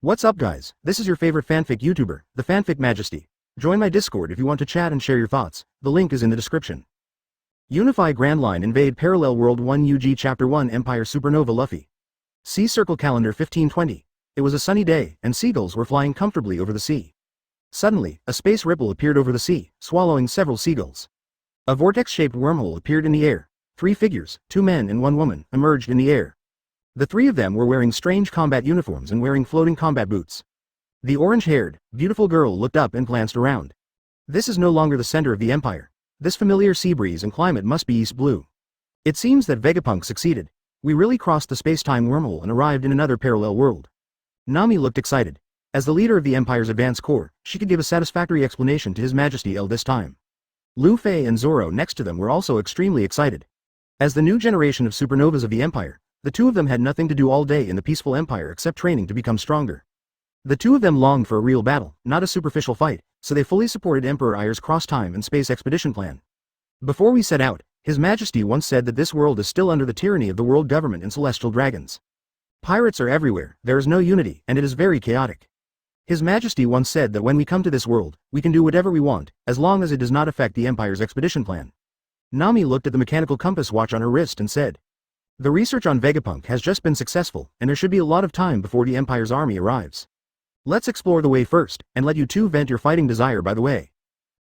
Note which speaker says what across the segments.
Speaker 1: What's up guys, this is your favorite fanfic YouTuber, the Fanfic Majesty. Join my Discord if you want to chat and share your thoughts, the link is in the description. Unify Grand Line Invade Parallel World 1 UG Chapter 1 Empire Supernova Lufei. Sea Circle Calendar 1520. It was a sunny day, and seagulls were flying comfortably over the sea. Suddenly, a space ripple appeared over the sea, swallowing several seagulls. A vortex-shaped wormhole appeared in the air. 3 figures, 2 men and 1 woman, emerged in the air. The 3 of them were wearing strange combat uniforms and wearing floating combat boots. The orange-haired, beautiful girl looked up and glanced around. This is no longer the center of the Empire. This familiar sea breeze and climate must be East Blue. It seems that Vegapunk succeeded. We really crossed the space-time wormhole and arrived in another parallel world. Nami looked excited. As the leader of the Empire's advanced corps, she could give a satisfactory explanation to His Majesty Aiel this time. Lufei and Zoro next to them were also extremely excited. As the new generation of supernovas of the Empire, the 2 of them had nothing to do all day in the peaceful Empire except training to become stronger. The 2 of them longed for a real battle, not a superficial fight, so they fully supported Emperor Aier's cross-time and space expedition plan. Before we set out, His Majesty once said that this world is still under the tyranny of the world government and celestial dragons. Pirates are everywhere, there is no unity, and it is very chaotic. His Majesty once said that when we come to this world, we can do whatever we want, as long as it does not affect the Empire's expedition plan. Nami looked at the mechanical compass watch on her wrist and said, "The research on Vegapunk has just been successful, and there should be a lot of time before the Empire's army arrives. Let's explore the way first, and let you 2 vent your fighting desire by the way."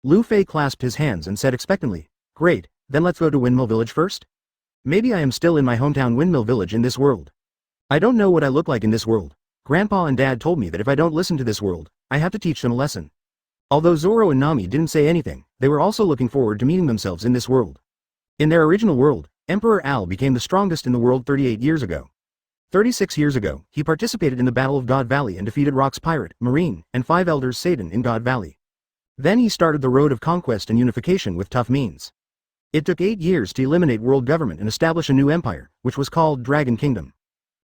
Speaker 1: Lufei clasped his hands and said expectantly, "Great, then let's go to Windmill Village first? Maybe I am still in my hometown Windmill Village in this world. I don't know what I look like in this world. Grandpa and Dad told me that if I don't listen to this world, I have to teach them a lesson." Although Zoro and Nami didn't say anything, they were also looking forward to meeting themselves in this world. In their original world, Emperor Al became the strongest in the world 38 years ago. 36 years ago, he participated in the Battle of God Valley and defeated Rock's pirate, Marine, and 5 elders Satan in God Valley. Then he started the road of conquest and unification with tough means. It took 8 years to eliminate world government and establish a new empire, which was called Dragon Kingdom.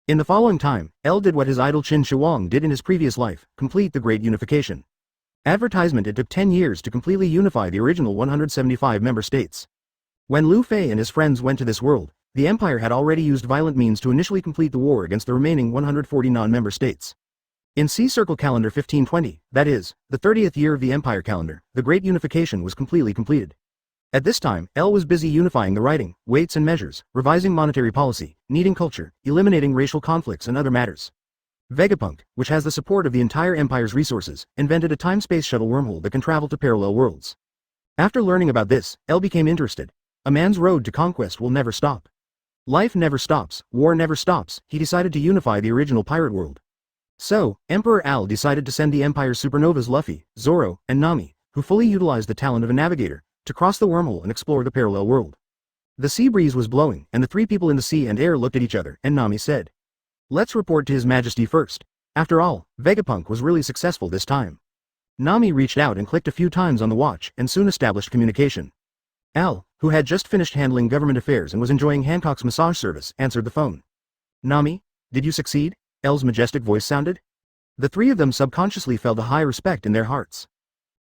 Speaker 1: In the following time, El did what his idol Qin Shi Huang did in his previous life, complete the Great Unification. Advertisement. It took 10 years to completely unify the original 175 member states. When Lufei and his friends went to this world, the Empire had already used violent means to initially complete the war against the remaining 140 non-member states. In Sea Circle Calendar 1520, that is, the 30th year of the Empire calendar, the Great Unification was completely completed. At this time, El was busy unifying the writing, weights and measures, revising monetary policy, kneading culture, eliminating racial conflicts and other matters. Vegapunk, which has the support of the entire Empire's resources, invented a time-space shuttle wormhole that can travel to parallel worlds. After learning about this, El became interested. A man's road to conquest will never stop. Life never stops, war never stops. He decided to unify the original pirate world. So, Emperor Al decided to send the Empire's supernovas Lufei, Zoro, and Nami, who fully utilized the talent of a navigator, to cross the wormhole and explore the parallel world. The sea breeze was blowing, and the 3 people in the sea and air looked at each other, and Nami said, "Let's report to His Majesty first. After all, Vegapunk was really successful this time." Nami reached out and clicked a few times on the watch, and soon established communication. Al, who had just finished handling government affairs and was enjoying Hancock's massage service, answered the phone. "Nami, did you succeed?" El's majestic voice sounded. The 3 of them subconsciously felt a high respect in their hearts.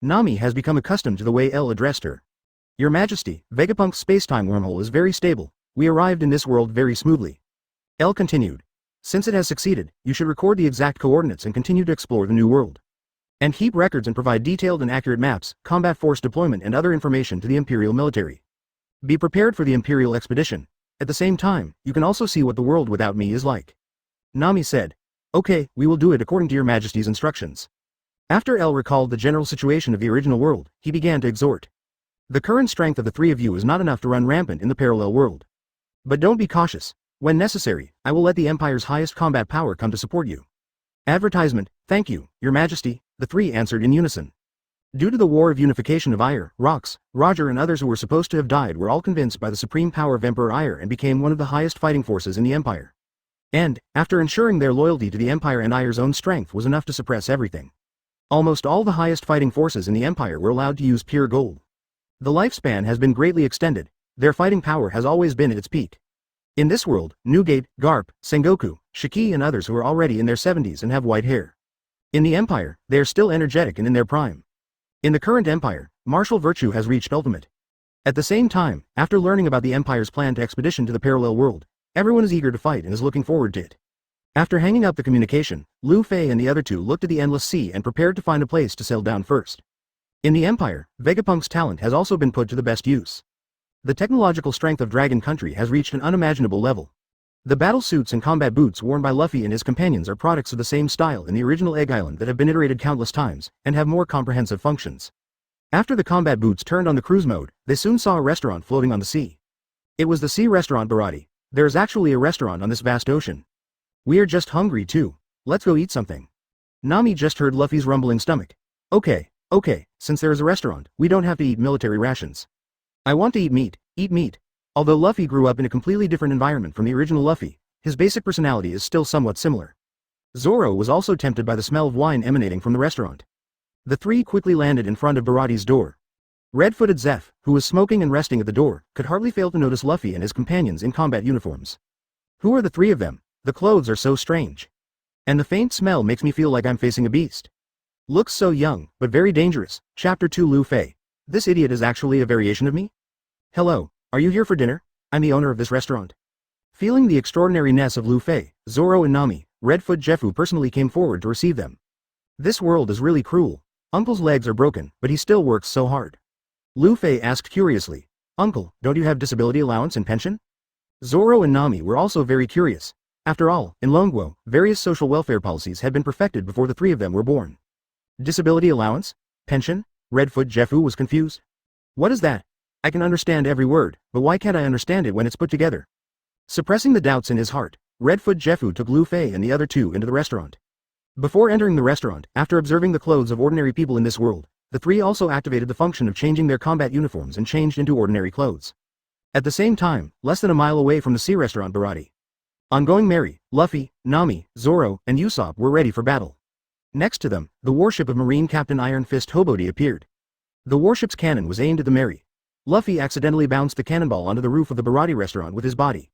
Speaker 1: Nami has become accustomed to the way El addressed her. "Your Majesty, Vegapunk's space-time wormhole is very stable. We arrived in this world very smoothly." El continued. "Since it has succeeded, you should record the exact coordinates and continue to explore the new world. And keep records and provide detailed and accurate maps, combat force deployment and other information to the Imperial military. Be prepared for the Imperial expedition. At the same time, you can also see what the world without me is like." Nami said, "Okay, we will do it according to your Majesty's instructions." After El recalled the general situation of the original world, he began to exhort. "The current strength of the 3 of you is not enough to run rampant in the parallel world. But don't be cautious. When necessary, I will let the Empire's highest combat power come to support you." Advertisement. "Thank you, Your Majesty," the 3 answered in unison. Due to the War of Unification of Aier, Rox, Roger and others who were supposed to have died were all convinced by the supreme power of Emperor Aier and became one of the highest fighting forces in the Empire. And, after ensuring their loyalty to the Empire and Aier's own strength was enough to suppress everything. Almost all the highest fighting forces in the Empire were allowed to use pure gold. The lifespan has been greatly extended. Their fighting power has always been at its peak. In this world, Newgate, Garp, Sengoku, Haki and others who are already in their 70s and have white hair. In the Empire, they are still energetic and in their prime. In the current Empire, martial virtue has reached ultimate. At the same time, after learning about the Empire's planned expedition to the parallel world, everyone is eager to fight and is looking forward to it. After hanging up the communication, Lufei and the other two looked at the endless sea and prepared to find a place to settle down first. In the Empire, Vegapunk's talent has also been put to the best use. The technological strength of Dragon Country has reached an unimaginable level. The battle suits and combat boots worn by Luffy and his companions are products of the same style in the original Egg Island that have been iterated countless times, and have more comprehensive functions. After the combat boots turned on the cruise mode, they soon saw a restaurant floating on the sea. It was the sea restaurant Baratti. There is actually a restaurant on this vast ocean. We are just hungry too. Let's go eat something. Nami just heard Luffy's rumbling stomach. Okay, since there is a restaurant, we don't have to eat military rations. I want to eat meat. Although Luffy grew up in a completely different environment from the original Luffy, his basic personality is still somewhat similar. Zoro was also tempted by the smell of wine emanating from the restaurant. The three quickly landed in front of Baratti's door. Red-footed Zeph, who was smoking and resting at the door, could hardly fail to notice Luffy and his companions in combat uniforms. Who are the three of them? The clothes are so strange. And the faint smell makes me feel like I'm facing a beast. Looks so young, but very dangerous. Chapter 2 Lufei. This idiot is actually a variation of me? Hello, are you here for dinner? I'm the owner of this restaurant. Feeling the extraordinariness of Lufei, Zoro and Nami, Redfoot Jeffu personally came forward to receive them. This world is really cruel. Uncle's legs are broken, but he still works so hard. Lufei asked curiously, Uncle, don't you have disability allowance and pension? Zoro and Nami were also very curious. After all, in Longguo, various social welfare policies had been perfected before the three of them were born. Disability allowance? Pension? Redfoot Jeffu was confused. What is that? I can understand every word, but why can't I understand it when it's put together? Suppressing the doubts in his heart, Redfoot Jeffu took Lufei and the other two into the restaurant. Before entering the restaurant, after observing the clothes of ordinary people in this world, the three also activated the function of changing their combat uniforms and changed into ordinary clothes. At the same time, less than a mile away from the sea restaurant Baratti. Ongoing Mary, Luffy, Nami, Zoro, and Usopp were ready for battle. Next to them, the warship of Marine Captain Iron Fist Hobody appeared. The warship's cannon was aimed at the Mary. Luffy accidentally bounced the cannonball onto the roof of the Baratti restaurant with his body.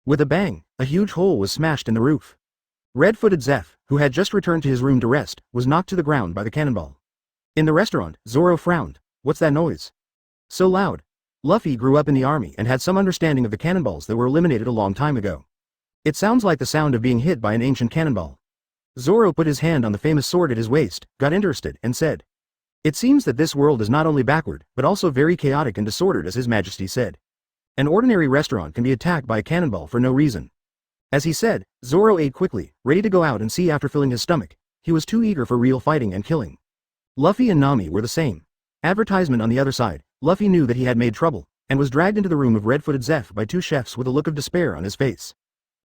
Speaker 1: With a bang, a huge hole was smashed in the roof. Red-footed Zeph, who had just returned to his room to rest, was knocked to the ground by the cannonball. In the restaurant, Zoro frowned. What's that noise? So loud. Luffy grew up in the army and had some understanding of the cannonballs that were eliminated a long time ago. It sounds like the sound of being hit by an ancient cannonball. Zoro put his hand on the famous sword at his waist, got interested, and said, It seems that this world is not only backward, but also very chaotic and disordered as His Majesty said. An ordinary restaurant can be attacked by a cannonball for no reason. As he said, Zoro ate quickly, ready to go out and see after filling his stomach. He was too eager for real fighting and killing. Luffy and Nami were the same. Advertisement on the other side, Luffy knew that he had made trouble, and was dragged into the room of Red-footed Zeph by two chefs with a look of despair on his face.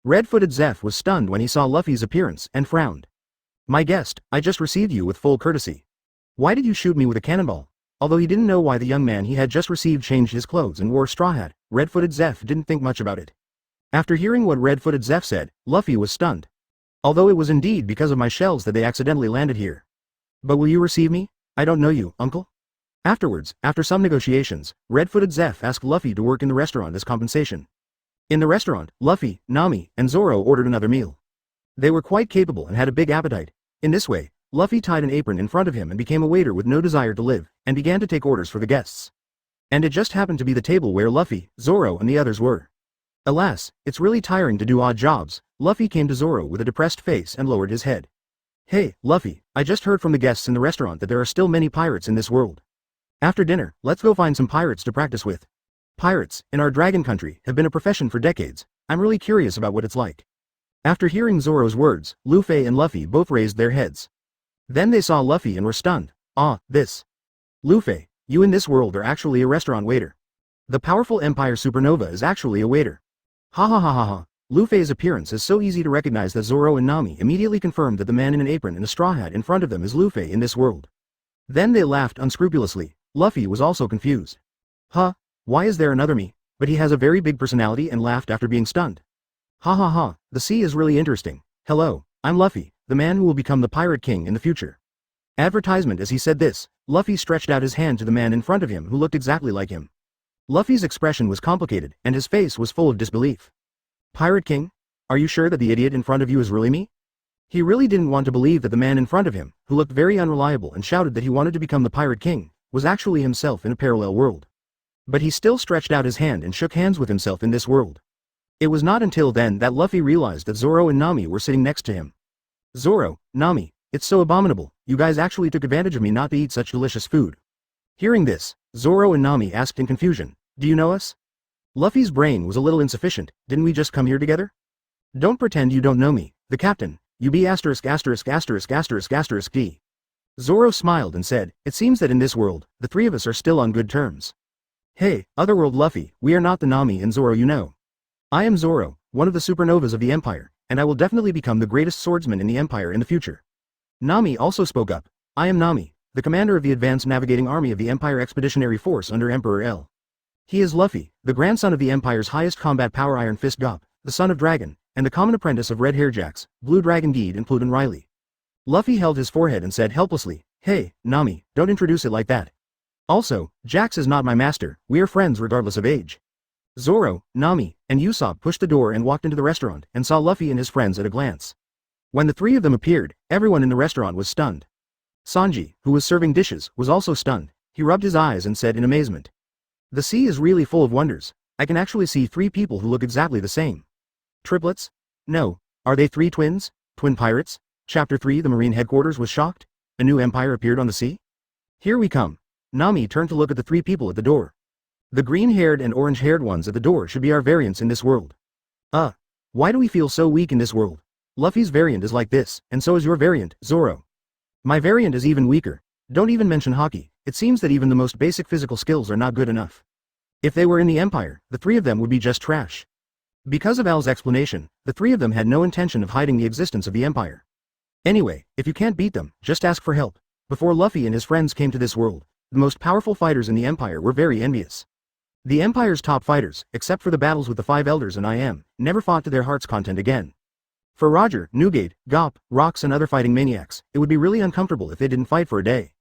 Speaker 1: Red-footed Zeph was stunned when he saw Luffy's appearance and frowned. My guest, I just received you with full courtesy. Why did you shoot me with a cannonball? Although he didn't know why the young man he had just received changed his clothes and wore a straw hat, Red-footed Zeph didn't think much about it. After hearing what Red-footed Zeph said, Luffy was stunned. Although it was indeed because of my shells that they accidentally landed here. But will you receive me? I don't know you, uncle. Afterwards, after some negotiations, Red-footed Zeph asked Luffy to work in the restaurant as compensation. In the restaurant, Luffy, Nami, and Zoro ordered another meal. They were quite capable and had a big appetite. In this way, Luffy tied an apron in front of him and became a waiter with no desire to live, and began to take orders for the guests. And it just happened to be the table where Luffy, Zoro, and the others were. Alas, it's really tiring to do odd jobs. Luffy came to Zoro with a depressed face and lowered his head. Hey, Luffy, I just heard from the guests in the restaurant that there are still many pirates in this world. After dinner, let's go find some pirates to practice with. Pirates, in our dragon country, have been a profession for decades. I'm really curious about what it's like. After hearing Zoro's words, Lufei and Luffy both raised their heads. Then they saw Luffy and were stunned. This. Lufei, you in this world are actually a restaurant waiter. The powerful Empire Supernova is actually a waiter. Ha ha ha ha ha. Lufei's appearance is so easy to recognize that Zoro and Nami immediately confirmed that the man in an apron and a straw hat in front of them is Lufei in this world. Then they laughed unscrupulously. Luffy was also confused. Why is there another me? But he has a very big personality and laughed after being stunned. Ha ha ha, the sea is really interesting. Hello, I'm Luffy, the man who will become the Pirate King in the future. Advertisement. As he said this, Luffy stretched out his hand to the man in front of him who looked exactly like him. Luffy's expression was complicated, and his face was full of disbelief. Pirate King? Are you sure that the idiot in front of you is really me? He really didn't want to believe that the man in front of him, who looked very unreliable and shouted that he wanted to become the Pirate King, was actually himself in a parallel world. But he still stretched out his hand and shook hands with himself in this world. It was not until then that Luffy realized that Zoro and Nami were sitting next to him. Zoro, Nami, it's so abominable, you guys actually took advantage of me not to eat such delicious food. Hearing this, Zoro and Nami asked in confusion, do you know us? Luffy's brain was a little insufficient, didn't we just come here together? Don't pretend you don't know me, the captain, you be asterisk asterisk asterisk asterisk asterisk D. Zoro smiled and said, it seems that in this world, the three of us are still on good terms. Hey, Otherworld Luffy, we are not the Nami and Zoro you know. I am Zoro, one of the supernovas of the Empire, and I will definitely become the greatest swordsman in the Empire in the future. Nami also spoke up, I am Nami, the commander of the advanced navigating army of the Empire Expeditionary Force under Emperor Aiel. He is Luffy, the grandson of the Empire's highest combat power Iron Fist Garp, the son of Dragon, and the common apprentice of Red Hair Jax, Blue Dragon Geed and Pluton Riley. Luffy held his forehead and said helplessly, hey, Nami, don't introduce it like that. Also, Jax is not my master, we are friends regardless of age. Zoro, Nami, and Usopp pushed the door and walked into the restaurant and saw Luffy and his friends at a glance. When the three of them appeared, everyone in the restaurant was stunned. Sanji, who was serving dishes, was also stunned. He rubbed his eyes and said in amazement, the sea is really full of wonders. I can actually see three people who look exactly the same. Triplets? No. Are they three twins? Twin pirates? Chapter 3 The Marine Headquarters was shocked. A new empire appeared on the sea? Here we come. Nami turned to look at the three people at the door. The green-haired and orange-haired ones at the door should be our variants in this world. Why do we feel so weak in this world? Luffy's variant is like this, and so is your variant, Zoro. My variant is even weaker. Don't even mention Haki, it seems that even the most basic physical skills are not good enough. If they were in the Empire, the three of them would be just trash. Because of Al's explanation, the three of them had no intention of hiding the existence of the Empire. Anyway, if you can't beat them, just ask for help. Before Luffy and his friends came to this world, the most powerful fighters in the Empire were very envious. The Empire's top fighters, except for the battles with the Five Elders and never fought to their heart's content again. For Roger, Newgate, Garp, Rox and other fighting maniacs, it would be really uncomfortable if they didn't fight for a day.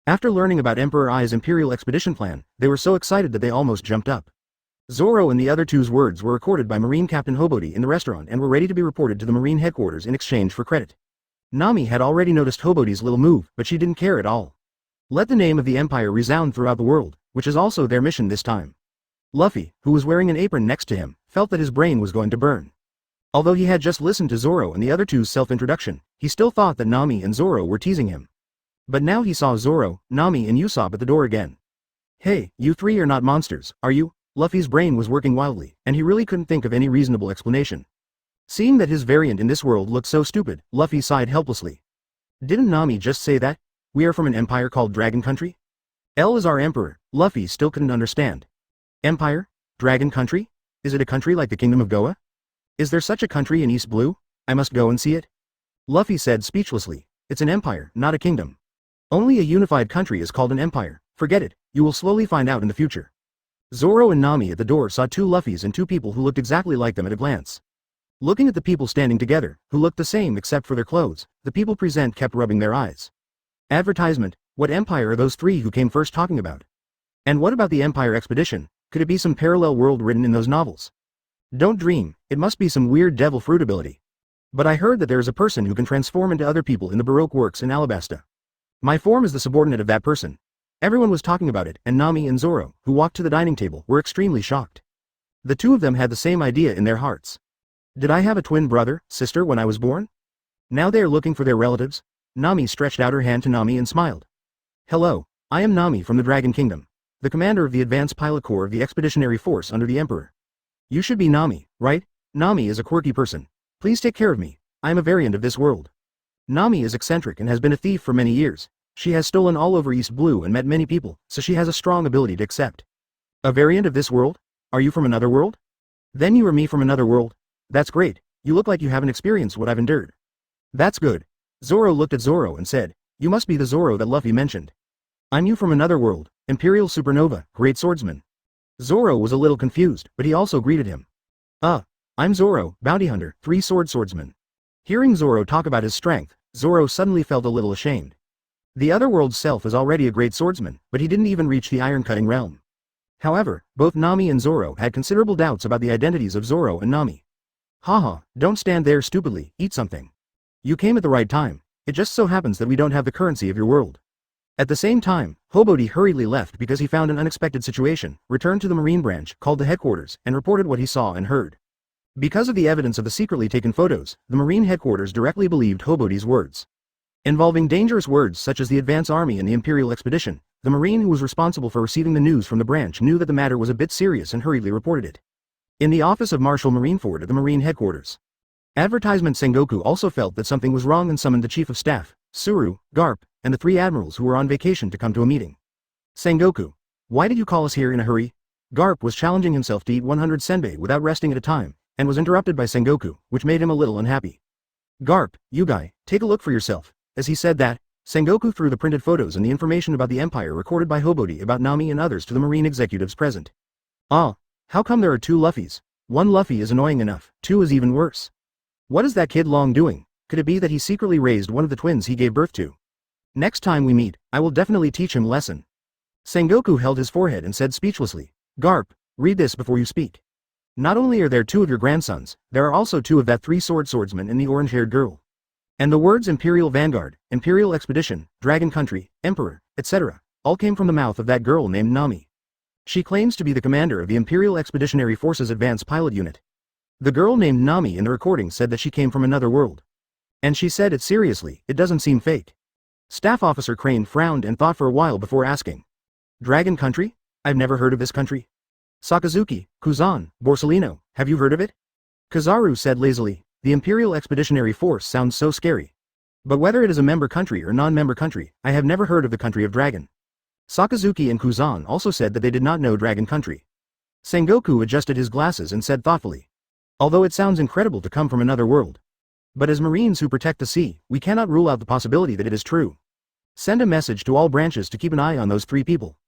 Speaker 1: After learning about Emperor Ai's Imperial expedition plan, they were so excited that they almost jumped up. Zoro and the other two's words were recorded by Marine Captain Hobody in the restaurant and were ready to be reported to the Marine headquarters in exchange for credit. Nami had already noticed Hobody's little move, but she didn't care at all. Let the name of the Empire resound throughout the world, which is also their mission this time. Luffy, who was wearing an apron next to him, felt that his brain was going to burn. Although he had just listened to Zoro and the other two's self-introduction, he still thought that Nami and Zoro were teasing him. But now he saw Zoro, Nami and Usopp at the door again. Hey, you three are not monsters, are you? Luffy's brain was working wildly, and he really couldn't think of any reasonable explanation. Seeing that his variant in this world looked so stupid, Luffy sighed helplessly. Didn't Nami just say that? We are from an empire called Dragon Country? L is our emperor. Luffy still couldn't understand. Empire? Dragon Country? Is it a country like the Kingdom of Goa? Is there such a country in East Blue? I must go and see it. Luffy said speechlessly. It's an empire, not a kingdom. Only a unified country is called an empire. Forget it, you will slowly find out in the future. Zoro and Nami at the door saw two Luffys and two people who looked exactly like them at a glance. Looking at the people standing together, who looked the same except for their clothes, the people present kept rubbing their eyes. Advertisement, what empire are those three who came first talking about? And what about the Empire expedition? Could it be some parallel world written in those novels? Don't dream, it must be some weird devil fruit ability. But I heard that there is a person who can transform into other people in the Baroque works in Alabasta. My form is the subordinate of that person. Everyone was talking about it, and Nami and Zoro, who walked to the dining table, were extremely shocked. The two of them had the same idea in their hearts. Did I have a twin brother, sister when I was born? Now they are looking for their relatives? Nami stretched out her hand to Nami and smiled. Hello, I am Nami from the Dragon Kingdom, the commander of the advanced pilot corps of the expeditionary force under the Emperor. You should be Nami, right? Nami is a quirky person. Please take care of me. I am a variant of this world. Nami is eccentric and has been a thief for many years. She has stolen all over East Blue and met many people, so she has a strong ability to accept. A variant of this world? Are you from another world? Then you are me from another world? That's great, you look like you haven't experienced what I've endured. That's good. Zoro looked at Zoro and said, you must be the Zoro that Luffy mentioned. I'm you from another world, Imperial Supernova, Great Swordsman. Zoro was a little confused, but he also greeted him. I'm Zoro, Bounty Hunter, Three-Sword Swordsman. Hearing Zoro talk about his strength, Zoro suddenly felt a little ashamed. The otherworld's self is already a great swordsman, but he didn't even reach the iron-cutting realm. However, both Nami and Zoro had considerable doubts about the identities of Zoro and Nami. Haha, don't stand there stupidly, eat something. You came at the right time, it just so happens that we don't have the currency of your world. At the same time, Hobody hurriedly left because he found an unexpected situation, returned to the Marine branch, called the headquarters, and reported what he saw and heard. Because of the evidence of the secretly taken photos, the Marine headquarters directly believed Hobody's words. Involving dangerous words such as the advance army and the Imperial expedition, the Marine who was responsible for receiving the news from the branch knew that the matter was a bit serious and hurriedly reported it. In the office of Marshal Marineford at the Marine headquarters. Advertisement Sengoku also felt that something was wrong and summoned the Chief of Staff, Suru, Garp, and the 3 admirals who were on vacation to come to a meeting. Sengoku, why did you call us here in a hurry? Garp was challenging himself to eat 100 senbei without resting at a time, and was interrupted by Sengoku, which made him a little unhappy. Garp, you guy, take a look for yourself. As he said that, Sengoku threw the printed photos and the information about the Empire recorded by Hobody about Nami and others to the Marine executives present. Ah, how come there are 2 Luffys? 1 Luffy is annoying enough, 2 is even worse. What is that kid Long doing? Could it be that he secretly raised one of the twins he gave birth to? Next time we meet, I will definitely teach him a lesson. Sengoku held his forehead and said speechlessly, Garp, read this before you speak. Not only are there 2 of your grandsons, there are also 2 of that 3 swordsmen and the orange-haired girl. And the words Imperial Vanguard, Imperial Expedition, Dragon Country, Emperor, etc., all came from the mouth of that girl named Nami. She claims to be the commander of the Imperial Expeditionary Forces Advanced Pilot Unit. The girl named Nami in the recording said that she came from another world. And she said it seriously, it doesn't seem fake. Staff Officer Crane frowned and thought for a while before asking. Dragon Country? I've never heard of this country. Sakazuki, Kuzan, Borsalino, have you heard of it? Kizaru said lazily, the Imperial Expeditionary Force sounds so scary. But whether it is a member country or non-member country, I have never heard of the country of Dragon. Sakazuki and Kuzan also said that they did not know Dragon Country. Sengoku adjusted his glasses and said thoughtfully. Although it sounds incredible to come from another world. But as Marines who protect the sea, we cannot rule out the possibility that it is true. Send a message to all branches to keep an eye on those 3 people.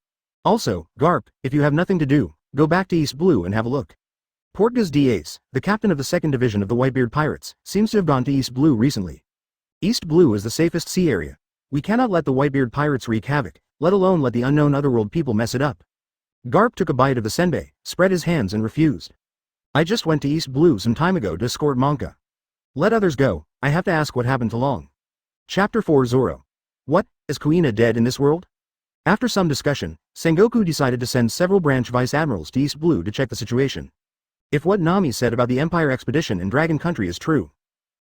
Speaker 1: Also, Garp, if you have nothing to do, go back to East Blue and have a look. Portgas d'Ace, the captain of the 2nd Division of the Whitebeard Pirates, seems to have gone to East Blue recently. East Blue is the safest sea area. We cannot let the Whitebeard Pirates wreak havoc, let alone let the unknown otherworld people mess it up. Garp took a bite of the senbei, spread his hands and refused. I just went to East Blue some time ago to escort Monka. Let others go, I have to ask what happened to Long. Chapter 4 Zoro. What, is Kuina dead in this world? After some discussion, Sengoku decided to send several branch vice admirals to East Blue to check the situation. If what Nami said about the Empire expedition in Dragon Country is true,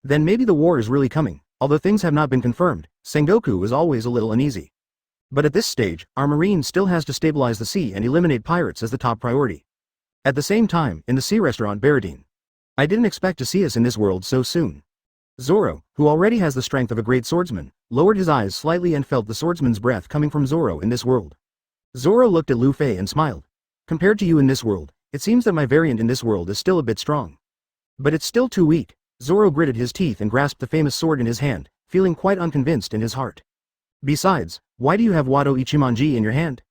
Speaker 1: then maybe the war is really coming, although things have not been confirmed, Sengoku is always a little uneasy. But at this stage, our marine still has to stabilize the sea and eliminate pirates as the top priority. At the same time, in the sea restaurant Baratti. I didn't expect to see us in this world so soon. Zoro, who already has the strength of a great swordsman, lowered his eyes slightly and felt the swordsman's breath coming from Zoro in this world. Zoro looked at Lufei and smiled. Compared to you in this world, it seems that my variant in this world is still a bit strong. But it's still too weak. Zoro gritted his teeth and grasped the famous sword in his hand, feeling quite unconvinced in his heart. Besides, why do you have Wado Ichimonji in your hand?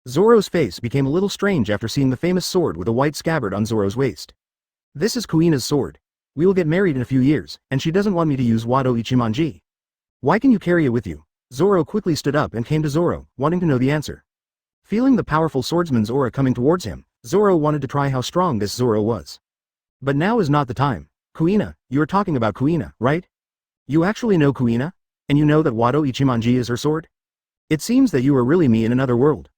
Speaker 1: Zoro's face became a little strange after seeing the famous sword with a white scabbard on Zoro's waist. This is Kuina's sword. We will get married in a few years, and she doesn't want me to use Wado Ichimonji. Why can you carry it with you? Zoro quickly stood up and came to Zoro, wanting to know the answer. Feeling the powerful swordsman's aura coming towards him, Zoro wanted to try how strong this Zoro was. But now is not the time. Kuina, you are talking about Kuina, right? You actually know Kuina? And you know that Wado Ichimonji is her sword? It seems that you are really me in another world.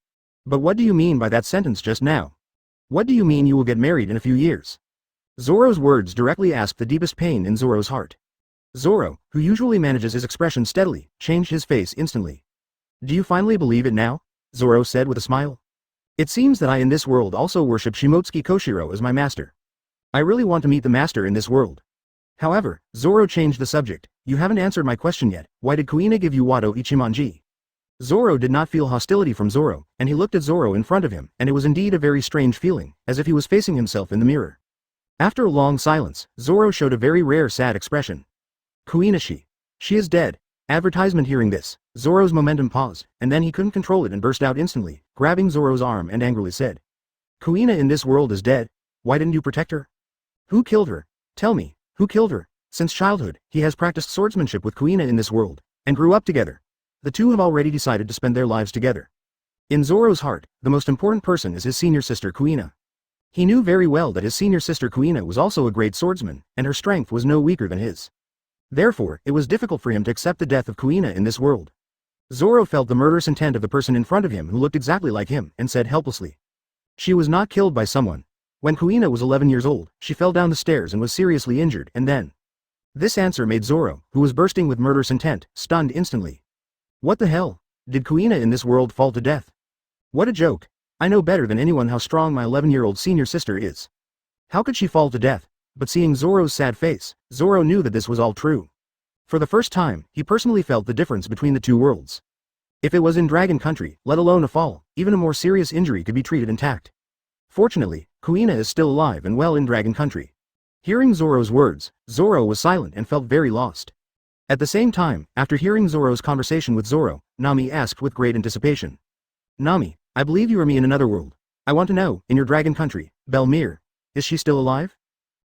Speaker 1: But what do you mean by that sentence just now? What do you mean you will get married in a few years? Zoro's words directly asked the deepest pain in Zoro's heart. Zoro, who usually manages his expression steadily, changed his face instantly. Do you finally believe it now? Zoro said with a smile. It seems that I in this world also worship Shimotsuki Koshiro as my master. I really want to meet the master in this world. However, Zoro changed the subject. You haven't answered my question yet. Why did Kuina give you Wado Ichimonji? Zoro did not feel hostility from Zoro, and he looked at Zoro in front of him, and it was indeed a very strange feeling, as if he was facing himself in the mirror. After a long silence, Zoro showed a very rare sad expression. Kuina she is dead. Advertisement. Hearing this, Zoro's momentum paused, and then he couldn't control it and burst out instantly, grabbing Zoro's arm and angrily said. Kuina in this world is dead. Why didn't you protect her? Who killed her? Tell me, who killed her? Since childhood, he has practiced swordsmanship with Kuina in this world, and grew up together. The two have already decided to spend their lives together. In Zoro's heart, the most important person is his senior sister Kuina. He knew very well that his senior sister Kuina was also a great swordsman, and her strength was no weaker than his. Therefore, it was difficult for him to accept the death of Kuina in this world. Zoro felt the murderous intent of the person in front of him who looked exactly like him, and said helplessly. She was not killed by someone. When Kuina was 11 years old, she fell down the stairs and was seriously injured, and then. This answer made Zoro, who was bursting with murderous intent, stunned instantly. What the hell? Did Kuina in this world fall to death? What a joke. I know better than anyone how strong my 11-year-old senior sister is. How could she fall to death? But seeing Zoro's sad face, Zoro knew that this was all true. For the first time, he personally felt the difference between the two worlds. If it was in Dragon Country, let alone a fall, even a more serious injury could be treated intact. Fortunately, Kuina is still alive and well in Dragon Country. Hearing Zoro's words, Zoro was silent and felt very lost. At the same time, after hearing Zoro's conversation with Zoro, Nami asked with great anticipation. Nami, I believe you are me in another world. I want to know, in your Dragon Country, Belmere, is she still alive?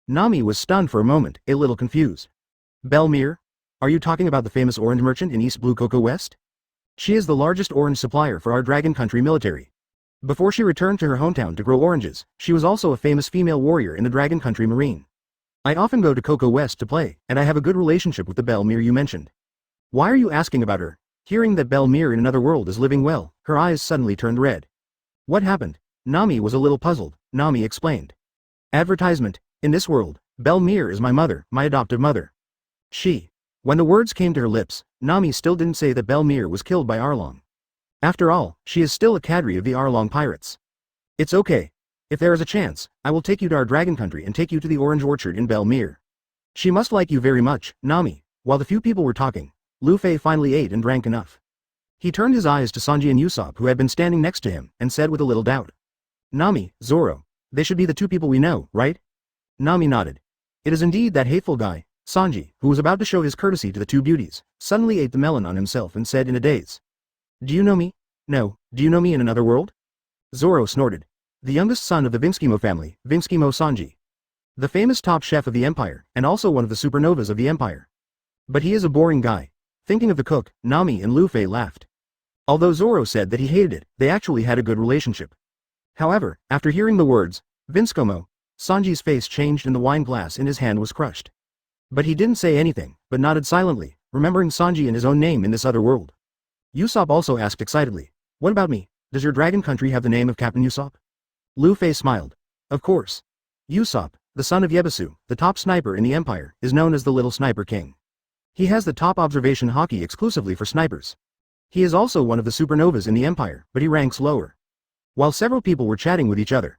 Speaker 1: Nami was stunned for a moment, a little confused. Belmere? Are you talking about the famous orange merchant in East Blue Cocoa West? She is the largest orange supplier for our Dragon Country military. Before she returned to her hometown to grow oranges, she was also a famous female warrior in the Dragon Country Marine. I often go to Cocoa West to play, and I have a good relationship with the Belmere you mentioned. Why are you asking about her? Hearing that Belmere in another world is living well, her eyes suddenly turned red. What happened? Nami was a little puzzled. Nami explained. Advertisement. In this world, Belmere is my mother, my adoptive mother. She. When the words came to her lips, Nami still didn't say that Belmere was killed by Arlong. After all, she is still a cadre of the Arlong pirates. It's okay. If there is a chance, I will take you to our Dragon Country and take you to the orange orchard in Belmere. She must like you very much, Nami. While the few people were talking, Lufei finally ate and drank enough. He turned his eyes to Sanji and Usopp who had been standing next to him, and said with a little doubt. Nami, Zoro. They should be the two people we know, right? Nami nodded. It is indeed that hateful guy. Sanji, who was about to show his courtesy to the two beauties, suddenly ate the melon on himself and said in a daze. Do you know me? No, do you know me in another world? Zoro snorted. The youngest son of the Vinskimo family, Vinskimo Sanji. The famous top chef of the Empire, and also one of the supernovas of the Empire. But he is a boring guy. Thinking of the cook, Nami and Lufei laughed. Although Zoro said that he hated it, they actually had a good relationship. However, after hearing the words, Vinskimo, Sanji's face changed and the wine glass in his hand was crushed. But he didn't say anything, but nodded silently, remembering Sanji and his own name in this other world. Usopp also asked excitedly, what about me? Does your Dragon Country have the name of Captain Usopp? Lufei smiled. Of course. Usopp, the son of Yebisu, the top sniper in the Empire, is known as the Little Sniper King. He has the top observation Haki exclusively for snipers. He is also one of the supernovas in the Empire, but he ranks lower. While several people were chatting with each other.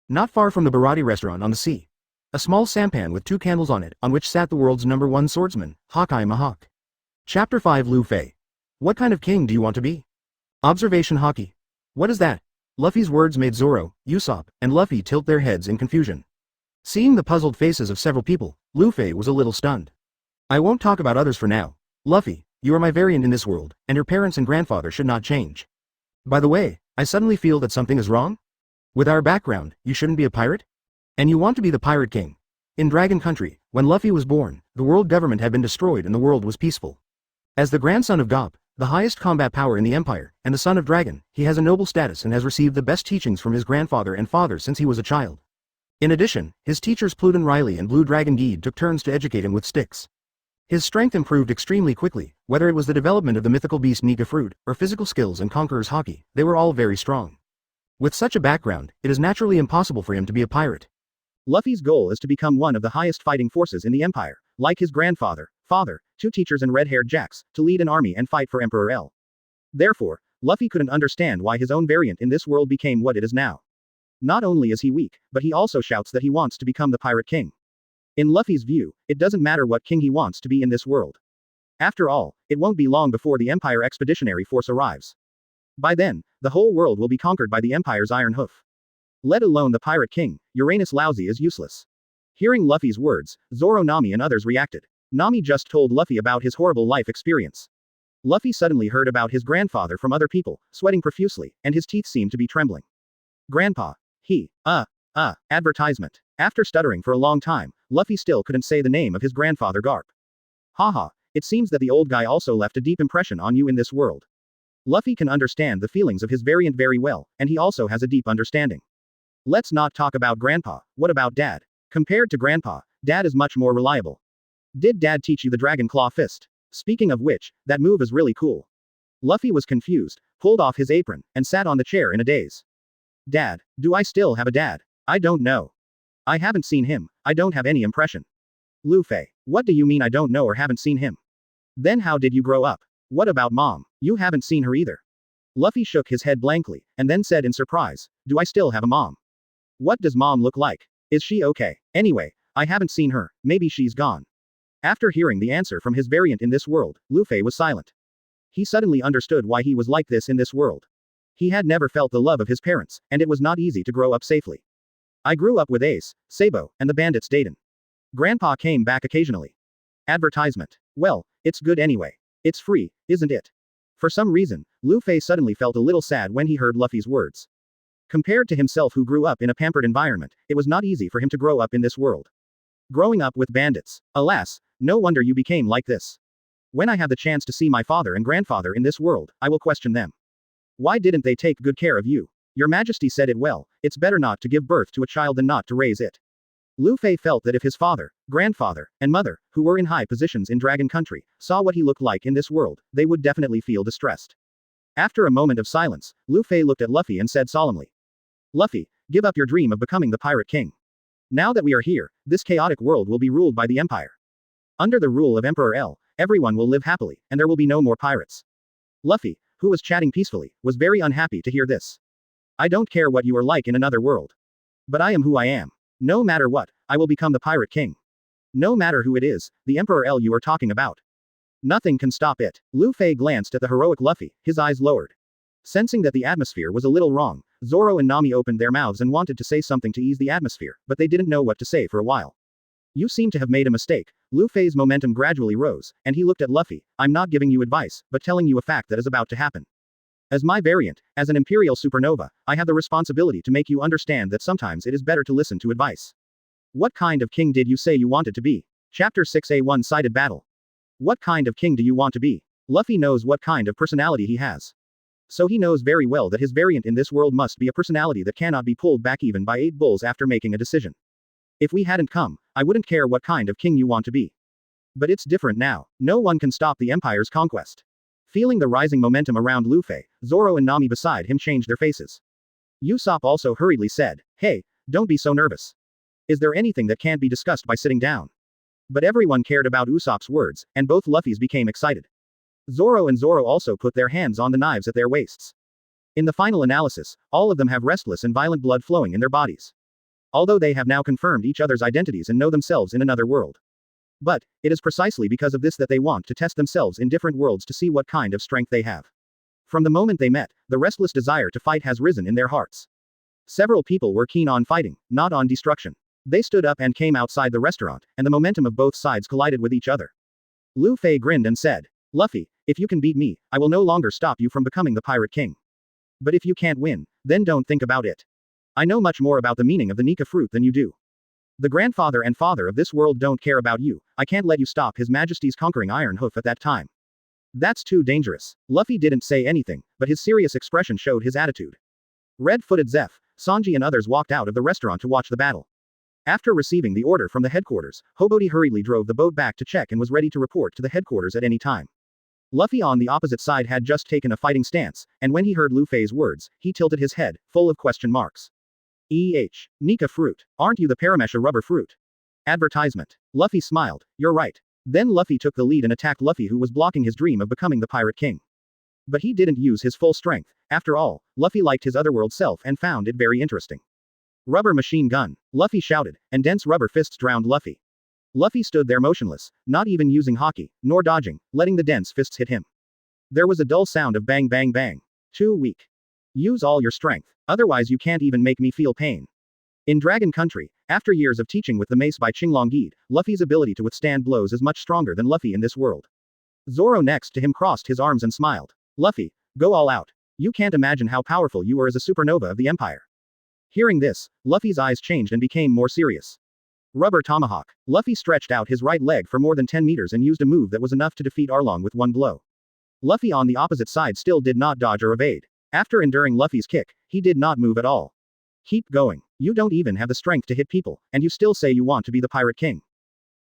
Speaker 1: Not far from the Baratti restaurant on the sea. A small sampan with 2 candles on it, on which sat the world's #1 swordsman, Hawkeye Mahawk. Chapter 5 Lufei. What kind of king do you want to be? Observation Haki. What is that? Luffy's words made Zoro, Usopp, and Luffy tilt their heads in confusion. Seeing the puzzled faces of several people, Lufei was a little stunned. I won't talk about others for now. Luffy, you are my variant in this world, and your parents and grandfather should not change. By the way, I suddenly feel that something is wrong? With our background, you shouldn't be a pirate? And you want to be the Pirate King. In Dragon Country, when Luffy was born, the world government had been destroyed and the world was peaceful. As the grandson of Garp, the highest combat power in the Empire, and the son of Dragon, he has a noble status and has received the best teachings from his grandfather and father since he was a child. In addition, his teachers Pluton Riley and Blue Dragon Geed took turns to educate him with sticks. His strength improved extremely quickly, whether it was the development of the mythical beast Nika fruit, or physical skills and Conqueror's Haki, they were all very strong. With such a background, it is naturally impossible for him to be a pirate. Luffy's goal is to become one of the highest fighting forces in the Empire, like his grandfather, father, 2 teachers and red-haired Jacks, to lead an army and fight for Emperor L. Therefore, Luffy couldn't understand why his own variant in this world became what it is now. Not only is he weak, but he also shouts that he wants to become the Pirate King. In Luffy's view, it doesn't matter what king he wants to be in this world. After all, it won't be long before the Empire Expeditionary Force arrives. By then, the whole world will be conquered by the Empire's Iron Hoof. Let alone the Pirate King, Uranus Lousy is useless. Hearing Luffy's words, Zoro, Nami and others reacted. Nami just told Luffy about his horrible life experience. Luffy suddenly heard about his grandfather from other people, sweating profusely, and his teeth seemed to be trembling. Grandpa. Advertisement. After stuttering for a long time, Luffy still couldn't say the name of his grandfather Garp. Haha, it seems that the old guy also left a deep impression on you in this world. Luffy can understand the feelings of his variant very well, and he also has a deep understanding. Let's not talk about Grandpa, what about Dad? Compared to Grandpa, Dad is much more reliable. Did Dad teach you the Dragon Claw Fist? Speaking of which, that move is really cool. Luffy was confused, pulled off his apron, and sat on the chair in a daze. Dad, do I still have a dad? I don't know. I haven't seen him, I don't have any impression. Lufei, what do you mean I don't know or haven't seen him? Then how did you grow up? What about mom? You haven't seen her either. Luffy shook his head blankly, and then said in surprise, do I still have a mom? What does mom look like? Is she okay? Anyway, I haven't seen her, maybe she's gone. After hearing the answer from his variant in this world, Lufei was silent. He suddenly understood why he was like this in this world. He had never felt the love of his parents, and it was not easy to grow up safely. I grew up with Ace, Sabo, and the bandits Dayton. Grandpa came back occasionally. Advertisement. Well, it's good anyway. It's free, isn't it? For some reason, Lufei suddenly felt a little sad when he heard Luffy's words. Compared to himself who grew up in a pampered environment, it was not easy for him to grow up in this world. Growing up with bandits. Alas, no wonder you became like this. When I have the chance to see my father and grandfather in this world, I will question them. Why didn't they take good care of you? Your Majesty said it well, it's better not to give birth to a child than not to raise it. Lufei felt that if his father, grandfather, and mother, who were in high positions in Dragon Country, saw what he looked like in this world, they would definitely feel distressed. After a moment of silence, Lufei looked at Luffy and said solemnly. Luffy, give up your dream of becoming the Pirate King. Now that we are here, this chaotic world will be ruled by the Empire. Under the rule of Emperor L, everyone will live happily, and there will be no more pirates. Luffy, who was chatting peacefully, was very unhappy to hear this. I don't care what you are like in another world. But I am who I am. No matter what, I will become the Pirate King. No matter who it is, the Emperor L you are talking about. Nothing can stop it. Lufei glanced at the heroic Luffy, his eyes lowered. Sensing that the atmosphere was a little wrong, Zoro and Nami opened their mouths and wanted to say something to ease the atmosphere, but they didn't know what to say for a while. You seem to have made a mistake. Lufei's momentum gradually rose, and he looked at Luffy. I'm not giving you advice, but telling you a fact that is about to happen. As my variant, as an Imperial supernova, I have the responsibility to make you understand that sometimes it is better to listen to advice. What kind of king did you say you wanted to be? Chapter 6, a one-sided battle. What kind of king do you want to be? Luffy knows what kind of personality he has. So he knows very well that his variant in this world must be a personality that cannot be pulled back even by 8 bulls after making a decision. If we hadn't come, I wouldn't care what kind of king you want to be. But it's different now. No one can stop the Empire's conquest. Feeling the rising momentum around Lufei, Zoro and Nami beside him changed their faces. Usopp also hurriedly said, hey, don't be so nervous. Is there anything that can't be discussed by sitting down? But everyone cared about Usopp's words, and both Luffys became excited. Zoro and Zoro also put their hands on the knives at their waists. In the final analysis, all of them have restless and violent blood flowing in their bodies. Although they have now confirmed each other's identities and know themselves in another world. But, it is precisely because of this that they want to test themselves in different worlds to see what kind of strength they have. From the moment they met, the restless desire to fight has risen in their hearts. Several people were keen on fighting, not on destruction. They stood up and came outside the restaurant, and the momentum of both sides collided with each other. Lufei grinned and said, Luffy, if you can beat me, I will no longer stop you from becoming the Pirate King. But if you can't win, then don't think about it. I know much more about the meaning of the Nika fruit than you do. The grandfather and father of this world don't care about you, I can't let you stop His Majesty's conquering Iron Hoof at that time. That's too dangerous. Luffy didn't say anything, but his serious expression showed his attitude. Red-footed Zeph, Sanji and others walked out of the restaurant to watch the battle. After receiving the order from the headquarters, Hobody hurriedly drove the boat back to check and was ready to report to the headquarters at any time. Luffy on the opposite side had just taken a fighting stance, and when he heard Lufei's words, he tilted his head, full of question marks. Nika fruit. Aren't you the Paramesha rubber fruit? Advertisement. Luffy smiled. You're right. Then Luffy took the lead and attacked Luffy who was blocking his dream of becoming the Pirate King. But he didn't use his full strength. After all, Luffy liked his otherworld self and found it very interesting. Rubber machine gun. Luffy shouted, and dense rubber fists drowned Luffy. Luffy stood there motionless, not even using Haki, nor dodging, letting the dense fists hit him. There was a dull sound of bang bang bang. Too weak. Use all your strength, otherwise you can't even make me feel pain. In Dragon Country, after years of teaching with the mace by Qinglongid, Luffy's ability to withstand blows is much stronger than Luffy in this world. Zoro next to him crossed his arms and smiled. Luffy, go all out. You can't imagine how powerful you are as a supernova of the Empire. Hearing this, Luffy's eyes changed and became more serious. Rubber tomahawk. Luffy stretched out his right leg for more than 10 meters and used a move that was enough to defeat Arlong with one blow. Luffy on the opposite side still did not dodge or evade. After enduring Luffy's kick, he did not move at all. Keep going. You don't even have the strength to hit people, and you still say you want to be the Pirate King.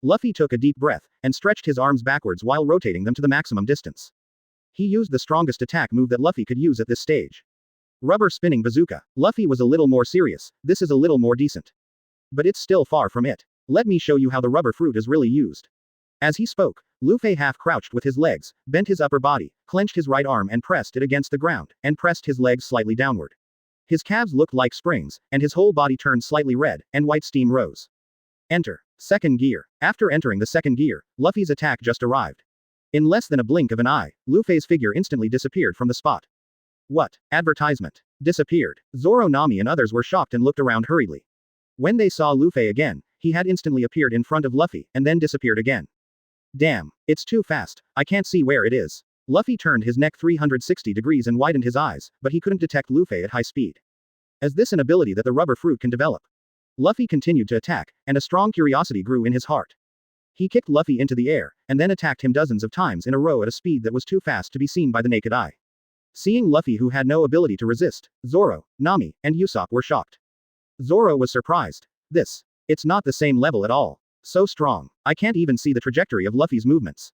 Speaker 1: Luffy took a deep breath, and stretched his arms backwards while rotating them to the maximum distance. He used the strongest attack move that Luffy could use at this stage. Rubber spinning bazooka. Luffy was a little more serious, this is a little more decent. But it's still far from it. Let me show you how the rubber fruit is really used. As he spoke, Lufei half crouched with his legs, bent his upper body, clenched his right arm and pressed it against the ground, and pressed his legs slightly downward. His calves looked like springs, and his whole body turned slightly red, and white steam rose. Enter. Second gear. After entering the second gear, Luffy's attack just arrived. In less than a blink of an eye, Lufei's figure instantly disappeared from the spot. What? Advertisement. Disappeared. Zoro, Nami and others were shocked and looked around hurriedly. When they saw Lufei again, he had instantly appeared in front of Luffy, and then disappeared again. Damn, it's too fast, I can't see where it is. Luffy turned his neck 360 degrees and widened his eyes, but he couldn't detect Lufei at high speed. Is this an ability that the rubber fruit can develop? Luffy continued to attack, and a strong curiosity grew in his heart. He kicked Luffy into the air, and then attacked him dozens of times in a row at a speed that was too fast to be seen by the naked eye. Seeing Luffy, who had no ability to resist, Zoro, Nami, and Usopp were shocked. Zoro was surprised. It's not the same level at all. So strong, I can't even see the trajectory of Luffy's movements.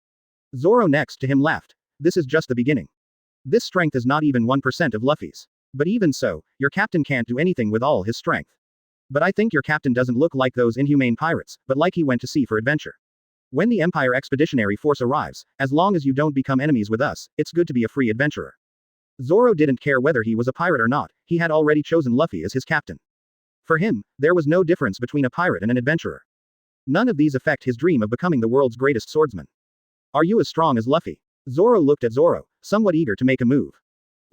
Speaker 1: Zoro next to him laughed. This is just the beginning. This strength is not even 1% of Luffy's. But even so, your captain can't do anything with all his strength. But I think your captain doesn't look like those inhumane pirates, but like he went to sea for adventure. When the Empire Expeditionary Force arrives, as long as you don't become enemies with us, it's good to be a free adventurer. Zoro didn't care whether he was a pirate or not, he had already chosen Luffy as his captain. For him, there was no difference between a pirate and an adventurer. None of these affect his dream of becoming the world's greatest swordsman. Are you as strong as Luffy? Zoro looked at Zoro, somewhat eager to make a move.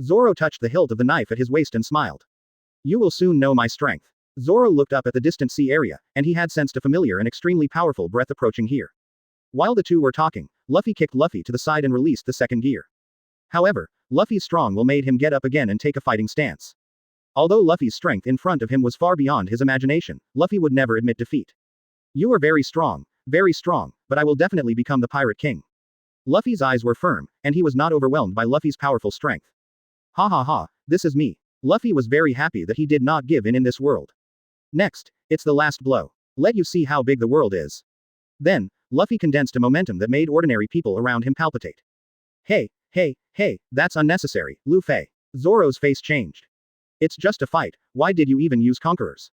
Speaker 1: Zoro touched the hilt of the knife at his waist and smiled. You will soon know my strength. Zoro looked up at the distant sea area, and he had sensed a familiar and extremely powerful breath approaching here. While the two were talking, Luffy kicked Luffy to the side and released the second gear. However, Luffy's strong will made him get up again and take a fighting stance. Although Luffy's strength in front of him was far beyond his imagination, Luffy would never admit defeat. You are very strong, but I will definitely become the Pirate King. Luffy's eyes were firm, and he was not overwhelmed by Luffy's powerful strength. Ha ha ha, this is me. Luffy was very happy that he did not give in this world. Next, it's the last blow. Let you see how big the world is. Then, Luffy condensed a momentum that made ordinary people around him palpitate. Hey, that's unnecessary, Lufei. Zoro's face changed. It's just a fight, why did you even use conquerors?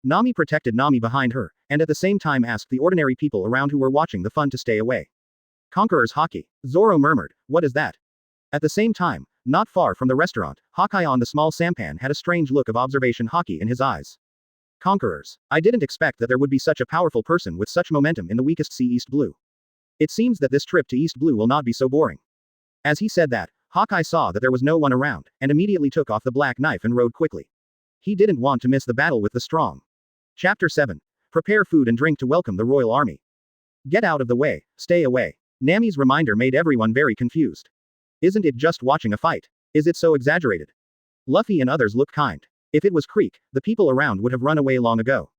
Speaker 1: Nami protected Nami behind her, and at the same time asked the ordinary people around who were watching the fun to stay away. Conqueror's Haki. Zoro murmured, what is that? At the same time, not far from the restaurant, Hawkeye on the small sampan had a strange look of observation Haki in his eyes. Conquerors. I didn't expect that there would be such a powerful person with such momentum in the weakest sea East Blue. It seems that this trip to East Blue will not be so boring. As he said that, Hawkeye saw that there was no one around, and immediately took off the black knife and rode quickly. He didn't want to miss the battle with the strong. Chapter 7. Prepare food and drink to welcome the royal army. Get out of the way, stay away. Nami's reminder made everyone very confused. Isn't it just watching a fight? Is it so exaggerated? Luffy and others looked kind. If it was Creek, the people around would have run away long ago.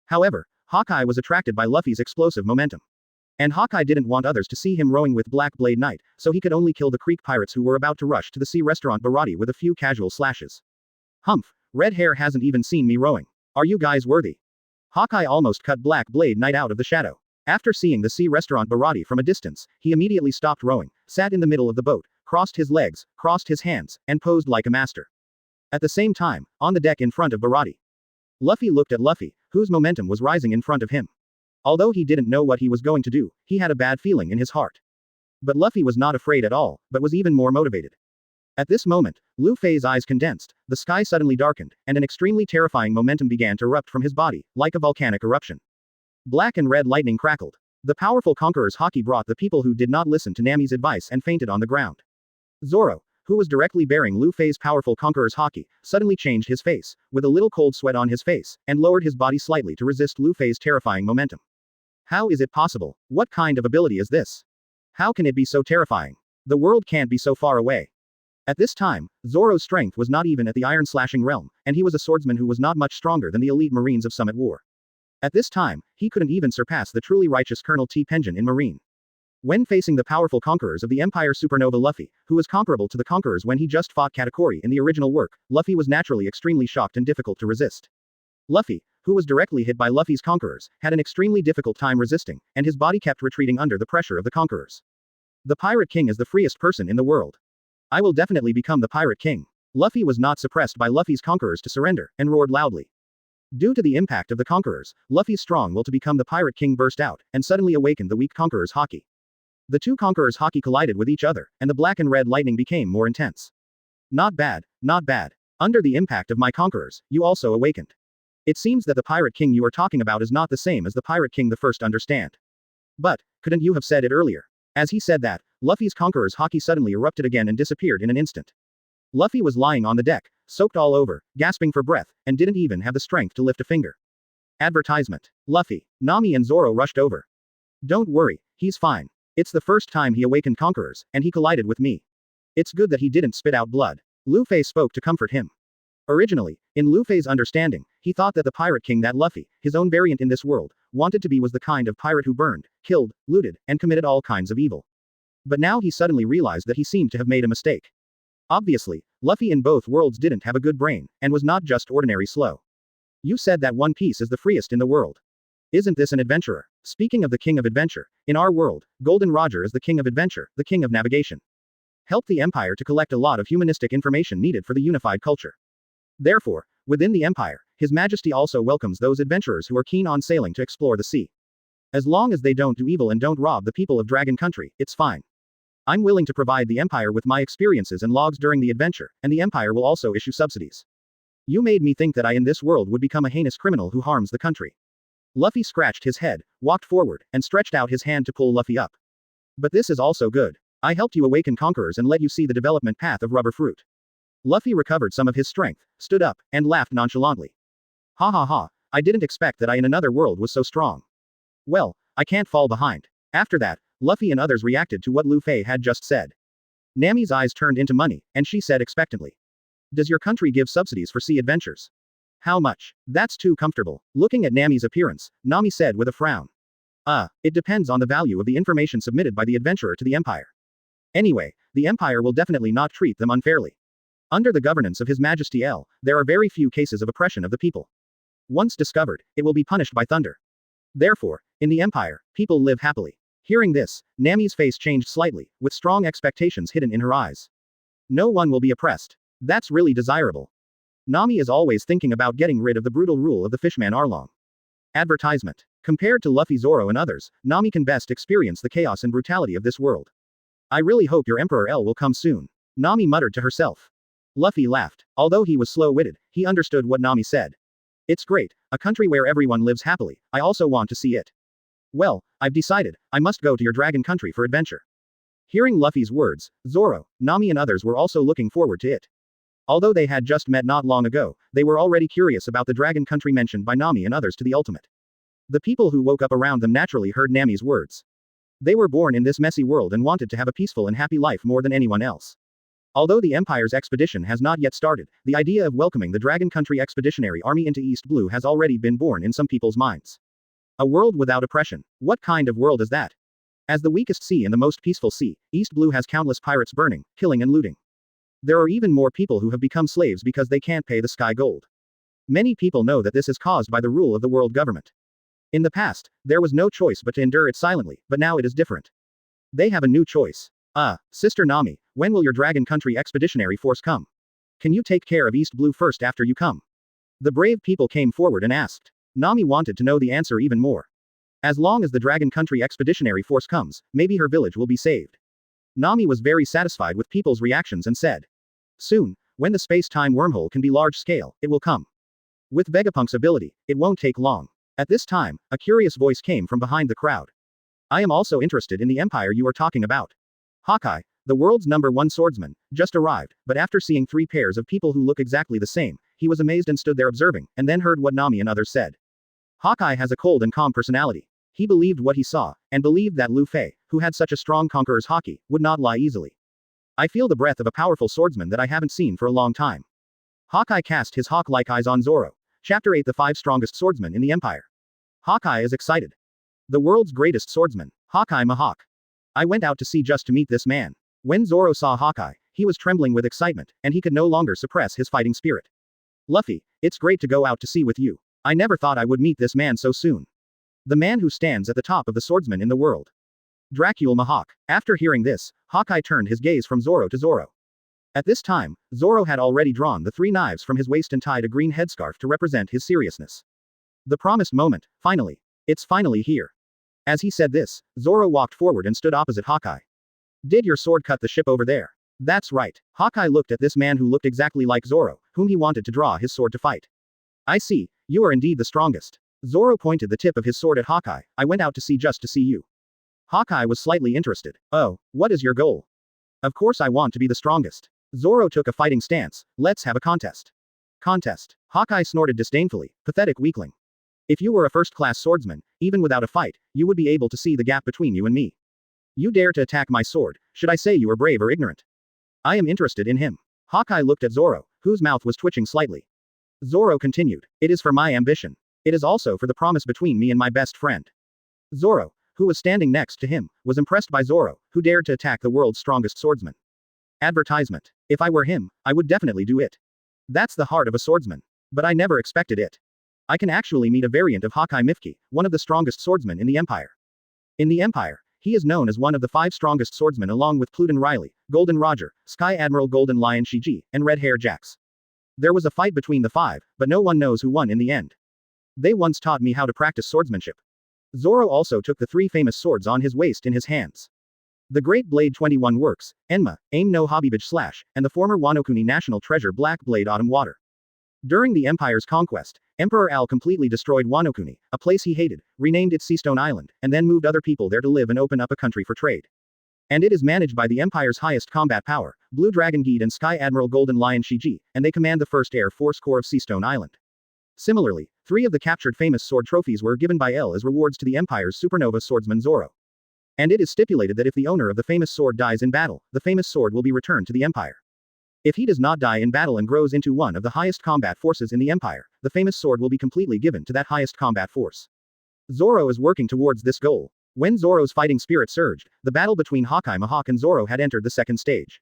Speaker 1: However, Hawkeye was attracted by Luffy's explosive momentum. And Hawkeye didn't want others to see him rowing with Black Blade Knight, so he could only kill the Creek pirates who were about to rush to the sea restaurant Baratti with a few casual slashes. Humph, red hair hasn't even seen me rowing. Are you guys worthy? Hawkeye almost cut Black Blade Knight out of the shadow. After seeing the sea restaurant Baratti from a distance, he immediately stopped rowing, sat in the middle of the boat, crossed his legs, crossed his hands, and posed like a master. At the same time, on the deck in front of Baratti, Luffy looked at Luffy, whose momentum was rising in front of him. Although he didn't know what he was going to do, he had a bad feeling in his heart. But Luffy was not afraid at all, but was even more motivated. At this moment, Lufei's eyes condensed, the sky suddenly darkened, and an extremely terrifying momentum began to erupt from his body, like a volcanic eruption. Black and red lightning crackled. The powerful Conqueror's Haki brought the people who did not listen to Nami's advice and fainted on the ground. Zoro, who was directly bearing Lufei's powerful Conqueror's Haki, suddenly changed his face, with a little cold sweat on his face, and lowered his body slightly to resist Lufei's terrifying momentum. How is it possible? What kind of ability is this? How can it be so terrifying? The world can't be so far away. At this time, Zoro's strength was not even at the iron-slashing realm, and he was a swordsman who was not much stronger than the elite Marines of Summit War. At this time, he couldn't even surpass the truly righteous Colonel T. Pension in Marine. When facing the powerful conquerors of the Empire Supernova Luffy, who was comparable to the conquerors when he just fought Katakuri in the original work, Luffy was naturally extremely shocked and difficult to resist. Luffy, who was directly hit by Luffy's conquerors, had an extremely difficult time resisting, and his body kept retreating under the pressure of the conquerors. The Pirate King is the freest person in the world. I will definitely become the Pirate King. Luffy was not suppressed by Luffy's conquerors to surrender, and roared loudly. Due to the impact of the Conquerors, Luffy's strong will to become the Pirate King burst out, and suddenly awakened the weak Conqueror's Haki. The two Conquerors' Haki collided with each other, and the black and red lightning became more intense. Not bad, not bad. Under the impact of my Conquerors, you also awakened. It seems that the Pirate King you are talking about is not the same as the Pirate King the first understand. But, couldn't you have said it earlier? As he said that, Luffy's Conqueror's Haki suddenly erupted again and disappeared in an instant. Luffy was lying on the deck, soaked all over, gasping for breath, and didn't even have the strength to lift a finger. Advertisement. Luffy, Nami and Zoro rushed over. Don't worry, he's fine. It's the first time he awakened Conquerors, and he collided with me. It's good that he didn't spit out blood. Lufei spoke to comfort him. Originally, in Lufei's understanding, he thought that the Pirate King that Luffy, his own variant in this world, wanted to be was the kind of pirate who burned, killed, looted, and committed all kinds of evil. But now he suddenly realized that he seemed to have made a mistake. Obviously, Luffy in both worlds didn't have a good brain, and was not just ordinary slow. You said that One Piece is the freest in the world. Isn't this an adventurer? Speaking of the King of Adventure, in our world, Golden Roger is the King of Adventure, the King of Navigation. Helped the Empire to collect a lot of humanistic information needed for the unified culture. Therefore, within the Empire, His Majesty also welcomes those adventurers who are keen on sailing to explore the sea. As long as they don't do evil and don't rob the people of Dragon Country, it's fine. I'm willing to provide the Empire with my experiences and logs during the adventure, and the Empire will also issue subsidies. You made me think that I in this world would become a heinous criminal who harms the country. Luffy scratched his head, walked forward, and stretched out his hand to pull Luffy up. But this is also good. I helped you awaken Conquerors and let you see the development path of rubber fruit. Luffy recovered some of his strength, stood up, and laughed nonchalantly. Ha ha ha, I didn't expect that I in another world was so strong. Well, I can't fall behind. After that, Luffy and others reacted to what Lufei had just said. Nami's eyes turned into money, and she said expectantly. Does your country give subsidies for sea adventures? How much? That's too comfortable. Looking at Nami's appearance, Nami said with a frown. It depends on the value of the information submitted by the adventurer to the Empire. Anyway, the Empire will definitely not treat them unfairly. Under the governance of His Majesty Aiel, there are very few cases of oppression of the people. Once discovered, it will be punished by thunder. Therefore, in the Empire, people live happily. Hearing this, Nami's face changed slightly, with strong expectations hidden in her eyes. No one will be oppressed. That's really desirable. Nami is always thinking about getting rid of the brutal rule of the fishman Arlong. Advertisement. Compared to Luffy, Zoro and others, Nami can best experience the chaos and brutality of this world. I really hope your Emperor L will come soon. Nami muttered to herself. Luffy laughed. Although he was slow-witted, he understood what Nami said. It's great, a country where everyone lives happily. I also want to see it. Well, I've decided, I must go to your dragon country for adventure. Hearing Luffy's words, Zoro, Nami and others were also looking forward to it. Although they had just met not long ago, they were already curious about the dragon country mentioned by Nami and others to the ultimate. The people who woke up around them naturally heard Nami's words. They were born in this messy world and wanted to have a peaceful and happy life more than anyone else. Although the Empire's expedition has not yet started, the idea of welcoming the Dragon Country Expeditionary Army into East Blue has already been born in some people's minds. A world without oppression. What kind of world is that? As the weakest sea and the most peaceful sea, East Blue has countless pirates burning, killing and looting. There are even more people who have become slaves because they can't pay the sky gold. Many people know that this is caused by the rule of the world government. In the past, there was no choice but to endure it silently, but now it is different. They have a new choice. Sister Nami, when will your Dragon Country Expeditionary Force come? Can you take care of East Blue first after you come? The brave people came forward and asked. Nami wanted to know the answer even more. As long as the Dragon Country Expeditionary Force comes, maybe her village will be saved. Nami was very satisfied with people's reactions and said. Soon, when the space-time wormhole can be large-scale, it will come. With Vegapunk's ability, it won't take long. At this time, a curious voice came from behind the crowd. I am also interested in the empire you are talking about. Haki, the world's #1 swordsman, just arrived, but after seeing 3 pairs of people who look exactly the same, he was amazed and stood there observing, and then heard what Nami and others said. Haki has a cold and calm personality. He believed what he saw, and believed that Lufei, who had such a strong conqueror's Haki, would not lie easily. I feel the breath of a powerful swordsman that I haven't seen for a long time. Haki cast his hawk-like eyes on Zoro. Chapter 8: The 5 strongest swordsmen in the Empire. Haki is excited. The world's greatest swordsman, Haki Mahawk. I went out to sea just to meet this man. When Zoro saw Haki, he was trembling with excitement, and he could no longer suppress his fighting spirit. Luffy, it's great to go out to sea with you. I never thought I would meet this man so soon. The man who stands at the top of the swordsmen in the world. Dracul Mahawk. After hearing this, Haki turned his gaze from Zoro to Zoro. At this time, Zoro had already drawn the 3 knives from his waist and tied a green headscarf to represent his seriousness. The promised moment, finally. It's finally here. As he said this, Zoro walked forward and stood opposite Hawkeye. Did your sword cut the ship over there? That's right. Hawkeye looked at this man who looked exactly like Zoro, whom he wanted to draw his sword to fight. I see, you are indeed the strongest. Zoro pointed the tip of his sword at Hawkeye. I went out to sea just to see you. Hawkeye was slightly interested. Oh, what is your goal? Of course I want to be the strongest. Zoro took a fighting stance. Let's have a contest. Contest. Hawkeye snorted disdainfully. Pathetic weakling. If you were a first-class swordsman, even without a fight, you would be able to see the gap between you and me. You dare to attack my sword. Should I say you are brave or ignorant? I am interested in him. Hawkeye looked at Zoro, whose mouth was twitching slightly. Zoro continued. It is for my ambition. It is also for the promise between me and my best friend. Zoro, who was standing next to him, was impressed by Zoro, who dared to attack the world's strongest swordsman. Advertisement. If I were him, I would definitely do it. That's the heart of a swordsman. But I never expected it. I can actually meet a variant of Hawkeye Mifki, one of the strongest swordsmen in the Empire. In the Empire, he is known as one of the 5 strongest swordsmen along with Pluten Riley, Golden Roger, Sky Admiral Golden Lion Shiji, and Red Hair Jax. There was a fight between the 5, but no one knows who won in the end. They once taught me how to practice swordsmanship. Zoro also took the 3 famous swords on his waist in his hands. The Great Blade 21 Works, Enma, Aim no Hobibage Slash, and the former Wanokuni National Treasure Black Blade Autumn Water. During the Empire's conquest, Emperor Al completely destroyed Wanokuni, a place he hated, renamed it Seastone Island, and then moved other people there to live and open up a country for trade. And it is managed by the Empire's highest combat power, Blue Dragon Geed and Sky Admiral Golden Lion Shiji, and they command the 1st Air Force Corps of Seastone Island. Similarly, 3 of the captured famous sword trophies were given by Aiel as rewards to the Empire's supernova swordsman Zoro. And it is stipulated that if the owner of the famous sword dies in battle, the famous sword will be returned to the Empire. If he does not die in battle and grows into one of the highest combat forces in the Empire, the famous sword will be completely given to that highest combat force. Zoro is working towards this goal. When Zoro's fighting spirit surged, the battle between Hawkeye Mihawk and Zoro had entered the 2nd stage.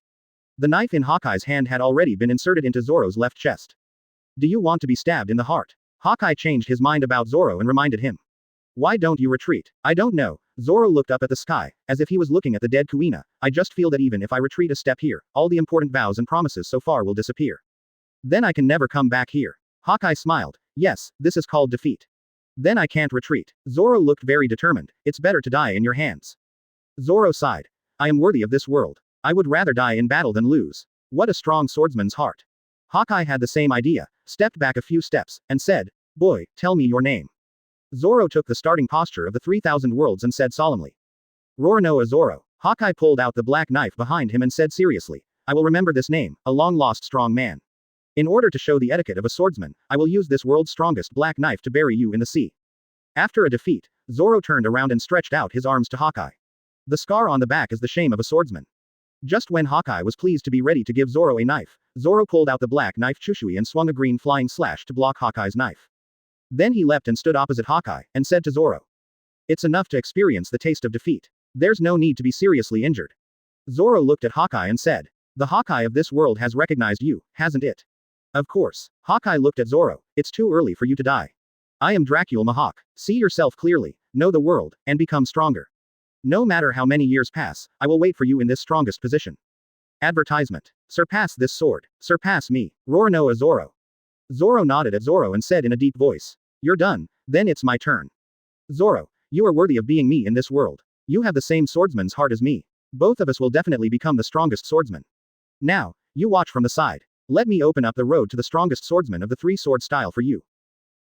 Speaker 1: The knife in Hawkeye's hand had already been inserted into Zoro's left chest. Do you want to be stabbed in the heart? Hawkeye changed his mind about Zoro and reminded him. Why don't you retreat? I don't know. Zoro looked up at the sky, as if he was looking at the dead Kuina. I just feel that even if I retreat a step here, all the important vows and promises so far will disappear. Then I can never come back here. Hawkeye smiled. Yes, this is called defeat. Then I can't retreat. Zoro looked very determined. It's better to die in your hands. Zoro sighed. I am worthy of this world. I would rather die in battle than lose. What a strong swordsman's heart. Hawkeye had the same idea, stepped back a few steps, and said, Boy, tell me your name. Zoro took the starting posture of the 3,000 worlds and said solemnly. Roronoa Zoro. Hawkeye pulled out the black knife behind him and said seriously, I will remember this name, a long-lost strong man. In order to show the etiquette of a swordsman, I will use this world's strongest black knife to bury you in the sea. After a defeat, Zoro turned around and stretched out his arms to Hawkeye. The scar on the back is the shame of a swordsman. Just when Hawkeye was pleased to be ready to give Zoro a knife, Zoro pulled out the black knife Chushui and swung a green flying slash to block Hawkeye's knife. Then he leapt and stood opposite Hawkeye, and said to Zoro. It's enough to experience the taste of defeat. There's no need to be seriously injured. Zoro looked at Hawkeye and said. The Hawkeye of this world has recognized you, hasn't it? Of course. Hawkeye looked at Zoro. It's too early for you to die. I am Dracul Mihawk. See yourself clearly, know the world, and become stronger. No matter how many years pass, I will wait for you in this strongest position. Advertisement. Surpass this sword. Surpass me. Roronoa Zoro. Zoro nodded at Zoro and said in a deep voice. You're done, then it's my turn. Zoro, you are worthy of being me in this world. You have the same swordsman's heart as me. Both of us will definitely become the strongest swordsman. Now, you watch from the side. Let me open up the road to the strongest swordsman of the 3-sword style for you.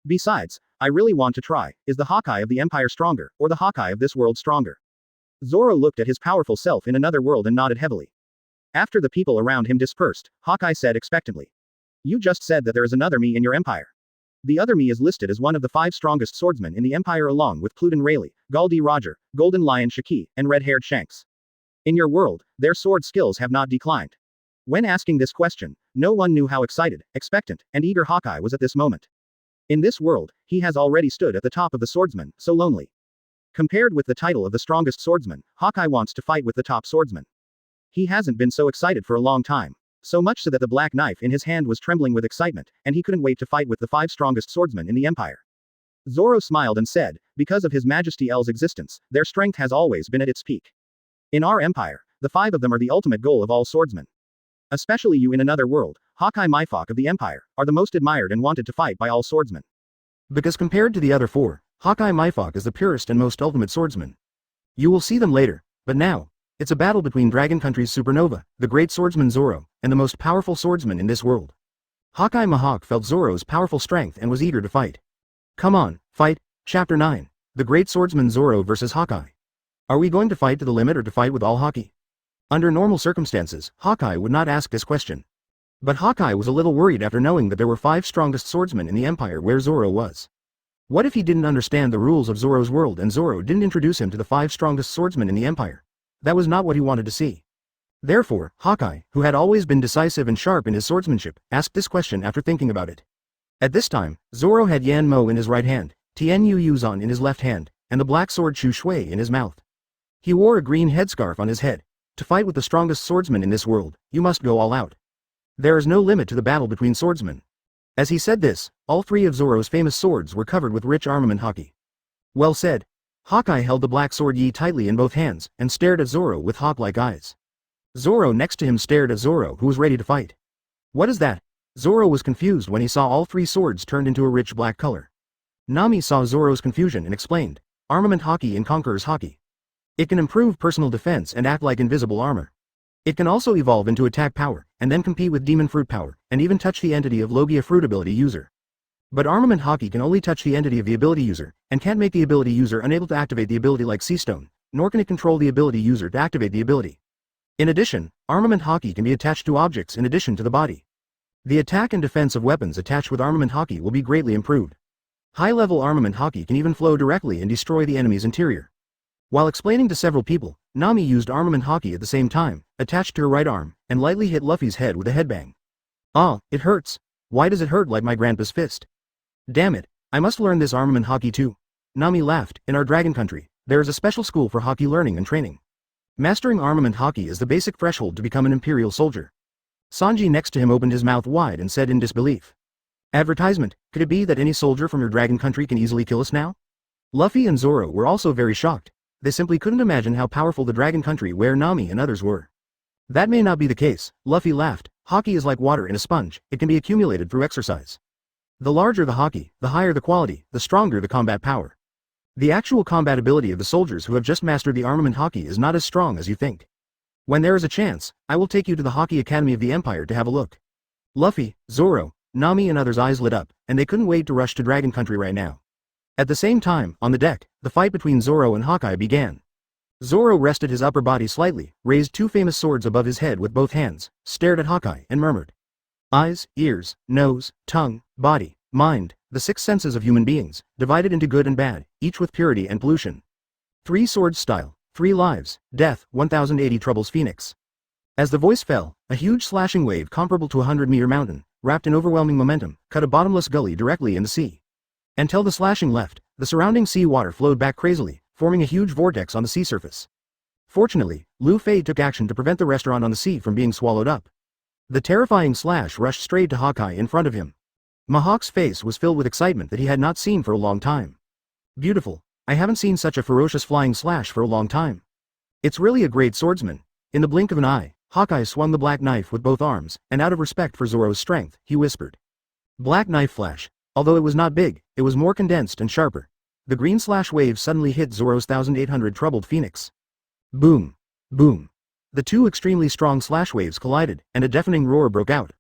Speaker 1: Besides, I really want to try, is the Hawkeye of the Empire stronger, or the Hawkeye of this world stronger? Zoro looked at his powerful self in another world and nodded heavily. After the people around him dispersed, Hawkeye said expectantly. You just said that there is another me in your empire. The other me is listed as one of the 5 strongest swordsmen in the empire along with Pluten Rayleigh, Galdi Roger, Golden Lion Shaki, and Red-Haired Shanks. In your world, their sword skills have not declined. When asking this question, no one knew how excited, expectant, and eager Hawkeye was at this moment. In this world, he has already stood at the top of the swordsman, so lonely. Compared with the title of the strongest swordsman, Hawkeye wants to fight with the top swordsman. He hasn't been so excited for a long time. So much so that the black knife in his hand was trembling with excitement, and he couldn't wait to fight with the 5 strongest swordsmen in the empire. Zoro smiled and said, because of His Majesty El's existence, their strength has always been at its peak. In our empire, the 5 of them are the ultimate goal of all swordsmen. Especially you in another world, Hawkeye Myfok of the Empire, are the most admired and wanted to fight by all swordsmen. Because compared to the other four, Hawkeye Myfok is the purest and most ultimate swordsman. You will see them later, but now, it's a battle between Dragon Country's Supernova, the great swordsman Zoro, and the most powerful swordsman in this world. Hawkeye Myfok felt Zoro's powerful strength and was eager to fight. Come on, fight. Chapter 9. The great swordsman Zoro versus Hawkeye. Are we going to fight to the limit or to fight with all Haki? Under normal circumstances, Hawkeye would not ask this question. But Hawkeye was a little worried after knowing that there were 5 strongest swordsmen in the Empire where Zoro was. What if he didn't understand the rules of Zoro's world and Zoro didn't introduce him to the 5 strongest swordsmen in the Empire? That was not what he wanted to see. Therefore, Hawkeye, who had always been decisive and sharp in his swordsmanship, asked this question after thinking about it. At this time, Zoro had Yan Mo in his right hand, Tianyu Yuzan in his left hand, and the black sword Shu Shui in his mouth. He wore a green headscarf on his head. To fight with the strongest swordsman in this world, you must go all out. There is no limit to the battle between swordsmen. As he said this, all 3 of Zoro's famous swords were covered with rich armament Haki. Well said. Hawkeye held the black sword Yi tightly in both hands, and stared at Zoro with hawk-like eyes. Zoro next to him stared at Zoro, who was ready to fight. What is that? Zoro was confused when he saw all 3 swords turned into a rich black color. Nami saw Zoro's confusion and explained, Armament Haki in Conqueror's Haki. It can improve personal defense and act like invisible armor. It can also evolve into attack power, and then compete with demon fruit power, and even touch the entity of Logia fruit ability user. But Armament Haki can only touch the entity of the ability user, and can't make the ability user unable to activate the ability like Sea Stone, nor can it control the ability user to activate the ability. In addition, Armament Haki can be attached to objects in addition to the body. The attack and defense of weapons attached with Armament Haki will be greatly improved. High-level Armament Haki can even flow directly and destroy the enemy's interior. While explaining to several people, Nami used Armament Haki at the same time, attached to her right arm, and lightly hit Luffy's head with a headbang. Ah, it hurts. Why does it hurt like my grandpa's fist? Damn it, I must learn this Armament Haki too. Nami laughed. In our Dragon Country, there is a special school for Haki learning and training. Mastering Armament Haki is the basic threshold to become an Imperial soldier. Sanji next to him opened his mouth wide and said in disbelief. Advertisement, could it be that any soldier from your Dragon Country can easily kill us now? Luffy and Zoro were also very shocked. They simply couldn't imagine how powerful the Dragon Country where Nami and others were. That may not be the case, Luffy laughed. Haki is like water in a sponge, it can be accumulated through exercise. The larger the Haki, the higher the quality, the stronger the combat power. The actual combat ability of the soldiers who have just mastered the Armament Haki is not as strong as you think. When there is a chance, I will take you to the Haki Academy of the Empire to have a look. Luffy, Zoro, Nami and others' eyes lit up, and they couldn't wait to rush to Dragon Country right now. At the same time, on the deck, the fight between Zoro and Hawkeye began. Zoro rested his upper body slightly, raised 2 famous swords above his head with both hands, stared at Hawkeye, and murmured. Eyes, ears, nose, tongue, body, mind, the 6 senses of human beings, divided into good and bad, each with purity and pollution. 3 swords style, 3 lives, death, 1080 troubles Phoenix. As the voice fell, a huge slashing wave comparable to a 100-meter mountain, wrapped in overwhelming momentum, cut a bottomless gully directly in the sea. Until the slashing left, the surrounding sea water flowed back crazily, forming a huge vortex on the sea surface. Fortunately, Lufei took action to prevent the restaurant on the sea from being swallowed up. The terrifying slash rushed straight to Hawkeye in front of him. Mihawk's face was filled with excitement that he had not seen for a long time. Beautiful. I haven't seen such a ferocious flying slash for a long time. It's really a great swordsman. In the blink of an eye, Hawkeye swung the black knife with both arms, and out of respect for Zoro's strength, he whispered. Black knife flash. Although it was not big, it was more condensed and sharper. The green slash wave suddenly hit Zoro's 1800 troubled Phoenix. Boom. Boom. The 2 extremely strong slash waves collided, and a deafening roar broke out.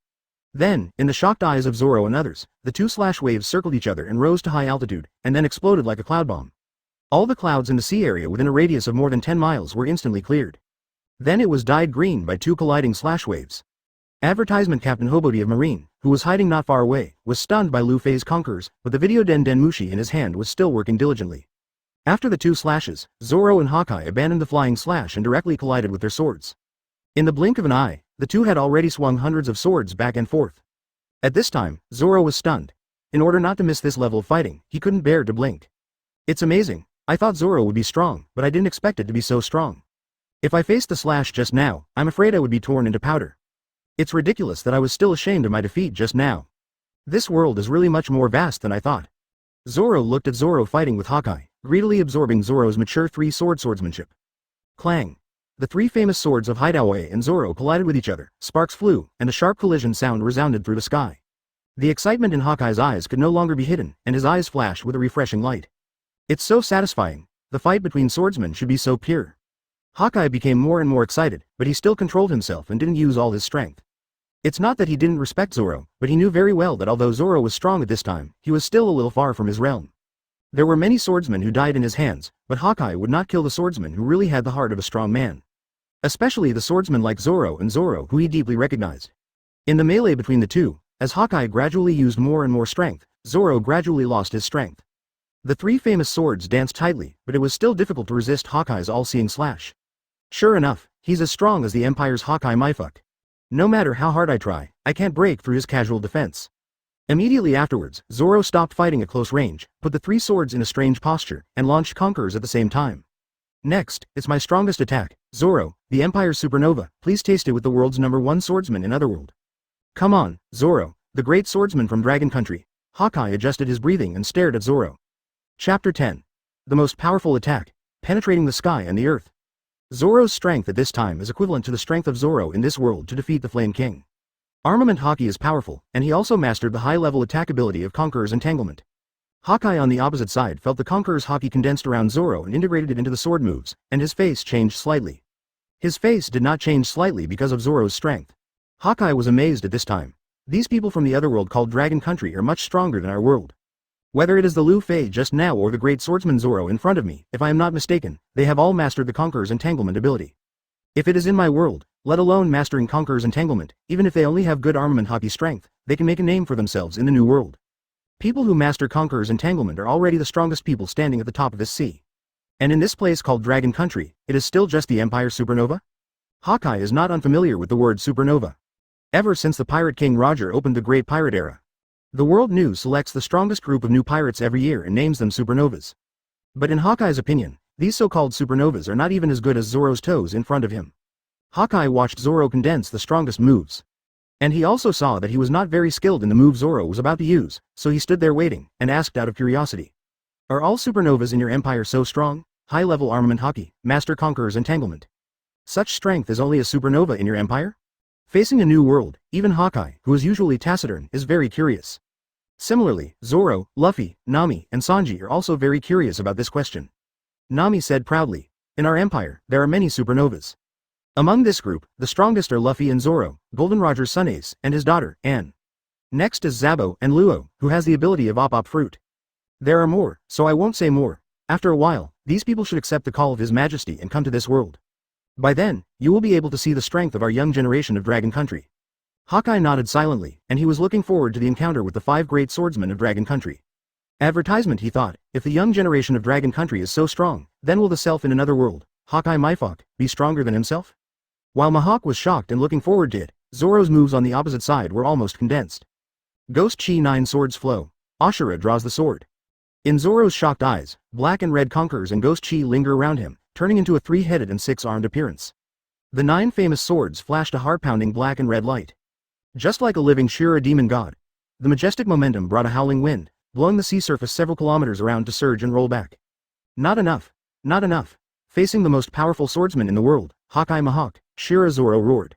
Speaker 1: Then, in the shocked eyes of Zoro and others, the 2 slash waves circled each other and rose to high altitude, and then exploded like a cloud bomb. All the clouds in the sea area within a radius of more than 10 miles were instantly cleared. Then it was dyed green by 2 colliding slash waves. Advertisement Captain Hobody of Marine, who was hiding not far away, was stunned by Lufei's conquerors, but the video Denmushi in his hand was still working diligently. After the 2 slashes, Zoro and Hawkeye abandoned the flying slash and directly collided with their swords. In the blink of an eye, the 2 had already swung hundreds of swords back and forth. At this time, Zoro was stunned. In order not to miss this level of fighting, he couldn't bear to blink. It's amazing. I thought Zoro would be strong, but I didn't expect it to be so strong. If I faced the slash just now, I'm afraid I would be torn into powder. It's ridiculous that I was still ashamed of my defeat just now. This world is really much more vast than I thought. Zoro looked at Zoro fighting with Hawkeye, greedily absorbing Zoro's mature 3-sword swordsmanship. Clang. The three famous swords of Hideaway and Zoro collided with each other, sparks flew, and a sharp collision sound resounded through the sky. The excitement in Hawkeye's eyes could no longer be hidden, and his eyes flashed with a refreshing light. It's so satisfying. The fight between swordsmen should be so pure. Hawkeye became more and more excited, but he still controlled himself and didn't use all his strength. It's not that he didn't respect Zoro, but he knew very well that although Zoro was strong at this time, he was still a little far from his realm. There were many swordsmen who died in his hands, but Hawkeye would not kill the swordsman who really had the heart of a strong man. Especially the swordsmen like Zoro and Zoro who he deeply recognized. In the melee between the two, as Hawkeye gradually used more and more strength, Zoro gradually lost his strength. The three famous swords danced tightly, but it was still difficult to resist Hawkeye's all-seeing slash. Sure enough, he's as strong as the Empire's Hawkeye myfuck. No matter how hard I try, I can't break through his casual defense. Immediately afterwards, Zoro stopped fighting at close range, put the three swords in a strange posture, and launched Conquerors at the same time. Next, it's my strongest attack, Zoro, the Empire's supernova, please taste it with the world's #1 swordsman in Otherworld. Come on, Zoro, the great swordsman from Dragon Country. Hawkeye adjusted his breathing and stared at Zoro. Chapter 10. The most powerful attack, penetrating the sky and the earth. Zoro's strength at this time is equivalent to the strength of Zoro in this world to defeat the Flame King. Armament Haki is powerful, and he also mastered the high-level attack ability of Conqueror's Entanglement. Hawkeye on the opposite side felt the Conqueror's Haki condensed around Zoro and integrated it into the sword moves, and his face changed slightly. His face did not change slightly because of Zoro's strength. Hawkeye was amazed at this time. These people from the other world called Dragon Country are much stronger than our world. Whether it is the Lufei just now or the great swordsman Zoro in front of me, if I am not mistaken, they have all mastered the Conqueror's Entanglement ability. If it is in my world, let alone mastering Conqueror's Entanglement, even if they only have good armament Haki strength, they can make a name for themselves in the new world. People who master Conqueror's Entanglement are already the strongest people standing at the top of this sea. And in this place called Dragon Country, it is still just the Empire supernova? Hawkeye is not unfamiliar with the word supernova. Ever since the Pirate King Roger opened the Great Pirate Era, the World News selects the strongest group of new pirates every year and names them supernovas. But in Hawkeye's opinion, these so-called supernovas are not even as good as Zoro's toes in front of him. Hawkeye watched Zoro condense the strongest moves. And he also saw that he was not very skilled in the move Zoro was about to use, so he stood there waiting, and asked out of curiosity. Are all supernovas in your empire so strong? High-level armament Haki, master Conqueror's Entanglement. Such strength is only a supernova in your empire? Facing a new world, even Hawkeye, who is usually taciturn, is very curious. Similarly, Zoro, Luffy, Nami, and Sanji are also very curious about this question. Nami said proudly, in our empire, there are many supernovas. Among this group, the strongest are Luffy and Zoro, Golden Roger's son Ace, and his daughter, Anne. Next is Zabo and Luo, who has the ability of Op Fruit. There are more, so I won't say more. After a while, these people should accept the call of His Majesty and come to this world. By then, you will be able to see the strength of our young generation of Dragon Country. Hawkeye nodded silently, and he was looking forward to the encounter with the 5 great swordsmen of Dragon Country. Advertisement, he thought, if the young generation of Dragon Country is so strong, then will the self in another world, Hawkeye Myfok, be stronger than himself? While Mihawk was shocked and looking forward to it, Zoro's moves on the opposite side were almost condensed. Ghost Chi 9 swords flow. Ashura draws the sword. In Zoro's shocked eyes, black and red conquerors and Ghost Chi linger around him, turning into a 3-headed and 6-armed appearance. The 9 famous swords flashed a heart-pounding black and red light. Just like a living Shura demon god, the majestic momentum brought a howling wind, blowing the sea surface several kilometers around to surge and roll back. Not enough. Not enough. Facing the most powerful swordsman in the world, Hawkeye Mihawk, Shura Zoro roared.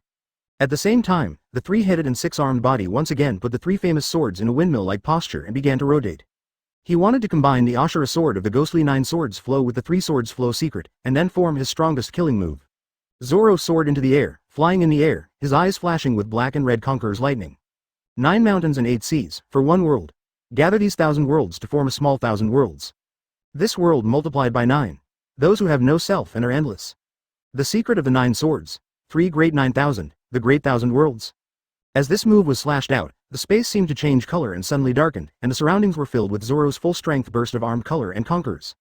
Speaker 1: At the same time, the 3-headed and 6-armed body once again put the 3 famous swords in a windmill-like posture and began to rotate. He wanted to combine the Ashura sword of the ghostly 9 swords flow with the 3 swords flow secret, and then form his strongest killing move. Zoro soared into the air, flying in the air, his eyes flashing with black and red conqueror's lightning. 9 mountains and 8 seas, for 1 world. Gather these 1,000 worlds to form a small 1,000 worlds. This world multiplied by 9. Those who have no self and are endless. The secret of the 9 swords. 3 great 9,000, the great 1,000 worlds. As this move was slashed out, the space seemed to change color and suddenly darkened, and the surroundings were filled with Zoro's full-strength burst of armed color and conquerors.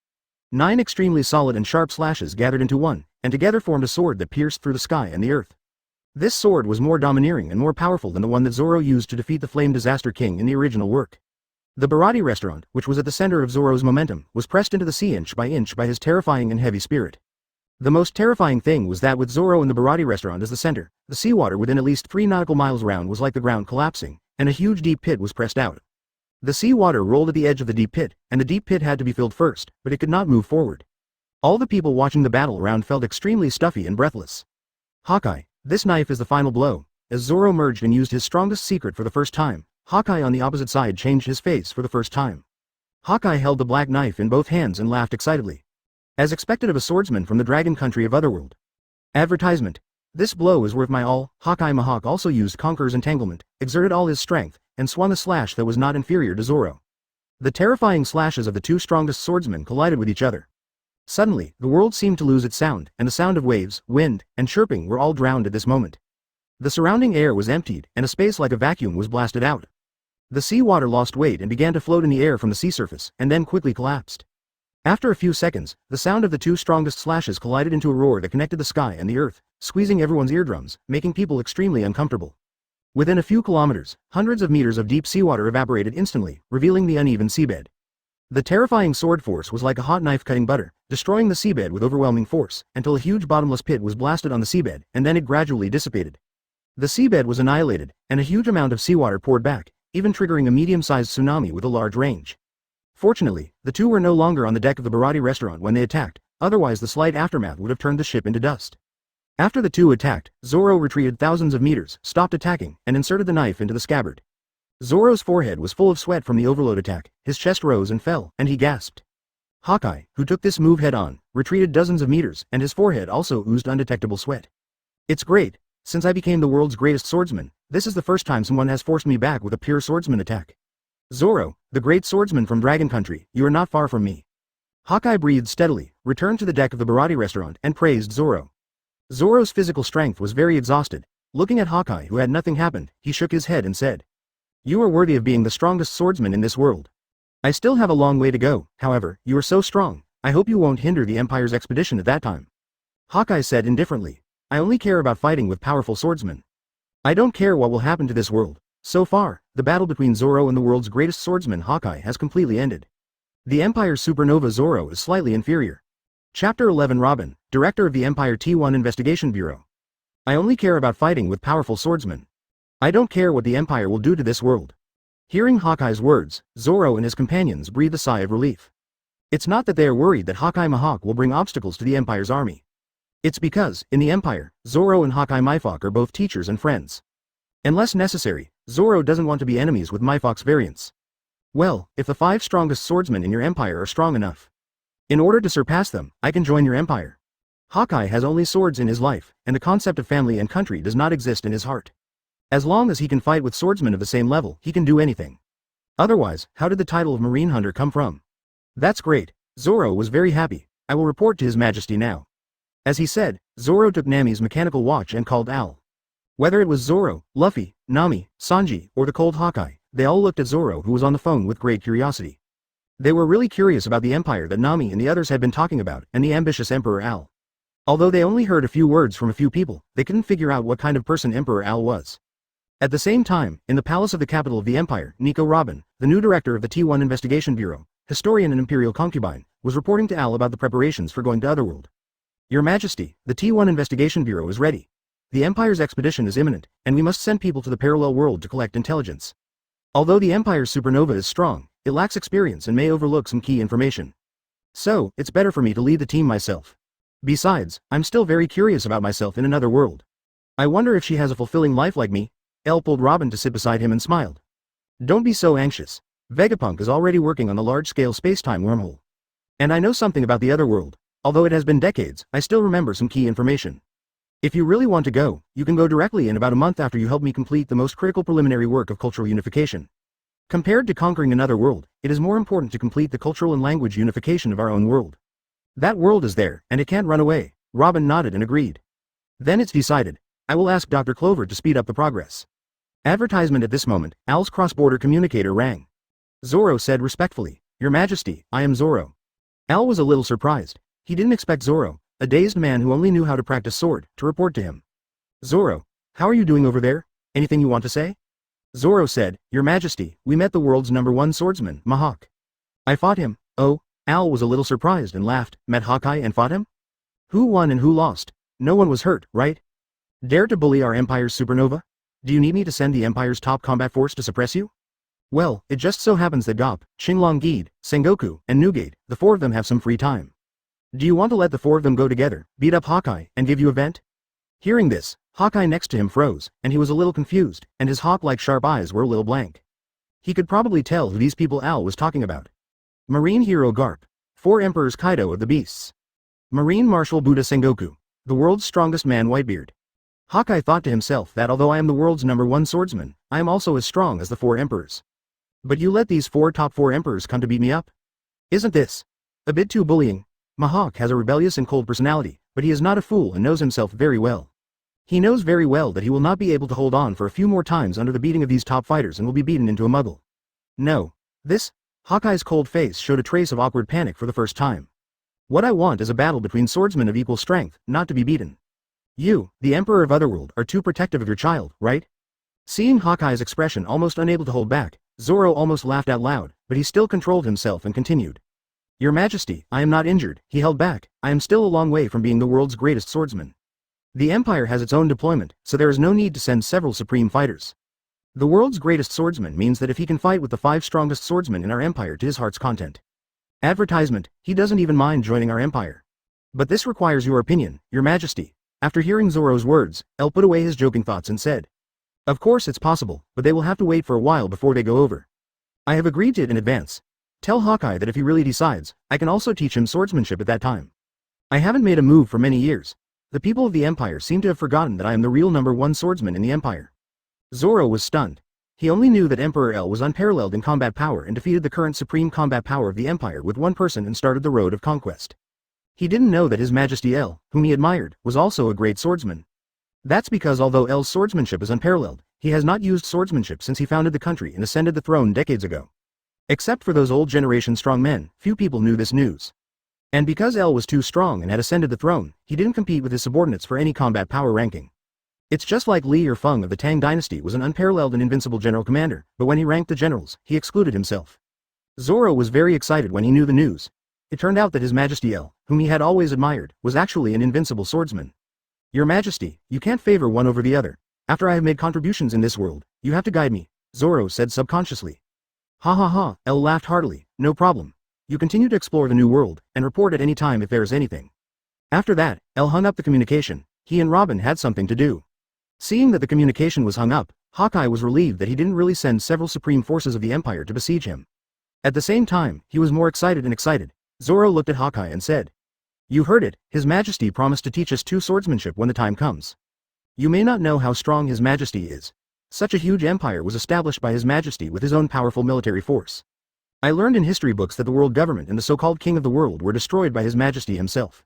Speaker 1: 9 extremely solid and sharp slashes gathered into one, and together formed a sword that pierced through the sky and the earth. This sword was more domineering and more powerful than the one that Zoro used to defeat the Flame Disaster King in the original work. The Baratti restaurant, which was at the center of Zoro's momentum, was pressed into the sea inch by his terrifying and heavy spirit. The most terrifying thing was that with Zoro and the Baratti restaurant as the center, the seawater within at least 3 nautical miles round was like the ground collapsing, and a huge deep pit was pressed out. The sea water rolled at the edge of the deep pit, and the deep pit had to be filled first, but it could not move forward. All the people watching the battle around felt extremely stuffy and breathless. Hawkeye, this knife is the final blow. As Zoro merged and used his strongest secret for the first time, Hawkeye on the opposite side changed his face for the first time. Hawkeye held the black knife in both hands and laughed excitedly. As expected of a swordsman from the dragon country of Otherworld. Advertisement. This blow is worth my all. Hawkeye Mihawk also used Conqueror's entanglement, exerted all his strength, and swung a slash that was not inferior to Zoro. The terrifying slashes of the two strongest swordsmen collided with each other. Suddenly, the world seemed to lose its sound, and the sound of waves, wind, and chirping were all drowned at this moment. The surrounding air was emptied, and a space like a vacuum was blasted out. The sea water lost weight and began to float in the air from the sea surface, and then quickly collapsed. After a few seconds, the sound of the two strongest slashes collided into a roar that connected the sky and the earth, squeezing everyone's eardrums, making people extremely uncomfortable. Within a few kilometers, hundreds of meters of deep seawater evaporated instantly, revealing the uneven seabed. The terrifying sword force was like a hot knife cutting butter, destroying the seabed with overwhelming force, until a huge bottomless pit was blasted on the seabed, and then it gradually dissipated. The seabed was annihilated, and a huge amount of seawater poured back, even triggering a medium-sized tsunami with a large range. Fortunately, the two were no longer on the deck of the Baratti restaurant when they attacked, otherwise the slight aftermath would have turned the ship into dust. After the two attacked, Zoro retreated thousands of meters, stopped attacking, and inserted the knife into the scabbard. Zoro's forehead was full of sweat from the overload attack, his chest rose and fell, and he gasped. Hawkeye, who took this move head-on, retreated dozens of meters, and his forehead also oozed undetectable sweat. It's great. Since I became the world's greatest swordsman, this is the first time someone has forced me back with a pure swordsman attack. Zoro, the great swordsman from Dragon Country, you are not far from me. Hawkeye breathed steadily, returned to the deck of the Baratti restaurant, and praised Zoro. Zoro's physical strength was very exhausted. Looking at Hawkeye who had nothing happened, he shook his head and said, "You are worthy of being the strongest swordsman in this world. I still have a long way to go, however, you are so strong, I hope you won't hinder the Empire's expedition at that time." Hawkeye said indifferently, "I only care about fighting with powerful swordsmen. I don't care what will happen to this world." So far, the battle between Zoro and the world's greatest swordsman Hawkeye has completely ended. The Empire's supernova Zoro is slightly inferior. Chapter 11 Robin, Director of the Empire T1 Investigation Bureau. I only care about fighting with powerful swordsmen. I don't care what the Empire will do to this world. Hearing Hawkeye's words, Zoro and his companions breathed a sigh of relief. It's not that they are worried that Hawkeye Mihawk will bring obstacles to the Empire's army. It's because, in the Empire, Zoro and Hawkeye Mihawk are both teachers and friends. Unless necessary, Zoro doesn't want to be enemies with Mihawk's variants. Well, if the 5 strongest swordsmen in your empire are strong enough, in order to surpass them, I can join your empire. Hawkeye has only swords in his life, and the concept of family and country does not exist in his heart. As long as he can fight with swordsmen of the same level, he can do anything. Otherwise, how did the title of Marine Hunter come from? That's great. Zoro was very happy. I will report to His Majesty now. As he said, Zoro took Nami's mechanical watch and called Al. Whether it was Zoro, Lufei, Nami, Sanji, or the cold Hawkeye, they all looked at Zoro who was on the phone with great curiosity. They were really curious about the empire that Nami and the others had been talking about, and the ambitious Emperor Al. Although they only heard a few words from a few people, they couldn't figure out what kind of person Emperor Al was. At the same time, in the palace of the capital of the empire, Nico Robin, the new director of the T1 Investigation Bureau, historian and imperial concubine, was reporting to Al about the preparations for going to Otherworld. Your Majesty, the T1 Investigation Bureau is ready. The Empire's expedition is imminent, and we must send people to the parallel world to collect intelligence. Although the Empire's supernova is strong, it lacks experience and may overlook some key information. So, it's better for me to lead the team myself. Besides, I'm still very curious about myself in another world. I wonder if she has a fulfilling life like me. El pulled Robin to sit beside him and smiled. Don't be so anxious. Vegapunk is already working on the large-scale space-time wormhole. And I know something about the other world. Although it has been decades, I still remember some key information. If you really want to go, you can go directly in about a month after you help me complete the most critical preliminary work of cultural unification. Compared to conquering another world, it is more important to complete the cultural and language unification of our own world. That world is there, and it can't run away. Robin nodded and agreed. Then it's decided. I will ask Dr. Clover to speed up the progress. Advertisement. At this moment, Al's cross-border communicator rang. Zoro said respectfully, Your Majesty, I am Zoro. Al was a little surprised. He didn't expect Zoro, a dazed man who only knew how to practice sword, to report to him. Zoro, how are you doing over there? Anything you want to say? Zoro said, Your Majesty, we met the world's #1 swordsman, Mihawk. I fought him. Oh, Al was a little surprised and laughed. Met Hawkeye and fought him? Who won and who lost? No one was hurt, right? Dare to bully our Empire's supernova? Do you need me to send the Empire's top combat force to suppress you? Well, it just so happens that Garp, Xinglong Guide, Sengoku, and Newgate, the 4 of them have some free time. Do you want to let the four of them go together, beat up Hawkeye, and give you a vent? Hearing this, Hawkeye next to him froze, and he was a little confused, and his hawk-like sharp eyes were a little blank. He could probably tell who these people Al was talking about. Marine Hero Garp. Four Emperors Kaido of the Beasts. Marine Marshal Buddha Sengoku. The world's strongest man Whitebeard. Hawkeye thought to himself that although I am the world's #1 swordsman, I am also as strong as the four emperors. But you let these top four emperors come to beat me up? Isn't this a bit too bullying? Mahawk has a rebellious and cold personality, but he is not a fool and knows himself very well. He knows very well that he will not be able to hold on for a few more times under the beating of these top fighters and will be beaten into a muggle. No. This? Hawkeye's cold face showed a trace of awkward panic for the first time. What I want is a battle between swordsmen of equal strength, not to be beaten. You, the Emperor of Otherworld, are too protective of your child, right? Seeing Hawkeye's expression almost unable to hold back, Zoro almost laughed out loud, but he still controlled himself and continued. Your Majesty, I am not injured, he held back, I am still a long way from being the world's greatest swordsman. The Empire has its own deployment, so there is no need to send several supreme fighters. The world's greatest swordsman means that if he can fight with the 5 strongest swordsmen in our Empire to his heart's content. Advertisement, he doesn't even mind joining our Empire. But this requires your opinion, Your Majesty. After hearing Zoro's words, El put away his joking thoughts and said. Of course it's possible, but they will have to wait for a while before they go over. I have agreed to it in advance. Tell Hawkeye that if he really decides, I can also teach him swordsmanship at that time. I haven't made a move for many years. The people of the Empire seem to have forgotten that I am the real #1 swordsman in the Empire. Zoro was stunned. He only knew that Emperor El was unparalleled in combat power and defeated the current supreme combat power of the Empire with one person and started the road of conquest. He didn't know that His Majesty El, whom he admired, was also a great swordsman. That's because although El's swordsmanship is unparalleled, he has not used swordsmanship since he founded the country and ascended the throne decades ago. Except for those old generation strong men, few people knew this news. And because El was too strong and had ascended the throne, he didn't compete with his subordinates for any combat power ranking. It's just like Li or Feng of the Tang dynasty was an unparalleled and invincible general commander, but when he ranked the generals, he excluded himself. Zoro was very excited when he knew the news. It turned out that His Majesty El, whom he had always admired, was actually an invincible swordsman. Your Majesty, you can't favor one over the other. After I have made contributions in this world, you have to guide me, Zoro said subconsciously. Ha ha ha, El laughed heartily, no problem. You continue to explore the new world, and report at any time if there is anything. After that, El hung up the communication. He and Robin had something to do. Seeing that the communication was hung up, Hawkeye was relieved that he didn't really send several supreme forces of the Empire to besiege him. At the same time, he was more excited and excited. Zoro looked at Hawkeye and said. You heard it, His Majesty promised to teach us 2 swordsmanship when the time comes. You may not know how strong His Majesty is. Such a huge empire was established by His Majesty with his own powerful military force. I learned in history books that the world government and the so-called king of the world were destroyed by His Majesty himself.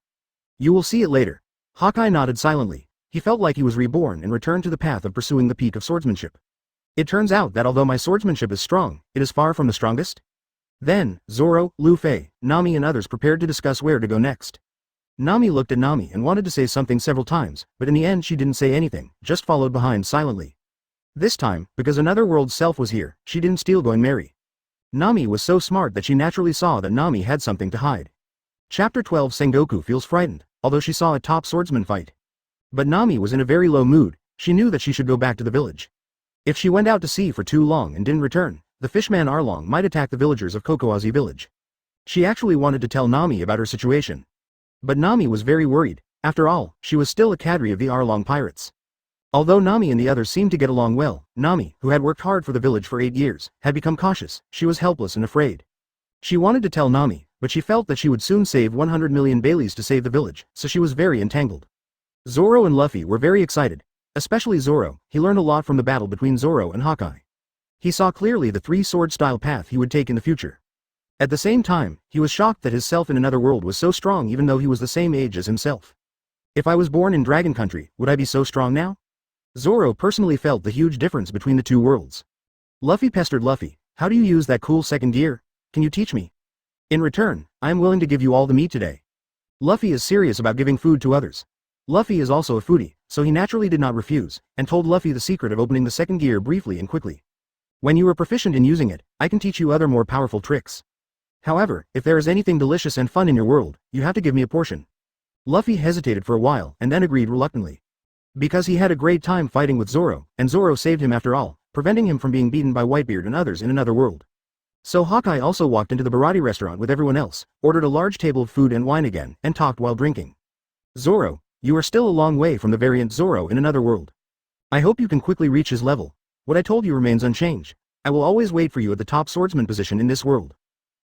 Speaker 1: You will see it later. Hawkeye nodded silently. He felt like he was reborn and returned to the path of pursuing the peak of swordsmanship. It turns out that although my swordsmanship is strong, it is far from the strongest. Then, Zoro, Lufei, Nami and others prepared to discuss where to go next. Nami looked at Nami and wanted to say something several times, but in the end she didn't say anything, just followed behind silently. This time, because another world's self was here, she didn't steal going merry. Nami was so smart that she naturally saw that Nami had something to hide. Chapter 12 Sengoku feels frightened, although she saw a top swordsman fight. But Nami was in a very low mood. She knew that she should go back to the village. If she went out to sea for too long and didn't return, the fishman Arlong might attack the villagers of Kokoazi village. She actually wanted to tell Nami about her situation. But Nami was very worried. After all, she was still a cadre of the Arlong pirates. Although Nami and the others seemed to get along well, Nami, who had worked hard for the village for 8 years, had become cautious. She was helpless and afraid. She wanted to tell Nami, but she felt that she would soon save 100 million Baileys to save the village, so she was very entangled. Zoro and Luffy were very excited. Especially Zoro. He learned a lot from the battle between Zoro and Hawkeye. He saw clearly the 3-sword style path he would take in the future. At the same time, he was shocked that his self in another world was so strong even though he was the same age as himself. If I was born in Dragon Country, would I be so strong now? Zoro personally felt the huge difference between the 2 worlds. Luffy pestered Luffy, how do you use that cool second gear? Can you teach me? In return, I am willing to give you all the meat today. Luffy is serious about giving food to others. Luffy is also a foodie, so he naturally did not refuse, and told Luffy the secret of opening the second gear briefly and quickly. When you are proficient in using it, I can teach you other more powerful tricks. However, if there is anything delicious and fun in your world, you have to give me a portion. Luffy hesitated for a while and then agreed reluctantly. Because he had a great time fighting with Zoro, and Zoro saved him after all, preventing him from being beaten by Whitebeard and others in another world. So Hawkeye also walked into the Baratti restaurant with everyone else, ordered a large table of food and wine again, and talked while drinking. Zoro, you are still a long way from the variant Zoro in another world. I hope you can quickly reach his level. What I told you remains unchanged. I will always wait for you at the top swordsman position in this world.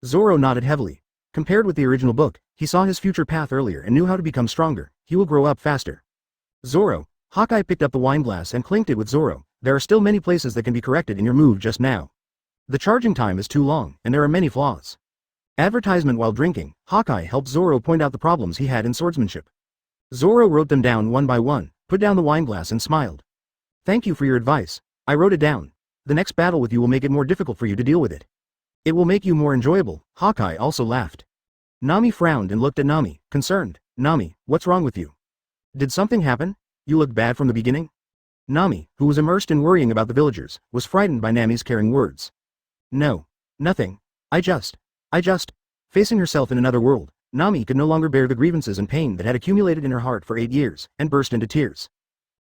Speaker 1: Zoro nodded heavily. Compared with the original book, he saw his future path earlier and knew how to become stronger. He will grow up faster. Zoro, Hawkeye picked up the wine glass and clinked it with Zoro. There are still many places that can be corrected in your move just now. The charging time is too long, and there are many flaws. Advertisement while drinking, Hawkeye helped Zoro point out the problems he had in swordsmanship. Zoro wrote them down one by one, put down the wine glass and smiled. Thank you for your advice. I wrote it down. The next battle with you will make it more difficult for you to deal with it. It will make you more enjoyable. Hawkeye also laughed. Nami frowned and looked at Nami, concerned. Nami, what's wrong with you? Did something happen? You looked bad from the beginning? Nami, who was immersed in worrying about the villagers, was frightened by Nami's caring words. No. Nothing. I just. Facing herself in another world, Nami could no longer bear the grievances and pain that had accumulated in her heart for 8 years, and burst into tears.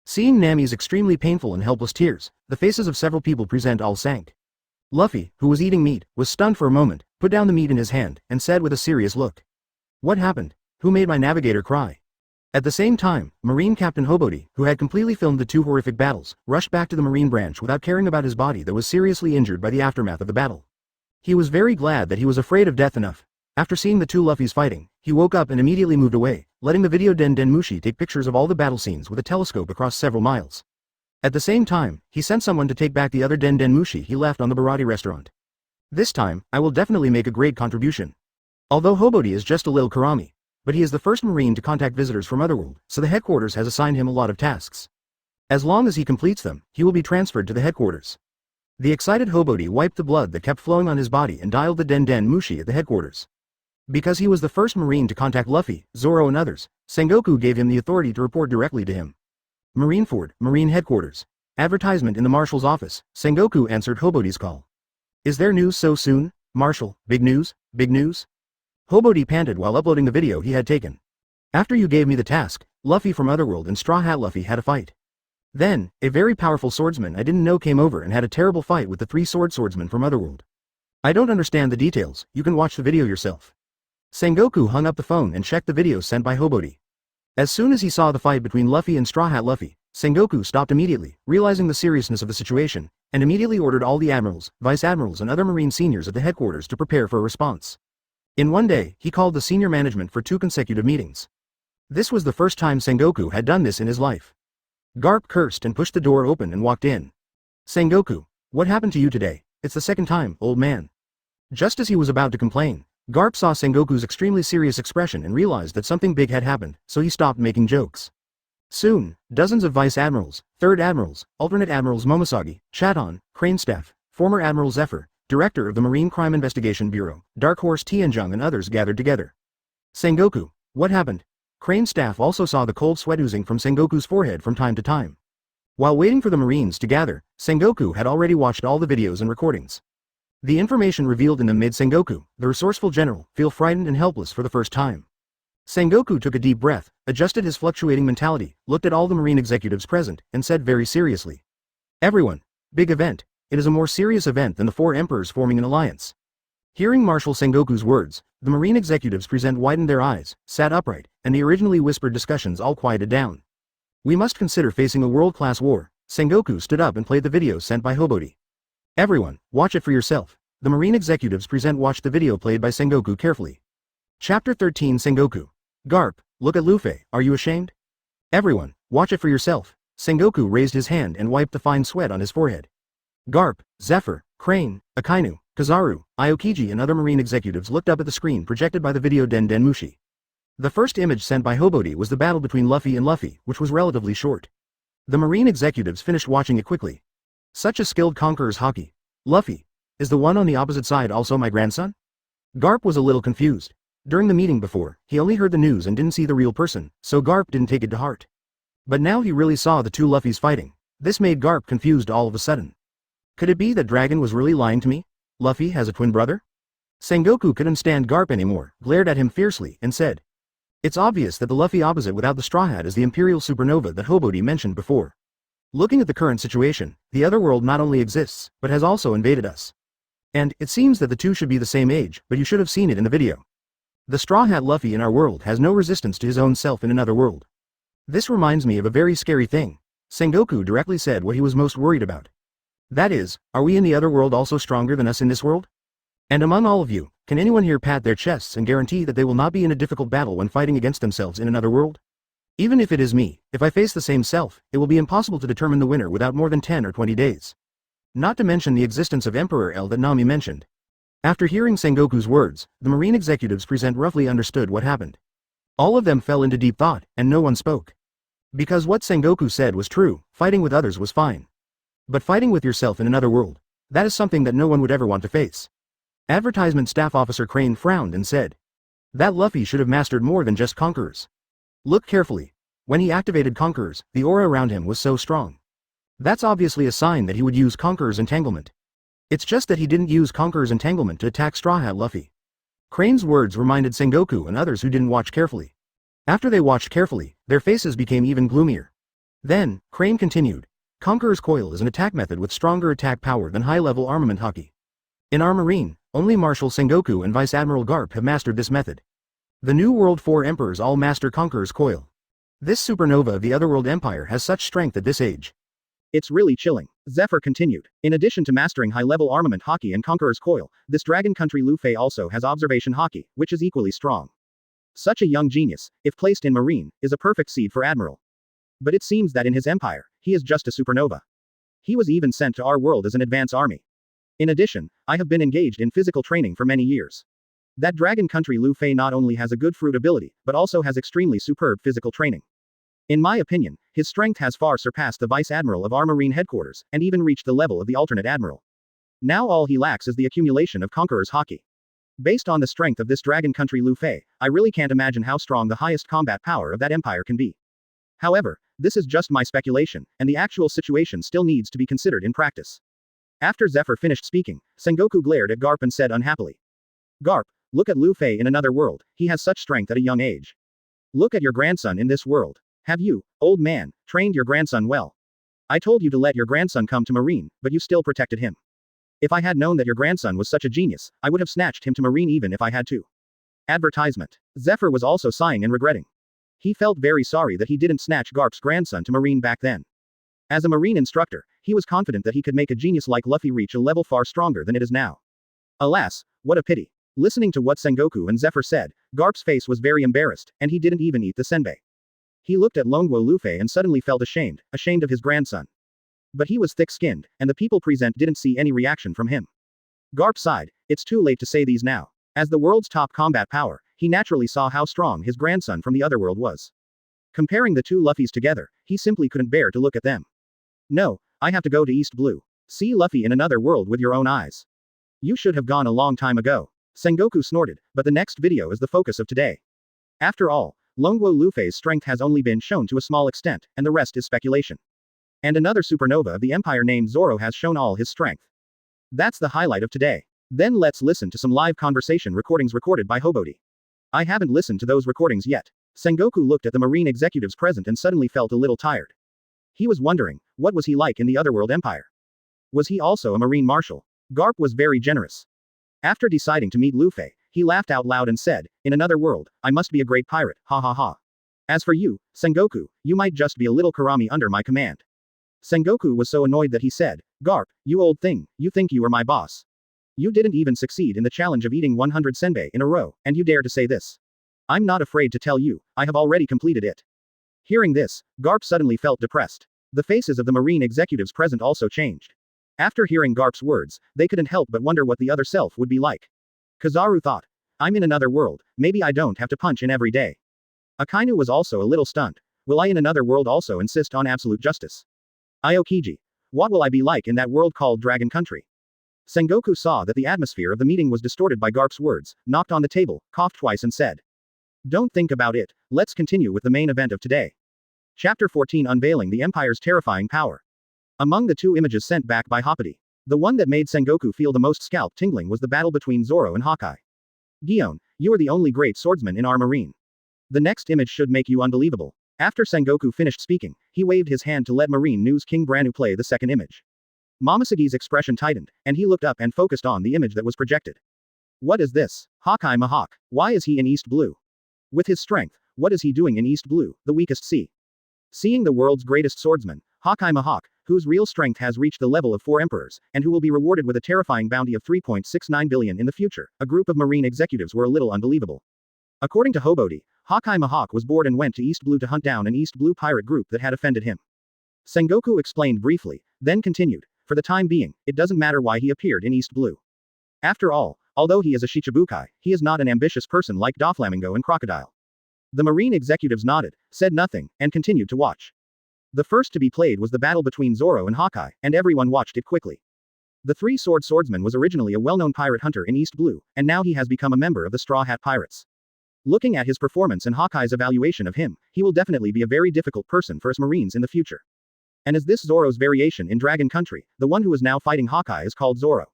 Speaker 1: Seeing Nami's extremely painful and helpless tears, the faces of several people present all sank. Lufei, who was eating meat, was stunned for a moment, put down the meat in his hand, and said with a serious look. What happened? Who made my navigator cry? At the same time, Marine Captain Hobody, who had completely filmed the 2 horrific battles, rushed back to the Marine branch without caring about his body that was seriously injured by the aftermath of the battle. He was very glad that he was afraid of death enough. After seeing the 2 Lufeis fighting, he woke up and immediately moved away, letting the video Den Mushi take pictures of all the battle scenes with a telescope across several miles. At the same time, he sent someone to take back the other Den Mushi he left on the Baratti restaurant. This time, I will definitely make a great contribution. Although Hobody is just a little Karami, but he is the first Marine to contact visitors from Otherworld, so the headquarters has assigned him a lot of tasks. As long as he completes them, he will be transferred to the headquarters. The excited Hobody wiped the blood that kept flowing on his body and dialed the Den Mushi at the headquarters. Because he was the first Marine to contact Lufei, Zoro and others, Sengoku gave him the authority to report directly to him. Marineford, Marine Headquarters. Advertisement in the Marshal's office. Sengoku answered Hobody's call. Is there news so soon, Marshal? Big news? Big news? Hobody panted while uploading the video he had taken. After you gave me the task, Lufei from Otherworld and Straw Hat Lufei had a fight. Then, a very powerful swordsman I didn't know came over and had a terrible fight with the 3 swordsmen from Otherworld. I don't understand the details, you can watch the video yourself. Sengoku hung up the phone and checked the video sent by Hobody. As soon as he saw the fight between Lufei and Straw Hat Lufei, Sengoku stopped immediately, realizing the seriousness of the situation, and immediately ordered all the admirals, vice admirals and other Marine seniors at the headquarters to prepare for a response. In one day, he called the senior management for 2 consecutive meetings. This was the first time Sengoku had done this in his life. Garp cursed and pushed the door open and walked in. Sengoku, what happened to you today? It's the second time, old man. Just as he was about to complain, Garp saw Sengoku's extremely serious expression and realized that something big had happened, so he stopped making jokes. Soon, dozens of vice admirals, third admirals, alternate admirals Momosagi, Chaton, Cranestaff, former Admiral Zephyr, director of the Marine Crime Investigation Bureau, Dark Horse Tianjung and others gathered together. Sengoku, what happened? Cranestaff also saw the cold sweat oozing from Sengoku's forehead from time to time. While waiting for the Marines to gather, Sengoku had already watched all the videos and recordings. The information revealed in them made Sengoku, the resourceful general, feel frightened and helpless for the first time. Sengoku took a deep breath, adjusted his fluctuating mentality, looked at all the Marine executives present, and said very seriously. Everyone, big event. It is a more serious event than the 4 emperors forming an alliance. Hearing Marshal Sengoku's words, the Marine executives present widened their eyes, sat upright, and the originally whispered discussions all quieted down. We must consider facing a world-class war. Sengoku stood up and played the video sent by Hobody. Everyone, watch it for yourself. The Marine executives present watched the video played by Sengoku carefully. Chapter 13 Sengoku. Garp, look at Lufei, are you ashamed? Everyone, watch it for yourself. Sengoku raised his hand and wiped the fine sweat on his forehead. Garp, Zephyr, Crane, Akainu, Kizaru, Aokiji and other Marine executives looked up at the screen projected by the video Den Mushi. The first image sent by Hobody was the battle between Lufei and Lufei, which was relatively short. The Marine executives finished watching it quickly. Such a skilled conqueror's Haki. Lufei. Is the one on the opposite side also my grandson? Garp was a little confused. During the meeting before, he only heard the news and didn't see the real person, so Garp didn't take it to heart. But now he really saw the 2 Lufeis fighting. This made Garp confused all of a sudden. Could it be that Dragon was really lying to me? Lufei has a twin brother? Sengoku couldn't stand Garp anymore, glared at him fiercely, and said. It's obvious that the Lufei opposite without the straw hat is the Imperial supernova that Hobody mentioned before. Looking at the current situation, the other world not only exists, but has also invaded us. And, it seems that the two should be the same age, but you should have seen it in the video. The Straw Hat Luffy in our world has no resistance to his own self in another world. This reminds me of a very scary thing. Sengoku directly said what he was most worried about. That is, are we in the other world also stronger than us in this world? And among all of you, can anyone here pat their chests and guarantee that they will not be in a difficult battle when fighting against themselves in another world? Even if it is me, if I face the same self, it will be impossible to determine the winner without more than 10 or 20 days. Not to mention the existence of Emperor Aiel that Nami mentioned. After hearing Sengoku's words, the Marine executives present roughly understood what happened. All of them fell into deep thought, and no one spoke. Because what Sengoku said was true, fighting with others was fine. But fighting with yourself in another world, that is something that no one would ever want to face. Advertisement Staff Officer Crane frowned and said, that Luffy should have mastered more than just Conquerors. Look carefully. When he activated Conquerors, the aura around him was so strong. That's obviously a sign that he would use Conqueror's entanglement. It's just that he didn't use Conqueror's entanglement to attack Straw Hat Luffy. Crane's words reminded Sengoku and others who didn't watch carefully. After they watched carefully, their faces became even gloomier. Then, Crane continued, Conqueror's Coil is an attack method with stronger attack power than high-level armament Haki. In our marine, only Marshal Sengoku and Vice Admiral Garp have mastered this method. The New World 4 Emperors all master Conqueror's Coil. This supernova of the Otherworld Empire has such strength at this age. It's really chilling. Zephyr continued. In addition to mastering high-level armament Haki and Conqueror's Coil, this dragon country Lufei also has observation Haki, which is equally strong. Such a young genius, if placed in marine, is a perfect seed for Admiral. But it seems that in his empire, he is just a supernova. He was even sent to our world as an advance army. In addition, I have been engaged in physical training for many years. That dragon country Lufei not only has a good fruit ability, but also has extremely superb physical training. In my opinion, his strength has far surpassed the Vice Admiral of our Marine headquarters, and even reached the level of the alternate Admiral. Now all he lacks is the accumulation of Conqueror's Haki. Based on the strength of this dragon country Lufei, I really can't imagine how strong the highest combat power of that empire can be. However, this is just my speculation, and the actual situation still needs to be considered in practice. After Zephyr finished speaking, Sengoku glared at Garp and said unhappily. Garp, look at Lufei in another world, he has such strength at a young age. Look at your grandson in this world. Have you, old man, trained your grandson well? I told you to let your grandson come to Marine, but you still protected him. If I had known that your grandson was such a genius, I would have snatched him to Marine even if I had to. Advertisement. Zephyr was also sighing and regretting. He felt very sorry that he didn't snatch Garp's grandson to Marine back then. As a Marine instructor, he was confident that he could make a genius like Luffy reach a level far stronger than it is now. Alas, what a pity. Listening to what Sengoku and Zephyr said, Garp's face was very embarrassed, and he didn't even eat the senbei. He looked at Longuo Lufei and suddenly felt ashamed of his grandson. But he was thick-skinned, and the people present didn't see any reaction from him. Garp sighed, it's too late to say these now. As the world's top combat power, he naturally saw how strong his grandson from the Otherworld was. Comparing the two Luffys together, he simply couldn't bear to look at them. No, I have to go to East Blue. See Luffy in another world with your own eyes. You should have gone a long time ago. Sengoku snorted, but the next video is the focus of today. After all, Longuo Lufei's strength has only been shown to a small extent, and the rest is speculation. And another supernova of the Empire named Zoro has shown all his strength. That's the highlight of today. Then let's listen to some live conversation recordings recorded by Hobody. I haven't listened to those recordings yet. Sengoku looked at the Marine executives present and suddenly felt a little tired. He was wondering, what was he like in the Otherworld Empire? Was he also a Marine Marshal? Garp was very generous. After deciding to meet Lufei, he laughed out loud and said, in another world, I must be a great pirate, ha ha ha. As for you, Sengoku, you might just be a little Kurami under my command. Sengoku was so annoyed that he said, Garp, you old thing, you think you are my boss. You didn't even succeed in the challenge of eating 100 senbei in a row, and you dare to say this. I'm not afraid to tell you, I have already completed it. Hearing this, Garp suddenly felt depressed. The faces of the Marine executives present also changed. After hearing Garp's words, they couldn't help but wonder what the other self would be like. Kizaru thought, I'm in another world, maybe I don't have to punch in every day. Akainu was also a little stunned. Will I in another world also insist on absolute justice? Aokiji. What will I be like in that world called Dragon Country? Sengoku saw that the atmosphere of the meeting was distorted by Garp's words, knocked on the table, coughed twice and said. Don't think about it, let's continue with the main event of today. Chapter 14 Unveiling the Empire's Terrifying Power. Among the two images sent back by Hobody, the one that made Sengoku feel the most scalp tingling was the battle between Zoro and Hawkeye. Gion, you are the only great swordsman in our marine. The next image should make you unbelievable. After Sengoku finished speaking, he waved his hand to let Marine News King Branu play the second image. Momosegi's expression tightened, and he looked up and focused on the image that was projected. What is this? Hawkeye Mahawk. Why is he in East Blue? With his strength, what is he doing in East Blue, the weakest sea? Seeing the world's greatest swordsman, Hawkeye Mahawk, whose real strength has reached the level of 4 emperors, and who will be rewarded with a terrifying bounty of 3.69 billion in the future, a group of marine executives were a little unbelievable. According to Hobody, Hawkeye Mahawk was bored and went to East Blue to hunt down an East Blue pirate group that had offended him. Sengoku explained briefly, then continued, for the time being, it doesn't matter why he appeared in East Blue. After all, although he is a Shichibukai, he is not an ambitious person like Doflamingo and Crocodile. The marine executives nodded, said nothing, and continued to watch. The first to be played was the battle between Zoro and Hawkeye, and everyone watched it quickly. The three-sword swordsman was originally a well-known pirate hunter in East Blue, and now he has become a member of the Straw Hat Pirates. Looking at his performance and Hawkeye's evaluation of him, he will definitely be a very difficult person for us marines in the future. And as this Zoro's variation in Dragon Country, the one who is now fighting Hawkeye is called Zoro.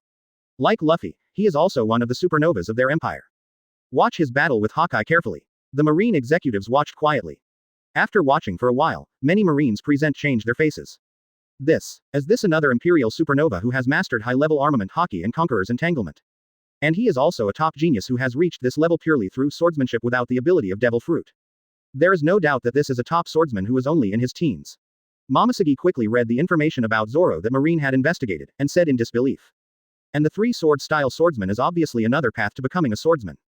Speaker 1: Like Lufei, he is also one of the supernovas of their empire. Watch his battle with Hawkeye carefully. The marine executives watched quietly. After watching for a while, many marines changed their faces. Is this another Imperial supernova who has mastered high-level armament Haki and Conqueror's entanglement? And he is also a top genius who has reached this level purely through swordsmanship without the ability of devil fruit. There is no doubt that this is a top swordsman who is only in his teens. Momoseги quickly read the information about Zoro that Marine had investigated, and said in disbelief. And the three-sword-style swordsman is obviously another path to becoming a swordsman.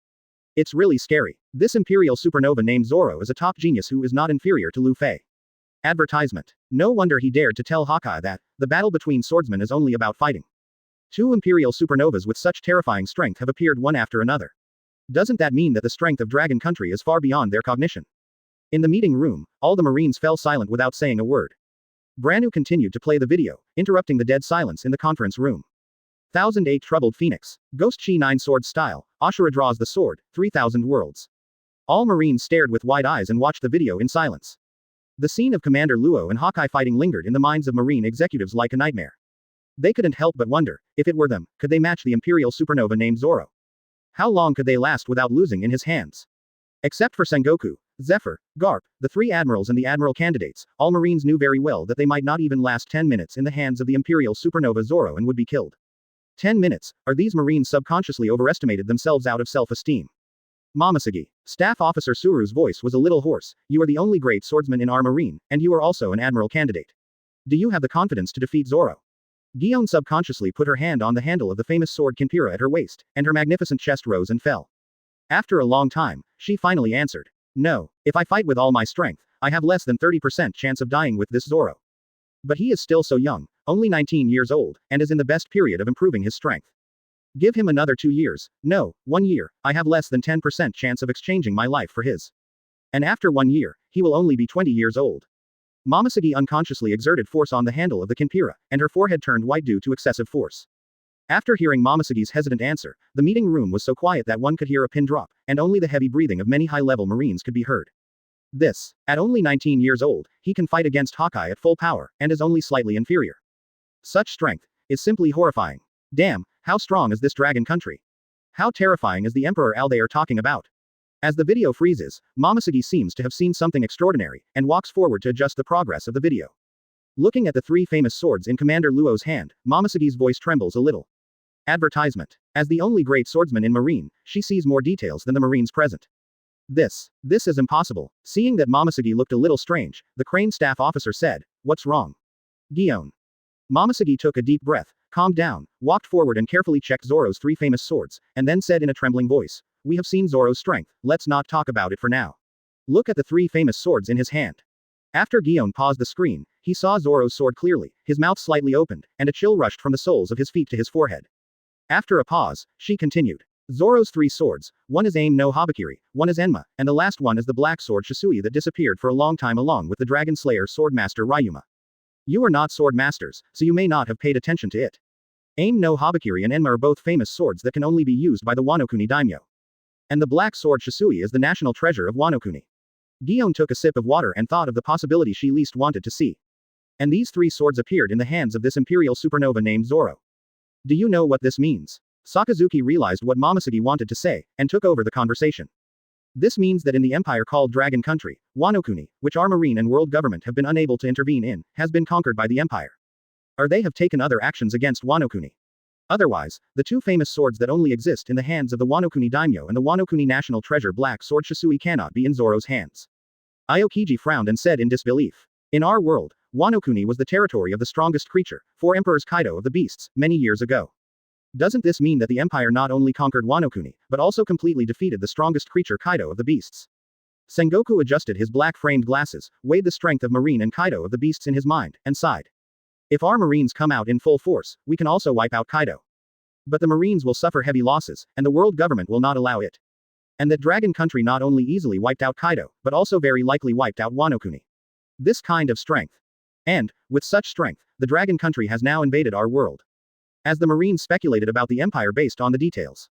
Speaker 1: It's really scary. This Imperial supernova named Zoro is a top genius who is not inferior to Lufei. Advertisement. No wonder he dared to tell Hawkeye that, the battle between swordsmen is only about fighting. 2 Imperial supernovas with such terrifying strength have appeared one after another. Doesn't that mean that the strength of Dragon Country is far beyond their cognition? In the meeting room, all the Marines fell silent without saying a word. Branu continued to play the video, interrupting the dead silence in the conference room. 1008 Troubled Phoenix. Ghost Chi 9 Sword Style. Ashura draws the sword, 3000 worlds. All Marines stared with wide eyes and watched the video in silence. The scene of Commander Luo and Hawkeye fighting lingered in the minds of Marine executives like a nightmare. They couldn't help but wonder, if it were them, could they match the Imperial supernova named Zoro? How long could they last without losing in his hands? Except for Sengoku, Zephyr, Garp, the 3 admirals and the admiral candidates, all Marines knew very well that they might not even last 10 minutes in the hands of the Imperial supernova Zoro and would be killed. 10 minutes, or these Marines subconsciously overestimated themselves out of self-esteem. Momosegi. Staff Officer Suru's voice was a little hoarse, you are the only great swordsman in our marine, and you are also an admiral candidate. Do you have the confidence to defeat Zoro? Gion subconsciously put her hand on the handle of the famous sword Kinpira at her waist, and her magnificent chest rose and fell. After a long time, she finally answered. No, if I fight with all my strength, I have less than 30% chance of dying with this Zoro. But he is still so young, only 19 years old, and is in the best period of improving his strength. Give him another 2 years, no, 1 year, I have less than 10% chance of exchanging my life for his. And after 1 year, he will only be 20 years old. Momosegi unconsciously exerted force on the handle of the Kinpira, and her forehead turned white due to excessive force. After hearing Momosegi's hesitant answer, the meeting room was so quiet that one could hear a pin drop, and only the heavy breathing of many high-level Marines could be heard. At only 19 years old, he can fight against Hawkeye at full power, and is only slightly inferior. Such strength is simply horrifying. Damn, how strong is this Dragon Country? How terrifying is the Emperor Al they are talking about? As the video freezes, Momosegi seems to have seen something extraordinary, and walks forward to adjust the progress of the video. Looking at the 3 famous swords in Commander Luo's hand, Momosegi's voice trembles a little. Advertisement. As the only great swordsman in Marine, she sees more details than the Marines present. This is impossible. Seeing that Momosegi looked a little strange, the Crane staff officer said, what's wrong? Gion. Momosegi took a deep breath, calmed down, walked forward and carefully checked Zoro's 3 famous swords, and then said in a trembling voice, we have seen Zoro's strength, let's not talk about it for now. Look at the 3 famous swords in his hand. After Gion paused the screen, he saw Zoro's sword clearly, his mouth slightly opened, and a chill rushed from the soles of his feet to his forehead. After a pause, she continued. Zoro's 3 swords, one is Aim no Habakiri, one is Enma, and the last one is the black sword Shisui that disappeared for a long time along with the Dragon Slayer Swordmaster Ryuma. You are not sword masters, so you may not have paid attention to it. Aim no Habakiri and Enma are both famous swords that can only be used by the Wano-kuni daimyo. And the black sword Shisui is the national treasure of Wano-kuni. Gion took a sip of water and thought of the possibility she least wanted to see. And these 3 swords appeared in the hands of this Imperial supernova named Zoro. Do you know what this means? Sakazuki realized what Momosegi wanted to say, and took over the conversation. This means that in the empire called Dragon Country, Wano-kuni, which our marine and world government have been unable to intervene in, has been conquered by the empire. or they have taken other actions against Wano-kuni. Otherwise, the two famous swords that only exist in the hands of the Wano-kuni daimyo and the Wano-kuni national treasure Black Sword Shisui cannot be in Zoro's hands. Aokiji frowned and said in disbelief. In our world, Wano-kuni was the territory of the strongest creature, 4 Emperors Kaido of the Beasts, many years ago. Doesn't this mean that the Empire not only conquered Wano-kuni, but also completely defeated the strongest creature Kaido of the Beasts? Sengoku adjusted his black-framed glasses, weighed the strength of Marine and Kaido of the Beasts in his mind, and sighed. If our Marines come out in full force, we can also wipe out Kaido. But the Marines will suffer heavy losses, and the world government will not allow it. And that Dragon Country not only easily wiped out Kaido, but also very likely wiped out Wano-kuni. This kind of strength. And, with such strength, the Dragon Country has now invaded our world. As the Marines speculated about the Empire based on the details.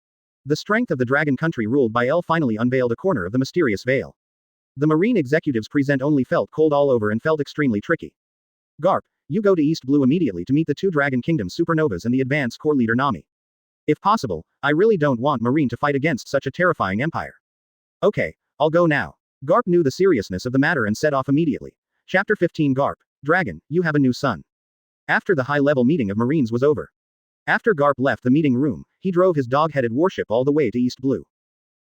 Speaker 1: The strength of the Dragon Country ruled by Aiel finally unveiled a corner of the mysterious veil. The Marine executives present only felt cold all over and felt extremely tricky. Garp, you go to East Blue immediately to meet the 2 Dragon Kingdom supernovas and the advanced core leader Nami. If possible, I really don't want Marine to fight against such a terrifying empire. Okay, I'll go now. Garp knew the seriousness of the matter and set off immediately. Chapter 15 Garp, Dragon, you have a new son. After the high-level meeting of Marines was over. After Garp left the meeting room, he drove his dog-headed warship all the way to East Blue.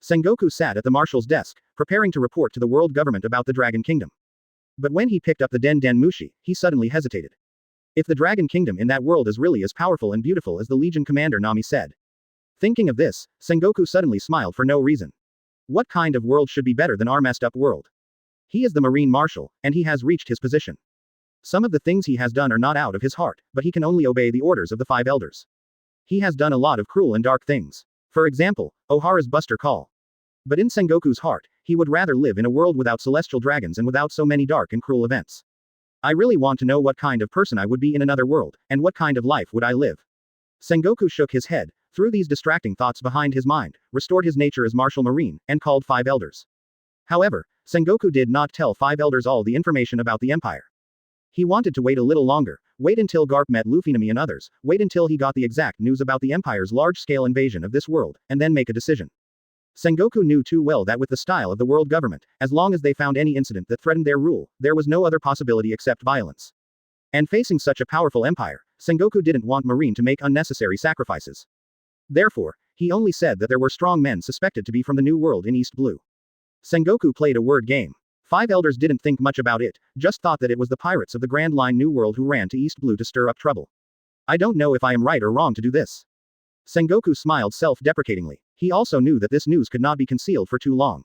Speaker 1: Sengoku sat at the marshal's desk, preparing to report to the world government about the Dragon Kingdom. But when he picked up the Den Mushi, he suddenly hesitated. If the Dragon Kingdom in that world is really as powerful and beautiful as the Legion commander Nami said. Thinking of this, Sengoku suddenly smiled for no reason. What kind of world should be better than our messed up world? He is the Marine Marshal, and he has reached his position. Some of the things he has done are not out of his heart, but he can only obey the orders of the 5 elders. He has done a lot of cruel and dark things. For example, Ohara's Buster Call. But in Sengoku's heart, he would rather live in a world without celestial dragons and without so many dark and cruel events. I really want to know what kind of person I would be in another world, and what kind of life would I live. Sengoku shook his head, threw these distracting thoughts behind his mind, restored his nature as Martial Marine, and called 5 elders. However, Sengoku did not tell 5 elders all the information about the Empire. He wanted to wait a little longer, wait until Garp met Lufei and others, wait until he got the exact news about the Empire's large-scale invasion of this world, and then make a decision. Sengoku knew too well that with the style of the world government, as long as they found any incident that threatened their rule, there was no other possibility except violence. And facing such a powerful empire, Sengoku didn't want Marine to make unnecessary sacrifices. Therefore, he only said that there were strong men suspected to be from the New World in East Blue. Sengoku played a word game. 5 elders didn't think much about it, just thought that it was the pirates of the Grand Line New World who ran to East Blue to stir up trouble. I don't know if I am right or wrong to do this. Sengoku smiled self-deprecatingly. He also knew that this news could not be concealed for too long.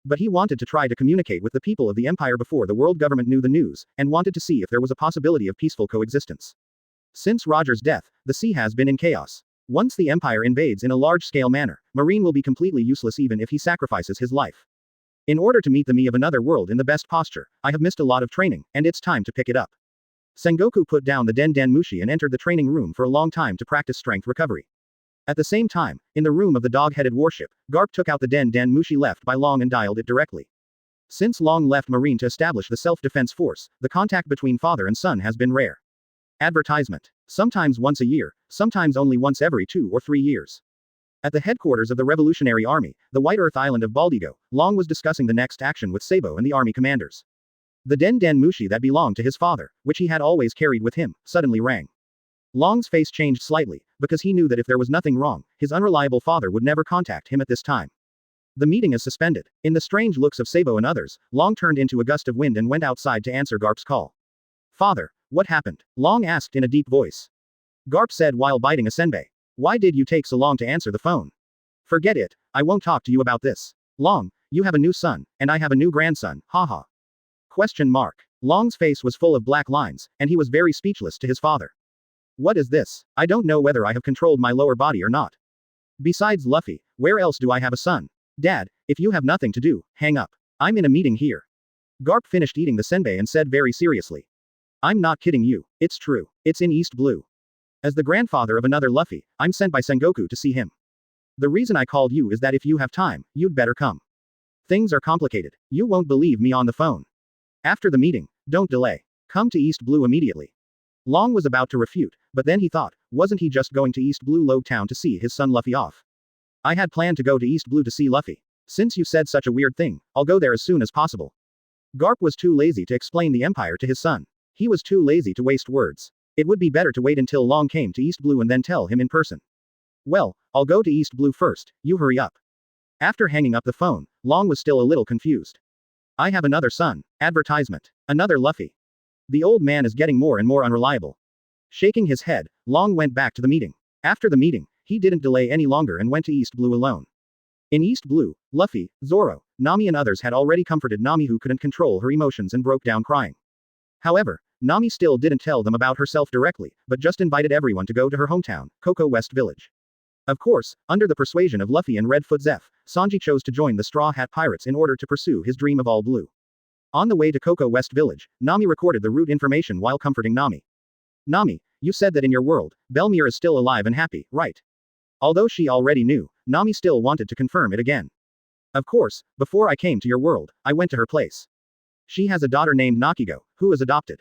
Speaker 1: But he wanted to try to communicate with the people of the Empire before the world government knew the news, and wanted to see if there was a possibility of peaceful coexistence. Since Roger's death, the sea has been in chaos. Once the Empire invades in a large-scale manner, Marine will be completely useless even if he sacrifices his life. In order to meet the me of another world in the best posture, I have missed a lot of training, and it's time to pick it up. Sengoku put down the Den Mushi and entered the training room for a long time to practice strength recovery. At the same time, in the room of the dog-headed warship, Garp took out the Den Mushi left by Long and dialed it directly. Since Long left Marine to establish the self-defense force, the contact between father and son has been rare. Advertisement. Sometimes once a year, sometimes only once every 2 or 3 years. At the headquarters of the Revolutionary Army, the White Earth island of Baldigo, Long was discussing the next action with Sabo and the army commanders. The Den Mushi that belonged to his father, which he had always carried with him, suddenly rang. Long's face changed slightly, because he knew that if there was nothing wrong, his unreliable father would never contact him at this time. The meeting is suspended. In the strange looks of Sabo and others, Long turned into a gust of wind and went outside to answer Garp's call. Father, what happened? Long asked in a deep voice. Garp said while biting a senbei. Why did you take so long to answer the phone? Forget it, I won't talk to you about this. Long, you have a new son, and I have a new grandson, haha. Question mark. Long's face was full of black lines, and he was very speechless to his father. What is this? I don't know whether I have controlled my lower body or not. Besides Lufei, where else do I have a son? Dad, if you have nothing to do, hang up. I'm in a meeting here. Garp finished eating the senbei and said very seriously. I'm not kidding you, it's true, it's in East Blue. As the grandfather of another Lufei, I'm sent by Sengoku to see him. The reason I called you is that if you have time, you'd better come. Things are complicated. You won't believe me on the phone. After the meeting, don't delay. Come to East Blue immediately. Long was about to refute, but then he thought, wasn't he just going to East Blue Log Town to see his son Lufei off? I had planned to go to East Blue to see Lufei. Since you said such a weird thing, I'll go there as soon as possible. Garp was too lazy to explain the Empire to his son. He was too lazy to waste words. It would be better to wait until Long came to East Blue and then tell him in person. Well, I'll go to East Blue first, you hurry up. After hanging up the phone, Long was still a little confused. I have another son. Advertisement. Another Lufei. The old man is getting more and more unreliable. Shaking his head, Long went back to the meeting. After the meeting, he didn't delay any longer and went to East Blue alone. In East Blue, Lufei, Zoro, Nami and others had already comforted Nami, who couldn't control her emotions and broke down crying. However, Nami still didn't tell them about herself directly, but just invited everyone to go to her hometown, Cocoa West Village. Of course, under the persuasion of Lufei and Redfoot Zeph, Sanji chose to join the Straw Hat Pirates in order to pursue his dream of all blue. On the way to Cocoa West Village, Nami recorded the route information while comforting Nami. Nami, you said that in your world, Belmere is still alive and happy, right? Although she already knew, Nami still wanted to confirm it again. Of course, before I came to your world, I went to her place. She has a daughter named Nakigo, who is adopted.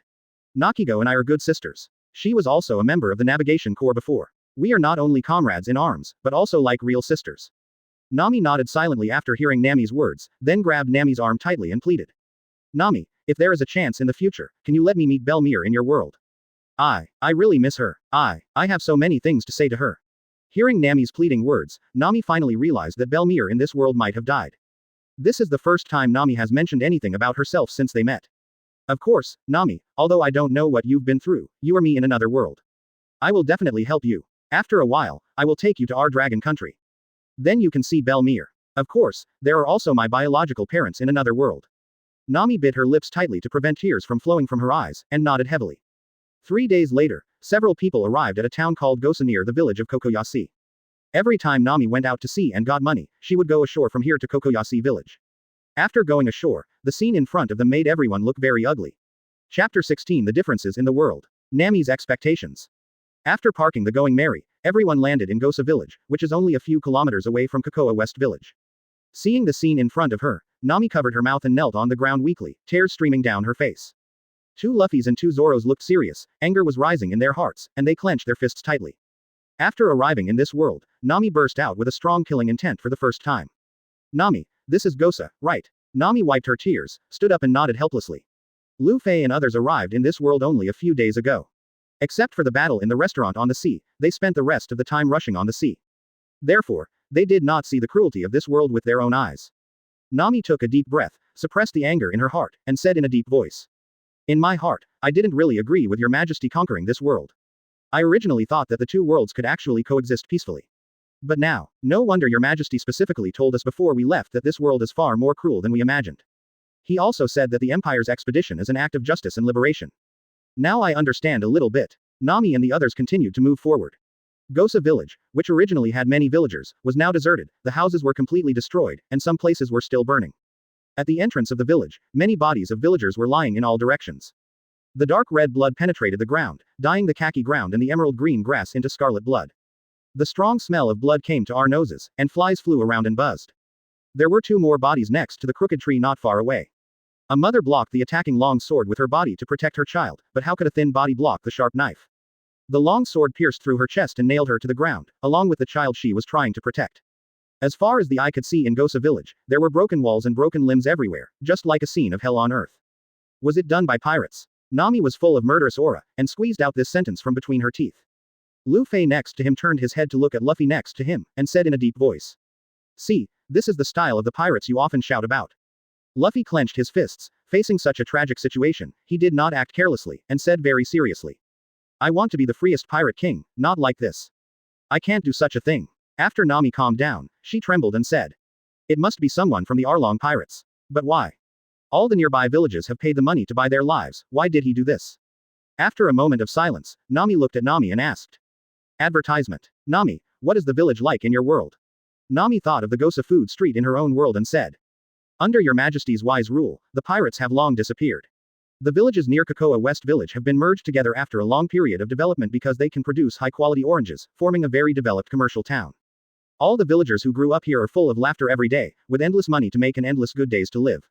Speaker 1: Nakigo and I are good sisters. She was also a member of the Navigation Corps before. We are not only comrades in arms, but also like real sisters. Nami nodded silently after hearing Nami's words, then grabbed Nami's arm tightly and pleaded. Nami, if there is a chance in the future, can you let me meet Belmere in your world? I really miss her. I have so many things to say to her. Hearing Nami's pleading words, Nami finally realized that Belmere in this world might have died. This is the first time Nami has mentioned anything about herself since they met. Of course, Nami, although I don't know what you've been through, you are me in another world. I will definitely help you. After a while, I will take you to our dragon country. Then you can see Belmere. Of course, there are also my biological parents in another world. Nami bit her lips tightly to prevent tears from flowing from her eyes, and nodded heavily. 3 days later, several people arrived at a town called Gosa near the village of Kokoyasi. Every time Nami went out to sea and got money, she would go ashore from here to Kokoyasi village. After going ashore, the scene in front of them made everyone look very ugly. Chapter 16 The Differences in the World. Nami's Expectations. After parking the Going Merry, everyone landed in Gosa village, which is only a few kilometers away from Cocoa West village. Seeing the scene in front of her, Nami covered her mouth and knelt on the ground weakly, tears streaming down her face. 2 Lufeis and 2 Zoros looked serious, anger was rising in their hearts, and they clenched their fists tightly. After arriving in this world, Nami burst out with a strong killing intent for the first time. Nami, this is Gosa, right? Nami wiped her tears, stood up and nodded helplessly. Lufei and others arrived in this world only a few days ago. Except for the battle in the restaurant on the sea, they spent the rest of the time rushing on the sea. Therefore, they did not see the cruelty of this world with their own eyes. Nami took a deep breath, suppressed the anger in her heart, and said in a deep voice. In my heart, I didn't really agree with your majesty conquering this world. I originally thought that the 2 worlds could actually coexist peacefully. But now, no wonder your majesty specifically told us before we left that this world is far more cruel than we imagined. He also said that the Empire's expedition is an act of justice and liberation. Now I understand a little bit. Nami and the others continued to move forward. Gosa village, which originally had many villagers, was now deserted, the houses were completely destroyed, and some places were still burning. At the entrance of the village, many bodies of villagers were lying in all directions. The dark red blood penetrated the ground, dyeing the khaki ground and the emerald green grass into scarlet blood. The strong smell of blood came to our noses, and flies flew around and buzzed. There were 2 more bodies next to the crooked tree not far away. A mother blocked the attacking long sword with her body to protect her child, but how could a thin body block the sharp knife? The long sword pierced through her chest and nailed her to the ground, along with the child she was trying to protect. As far as the eye could see in Gosa village, there were broken walls and broken limbs everywhere, just like a scene of hell on earth. Was it done by pirates? Nami was full of murderous aura, and squeezed out this sentence from between her teeth. Lufei next to him turned his head to look at Lufei next to him, and said in a deep voice. See, this is the style of the pirates you often shout about. Lufei clenched his fists, facing such a tragic situation, he did not act carelessly, and said very seriously. I want to be the freest pirate king, not like this. I can't do such a thing. After Nami calmed down, she trembled and said. It must be someone from the Arlong pirates. But why? All the nearby villages have paid the money to buy their lives, why did he do this? After a moment of silence, Nami looked at Nami and asked. Advertisement. Nami, what is the village like in your world? Nami thought of the Gosa food street in her own world and said. Under your majesty's wise rule, the pirates have long disappeared. The villages near Cocoa West village have been merged together after a long period of development because they can produce high-quality oranges, forming a very developed commercial town. All the villagers who grew up here are full of laughter every day, with endless money to make and endless good days to live.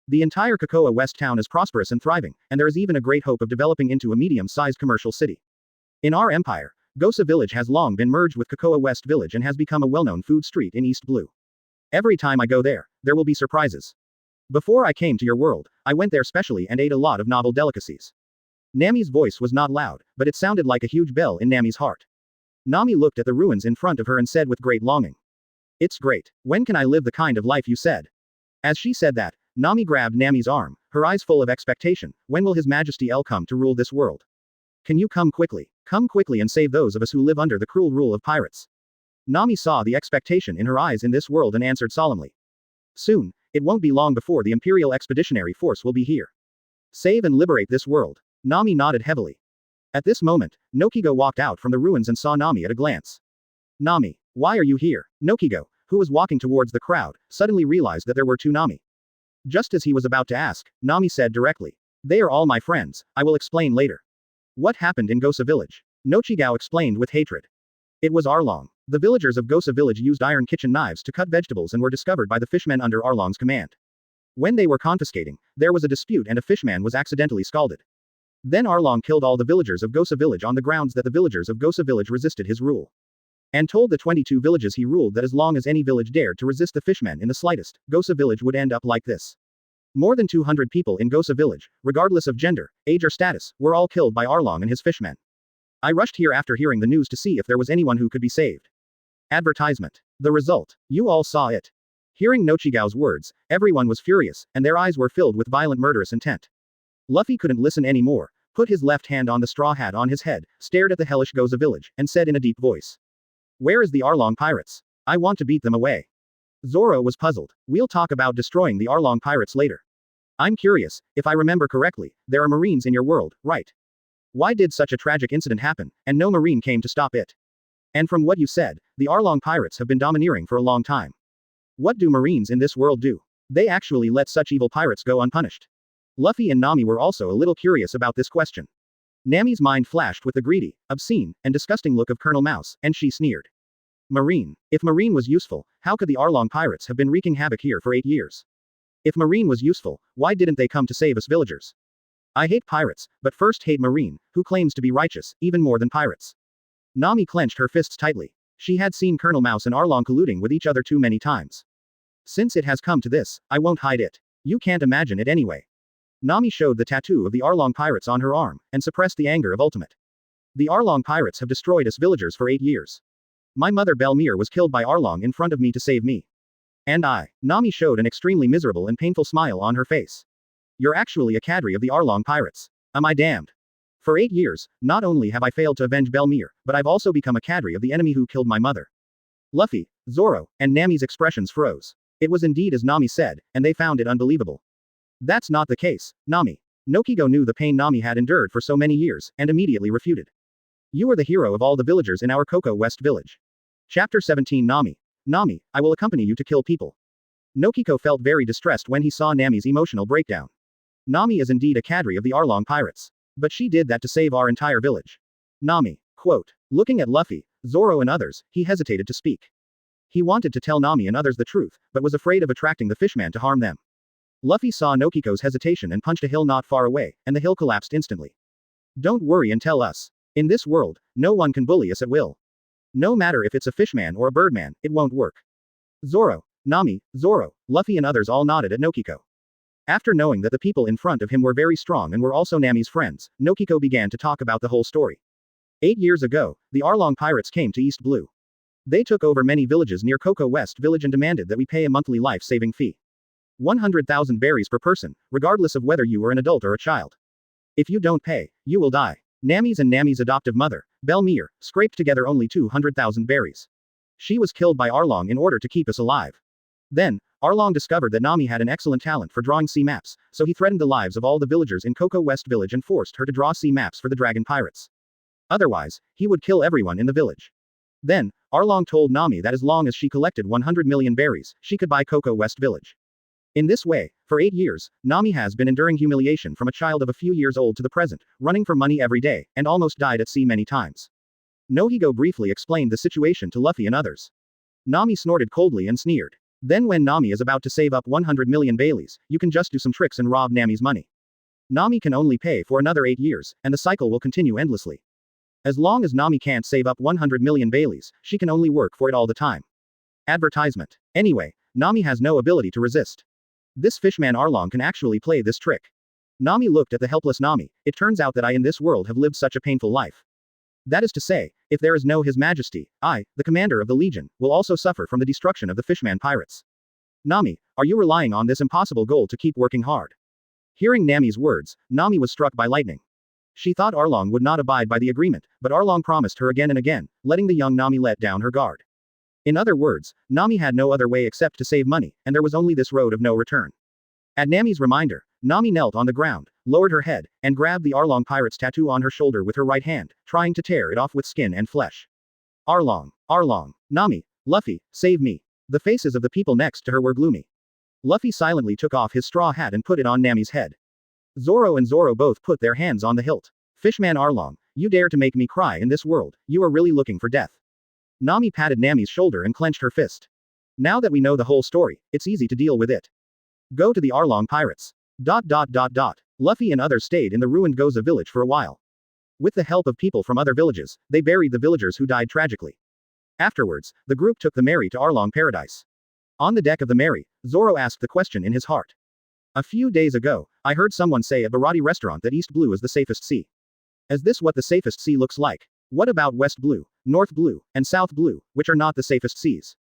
Speaker 1: The entire Cocoa West town is prosperous and thriving, and there is even a great hope of developing into a medium-sized commercial city. In our empire, Gosa village has long been merged with Cocoa West village and has become a well-known food street in East Blue. Every time I go there will be surprises. Before I came to your world, I went there specially and ate a lot of novel delicacies. Nami's voice was not loud, but it sounded like a huge bell in Nami's heart. Nami looked at the ruins in front of her and said with great longing. It's great. When can I live the kind of life you said? As she said that, Nami grabbed Nami's arm, her eyes full of expectation. When will His Majesty El come to rule this world? Can you come quickly? Come quickly and save those of us who live under the cruel rule of pirates. Nami saw the expectation in her eyes in this world and answered solemnly. Soon, it won't be long before the Imperial Expeditionary Force will be here. Save and liberate this world. Nami nodded heavily. At this moment, Nokigo walked out from the ruins and saw Nami at a glance. Nami, why are you here? Nokigo, who was walking towards the crowd, suddenly realized that there were two Nami. Just as he was about to ask, Nami said directly. They are all my friends, I will explain later. What happened in Gosa village? Nochigao explained with hatred. It was Arlong. The villagers of Gosa village used iron kitchen knives to cut vegetables and were discovered by the fishmen under Arlong's command. When they were confiscating, there was a dispute and a fishman was accidentally scalded. Then Arlong killed all the villagers of Gosa village on the grounds that the villagers of Gosa village resisted his rule. And told the 22 villages he ruled that as long as any village dared to resist the fishmen in the slightest, Gosa village would end up like this. More than 200 people in Gosa village, regardless of gender, age or status, were all killed by Arlong and his fishmen. I rushed here after hearing the news to see if there was anyone who could be saved. Advertisement. The result. You all saw it. Hearing Nochigao's words, everyone was furious, and their eyes were filled with violent murderous intent. Luffy couldn't listen anymore, put his left hand on the straw hat on his head, stared at the hellish Gosa village, and said in a deep voice. Where is the Arlong pirates? I want to beat them away. Zoro was puzzled. We'll talk about destroying the Arlong pirates later. I'm curious, if I remember correctly, there are Marines in your world, right? Why did such a tragic incident happen, and no Marine came to stop it? And from what you said, the Arlong pirates have been domineering for a long time. What do Marines in this world do? They actually let such evil pirates go unpunished. Luffy and Nami were also a little curious about this question. Nami's mind flashed with the greedy, obscene, and disgusting look of Colonel Mouse, and she sneered. Marine. If Marine was useful, how could the Arlong pirates have been wreaking havoc here for 8 years? If Marine was useful, why didn't they come to save us villagers? I hate pirates, but first hate Marine, who claims to be righteous, even more than pirates. Nami clenched her fists tightly. She had seen Colonel Mouse and Arlong colluding with each other too many times. Since it has come to this, I won't hide it. You can't imagine it anyway. Nami showed the tattoo of the Arlong pirates on her arm, and suppressed the anger of Ultimate. The Arlong pirates have destroyed us villagers for 8 years. My mother Belmere was killed by Arlong in front of me to save me. And I. Nami showed an extremely miserable and painful smile on her face. You're actually a cadre of the Arlong pirates. Am I damned? For 8 years, not only have I failed to avenge Belmere, but I've also become a cadre of the enemy who killed my mother. Luffy, Zoro, and Nami's expressions froze. It was indeed as Nami said, and they found it unbelievable. That's not the case, Nami. Nokigo knew the pain Nami had endured for so many years, and immediately refuted. You are the hero of all the villagers in our Cocoa West village. Chapter 17 Nami. Nami, I will accompany you to kill people. Nokiko felt very distressed when he saw Nami's emotional breakdown. Nami is indeed a cadre of the Arlong pirates. But she did that to save our entire village. Nami. Quote. Looking at Luffy, Zoro and others, he hesitated to speak. He wanted to tell Nami and others the truth, but was afraid of attracting the fishman to harm them. Luffy saw Nokiko's hesitation and punched a hill not far away, and the hill collapsed instantly. Don't worry and tell us. In this world, no one can bully us at will. No matter if it's a fishman or a birdman, it won't work. Zoro, Nami, Zoro, Luffy and others all nodded at Nokiko. After knowing that the people in front of him were very strong and were also Nami's friends, Nokiko began to talk about the whole story. 8 years ago, the Arlong pirates came to East Blue. They took over many villages near Cocoa West village and demanded that we pay a monthly life-saving fee. 100,000 berries per person, regardless of whether you are an adult or a child. If you don't pay, you will die. Nami's and Nami's adoptive mother, Belmere, scraped together only 200,000 berries. She was killed by Arlong in order to keep us alive. Then, Arlong discovered that Nami had an excellent talent for drawing sea maps, so he threatened the lives of all the villagers in Cocoa West village and forced her to draw sea maps for the dragon pirates. Otherwise, he would kill everyone in the village. Then, Arlong told Nami that as long as she collected 100 million berries, she could buy Cocoa West village. In this way, for 8 years, Nami has been enduring humiliation from a child of a few years old to the present, running for money every day, and almost died at sea many times. Nohigo briefly explained the situation to Luffy and others. Nami snorted coldly and sneered. Then when Nami is about to save up 100 million Baileys, you can just do some tricks and rob Nami's money. Nami can only pay for another 8 years, and the cycle will continue endlessly. As long as Nami can't save up 100 million Baileys, she can only work for it all the time. Advertisement. Anyway, Nami has no ability to resist. This fishman Arlong can actually play this trick. Nami looked at the helpless Nami. It turns out that I in this world have lived such a painful life. That is to say, if there is no His Majesty, I, the commander of the Legion, will also suffer from the destruction of the Fishman pirates. Nami, are you relying on this impossible goal to keep working hard? Hearing Nami's words, Nami was struck by lightning. She thought Arlong would not abide by the agreement, but Arlong promised her again and again, letting the young Nami let down her guard. In other words, Nami had no other way except to save money, and there was only this road of no return. At Nami's reminder, Nami knelt on the ground, lowered her head, and grabbed the Arlong pirate's tattoo on her shoulder with her right hand, trying to tear it off with skin and flesh. Arlong, Arlong, Nami, Luffy, save me. The faces of the people next to her were gloomy. Luffy silently took off his straw hat and put it on Nami's head. Zoro and Zoro both put their hands on the hilt. Fishman Arlong, you dare to make me cry in this world, you are really looking for death. Nami patted Nami's shoulder and clenched her fist. Now that we know the whole story, it's easy to deal with it. Go to the Arlong pirates. Luffy and others stayed in the ruined Goza village for a while. With the help of people from other villages, they buried the villagers who died tragically. Afterwards, the group took the Mary to Arlong Paradise. On the deck of the Mary, Zoro asked the question in his heart. A few days ago, I heard someone say at Baratti restaurant that East Blue is the safest sea. Is this what the safest sea looks like? What about West Blue, North Blue, and South Blue, which are not the safest seas?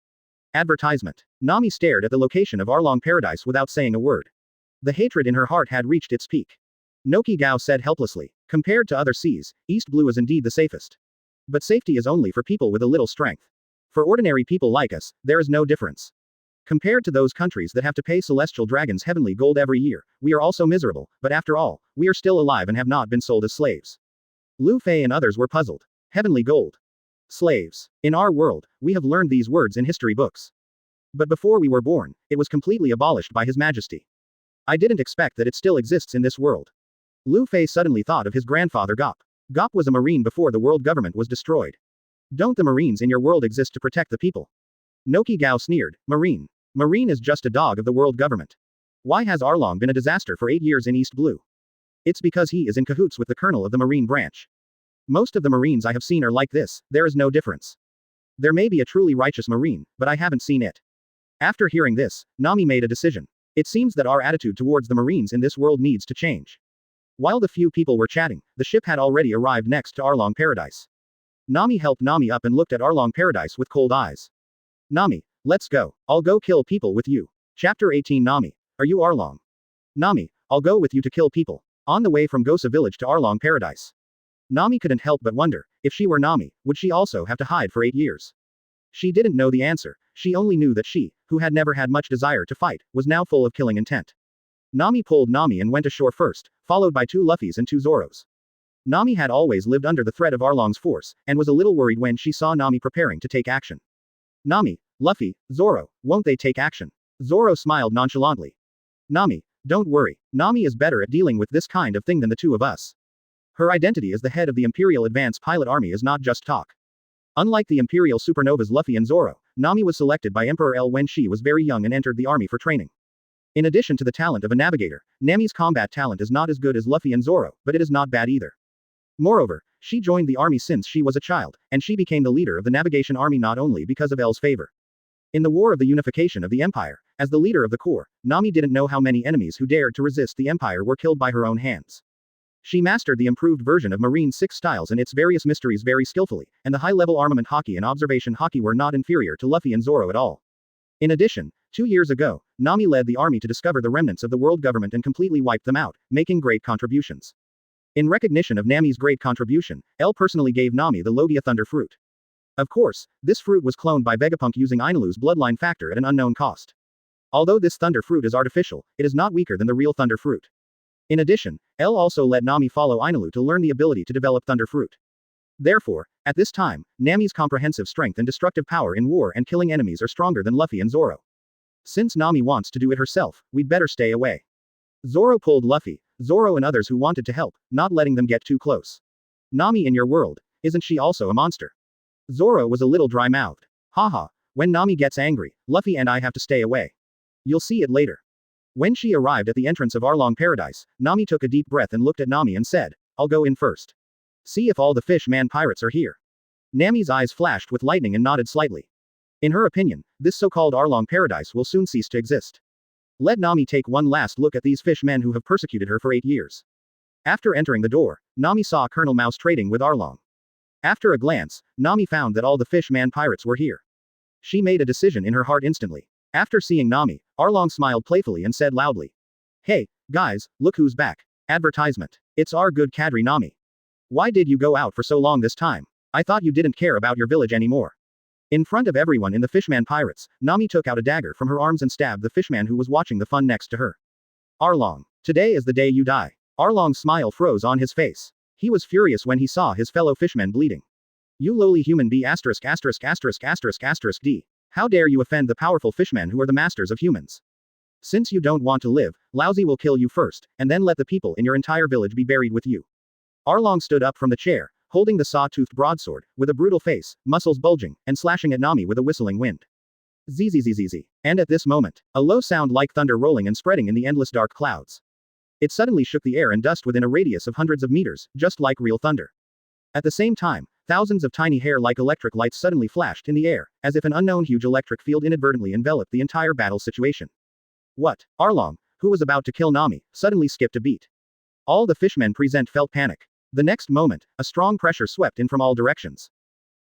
Speaker 1: Advertisement. Nami stared at the location of Arlong Paradise without saying a word. The hatred in her heart had reached its peak. Noki Gao said helplessly, compared to other seas, East Blue is indeed the safest. But safety is only for people with a little strength. For ordinary people like us, there is no difference. Compared to those countries that have to pay celestial dragons heavenly gold every year, we are also miserable, but after all, we are still alive and have not been sold as slaves. Lufei and others were puzzled. Heavenly gold. Slaves. In our world, we have learned these words in history books. But before we were born, it was completely abolished by His Majesty. I didn't expect that it still exists in this world. Lufei suddenly thought of his grandfather Garp. Garp was a marine before the world government was destroyed. Don't the marines in your world exist to protect the people? Noki Gao sneered, Marine. Marine is just a dog of the world government. Why has Arlong been a disaster for 8 years in East Blue? It's because he is in cahoots with the colonel of the marine branch. Most of the marines I have seen are like this, there is no difference. There may be a truly righteous marine, but I haven't seen it. After hearing this, Nami made a decision. It seems that our attitude towards the marines in this world needs to change. While the few people were chatting, the ship had already arrived next to Arlong Paradise. Nami helped Nami up and looked at Arlong Paradise with cold eyes. Nami, let's go. I'll go kill people with you. Chapter 18 Nami, are you Arlong? Nami, I'll go with you to kill people. On the way from Gosa village to Arlong Paradise. Nami couldn't help but wonder, if she were Nami, would she also have to hide for 8 years? She didn't know the answer, she only knew that she, who had never had much desire to fight, was now full of killing intent. Nami pulled Nami and went ashore first, followed by 2 Luffys and 2 Zoros. Nami had always lived under the threat of Arlong's force, and was a little worried when she saw Nami preparing to take action. Nami, Luffy, Zoro, won't they take action? Zoro smiled nonchalantly. Nami, don't worry, Nami is better at dealing with this kind of thing than the 2 of us. Her identity as the head of the Imperial Advance Pilot Army is not just talk. Unlike the Imperial Supernovas Luffy and Zoro, Nami was selected by Emperor Aiel when she was very young and entered the army for training. In addition to the talent of a navigator, Nami's combat talent is not as good as Luffy and Zoro, but it is not bad either. Moreover, she joined the army since she was a child, and she became the leader of the navigation army not only because of Aiel's favor. In the War of the Unification of the Empire, as the leader of the Corps, Nami didn't know how many enemies who dared to resist the Empire were killed by her own hands. She mastered the improved version of Marine 6 styles and its various mysteries very skillfully, and the high-level armament Haki and observation Haki were not inferior to Luffy and Zoro at all. In addition, 2 years ago, Nami led the army to discover the remnants of the world government and completely wiped them out, making great contributions. In recognition of Nami's great contribution, Aiel personally gave Nami the Logia Thunder Fruit. Of course, this fruit was cloned by Vegapunk using Ainalu's bloodline factor at an unknown cost. Although this Thunder Fruit is artificial, it is not weaker than the real Thunder Fruit. In addition, Aiel also let Nami follow Ainalu to learn the ability to develop Thunder Fruit. Therefore, at this time, Nami's comprehensive strength and destructive power in war and killing enemies are stronger than Luffy and Zoro. Since Nami wants to do it herself, we'd better stay away. Zoro pulled Luffy, Zoro and others who wanted to help, not letting them get too close. Nami in your world, isn't she also a monster? Zoro was a little dry-mouthed. Haha, when Nami gets angry, Luffy and I have to stay away. You'll see it later. When she arrived at the entrance of Arlong Paradise, Nami took a deep breath and looked at Nami and said, I'll go in first. See if all the fish-man pirates are here. Nami's eyes flashed with lightning and nodded slightly. In her opinion, this so-called Arlong Paradise will soon cease to exist. Let Nami take one last look at these fish men who have persecuted her for 8 years. After entering the door, Nami saw Colonel Mouse trading with Arlong. After a glance, Nami found that all the fish man pirates were here. She made a decision in her heart instantly. After seeing Nami, Arlong smiled playfully and said loudly. Hey, guys, look who's back. Advertisement. It's our good cadre Nami. Why did you go out for so long this time? I thought you didn't care about your village anymore. In front of everyone in the Fishman Pirates, Nami took out a dagger from her arms and stabbed the fishman who was watching the fun next to her. Arlong. Today is the day you die. Arlong's smile froze on his face. He was furious when he saw his fellow fishmen bleeding. You lowly human b***************. D. How dare you offend the powerful fishmen who are the masters of humans? Since you don't want to live, Lousy will kill you first, and then let the people in your entire village be buried with you. Arlong stood up from the chair, holding the saw-toothed broadsword, with a brutal face, muscles bulging, and slashing at Nami with a whistling wind. Zzzzz. And at this moment, a low sound like thunder rolling and spreading in the endless dark clouds. It suddenly shook the air and dust within a radius of hundreds of meters, just like real thunder. At the same time, thousands of tiny hair-like electric lights suddenly flashed in the air, as if an unknown huge electric field inadvertently enveloped the entire battle situation. What? Arlong, who was about to kill Nami, suddenly skipped a beat. All the fishmen present felt panic. The next moment, a strong pressure swept in from all directions.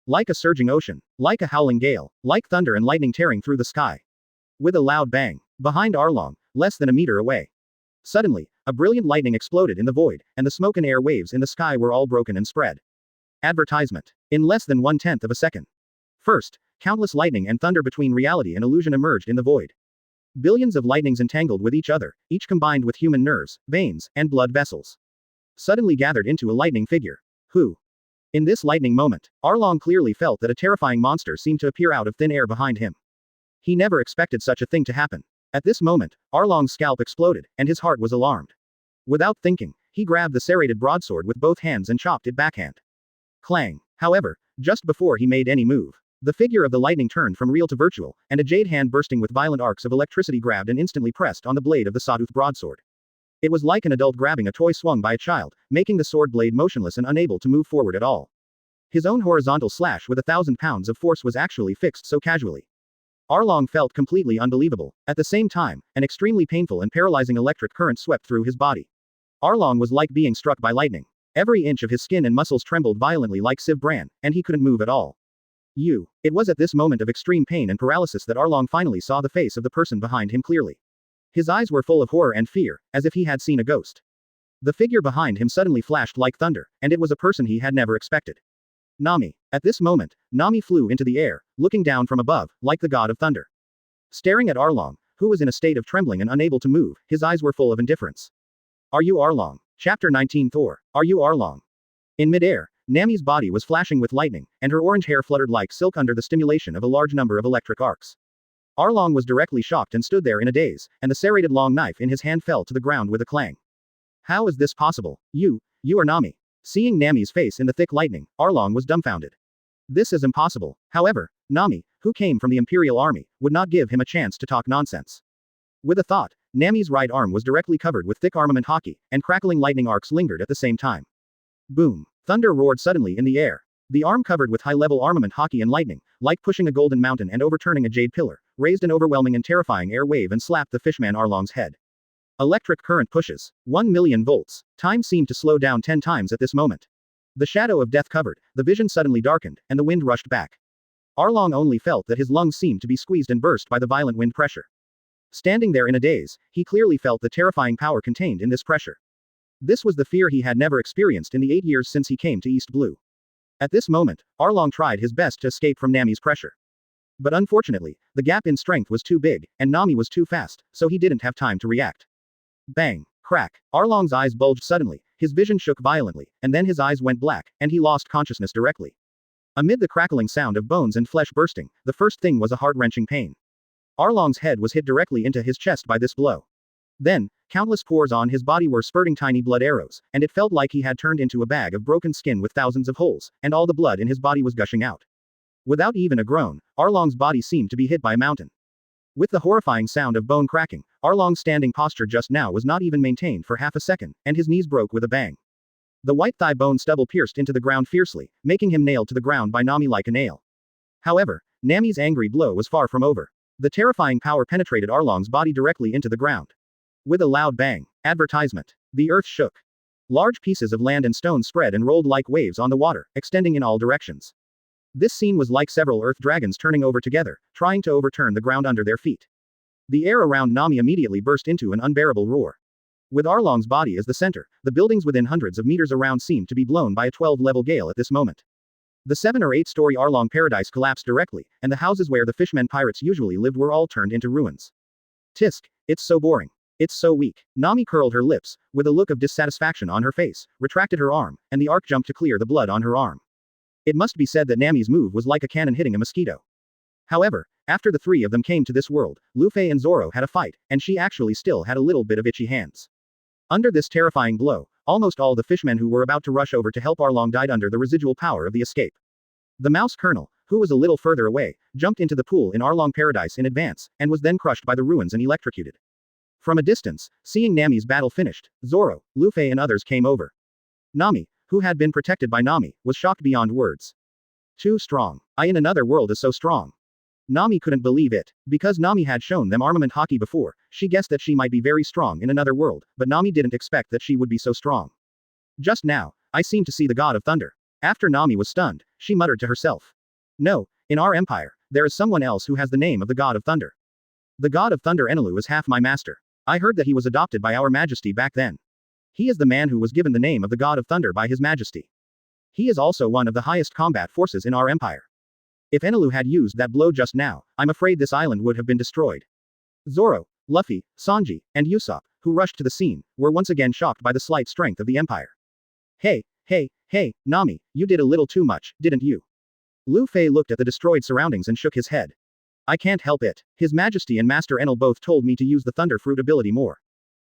Speaker 1: Like a surging ocean, like a howling gale, like thunder and lightning tearing through the sky. With a loud bang, behind Arlong, less than a meter away. Suddenly, a brilliant lightning exploded in the void, and the smoke and air waves in the sky were all broken and spread. Advertisement. In less than 1/10 of a second. First, countless lightning and thunder between reality and illusion emerged in the void. Billions of lightnings entangled with each other, each combined with human nerves, veins, and blood vessels. Suddenly gathered into a lightning figure. Who? In this lightning moment, Arlong clearly felt that a terrifying monster seemed to appear out of thin air behind him. He never expected such a thing to happen. At this moment, Arlong's scalp exploded, and his heart was alarmed. Without thinking, he grabbed the serrated broadsword with both hands and chopped it backhand. Clang. However, just before he made any move, the figure of the lightning turned from real to virtual, and a jade hand bursting with violent arcs of electricity grabbed and instantly pressed on the blade of the sawtooth broadsword. It was like an adult grabbing a toy swung by a child, making the sword blade motionless and unable to move forward at all. His own horizontal slash with 1,000 pounds of force was actually fixed so casually. Arlong felt completely unbelievable. At the same time, an extremely painful and paralyzing electric current swept through his body. Arlong was like being struck by lightning. Every inch of his skin and muscles trembled violently like sieve bran, and he couldn't move at all. It was at this moment of extreme pain and paralysis that Arlong finally saw the face of the person behind him clearly. His eyes were full of horror and fear, as if he had seen a ghost. The figure behind him suddenly flashed like thunder, and it was a person he had never expected. Nami. At this moment, Nami flew into the air, looking down from above, like the god of thunder. Staring at Arlong, who was in a state of trembling and unable to move, his eyes were full of indifference. Are you Arlong? Chapter 19 Thor. Are you Arlong? In midair, Nami's body was flashing with lightning, and her orange hair fluttered like silk under the stimulation of a large number of electric arcs. Arlong was directly shocked and stood there in a daze, and the serrated long knife in his hand fell to the ground with a clang. How is this possible? You are Nami. Seeing Nami's face in the thick lightning, Arlong was dumbfounded. This is impossible. However, Nami, who came from the Imperial army, would not give him a chance to talk nonsense. With a thought, Nami's right arm was directly covered with thick armament Haki, and crackling lightning arcs lingered at the same time. Boom! Thunder roared suddenly in the air. The arm covered with high-level armament Haki and lightning, like pushing a golden mountain and overturning a jade pillar, raised an overwhelming and terrifying air wave and slapped the fishman Arlong's head. Electric current pushes. 1,000,000 volts. Time seemed to slow down 10 times at this moment. The shadow of death covered, the vision suddenly darkened, and the wind rushed back. Arlong only felt that his lungs seemed to be squeezed and burst by the violent wind pressure. Standing there in a daze, he clearly felt the terrifying power contained in this pressure. This was the fear he had never experienced in the 8 years since he came to East Blue. At this moment, Arlong tried his best to escape from Nami's pressure. But unfortunately, the gap in strength was too big, and Nami was too fast, so he didn't have time to react. Bang! Crack! Arlong's eyes bulged suddenly, his vision shook violently, and then his eyes went black, and he lost consciousness directly. Amid the crackling sound of bones and flesh bursting, the first thing was a heart-wrenching pain. Arlong's head was hit directly into his chest by this blow. Then, countless pores on his body were spurting tiny blood arrows, and it felt like he had turned into a bag of broken skin with thousands of holes, and all the blood in his body was gushing out. Without even a groan, Arlong's body seemed to be hit by a mountain. With the horrifying sound of bone cracking, Arlong's standing posture just now was not even maintained for half a second, and his knees broke with a bang. The white thigh bone stubble pierced into the ground fiercely, making him nailed to the ground by Nami like a nail. However, Nami's angry blow was far from over. The terrifying power penetrated Arlong's body directly into the ground. With a loud bang. Advertisement. The earth shook. Large pieces of land and stone spread and rolled like waves on the water, extending in all directions. This scene was like several earth dragons turning over together, trying to overturn the ground under their feet. The air around Nami immediately burst into an unbearable roar. With Arlong's body as the center, the buildings within hundreds of meters around seemed to be blown by a 12-level gale at this moment. The 7 or 8-story Arlong paradise collapsed directly, and the houses where the fishmen pirates usually lived were all turned into ruins. Tisk, it's so boring. It's so weak. Nami curled her lips, with a look of dissatisfaction on her face, retracted her arm, and the arc jumped to clear the blood on her arm. It must be said that Nami's move was like a cannon hitting a mosquito. However, after the 3 of them came to this world, Lufei and Zoro had a fight, and she actually still had a little bit of itchy hands. Under this terrifying blow, almost all the fishmen who were about to rush over to help Arlong died under the residual power of the escape. The mouse colonel, who was a little further away, jumped into the pool in Arlong Paradise in advance, and was then crushed by the ruins and electrocuted. From a distance, seeing Nami's battle finished, Zoro, Lufei and others came over. Nami, who had been protected by Nami, was shocked beyond words. Too strong. I in another world is so strong. Nami couldn't believe it. Because Nami had shown them armament Haki before, she guessed that she might be very strong in another world, but Nami didn't expect that she would be so strong. Just now, I seem to see the god of thunder. After Nami was stunned, she muttered to herself. No, in our empire, there is someone else who has the name of the god of thunder. The god of thunder Enelu is half my master. I heard that he was adopted by our majesty back then. He is the man who was given the name of the god of thunder by his majesty. He is also one of the highest combat forces in our empire. If Enelu had used that blow just now, I'm afraid this island would have been destroyed. Zoro, Luffy, Sanji, and Usopp, who rushed to the scene, were once again shocked by the slight strength of the Empire. Hey, Nami, you did a little too much, didn't you? Lufei looked at the destroyed surroundings and shook his head. I can't help it. His Majesty and Master Enel both told me to use the Thunder Fruit ability more.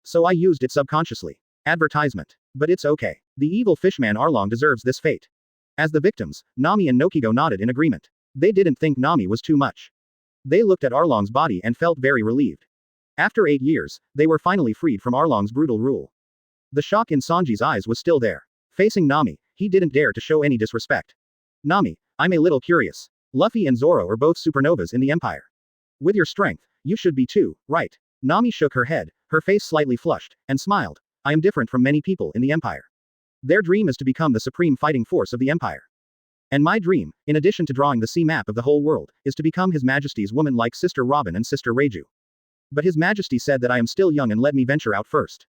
Speaker 1: So I used it subconsciously. Advertisement. But it's okay. The evil fishman Arlong deserves this fate. As the victims, Nami and Nokigo nodded in agreement. They didn't think Nami was too much. They looked at Arlong's body and felt very relieved. After 8 years, they were finally freed from Arlong's brutal rule. The shock in Sanji's eyes was still there. Facing Nami, he didn't dare to show any disrespect. Nami, I'm a little curious. Luffy and Zoro are both supernovas in the Empire. With your strength, you should be too, right? Nami shook her head, her face slightly flushed, and smiled. I am different from many people in the Empire. Their dream is to become the supreme fighting force of the Empire. And my dream, in addition to drawing the sea map of the whole world, is to become His Majesty's woman-like Sister Robin and Sister Reiju. But His Majesty said that I am still young and let me venture out first.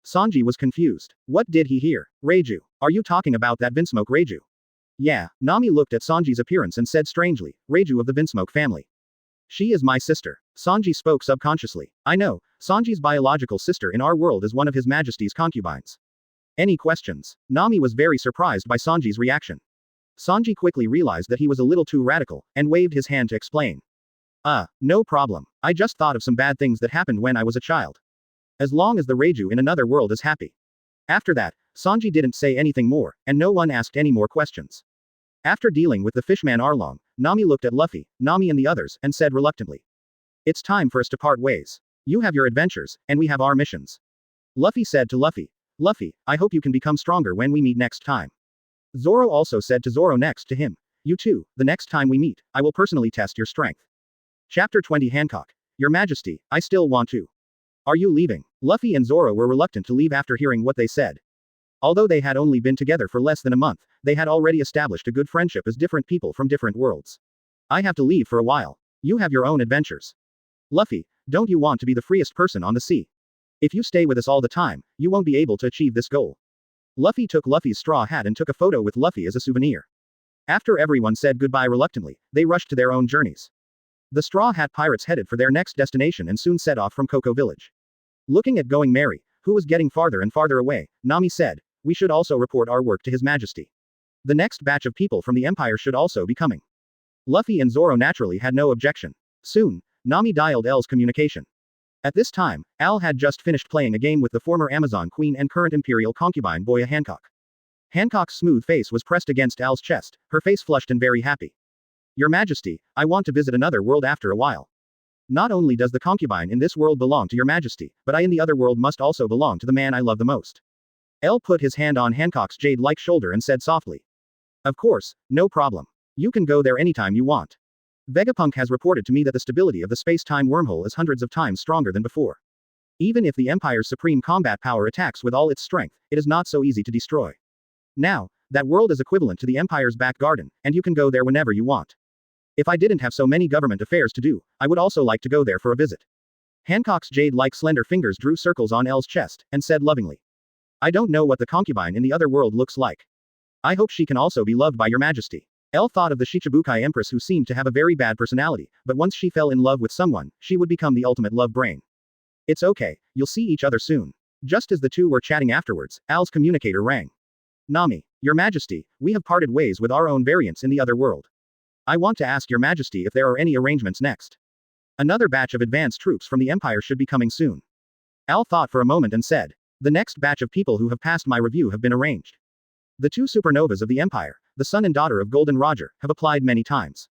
Speaker 1: Sanji was confused. What did he hear? Reiju. Are you talking about that Vinsmoke Reiju? Yeah, Nami looked at Sanji's appearance and said strangely, Reiju of the Vinsmoke family. She is my sister. Sanji spoke subconsciously. I know, Sanji's biological sister in our world is one of His Majesty's concubines. Any questions? Nami was very surprised by Sanji's reaction. Sanji quickly realized that he was a little too radical, and waved his hand to explain. No problem. I just thought of some bad things that happened when I was a child. As long as the Reiju in another world is happy. After that, Sanji didn't say anything more, and no one asked any more questions. After dealing with the fishman Arlong, Nami looked at Luffy, Nami and the others, and said reluctantly. It's time for us to part ways. You have your adventures, and we have our missions. Luffy said to Luffy, Luffy, I hope you can become stronger when we meet next time. Zoro also said to Zoro next to him, you too, the next time we meet, I will personally test your strength. Chapter 20 Hancock. Your Majesty, I still want to. Are you leaving? Luffy and Zoro were reluctant to leave after hearing what they said. Although they had only been together for less than a month, they had already established a good friendship as different people from different worlds. I have to leave for a while. You have your own adventures. Luffy, don't you want to be the freest person on the sea? If you stay with us all the time, you won't be able to achieve this goal. Luffy took Luffy's straw hat and took a photo with Luffy as a souvenir. After everyone said goodbye reluctantly, they rushed to their own journeys. The Straw Hat Pirates headed for their next destination and soon set off from Cocoa Village. Looking at Going Merry, who was getting farther and farther away, Nami said, we should also report our work to His Majesty. The next batch of people from the Empire should also be coming. Luffy and Zoro naturally had no objection. Soon, Nami dialed El's communication. At this time, Al had just finished playing a game with the former Amazon Queen and current Imperial concubine Boya Hancock. Hancock's smooth face was pressed against Al's chest, her face flushed and very happy. Your Majesty, I want to visit another world after a while. Not only does the concubine in this world belong to your Majesty, but I in the other world must also belong to the man I love the most. El put his hand on Hancock's jade-like shoulder and said softly. Of course, no problem. You can go there anytime you want. Vegapunk has reported to me that the stability of the space-time wormhole is hundreds of times stronger than before. Even if the Empire's supreme combat power attacks with all its strength, it is not so easy to destroy. Now, that world is equivalent to the Empire's back garden, and you can go there whenever you want. If I didn't have so many government affairs to do, I would also like to go there for a visit. Hancock's jade-like slender fingers drew circles on El's chest, and said lovingly. I don't know what the concubine in the other world looks like. I hope she can also be loved by your majesty. El thought of the Shichibukai Empress who seemed to have a very bad personality, but once she fell in love with someone, she would become the ultimate love brain. It's okay, you'll see each other soon. Just as the two were chatting afterwards, Al's communicator rang. Nami, your majesty, we have parted ways with our own variants in the other world. I want to ask your majesty if there are any arrangements next. Another batch of advanced troops from the Empire should be coming soon. Al thought for a moment and said, the next batch of people who have passed my review have been arranged. The two supernovas of the Empire, the son and daughter of Golden Roger, have applied many times.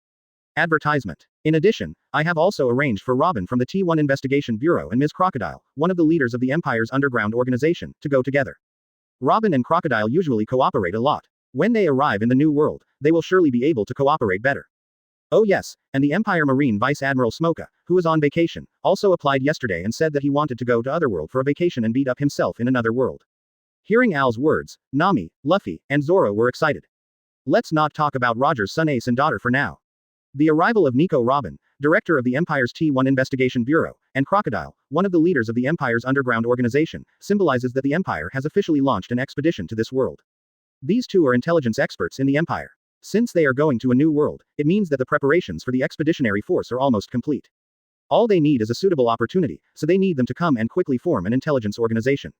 Speaker 1: Advertisement. In addition, I have also arranged for Robin from the T1 Investigation Bureau and Ms. Crocodile, one of the leaders of the Empire's underground organization, to go together. Robin and Crocodile usually cooperate a lot. When they arrive in the new world, they will surely be able to cooperate better. Oh yes, and the Empire Marine Vice Admiral Smoka, who is on vacation, also applied yesterday and said that he wanted to go to Otherworld for a vacation and beat up himself in another world. Hearing Al's words, Nami, Lufei, and Zoro were excited. Let's not talk about Roger's son Ace and daughter for now. The arrival of Nico Robin, director of the Empire's T1 Investigation Bureau, and Crocodile, one of the leaders of the Empire's underground organization, symbolizes that the Empire has officially launched an expedition to this world. These two are intelligence experts in the Empire. Since they are going to a new world, it means that the preparations for the expeditionary force are almost complete. All they need is a suitable opportunity, so they need them to come and quickly form an intelligence organization.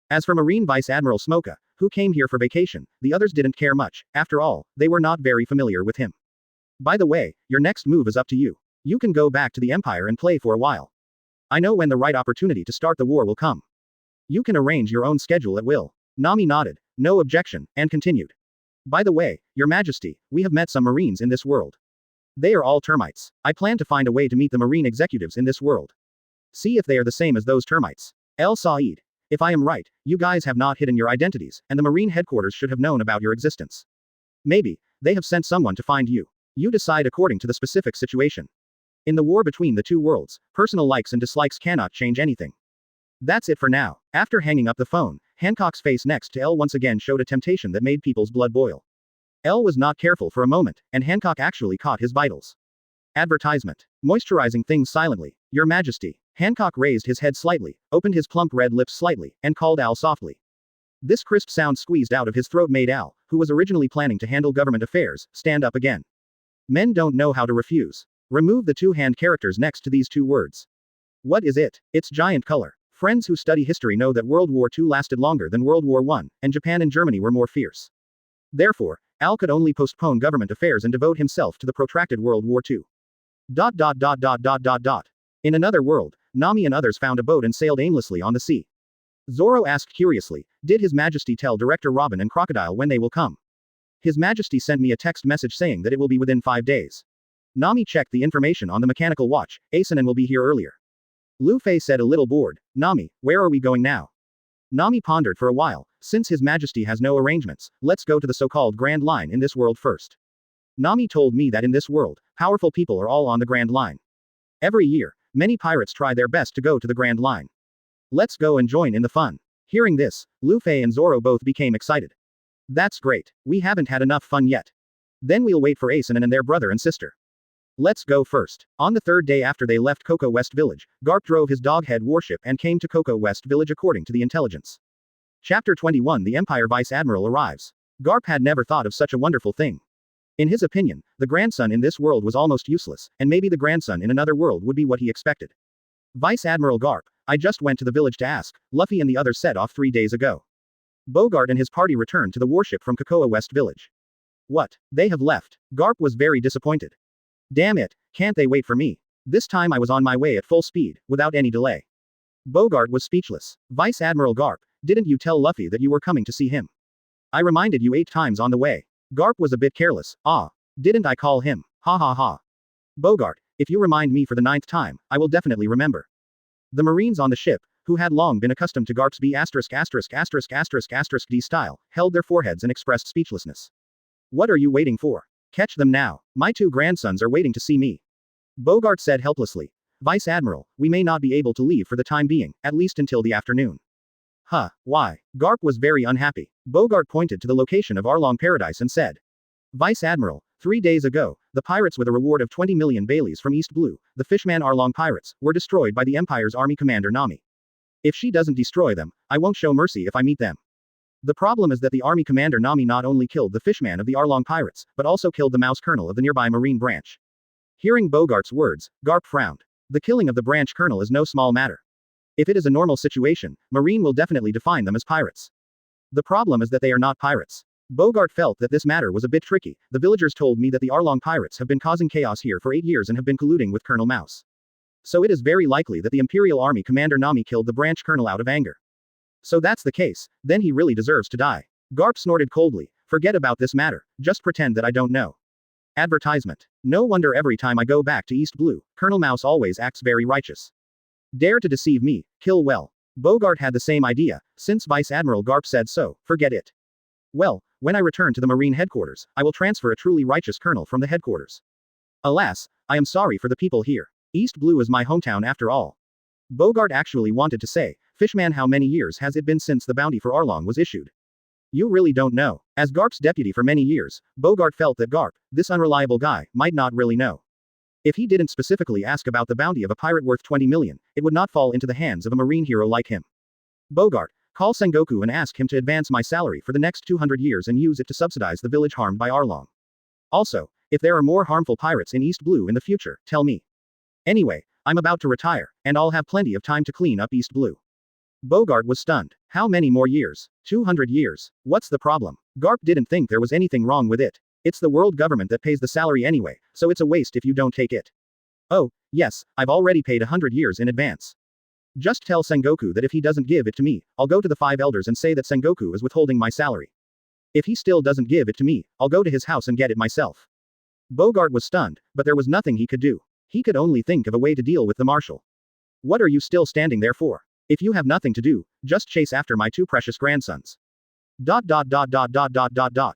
Speaker 1: As for Marine Vice Admiral Smoka, who came here for vacation, the others didn't care much. After all, they were not very familiar with him. By the way, your next move is up to you. You can go back to the Empire and play for a while. I know when the right opportunity to start the war will come. You can arrange your own schedule at will. Nami nodded, no objection, and continued. By the way, your majesty, we have met some Marines in this world. They are all termites. I plan to find a way to meet the Marine executives in this world. See if they are the same as those termites. El Said. If I am right, you guys have not hidden your identities, and the Marine headquarters should have known about your existence. Maybe, they have sent someone to find you. You decide according to the specific situation. In the war between the two worlds, personal likes and dislikes cannot change anything. That's it for now. After hanging up the phone, Hancock's face next to El once again showed a temptation that made people's blood boil. El was not careful for a moment, and Hancock actually caught his vitals. Advertisement. Moisturizing things silently. Your Majesty. Hancock raised his head slightly, opened his plump red lips slightly, and called Al softly. This crisp sound squeezed out of his throat made Al, who was originally planning to handle government affairs, stand up again. Men don't know how to refuse. Remove the two-hand characters next to these two words. What is it? It's giant color. Friends who study history know that World War II lasted longer than World War I, and Japan and Germany were more fierce. Therefore, Al could only postpone government affairs and devote himself to the protracted World War II. In another world, Nami and others found a boat and sailed aimlessly on the sea. Zoro asked curiously, did His Majesty tell Director Robin and Crocodile when they will come? His Majesty sent me a text message saying that it will be within 5 days. Nami checked the information on the mechanical watch. Asanen will be here earlier. Lufei said a little bored, Nami, where are we going now? Nami pondered for a while, since His Majesty has no arrangements, let's go to the so-called Grand Line in this world first. Nami told me that in this world, powerful people are all on the Grand Line. Every year, many pirates try their best to go to the Grand Line. Let's go and join in the fun. Hearing this, Lufei and Zoro both became excited. That's great. We haven't had enough fun yet. Then we'll wait for Asanen and their brother and sister. Let's go first. On the third day after they left Cocoa West Village, Garp drove his doghead warship and came to Cocoa West Village according to the intelligence. Chapter 21 The Empire Vice Admiral arrives. Garp had never thought of such a wonderful thing. In his opinion, the grandson in this world was almost useless, and maybe the grandson in another world would be what he expected. Vice Admiral Garp, I just went to the village to ask, Lufei and the others set off 3 days ago. Bogart and his party returned to the warship from Cocoa West Village. What? They have left. Garp was very disappointed. Damn it, can't they wait for me? This time I was on my way at full speed, without any delay. Bogart was speechless. Vice Admiral Garp, didn't you tell Lufei that you were coming to see him? I reminded you 8 times on the way. Garp was a bit careless. Didn't I call him? Ha ha ha. Bogart, if you remind me for the 9th time, I will definitely remember. The Marines on the ship, who had long been accustomed to Garp's B***** D style, held their foreheads and expressed speechlessness. What are you waiting for? Catch them now. My 2 grandsons are waiting to see me. Bogart said helplessly. Vice Admiral, we may not be able to leave for the time being, at least until the afternoon. Huh, why? Garp was very unhappy. Bogart pointed to the location of Arlong Paradise and said. Vice Admiral, 3 days ago, the pirates with a reward of 20 million Baileys from East Blue, the Fishman Arlong pirates, were destroyed by the Empire's army commander Nami. If she doesn't destroy them, I won't show mercy if I meet them. The problem is that the army commander Nami not only killed the Fishman of the Arlong pirates, but also killed the mouse colonel of the nearby marine branch. Hearing Bogart's words, Garp frowned. The killing of the branch colonel is no small matter. If it is a normal situation, Marine will definitely define them as pirates. The problem is that they are not pirates. Bogart felt that this matter was a bit tricky. The villagers told me that the Arlong pirates have been causing chaos here for 8 years and have been colluding with Colonel Mouse. So it is very likely that the Imperial Army commander Nami killed the branch colonel out of anger. So that's the case, then he really deserves to die. Garp snorted coldly. Forget about this matter, just pretend that I don't know. Advertisement. No wonder every time I go back to East Blue, Colonel Mouse always acts very righteous. Dare to deceive me, kill well. Bogart had the same idea, since Vice Admiral Garp said so, forget it. Well, when I return to the Marine headquarters, I will transfer a truly righteous colonel from the headquarters. Alas, I am sorry for the people here. East Blue is my hometown after all. Bogart actually wanted to say, Fishman, how many years has it been since the bounty for Arlong was issued? You really don't know. As Garp's deputy for many years, Bogart felt that Garp, this unreliable guy, might not really know. If he didn't specifically ask about the bounty of a pirate worth 20 million, it would not fall into the hands of a marine hero like him. Bogart, call Sengoku and ask him to advance my salary for the next 200 years and use it to subsidize the village harmed by Arlong. Also, if there are more harmful pirates in East Blue in the future, tell me. Anyway, I'm about to retire, and I'll have plenty of time to clean up East Blue. Bogart was stunned. How many more years? 200 years. What's the problem? Garp didn't think there was anything wrong with it. It's the world government that pays the salary anyway, so it's a waste if you don't take it. Oh, yes, I've already paid 100 years in advance. Just tell Sengoku that if he doesn't give it to me, I'll go to the 5 elders and say that Sengoku is withholding my salary. If he still doesn't give it to me, I'll go to his house and get it myself. Bogart was stunned, but there was nothing he could do. He could only think of a way to deal with the marshal. What are you still standing there for? If you have nothing to do, just chase after my 2 precious grandsons. The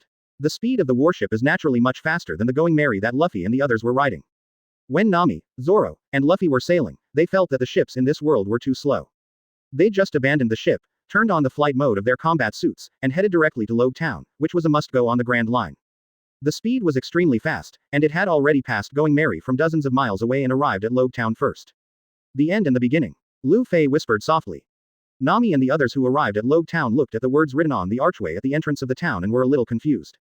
Speaker 1: speed of the warship is naturally much faster than the Going Merry that Luffy and the others were riding. When Nami, Zoro, and Luffy were sailing, they felt that the ships in this world were too slow. They just abandoned the ship, turned on the flight mode of their combat suits, and headed directly to Logue Town, which was a must-go on the Grand Line. The speed was extremely fast, and it had already passed Going Merry from dozens of miles away and arrived at Logue Town first. The end and the beginning. Lufei whispered softly. Nami and the others who arrived at Logue Town looked at the words written on the archway at the entrance of the town and were a little confused.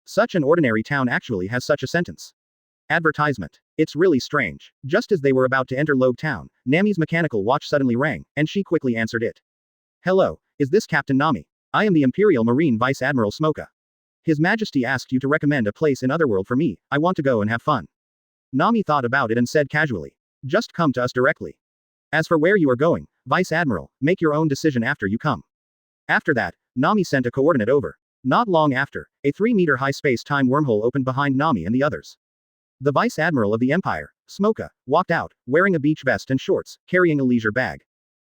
Speaker 1: Such an ordinary town actually has such a sentence. Advertisement. It's really strange. Just as they were about to enter Logue Town, Nami's mechanical watch suddenly rang, and she quickly answered it. Hello, is this Captain Nami? I am the Imperial Marine Vice Admiral Smoka. His Majesty asked you to recommend a place in Otherworld for me. I want to go and have fun. Nami thought about it and said casually. Just come to us directly. As for where you are going, Vice Admiral, make your own decision after you come. After that, Nami sent a coordinate over. Not long after, a 3-meter-high space-time wormhole opened behind Nami and the others. The Vice Admiral of the Empire, Smoka, walked out, wearing a beach vest and shorts, carrying a leisure bag.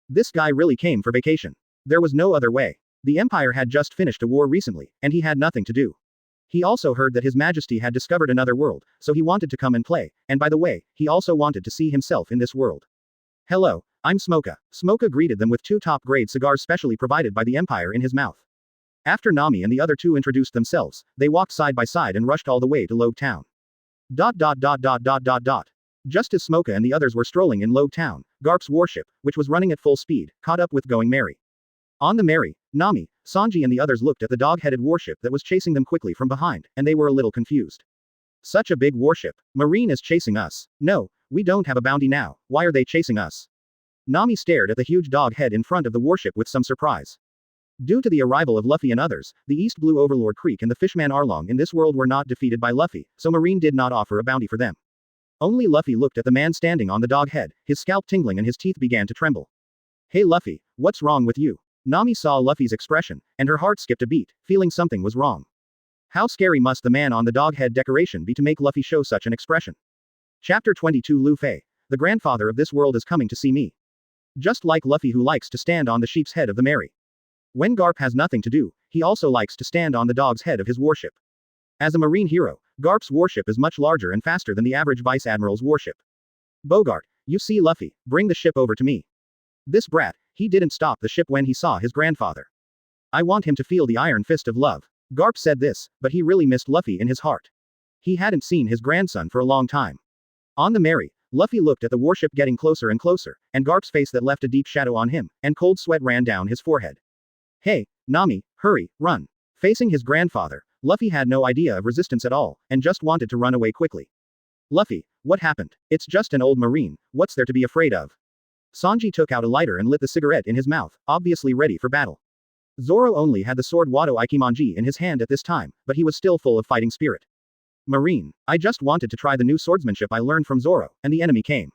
Speaker 1: This guy really came for vacation. There was no other way. The Empire had just finished a war recently, and he had nothing to do. He also heard that His Majesty had discovered another world, so he wanted to come and play, and by the way, he also wanted to see himself in this world. Hello, I'm Smoka. Smoka greeted them with 2 top-grade cigars specially provided by the Empire in his mouth. After Nami and the other 2 introduced themselves, they walked side by side and rushed all the way to Logue Town. Just as Smoka and the others were strolling in Logue Town, Garp's warship, which was running at full speed, caught up with Going Merry. On the Merry, Nami, Sanji and the others looked at the dog-headed warship that was chasing them quickly from behind, and they were a little confused. Such a big warship. Marine is chasing us. No, we don't have a bounty now. Why are they chasing us? Nami stared at the huge dog head in front of the warship with some surprise. Due to the arrival of Luffy and others, the East Blue Overlord Creek and the Fishman Arlong in this world were not defeated by Luffy, so Marine did not offer a bounty for them. Only Luffy looked at the man standing on the dog head, his scalp tingling and his teeth began to tremble. Hey Luffy, what's wrong with you? Nami saw Luffy's expression, and her heart skipped a beat, feeling something was wrong. How scary must the man on the dog head decoration be to make Luffy show such an expression? Chapter 22 Lufei. The grandfather of this world is coming to see me. Just like Luffy who likes to stand on the sheep's head of the Merry. When Garp has nothing to do, he also likes to stand on the dog's head of his warship. As a marine hero, Garp's warship is much larger and faster than the average Vice Admiral's warship. Bogart, you see Luffy, bring the ship over to me. This brat, he didn't stop the ship when he saw his grandfather. I want him to feel the iron fist of love. Garp said this, but he really missed Luffy in his heart. He hadn't seen his grandson for a long time. On the Mary, Luffy looked at the warship getting closer and closer, and Garp's face that left a deep shadow on him, and cold sweat ran down his forehead. Hey, Nami, hurry, run. Facing his grandfather, Luffy had no idea of resistance at all, and just wanted to run away quickly. Luffy, what happened? It's just an old marine, what's there to be afraid of? Sanji took out a lighter and lit the cigarette in his mouth, obviously ready for battle. Zoro only had the sword Wado Ikimonji in his hand at this time, but he was still full of fighting spirit. Marine, I just wanted to try the new swordsmanship I learned from Zoro, and the enemy came.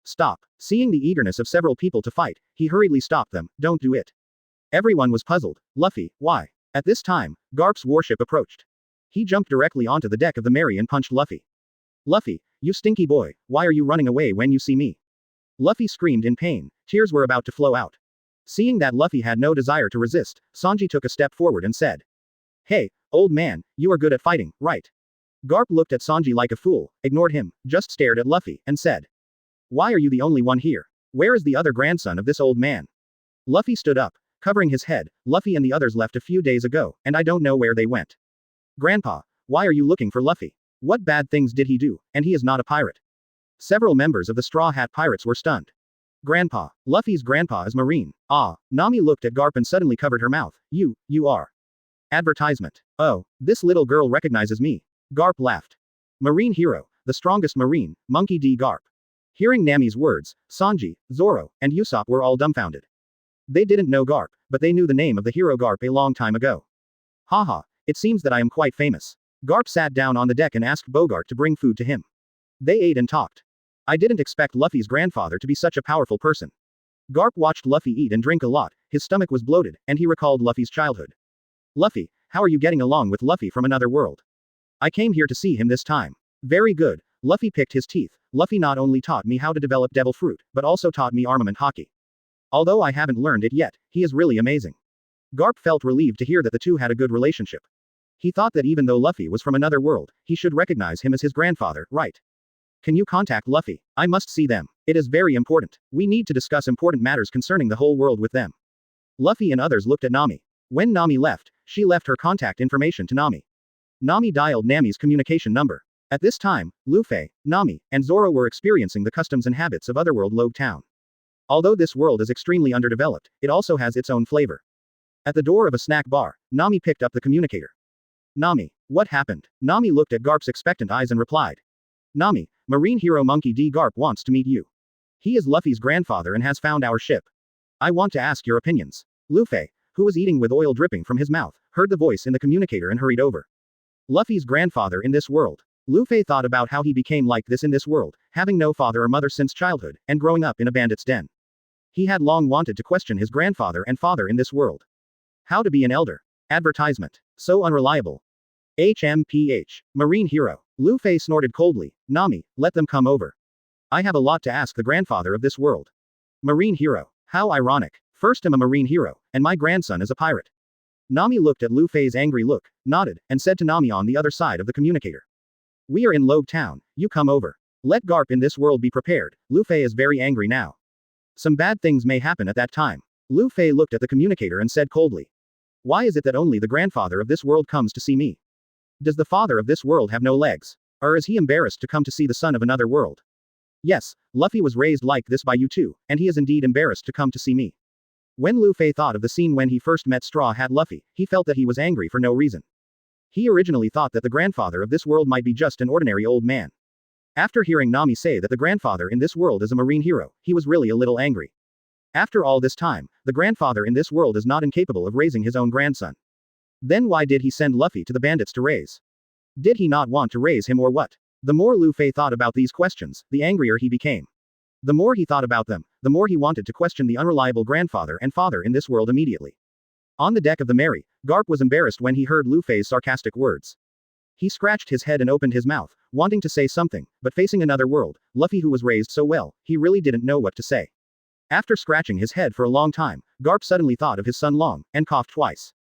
Speaker 1: Stop. Seeing the eagerness of several people to fight, he hurriedly stopped them, don't do it. Everyone was puzzled. Luffy, why? At this time, Garp's warship approached. He jumped directly onto the deck of the Mary and punched Luffy. Luffy, you stinky boy, why are you running away when you see me? Luffy screamed in pain, tears were about to flow out. Seeing that Luffy had no desire to resist, Sanji took a step forward and said. Hey, old man, you are good at fighting, right? Garp looked at Sanji like a fool, ignored him, just stared at Luffy, and said. Why are you the only one here? Where is the other grandson of this old man? Luffy stood up, covering his head. Luffy and the others left a few days ago, and I don't know where they went. Grandpa, why are you looking for Luffy? What bad things did he do, and he is not a pirate? Several members of the Straw Hat Pirates were stunned. Grandpa, Luffy's grandpa is Marine. Ah, Nami looked at Garp and suddenly covered her mouth. You are. Advertisement. Oh, this little girl recognizes me. Garp laughed. Marine hero, the strongest Marine, Monkey D. Garp. Hearing Nami's words, Sanji, Zoro, and Usopp were all dumbfounded. They didn't know Garp, but they knew the name of the hero Garp a long time ago. Haha, it seems that I am quite famous. Garp sat down on the deck and asked Bogart to bring food to him. They ate and talked. I didn't expect Luffy's grandfather to be such a powerful person. Garp watched Luffy eat and drink a lot, his stomach was bloated, and he recalled Luffy's childhood. Luffy, how are you getting along with Luffy from another world? I came here to see him this time. Very good. Luffy picked his teeth. Luffy not only taught me how to develop devil fruit, but also taught me armament Haki. Although I haven't learned it yet, he is really amazing. Garp felt relieved to hear that the two had a good relationship. He thought that even though Luffy was from another world, he should recognize him as his grandfather, right? Can you contact Luffy? I must see them. It is very important. We need to discuss important matters concerning the whole world with them. Luffy and others looked at Nami. When Nami left, she left her contact information to Nami. Nami dialed Nami's communication number. At this time, Lufei, Nami, and Zoro were experiencing the customs and habits of Otherworld Log Town. Although this world is extremely underdeveloped, it also has its own flavor. At the door of a snack bar, Nami picked up the communicator. Nami, what happened? Nami looked at Garp's expectant eyes and replied. Nami, Marine hero Monkey D. Garp wants to meet you. He is Luffy's grandfather and has found our ship. I want to ask your opinions. Lufei, who was eating with oil dripping from his mouth, heard the voice in the communicator and hurried over. Luffy's grandfather in this world. Lufei thought about how he became like this in this world, having no father or mother since childhood, and growing up in a bandit's den. He had long wanted to question his grandfather and father in this world. How to be an elder. Advertisement. So unreliable. HMPH. Marine hero. Lufei snorted coldly. Nami, let them come over. I have a lot to ask the grandfather of this world. Marine hero. How ironic. First I'm a marine hero, and my grandson is a pirate. Nami looked at Lufei's angry look, nodded, and said to Nami on the other side of the communicator. We are in Log Town, you come over. Let Garp in this world be prepared, Lufei is very angry now. Some bad things may happen at that time. Lufei looked at the communicator and said coldly. Why is it that only the grandfather of this world comes to see me? Does the father of this world have no legs? Or is he embarrassed to come to see the son of another world? Yes, Luffy was raised like this by you too, and he is indeed embarrassed to come to see me. When Lufei thought of the scene when he first met Straw Hat Luffy, he felt that he was angry for no reason. He originally thought that the grandfather of this world might be just an ordinary old man. After hearing Nami say that the grandfather in this world is a marine hero, he was really a little angry. After all this time, the grandfather in this world is not incapable of raising his own grandson. Then why did he send Luffy to the bandits to raise? Did he not want to raise him or what? The more Lufei thought about these questions, the angrier he became. The more he thought about them, the more he wanted to question the unreliable grandfather and father in this world immediately. On the deck of the Mary, Garp was embarrassed when he heard Lufei's sarcastic words. He scratched his head and opened his mouth, wanting to say something, but facing another world, Luffy who was raised so well, he really didn't know what to say. After scratching his head for a long time, Garp suddenly thought of his son Long, and coughed twice.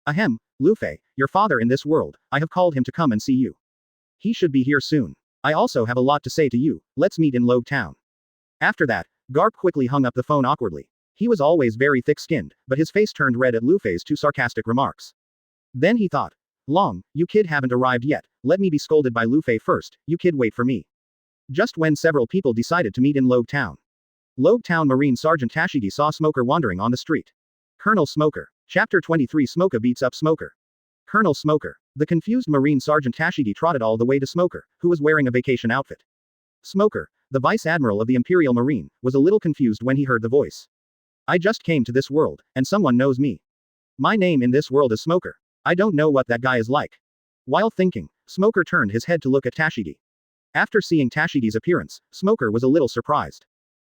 Speaker 1: Ahem, Lufei, your father in this world, I have called him to come and see you. He should be here soon. I also have a lot to say to you, let's meet in Logue Town. After that, Garp quickly hung up the phone awkwardly. He was always very thick-skinned, but his face turned red at Lufei's too sarcastic remarks. Then he thought, Long, you kid haven't arrived yet, let me be scolded by Lufei first, you kid wait for me. Just when several people decided to meet in Logue Town. Logue Town Marine Sergeant Tashigi saw Smoker wandering on the street. Colonel Smoker. Chapter 23 Smoker beats up Smoker. Colonel Smoker. The confused Marine Sergeant Tashigi trotted all the way to Smoker, who was wearing a vacation outfit. Smoker, the Vice Admiral of the Imperial Marine, was a little confused when he heard the voice. I just came to this world, and someone knows me. My name in this world is Smoker. I don't know what that guy is like. While thinking, Smoker turned his head to look at Tashigi. After seeing Tashigi's appearance, Smoker was a little surprised.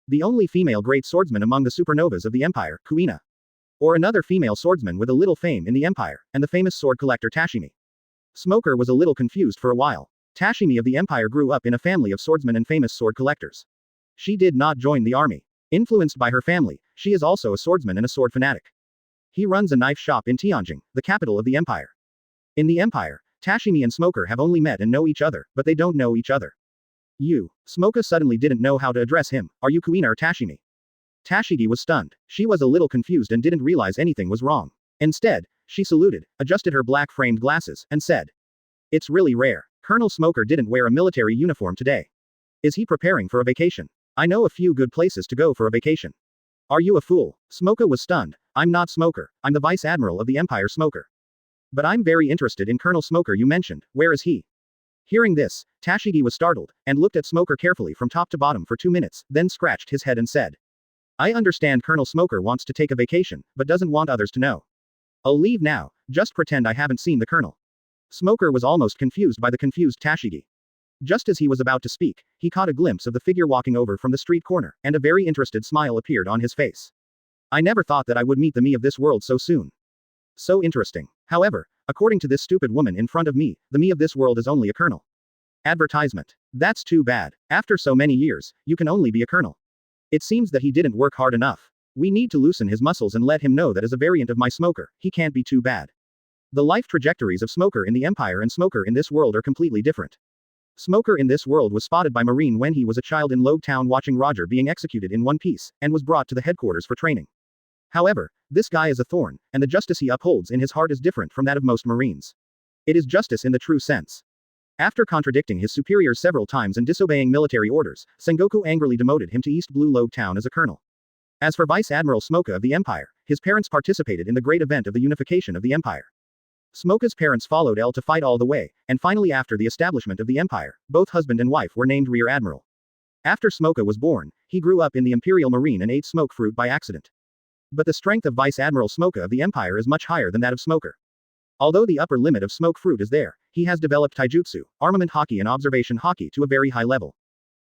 Speaker 1: The only female great swordsman among the supernovas of the Empire, Kuina. Or another female swordsman with a little fame in the Empire, and the famous sword collector Tashimi. Smoker was a little confused for a while. Tashimi of the Empire grew up in a family of swordsmen and famous sword collectors. She did not join the army. Influenced by her family, she is also a swordsman and a sword fanatic. He runs a knife shop in Tianjin, the capital of the Empire. In the Empire, Tashimi and Smoker have only met and know each other, but they don't know each other. You. Smoker suddenly didn't know how to address him. Are you Kuina or Tashimi? Tashigi was stunned. She was a little confused and didn't realize anything was wrong. Instead, she saluted, adjusted her black framed glasses, and said, It's really rare. Colonel Smoker didn't wear a military uniform today. Is he preparing for a vacation? I know a few good places to go for a vacation. Are you a fool? Smoker was stunned. I'm not Smoker. I'm the Vice Admiral of the Empire Smoker. But I'm very interested in Colonel Smoker you mentioned. Where is he? Hearing this, Tashigi was startled, and looked at Smoker carefully from top to bottom for 2 minutes, then scratched his head and said, I understand Colonel Smoker wants to take a vacation, but doesn't want others to know. I'll leave now, just pretend I haven't seen the Colonel. Smoker was almost confused by the confused Tashigi. Just as he was about to speak, he caught a glimpse of the figure walking over from the street corner, and a very interested smile appeared on his face. I never thought that I would meet the me of this world so soon. So interesting. However, according to this stupid woman in front of me, the me of this world is only a colonel. Advertisement. That's too bad. After so many years, you can only be a colonel. It seems that he didn't work hard enough. We need to loosen his muscles and let him know that as a variant of my Smoker, he can't be too bad. The life trajectories of Smoker in the Empire and Smoker in this world are completely different. Smoker in this world was spotted by Marine when he was a child in Logue Town watching Roger being executed in one piece, and was brought to the headquarters for training. However, this guy is a thorn, and the justice he upholds in his heart is different from that of most Marines. It is justice in the true sense. After contradicting his superiors several times and disobeying military orders, Sengoku angrily demoted him to East Blue Logue Town as a colonel. As for Vice Admiral Smoker of the Empire, his parents participated in the great event of the unification of the Empire. Smoker's parents followed El to fight all the way, and finally after the establishment of the Empire, both husband and wife were named Rear Admiral. After Smoker was born, he grew up in the Imperial Marine and ate smoke fruit by accident. But the strength of Vice Admiral Smoker of the Empire is much higher than that of Smoker. Although the upper limit of smoke fruit is there, he has developed taijutsu, armament haki and observation haki to a very high level.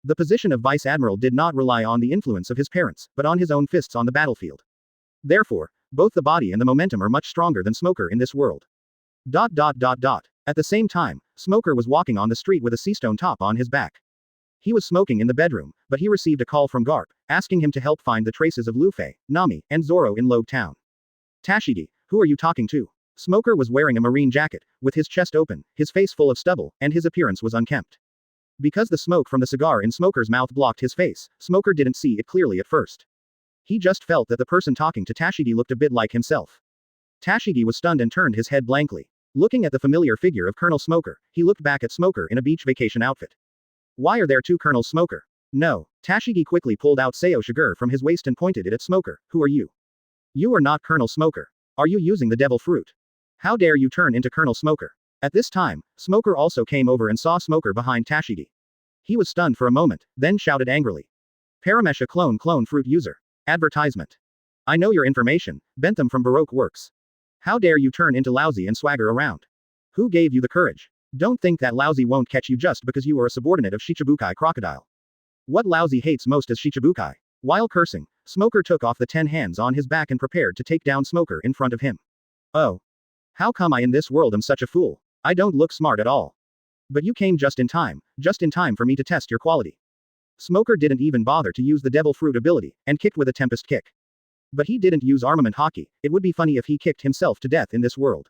Speaker 1: The position of Vice Admiral did not rely on the influence of his parents, but on his own fists on the battlefield. Therefore, both the body and the momentum are much stronger than Smoker in this world. At the same time, Smoker was walking on the street with a seastone top on his back. He was smoking in the bedroom, but he received a call from Garp, asking him to help find the traces of Lufei, Nami, and Zoro in Logue Town. Tashigi, who are you talking to? Smoker was wearing a marine jacket, with his chest open, his face full of stubble, and his appearance was unkempt. Because the smoke from the cigar in Smoker's mouth blocked his face, Smoker didn't see it clearly at first. He just felt that the person talking to Tashigi looked a bit like himself. Tashigi was stunned and turned his head blankly. Looking at the familiar figure of Colonel Smoker, he looked back at Smoker in a beach vacation outfit. Why are there two Colonel Smoker? No. Tashigi quickly pulled out Seo Shiger from his waist and pointed it at Smoker. Who are you? You are not Colonel Smoker. Are you using the devil fruit? How dare you turn into Colonel Smoker? At this time, Smoker also came over and saw Smoker behind Tashigi. He was stunned for a moment, then shouted angrily. Paramesha clone fruit user. Advertisement. I know your information, Bentham from Baroque Works. How dare you turn into lousy and swagger around? Who gave you the courage? Don't think that lousy won't catch you just because you are a subordinate of Shichibukai Crocodile. What lousy hates most is Shichibukai. While cursing, Smoker took off the 10 hands on his back and prepared to take down Smoker in front of him. Oh. How come I in this world am such a fool? I don't look smart at all. But you came just in time for me to test your quality. Smoker didn't even bother to use the devil fruit ability, and kicked with a tempest kick. But he didn't use armament haki. It would be funny if he kicked himself to death in this world.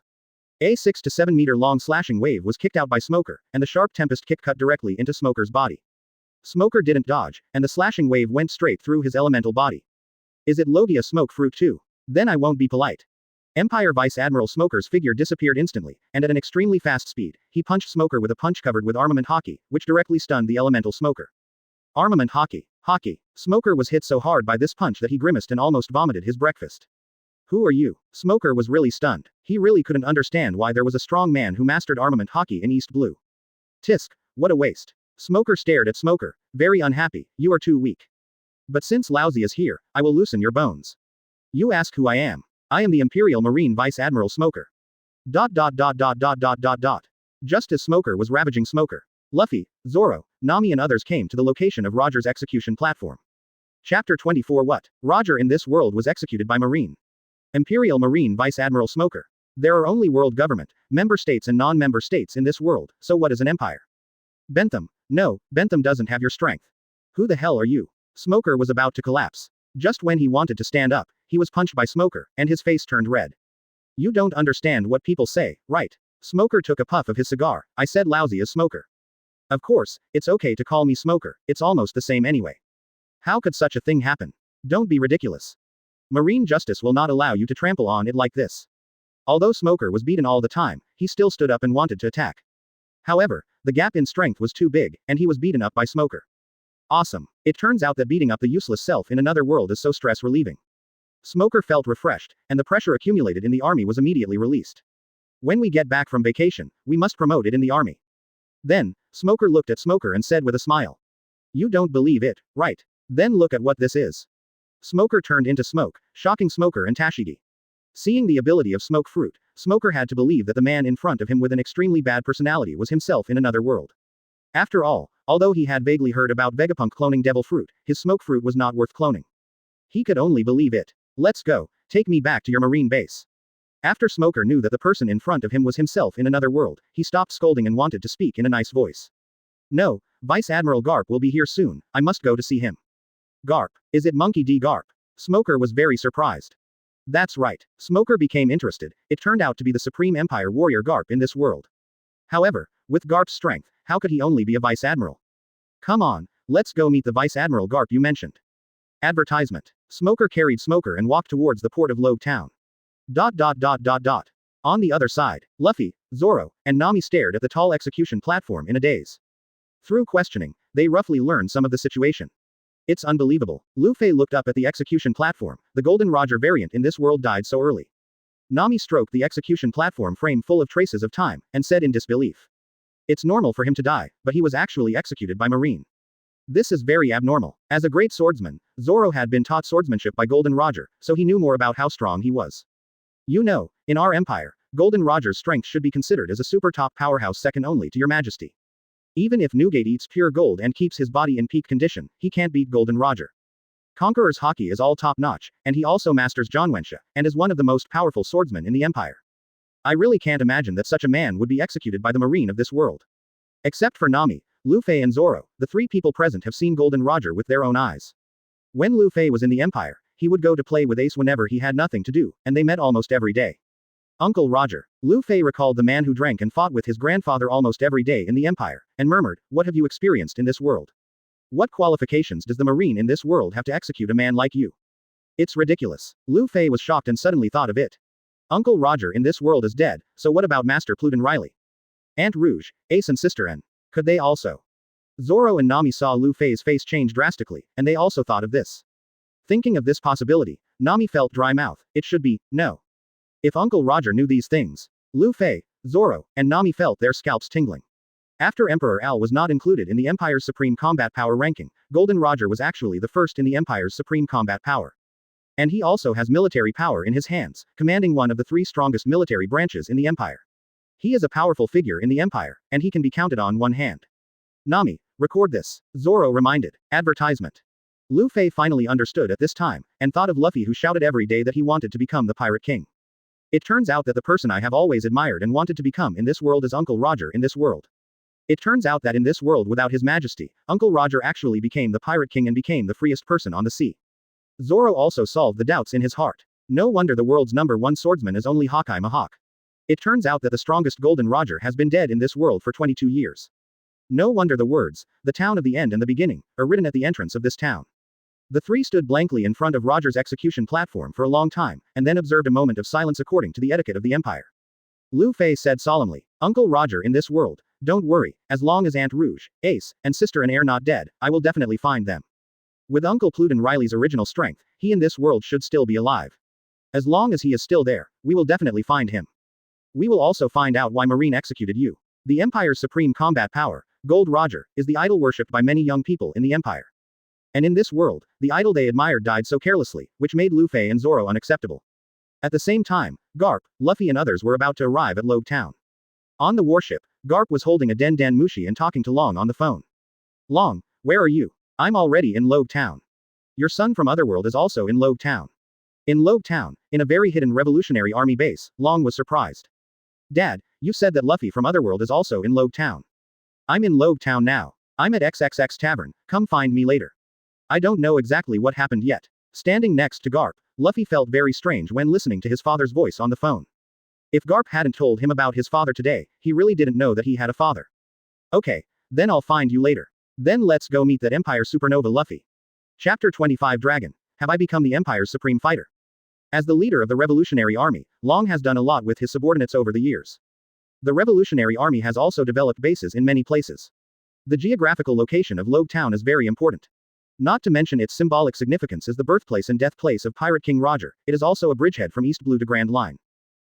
Speaker 1: A 6 to 7 meter long slashing wave was kicked out by Smoker, and the sharp tempest kick cut directly into Smoker's body. Smoker didn't dodge, and the slashing wave went straight through his elemental body. Is it Logia smoke fruit too? Then I won't be polite. Empire Vice Admiral Smoker's figure disappeared instantly, and at an extremely fast speed, he punched Smoker with a punch covered with armament Haki, which directly stunned the elemental Smoker. Armament Haki. Haki. Smoker was hit so hard by this punch that he grimaced and almost vomited his breakfast. Who are you? Smoker was really stunned. He really couldn't understand why there was a strong man who mastered armament Haki in East Blue. Tisk, what a waste. Smoker stared at Smoker, very unhappy. You are too weak. But since Lousy is here, I will loosen your bones. You ask who I am. I am the Imperial Marine Vice Admiral Smoker. ... Just as Smoker was ravaging Smoker, Lufei, Zoro, Nami and others came to the location of Roger's execution platform. Chapter 24 What? Roger in this world was executed by Marine. Imperial Marine Vice Admiral Smoker. There are only world government, member states and non-member states in this world, so what is an empire? Bentham. No, Bentham doesn't have your strength. Who the hell are you? Smoker was about to collapse. Just when he wanted to stand up, he was punched by Smoker, and his face turned red. You don't understand what people say, right? Smoker took a puff of his cigar. I said Lousy as Smoker. Of course, it's okay to call me Smoker, it's almost the same anyway. How could such a thing happen? Don't be ridiculous. Marine justice will not allow you to trample on it like this. Although Smoker was beaten all the time, he still stood up and wanted to attack. However, the gap in strength was too big, and he was beaten up by Smoker. Awesome. It turns out that beating up the useless self in another world is so stress-relieving. Smoker felt refreshed, and the pressure accumulated in the army was immediately released. When we get back from vacation, we must promote it in the army. Then, Smoker looked at Smoker and said with a smile. You don't believe it, right? Then look at what this is. Smoker turned into smoke, shocking Smoker and Tashigi. Seeing the ability of smoke fruit, Smoker had to believe that the man in front of him with an extremely bad personality was himself in another world. After all, although he had vaguely heard about Vegapunk cloning devil fruit, his smoke fruit was not worth cloning. He could only believe it. Let's go, take me back to your marine base. After Smoker knew that the person in front of him was himself in another world, he stopped scolding and wanted to speak in a nice voice. No, Vice Admiral Garp will be here soon, I must go to see him. Garp, is it Monkey D. Garp? Smoker was very surprised. That's right, Smoker became interested, it turned out to be the Supreme Empire warrior Garp in this world. However, with Garp's strength, how could he only be a Vice Admiral? Come on, let's go meet the Vice Admiral Garp you mentioned. Advertisement. Smoker carried Smoker and walked towards the port of Logue Town. On the other side, Lufei, Zoro, and Nami stared at the tall execution platform in a daze. Through questioning, they roughly learned some of the situation. It's unbelievable. Lufei looked up at the execution platform. The Golden Roger variant in this world died so early. Nami stroked the execution platform frame full of traces of time, and said in disbelief. It's normal for him to die, but he was actually executed by Marine. This is very abnormal. As a great swordsman, Zoro had been taught swordsmanship by Golden Roger, so he knew more about how strong he was. You know, in our empire, Golden Roger's strength should be considered as a super top powerhouse second only to your majesty. Even if Newgate eats pure gold and keeps his body in peak condition, he can't beat Golden Roger. Conqueror's Haki is all top-notch, and he also masters Jonwensha, and is one of the most powerful swordsmen in the empire. I really can't imagine that such a man would be executed by the Marine of this world. Except for Nami, Lufei and Zoro, the three people present have seen Golden Roger with their own eyes. When Lufei was in the empire, he would go to play with Ace whenever he had nothing to do, and they met almost every day. Uncle Roger. Lufei recalled the man who drank and fought with his grandfather almost every day in the empire, and murmured, what have you experienced in this world? What qualifications does the Marine in this world have to execute a man like you? It's ridiculous. Lufei was shocked and suddenly thought of it. Uncle Roger in this world is dead, so what about Master Pluten Riley? Aunt Rouge, Ace and Sister N. Could they also? Zoro and Nami saw Lufei's face change drastically, and they also thought of this. Thinking of this possibility, Nami felt dry mouth. It should be, no. If Uncle Roger knew these things, Lufei, Zoro, and Nami felt their scalps tingling. After Emperor Al was not included in the Empire's Supreme Combat Power ranking, Golden Roger was actually the first in the Empire's Supreme Combat Power. And he also has military power in his hands, commanding one of the three strongest military branches in the Empire. He is a powerful figure in the Empire, and he can be counted on one hand. Nami, record this. Zoro reminded. Advertisement. Lufei finally understood at this time, and thought of Lufei who shouted every day that he wanted to become the Pirate King. It turns out that the person I have always admired and wanted to become in this world is Uncle Roger in this world. It turns out that in this world without his majesty, Uncle Roger actually became the Pirate King and became the freest person on the sea. Zoro also solved the doubts in his heart. No wonder the world's #1 swordsman is only Hawkeye Mahawk. It turns out that the strongest Golden Roger has been dead in this world for 22 years. No wonder the words, the town of the end and the beginning, are written at the entrance of this town. The three stood blankly in front of Roger's execution platform for a long time, and then observed a moment of silence according to the etiquette of the Empire. Lufei said solemnly, Uncle Roger in this world, don't worry, as long as Aunt Rouge, Ace, and Sister Anne are not dead, I will definitely find them. With Uncle Pluten Riley's original strength, he in this world should still be alive. As long as he is still there, we will definitely find him. We will also find out why Marine executed you. The Empire's supreme combat power, Gold Roger, is the idol worshipped by many young people in the Empire. And in this world, the idol they admired died so carelessly, which made Lufei and Zoro unacceptable. At the same time, Garp, Luffy and others were about to arrive at Logue Town. On the warship, Garp was holding a Den Den Mushi and talking to Long on the phone. Long, where are you? I'm already in Logue Town. Your son from Otherworld is also in Logue Town. In Logue Town, in a very hidden Revolutionary Army base, Long was surprised. Dad, you said that Luffy from Otherworld is also in Logue Town. I'm in Logue Town now. I'm at XXX Tavern, come find me later. I don't know exactly what happened yet. Standing next to Garp, Luffy felt very strange when listening to his father's voice on the phone. If Garp hadn't told him about his father today, he really didn't know that he had a father. Okay, then I'll find you later. Then let's go meet that Empire Supernova Luffy. Chapter 25 Dragon. Have I become the Empire's supreme fighter? As the leader of the Revolutionary Army, Long has done a lot with his subordinates over the years. The Revolutionary Army has also developed bases in many places. The geographical location of Logue Town is very important. Not to mention its symbolic significance as the birthplace and deathplace of Pirate King Roger, it is also a bridgehead from East Blue to Grand Line.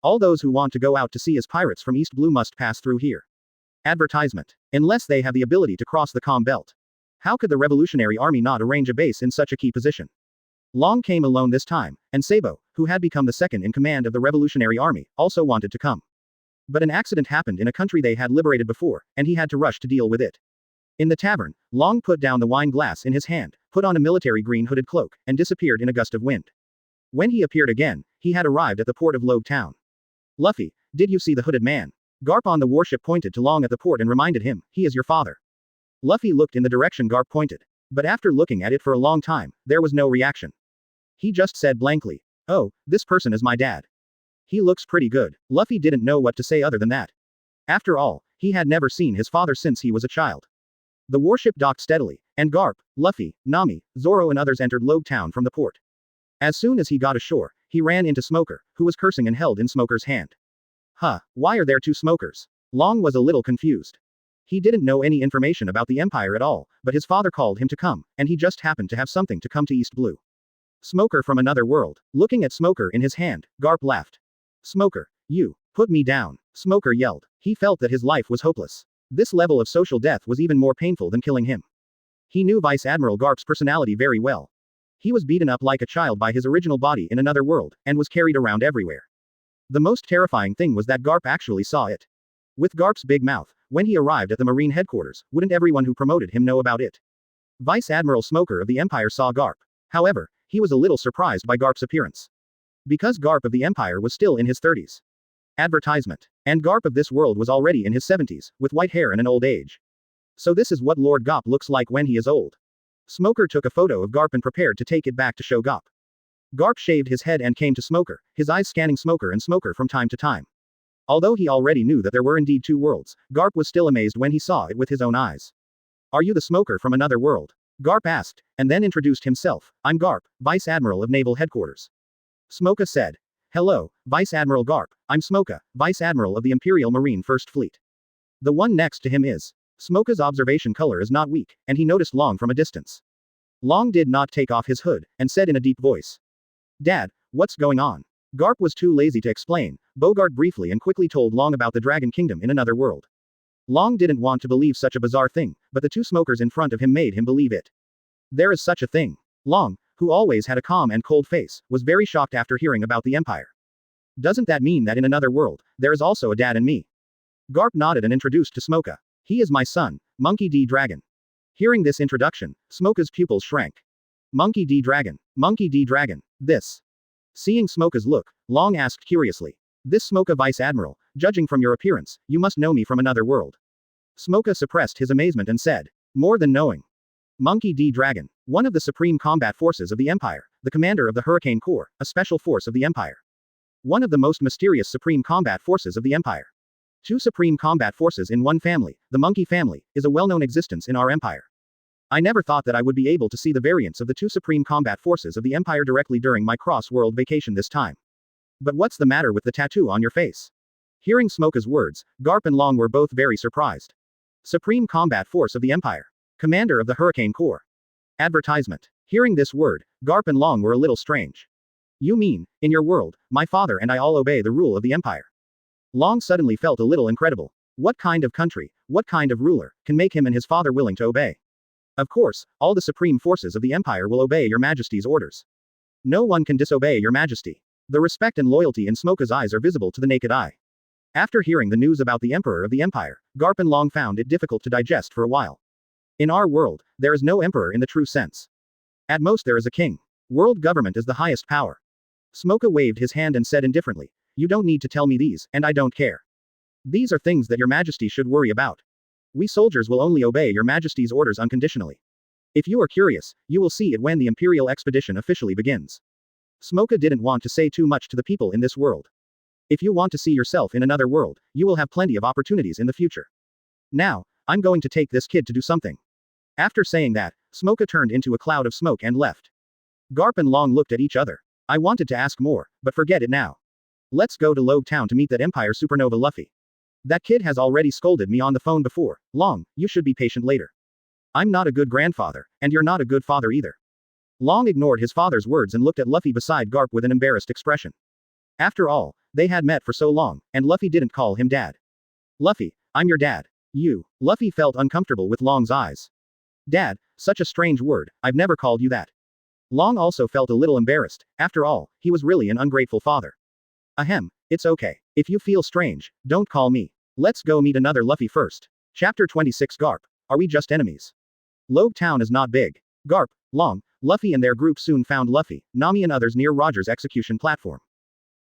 Speaker 1: All those who want to go out to sea as pirates from East Blue must pass through here. Advertisement. Unless they have the ability to cross the comm belt. How could the Revolutionary Army not arrange a base in such a key position? Long came alone this time, and Sabo, who had become the second in command of the Revolutionary Army, also wanted to come. But an accident happened in a country they had liberated before, and he had to rush to deal with it. In the tavern, Long put down the wine glass in his hand, put on a military green hooded cloak, and disappeared in a gust of wind. When he appeared again, he had arrived at the port of Logue Town. Luffy, did you see the hooded man? Garp on the warship pointed to Long at the port and reminded him, he is your father. Luffy looked in the direction Garp pointed. But after looking at it for a long time, there was no reaction. He just said blankly, oh, this person is my dad. He looks pretty good. Luffy didn't know what to say other than that. After all, he had never seen his father since he was a child. The warship docked steadily, and Garp, Luffy, Nami, Zoro and others entered Logue Town from the port. As soon as he got ashore, he ran into Smoker, who was cursing and held in Smoker's hand. Huh, why are there two Smokers? Long was a little confused. He didn't know any information about the Empire at all, but his father called him to come, and he just happened to have something to come to East Blue. Smoker from another world. Looking at Smoker in his hand, Garp laughed. Smoker, you, put me down, Smoker yelled. He felt that his life was hopeless. This level of social death was even more painful than killing him. He knew Vice Admiral Garp's personality very well. He was beaten up like a child by his original body in another world, and was carried around everywhere. The most terrifying thing was that Garp actually saw it. With Garp's big mouth, when he arrived at the Marine headquarters, wouldn't everyone who promoted him know about it? Vice Admiral Smoker of the Empire saw Garp. However, he was a little surprised by Garp's appearance. Because Garp of the Empire was still in his 30s. Advertisement. And Garp of this world was already in his 70s, with white hair and an old age. So this is what Lord Garp looks like when he is old. Smoker took a photo of Garp and prepared to take it back to show Garp. Garp shaved his head and came to Smoker, his eyes scanning Smoker and Smoker from time to time. Although he already knew that there were indeed two worlds, Garp was still amazed when he saw it with his own eyes. Are you the Smoker from another world? Garp asked, and then introduced himself. I'm Garp, Vice Admiral of Naval Headquarters. Smoker said. Hello, Vice Admiral Garp, I'm Smoker, Vice Admiral of the Imperial Marine First Fleet. The one next to him is. Smoker's observation color is not weak, and he noticed Long from a distance. Long did not take off his hood, and said in a deep voice. Dad, what's going on? Garp was too lazy to explain, Bogart briefly and quickly told Long about the Dragon Kingdom in another world. Long didn't want to believe such a bizarre thing, but the two Smokers in front of him made him believe it. There is such a thing. Long, who always had a calm and cold face, was very shocked after hearing about the Empire. Doesn't that mean that in another world, there is also a dad and me? Garp nodded and introduced to Smoker. He is my son, Monkey D. Dragon. Hearing this introduction, Smoker's pupils shrank. Monkey D. Dragon. Monkey D. Dragon. This. Seeing Smoker's look, Long asked curiously. This Smoker Vice Admiral, judging from your appearance, you must know me from another world. Smoker suppressed his amazement and said. More than knowing. Monkey D. Dragon. One of the supreme combat forces of the Empire, the commander of the Hurricane Corps, a special force of the Empire. One of the most mysterious supreme combat forces of the Empire. Two supreme combat forces in one family, the monkey family, is a well-known existence in our empire. I never thought that I would be able to see the variants of the two supreme combat forces of the Empire directly during my cross-world vacation this time. But what's the matter with the tattoo on your face? Hearing Smoka's words, Garp and Long were both very surprised. Supreme Combat Force of the Empire. Commander of the Hurricane Corps. Advertisement. Hearing this word, Garp and Long were a little strange. You mean, in your world, my father and I all obey the rule of the Empire? Long suddenly felt a little incredible. What kind of country, what kind of ruler, can make him and his father willing to obey? Of course, all the supreme forces of the Empire will obey your Majesty's orders. No one can disobey your Majesty. The respect and loyalty in Smoka's eyes are visible to the naked eye. After hearing the news about the Emperor of the Empire, Garp and Long found it difficult to digest for a while. In our world, there is no emperor in the true sense. At most there is a king. World government is the highest power. Smoka waved his hand and said indifferently, "You don't need to tell me these, and I don't care. These are things that your Majesty should worry about. We soldiers will only obey your Majesty's orders unconditionally. If you are curious, you will see it when the Imperial expedition officially begins." Smoka didn't want to say too much to the people in this world. If you want to see yourself in another world, you will have plenty of opportunities in the future. Now, I'm going to take this kid to do something. After saying that, Smoka turned into a cloud of smoke and left. Garp and Long looked at each other. I wanted to ask more, but forget it now. Let's go to Logue Town to meet that Empire supernova Lufei. That kid has already scolded me on the phone before. Long, you should be patient later. I'm not a good grandfather, and you're not a good father either. Long ignored his father's words and looked at Lufei beside Garp with an embarrassed expression. After all, they had met for so long, and Lufei didn't call him dad. Lufei, I'm your dad. You. Lufei felt uncomfortable with Long's eyes. Dad, such a strange word, I've never called you that. Long also felt a little embarrassed. After all, he was really an ungrateful father. Ahem, it's okay. If you feel strange, don't call me. Let's go meet another Lufei first. Chapter 26 Garp. Are we just enemies? Logue Town is not big. Garp, Long, Lufei and their group soon found Lufei, Nami and others near Roger's execution platform.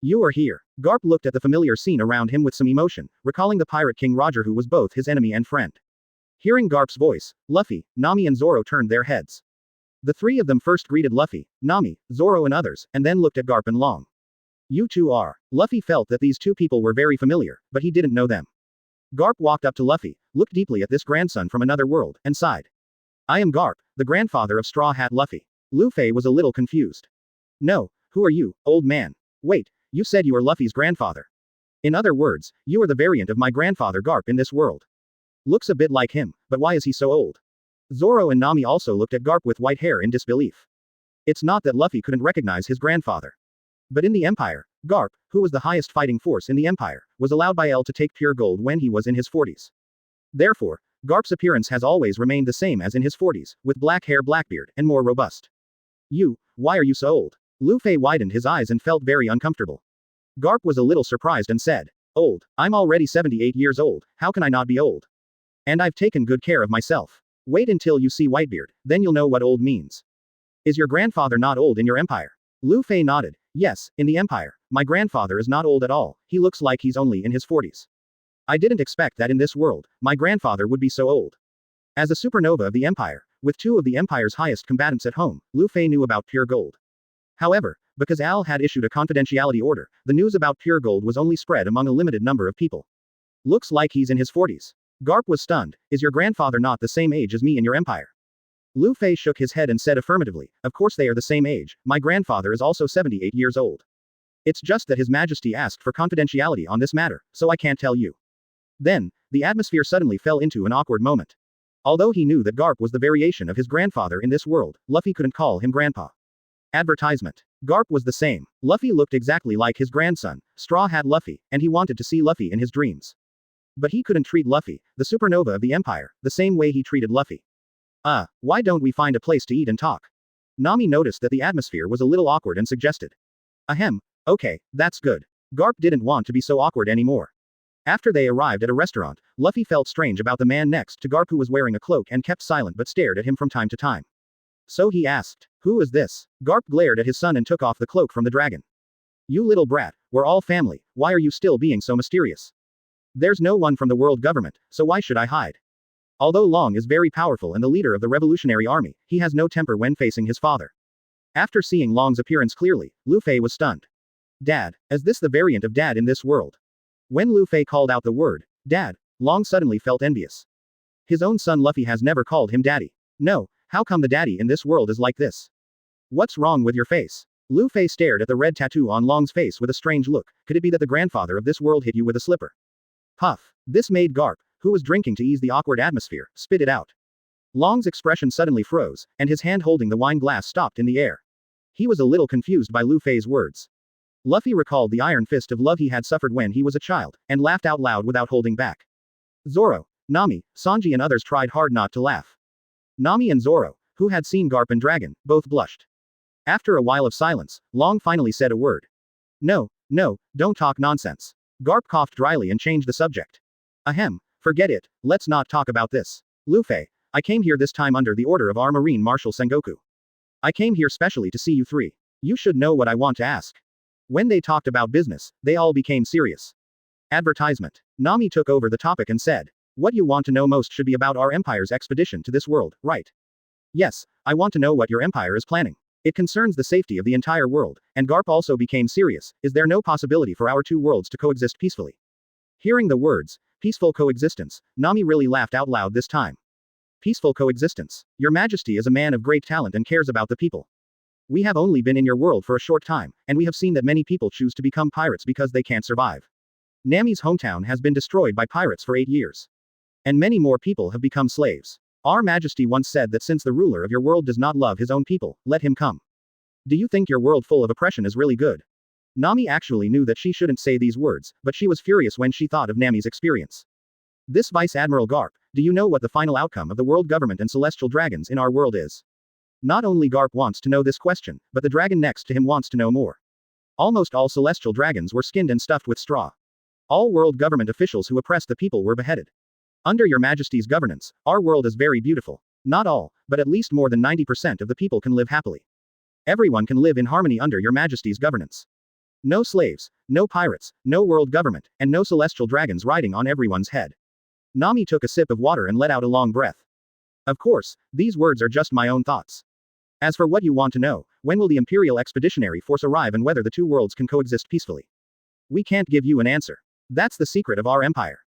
Speaker 1: You are here. Garp looked at the familiar scene around him with some emotion, recalling the pirate king Roger who was both his enemy and friend. Hearing Garp's voice, Lufei, Nami and Zoro turned their heads. The three of them first greeted Lufei, Nami, Zoro and others, and then looked at Garp and Long. You two are. Lufei felt that these two people were very familiar, but he didn't know them. Garp walked up to Lufei, looked deeply at this grandson from another world, and sighed. I am Garp, the grandfather of Straw Hat Lufei. Lufei was a little confused. No, who are you, old man? Wait, you said you are Lufei's grandfather. In other words, you are the variant of my grandfather Garp in this world. Looks a bit like him, but why is he so old? Zoro and Nami also looked at Garp with white hair in disbelief. It's not that Lufei couldn't recognize his grandfather. But in the Empire, Garp, who was the highest fighting force in the Empire, was allowed by Aiel to take pure gold when he was in his 40s. Therefore, Garp's appearance has always remained the same as in his 40s, with black hair, Blackbeard, and more robust. Why are you so old? Lufei widened his eyes and felt very uncomfortable. Garp was a little surprised and said, Old, I'm already 78 years old, how can I not be old? And I've taken good care of myself. Wait until you see Whitebeard, then you'll know what old means. Is your grandfather not old in your empire? Lufei nodded. Yes, in the Empire, my grandfather is not old at all, he looks like he's only in his 40s. I didn't expect that in this world, my grandfather would be so old. As a supernova of the Empire, with two of the Empire's highest combatants at home, Lufei knew about pure gold. However, because Aiel had issued a confidentiality order, the news about pure gold was only spread among a limited number of people. Looks like he's in his 40s. Garp was stunned. Is your grandfather not the same age as me in your empire? Lufei shook his head and said affirmatively, of course they are the same age, my grandfather is also 78 years old. It's just that His Majesty asked for confidentiality on this matter, so I can't tell you. Then, the atmosphere suddenly fell into an awkward moment. Although he knew that Garp was the variation of his grandfather in this world, Lufei couldn't call him grandpa. Advertisement. Garp was the same. Lufei looked exactly like his grandson, Straw Hat Lufei, and he wanted to see Lufei in his dreams. But he couldn't treat Lufei, the supernova of the Empire, the same way he treated Lufei. Why don't we find a place to eat and talk? Nami noticed that the atmosphere was a little awkward and suggested. Ahem, okay, that's good. Garp didn't want to be so awkward anymore. After they arrived at a restaurant, Lufei felt strange about the man next to Garp who was wearing a cloak and kept silent but stared at him from time to time. So he asked, who is this? Garp glared at his son and took off the cloak from the dragon. You little brat, we're all family, why are you still being so mysterious? There's no one from the world government, so why should I hide? Although Long is very powerful and the leader of the revolutionary army, he has no temper when facing his father. After seeing Long's appearance clearly, Lufei was stunned. Dad, is this the variant of Dad in this world? When Lufei called out the word, Dad, Long suddenly felt envious. His own son Luffy has never called him daddy. No, how come the daddy in this world is like this? What's wrong with your face? Lufei stared at the red tattoo on Long's face with a strange look. Could it be that the grandfather of this world hit you with a slipper? Puff. This made Garp, who was drinking to ease the awkward atmosphere, spit it out. Long's expression suddenly froze, and his hand holding the wine glass stopped in the air. He was a little confused by Lufei's words. Luffy recalled the iron fist of love he had suffered when he was a child, and laughed out loud without holding back. Zoro, Nami, Sanji and others tried hard not to laugh. Nami and Zoro, who had seen Garp and Dragon, both blushed. After a while of silence, Long finally said a word. No, don't talk nonsense. Garp coughed dryly and changed the subject. Ahem, forget it, let's not talk about this. Lufei, I came here this time under the order of our Marine Marshal Sengoku. I came here specially to see you three. You should know what I want to ask. When they talked about business, they all became serious. Advertisement. Nami took over the topic and said, what you want to know most should be about our Empire's expedition to this world, right? Yes, I want to know what your Empire is planning. It concerns the safety of the entire world, and Garp also became serious. Is there no possibility for our two worlds to coexist peacefully? Hearing the words, peaceful coexistence, Nami really laughed out loud this time. Peaceful coexistence. Your Majesty is a man of great talent and cares about the people. We have only been in your world for a short time, and we have seen that many people choose to become pirates because they can't survive. Nami's hometown has been destroyed by pirates for 8 years. And many more people have become slaves. Our Majesty once said that since the ruler of your world does not love his own people, let him come. Do you think your world full of oppression is really good? Nami actually knew that she shouldn't say these words, but she was furious when she thought of Nami's experience. This Vice Admiral Garp, do you know what the final outcome of the world government and celestial dragons in our world is? Not only Garp wants to know this question, but the dragon next to him wants to know more. Almost all celestial dragons were skinned and stuffed with straw. All world government officials who oppressed the people were beheaded. Under your Majesty's governance, our world is very beautiful. Not all, but at least more than 90% of the people can live happily. Everyone can live in harmony under your Majesty's governance. No slaves, no pirates, no world government, and no celestial dragons riding on everyone's head. Nami took a sip of water and let out a long breath. Of course, these words are just my own thoughts. As for what you want to know, when will the Imperial Expeditionary Force arrive and whether the two worlds can coexist peacefully? We can't give you an answer. That's the secret of our empire.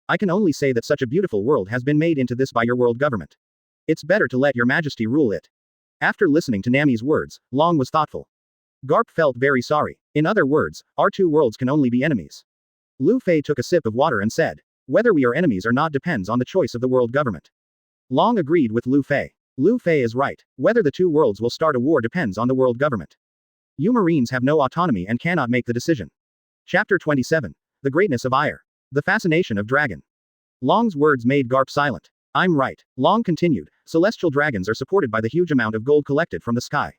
Speaker 1: I can only say that such a beautiful world has been made into this by your world government. It's better to let your Majesty rule it. After listening to Nami's words, Long was thoughtful. Garp felt very sorry. In other words, our two worlds can only be enemies. Lufei took a sip of water and said, whether we are enemies or not depends on the choice of the world government. Long agreed with Lufei. Lufei is right. Whether the two worlds will start a war depends on the world government. You Marines have no autonomy and cannot make the decision. Chapter 27. The Greatness of Ire. The Fascination of Dragon. Long's words made Garp silent. I'm right. Long continued. Celestial dragons are supported by the huge amount of gold collected from the sky.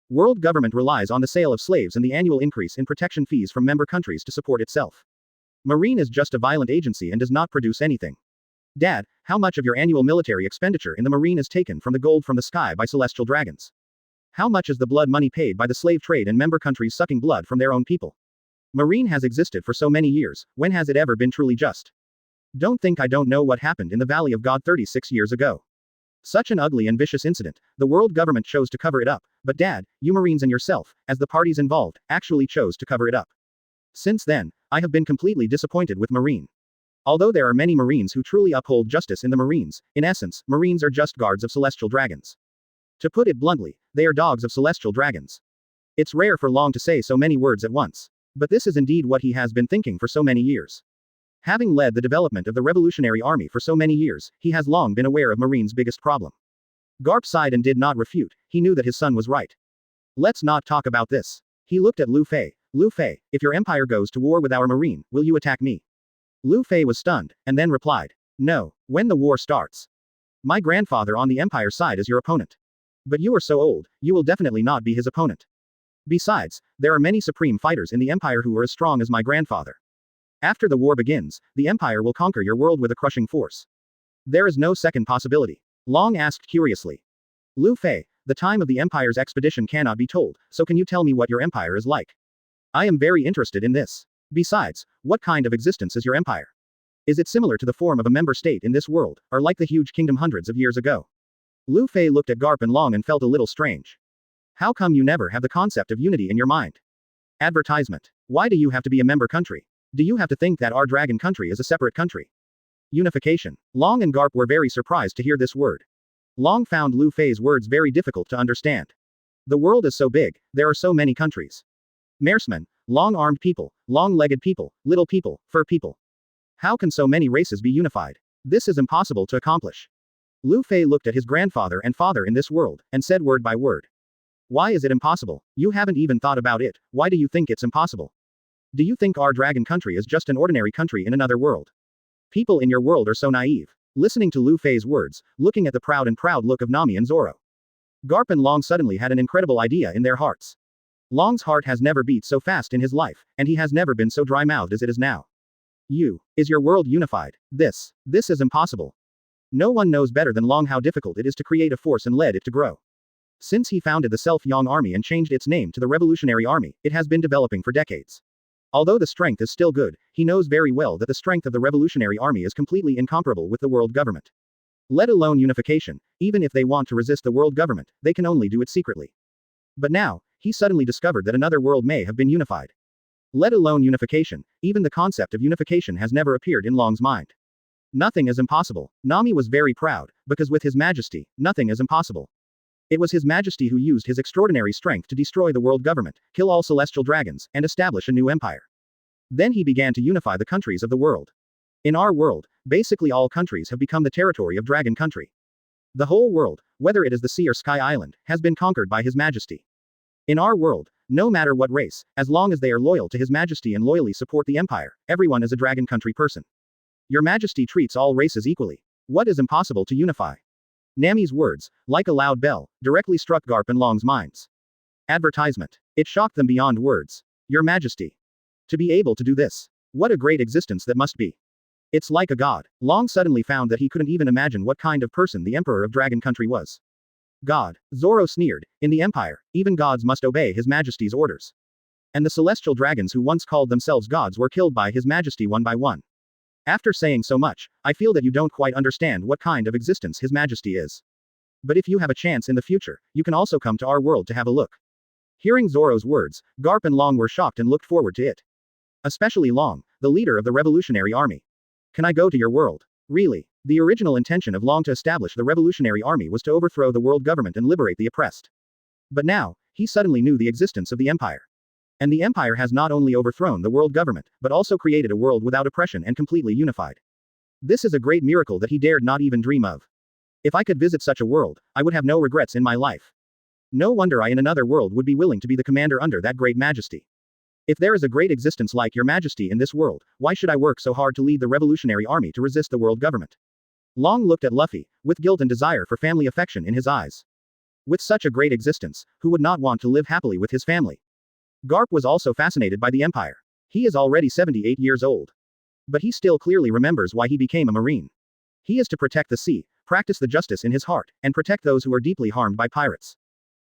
Speaker 1: World government relies on the sale of slaves and the annual increase in protection fees from member countries to support itself. Marine is just a violent agency and does not produce anything. Dad, how much of your annual military expenditure in the Marine is taken from the gold from the sky by celestial dragons? How much is the blood money paid by the slave trade and member countries sucking blood from their own people? Marine has existed for so many years, when has it ever been truly just? Don't think I don't know what happened in the Valley of God 36 years ago. Such an ugly and vicious incident, the world government chose to cover it up, but Dad, you Marines and yourself, as the parties involved, actually chose to cover it up. Since then, I have been completely disappointed with Marine. Although there are many Marines who truly uphold justice in the Marines, in essence, Marines are just guards of celestial dragons. To put it bluntly, they are dogs of celestial dragons. It's rare for Long to say so many words at once. But this is indeed what he has been thinking for so many years. Having led the development of the Revolutionary Army for so many years, he has long been aware of Marine's biggest problem. Garp sighed and did not refute. He knew that his son was right. Let's not talk about this. He looked at Lufei. Lufei, if your empire goes to war with our Marine, will you attack me? Lufei was stunned, and then replied, no, when the war starts. My grandfather on the Empire side is your opponent. But you are so old, you will definitely not be his opponent. Besides, there are many supreme fighters in the Empire who are as strong as my grandfather. After the war begins, the Empire will conquer your world with a crushing force. There is no second possibility. Long asked curiously. Lufei, the time of the Empire's expedition cannot be told, so can you tell me what your Empire is like? I am very interested in this. Besides, what kind of existence is your Empire? Is it similar to the form of a member state in this world, or like the huge kingdom hundreds of years ago? Lufei looked at Garp and Long and felt a little strange. How come you never have the concept of unity in your mind? Advertisement. Why do you have to be a member country? Do you have to think that our dragon country is a separate country? Unification. Long and Garp were very surprised to hear this word. Long found Lufei's words very difficult to understand. The world is so big, there are so many countries. Maresmen, long-armed people, long-legged people, little people, fur people. How can so many races be unified? This is impossible to accomplish. Lufei looked at his grandfather and father in this world, and said word by word. Why is it impossible? You haven't even thought about it, why do you think it's impossible? Do you think our dragon country is just an ordinary country in another world? People in your world are so naive. Listening to Lufei's words, looking at the proud look of Nami and Zoro. Garp and Long suddenly had an incredible idea in their hearts. Long's heart has never beat so fast in his life, and he has never been so dry-mouthed as it is now. Is your world unified? This is impossible. No one knows better than Long how difficult it is to create a force and led it to grow. Since he founded the Self-Yang Army and changed its name to the Revolutionary Army, it has been developing for decades. Although the strength is still good, he knows very well that the strength of the Revolutionary Army is completely incomparable with the world government. Let alone unification, even if they want to resist the world government, they can only do it secretly. But now, he suddenly discovered that another world may have been unified. Let alone unification, even the concept of unification has never appeared in Long's mind. Nothing is impossible. Nami was very proud, because with His Majesty, nothing is impossible. It was His Majesty who used his extraordinary strength to destroy the world government, kill all celestial dragons, and establish a new empire. Then he began to unify the countries of the world. In our world, basically all countries have become the territory of Dragon Country. The whole world, whether it is the sea or sky island, has been conquered by His Majesty. In our world, no matter what race, as long as they are loyal to His Majesty and loyally support the Empire, everyone is a Dragon Country person. Your Majesty treats all races equally. What is impossible to unify? Nami's words, like a loud bell, directly struck Garp and Long's minds. Advertisement. It shocked them beyond words. Your Majesty. To be able to do this. What a great existence that must be. It's like a god. Long suddenly found that he couldn't even imagine what kind of person the Emperor of Dragon Country was. God. Zoro sneered. In the Empire, even gods must obey His Majesty's orders. And the celestial dragons who once called themselves gods were killed by His Majesty one by one. After saying so much, I feel that you don't quite understand what kind of existence His Majesty is. But if you have a chance in the future, you can also come to our world to have a look. Hearing Zoro's words, Garp and Long were shocked and looked forward to it. Especially Long, the leader of the Revolutionary Army. Can I go to your world? Really? The original intention of Long to establish the Revolutionary Army was to overthrow the world government and liberate the oppressed. But now, he suddenly knew the existence of the Empire. And the Empire has not only overthrown the world government, but also created a world without oppression and completely unified. This is a great miracle that he dared not even dream of. If I could visit such a world, I would have no regrets in my life. No wonder I in another world would be willing to be the commander under that great majesty. If there is a great existence like your majesty in this world, why should I work so hard to lead the Revolutionary Army to resist the world government? Long looked at Luffy, with guilt and desire for family affection in his eyes. With such a great existence, who would not want to live happily with his family? Garp was also fascinated by the Empire. He is already 78 years old. But he still clearly remembers why he became a Marine. He is to protect the sea, practice the justice in his heart, and protect those who are deeply harmed by pirates.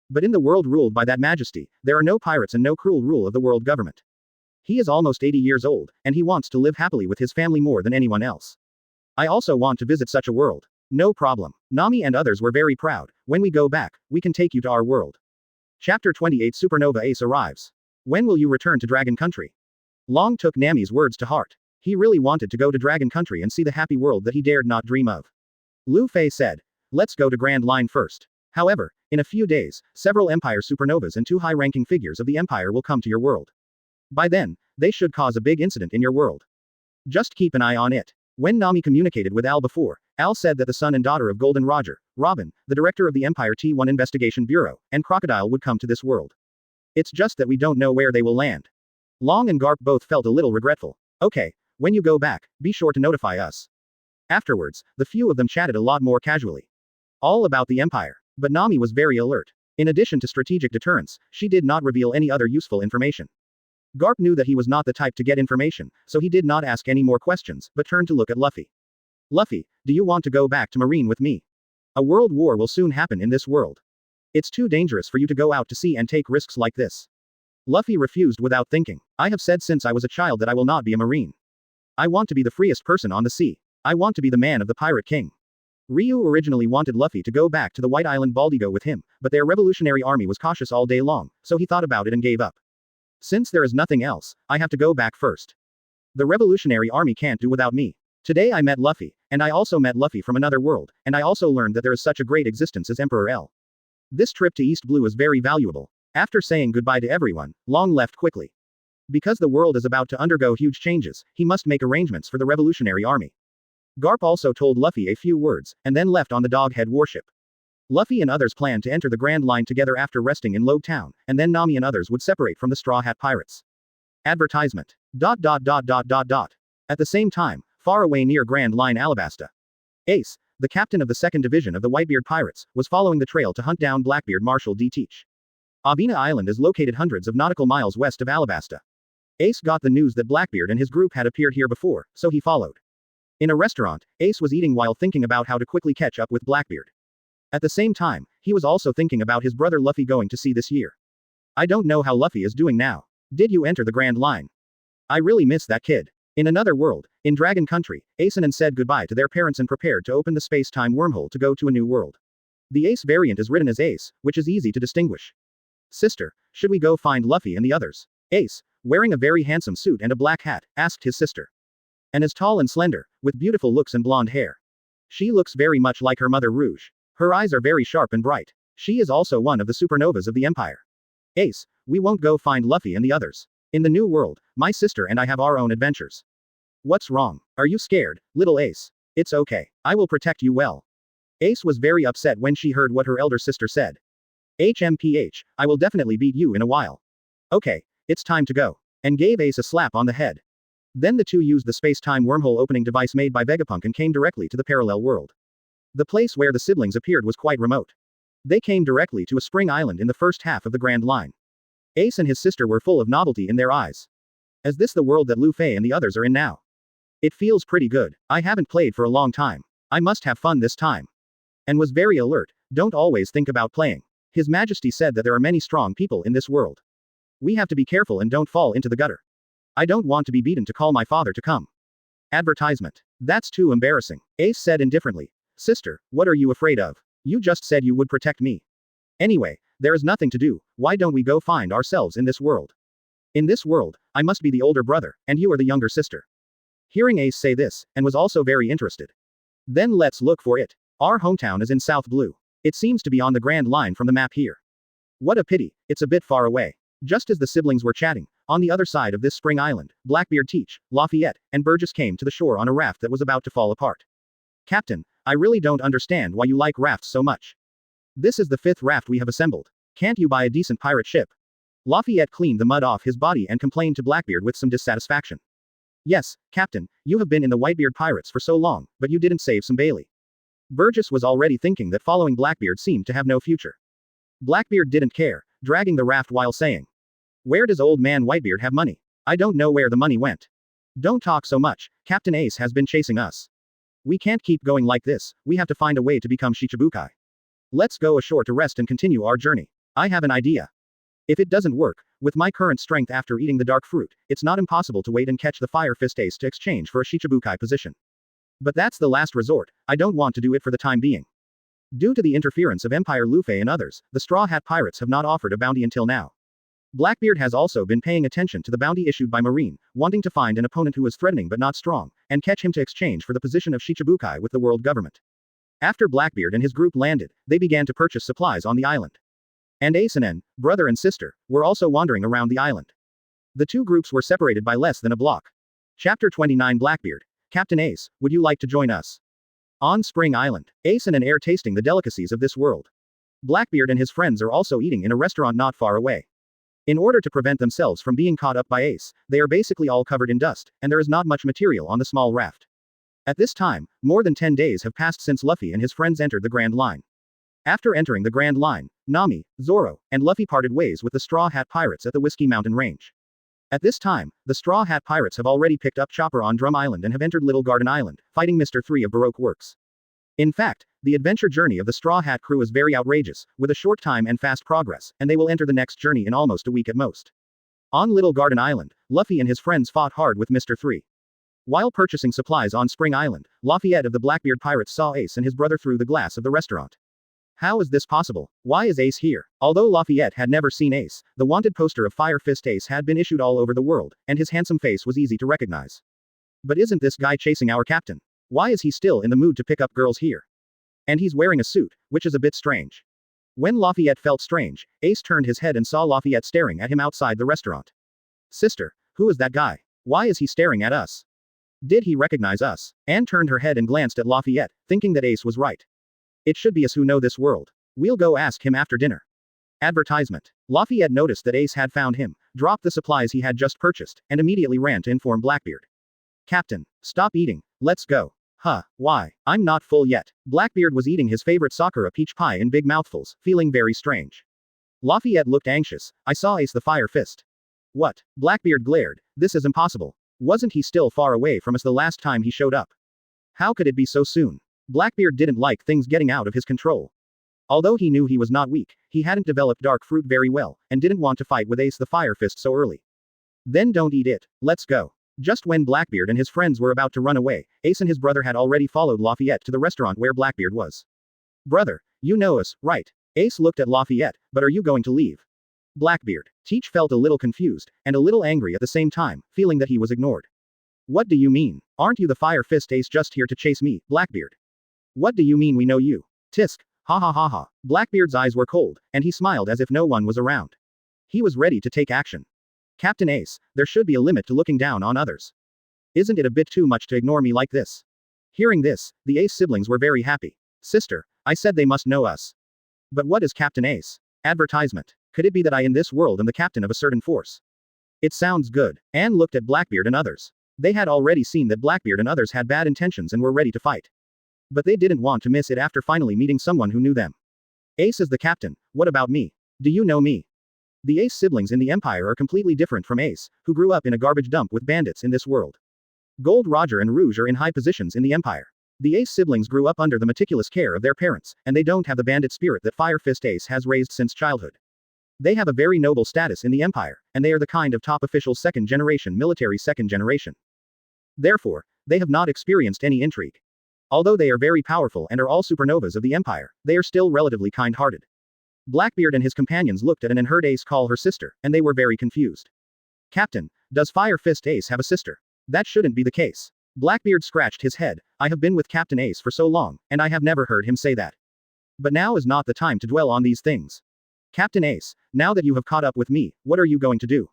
Speaker 1: But in the world ruled by that majesty, there are no pirates and no cruel rule of the world government. He is almost 80 years old, and he wants to live happily with his family more than anyone else. I also want to visit such a world. No problem. Nami and others were very proud. When we go back, we can take you to our world. Chapter 28 Supernova Ace arrives. When will you return to Dragon Country? Long took Nami's words to heart. He really wanted to go to Dragon Country and see the happy world that he dared not dream of. Lufei said, let's go to Grand Line first. However, in a few days, several Empire supernovas and 2 high-ranking figures of the Empire will come to your world. By then, they should cause a big incident in your world. Just keep an eye on it. When Nami communicated with Al before, Al said that the son and daughter of Golden Roger, Robin, the director of the Empire T1 Investigation Bureau, and Crocodile would come to this world. It's just that we don't know where they will land. Long and Garp both felt a little regretful. Okay, when you go back, be sure to notify us. Afterwards, the few of them chatted a lot more casually. All about the Empire. But Nami was very alert. In addition to strategic deterrence, she did not reveal any other useful information. Garp knew that he was not the type to get information, so he did not ask any more questions, but turned to look at Luffy. Luffy, do you want to go back to Marine with me? A world war will soon happen in this world. It's too dangerous for you to go out to sea and take risks like this. Luffy refused without thinking. I have said since I was a child that I will not be a Marine. I want to be the freest person on the sea. I want to be the man of the Pirate King. Ryu originally wanted Luffy to go back to the White Island Baldigo with him, but their revolutionary army was cautious all day long, so he thought about it and gave up. Since there is nothing else, I have to go back first. The Revolutionary Army can't do without me. Today I met Lufei, and I also met Lufei from another world, and I also learned that there is such a great existence as Emperor L. This trip to East Blue is very valuable. After saying goodbye to everyone, Long left quickly. Because the world is about to undergo huge changes, he must make arrangements for the Revolutionary Army. Garp also told Lufei a few words, and then left on the Doghead warship. Lufei and others planned to enter the Grand Line together after resting in Logue Town, and then Nami and others would separate from the Straw Hat Pirates. Advertisement. At the same time, far away near Grand Line Alabasta, Ace, the captain of the 2nd Division of the Whitebeard Pirates, was following the trail to hunt down Blackbeard Marshal D. Teach. Avina Island is located hundreds of nautical miles west of Alabasta. Ace got the news that Blackbeard and his group had appeared here before, so he followed. In a restaurant, Ace was eating while thinking about how to quickly catch up with Blackbeard. At the same time, he was also thinking about his brother Lufei going to sea this year. I don't know how Lufei is doing now. Did you enter the Grand Line? I really miss that kid. In another world, in Dragon Country, Ace said goodbye to their parents and prepared to open the space-time wormhole to go to a new world. The Ace variant is written as Ace, which is easy to distinguish. Sister, should we go find Lufei and the others? Ace, wearing a very handsome suit and a black hat, asked his sister. And is tall and slender, with beautiful looks and blonde hair. She looks very much like her mother Rouge. Her eyes are very sharp and bright. She is also one of the supernovas of the Empire. Ace, we won't go find Lufei and the others. In the new world, my sister and I have our own adventures. What's wrong? Are you scared, little Ace? It's okay. I will protect you well. Ace was very upset when she heard what her elder sister said. HMPH, I will definitely beat you in a while. Okay, it's time to go. And gave Ace a slap on the head. Then the two used the space-time wormhole opening device made by Vegapunk and came directly to the parallel world. The place where the siblings appeared was quite remote. They came directly to a spring island in the first half of the Grand Line. Ace and his sister were full of novelty in their eyes. Is this the world that Lufei and the others are in now? It feels pretty good. I haven't played for a long time. I must have fun this time. And was very alert, don't always think about playing. His Majesty said that there are many strong people in this world. We have to be careful and don't fall into the gutter. I don't want to be beaten to call my father to come. Advertisement. That's too embarrassing. Ace said indifferently. Sister, what are you afraid of? You just said you would protect me. Anyway, there is nothing to do, why don't we go find ourselves in this world? In this world, I must be the older brother, and you are the younger sister. Hearing Ace say this, and was also very interested. Then let's look for it. Our hometown is in South Blue. It seems to be on the Grand Line from the map here. What a pity, it's a bit far away. Just as the siblings were chatting, on the other side of this spring island, Blackbeard Teach, Lafayette, and Burgess came to the shore on a raft that was about to fall apart. Captain, I really don't understand why you like rafts so much. This is the 5th raft we have assembled. Can't you buy a decent pirate ship? Lafayette cleaned the mud off his body and complained to Blackbeard with some dissatisfaction. Yes, Captain, you have been in the Whitebeard Pirates for so long, but you didn't save some Bailey. Burgess was already thinking that following Blackbeard seemed to have no future. Blackbeard didn't care, dragging the raft while saying. Where does old man Whitebeard have money? I don't know where the money went. Don't talk so much, Captain Ace has been chasing us. We can't keep going like this, we have to find a way to become Shichibukai. Let's go ashore to rest and continue our journey. I have an idea. If it doesn't work, with my current strength after eating the dark fruit, it's not impossible to wait and catch the Fire Fist Ace to exchange for a Shichibukai position. But that's the last resort, I don't want to do it for the time being. Due to the interference of Empire Lufei and others, the Straw Hat Pirates have not offered a bounty until now. Blackbeard has also been paying attention to the bounty issued by Marine, wanting to find an opponent who is threatening but not strong, and catch him to exchange for the position of Shichibukai with the world government. After Blackbeard and his group landed, they began to purchase supplies on the island. And Ace and brother and sister, were also wandering around the island. The two groups were separated by less than a block. Chapter 29 Blackbeard. Captain Ace, would you like to join us? On Spring Island, Ace and Air tasting the delicacies of this world. Blackbeard and his friends are also eating in a restaurant not far away. In order to prevent themselves from being caught up by Ace, they are basically all covered in dust, and there is not much material on the small raft. At this time, more than 10 days have passed since Lufei and his friends entered the Grand Line. After entering the Grand Line, Nami, Zoro, and Lufei parted ways with the Straw Hat Pirates at the Whiskey Mountain Range. At this time, the Straw Hat Pirates have already picked up Chopper on Drum Island and have entered Little Garden Island, fighting Mr. 3 of Baroque Works. In fact, the adventure journey of the Straw Hat crew is very outrageous, with a short time and fast progress, and they will enter the next journey in almost a week at most. On Little Garden Island, Lufei and his friends fought hard with Mr. 3. While purchasing supplies on Spring Island, Lafayette of the Blackbeard Pirates saw Ace and his brother through the glass of the restaurant. How is this possible? Why is Ace here? Although Lafayette had never seen Ace, the wanted poster of Fire Fist Ace had been issued all over the world, and his handsome face was easy to recognize. But isn't this guy chasing our captain? Why is he still in the mood to pick up girls here? And he's wearing a suit, which is a bit strange. When Lafayette felt strange, Ace turned his head and saw Lafayette staring at him outside the restaurant. Sister, who is that guy? Why is he staring at us? Did he recognize us? Anne turned her head and glanced at Lafayette, thinking that Ace was right. It should be us who know this world. We'll go ask him after dinner. Advertisement. Lafayette noticed that Ace had found him, dropped the supplies he had just purchased, and immediately ran to inform Blackbeard. Captain, stop eating, let's go. Huh, why? I'm not full yet. Blackbeard was eating his favorite Sakura peach pie in big mouthfuls, feeling very strange. Lafayette looked anxious. I saw Ace the Fire Fist. What? Blackbeard glared. This is impossible. Wasn't he still far away from us the last time he showed up? How could it be so soon? Blackbeard didn't like things getting out of his control. Although he knew he was not weak, he hadn't developed dark fruit very well, and didn't want to fight with Ace the Fire Fist so early. Then don't eat it, let's go. Just when Blackbeard and his friends were about to run away, Ace and his brother had already followed Lafayette to the restaurant where Blackbeard was. Brother, you know us, right? Ace looked at Lafayette, but are you going to leave? Blackbeard. Teach felt a little confused, and a little angry at the same time, feeling that he was ignored. What do you mean? Aren't you the Fire Fist Ace just here to chase me, Blackbeard? What do you mean we know you? Tisk. Ha ha ha ha. Blackbeard's eyes were cold, and he smiled as if no one was around. He was ready to take action. Captain Ace, there should be a limit to looking down on others. Isn't it a bit too much to ignore me like this? Hearing this, the Ace siblings were very happy. Sister, I said they must know us. But what is Captain Ace? Advertisement. Could it be that I in this world am the captain of a certain force? It sounds good. Anne looked at Blackbeard and others. They had already seen that Blackbeard and others had bad intentions and were ready to fight. But they didn't want to miss it after finally meeting someone who knew them. Ace is the captain, what about me? Do you know me? The Ace siblings in the Empire are completely different from Ace, who grew up in a garbage dump with bandits in this world. Gold Roger and Rouge are in high positions in the Empire. The Ace siblings grew up under the meticulous care of their parents, and they don't have the bandit spirit that Fire Fist Ace has raised since childhood. They have a very noble status in the Empire, and they are the kind of top officials second-generation military second-generation. Therefore, they have not experienced any intrigue. Although they are very powerful and are all supernovas of the Empire, they are still relatively kind-hearted. Blackbeard and his companions looked at Anne and heard Ace call her sister, and they were very confused. Captain, does Fire Fist Ace have a sister? That shouldn't be the case. Blackbeard scratched his head. I have been with Captain Ace for so long, and I have never heard him say that. But now is not the time to dwell on these things. Captain Ace, now that you have caught up with me, what are you going to do?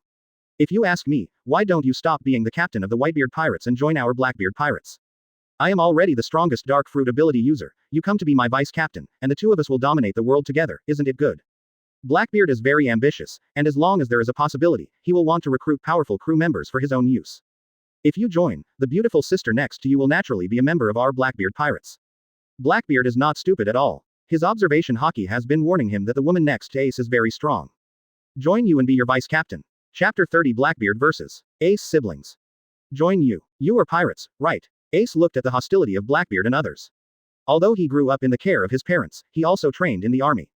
Speaker 1: If you ask me, why don't you stop being the captain of the Whitebeard Pirates and join our Blackbeard Pirates? I am already the strongest dark fruit ability user, you come to be my vice captain, and the two of us will dominate the world together, isn't it good? Blackbeard is very ambitious, and as long as there is a possibility, he will want to recruit powerful crew members for his own use. If you join, the beautiful sister next to you will naturally be a member of our Blackbeard Pirates. Blackbeard is not stupid at all. His observation Haki has been warning him that the woman next to Ace is very strong. Join you and be your vice captain. Chapter 30 Blackbeard vs. Ace siblings. Join you. You are pirates, right? Ace looked at the hostility of Blackbeard and others. Although he grew up in the care of his parents, he also trained in the army.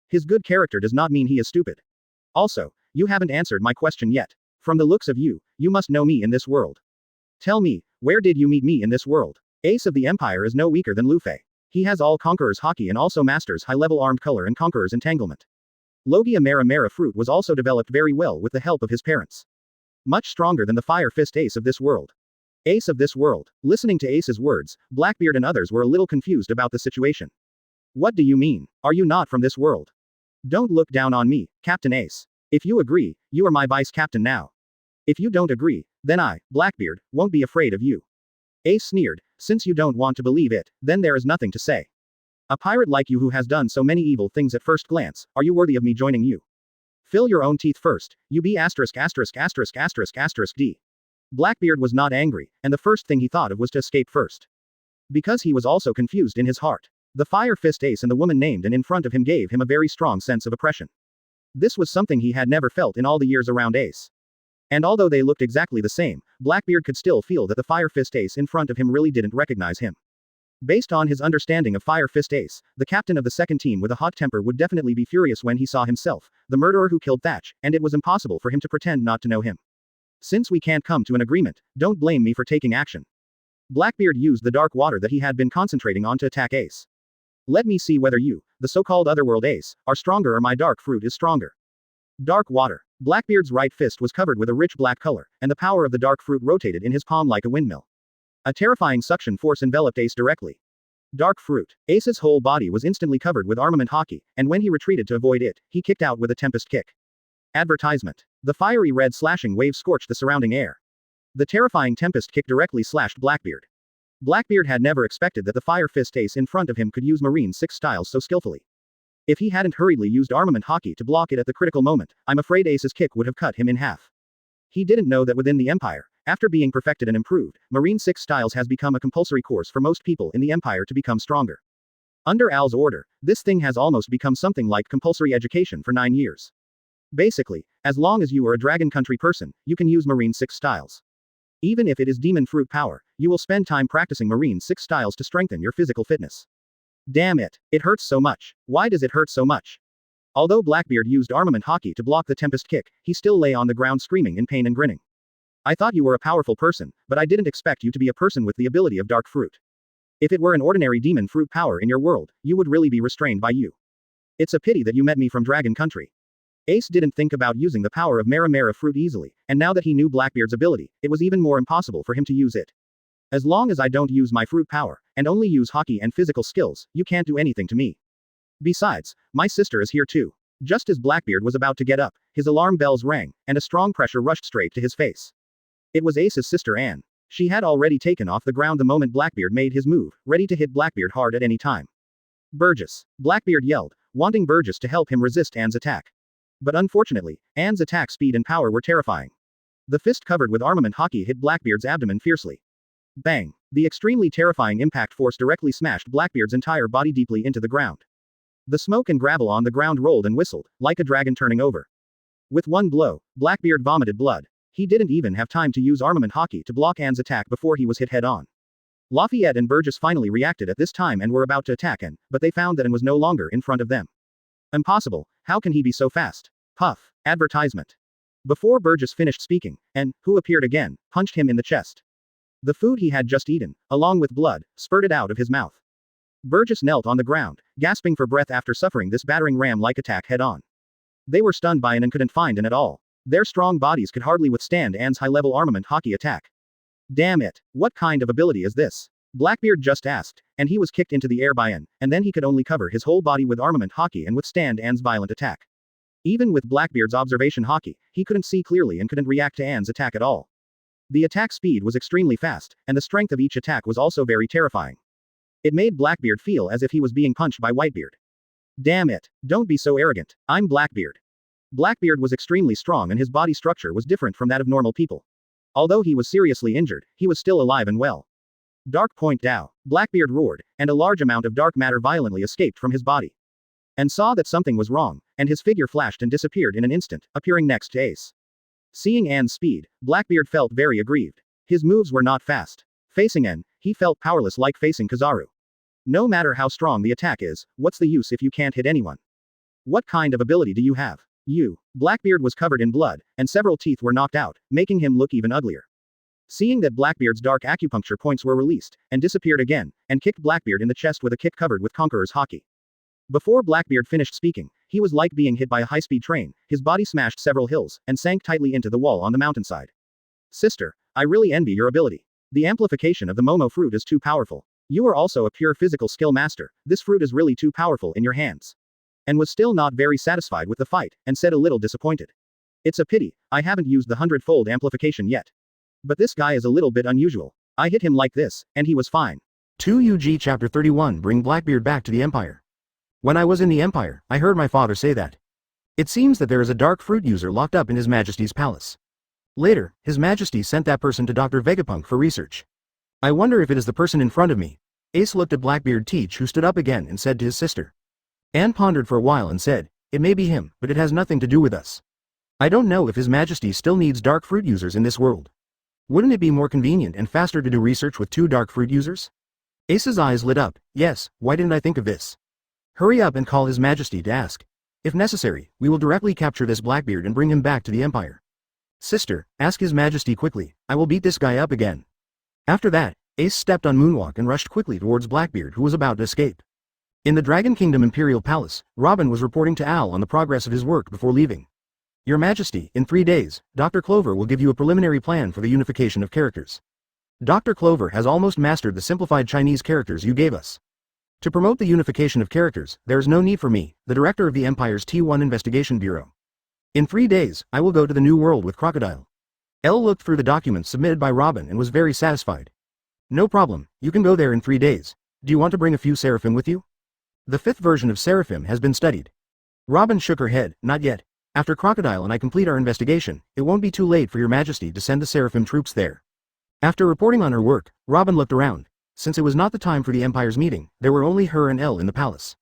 Speaker 1: His good character does not mean he is stupid. Also, you haven't answered my question yet. From the looks of you, you must know me in this world. Tell me, where did you meet me in this world? Ace of the Empire is no weaker than Lufei. He has all Conqueror's Haki and also masters high-level armed color and Conqueror's entanglement. Logia Mera Mera fruit was also developed very well with the help of his parents. Much stronger than the Fire Fist Ace of this world. Ace of this world. Listening to Ace's words, Blackbeard and others were a little confused about the situation. What do you mean? Are you not from this world? Don't look down on me, Captain Ace. If you agree, you are my vice captain now. If you don't agree, then I, Blackbeard, won't be afraid of you. Ace sneered, since you don't want to believe it, then there is nothing to say. A pirate like you who has done so many evil things at first glance, are you worthy of me joining you? Fill your own teeth first, you be asterisk asterisk asterisk asterisk asterisk D. Blackbeard was not angry, and the first thing he thought of was to escape first. Because he was also confused in his heart. The Fire Fist Ace and the woman named and in front of him gave him a very strong sense of oppression. This was something he had never felt in all the years around Ace. And although they looked exactly the same, Blackbeard could still feel that the Fire Fist Ace in front of him really didn't recognize him. Based on his understanding of Fire Fist Ace, the captain of the second team with a hot temper would definitely be furious when he saw himself, the murderer who killed Thatch, and it was impossible for him to pretend not to know him. Since we can't come to an agreement, don't blame me for taking action. Blackbeard used the dark water that he had been concentrating on to attack Ace. Let me see whether you, the so-called otherworld ace, are stronger or my dark fruit is stronger. Dark water. Blackbeard's right fist was covered with a rich black color, and the power of the dark fruit rotated in his palm like a windmill. A terrifying suction force enveloped Ace directly. Dark fruit. Ace's whole body was instantly covered with armament Haki, and when he retreated to avoid it, he kicked out with a tempest kick. Advertisement. The fiery red slashing wave scorched the surrounding air. The terrifying tempest kick directly slashed Blackbeard. Blackbeard had never expected that the fire fist ace in front of him could use Marine 6 styles so skillfully. If he hadn't hurriedly used armament Haki to block it at the critical moment, I'm afraid Ace's kick would have cut him in half. He didn't know that within the Empire, after being perfected and improved, Marine 6 styles has become a compulsory course for most people in the Empire to become stronger. Under Al's order, this thing has almost become something like compulsory education for 9 years. Basically, as long as you are a Dragon Country person, you can use Marine 6 styles. Even if it is demon fruit power, you will spend time practicing Marine 6 styles to strengthen your physical fitness. Damn it, it hurts so much. Why does it hurt so much? Although Blackbeard used armament Haki to block the tempest kick, he still lay on the ground screaming in pain and grinning. I thought you were a powerful person, but I didn't expect you to be a person with the ability of dark fruit. If it were an ordinary demon fruit power in your world, you would really be restrained by you. It's a pity that you met me from Dragon Country. Ace didn't think about using the power of Mera fruit easily, and now that he knew Blackbeard's ability, it was even more impossible for him to use it. As long as I don't use my fruit power, and only use Haki and physical skills, you can't do anything to me. Besides, my sister is here too. Just as Blackbeard was about to get up, his alarm bells rang, and a strong pressure rushed straight to his face. It was Ace's sister Anne. She had already taken off the ground the moment Blackbeard made his move, ready to hit Blackbeard hard at any time. Burgess. Blackbeard yelled, wanting Burgess to help him resist Anne's attack. But unfortunately, Anne's attack speed and power were terrifying. The fist covered with armament Haki hit Blackbeard's abdomen fiercely. Bang! The extremely terrifying impact force directly smashed Blackbeard's entire body deeply into the ground. The smoke and gravel on the ground rolled and whistled, like a dragon turning over. With one blow, Blackbeard vomited blood. He didn't even have time to use armament Haki to block Anne's attack before he was hit head-on. Lafayette and Burgess finally reacted at this time and were about to attack Anne, but they found that Anne was no longer in front of them. Impossible, how can he be so fast? Puff. Advertisement. Before Burgess finished speaking, Anne, who appeared again, punched him in the chest. The food he had just eaten, along with blood, spurted out of his mouth. Burgess knelt on the ground, gasping for breath after suffering this battering ram-like attack head-on. They were stunned by Anne and couldn't find Anne at all. Their strong bodies could hardly withstand Anne's high-level armament Haki attack. Damn it, what kind of ability is this? Blackbeard just asked, and he was kicked into the air by Anne, and then he could only cover his whole body with armament Haki and withstand Anne's violent attack. Even with Blackbeard's observation Haki, he couldn't see clearly and couldn't react to Anne's attack at all. The attack speed was extremely fast, and the strength of each attack was also very terrifying. It made Blackbeard feel as if he was being punched by Whitebeard. Damn it, don't be so arrogant, I'm Blackbeard. Blackbeard was extremely strong and his body structure was different from that of normal people. Although he was seriously injured, he was still alive and well. Dark Point Dao. Blackbeard roared, and a large amount of dark matter violently escaped from his body. And saw that something was wrong, and his figure flashed and disappeared in an instant, appearing next to Ace. Seeing Anne's speed, Blackbeard felt very aggrieved. His moves were not fast. Facing Anne, he felt powerless like facing Kizaru. No matter how strong the attack is, what's the use if you can't hit anyone? What kind of ability do you have? Blackbeard was covered in blood, and several teeth were knocked out, making him look even uglier. Seeing that Blackbeard's dark acupuncture points were released, and disappeared again, and kicked Blackbeard in the chest with a kick covered with Conqueror's Haki. Before Blackbeard finished speaking, he was like being hit by a high-speed train, his body smashed several hills, and sank tightly into the wall on the mountainside. Sister, I really envy your ability. The amplification of the Momo fruit is too powerful. You are also a pure physical skill master, this fruit is really too powerful in your hands. And was still not very satisfied with the fight, and said a little disappointed. It's a pity, I haven't used the 100-fold amplification yet. But this guy is a little bit unusual. I hit him like this, and he was fine.
Speaker 2: 2 UG Chapter 31 Bring Blackbeard back to the Empire. When I was in the Empire, I heard my father say that. It seems that there is a dark fruit user locked up in His Majesty's palace. Later, His Majesty sent that person to Dr. Vegapunk for research. I wonder if it is the person in front of me. Ace looked at Blackbeard Teach, who stood up again and said to his sister. Anne pondered for a while and said, it may be him, but it has nothing to do with us. I don't know if His Majesty still needs dark fruit users in this world. Wouldn't it be more convenient and faster to do research with 2 dark fruit users? Ace's eyes lit up. Yes, why didn't I think of this? Hurry up and call His Majesty to ask. If necessary, we will directly capture this Blackbeard and bring him back to the Empire. Sister, ask His Majesty quickly, I will beat this guy up again. After that, Ace stepped on Moonwalk and rushed quickly towards Blackbeard, who was about to escape. In the Dragon Kingdom Imperial Palace, Robin was reporting to Al on the progress of his work before leaving. Your Majesty, in 3 days, Dr. Clover will give you a preliminary plan for the unification of characters. Dr. Clover has almost mastered the simplified Chinese characters you gave us. To promote the unification of characters, there is no need for me, the director of the Empire's T1 Investigation Bureau. In 3 days, I will go to the New World with Crocodile. Elle looked through the documents submitted by Robin and was very satisfied. No problem, you can go there in 3 days. Do you want to bring a few Seraphim with you? The 5th version of Seraphim has been studied. Robin shook her head, not yet. After Crocodile and I complete our investigation, it won't be too late for your Majesty to send the Seraphim troops there. After reporting on her work, Robin looked around. Since it was not the time for the Empire's meeting, there were only her and Elle in the palace.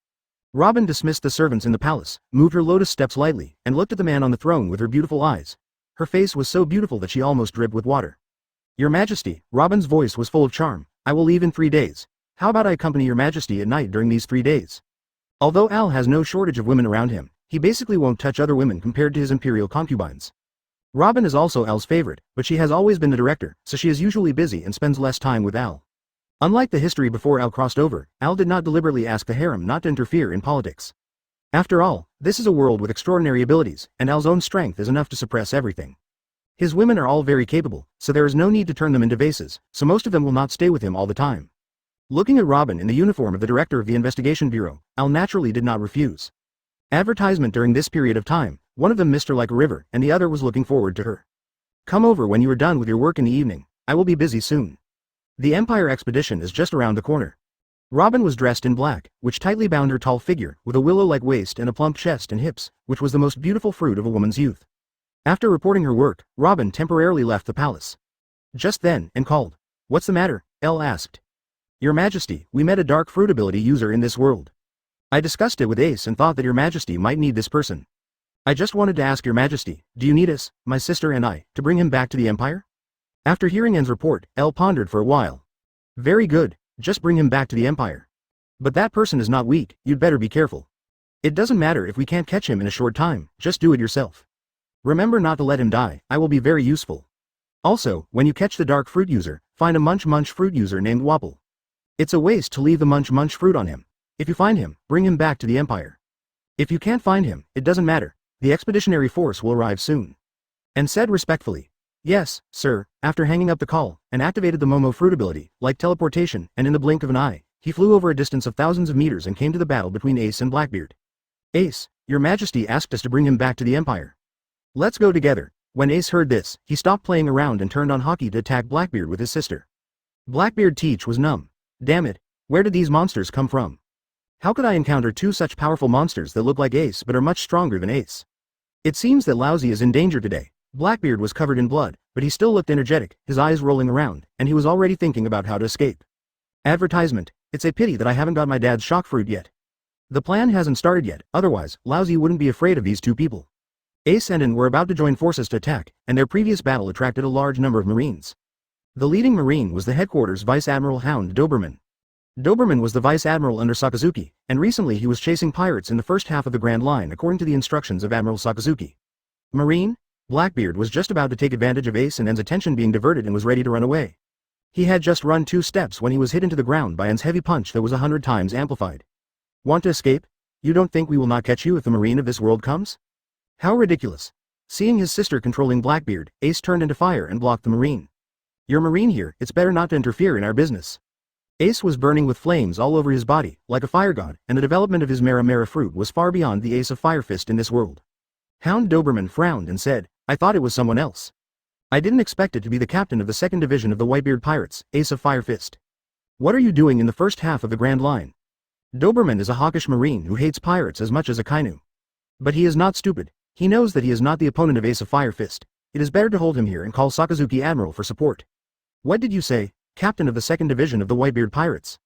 Speaker 2: Robin dismissed the servants in the palace, moved her lotus steps lightly, and looked at the man on the throne with her beautiful eyes. Her face was so beautiful that she almost dripped with water. Your Majesty, Robin's voice was full of charm. I will leave in 3 days. How about I accompany your Majesty at night during these 3 days? Although Al has no shortage of women around him, he basically won't touch other women compared to his imperial concubines. Robin is also Al's favorite, but she has always been the director, so she is usually busy and spends less time with Al. Unlike the history before Al crossed over, Al did not deliberately ask the harem not to interfere in politics. After all, this is a world with extraordinary abilities, and Al's own strength is enough to suppress everything. His women are all very capable, so there is no need to turn them into vases, so most of them will not stay with him all the time. Looking at Robin in the uniform of the director of the Investigation Bureau, Al naturally did not refuse. Advertisement during this period of time, one of them missed her like a river, and the other was looking forward to her. Come over when you are done with your work in the evening, I will be busy soon. The Empire expedition is just around the corner. Robin was dressed in black, which tightly bound her tall figure, with a willow-like waist and a plump chest and hips, which was the most beautiful fruit of a woman's youth. After reporting her work, Robin temporarily left the palace. Just then, and called. What's the matter? Elle asked. Your Majesty, we met a dark fruit ability user in this world. I discussed it with Ace and thought that your Majesty might need this person. I just wanted to ask your Majesty, do you need us, my sister and I, to bring him back to the Empire? After hearing En's report, Elle pondered for a while. Very good, just bring him back to the Empire. But that person is not weak, you'd better be careful. It doesn't matter if we can't catch him in a short time, just do it yourself. Remember not to let him die, I will be very useful. Also, when you catch the dark fruit user, find a munch fruit user named Wapple. It's a waste to leave the munch fruit on him. If you find him, bring him back to the Empire. If you can't find him, it doesn't matter. The expeditionary force will arrive soon. And said respectfully, yes, sir, after hanging up the call, and activated the Momo fruit ability, like teleportation, and in the blink of an eye, he flew over a distance of thousands of meters and came to the battle between Ace and Blackbeard. Ace, your Majesty asked us to bring him back to the Empire. Let's go together. When Ace heard this, he stopped playing around and turned on Haki to attack Blackbeard with his sister. Blackbeard Teach was numb. Damn it, where did these monsters come from? How could I encounter 2 such powerful monsters that look like Ace but are much stronger than Ace? It seems that Lousy is in danger today. Blackbeard was covered in blood, but he still looked energetic, his eyes rolling around, and he was already thinking about how to escape. Advertisement, it's a pity that I haven't got my dad's shock fruit yet. The plan hasn't started yet, otherwise, Lousy wouldn't be afraid of these 2 people. Ace and En were about to join forces to attack, and their previous battle attracted a large number of Marines. The leading Marine was the headquarters Vice Admiral Hound Doberman. Doberman was the Vice Admiral under Sakazuki, and recently he was chasing pirates in the first half of the Grand Line according to the instructions of Admiral Sakazuki. Marine? Blackbeard was just about to take advantage of Ace and En's attention being diverted and was ready to run away. He had just run 2 steps when he was hit into the ground by En's heavy punch that was 100 times amplified. Want to escape? You don't think we will not catch you if the Marine of this world comes? How ridiculous. Seeing his sister controlling Blackbeard, Ace turned into fire and blocked the Marine. You're Marine here, it's better not to interfere in our business. Ace was burning with flames all over his body, like a fire god, and the development of his Mera fruit was far beyond the Ace of Fire Fist in this world. Hound Doberman frowned and said, I thought it was someone else. I didn't expect it to be the captain of the 2nd Division of the Whitebeard Pirates, Ace of Fire Fist. What are you doing in the first half of the Grand Line? Doberman is a hawkish Marine who hates pirates as much as a Kainu. But he is not stupid, he knows that he is not the opponent of Ace of Fire Fist. It is better to hold him here and call Sakazuki Admiral for support. What did you say, captain of the 2nd Division of the Whitebeard Pirates?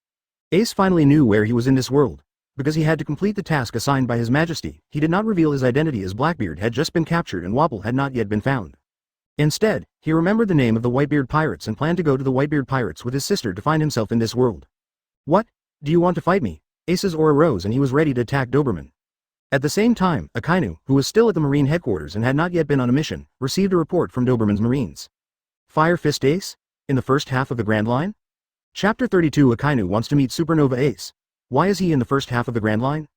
Speaker 2: Ace finally knew where he was in this world. Because he had to complete the task assigned by His Majesty, he did not reveal his identity as Blackbeard had just been captured and Wapple had not yet been found. Instead, he remembered the name of the Whitebeard Pirates and planned to go to the Whitebeard Pirates with his sister to find himself in this world. What? Do you want to fight me? Ace's aura rose and he was ready to attack Doberman. At the same time, Akainu, who was still at the Marine headquarters and had not yet been on a mission, received a report from Doberman's Marines. Fire Fist Ace? In the first half of the Grand Line? Chapter 32 Akainu wants to meet Supernova Ace. Why is he in the first half of the Grand Line?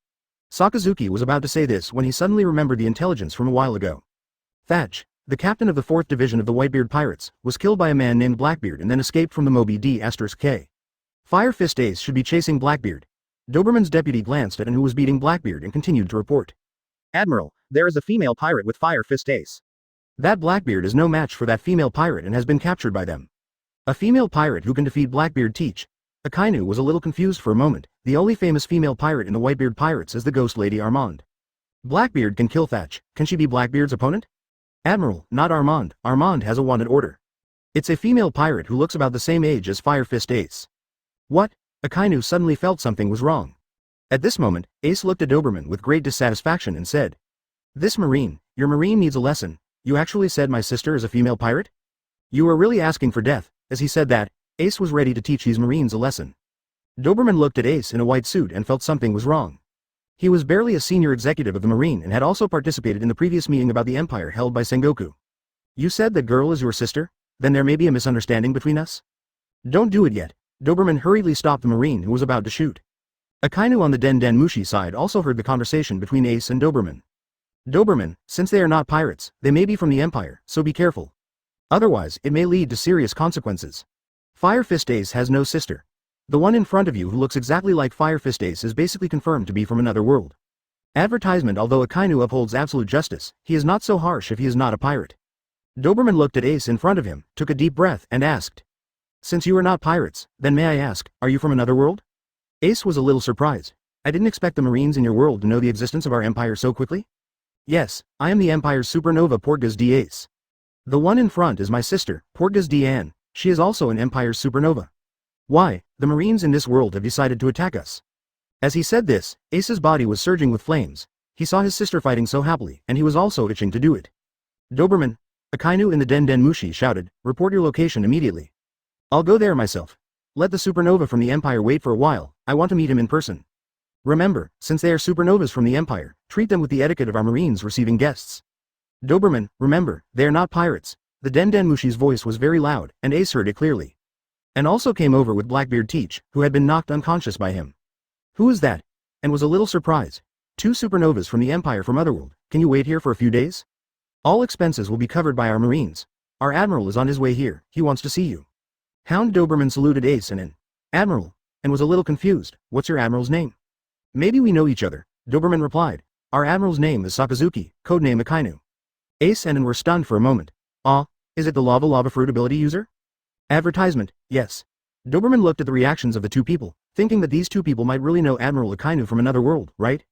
Speaker 2: Sakazuki was about to say this when he suddenly remembered the intelligence from a while ago. Thatch, the captain of the 4th Division of the Whitebeard Pirates, was killed by a man named Blackbeard and then escaped from the Moby D*K. Fire Fist Ace should be chasing Blackbeard. Doberman's deputy glanced at who was beating Blackbeard and continued to report. Admiral, there is a female pirate with Fire Fist Ace. That Blackbeard is no match for that female pirate and has been captured by them. A female pirate who can defeat Blackbeard teach. Akainu was a little confused for a moment. The only famous female pirate in the Whitebeard Pirates is the Ghost Lady Armand. Blackbeard can kill Thatch. Can she be Blackbeard's opponent? Admiral, not Armand. Armand has a wanted order. It's a female pirate who looks about the same age as Fire Fist Ace. What? Akainu suddenly felt something was wrong. At this moment, Ace looked at Doberman with great dissatisfaction and said, "This Marine, your Marine needs a lesson. You actually said my sister is a female pirate? You are really asking for death." As he said that, Ace was ready to teach these Marines a lesson. Doberman looked at Ace in a white suit and felt something was wrong. He was barely a senior executive of the Marine and had also participated in the previous meeting about the Empire held by Sengoku. You said that girl is your sister? Then there may be a misunderstanding between us? Don't do it yet. Doberman hurriedly stopped the Marine who was about to shoot. Akainu on the Den Den Mushi side also heard the conversation between Ace and Doberman. Doberman, since they are not pirates, they may be from the Empire, so be careful. Otherwise, it may lead to serious consequences. Fire Fist Ace has no sister. The one in front of you who looks exactly like Fire Fist Ace is basically confirmed to be from another world. Advertisement. Although Akainu upholds absolute justice, he is not so harsh if he is not a pirate. Doberman looked at Ace in front of him, took a deep breath, and asked, "Since you are not pirates, then may I ask, are you from another world?" Ace was a little surprised. "I didn't expect the Marines in your world to know the existence of our Empire so quickly." "Yes, I am the Empire's supernova Portgas D. Ace. The one in front is my sister, Portgas D. Anne. She is also an Empire's supernova. Why, the Marines in this world have decided to attack us." As he said this, Ace's body was surging with flames. He saw his sister fighting so happily, and he was also itching to do it. "Doberman," Akainu in the Den Den Mushi shouted, "report your location immediately." "I'll go there myself. Let the supernova from the Empire wait for a while, I want to meet him in person. Remember, since they are supernovas from the Empire, treat them with the etiquette of our Marines receiving guests. Doberman, remember, they are not pirates." The Den Den Mushi's voice was very loud, and Ace heard it clearly. And also came over with Blackbeard Teach, who had been knocked unconscious by him. "Who is that?" And was a little surprised. "Two supernovas from the Empire from Otherworld. Can you wait here for a few days? All expenses will be covered by our Marines. Our Admiral is on his way here, he wants to see you." Hound Doberman saluted Ace and Admiral, and was a little confused. "What's your Admiral's name?" "Maybe we know each other," Doberman replied. "Our Admiral's name is Sakazuki, codename Akainu." Ace and were stunned for a moment. "Ah, is it the lava fruit ability user?" Advertisement, yes. Doberman looked at the reactions of the two people, thinking that these two people might really know Admiral Akainu from another world, right?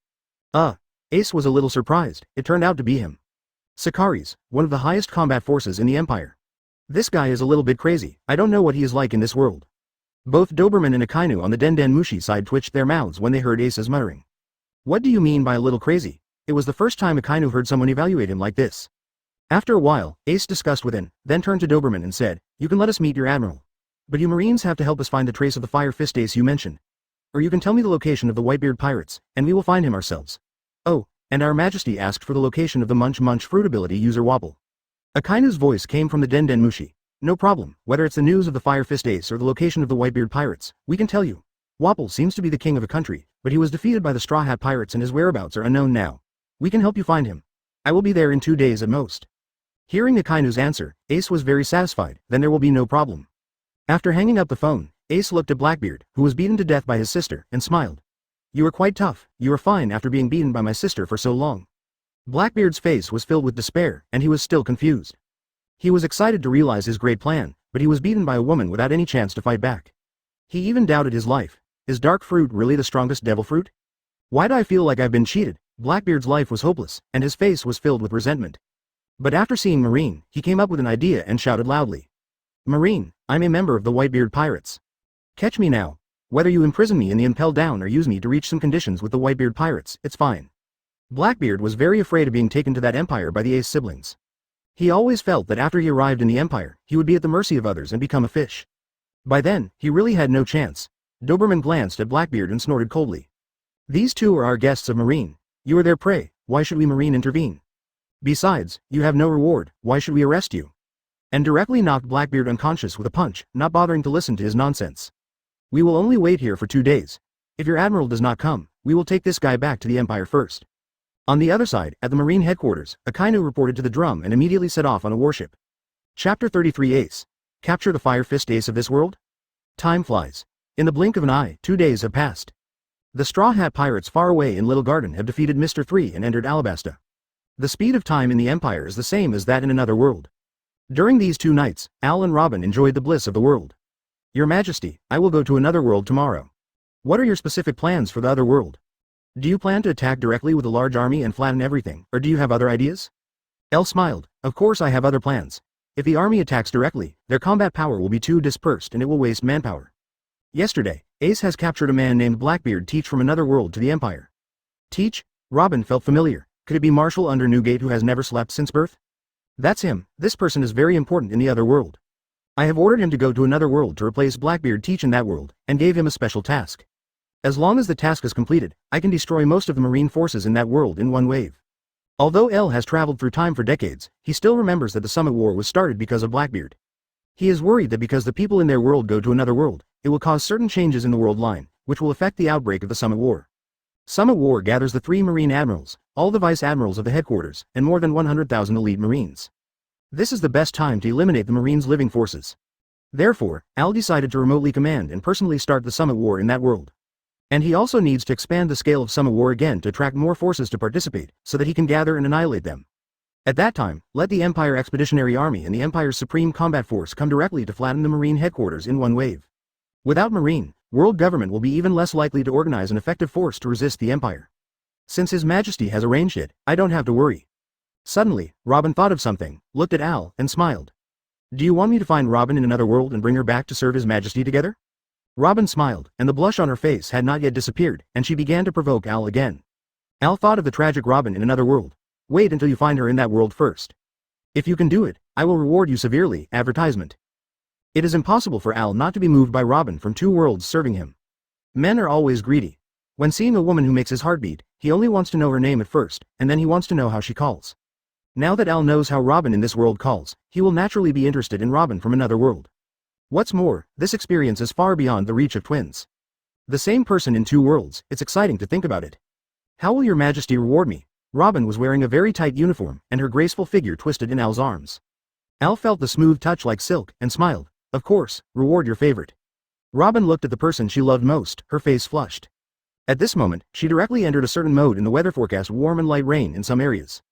Speaker 2: Ace was a little surprised. It turned out to be him. Sakari's, one of the highest combat forces in the Empire. This guy is a little bit crazy. I don't know what he is like in this world. Both Doberman and Akainu on the Den Den Mushi side twitched their mouths when they heard Ace's muttering. What do you mean by a little crazy? It was the first time Akainu heard someone evaluate him like this. After a while, Ace discussed with then turned to Doberman and said, "You can let us meet your Admiral. But you Marines have to help us find the trace of the Fire Fist Ace you mentioned. Or you can tell me the location of the Whitebeard Pirates, and we will find him ourselves. Oh, and Our Majesty asked for the location of the Munch Munch fruit ability user Wobble." Akainu's voice came from the Den Den Mushi. "No problem, whether it's the news of the Fire Fist Ace or the location of the Whitebeard Pirates, we can tell you. Wobble seems to be the king of a country, but he was defeated by the Straw Hat Pirates and his whereabouts are unknown now. We can help you find him. I will be there in 2 days at most." Hearing Akainu's answer, Ace was very satisfied. Then there will be no problem. After hanging up the phone, Ace looked at Blackbeard, who was beaten to death by his sister, and smiled. "You are quite tough. You are fine after being beaten by my sister for so long." Blackbeard's face was filled with despair, and he was still confused. He was excited to realize his great plan, but he was beaten by a woman without any chance to fight back. He even doubted his life. Is dark fruit really the strongest devil fruit? Why do I feel like I've been cheated? Blackbeard's life was hopeless, and his face was filled with resentment. But after seeing Marine, he came up with an idea and shouted loudly. "Marine, I'm a member of the Whitebeard Pirates. Catch me now. Whether you imprison me in the Impel Down or use me to reach some conditions with the Whitebeard Pirates, it's fine." Blackbeard was very afraid of being taken to that empire by the Ace siblings. He always felt that after he arrived in the Empire, he would be at the mercy of others and become a fish. By then, he really had no chance. Doberman glanced at Blackbeard and snorted coldly. "These two are our guests of Marine. You are their prey, why should we Marine intervene? Besides, you have no reward, why should we arrest you?" And directly knocked Blackbeard unconscious with a punch, not bothering to listen to his nonsense. "We will only wait here for 2 days. If your admiral does not come, we will take this guy back to the Empire first. On the other side, at the Marine headquarters, Akainu reported to the drum and immediately set off on a warship. Chapter 33 Ace. Capture the Fire Fist Ace of this world? Time flies. In the blink of an eye, 2 days have passed. The Straw Hat Pirates far away in Little Garden have defeated Mr. 3 and entered Alabasta. The speed of time in the Empire is the same as that in another world. During these 2 nights, Al and Robin enjoyed the bliss of the world. Your Majesty, I will go to another world tomorrow. What are your specific plans for the other world? Do you plan to attack directly with a large army and flatten everything, or do you have other ideas? El smiled. Of course I have other plans. If the army attacks directly, their combat power will be too dispersed and it will waste manpower. Yesterday, Ace has captured a man named Blackbeard Teach from another world to the Empire. Teach? Robin felt familiar. Could it be Marshal under Newgate who has never slept since birth? That's him. This person is very important in the other world. I have ordered him to go to another world to replace Blackbeard Teach in that world, and gave him a special task. As long as the task is completed, I can destroy most of the marine forces in that world in one wave. Although L has traveled through time for decades, he still remembers that the Summit War was started because of Blackbeard. He is worried that because the people in their world go to another world, it will cause certain changes in the world line, which will affect the outbreak of the Summit War. Summit War gathers the 3 Marine Admirals, all the Vice Admirals of the headquarters, and more than 100,000 elite Marines. This is the best time to eliminate the Marines' living forces. Therefore, Al decided to remotely command and personally start the Summit War in that world. And he also needs to expand the scale of Summit War again to attract more forces to participate, so that he can gather and annihilate them. At that time, let the Empire Expeditionary Army and the Empire's Supreme Combat Force come directly to flatten the Marine headquarters in one wave. Without Marine, world government will be even less likely to organize an effective force to resist the Empire. Since His Majesty has arranged it, I don't have to worry. Suddenly, Robin thought of something, looked at Al, and smiled. Do you want me to find Robin in another world and bring her back to serve His Majesty together? Robin smiled, and the blush on her face had not yet disappeared, and she began to provoke Al again. Al thought of the tragic Robin in another world. Wait until you find her in that world first. If you can do it, I will reward you severely. Advertisement. It is impossible for Al not to be moved by Robin from 2 worlds serving him. Men are always greedy. When seeing a woman who makes his heart beat, he only wants to know her name at first, and then he wants to know how she calls. Now that Al knows how Robin in this world calls, he will naturally be interested in Robin from another world. What's more, this experience is far beyond the reach of twins. The same person in 2 worlds, it's exciting to think about it. How will your Majesty reward me? Robin was wearing a very tight uniform, and her graceful figure twisted in Al's arms. Al felt the smooth touch like silk, and smiled. Of course, reward your favorite. Robin looked at the person she loved most, her face flushed. At this moment, she directly entered a certain mode in the weather forecast: warm and light rain in some areas.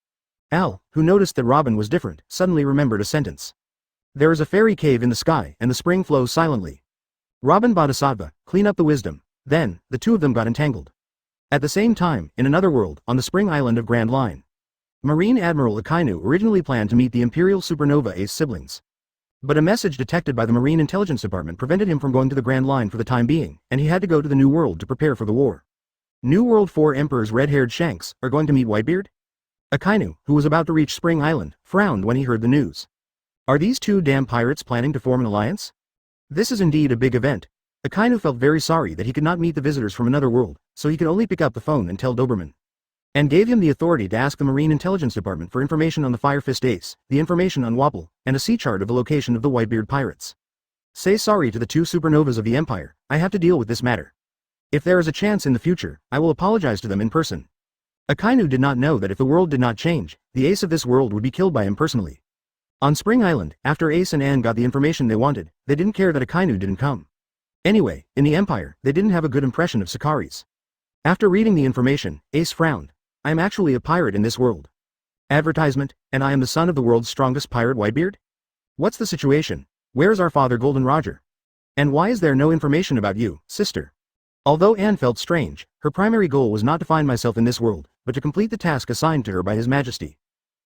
Speaker 2: Al, who noticed that Robin was different, suddenly remembered a sentence. There is a fairy cave in the sky, and the spring flows silently. Robin Bodhisattva, clean up the wisdom. Then, the 2 of them got entangled. At the same time, in another world, on the spring island of Grand Line, Marine Admiral Akainu originally planned to meet the Imperial Supernova Ace siblings. But a message detected by the Marine Intelligence Department prevented him from going to the Grand Line for the time being, and he had to go to the New World to prepare for the war. New World 4 Emperor's red-haired Shanks are going to meet Whitebeard? Akainu, who was about to reach Spring Island, frowned when he heard the news. Are these 2 damn pirates planning to form an alliance? This is indeed a big event. Akainu felt very sorry that he could not meet the visitors from another world, so he could only pick up the phone and tell Doberman. And gave him the authority to ask the Marine Intelligence Department for information on the Fire Fist Ace, the information on Wapple, and a sea chart of the location of the Whitebeard pirates. Say sorry to the 2 supernovas of the Empire. I have to deal with this matter. If there is a chance in the future, I will apologize to them in person. Akainu did not know that if the world did not change, the Ace of this world would be killed by him personally. On Spring Island, after Ace and Anne got the information they wanted, they didn't care that Akainu didn't come. Anyway, in the Empire, they didn't have a good impression of Sakaris. After reading the information, Ace frowned. I am actually a pirate in this world. Advertisement, and I am the son of the world's strongest pirate Whitebeard? What's the situation? Where's our father Golden Roger? And why is there no information about you, sister? Although Anne felt strange, her primary goal was not to find myself in this world, but to complete the task assigned to her by His Majesty.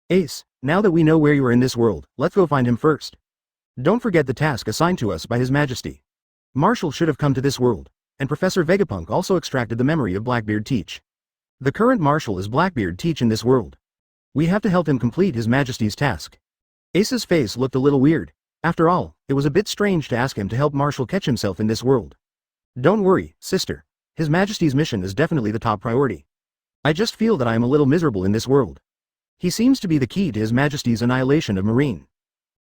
Speaker 2: Ace, now that we know where you are in this world, let's go find him first. Don't forget the task assigned to us by His Majesty. Marshall should have come to this world, and Professor Vegapunk also extracted the memory of Blackbeard Teach. The current Marshal is Blackbeard Teach in this world. We have to help him complete His Majesty's task. Ace's face looked a little weird. After all, it was a bit strange to ask him to help Marshall catch himself in this world. Don't worry, sister. His Majesty's mission is definitely the top priority. I just feel that I am a little miserable in this world. He seems to be the key to His Majesty's annihilation of Marine.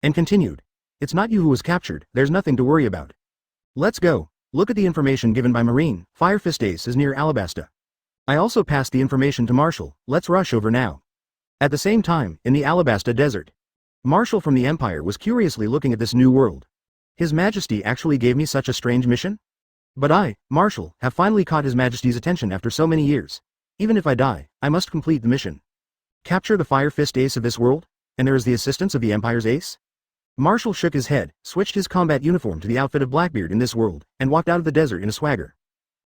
Speaker 2: And continued. It's not you who was captured, there's nothing to worry about. Let's go. Look at the information given by Marine, Fire Fist Ace is near Alabasta. I also passed the information to Marshall, let's rush over now. At the same time, in the Alabasta desert, Marshall from the Empire was curiously looking at this new world. His Majesty actually gave me such a strange mission? But I, Marshall, have finally caught His Majesty's attention after so many years. Even if I die, I must complete the mission. Capture the Fire Fist Ace of this world? And there is the assistance of the Empire's ace? Marshall shook his head, switched his combat uniform to the outfit of Blackbeard in this world, and walked out of the desert in a swagger.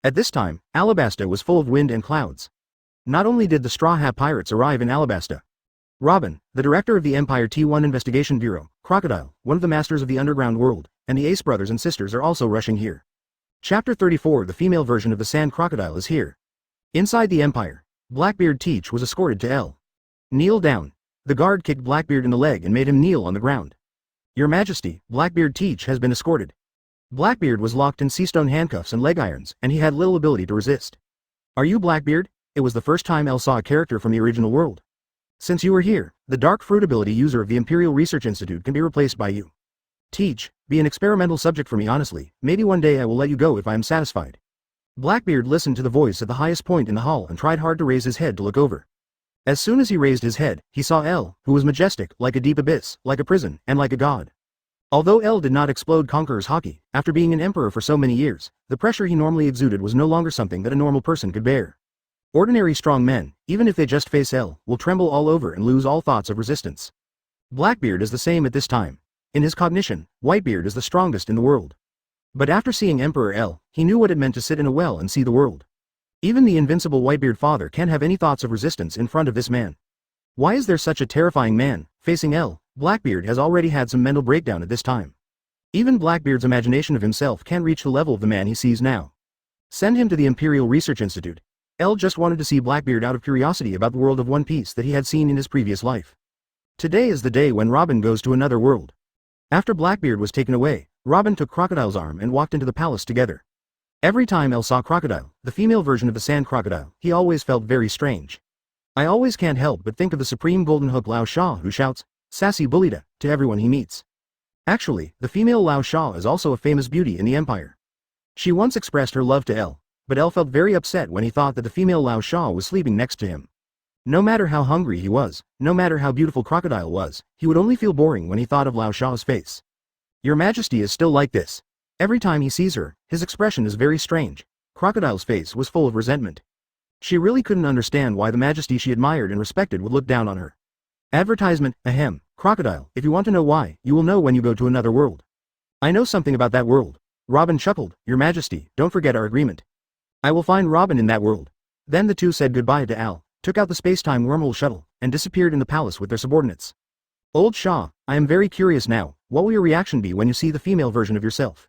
Speaker 2: At this time, Alabasta was full of wind and clouds. Not only did the Straw Hat Pirates arrive in Alabasta, Robin, the director of the Empire T1 Investigation Bureau, Crocodile, one of the masters of the underground world, and the Ace brothers and sisters are also rushing here. Chapter 34 The female version of the Sand Crocodile is here. Inside the Empire, Blackbeard Teach was escorted to L. Kneel down. The guard kicked Blackbeard in the leg and made him kneel on the ground. Your Majesty, Blackbeard Teach has been escorted. Blackbeard was locked in sea-stone handcuffs and leg irons, and he had little ability to resist. Are you Blackbeard? It was the first time Elle saw a character from the original world. Since you are here, the Dark Fruit ability user of the Imperial Research Institute can be replaced by you. Teach, be an experimental subject for me honestly, maybe one day I will let you go if I am satisfied. Blackbeard listened to the voice at the highest point in the hall and tried hard to raise his head to look over. As soon as he raised his head, he saw Elle, who was majestic, like a deep abyss, like a prison, and like a god. Although Elle did not explode Conqueror's Haki, after being an emperor for so many years, the pressure he normally exuded was no longer something that a normal person could bear. Ordinary strong men, even if they just face Elle, will tremble all over and lose all thoughts of resistance. Blackbeard is the same at this time. In his cognition, Whitebeard is the strongest in the world. But after seeing Emperor Elle, he knew what it meant to sit in a well and see the world. Even the invincible Whitebeard father can't have any thoughts of resistance in front of this man. Why is there such a terrifying man? Facing Elle, Blackbeard has already had some mental breakdown at this time. Even Blackbeard's imagination of himself can't reach the level of the man he sees now. Send him to the Imperial Research Institute. Elle just wanted to see Blackbeard out of curiosity about the world of One Piece that he had seen in his previous life. Today is the day when Robin goes to another world. After Blackbeard was taken away, Robin took Crocodile's arm and walked into the palace together. Every time Elle saw Crocodile, the female version of the Sand Crocodile, he always felt very strange. I always can't help but think of the Supreme Golden Hook Lao Sha who shouts, "Sassy Bullita," to everyone he meets. Actually, the female Lao Sha is also a famous beauty in the Empire. She once expressed her love to Elle, but Elle felt very upset when he thought that the female Lao Sha was sleeping next to him. No matter how hungry he was, no matter how beautiful Crocodile was, he would only feel boring when he thought of Lao Sha's face. Your Majesty is still like this. Every time he sees her, his expression is very strange. Crocodile's face was full of resentment. She really couldn't understand why the Majesty she admired and respected would look down on her. Advertisement, ahem, Crocodile, if you want to know why, you will know when you go to another world. I know something about that world. Robin chuckled, Your Majesty, don't forget our agreement. I will find Robin in that world. Then the two said goodbye to Al, took out the space-time wormhole shuttle, and disappeared in the palace with their subordinates. Old Shah, I am very curious now, what will your reaction be when you see the female version of yourself?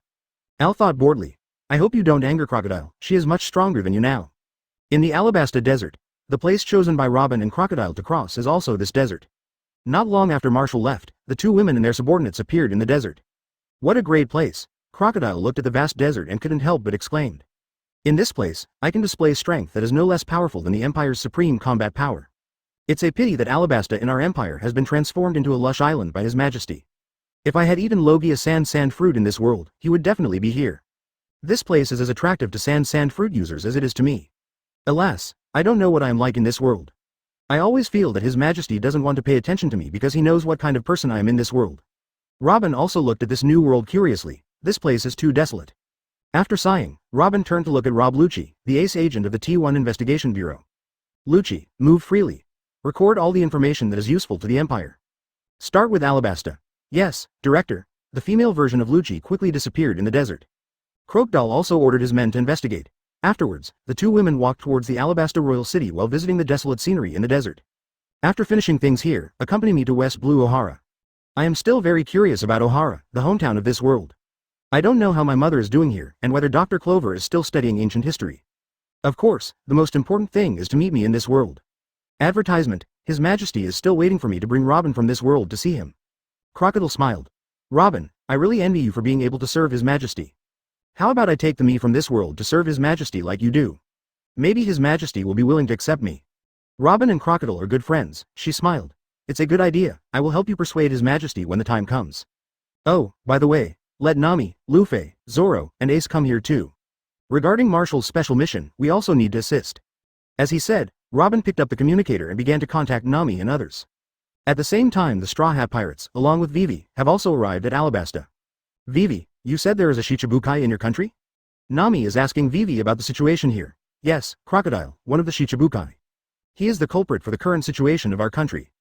Speaker 2: Al thought boredly. I hope you don't anger Crocodile, she is much stronger than you now. In the Alabasta desert, the place chosen by Robin and Crocodile to cross is also this desert. Not long after Marshall left, the two women and their subordinates appeared in the desert. What a great place! Crocodile looked at the vast desert and couldn't help but exclaimed. In this place, I can display strength that is no less powerful than the Empire's supreme combat power. It's a pity that Alabasta in our Empire has been transformed into a lush island by His Majesty. If I had eaten Logia sand fruit in this world, he would definitely be here. This place is as attractive to sand fruit users as it is to me. Alas, I don't know what I am like in this world. I always feel that His Majesty doesn't want to pay attention to me because he knows what kind of person I am in this world. Robin also looked at this new world curiously. This place is too desolate. After sighing, Robin turned to look at Rob Lucci, the ace agent of the T1 Investigation Bureau. Lucci, move freely. Record all the information that is useful to the Empire. Start with Alabasta. Yes, Director. The female version of Lucci quickly disappeared in the desert. Crocodile also ordered his men to investigate. Afterwards, the two women walked towards the Alabasta royal city while visiting the desolate scenery in the desert. After finishing things here, accompany me to West Blue Ohara. I am still very curious about Ohara, the hometown of this world. I don't know how my mother is doing here and whether Dr. Clover is still studying ancient history. Of course, the most important thing is to meet me in this world. Advertisement, His Majesty is still waiting for me to bring Robin from this world to see him. Crocodile smiled. Robin, I really envy you for being able to serve His Majesty. How about I take the me from this world to serve His Majesty like you do? Maybe His Majesty will be willing to accept me. Robin and Crocodile are good friends, she smiled. It's a good idea, I will help you persuade His Majesty when the time comes. Oh, by the way, Let Nami, Lufei, Zoro, and Ace come here too. Regarding Marshall's special mission, we also need to assist. As he said, Robin picked up the communicator and began to contact Nami and others. At the same time, the Straw Hat Pirates, along with Vivi, have also arrived at Alabasta. Vivi, you said there is a Shichibukai in your country? Nami is asking Vivi about the situation here. Yes, Crocodile, one of the Shichibukai. He is the culprit for the current situation of our country.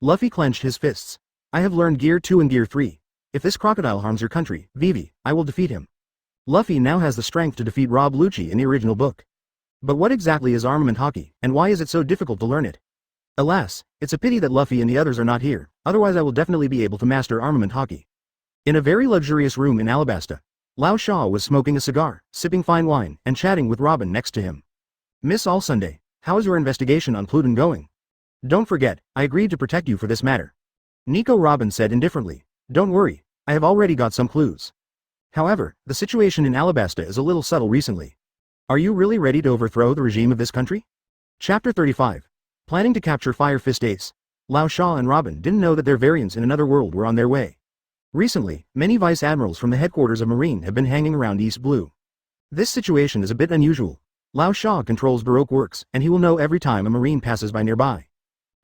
Speaker 2: Luffy clenched his fists. I have learned Gear 2 and Gear 3. If this crocodile harms your country, Vivi, I will defeat him. Luffy now has the strength to defeat Rob Lucci in the original book. But what exactly is armament Haki, and why is it so difficult to learn it? Alas, it's a pity that Luffy and the others are not here, otherwise I will definitely be able to master armament Haki. In a very luxurious room in Alabasta, Lao Sha was smoking a cigar, sipping fine wine, and chatting with Robin next to him. Miss Allsunday, how is your investigation on Pluton going? Don't forget, I agreed to protect you for this matter. Nico Robin said indifferently. Don't worry, I have already got some clues. However, the situation in Alabasta is a little subtle recently. Are you really ready to overthrow the regime of this country? Chapter 35. Planning to capture Fire Fist Ace. Lao Sha and Robin didn't know that their variants in another world were on their way. Recently, many vice admirals from the headquarters of Marine have been hanging around East Blue. This situation is a bit unusual. Lao Sha controls Baroque works, and he will know every time a Marine passes by nearby.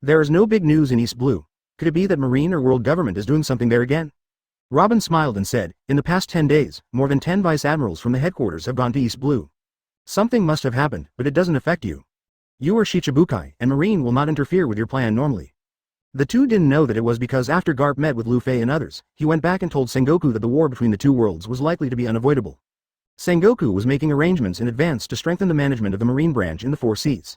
Speaker 2: There is no big news in East Blue. Could it be that Marine or world government is doing something there again? Robin smiled and said, in the past 10 days, more than 10 vice admirals from the headquarters have gone to East Blue. Something must have happened, but it doesn't affect you. You are Shichibukai, and Marine will not interfere with your plan normally. The two didn't know that it was because after Garp met with Lufei and others, he went back and told Sengoku that the war between the two worlds was likely to be unavoidable. Sengoku was making arrangements in advance to strengthen the management of the Marine branch in the Four Seas.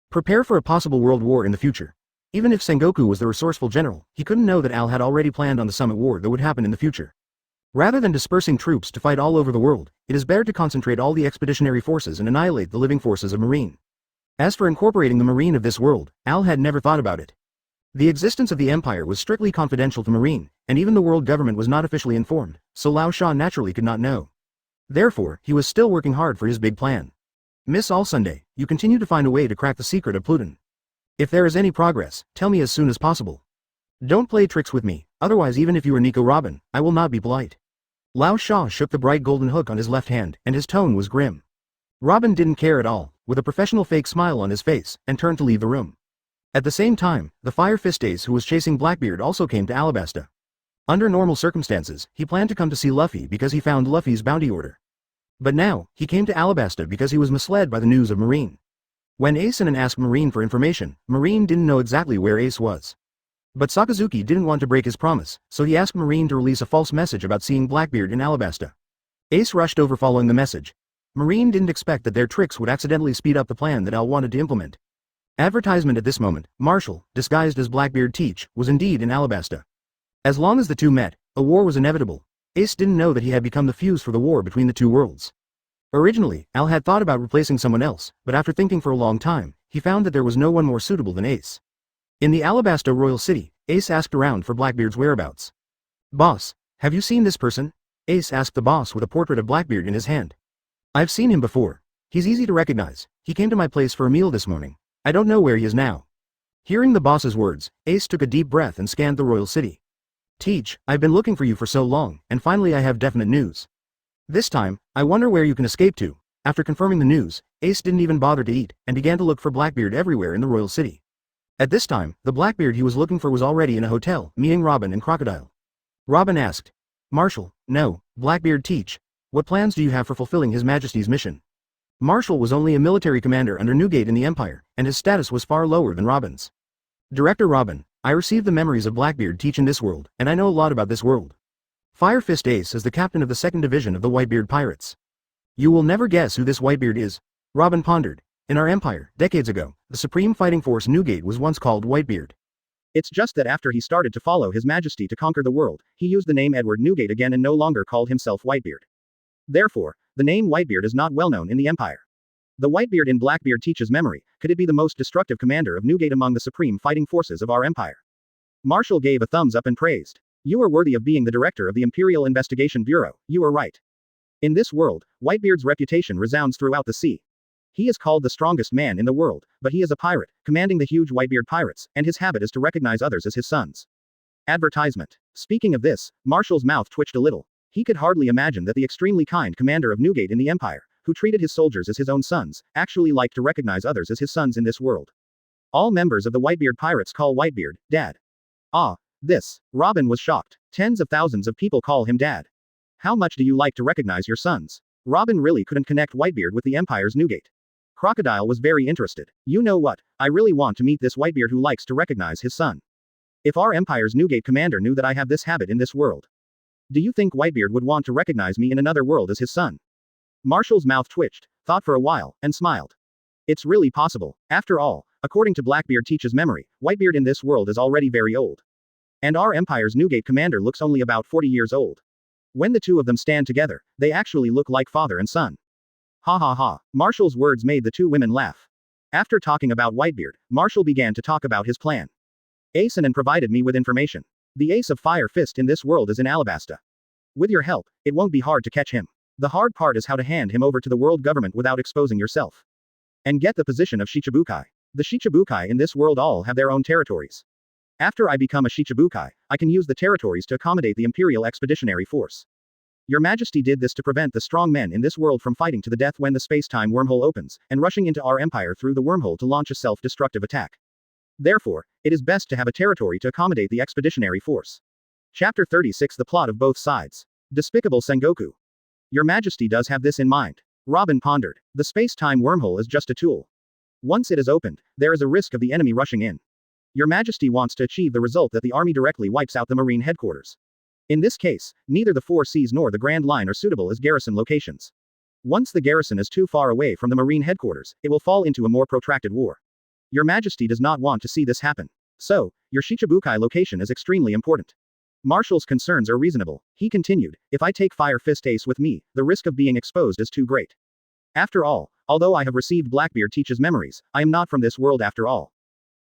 Speaker 2: Prepare for a possible world war in the future. Even if Sengoku was the resourceful general, he couldn't know that Al had already planned on the summit war that would happen in the future. Rather than dispersing troops to fight all over the world, it is better to concentrate all the expeditionary forces and annihilate the living forces of Marine. As for incorporating the Marine of this world, Al had never thought about it. The existence of the Empire was strictly confidential to Marine, and even the world government was not officially informed, so Lao Sha naturally could not know. Therefore, he was still working hard for his big plan. Miss Allsunday, you continue to find a way to crack the secret of Pluton. If there is any progress, tell me as soon as possible. Don't play tricks with me, otherwise even if you are Nico Robin, I will not be polite. Lao Sha shook the bright golden hook on his left hand, and his tone was grim. Robin didn't care at all, with a professional fake smile on his face, and turned to leave the room. At the same time, the Fire Fist Ace who was chasing Blackbeard also came to Alabasta. Under normal circumstances, he planned to come to see Luffy because he found Luffy's bounty order. But now, he came to Alabasta because he was misled by the news of Marine. When Ace asked Marine for information, Marine didn't know exactly where Ace was. But Sakazuki didn't want to break his promise, so he asked Marine to release a false message about seeing Blackbeard in Alabasta. Ace rushed over following the message. Marine didn't expect that their tricks would accidentally speed up the plan that Al wanted to implement. Advertisement at this moment, Marshall, disguised as Blackbeard Teach, was indeed in Alabasta. As long as the two met, a war was inevitable. Ace didn't know that he had become the fuse for the war between the two worlds. Originally, Al had thought about replacing someone else, but after thinking for a long time, he found that there was no one more suitable than Ace. In the Alabasta Royal City, Ace asked around for Blackbeard's whereabouts. Boss, have you seen this person? Ace asked the boss with a portrait of Blackbeard in his hand. I've seen him before. He's easy to recognize. He came to my place for a meal this morning. I don't know where he is now. Hearing the boss's words, Ace took a deep breath and scanned the Royal City. Teach, I've been looking for you for so long, and finally I have definite news. This time, I wonder where you can escape to. After confirming the news, Ace didn't even bother to eat, and began to look for Blackbeard everywhere in the Royal City. At this time, the Blackbeard he was looking for was already in a hotel, meeting Robin and Crocodile. Robin asked, Marshall, no, Blackbeard Teach, what plans do you have for fulfilling His Majesty's mission? Marshall was only a military commander under Newgate in the Empire, and his status was far lower than Robin's. Director Robin, I received the memories of Blackbeard Teach in this world, and I know a lot about this world. Fire Fist Ace is the captain of the 2nd Division of the Whitebeard Pirates. You will never guess who this Whitebeard is. Robin pondered. In our empire, decades ago, the Supreme Fighting Force Newgate was once called Whitebeard. It's just that after he started to follow His Majesty to conquer the world, he used the name Edward Newgate again and no longer called himself Whitebeard. Therefore, the name Whitebeard is not well known in the Empire. The Whitebeard in Blackbeard Teach's memory, could it be the most destructive commander of Newgate among the Supreme Fighting Forces of our empire? Marshall gave a thumbs up and praised. You are worthy of being the director of the Imperial Investigation Bureau, you are right. In this world, Whitebeard's reputation resounds throughout the sea. He is called the strongest man in the world, but he is a pirate, commanding the huge Whitebeard pirates, and his habit is to recognize others as his sons. Advertisement. Speaking of this, Marshall's mouth twitched a little. He could hardly imagine that the extremely kind commander of Newgate in the Empire, who treated his soldiers as his own sons, actually liked to recognize others as his sons in this world. All members of the Whitebeard pirates call Whitebeard, Dad. Ah, this. Robin was shocked. Tens of thousands of people call him Dad. How much do you like to recognize your sons? Robin really couldn't connect Whitebeard with the Empire's Newgate. Crocodile was very interested. You know what, I really want to meet this Whitebeard who likes to recognize his son. If our Empire's Newgate commander knew that I have this habit in this world. Do you think Whitebeard would want to recognize me in another world as his son? Marshall's mouth twitched, thought for a while, and smiled. It's really possible. After all, according to Blackbeard teaches memory, Whitebeard in this world is already very old. And our Empire's Newgate commander looks only about 40 years old. When the two of them stand together, they actually look like father and son. Ha ha ha. Marshall's words made the two women laugh. After talking about Whitebeard, Marshall began to talk about his plan. Asanan provided me with information. The ace of Fire Fist in this world is in Alabasta. With your help, it won't be hard to catch him. The hard part is how to hand him over to the world government without exposing yourself. And get the position of Shichibukai. The Shichibukai in this world all have their own territories. After I become a Shichibukai, I can use the territories to accommodate the Imperial Expeditionary Force. Your Majesty did this to prevent the strong men in this world from fighting to the death when the space-time wormhole opens, and rushing into our empire through the wormhole to launch a self-destructive attack. Therefore, it is best to have a territory to accommodate the Expeditionary Force. Chapter 36 The Plot of Both Sides. Despicable Sengoku. Your Majesty does have this in mind. Robin pondered. The space-time wormhole is just a tool. Once it is opened, there is a risk of the enemy rushing in. Your Majesty wants to achieve the result that the army directly wipes out the Marine headquarters. In this case, neither the Four Seas nor the Grand Line are suitable as garrison locations. Once the garrison is too far away from the Marine headquarters, it will fall into a more protracted war. Your Majesty does not want to see this happen. So, your Shichibukai location is extremely important. Marshall's concerns are reasonable. He continued, if I take Fire Fist Ace with me, the risk of being exposed is too great. After all, although I have received Blackbeard teaches memories, I am not from this world after all.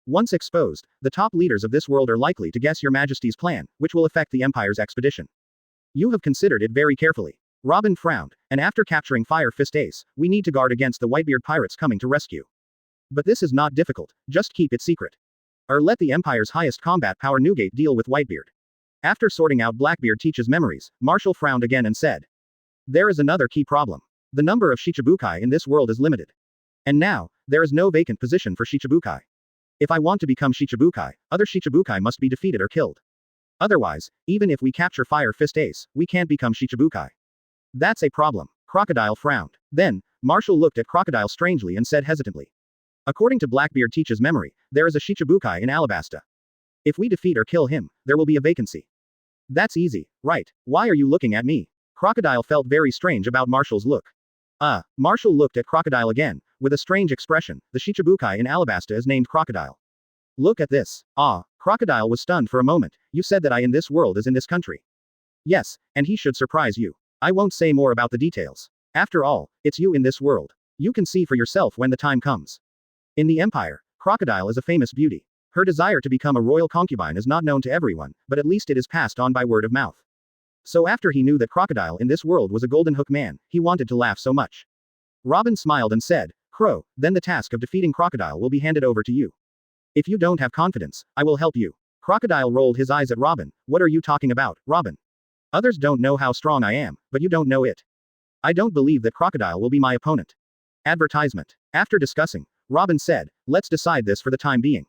Speaker 2: Once exposed, the top leaders of this world are likely to guess your Majesty's plan, which will affect the Empire's expedition. You have considered it very carefully. Robin frowned, and after capturing Fire Fist Ace, we need to guard against the Whitebeard pirates coming to rescue. But this is not difficult, just keep it secret. Or let the Empire's highest combat power Newgate deal with Whitebeard. After sorting out Blackbeard teaches memories, Marshall frowned again and said. There is another key problem. The number of Shichibukai in this world is limited. And now, there is no vacant position for Shichibukai. If I want to become Shichibukai, other Shichibukai must be defeated or killed. Otherwise, even if we capture Fire Fist Ace, we can't become Shichibukai. That's a problem. Crocodile frowned. Then, Marshall looked at Crocodile strangely and said hesitantly. According to Blackbeard teaches memory, there is a Shichibukai in Alabasta. If we defeat or kill him, there will be a vacancy. That's easy, right? Why are you looking at me? Crocodile felt very strange about Marshall's look. Marshall looked at Crocodile again, with a strange expression. The Shichibukai in Alabasta is named Crocodile. Look at this. Crocodile was stunned for a moment. You said that I in this world is in this country. Yes, and he should surprise you. I won't say more about the details. After all, it's you in this world. You can see for yourself when the time comes. In the Empire, Crocodile is a famous beauty. Her desire to become a royal concubine is not known to everyone, but at least it is passed on by word of mouth. So after he knew that Crocodile in this world was a golden hook man, he wanted to laugh so much. Robin smiled and said, Crow, then the task of defeating Crocodile will be handed over to you. If you don't have confidence, I will help you. Crocodile rolled his eyes at Robin. What are you talking about, Robin? Others don't know how strong I am, but you don't know it. I don't believe that Crocodile will be my opponent. Advertisement. After discussing, Robin said, let's decide this for the time being.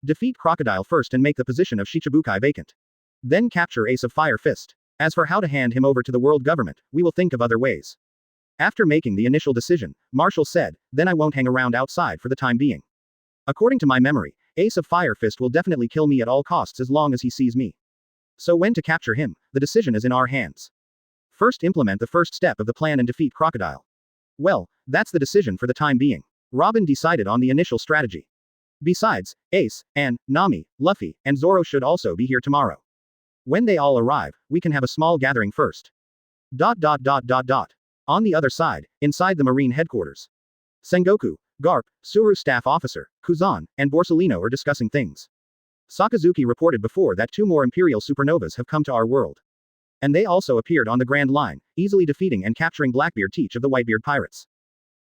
Speaker 2: Defeat Crocodile first and make the position of Shichibukai vacant. Then capture Ace of Fire Fist. As for how to hand him over to the world government, we will think of other ways. After making the initial decision, Marshall said, then I won't hang around outside for the time being. According to my memory, Ace of Fire Fist will definitely kill me at all costs as long as he sees me. So when to capture him, the decision is in our hands. First implement the first step of the plan and defeat Crocodile. Well, that's the decision for the time being. Robin decided on the initial strategy. Besides, Ace, and Nami, Lufei, and Zoro should also be here tomorrow. When they all arrive, we can have a small gathering first. On the other side, inside the Marine headquarters. Sengoku, Garp, Suru's staff officer, Kuzan, and Borsellino are discussing things. Sakazuki reported before that 2 more Imperial supernovas have come to our world. And they also appeared on the Grand Line, easily defeating and capturing Blackbeard teach of the Whitebeard pirates.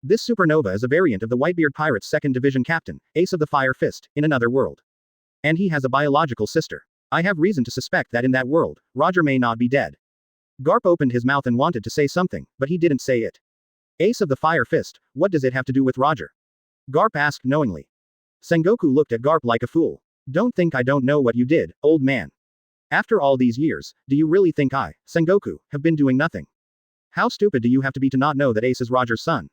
Speaker 2: This supernova is a variant of the Whitebeard pirates' 2nd Division captain, Ace of the Fire Fist, in another world. And he has a biological sister. I have reason to suspect that in that world, Roger may not be dead. Garp opened his mouth and wanted to say something, but he didn't say it. Ace of the Fire Fist, what does it have to do with Roger? Garp asked knowingly. Sengoku looked at Garp like a fool. Don't think I don't know what you did, old man. After all these years, do you really think I, Sengoku, have been doing nothing? How stupid do you have to be to not know that Ace is Roger's son?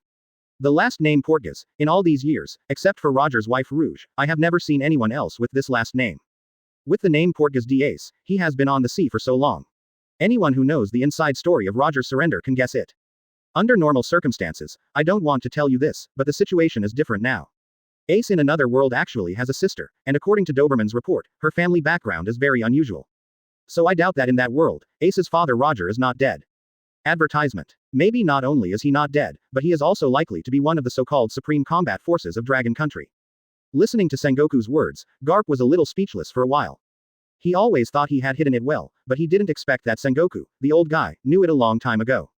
Speaker 2: The last name Portgas, in all these years, except for Roger's wife Rouge, I have never seen anyone else with this last name. With the name Portgas d'Ace, he has been on the sea for so long. Anyone who knows the inside story of Roger's surrender can guess it. Under normal circumstances, I don't want to tell you this, but the situation is different now. Ace in another world actually has a sister, and according to Doberman's report, her family background is very unusual. So I doubt that in that world, Ace's father Roger is not dead. Advertisement. Maybe not only is he not dead, but he is also likely to be one of the so-called supreme combat forces of Dragon Country. Listening to Sengoku's words, Garp was a little speechless for a while. He always thought he had hidden it well, but he didn't expect that Sengoku, the old guy, knew it a long time ago.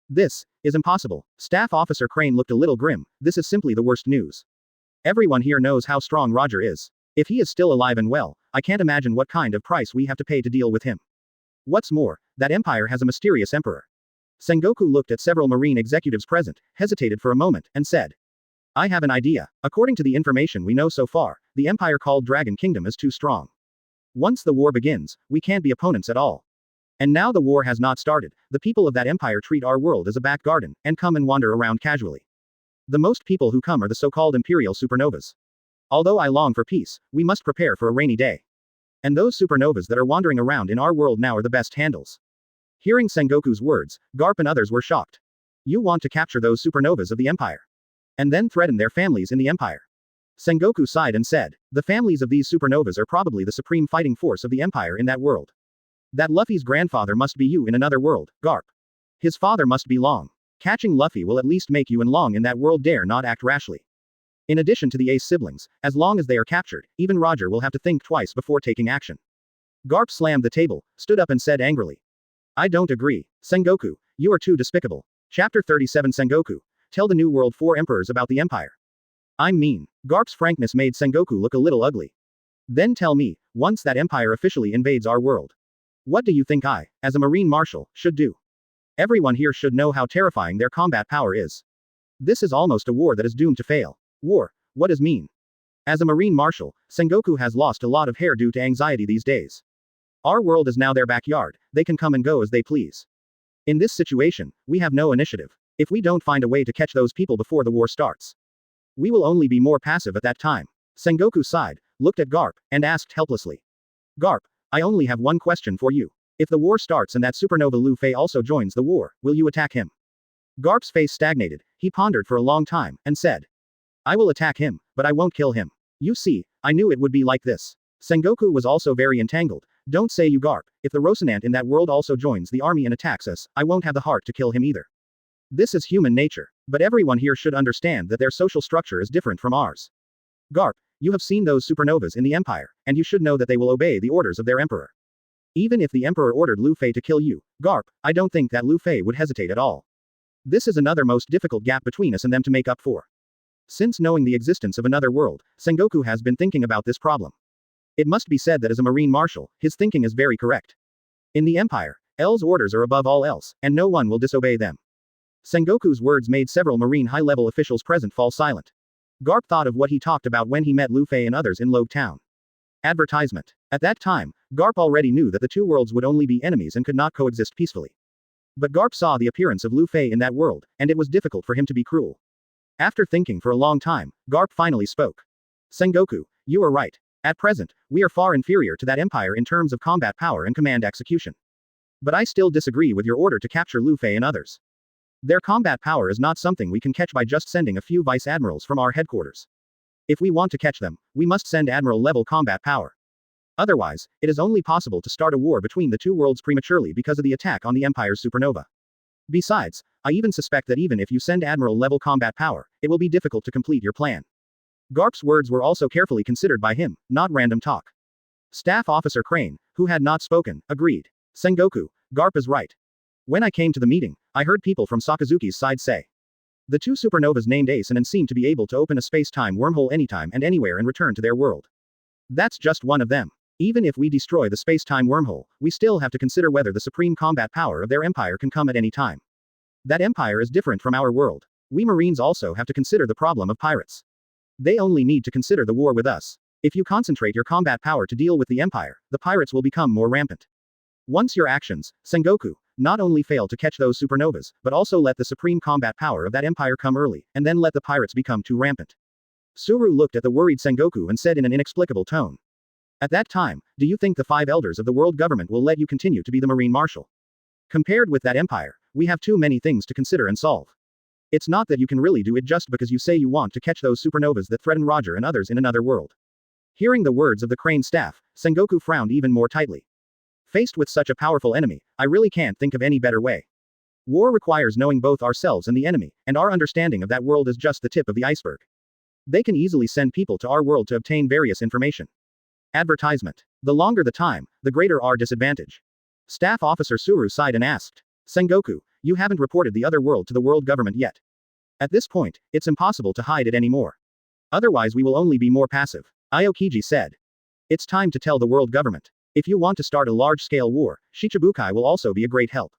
Speaker 2: This is impossible. Staff Officer Crane looked a little grim. This is simply the worst news. Everyone here knows how strong Roger is. If he is still alive and well, I can't imagine what kind of price we have to pay to deal with him. What's more, that empire has a mysterious emperor. Sengoku looked at several marine executives present, hesitated for a moment, and said, I have an idea. According to the information we know so far, the empire called Dragon Kingdom is too strong. Once the war begins, we can't be opponents at all. And now the war has not started, the people of that empire treat our world as a back garden, and come and wander around casually. The most people who come are the so-called Imperial supernovas. Although I long for peace, we must prepare for a rainy day. And those supernovas that are wandering around in our world now are the best handles. Hearing Sengoku's words, Garp and others were shocked. You want to capture those supernovas of the empire? And then threaten their families in the empire? Sengoku sighed and said, the families of these supernovas are probably the supreme fighting force of the empire in that world. That Luffy's grandfather must be you in another world, Garp. His father must be Long. Catching Luffy will at least make you and Long in that world dare not act rashly. In addition to the Ace siblings, as long as they are captured, even Roger will have to think twice before taking action. Garp slammed the table, stood up and said angrily. I don't agree. Sengoku, you are too despicable. Chapter 37 Sengoku. Tell the New World 4 emperors about the empire. I'm mean. Garp's frankness made Sengoku look a little ugly. Then tell me, once that empire officially invades our world. What do you think I, as a marine marshal, should do? Everyone here should know how terrifying their combat power is. This is almost a war that is doomed to fail. War, what does mean? As a marine marshal, Sengoku has lost a lot of hair due to anxiety these days. Our world is now their backyard, they can come and go as they please. In this situation, we have no initiative. If we don't find a way to catch those people before the war starts, we will only be more passive at that time. Sengoku sighed, looked at Garp, and asked helplessly. Garp, I only have one question for you. If the war starts and that supernova Lufei also joins the war, will you attack him? Garp's face stagnated, he pondered for a long time, and said. I will attack him, but I won't kill him. You see, I knew it would be like this. Sengoku was also very entangled. Don't say you Garp, if the Rocinante in that world also joins the army and attacks us, I won't have the heart to kill him either. This is human nature, but everyone here should understand that their social structure is different from ours. Garp, you have seen those supernovas in the Empire, and you should know that they will obey the orders of their emperor. Even if the emperor ordered Lufei to kill you, Garp, I don't think that Lufei would hesitate at all. This is another most difficult gap between us and them to make up for. Since knowing the existence of another world, Sengoku has been thinking about this problem. It must be said that as a marine marshal, his thinking is very correct. In the Empire, L's orders are above all else, and no one will disobey them. Sengoku's words made several marine high-level officials present fall silent. Garp thought of what he talked about when he met Lufei and others in Logue Town. Advertisement. At that time, Garp already knew that the two worlds would only be enemies and could not coexist peacefully. But Garp saw the appearance of Lufei in that world, and it was difficult for him to be cruel. After thinking for a long time, Garp finally spoke. Sengoku, you are right. At present, we are far inferior to that empire in terms of combat power and command execution. But I still disagree with your order to capture Lufei and others. Their combat power is not something we can catch by just sending a few vice admirals from our headquarters. If we want to catch them, we must send admiral-level combat power. Otherwise, it is only possible to start a war between the two worlds prematurely because of the attack on the Empire's supernova. Besides, I even suspect that even if you send admiral-level combat power, it will be difficult to complete your plan. Garp's words were also carefully considered by him, not random talk. Staff Officer Crane, who had not spoken, agreed. Sengoku, Garp is right. When I came to the meeting, I heard people from Sakazuki's side say. The two supernovas named Ace and seem to be able to open a space-time wormhole anytime and anywhere and return to their world. That's just one of them. Even if we destroy the space-time wormhole, we still have to consider whether the supreme combat power of their empire can come at any time. That empire is different from our world. We Marines also have to consider the problem of pirates. They only need to consider the war with us. If you concentrate your combat power to deal with the empire, the pirates will become more rampant. Once your actions, Sengoku, not only fail to catch those supernovas, but also let the supreme combat power of that empire come early, and then let the pirates become too rampant. Suru looked at the worried Sengoku and said in an inexplicable tone. At that time, do you think the 5 elders of the world government will let you continue to be the Marine Marshal? Compared with that empire, we have too many things to consider and solve. It's not that you can really do it just because you say you want to catch those supernovas that threaten Roger and others in another world. Hearing the words of the Crane staff, Sengoku frowned even more tightly. Faced with such a powerful enemy, I really can't think of any better way. War requires knowing both ourselves and the enemy, and our understanding of that world is just the tip of the iceberg. They can easily send people to our world to obtain various information. Advertisement. The longer the time, the greater our disadvantage. Staff Officer Suru sighed and asked, Sengoku, you haven't reported the other world to the world government yet. At this point, it's impossible to hide it anymore. Otherwise we will only be more passive. Aokiji said. It's time to tell the world government. If you want to start a large-scale war, Shichibukai will also be a great help.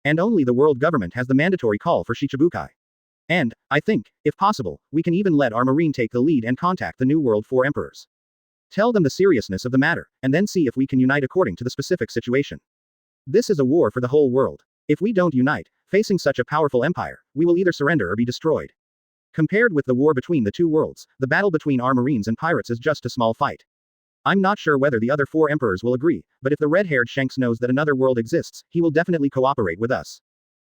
Speaker 2: And only the world government has the mandatory call for Shichibukai. And, I think, if possible, we can even let our Marine take the lead and contact the New World 4 Emperors. Tell them the seriousness of the matter, and then see if we can unite according to the specific situation. This is a war for the whole world. If we don't unite, facing such a powerful empire, we will either surrender or be destroyed. Compared with the war between the two worlds, the battle between our Marines and pirates is just a small fight. I'm not sure whether the other 4 emperors will agree, but if the red-haired Shanks knows that another world exists, he will definitely cooperate with us.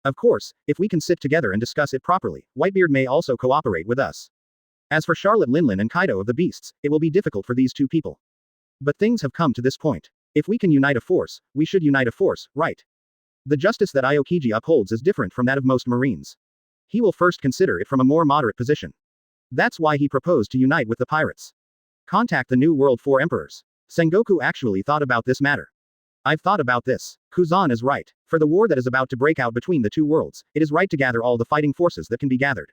Speaker 2: Of course, if we can sit together and discuss it properly, Whitebeard may also cooperate with us. As for Charlotte Linlin and Kaido of the Beasts, it will be difficult for these two people. But things have come to this point. If we can unite a force, we should unite a force, right? The justice that Aokiji upholds is different from that of most Marines. He will first consider it from a more moderate position. That's why he proposed to unite with the pirates. Contact the New World 4 Emperors. Sengoku actually thought about this matter. I've thought about this. Kuzan is right. For the war that is about to break out between the two worlds, it is right to gather all the fighting forces that can be gathered.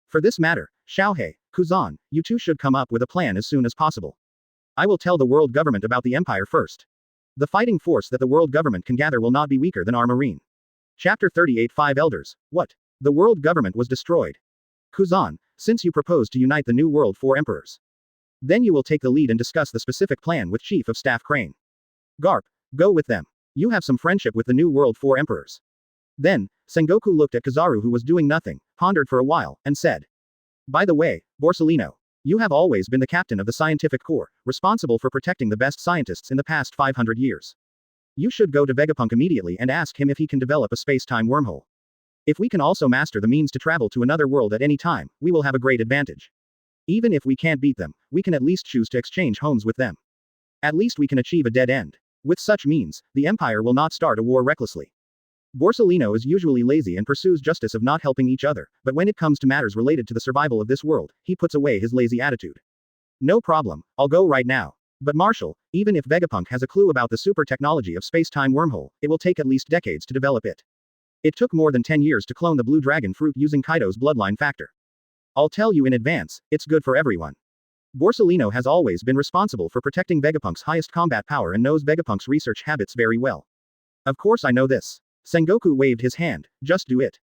Speaker 2: For this matter, Xiaohei, Kuzan, you two should come up with a plan as soon as possible. I will tell the world government about the empire first. The fighting force that the world government can gather will not be weaker than our Marine. Chapter 38 5 Elders. What? The world government was destroyed. Kuzan, since you propose to unite the New World 4 Emperors, then you will take the lead and discuss the specific plan with Chief of Staff Crane. Garp, go with them. You have some friendship with the New World 4 Emperors. Then, Sengoku looked at Kizaru who was doing nothing, pondered for a while, and said. By the way, Borsalino, you have always been the captain of the scientific corps, responsible for protecting the best scientists in the past 500 years. You should go to Vegapunk immediately and ask him if he can develop a space-time wormhole. If we can also master the means to travel to another world at any time, we will have a great advantage. Even if we can't beat them, we can at least choose to exchange homes with them. At least we can achieve a dead end. With such means, the Empire will not start a war recklessly. Borsalino is usually lazy and pursues justice of not helping each other, but when it comes to matters related to the survival of this world, he puts away his lazy attitude. No problem, I'll go right now. But Marshal, even if Vegapunk has a clue about the super technology of space-time wormhole, it will take at least decades to develop it. It took more than 10 years to clone the blue dragon fruit using Kaido's bloodline factor. I'll tell you in advance, it's good for everyone. Borsalino has always been responsible for protecting Vegapunk's highest combat power and knows Vegapunk's research habits very well. Of course I know this. Sengoku waved his hand, just do it.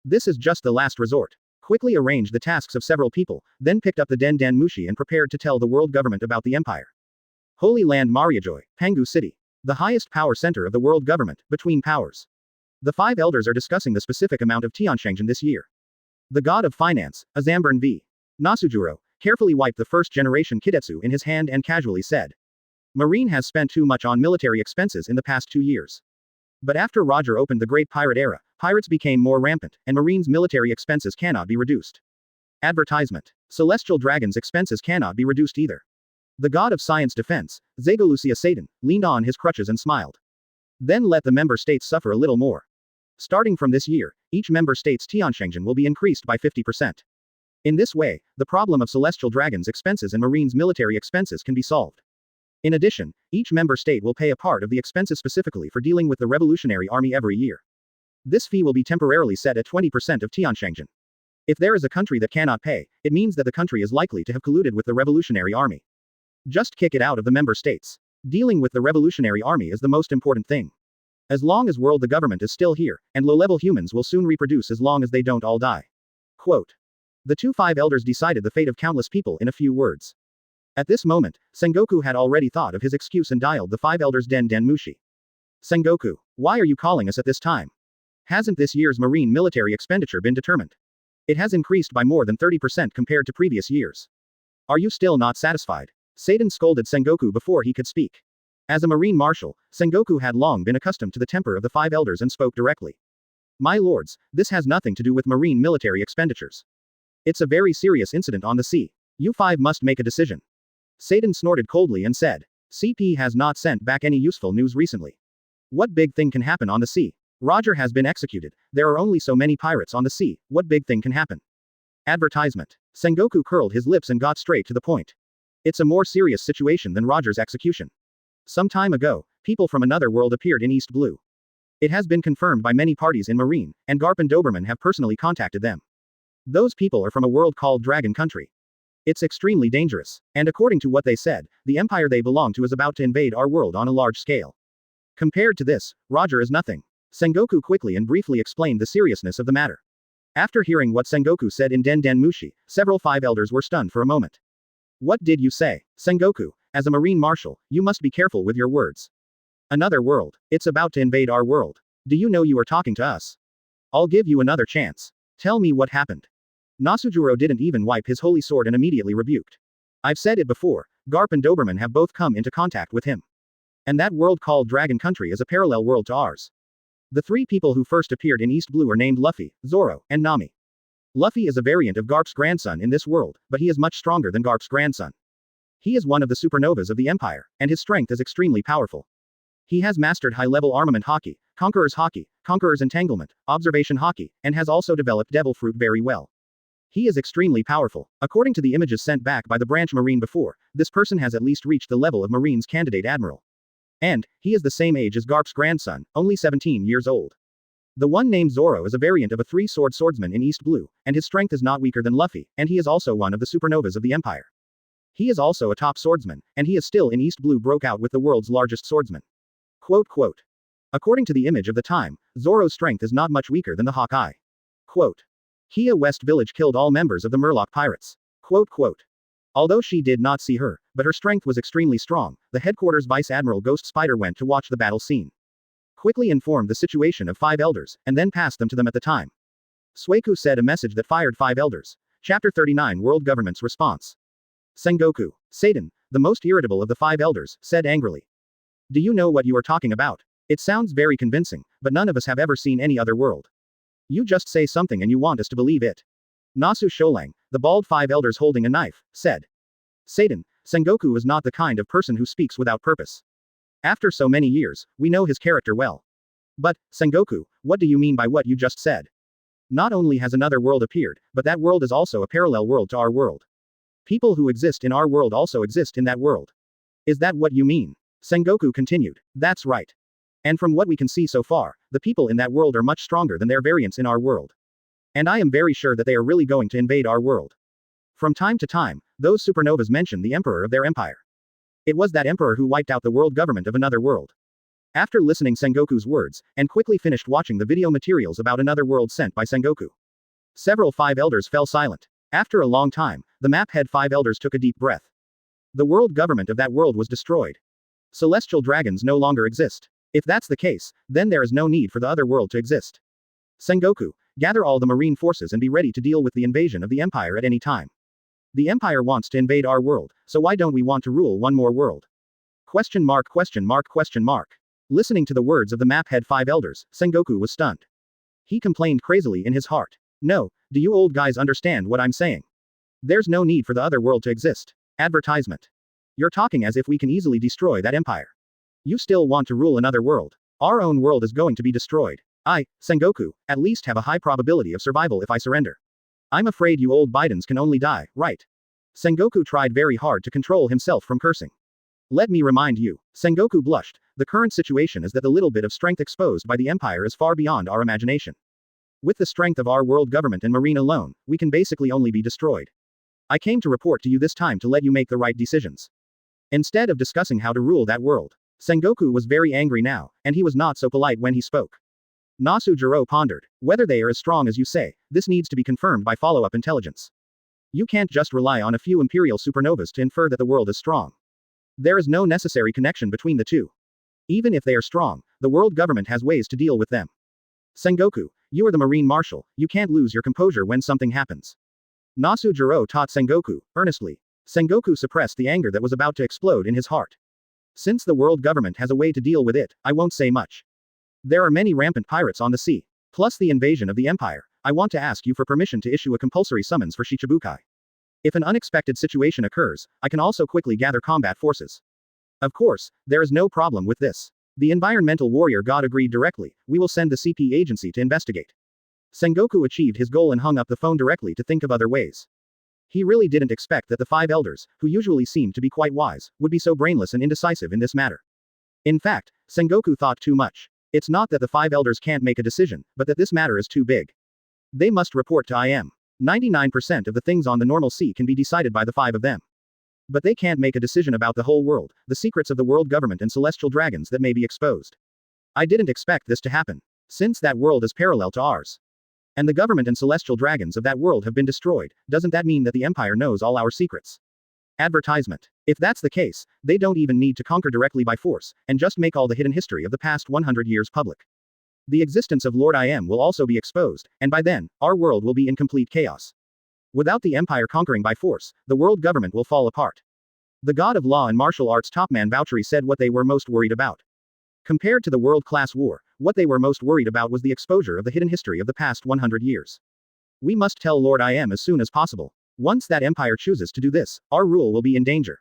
Speaker 2: This is just the last resort. Quickly arranged the tasks of several people, then picked up the Den Dan Mushi and prepared to tell the world government about the empire. Holy Land Mariajoy, Pangu City. The highest power center of the world government, between powers. The 5 elders are discussing the specific amount of Tianshengzhen this year. The god of finance, Azamburn V. Nasujuro, carefully wiped the first-generation Kidetsu in his hand and casually said. Marine has spent too much on military expenses in the past 2 years. But after Roger opened the Great Pirate Era, pirates became more rampant, and Marine's military expenses cannot be reduced. Advertisement. Celestial Dragon's expenses cannot be reduced either. The god of science defense, Zagolucia Satan, leaned on his crutches and smiled. Then let the member states suffer a little more. Starting from this year, each member state's Tianshengzhen will be increased by 50%. In this way, the problem of Celestial Dragon's expenses and Marine's military expenses can be solved. In addition, each member state will pay a part of the expenses specifically for dealing with the Revolutionary Army every year. This fee will be temporarily set at 20% of Tianshengzhen. If there is a country that cannot pay, it means that the country is likely to have colluded with the Revolutionary Army. Just kick it out of the member states. Dealing with the revolutionary army is the most important thing. As long as the government is still here, and low-level humans will soon reproduce as long as they don't all die. Quote. The two five elders decided the fate of countless people in a few words. At this moment, Sengoku had already thought of his excuse and dialed the five elders Den Mushi. Sengoku, why are you calling us at this time? Hasn't this year's marine military expenditure been determined? It has increased by more than 30% compared to previous years. Are you still not satisfied? Satan scolded Sengoku before he could speak. As a marine marshal, Sengoku had long been accustomed to the temper of the five elders and spoke directly. My lords, this has nothing to do with marine military expenditures. It's a very serious incident on the sea. You five must make a decision. Satan snorted coldly and said, CP has not sent back any useful news recently. What big thing can happen on the sea? Roger has been executed, there are only so many pirates on the sea, what big thing can happen? Advertisement. Sengoku curled his lips and got straight to the point. It's a more serious situation than Roger's execution. Some time ago, people from another world appeared in East Blue. It has been confirmed by many parties in Marine, and Garp and Doberman have personally contacted them. Those people are from a world called Dragon Country. It's extremely dangerous, and according to what they said, the empire they belong to is about to invade our world on a large scale. Compared to this, Roger is nothing. Sengoku quickly and briefly explained the seriousness of the matter. After hearing what Sengoku said in Den Mushi, several five elders were stunned for a moment. What did you say? Sengoku, as a marine marshal, you must be careful with your words. Another world. It's about to invade our world. Do you know you are talking to us? I'll give you another chance. Tell me what happened. Nasujuro didn't even wipe his holy sword and immediately rebuked. I've said it before, Garp and Doberman have both come into contact with him. And that world called Dragon Country is a parallel world to ours. The three people who first appeared in East Blue are named Lufei, Zoro, and Nami. Lufei is a variant of Garp's grandson in this world, but he is much stronger than Garp's grandson. He is one of the supernovas of the Empire, and his strength is extremely powerful. He has mastered high-level armament Haki, Conqueror's entanglement, observation Haki, and has also developed Devil Fruit very well. He is extremely powerful. According to the images sent back by the branch Marine before, this person has at least reached the level of Marine's candidate admiral. And, he is the same age as Garp's grandson, only 17 years old. The one named Zoro is a variant of a three-sword swordsman in East Blue, and his strength is not weaker than Lufei, and he is also one of the supernovas of the Empire. He is also a top swordsman, and he is still in East Blue broke out with the world's largest swordsman. Quote. According to the image of the time, Zoro's strength is not much weaker than the Hawkeye. Quote. Hia West Village killed all members of the Murloc pirates. Quote. Although she did not see her, but her strength was extremely strong, the headquarters Vice Admiral Ghost Spider went to watch the battle scene. Quickly informed the situation of five elders, and then passed them to them at the time. Sueku said a message that fired five elders. Chapter 39 World Government's Response. Sengoku, Satan, the most irritable of the five elders, said angrily. Do you know what you are talking about? It sounds very convincing, but none of us have ever seen any other world. You just say something and you want us to believe it. Nasu Sholang, the bald five elders holding a knife, said. Satan, Sengoku is not the kind of person who speaks without purpose. After so many years, we know his character well. But, Sengoku, what do you mean by what you just said? Not only has another world appeared, but that world is also a parallel world to our world. People who exist in our world also exist in that world. Is that what you mean? Sengoku continued. That's right. And from what we can see so far, the people in that world are much stronger than their variants in our world. And I am very sure that they are really going to invade our world. From time to time, those supernovas mention the emperor of their empire. It was that emperor who wiped out the world government of another world. After listening Sengoku's words, and quickly finished watching the video materials about another world sent by Sengoku. Several five elders fell silent. After a long time, the map head five elders took a deep breath. The world government of that world was destroyed. Celestial dragons no longer exist. If that's the case, then there is no need for the other world to exist. Sengoku, gather all the marine forces and be ready to deal with the invasion of the Empire at any time. The Empire wants to invade our world, so why don't we want to rule one more world? Question mark. Listening to the words of the map head five elders, Sengoku was stunned. He complained crazily in his heart. No, do you old guys understand what I'm saying? There's no need for the other world to exist. Advertisement. You're talking as if we can easily destroy that empire. You still want to rule another world. Our own world is going to be destroyed. I, Sengoku, at least have a high probability of survival if I surrender. I'm afraid you old Bidens can only die, right? Sengoku tried very hard to control himself from cursing. Let me remind you. Sengoku blushed. The current situation is that the little bit of strength exposed by the Empire is far beyond our imagination. With the strength of our world government and marine alone, we can basically only be destroyed. I came to report to you this time to let you make the right decisions. instead of discussing how to rule that world. Sengoku was very angry now, and he was not so polite when he spoke. Jiro pondered. Whether they are as strong as you say, this needs to be confirmed by follow-up intelligence. You can't just rely on a few Imperial supernovas to infer that the world is strong. There is no necessary connection between the two. Even if they are strong, the world government has ways to deal with them. Sengoku, you are the Marine Marshal, you can't lose your composure when something happens. Jiro taught Sengoku, earnestly. Sengoku suppressed the anger that was about to explode in his heart. Since the world government has a way to deal with it, I won't say much. There are many rampant pirates on the sea. Plus the invasion of the Empire. I want to ask you for permission to issue a compulsory summons for Shichibukai. If an unexpected situation occurs, I can also quickly gather combat forces. Of course, there is no problem with this. The environmental warrior god agreed directly. We will send the CP agency to investigate. Sengoku achieved his goal and hung up the phone directly to think of other ways. He really didn't expect that the five elders, who usually seemed to be quite wise, would be so brainless and indecisive in this matter. In fact, Sengoku thought too much. It's not that the five elders can't make a decision, but that this matter is too big. They must report to IM. 99% of the things on the normal sea can be decided by the five of them. But they can't make a decision about the whole world, the secrets of the world government and celestial dragons that may be exposed. I didn't expect this to happen. Since that world is parallel to ours. And the government and celestial dragons of that world have been destroyed, doesn't that mean that the Empire knows all our secrets? Advertisement. If that's the case, they don't even need to conquer directly by force, and just make all the hidden history of the past 100 years public. The existence of Lord IM will also be exposed, and by then, our world will be in complete chaos. Without the Empire conquering by force, the world government will fall apart. The god of law and martial arts topman Bouchery said what they were most worried about. Compared to the world-class war, what they were most worried about was the exposure of the hidden history of the past 100 years. We must tell Lord IM as soon as possible. Once that empire chooses to do this, our rule will be in danger.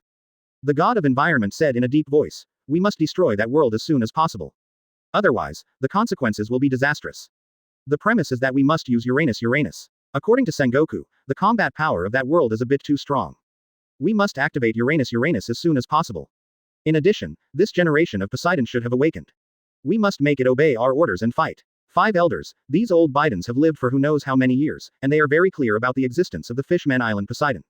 Speaker 2: The god of environment said in a deep voice, we must destroy that world as soon as possible. Otherwise, the consequences will be disastrous. The premise is that we must use Uranus. According to Sengoku, the combat power of that world is a bit too strong. We must activate Uranus as soon as possible. In addition, this generation of Poseidon should have awakened. We must make it obey our orders and fight. Five elders, these old Bidens have lived for who knows how many years, and they are very clear about the existence of the Fishman Island Poseidon.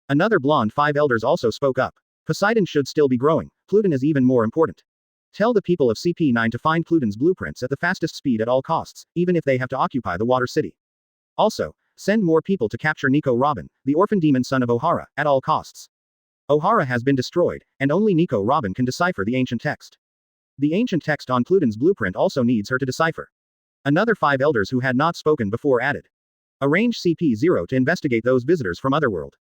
Speaker 2: Another blonde five elders also spoke up. Poseidon should still be growing, Pluton is even more important. Tell the people of CP9 to find Pluton's blueprints at the fastest speed at all costs, even if they have to occupy the water city. Also, send more people to capture Nico Robin, the orphan demon son of Ohara, at all costs. Ohara has been destroyed, and only Nico Robin can decipher the ancient text. The ancient text on Pluton's blueprint also needs her to decipher. Another five elders who had not spoken before added. Arrange CP0 to investigate those visitors from Otherworld.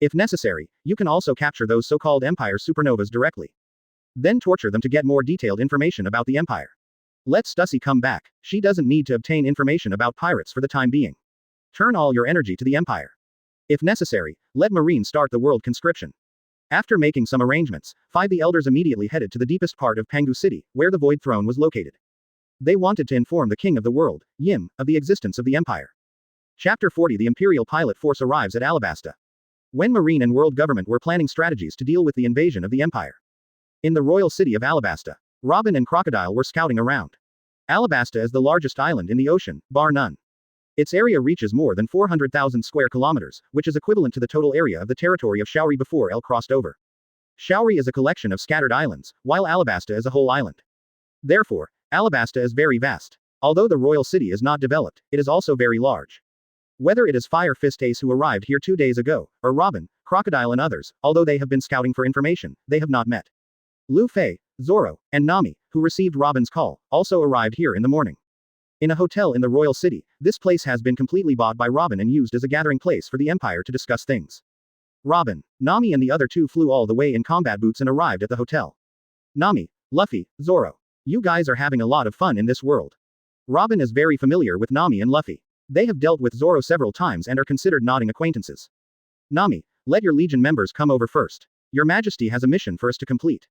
Speaker 2: If necessary, you can also capture those so-called Empire supernovas directly. Then torture them to get more detailed information about the Empire. Let Stussy come back, she doesn't need to obtain information about pirates for the time being. Turn all your energy to the Empire. If necessary, let Marine start the world conscription. After making some arrangements, the elders immediately headed to the deepest part of Pangu City, where the Void Throne was located. They wanted to inform the king of the world, Yim, of the existence of the Empire. Chapter 40 The Imperial pilot force arrives at Alabasta. When Marine and world government were planning strategies to deal with the invasion of the Empire. In the royal city of Alabasta, Robin and Crocodile were scouting around. Alabasta is the largest island in the ocean, bar none. Its area reaches more than 400,000 square kilometers, which is equivalent to the total area of the territory of Shaori before El crossed over. Shaori is a collection of scattered islands, while Alabasta is a whole island. Therefore, Alabasta is very vast. Although the royal city is not developed, it is also very large. Whether it is Fire Fist Ace who arrived here 2 days ago, or Robin, Crocodile and others, although they have been scouting for information, they have not met. Lufei, Zoro, and Nami, who received Robin's call, also arrived here in the morning. In a hotel in the royal city, this place has been completely bought by Robin and used as a gathering place for the Empire to discuss things. Robin, Nami and the other two flew all the way in combat boots and arrived at the hotel. Nami, Luffy, Zoro. You guys are having a lot of fun in this world. Robin is very familiar with Nami and Luffy. They have dealt with Zoro several times and are considered nodding acquaintances. Nami, let your Legion members come over first. Your Majesty has a mission for us to complete.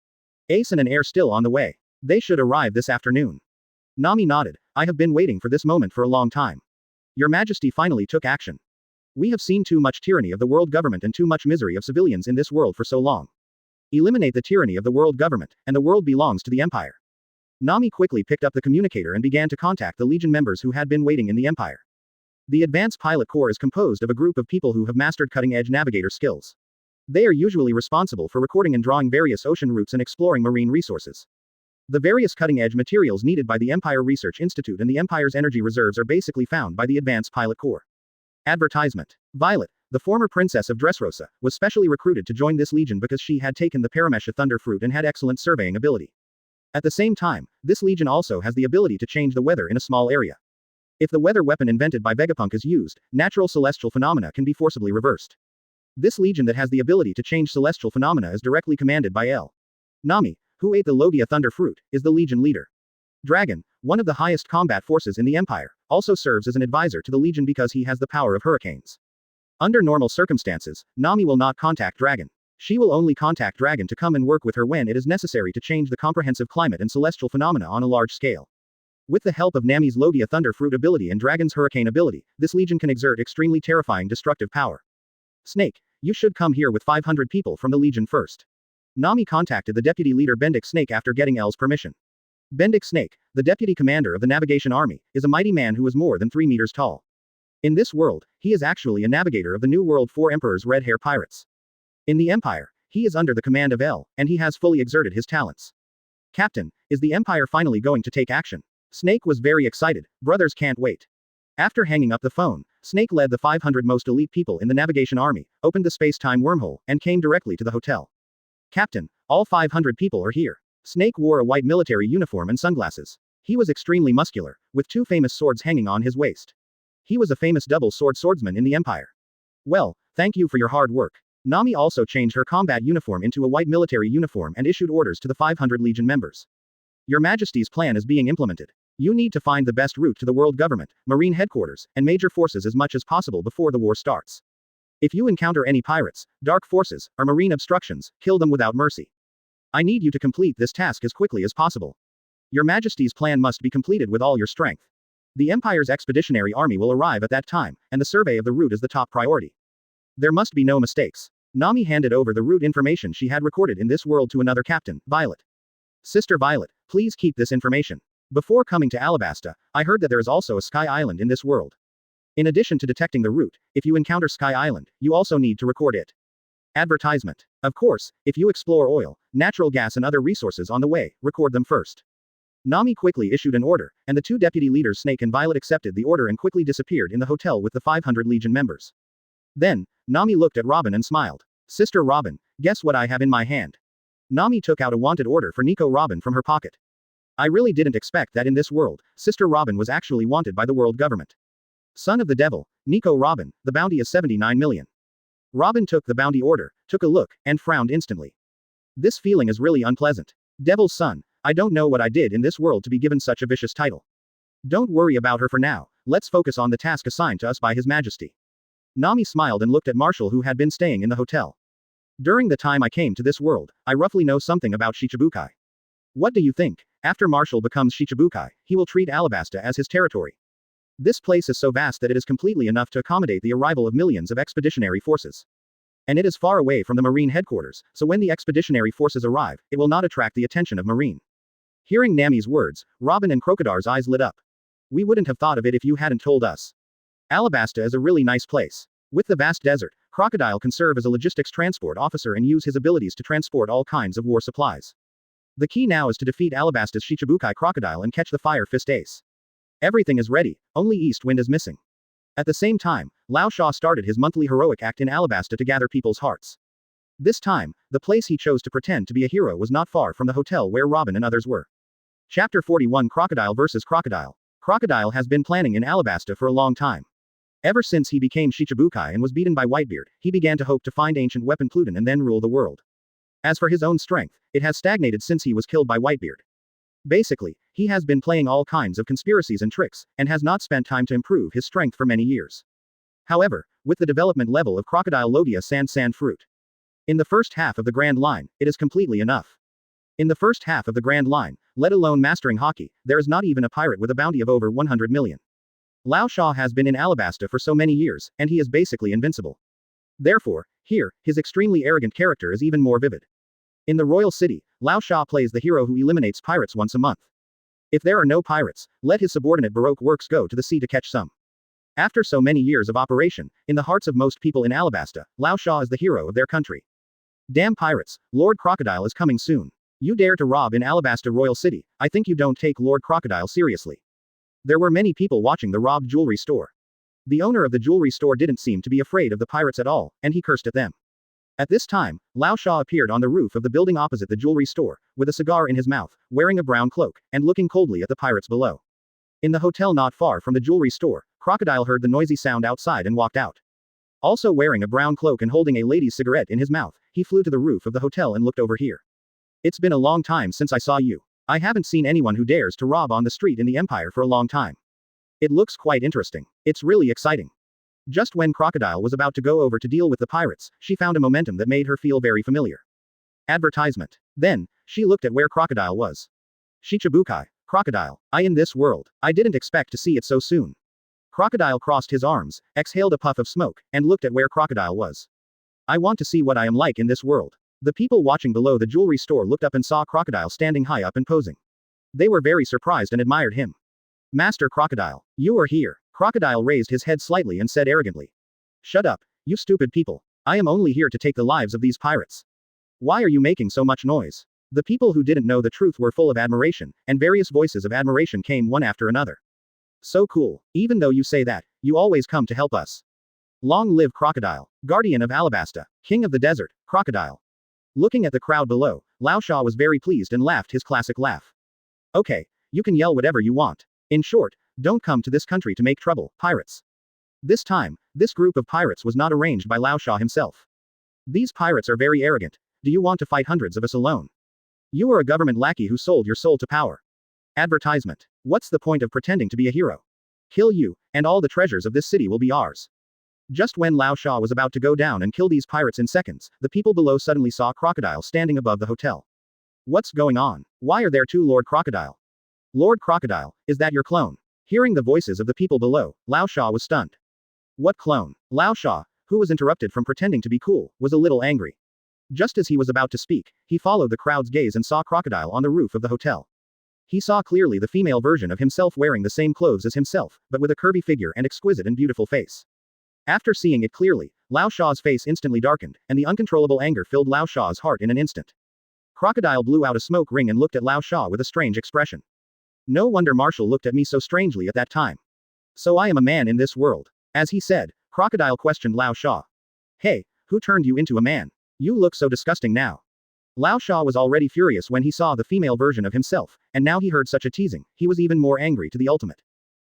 Speaker 2: Ace and Air still on the way. They should arrive this afternoon. Nami nodded. I have been waiting for this moment for a long time. Your Majesty finally took action. We have seen too much tyranny of the world government and too much misery of civilians in this world for so long. Eliminate the tyranny of the world government, and the world belongs to the Empire. Nami quickly picked up the communicator and began to contact the Legion members who had been waiting in the Empire. The Advanced Pilot Corps is composed of a group of people who have mastered cutting-edge navigator skills. They are usually responsible for recording and drawing various ocean routes and exploring marine resources. The various cutting-edge materials needed by the Empire Research Institute and the Empire's energy reserves are basically found by the Advanced Pilot Corps. Advertisement. Violet, the former princess of Dressrosa, was specially recruited to join this legion because she had taken the Paramesha Thunder Fruit and had excellent surveying ability. At the same time, this legion also has the ability to change the weather in a small area. If the weather weapon invented by Vegapunk is used, natural celestial phenomena can be forcibly reversed. This legion that has the ability to change celestial phenomena is directly commanded by Aiel. Nami, who ate the Logia Thunder Fruit, is the legion leader. Dragon, one of the highest combat forces in the Empire, also serves as an advisor to the legion because he has the power of hurricanes. Under normal circumstances, Nami will not contact Dragon. She will only contact Dragon to come and work with her when it is necessary to change the comprehensive climate and celestial phenomena on a large scale. With the help of Nami's Logia Thunder Fruit ability and Dragon's Hurricane ability, this legion can exert extremely terrifying destructive power. Snake, you should come here with 500 people from the legion first. Nami contacted the deputy leader Bendik Snake after getting L's permission. Bendik Snake, the deputy commander of the navigation army, is a mighty man who is more than 3 meters tall. In this world, he is actually a navigator of the New World 4 Emperor's Red Hair Pirates. In the Empire, he is under the command of L, and he has fully exerted his talents. Captain, is the Empire finally going to take action? Snake was very excited. Brothers can't wait. After hanging up the phone, Snake led the 500 most elite people in the navigation army, opened the space-time wormhole, and came directly to the hotel. Captain, all 500 people are here. Snake wore a white military uniform and sunglasses. He was extremely muscular, with 2 famous swords hanging on his waist. He was a famous double-sword swordsman in the Empire. Well, thank you for your hard work. Nami also changed her combat uniform into a white military uniform and issued orders to the 500 Legion members. Your Majesty's plan is being implemented. You need to find the best route to the world government, marine headquarters, and major forces as much as possible before the war starts. If you encounter any pirates, dark forces, or marine obstructions, kill them without mercy. I need you to complete this task as quickly as possible. Your Majesty's plan must be completed with all your strength. The Empire's expeditionary army will arrive at that time, and the survey of the route is the top priority. There must be no mistakes. Nami handed over the route information she had recorded in this world to another captain, Violet. Sister Violet, please keep this information. Before coming to Alabasta, I heard that there is also a Sky Island in this world. In addition to detecting the route, if you encounter Sky Island, you also need to record it. Advertisement. Of course, if you explore oil, natural gas and other resources on the way, record them first. Nami quickly issued an order, and the 2 deputy leaders Snake and Violet accepted the order and quickly disappeared in the hotel with the 500 Legion members. Then, Nami looked at Robin and smiled. Sister Robin, guess what I have in my hand? Nami took out a wanted order for Nico Robin from her pocket. I really didn't expect that in this world, Sister Robin was actually wanted by the world government. Son of the devil, Nico Robin, the bounty is 79 million. Robin took the bounty order, took a look, and frowned instantly. This feeling is really unpleasant. Devil's son, I don't know what I did in this world to be given such a vicious title. Don't worry about her for now, let's focus on the task assigned to us by His Majesty. Nami smiled and looked at Marshall who had been staying in the hotel. During the time I came to this world, I roughly know something about Shichibukai. What do you think? After Marshall becomes Shichibukai, he will treat Alabasta as his territory. This place is so vast that it is completely enough to accommodate the arrival of millions of expeditionary forces. And it is far away from the marine headquarters, so when the expeditionary forces arrive, it will not attract the attention of marine. Hearing Nami's words, Robin and Crocodile's eyes lit up. We wouldn't have thought of it if you hadn't told us. Alabasta is a really nice place. With the vast desert, Crocodile can serve as a logistics transport officer and use his abilities to transport all kinds of war supplies. The key now is to defeat Alabasta's Shichibukai Crocodile and catch the Fire Fist Ace. Everything is ready, only East Wind is missing. At the same time, Lao Sha started his monthly heroic act in Alabasta to gather people's hearts. This time, the place he chose to pretend to be a hero was not far from the hotel where Robin and others were. Chapter 41 Crocodile vs. Crocodile. Crocodile has been planning in Alabasta for a long time. Ever since he became Shichibukai and was beaten by Whitebeard, he began to hope to find ancient weapon Pluton and then rule the world. As for his own strength, it has stagnated since he was killed by Whitebeard. Basically, he has been playing all kinds of conspiracies and tricks, and has not spent time to improve his strength for many years. However, with the development level of Crocodile Logia Sand Fruit. In the first half of the Grand Line, it is completely enough. In the first half of the Grand Line, let alone mastering Haki, there is not even a pirate with a bounty of over 100 million. Lao Sha has been in Alabasta for so many years, and he is basically invincible. Therefore, here, his extremely arrogant character is even more vivid. In the Royal City, Lao Sha plays the hero who eliminates pirates once a month. If there are no pirates, let his subordinate Baroque works go to the sea to catch some. After so many years of operation, in the hearts of most people in Alabasta, Lao Sha is the hero of their country. Damn pirates, Lord Crocodile is coming soon. You dare to rob in Alabasta Royal City, I think you don't take Lord Crocodile seriously. There were many people watching the robbed jewelry store. The owner of the jewelry store didn't seem to be afraid of the pirates at all, and he cursed at them. At this time, Lao Sha appeared on the roof of the building opposite the jewelry store, with a cigar in his mouth, wearing a brown cloak, and looking coldly at the pirates below. In the hotel not far from the jewelry store, Crocodile heard the noisy sound outside and walked out. Also wearing a brown cloak and holding a lady's cigarette in his mouth, he flew to the roof of the hotel and looked over here. It's been a long time since I saw you. I haven't seen anyone who dares to rob on the street in the Empire for a long time. It looks quite interesting. It's really exciting. Just when Crocodile was about to go over to deal with the pirates, she found a momentum that made her feel very familiar. Advertisement. Then, she looked at where Crocodile was. Shichibukai. Crocodile. I in this world. I didn't expect to see it so soon. Crocodile crossed his arms, exhaled a puff of smoke, and looked at where Crocodile was. I want to see what I am like in this world. The people watching below the jewelry store looked up and saw Crocodile standing high up and posing. They were very surprised and admired him. Master Crocodile. You are here. Crocodile raised his head slightly and said arrogantly. Shut up, you stupid people. I am only here to take the lives of these pirates. Why are you making so much noise? The people who didn't know the truth were full of admiration, and various voices of admiration came one after another. So cool. Even though you say that, you always come to help us. Long live Crocodile, guardian of Alabasta, king of the desert, Crocodile. Looking at the crowd below, Lao Sha was very pleased and laughed his classic laugh. Okay, you can yell whatever you want. In short, don't come to this country to make trouble, pirates. This time, this group of pirates was not arranged by Lao Sha himself. These pirates are very arrogant. Do you want to fight hundreds of us alone? You are a government lackey who sold your soul to power. Advertisement. What's the point of pretending to be a hero? Kill you, and all the treasures of this city will be ours. Just when Lao Sha was about to go down and kill these pirates in seconds, the people below suddenly saw Crocodile standing above the hotel. What's going on? Why are there two Lord Crocodile? Lord Crocodile, is that your clone? Hearing the voices of the people below, Lao Sha was stunned. What clone? Lao Sha, who was interrupted from pretending to be cool, was a little angry. Just as he was about to speak, he followed the crowd's gaze and saw Crocodile on the roof of the hotel. He saw clearly the female version of himself wearing the same clothes as himself, but with a curvy figure and exquisite and beautiful face. After seeing it clearly, Lao Sha's face instantly darkened, and the uncontrollable anger filled Lao Sha's heart in an instant. Crocodile blew out a smoke ring and looked at Lao Sha with a strange expression. No wonder Marshall looked at me so strangely at that time. So I am a man in this world. As he said, Crocodile questioned Lao Sha. Hey, who turned you into a man? You look so disgusting now. Lao Sha was already furious when he saw the female version of himself, and now he heard such a teasing, he was even more angry to the ultimate.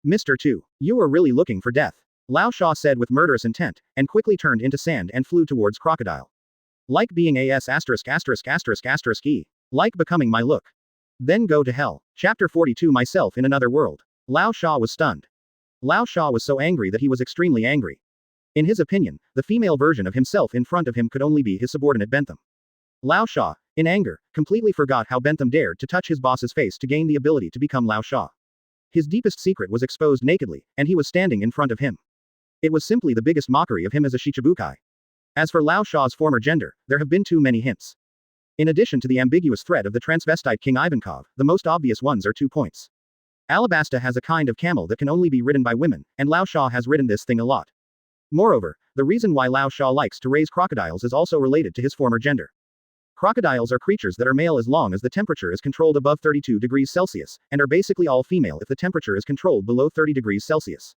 Speaker 2: Mr. 2, you are really looking for death. Lao Sha said with murderous intent, and quickly turned into sand and flew towards Crocodile. Like being E. Like becoming my look. Then go to hell. Chapter 42 Myself in Another World. Lao Sha was stunned. Lao Sha was so angry that he was extremely angry. In his opinion, the female version of himself in front of him could only be his subordinate Bentham. Lao Sha, in anger, completely forgot how Bentham dared to touch his boss's face to gain the ability to become Lao Sha. His deepest secret was exposed nakedly, and he was standing in front of him. It was simply the biggest mockery of him as a Shichibukai. As for Lao Sha's former gender, there have been too many hints. In addition to the ambiguous threat of the transvestite King Ivankov, the most obvious ones are 2 points. Alabasta has a kind of camel that can only be ridden by women, and Lao Sha has ridden this thing a lot. Moreover, the reason why Lao Sha likes to raise crocodiles is also related to his former gender. Crocodiles are creatures that are male as long as the temperature is controlled above 32 degrees Celsius, and are basically all female if the temperature is controlled below 30 degrees Celsius.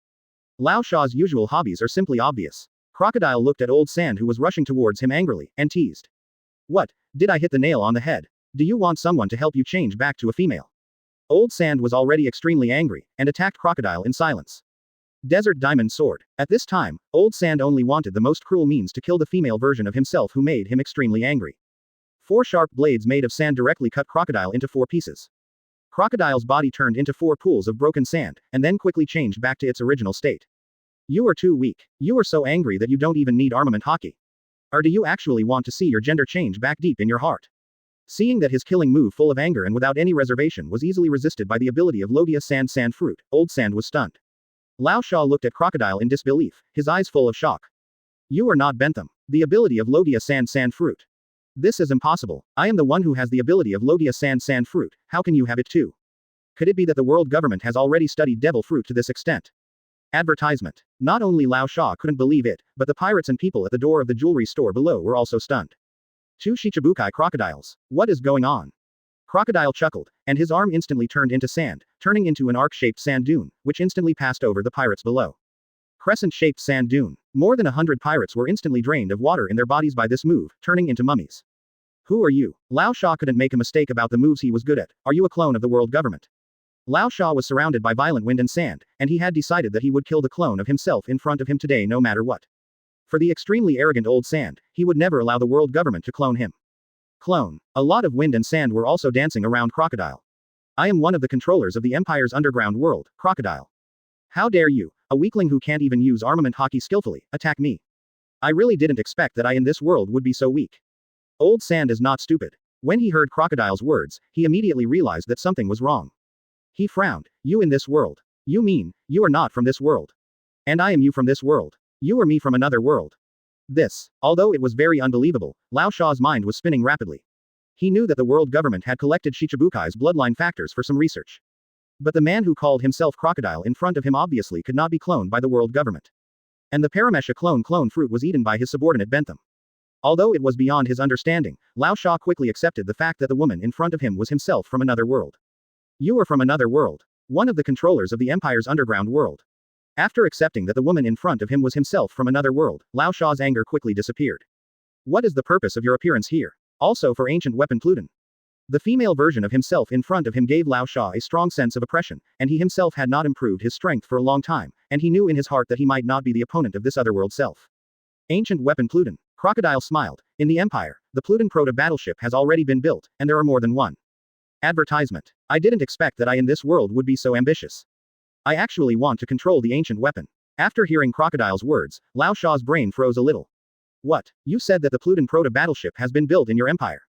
Speaker 2: Lao Sha's usual hobbies are simply obvious. Crocodile looked at Old Sand who was rushing towards him angrily, and teased. What? Did I hit the nail on the head? Do you want someone to help you change back to a female? Old Sand was already extremely angry, and attacked Crocodile in silence. Desert Diamond Sword. At this time, Old Sand only wanted the most cruel means to kill the female version of himself who made him extremely angry. 4 sharp blades made of sand directly cut Crocodile into 4 pieces. Crocodile's body turned into 4 pools of broken sand, and then quickly changed back to its original state. You are too weak. You are so angry that you don't even need armament Haki. Or do you actually want to see your gender change back deep in your heart? Seeing that his killing move full of anger and without any reservation was easily resisted by the ability of Logia Sand Fruit, Old Sand was stunned. Lao Sha looked at Crocodile in disbelief, his eyes full of shock. You are not Bentham. The ability of Logia Sand Fruit. This is impossible. I am the one who has the ability of Logia Sand Fruit, how can you have it too? Could it be that the world government has already studied devil fruit to this extent? Advertisement. Not only Lao Sha couldn't believe it, but the pirates and people at the door of the jewelry store below were also stunned. Two Shichibukai crocodiles. What is going on? Crocodile chuckled, and his arm instantly turned into sand, turning into an arc-shaped sand dune, which instantly passed over the pirates below. Crescent-shaped sand dune. More than 100 pirates were instantly drained of water in their bodies by this move, turning into mummies. Who are you? Lao Sha couldn't make a mistake about the moves he was good at. Are you a clone of the world government? Lao Sha was surrounded by violent wind and sand, and he had decided that he would kill the clone of himself in front of him today no matter what. For the extremely arrogant old sand, he would never allow the world government to clone him. Clone. A lot of wind and sand were also dancing around Crocodile. I am one of the controllers of the Empire's underground world, Crocodile. How dare you, a weakling who can't even use armament Haki skillfully, attack me? I really didn't expect that I in this world would be so weak. Old Sand is not stupid. When he heard Crocodile's words, he immediately realized that something was wrong. He frowned. You in this world? You mean, you are not from this world? And I am you from this world. You or me from another world. This, although it was very unbelievable, Lao Sha's mind was spinning rapidly. He knew that the world government had collected Shichibukai's bloodline factors for some research. But the man who called himself Crocodile in front of him obviously could not be cloned by the world government. And the Paramesha clone fruit was eaten by his subordinate Bentham. Although it was beyond his understanding, Lao Sha quickly accepted the fact that the woman in front of him was himself from another world. You are from another world. One of the controllers of the Empire's underground world. After accepting that the woman in front of him was himself from another world, Lao Sha's anger quickly disappeared. What is the purpose of your appearance here? Also for ancient weapon Pluton. The female version of himself in front of him gave Lao Sha a strong sense of oppression, and he himself had not improved his strength for a long time, and he knew in his heart that he might not be the opponent of this otherworld self. Ancient weapon Pluton. Crocodile smiled. In the Empire, the Pluton proto-battleship has already been built, and there are more than one. Advertisement. I didn't expect that I in this world would be so ambitious. I actually want to control the ancient weapon. After hearing Crocodile's words, Lao Sha's brain froze a little. What? You said that the Pluton proto-battleship has been built in your empire.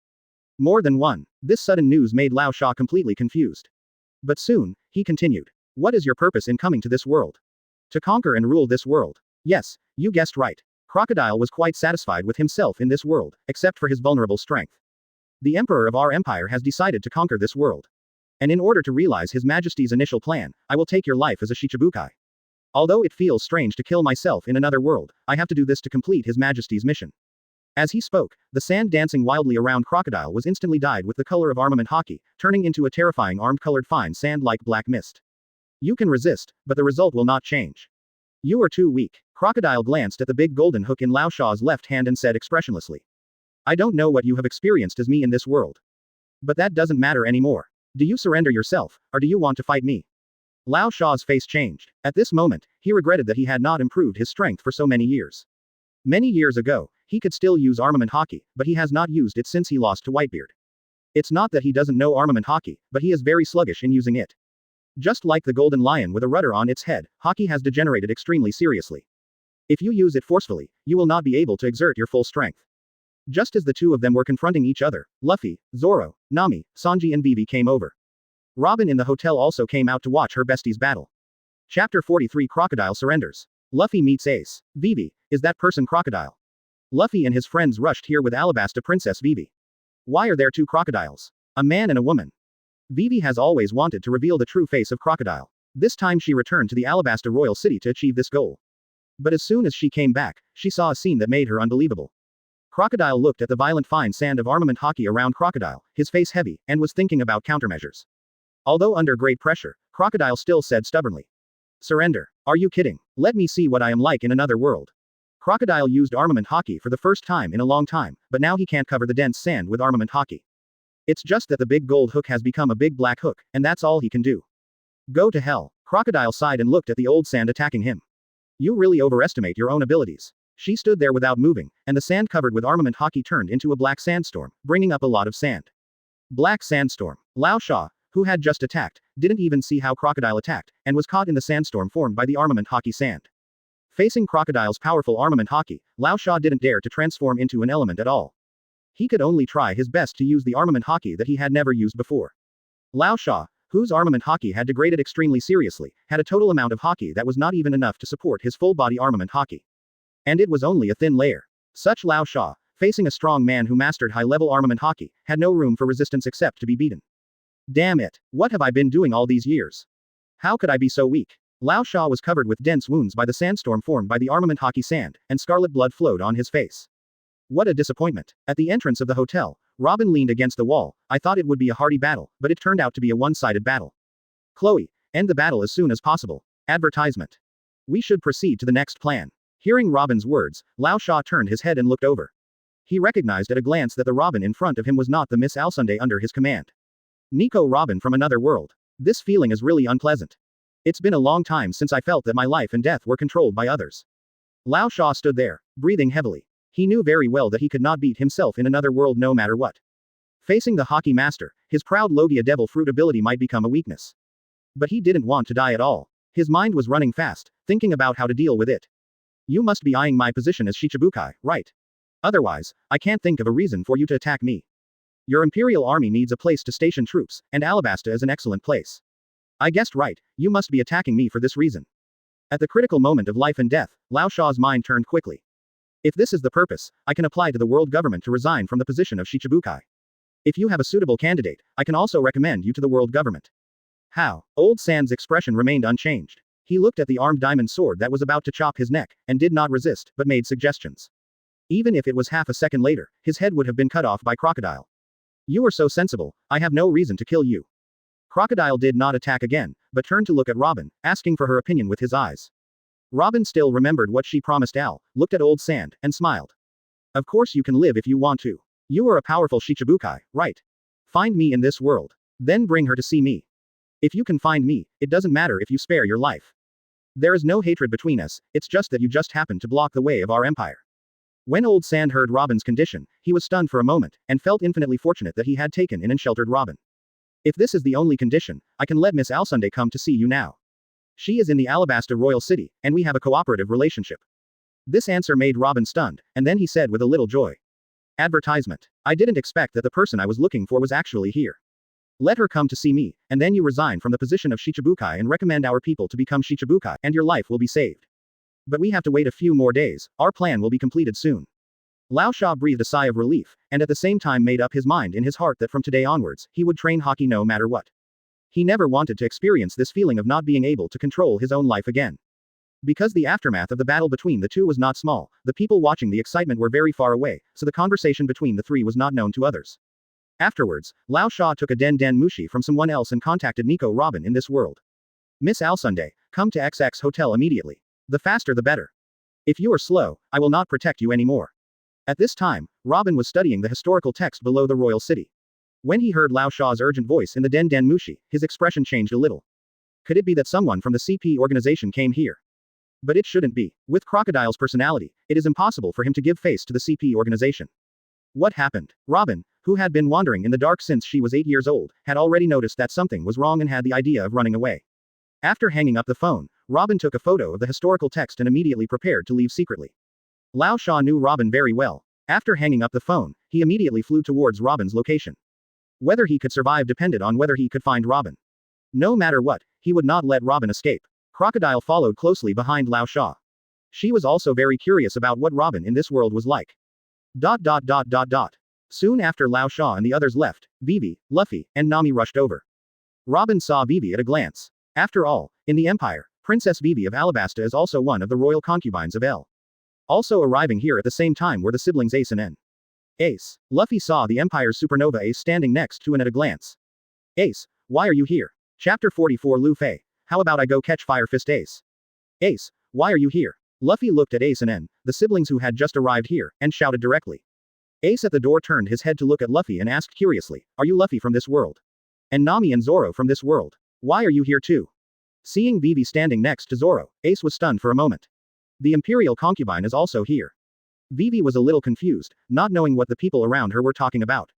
Speaker 2: More than one. This sudden news made Lao Sha completely confused. But soon, he continued. What is your purpose in coming to this world? To conquer and rule this world. Yes, you guessed right. Crocodile was quite satisfied with himself in this world, except for his vulnerable strength. The emperor of our empire has decided to conquer this world. And in order to realize His Majesty's initial plan, I will take your life as a Shichibukai. Although it feels strange to kill myself in another world, I have to do this to complete His Majesty's mission. As he spoke, the sand dancing wildly around Crocodile was instantly dyed with the color of armament Haki, turning into a terrifying armed-colored fine sand like black mist. You can resist, but the result will not change. You are too weak. Crocodile glanced at the big golden hook in Lao Sha's left hand and said expressionlessly. I don't know what you have experienced as me in this world. But that doesn't matter anymore. Do you surrender yourself, or do you want to fight me? Lao Sha's face changed. At this moment, he regretted that he had not improved his strength for so many years. Many years ago, he could still use armament Haki, but he has not used it since he lost to Whitebeard. It's not that he doesn't know armament Haki, but he is very sluggish in using it. Just like the golden lion with a rudder on its head, Haki has degenerated extremely seriously. If you use it forcefully, you will not be able to exert your full strength. Just as the two of them were confronting each other, Lufei, Zoro, Nami, Sanji and Vivi came over. Robin in the hotel also came out to watch her besties battle. Chapter 43 Crocodile surrenders. Lufei meets Ace. Vivi, is that person Crocodile? Lufei and his friends rushed here with Alabasta Princess Vivi. Why are there two crocodiles? A man and a woman. Vivi has always wanted to reveal the true face of Crocodile. This time she returned to the Alabasta royal city to achieve this goal. But as soon as she came back, she saw a scene that made her unbelievable. Crocodile looked at the violent fine sand of armament Haki around Crocodile, his face heavy, and was thinking about countermeasures. Although under great pressure, Crocodile still said stubbornly. Surrender. Are you kidding? Let me see what I am like in another world. Crocodile used armament Haki for the first time in a long time, but now he can't cover the dense sand with armament Haki. It's just that the big gold hook has become a big black hook, and that's all he can do. Go to hell. Crocodile sighed and looked at the old sand attacking him. You really overestimate your own abilities. She stood there without moving, and the sand covered with armament Haki turned into a black sandstorm, bringing up a lot of sand. Black sandstorm. Lao Sha, who had just attacked, didn't even see how Crocodile attacked, and was caught in the sandstorm formed by the armament Haki sand. Facing Crocodile's powerful armament Haki, Lao Sha didn't dare to transform into an element at all. He could only try his best to use the armament Haki that he had never used before. Lao Sha, whose armament Haki had degraded extremely seriously, had a total amount of Haki that was not even enough to support his full body armament Haki. And it was only a thin layer. Such Lao Sha, facing a strong man who mastered high-level armament Haki, had no room for resistance except to be beaten. Damn it, what have I been doing all these years? How could I be so weak? Lao Sha was covered with dense wounds by the sandstorm formed by the armament Haki sand, and scarlet blood flowed on his face. What a disappointment. At the entrance of the hotel, Robin leaned against the wall. I thought it would be a hearty battle, but it turned out to be a one-sided battle. Chloe, end the battle as soon as possible. Advertisement. We should proceed to the next plan. Hearing Robin's words, Lao Sha turned his head and looked over. He recognized at a glance that the Robin in front of him was not the Miss Alsunday under his command. Nico Robin from another world. This feeling is really unpleasant. It's been a long time since I felt that my life and death were controlled by others. Lao Sha stood there, breathing heavily. He knew very well that he could not beat himself in another world no matter what. Facing the Haki master, his proud Logia devil fruit ability might become a weakness. But he didn't want to die at all. His mind was running fast, thinking about how to deal with it. You must be eyeing my position as Shichibukai, right? Otherwise, I can't think of a reason for you to attack me. Your Imperial army needs a place to station troops, and Alabasta is an excellent place. I guessed right, you must be attacking me for this reason. At the critical moment of life and death, Lao Sha's mind turned quickly. If this is the purpose, I can apply to the world government to resign from the position of Shichibukai. If you have a suitable candidate, I can also recommend you to the world government. How? Old Sand's expression remained unchanged. He looked at the armed diamond sword that was about to chop his neck, and did not resist, but made suggestions. Even if it was half a second later, his head would have been cut off by Crocodile. You are so sensible, I have no reason to kill you. Crocodile did not attack again, but turned to look at Robin, asking for her opinion with his eyes. Robin still remembered what she promised Al, looked at Old Sand, and smiled. Of course you can live if you want to. You are a powerful Shichibukai, right? Find me in this world. Then bring her to see me. If you can find me, it doesn't matter if you spare your life. There is no hatred between us, it's just that you just happened to block the way of our empire. When Old Sand heard Robin's condition, he was stunned for a moment, and felt infinitely fortunate that he had taken in and sheltered Robin. If this is the only condition, I can let Miss Alsunday come to see you now. She is in the Alabasta royal city, and we have a cooperative relationship. This answer made Robin stunned, and then he said with a little joy. Advertisement. I didn't expect that the person I was looking for was actually here. Let her come to see me, and then you resign from the position of Shichibukai and recommend our people to become Shichibukai, and your life will be saved. But we have to wait a few more days, our plan will be completed soon. Lao Sha breathed a sigh of relief, and at the same time made up his mind in his heart that from today onwards, he would train Haki no matter what. He never wanted to experience this feeling of not being able to control his own life again. Because the aftermath of the battle between the two was not small, the people watching the excitement were very far away, so the conversation between the three was not known to others. Afterwards, Lao Sha took a Den Mushi from someone else and contacted Nico Robin in this world. Miss Alsunday, come to XX Hotel immediately. The faster the better. If you are slow, I will not protect you anymore. At this time, Robin was studying the historical text below the royal city. When he heard Lao Sha's urgent voice in the Den Mushi, his expression changed a little. Could it be that someone from the CP organization came here? But it shouldn't be. With Crocodile's personality, it is impossible for him to give face to the CP organization. What happened? Robin, who had been wandering in the dark since she was 8 years old, had already noticed that something was wrong and had the idea of running away. After hanging up the phone, Robin took a photo of the historical text and immediately prepared to leave secretly. Lao Sha knew Robin very well. After hanging up the phone, he immediately flew towards Robin's location. Whether he could survive depended on whether he could find Robin. No matter what, he would not let Robin escape. Crocodile followed closely behind Lao Sha. She was also very curious about what Robin in this world was like. Soon after Lao Sha and the others left, Vivi, Lufei, and Nami rushed over. Robin saw Vivi at a glance. After all, in the Empire, Princess Vivi of Alabasta is also one of the royal concubines of El. Also arriving here at the same time were the siblings Ace and N. Ace. Lufei saw the Empire's supernova Ace standing next to N at a glance. Ace, why are you here? Chapter 44 Lufei. How about I go catch Fire Fist Ace? Ace, why are you here? Lufei looked at Ace and N, the siblings who had just arrived here, and shouted directly. Ace at the door turned his head to look at Lufei and asked curiously, are you Lufei from this world? And Nami and Zoro from this world? Why are you here too? Seeing Vivi standing next to Zoro, Ace was stunned for a moment. The Imperial concubine is also here. Vivi was a little confused, not knowing what the people around her were talking about.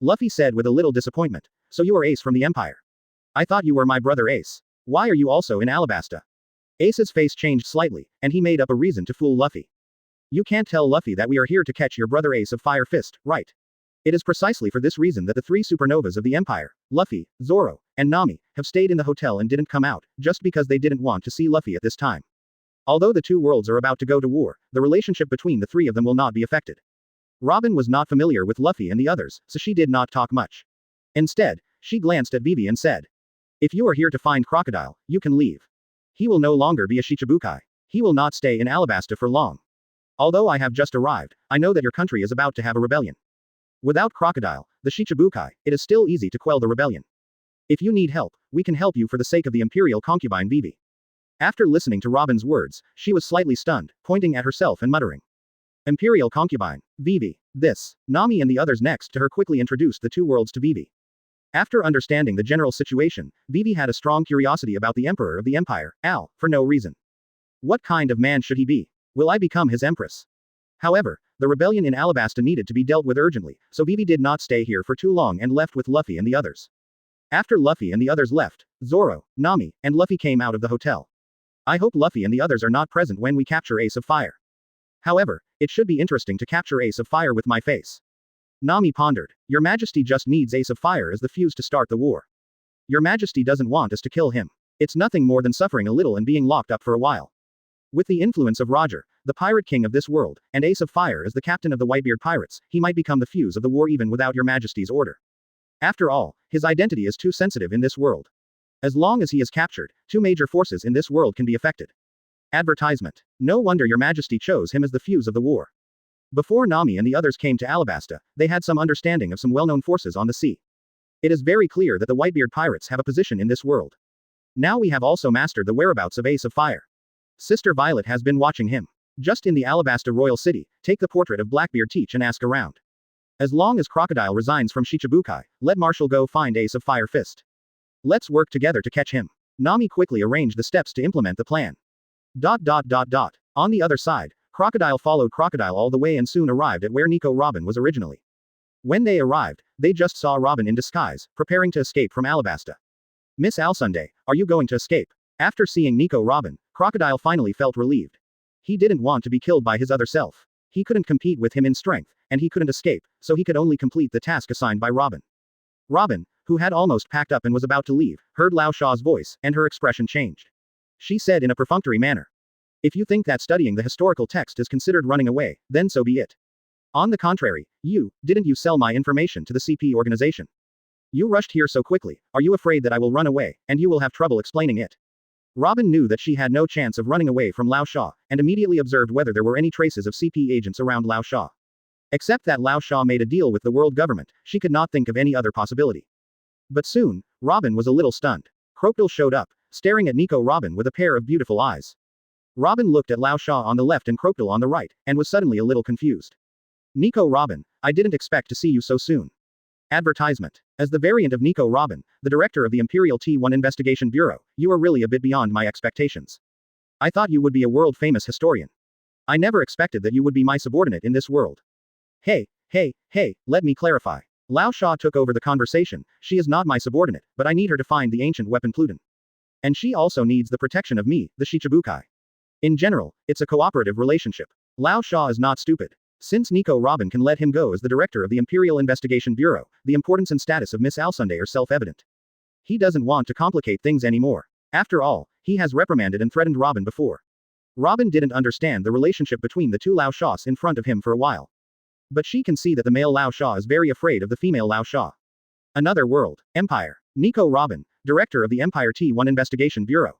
Speaker 2: Lufei said with a little disappointment, so you are Ace from the Empire. I thought you were my brother Ace. Why are you also in Alabasta? Ace's face changed slightly, and he made up a reason to fool Lufei. You can't tell Lufei that we are here to catch your brother Ace of Fire Fist, right? It is precisely for this reason that the three supernovas of the Empire, Lufei, Zoro, and Nami, have stayed in the hotel and didn't come out, just because they didn't want to see Lufei at this time. Although the two worlds are about to go to war, the relationship between the three of them will not be affected. Robin was not familiar with Lufei and the others, so she did not talk much. Instead, she glanced at Vivi and said, if you are here to find Crocodile, you can leave. He will no longer be a Shichibukai. He will not stay in Alabasta for long. Although I have just arrived, I know that your country is about to have a rebellion. Without Crocodile, the Shichibukai, it is still easy to quell the rebellion. If you need help, we can help you for the sake of the Imperial concubine Vivi. After listening to Robin's words, she was slightly stunned, pointing at herself and muttering. Imperial concubine, Vivi. This. Nami and the others next to her quickly introduced the two worlds to Vivi. After understanding the general situation, Vivi had a strong curiosity about the Emperor of the Empire, Al, for no reason. What kind of man should he be? Will I become his empress? However, the rebellion in Alabasta needed to be dealt with urgently, so Vivi did not stay here for too long and left with Luffy and the others. After Luffy and the others left, Zoro, Nami, and Luffy came out of the hotel. I hope Luffy and the others are not present when we capture Ace of Fire. However, it should be interesting to capture Ace of Fire with my face. Nami pondered. Your Majesty just needs Ace of Fire as the fuse to start the war. Your Majesty doesn't want us to kill him. It's nothing more than suffering a little and being locked up for a while. With the influence of Roger, the pirate king of this world, and Ace of Fire as the captain of the Whitebeard pirates, he might become the fuse of the war even without your Majesty's order. After all, his identity is too sensitive in this world. As long as he is captured, two major forces in this world can be affected. Advertisement. No wonder your Majesty chose him as the fuse of the war. Before Nami and the others came to Alabasta, they had some understanding of some well-known forces on the sea. It is very clear that the Whitebeard pirates have a position in this world. Now we have also mastered the whereabouts of Ace of Fire. Sister Violet has been watching him. Just in the Alabasta royal city, take the portrait of Blackbeard teach and ask around. As long as Crocodile resigns from Shichibukai, let Marshal go find Ace of Fire Fist. Let's work together to catch him. Nami quickly arranged the steps to implement the plan. On the other side, Crocodile followed Crocodile all the way and soon arrived at where Nico Robin was originally. When they arrived, they just saw Robin in disguise, preparing to escape from Alabasta. Miss Alsunday, are you going to escape? After seeing Nico Robin, Crocodile finally felt relieved. He didn't want to be killed by his other self. He couldn't compete with him in strength, and he couldn't escape, so he could only complete the task assigned by Robin. Robin, who had almost packed up and was about to leave, heard Lao Sha's voice, and her expression changed. She said in a perfunctory manner. If you think that studying the historical text is considered running away, then so be it. On the contrary, didn't you sell my information to the CP organization? You rushed here so quickly, are you afraid that I will run away, and you will have trouble explaining it? Robin knew that she had no chance of running away from Lao Sha, and immediately observed whether there were any traces of CP agents around Lao Sha. Except that Lao Sha made a deal with the world government, she could not think of any other possibility. But soon, Robin was a little stunned. Crocodile showed up, staring at Nico Robin with a pair of beautiful eyes. Robin looked at Lao Sha on the left and Crocodile on the right, and was suddenly a little confused. Nico Robin, I didn't expect to see you so soon. Advertisement. As the variant of Nico Robin, the director of the Imperial T1 Investigation Bureau, you are really a bit beyond my expectations. I thought you would be a world-famous historian. I never expected that you would be my subordinate in this world. Hey, let me clarify. Lao Sha took over the conversation. She is not my subordinate, but I need her to find the ancient weapon Pluton. And she also needs the protection of me, the Shichibukai. In general, it's a cooperative relationship. Lao Sha is not stupid. Since Nico Robin can let him go as the director of the Imperial Investigation Bureau, the importance and status of Miss Alsunday are self-evident. He doesn't want to complicate things anymore. After all, he has reprimanded and threatened Robin before. Robin didn't understand the relationship between the two Lao Shas in front of him for a while. But she can see that the male Lao Sha is very afraid of the female Lao Sha. Another world. Empire. Nico Robin, director of the Empire T1 Investigation Bureau.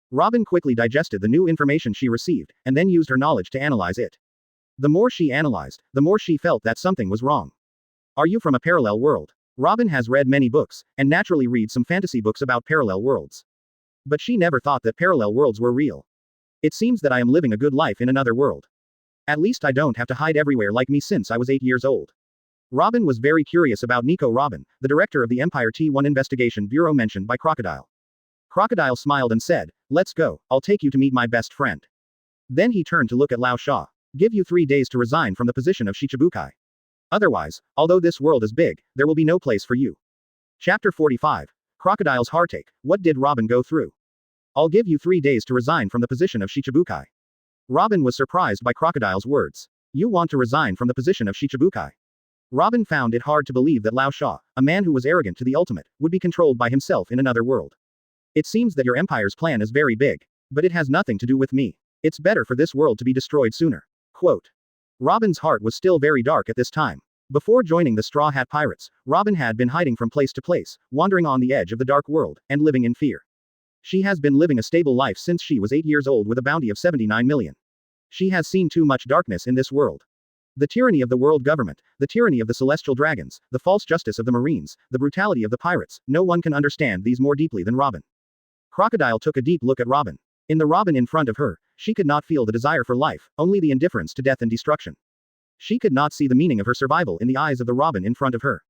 Speaker 2: Robin quickly digested the new information she received, and then used her knowledge to analyze it. The more she analyzed, the more she felt that something was wrong. Are you from a parallel world? Robin has read many books, and naturally reads some fantasy books about parallel worlds. But she never thought that parallel worlds were real. It seems that I am living a good life in another world. At least I don't have to hide everywhere like me since I was 8 years old. Robin was very curious about Nico Robin, the director of the Empire T1 Investigation Bureau mentioned by Crocodile. Crocodile smiled and said, let's go, I'll take you to meet my best friend. Then he turned to look at Lao Sha. Give you 3 days to resign from the position of Shichibukai. Otherwise, although this world is big, there will be no place for you. Chapter 45. Crocodile's heartache. What did Robin go through? I'll give you 3 days to resign from the position of Shichibukai. Robin was surprised by Crocodile's words. You want to resign from the position of Shichibukai? Robin found it hard to believe that Lao Sha, a man who was arrogant to the ultimate, would be controlled by himself in another world. It seems that your empire's plan is very big. But it has nothing to do with me. It's better for this world to be destroyed sooner. Quote. Robin's heart was still very dark at this time. Before joining the Straw Hat Pirates, Robin had been hiding from place to place, wandering on the edge of the dark world, and living in fear. She has been living a stable life since she was 8 years old with a bounty of 79 million. She has seen too much darkness in this world. The tyranny of the world government, the tyranny of the celestial dragons, the false justice of the marines, the brutality of the pirates, no one can understand these more deeply than Robin. Crocodile took a deep look at Robin. In the Robin in front of her, she could not feel the desire for life, only the indifference to death and destruction. She could not see the meaning of her survival in the eyes of the Robin in front of her.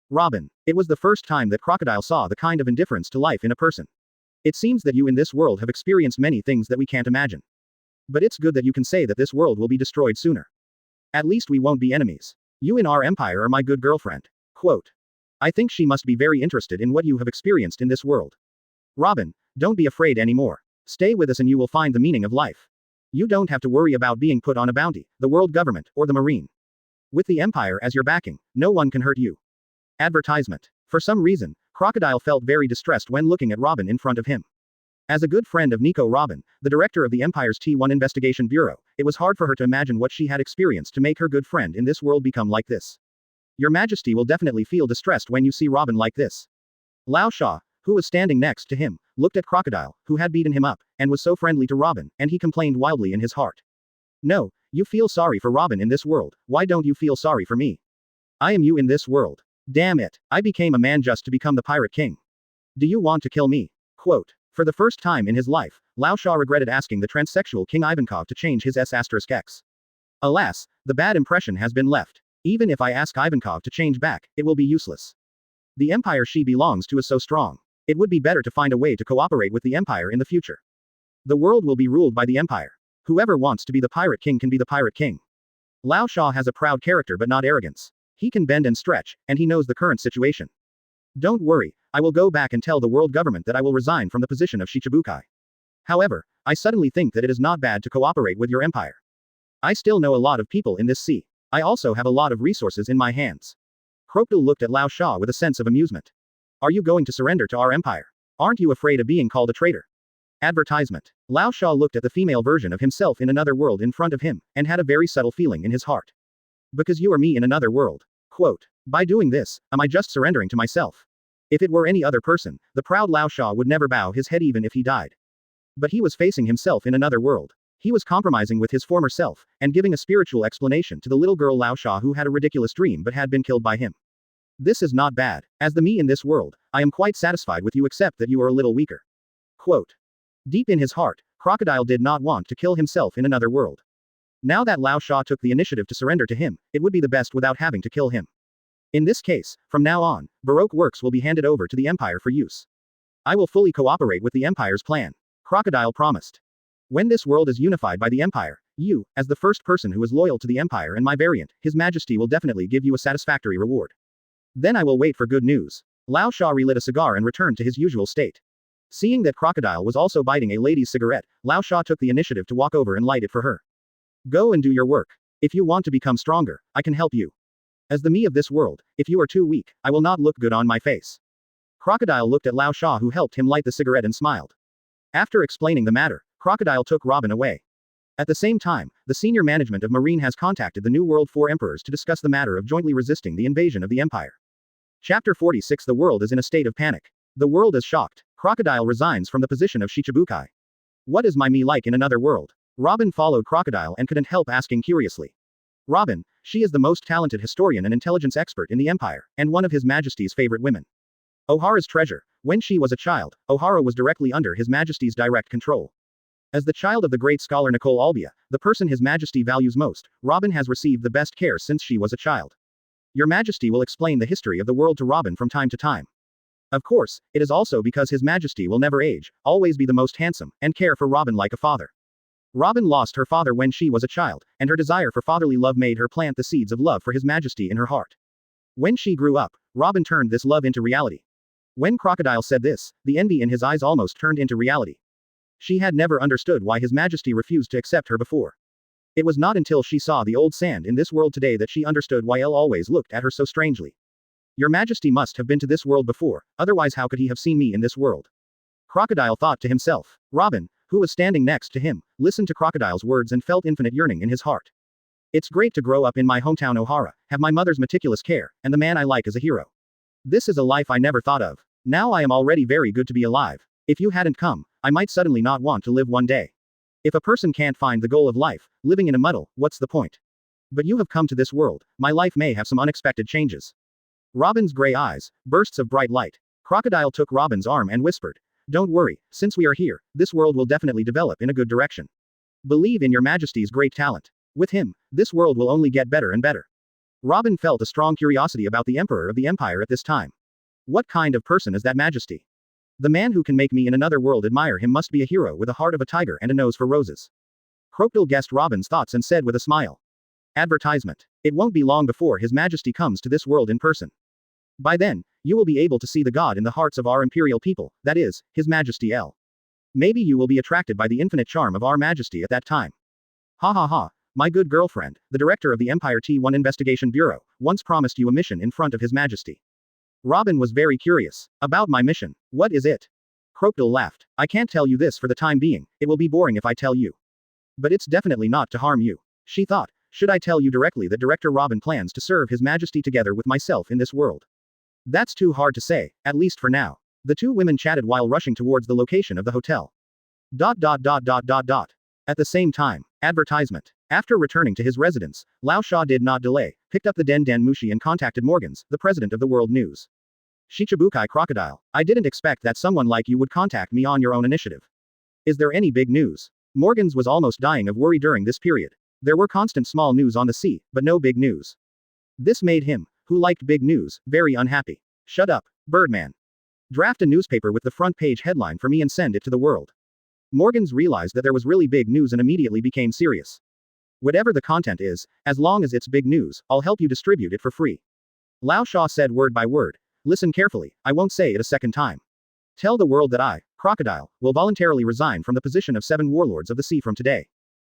Speaker 2: Robin. It was the first time that Crocodile saw the kind of indifference to life in a person. It seems that you in this world have experienced many things that we can't imagine. But it's good that you can say that this world will be destroyed sooner. At least we won't be enemies. You in our empire are my good girlfriend. Quote. I think she must be very interested in what you have experienced in this world. Robin, don't be afraid anymore. Stay with us and you will find the meaning of life. You don't have to worry about being put on a bounty, the world government, or the marine. With the empire as your backing, no one can hurt you. Advertisement. For some reason, Crocodile felt very distressed when looking at Robin in front of him. As a good friend of Nico Robin, the director of the Empire's T1 Investigation Bureau, it was hard for her to imagine what she had experienced to make her good friend in this world become like this. Your Majesty will definitely feel distressed when you see Robin like this. Lao Sha, who was standing next to him, looked at Crocodile, who had beaten him up, and was so friendly to Robin, and he complained wildly in his heart. No, you feel sorry for Robin in this world, why don't you feel sorry for me? I am you in this world. Damn it, I became a man just to become the Pirate King. Do you want to kill me? Quote. For the first time in his life, Lao Sha regretted asking the transsexual King Ivankov to change his S***X. Alas, the bad impression has been left. Even if I ask Ivankov to change back, it will be useless. The empire she belongs to is so strong. It would be better to find a way to cooperate with the empire in the future. The world will be ruled by the empire. Whoever wants to be the Pirate King can be the Pirate King. Lao Sha has a proud character but not arrogance. He can bend and stretch, and he knows the current situation. Don't worry, I will go back and tell the world government that I will resign from the position of Shichibukai. However, I suddenly think that it is not bad to cooperate with your empire. I still know a lot of people in this sea. I also have a lot of resources in my hands. Crocodile looked at Lao Sha with a sense of amusement. Are you going to surrender to our empire? Aren't you afraid of being called a traitor? Advertisement. Lao Sha looked at the female version of himself in another world in front of him, and had a very subtle feeling in his heart. Because you are me in another world. Quote. By doing this, am I just surrendering to myself? If it were any other person, the proud Lao Sha would never bow his head even if he died. But he was facing himself in another world. He was compromising with his former self, and giving a spiritual explanation to the little girl Lao Sha who had a ridiculous dream but had been killed by him. This is not bad. As the me in this world, I am quite satisfied with you except that you are a little weaker. Quote. Deep in his heart, Crocodile did not want to kill himself in another world. Now that Lao Sha took the initiative to surrender to him, it would be the best without having to kill him. In this case, from now on, Baroque works will be handed over to the Empire for use. I will fully cooperate with the Empire's plan. Crocodile promised. When this world is unified by the Empire, you, as the first person who is loyal to the Empire and my variant, His Majesty will definitely give you a satisfactory reward. Then I will wait for good news. Lao Sha relit a cigar and returned to his usual state. Seeing that Crocodile was also biting a lady's cigarette, Lao Sha took the initiative to walk over and light it for her. Go and do your work. If you want to become stronger, I can help you. As the me of this world, if you are too weak, I will not look good on my face. Crocodile looked at Lao Sha who helped him light the cigarette and smiled. After explaining the matter, Crocodile took Robin away. At the same time, the senior management of Marine has contacted the New World 4 Emperors to discuss the matter of jointly resisting the invasion of the Empire. Chapter 46. The world is in a state of panic. The world is shocked. Crocodile resigns from the position of Shichibukai. What is my me like in another world? Robin followed Crocodile and couldn't help asking curiously. Robin, she is the most talented historian and intelligence expert in the Empire, and one of His Majesty's favorite women. Ohara's treasure. When she was a child, Ohara was directly under His Majesty's direct control. As the child of the great scholar Nicole Albia, the person His Majesty values most, Robin has received the best care since she was a child. Your Majesty will explain the history of the world to Robin from time to time. Of course, it is also because His Majesty will never age, always be the most handsome, and care for Robin like a father. Robin lost her father when she was a child, and her desire for fatherly love made her plant the seeds of love for His Majesty in her heart. When she grew up, Robin turned this love into reality. When Crocodile said this, the envy in his eyes almost turned into reality. She had never understood why His Majesty refused to accept her before. It was not until she saw the old sand in this world today that she understood why Aiel always looked at her so strangely. Your Majesty must have been to this world before, otherwise how could he have seen me in this world? Crocodile thought to himself. Robin, who was standing next to him, listened to Crocodile's words and felt infinite yearning in his heart. It's great to grow up in my hometown Ohara, have my mother's meticulous care, and the man I like as a hero. This is a life I never thought of. Now I am already very good to be alive. If you hadn't come, I might suddenly not want to live one day. If a person can't find the goal of life, living in a muddle, what's the point? But you have come to this world, my life may have some unexpected changes. Robin's gray eyes, bursts of bright light. Crocodile took Robin's arm and whispered, "Don't worry, since we are here, this world will definitely develop in a good direction. Believe in your Majesty's great talent. With him, this world will only get better and better." Robin felt a strong curiosity about the Emperor of the Empire at this time. What kind of person is that Majesty? The man who can make me in another world admire him must be a hero with a heart of a tiger and a nose for roses. Crocodile guessed Robin's thoughts and said with a smile. Advertisement. It won't be long before His Majesty comes to this world in person. By then, you will be able to see the God in the hearts of our Imperial people, that is, His Majesty L. Maybe you will be attracted by the infinite charm of our Majesty at that time. Ha ha ha, my good girlfriend, the director of the Empire T1 Investigation Bureau, once promised you a mission in front of His Majesty. Robin was very curious. About my mission. What is it? Crocodile laughed. I can't tell you this for the time being, it will be boring if I tell you. But it's definitely not to harm you. She thought, should I tell you directly that Director Robin plans to serve His Majesty together with myself in this world? That's too hard to say, at least for now. The two women chatted while rushing towards the location of the hotel. At the same time, advertisement. After returning to his residence, Lao Sha did not delay, picked up the Den Den Mushi and contacted Morgans, the president of the World News. Shichibukai Crocodile, I didn't expect that someone like you would contact me on your own initiative. Is there any big news? Morgans was almost dying of worry during this period. There were constant small news on the sea, but no big news. This made him, who liked big news, very unhappy. Shut up, Birdman. Draft a newspaper with the front page headline for me and send it to the world. Morgans realized that there was really big news and immediately became serious. Whatever the content is, as long as it's big news, I'll help you distribute it for free. Lao Sha said word by word. Listen carefully, I won't say it a second time. Tell the world that I, Crocodile, will voluntarily resign from the position of 7 warlords of the sea from today.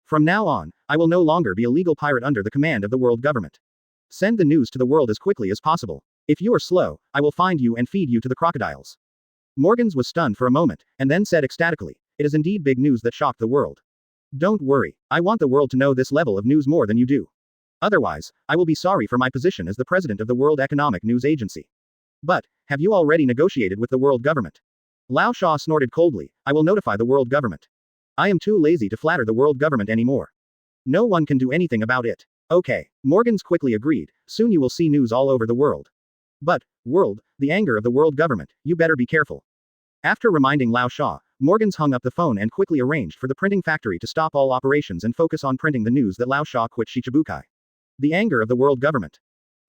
Speaker 2: From now on, I will no longer be a legal pirate under the command of the world government. Send the news to the world as quickly as possible. If you are slow, I will find you and feed you to the crocodiles. Morgans was stunned for a moment, and then said ecstatically, it is indeed big news that shocked the world. Don't worry, I want the world to know this level of news more than you do. Otherwise, I will be sorry for my position as the president of the World Economic News Agency. But, have you already negotiated with the world government? Lao Sha snorted coldly, I will notify the world government. I am too lazy to flatter the world government anymore. No one can do anything about it. Okay, Morgans quickly agreed, soon you will see news all over the world. But, world, the anger of the world government, you better be careful. After reminding Lao Sha, Morgans hung up the phone and quickly arranged for the printing factory to stop all operations and focus on printing the news that Lao Sha quit Shichibukai. The anger of the world government.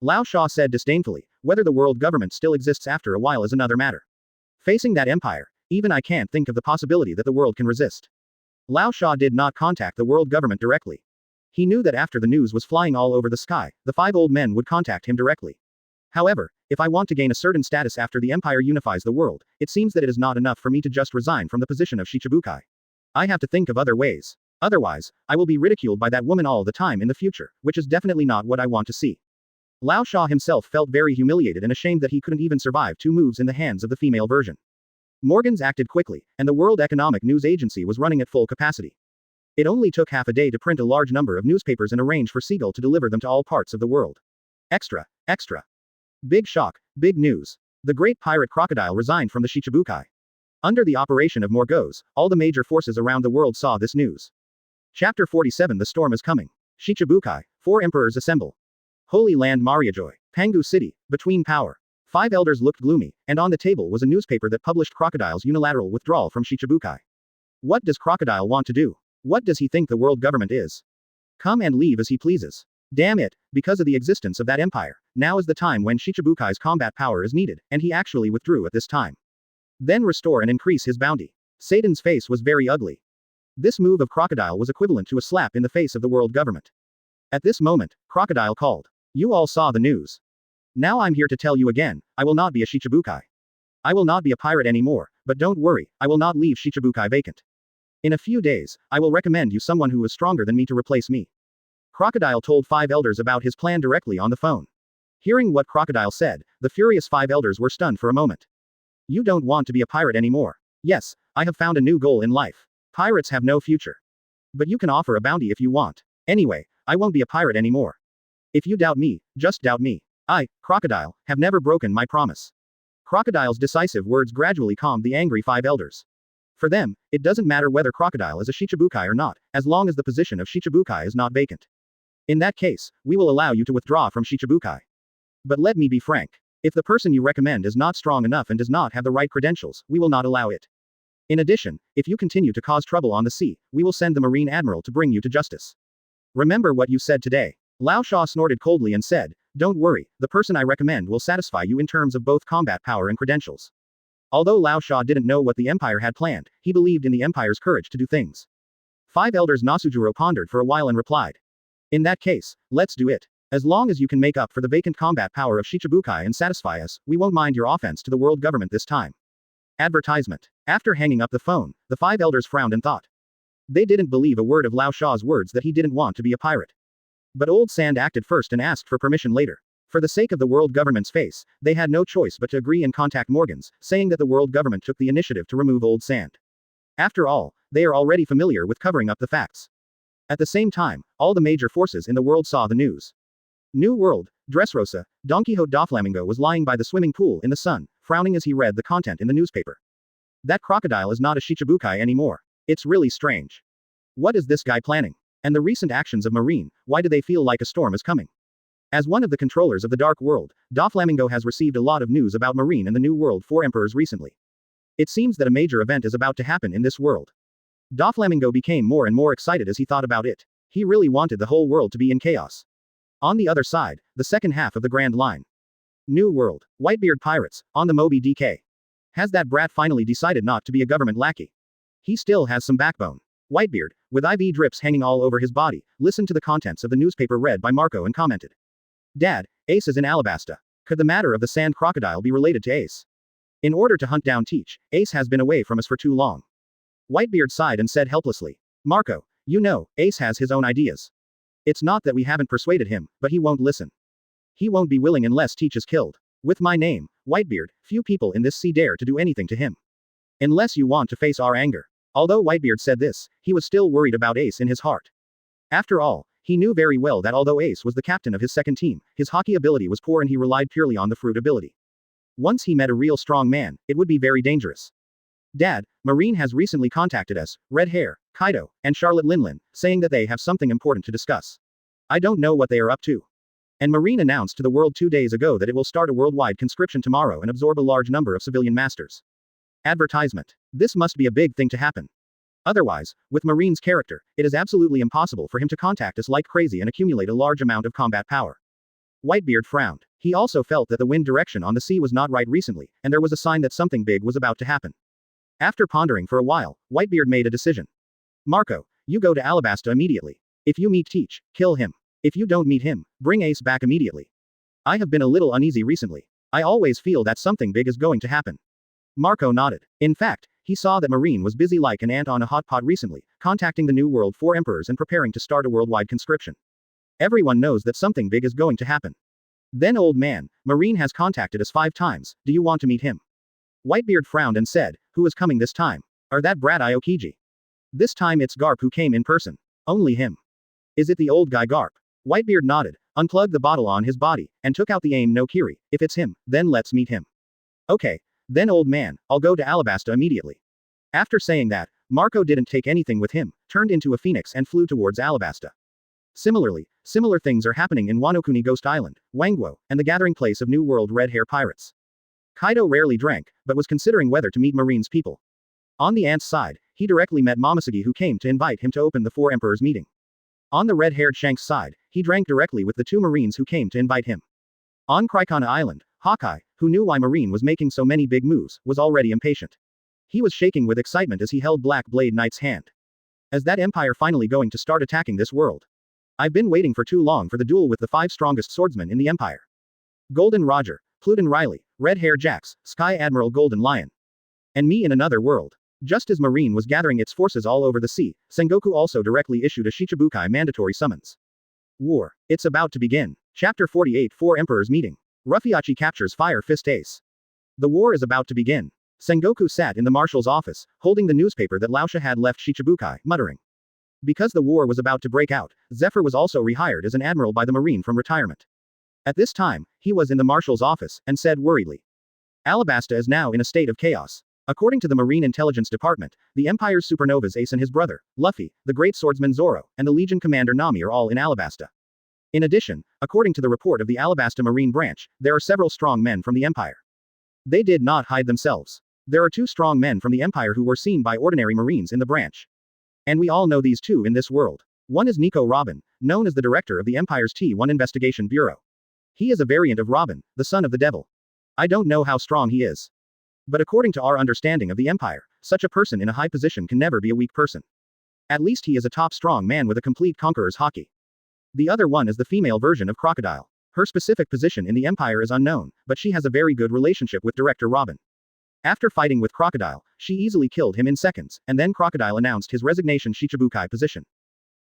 Speaker 2: Lao Sha said disdainfully, whether the world government still exists after a while is another matter. Facing that empire, even I can't think of the possibility that the world can resist. Lao Sha did not contact the world government directly. He knew that after the news was flying all over the sky, the 5 old men would contact him directly. However, if I want to gain a certain status after the empire unifies the world, it seems that it is not enough for me to just resign from the position of Shichibukai. I have to think of other ways. Otherwise, I will be ridiculed by that woman all the time in the future, which is definitely not what I want to see. Lao Sha himself felt very humiliated and ashamed that he couldn't even survive 2 moves in the hands of the female version. Morgans acted quickly, and the World Economic News Agency was running at full capacity. It only took half a day to print a large number of newspapers and arrange for Seagull to deliver them to all parts of the world. Extra. Big shock, big news. The great pirate Crocodile resigned from the Shichibukai. Under the operation of Morgause, all the major forces around the world saw this news. Chapter 47 The storm is coming. Shichibukai, 4 emperors assemble. Holy Land Mariajoy, Pangu City, between power. 5 elders looked gloomy, and on the table was a newspaper that published Crocodile's unilateral withdrawal from Shichibukai. What does Crocodile want to do? What does he think the world government is? Come and leave as he pleases. Damn it, because of the existence of that empire, now is the time when Shichibukai's combat power is needed, and he actually withdrew at this time. Then restore and increase his bounty. Satan's face was very ugly. This move of Crocodile was equivalent to a slap in the face of the world government. At this moment, Crocodile called. You all saw the news. Now I'm here to tell you again, I will not be a Shichibukai. I will not be a pirate anymore, but don't worry, I will not leave Shichibukai vacant. In a few days, I will recommend you someone who is stronger than me to replace me. Crocodile told 5 elders about his plan directly on the phone. Hearing what Crocodile said, the furious 5 elders were stunned for a moment. You don't want to be a pirate anymore. Yes, I have found a new goal in life. Pirates have no future. But you can offer a bounty if you want. Anyway, I won't be a pirate anymore. If you doubt me, just doubt me. I, Crocodile, have never broken my promise. Crocodile's decisive words gradually calmed the angry 5 elders. For them, it doesn't matter whether Crocodile is a Shichibukai or not, as long as the position of Shichibukai is not vacant. In that case, we will allow you to withdraw from Shichibukai. But let me be frank. If the person you recommend is not strong enough and does not have the right credentials, we will not allow it. In addition, if you continue to cause trouble on the sea, we will send the Marine Admiral to bring you to justice. Remember what you said today. Lao Sha snorted coldly and said, "Don't worry, the person I recommend will satisfy you in terms of both combat power and credentials." Although Lao Sha didn't know what the Empire had planned, he believed in the Empire's courage to do things. Five elders Nasujiro pondered for a while and replied. In that case, let's do it. As long as you can make up for the vacant combat power of Shichibukai and satisfy us, we won't mind your offense to the world government this time. Advertisement. After hanging up the phone, the five elders frowned and thought. They didn't believe a word of Lao Sha's words that he didn't want to be a pirate. But Old Sand acted first and asked for permission later. For the sake of the world government's face, they had no choice but to agree and contact Morgans, saying that the world government took the initiative to remove Old Sand. After all, they are already familiar with covering up the facts. At the same time, all the major forces in the world saw the news. New World, Dressrosa, Don Quixote Doflamingo was lying by the swimming pool in the sun, frowning as he read the content in the newspaper. That crocodile is not a Shichibukai anymore. It's really strange. What is this guy planning? And the recent actions of Marine, why do they feel like a storm is coming? As one of the controllers of the Dark World, Doflamingo has received a lot of news about Marine and the New World 4 Emperors recently. It seems that a major event is about to happen in this world. Doflamingo became more and more excited as he thought about it. He really wanted the whole world to be in chaos. On the other side, the second half of the Grand Line. New World, Whitebeard Pirates, on the Moby DK. Has that brat finally decided not to be a government lackey? He still has some backbone. Whitebeard, with IV drips hanging all over his body, listened to the contents of the newspaper read by Marco and commented. Dad, Ace is in Alabasta. Could the matter of the sand crocodile be related to Ace? In order to hunt down Teach, Ace has been away from us for too long. Whitebeard sighed and said helplessly. Marco, you know, Ace has his own ideas. It's not that we haven't persuaded him, but he won't listen. He won't be willing unless Teach is killed. With my name, Whitebeard, few people in this sea dare to do anything to him. Unless you want to face our anger. Although Whitebeard said this, he was still worried about Ace in his heart. After all, he knew very well that although Ace was the captain of his second team, his Haki ability was poor and he relied purely on the fruit ability. Once he met a real strong man, it would be very dangerous. Dad, Marine has recently contacted us, Red Hair, Kaido, and Charlotte Linlin, saying that they have something important to discuss. I don't know what they are up to. And Marine announced to the world 2 days ago that it will start a worldwide conscription tomorrow and absorb a large number of civilian masters. Advertisement. This must be a big thing to happen. Otherwise, with Marine's character, it is absolutely impossible for him to contact us like crazy and accumulate a large amount of combat power. Whitebeard frowned. He also felt that the wind direction on the sea was not right recently, and there was a sign that something big was about to happen. After pondering for a while, Whitebeard made a decision. Marco, you go to Alabasta immediately. If you meet Teach, kill him. If you don't meet him, bring Ace back immediately. I have been a little uneasy recently. I always feel that something big is going to happen. Marco nodded. In fact, he saw that Marine was busy like an ant on a hot pot recently, contacting the New World 4 Emperors and preparing to start a worldwide conscription. Everyone knows that something big is going to happen. Then old man, Marine has contacted us 5 times, do you want to meet him? Whitebeard frowned and said, who is coming this time? Or that brat Aokiji? This time it's Garp who came in person. Only him. Is it the old guy Garp? Whitebeard nodded, unplugged the bottle on his body, and took out the aim no Kiri. If it's him, then let's meet him. Okay. Then old man, I'll go to Alabasta immediately. After saying that, Marco didn't take anything with him, turned into a phoenix and flew towards Alabasta. Similarly, similar things are happening in Wanokuni Ghost Island, Wangwo, and the gathering place of New World Red Hair Pirates. Kaido rarely drank, but was considering whether to meet Marine's people. On the ant's side, he directly met Momosugi who came to invite him to open the 4 Emperors meeting. On the red-haired Shank's side, he drank directly with the 2 Marines who came to invite him. On Kraikana Island, Hawkeye, who knew why Marine was making so many big moves, was already impatient. He was shaking with excitement as he held Black Blade Knight's hand. Is that Empire finally going to start attacking this world? I've been waiting for too long for the duel with the 5 strongest swordsmen in the Empire. Golden Roger, Pluton Riley, Red Hair Jax, Sky Admiral Golden Lion. And me in another world. Just as Marine was gathering its forces all over the sea, Sengoku also directly issued a Shichibukai mandatory summons. War. It's about to begin. Chapter 48 4 Emperors Meeting. Ruffiachi captures Fire Fist Ace. The war is about to begin. Sengoku sat in the marshal's office, holding the newspaper that Laosha had left Shichibukai, muttering. Because the war was about to break out, Zephyr was also rehired as an admiral by the Marine from retirement. At this time, he was in the marshal's office, and said worriedly. Alabasta is now in a state of chaos. According to the Marine Intelligence Department, the Empire's supernovas Ace and his brother, Lufei, the great swordsman Zoro, and the Legion commander Nami are all in Alabasta. In addition, according to the report of the Alabasta Marine Branch, there are several strong men from the Empire. They did not hide themselves. There are 2 strong men from the Empire who were seen by ordinary Marines in the branch. And we all know these 2 in this world. One is Nico Robin, known as the director of the Empire's T1 Investigation Bureau. He is a variant of Robin, the son of the devil. I don't know how strong he is. But according to our understanding of the Empire, such a person in a high position can never be a weak person. At least he is a top strong man with a complete Conqueror's Haki. The other one is the female version of Crocodile. Her specific position in the Empire is unknown, but she has a very good relationship with Director Robin. After fighting with Crocodile, she easily killed him in seconds, and then Crocodile announced his resignation Shichibukai position.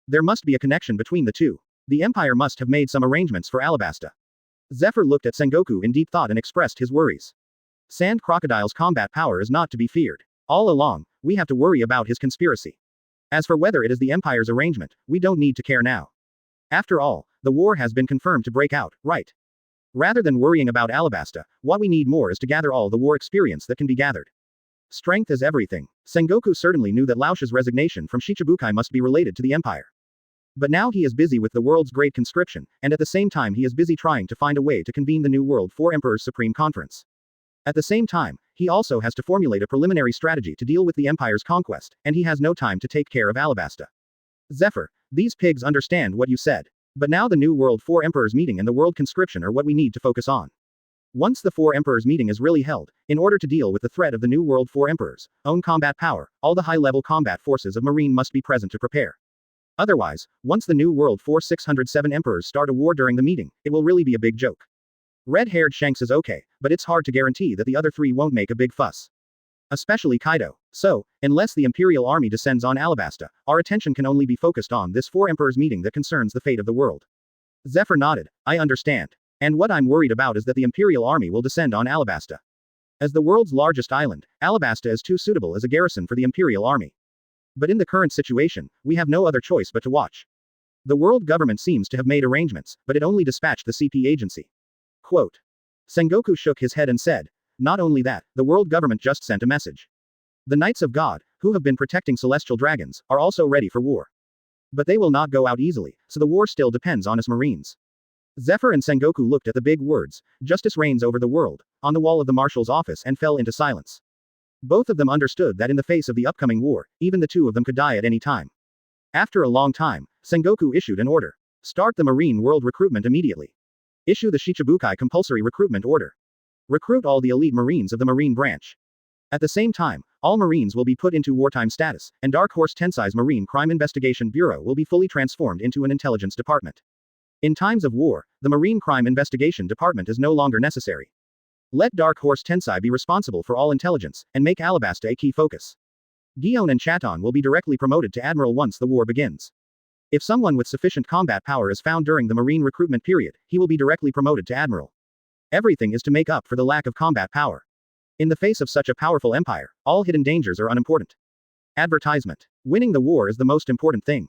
Speaker 2: There must be a connection between the 2. The Empire must have made some arrangements for Alabasta. Zephyr looked at Sengoku in deep thought and expressed his worries. Sand Crocodile's combat power is not to be feared. All along, we have to worry about his conspiracy. As for whether it is the Empire's arrangement, we don't need to care now. After all, the war has been confirmed to break out, right? Rather than worrying about Alabasta, what we need more is to gather all the war experience that can be gathered. Strength is everything. Sengoku certainly knew that Laosh's resignation from Shichibukai must be related to the Empire. But now he is busy with the world's great conscription, and at the same time he is busy trying to find a way to convene the New World 4 Emperors Supreme Conference. At the same time, he also has to formulate a preliminary strategy to deal with the Empire's conquest, and he has no time to take care of Alabasta. Zephyr, these pigs understand what you said. But now the New World 4 Emperors meeting and the world conscription are what we need to focus on. Once the 4 Emperors meeting is really held, in order to deal with the threat of the New World 4 Emperors' own combat power, all the high-level combat forces of Marine must be present to prepare. Otherwise, once the New World 4 607 Emperors start a war during the meeting, it will really be a big joke. Red-haired Shanks is okay, but it's hard to guarantee that the other 3 won't make a big fuss. Especially Kaido. So, unless the Imperial Army descends on Alabasta, our attention can only be focused on this 4 Emperors meeting that concerns the fate of the world. Zephyr nodded. I understand. And what I'm worried about is that the Imperial Army will descend on Alabasta. As the world's largest island, Alabasta is too suitable as a garrison for the Imperial Army. But in the current situation, we have no other choice but to watch. The world government seems to have made arrangements, but it only dispatched the CP agency. Quote. Sengoku shook his head and said, not only that, the world government just sent a message. The Knights of God, who have been protecting celestial dragons, are also ready for war. But they will not go out easily, so the war still depends on us Marines. Zephyr and Sengoku looked at the big words, justice reigns over the world, on the wall of the marshal's office and fell into silence. Both of them understood that in the face of the upcoming war, even the 2 of them could die at any time. After a long time, Sengoku issued an order. Start the Marine World recruitment immediately. Issue the Shichibukai compulsory recruitment order. Recruit all the elite Marines of the Marine branch. At the same time, all Marines will be put into wartime status, and Dark Horse Tensei's Marine Crime Investigation Bureau will be fully transformed into an intelligence department. In times of war, the Marine Crime Investigation Department is no longer necessary. Let Dark Horse Tensei be responsible for all intelligence, and make Alabasta a key focus. Gion and Chaton will be directly promoted to Admiral once the war begins. If someone with sufficient combat power is found during the Marine recruitment period, he will be directly promoted to Admiral. Everything is to make up for the lack of combat power. In the face of such a powerful empire, all hidden dangers are unimportant. Advertisement. Winning the war is the most important thing.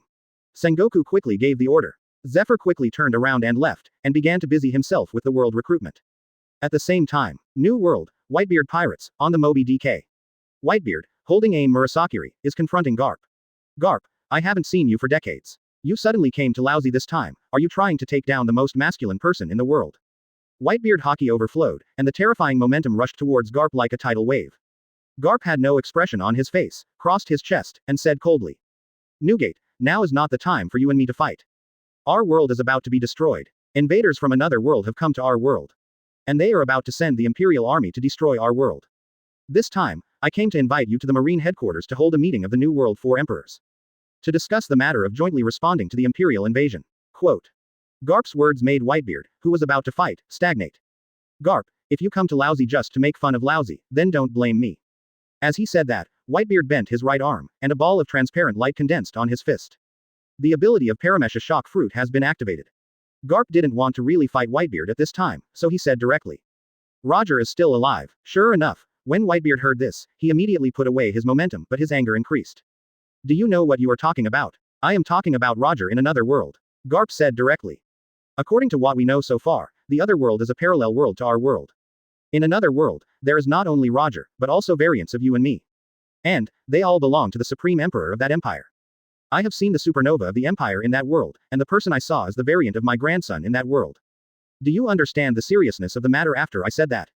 Speaker 2: Sengoku quickly gave the order. Zephyr quickly turned around and left, and began to busy himself with the world recruitment. At the same time, New World, Whitebeard Pirates, on the Moby DK. Whitebeard, holding aim Murasakiri, is confronting Garp. Garp, I haven't seen you for decades. You suddenly came to lousy this time, are you trying to take down the most masculine person in the world? Whitebeard Haki overflowed, and the terrifying momentum rushed towards Garp like a tidal wave. Garp had no expression on his face, crossed his chest, and said coldly. Newgate, now is not the time for you and me to fight. Our world is about to be destroyed. Invaders from another world have come to our world. And they are about to send the Imperial Army to destroy our world. This time, I came to invite you to the Marine headquarters to hold a meeting of the New World 4 Emperors. To discuss the matter of jointly responding to the Imperial invasion. Quote. Garp's words made Whitebeard, who was about to fight, stagnate. Garp, if you come to Lousy just to make fun of Lousy, then don't blame me. As he said that, Whitebeard bent his right arm, and a ball of transparent light condensed on his fist. The ability of Paramesha Shock Fruit has been activated. Garp didn't want to really fight Whitebeard at this time, so he said directly. Roger is still alive. Sure enough, when Whitebeard heard this, he immediately put away his momentum, but his anger increased. Do you know what you are talking about? I am talking about Roger in another world. Garp said directly. According to what we know so far, the other world is a parallel world to our world. In another world, there is not only Roger, but also variants of you and me. And, they all belong to the Supreme Emperor of that empire. I have seen the supernova of the Empire in that world, and the person I saw is the variant of my grandson in that world. Do you understand the seriousness of the matter after I said that?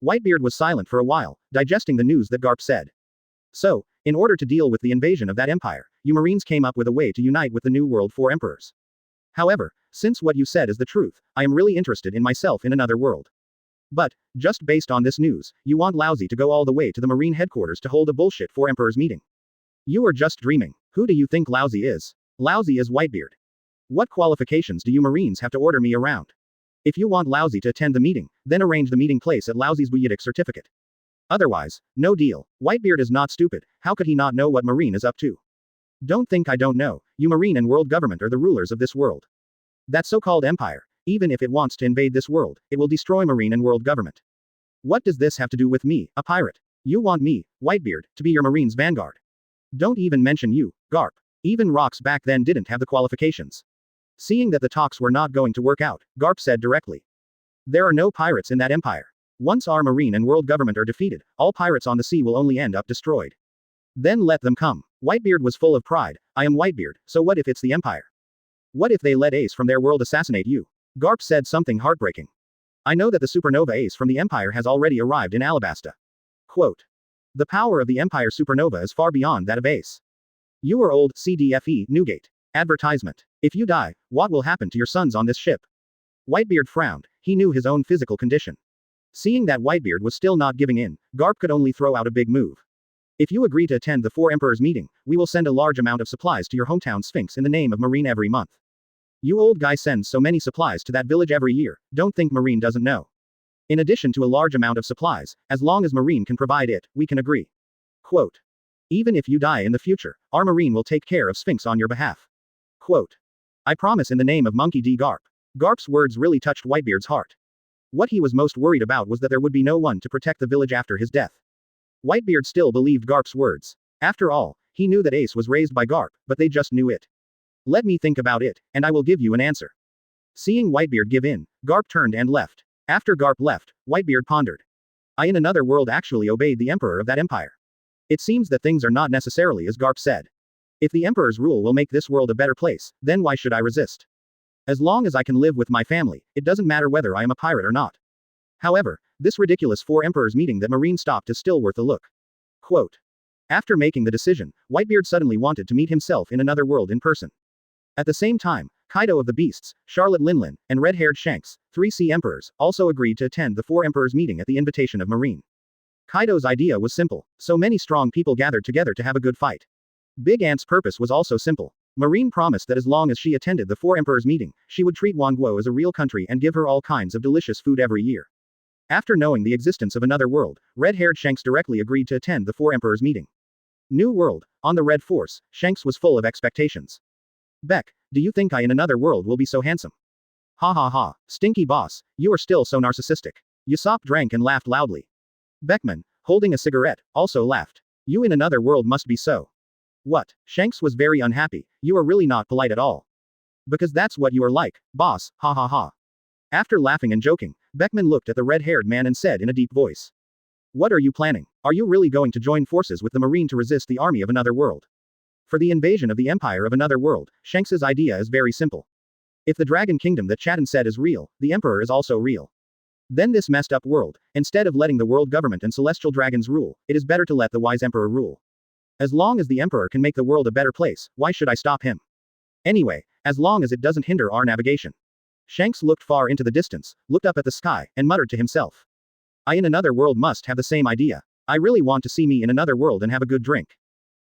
Speaker 2: Whitebeard was silent for a while, digesting the news that Garp said. So, in order to deal with the invasion of that empire, you Marines came up with a way to unite with the New World Four Emperors. However, since what you said is the truth, I am really interested in myself in another world. But, just based on this news, you want Lousy to go all the way to the Marine headquarters to hold a bullshit Four Emperors meeting. You are just dreaming. Who do you think Lousy is? Lousy is Whitebeard. What qualifications do you Marines have to order me around? If you want Lousy to attend the meeting, then arrange the meeting place at Lousy's Buyitic certificate. Otherwise, no deal. Whitebeard is not stupid, how could he not know what Marine is up to? Don't think I don't know, you Marine and world government are the rulers of this world. That so-called empire, even if it wants to invade this world, it will destroy Marine and world government. What does this have to do with me, a pirate? You want me, Whitebeard, to be your Marine's vanguard. Don't even mention you, Garp. Even rocks back then didn't have the qualifications. Seeing that the talks were not going to work out, Garp said directly. There are no pirates in that empire. Once our Marine and world government are defeated, all pirates on the sea will only end up destroyed. Then let them come. Whitebeard was full of pride. I am Whitebeard, so what if it's the empire? What if they let Ace from their world assassinate you? Garp said something heartbreaking. I know that the supernova Ace from the empire has already arrived in Alabasta. Quote. The power of the empire supernova is far beyond that of Ace. You are old, CDFE, Newgate. Advertisement. If you die, what will happen to your sons on this ship? Whitebeard frowned, he knew his own physical condition. Seeing that Whitebeard was still not giving in, Garp could only throw out a big move. If you agree to attend the Four Emperors meeting, we will send a large amount of supplies to your hometown Sphinx in the name of Marine every month. You old guy sends so many supplies to that village every year, don't think Marine doesn't know. In addition to a large amount of supplies, as long as Marine can provide it, we can agree. Quote. Even if you die in the future, our Marine will take care of Sphinx on your behalf. Quote. I promise in the name of Monkey D. Garp. Garp's words really touched Whitebeard's heart. What he was most worried about was that there would be no one to protect the village after his death. Whitebeard still believed Garp's words. After all, he knew that Ace was raised by Garp, but they just knew it. Let me think about it, and I will give you an answer. Seeing Whitebeard give in, Garp turned and left. After Garp left, Whitebeard pondered. I in another world actually obeyed the emperor of that empire. It seems that things are not necessarily as Garp said. If the emperor's rule will make this world a better place, then why should I resist? As long as I can live with my family, it doesn't matter whether I am a pirate or not. However, this ridiculous Four Emperors meeting that Marine stopped is still worth a look. Quote. After making the decision, Whitebeard suddenly wanted to meet himself in another world in person. At the same time, Kaido of the Beasts, Charlotte Linlin, and red-haired Shanks, 3 Sea Emperors, also agreed to attend the Four Emperors meeting at the invitation of Marine. Kaido's idea was simple, so many strong people gathered together to have a good fight. Big Ant's purpose was also simple. Marine promised that as long as she attended the Four Emperors meeting, she would treat Wonguo as a real country and give her all kinds of delicious food every year. After knowing the existence of another world, red-haired Shanks directly agreed to attend the Four Emperors meeting. New world, on the Red Force, Shanks was full of expectations. Beck, do you think I in another world will be so handsome? Ha ha ha, stinky boss, you are still so narcissistic. Usopp drank and laughed loudly. Beckman, holding a cigarette, also laughed. You in another world must be so. What? Shanks was very unhappy, you are really not polite at all. Because that's what you are like, boss, ha ha ha. After laughing and joking, Beckman looked at the red-haired man and said in a deep voice. What are you planning? Are you really going to join forces with the Marine to resist the army of another world? For the invasion of the Empire of another world, Shanks's idea is very simple. If the Dragon Kingdom that Chatten said is real, the Emperor is also real. Then this messed up world, instead of letting the world government and celestial dragons rule, it is better to let the wise Emperor rule. As long as the Emperor can make the world a better place, why should I stop him? Anyway, as long as it doesn't hinder our navigation. Shanks looked far into the distance, looked up at the sky, and muttered to himself. I in another world must have the same idea. I really want to see me in another world and have a good drink.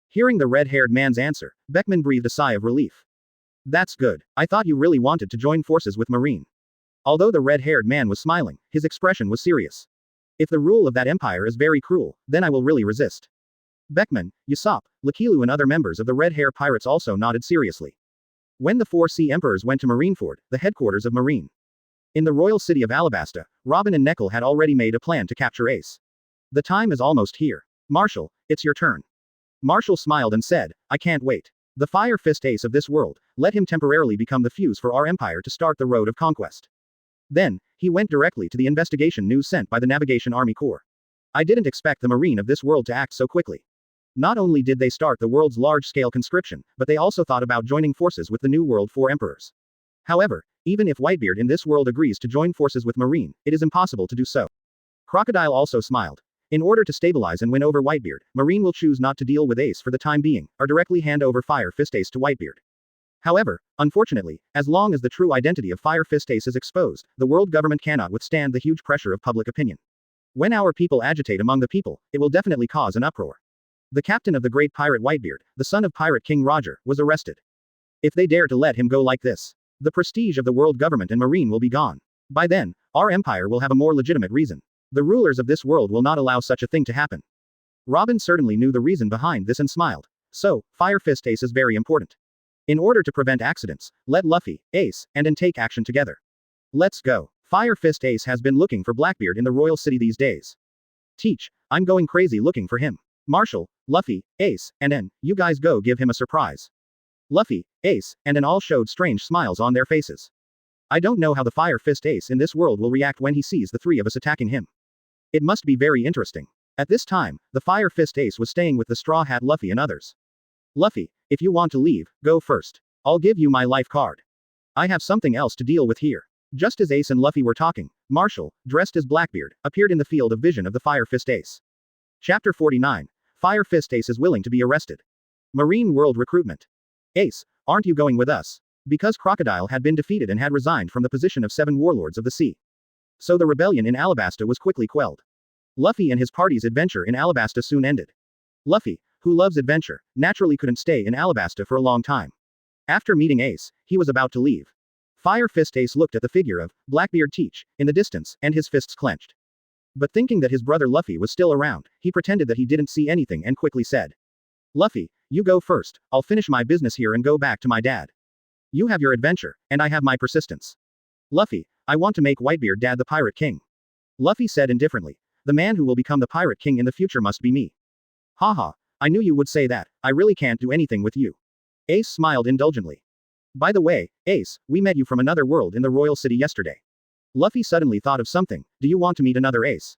Speaker 2: Hearing the red-haired man's answer, Beckman breathed a sigh of relief. That's good. I thought you really wanted to join forces with Marine. Although the red-haired man was smiling, his expression was serious. If the rule of that empire is very cruel, then I will really resist. Beckman, Usopp, Lakilu and other members of the Red Hair Pirates also nodded seriously. When the 4 Sea Emperors went to Marineford, the headquarters of Marine. In the royal city of Alabasta, Robin and Neckel had already made a plan to capture Ace. The time is almost here. Marshall, it's your turn. Marshall smiled and said, I can't wait. The Fire Fist Ace of this world, let him temporarily become the fuse for our empire to start the road of conquest. Then, he went directly to the investigation news sent by the Navigation Army Corps. I didn't expect the Marine of this world to act so quickly. Not only did they start the world's large-scale conscription, but they also thought about joining forces with the New World 4 emperors. However, even if Whitebeard in this world agrees to join forces with Marine, it is impossible to do so. Crocodile also smiled. In order to stabilize and win over Whitebeard, Marine will choose not to deal with Ace for the time being, or directly hand over Fire Fist Ace to Whitebeard. However, unfortunately, as long as the true identity of Fire Fist Ace is exposed, the world government cannot withstand the huge pressure of public opinion. When our people agitate among the people, it will definitely cause an uproar. The captain of the great pirate Whitebeard, the son of pirate King Roger, was arrested. If they dare to let him go like this, the prestige of the world government and Marine will be gone. By then, our empire will have a more legitimate reason. The rulers of this world will not allow such a thing to happen. Robin certainly knew the reason behind this and smiled. So, Fire Fist Ace is very important. In order to prevent accidents, let Lufei, Ace, and take action together. Let's go. Fire Fist Ace has been looking for Blackbeard in the royal city these days. Teach, I'm going crazy looking for him. Marshall, Lufei, Ace, and N, you guys go give him a surprise. Lufei, Ace, and N all showed strange smiles on their faces. I don't know how the Fire Fist Ace in this world will react when he sees the three of us attacking him. It must be very interesting. At this time, the Fire Fist Ace was staying with the Straw Hat Lufei and others. Lufei, if you want to leave, go first. I'll give you my life card. I have something else to deal with here. Just as Ace and Lufei were talking, Marshall, dressed as Blackbeard, appeared in the field of vision of the Fire Fist Ace. Chapter 49. Fire Fist Ace is willing to be arrested. Marine World Recruitment. Ace, aren't you going with us? Because Crocodile had been defeated and had resigned from the position of 7 warlords of the sea. So the rebellion in Alabasta was quickly quelled. Lufei and his party's adventure in Alabasta soon ended. Lufei, who loves adventure, naturally couldn't stay in Alabasta for a long time. After meeting Ace, he was about to leave. Fire Fist Ace looked at the figure of Blackbeard Teach in the distance, and his fists clenched. But thinking that his brother Lufei was still around, he pretended that he didn't see anything and quickly said, Lufei, you go first, I'll finish my business here and go back to my dad. You have your adventure, and I have my persistence. Lufei, I want to make Whitebeard Dad the Pirate King. Lufei said indifferently, the man who will become the Pirate King in the future must be me. Haha, I knew you would say that, I really can't do anything with you. Ace smiled indulgently. By the way, Ace, we met you from another world in the royal city yesterday. Lufei suddenly thought of something, do you want to meet another Ace?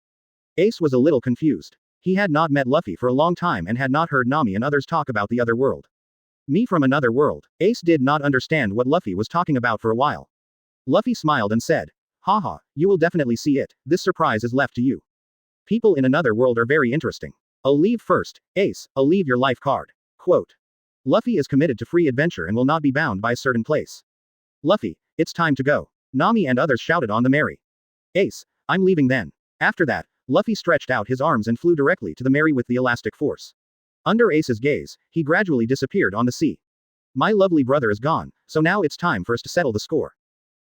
Speaker 2: Ace was a little confused. He had not met Lufei for a long time and had not heard Nami and others talk about the other world. Me from another world. Ace did not understand what Lufei was talking about for a while. Lufei smiled and said, haha, you will definitely see it, this surprise is left to you. People in another world are very interesting. I'll leave first, Ace, I'll leave your life card. Quote. Lufei is committed to free adventure and will not be bound by a certain place. Lufei, it's time to go. Nami and others shouted on the merry. Ace, I'm leaving then. After that, Lufei stretched out his arms and flew directly to the merry with the elastic force. Under Ace's gaze, he gradually disappeared on the sea. My lovely brother is gone, so now it's time for us to settle the score.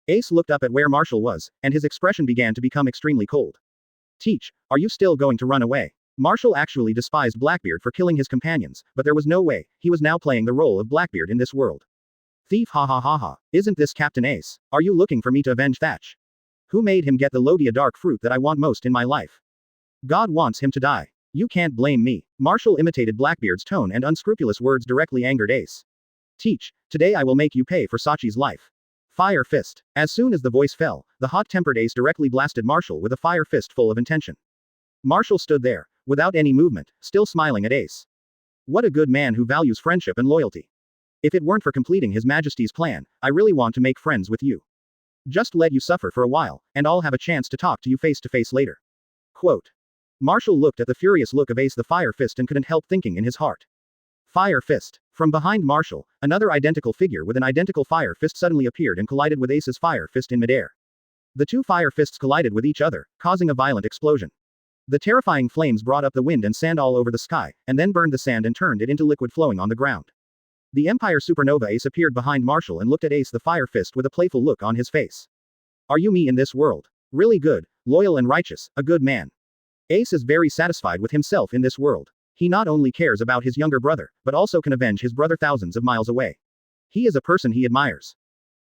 Speaker 2: Ace looked up at where Marshall was, and his expression began to become extremely cold. Teach, are you still going to run away? Marshall actually despised Blackbeard for killing his companions, but there was no way, he was now playing the role of Blackbeard in this world. Thief ha ha ha ha, isn't this Captain Ace? Are you looking for me to avenge Thatch? Who made him get the Logia dark fruit that I want most in my life? God wants him to die. You can't blame me. Marshall imitated Blackbeard's tone and unscrupulous words directly angered Ace. Teach, today I will make you pay for Sachi's life. Fire Fist. As soon as the voice fell, the hot-tempered Ace directly blasted Marshall with a fire fist full of intention. Marshall stood there, without any movement, still smiling at Ace. What a good man who values friendship and loyalty. If it weren't for completing His Majesty's plan, I really want to make friends with you. Just let you suffer for a while, and I'll have a chance to talk to you face to face later. Quote. Marshall looked at the furious look of Ace the Fire Fist and couldn't help thinking in his heart. Fire Fist. From behind Marshall, another identical figure with an identical fire fist suddenly appeared and collided with Ace's fire fist in midair. The two fire fists collided with each other, causing a violent explosion. The terrifying flames brought up the wind and sand all over the sky, and then burned the sand and turned it into liquid flowing on the ground. The Empire Supernova Ace appeared behind Marshall and looked at Ace the Fire Fist with a playful look on his face. Are you me in this world? Really good, loyal and righteous, a good man. Ace is very satisfied with himself in this world. He not only cares about his younger brother, but also can avenge his brother thousands of miles away. He is a person he admires.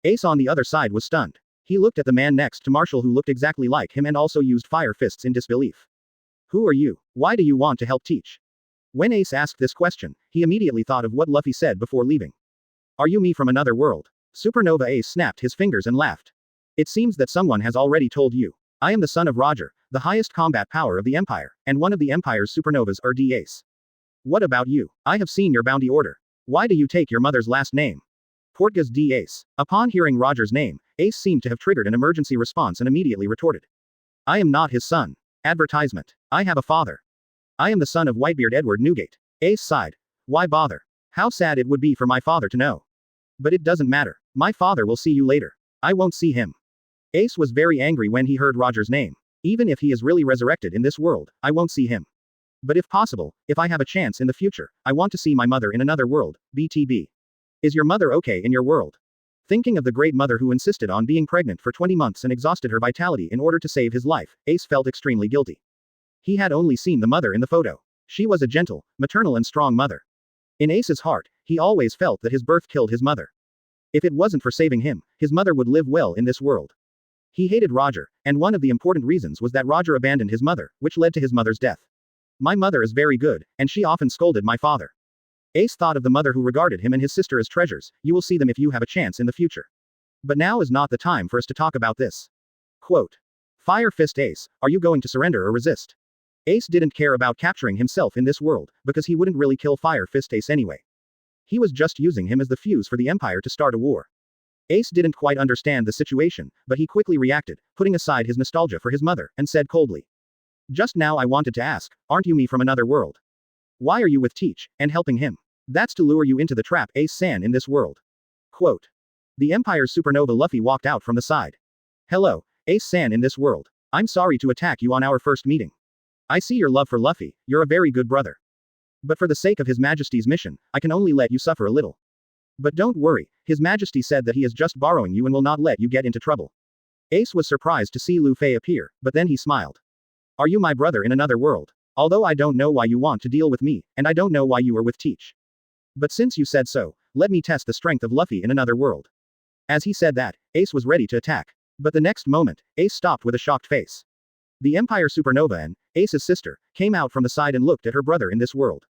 Speaker 2: Ace on the other side was stunned. He looked at the man next to Marshall who looked exactly like him and also used fire fists in disbelief. Who are you? Why do you want to help Teach? When Ace asked this question, he immediately thought of what Lufei said before leaving. Are you me from another world? Supernova Ace snapped his fingers and laughed. It seems that someone has already told you. I am the son of Roger, the highest combat power of the Empire, and one of the Empire's supernovas are Ace. What about you? I have seen your bounty order. Why do you take your mother's last name? Portgas Ace. Upon hearing Roger's name, Ace seemed to have triggered an emergency response and immediately retorted. I am not his son. Advertisement. I have a father. I am the son of Whitebeard Edward Newgate. Ace sighed. Why bother? How sad it would be for my father to know. But it doesn't matter. My father will see you later. I won't see him. Ace was very angry when he heard Roger's name. Even if he is really resurrected in this world, I won't see him. But if possible, if I have a chance in the future, I want to see my mother in another world, BTB. Is your mother okay in your world? Thinking of the great mother who insisted on being pregnant for 20 months and exhausted her vitality in order to save his life, Ace felt extremely guilty. He had only seen the mother in the photo. She was a gentle, maternal and strong mother. In Ace's heart, he always felt that his birth killed his mother. If it wasn't for saving him, his mother would live well in this world. He hated Roger, and one of the important reasons was that Roger abandoned his mother, which led to his mother's death. My mother is very good, and she often scolded my father. Ace thought of the mother who regarded him and his sister as treasures. You will see them if you have a chance in the future. But now is not the time for us to talk about this. Quote. Fire Fist Ace, are you going to surrender or resist? Ace didn't care about capturing himself in this world, because he wouldn't really kill Fire Fist Ace anyway. He was just using him as the fuse for the Empire to start a war. Ace didn't quite understand the situation, but he quickly reacted, putting aside his nostalgia for his mother, and said coldly. Just now I wanted to ask, aren't you me from another world? Why are you with Teach, and helping him? That's to lure you into the trap Ace-san in this world. Quote. The Empire's supernova Lufei walked out from the side. Hello, Ace-san in this world. I'm sorry to attack you on our first meeting. I see your love for Lufei, you're a very good brother. But for the sake of His Majesty's mission, I can only let you suffer a little. But don't worry, His Majesty said that he is just borrowing you and will not let you get into trouble. Ace was surprised to see Lufei appear, but then he smiled. Are you my brother in another world? Although I don't know why you want to deal with me, and I don't know why you are with Teach. But since you said so, let me test the strength of Lufei in another world. As he said that, Ace was ready to attack. But the next moment, Ace stopped with a shocked face. The Empire Supernova and Ace's sister came out from the side and looked at her brother in this world.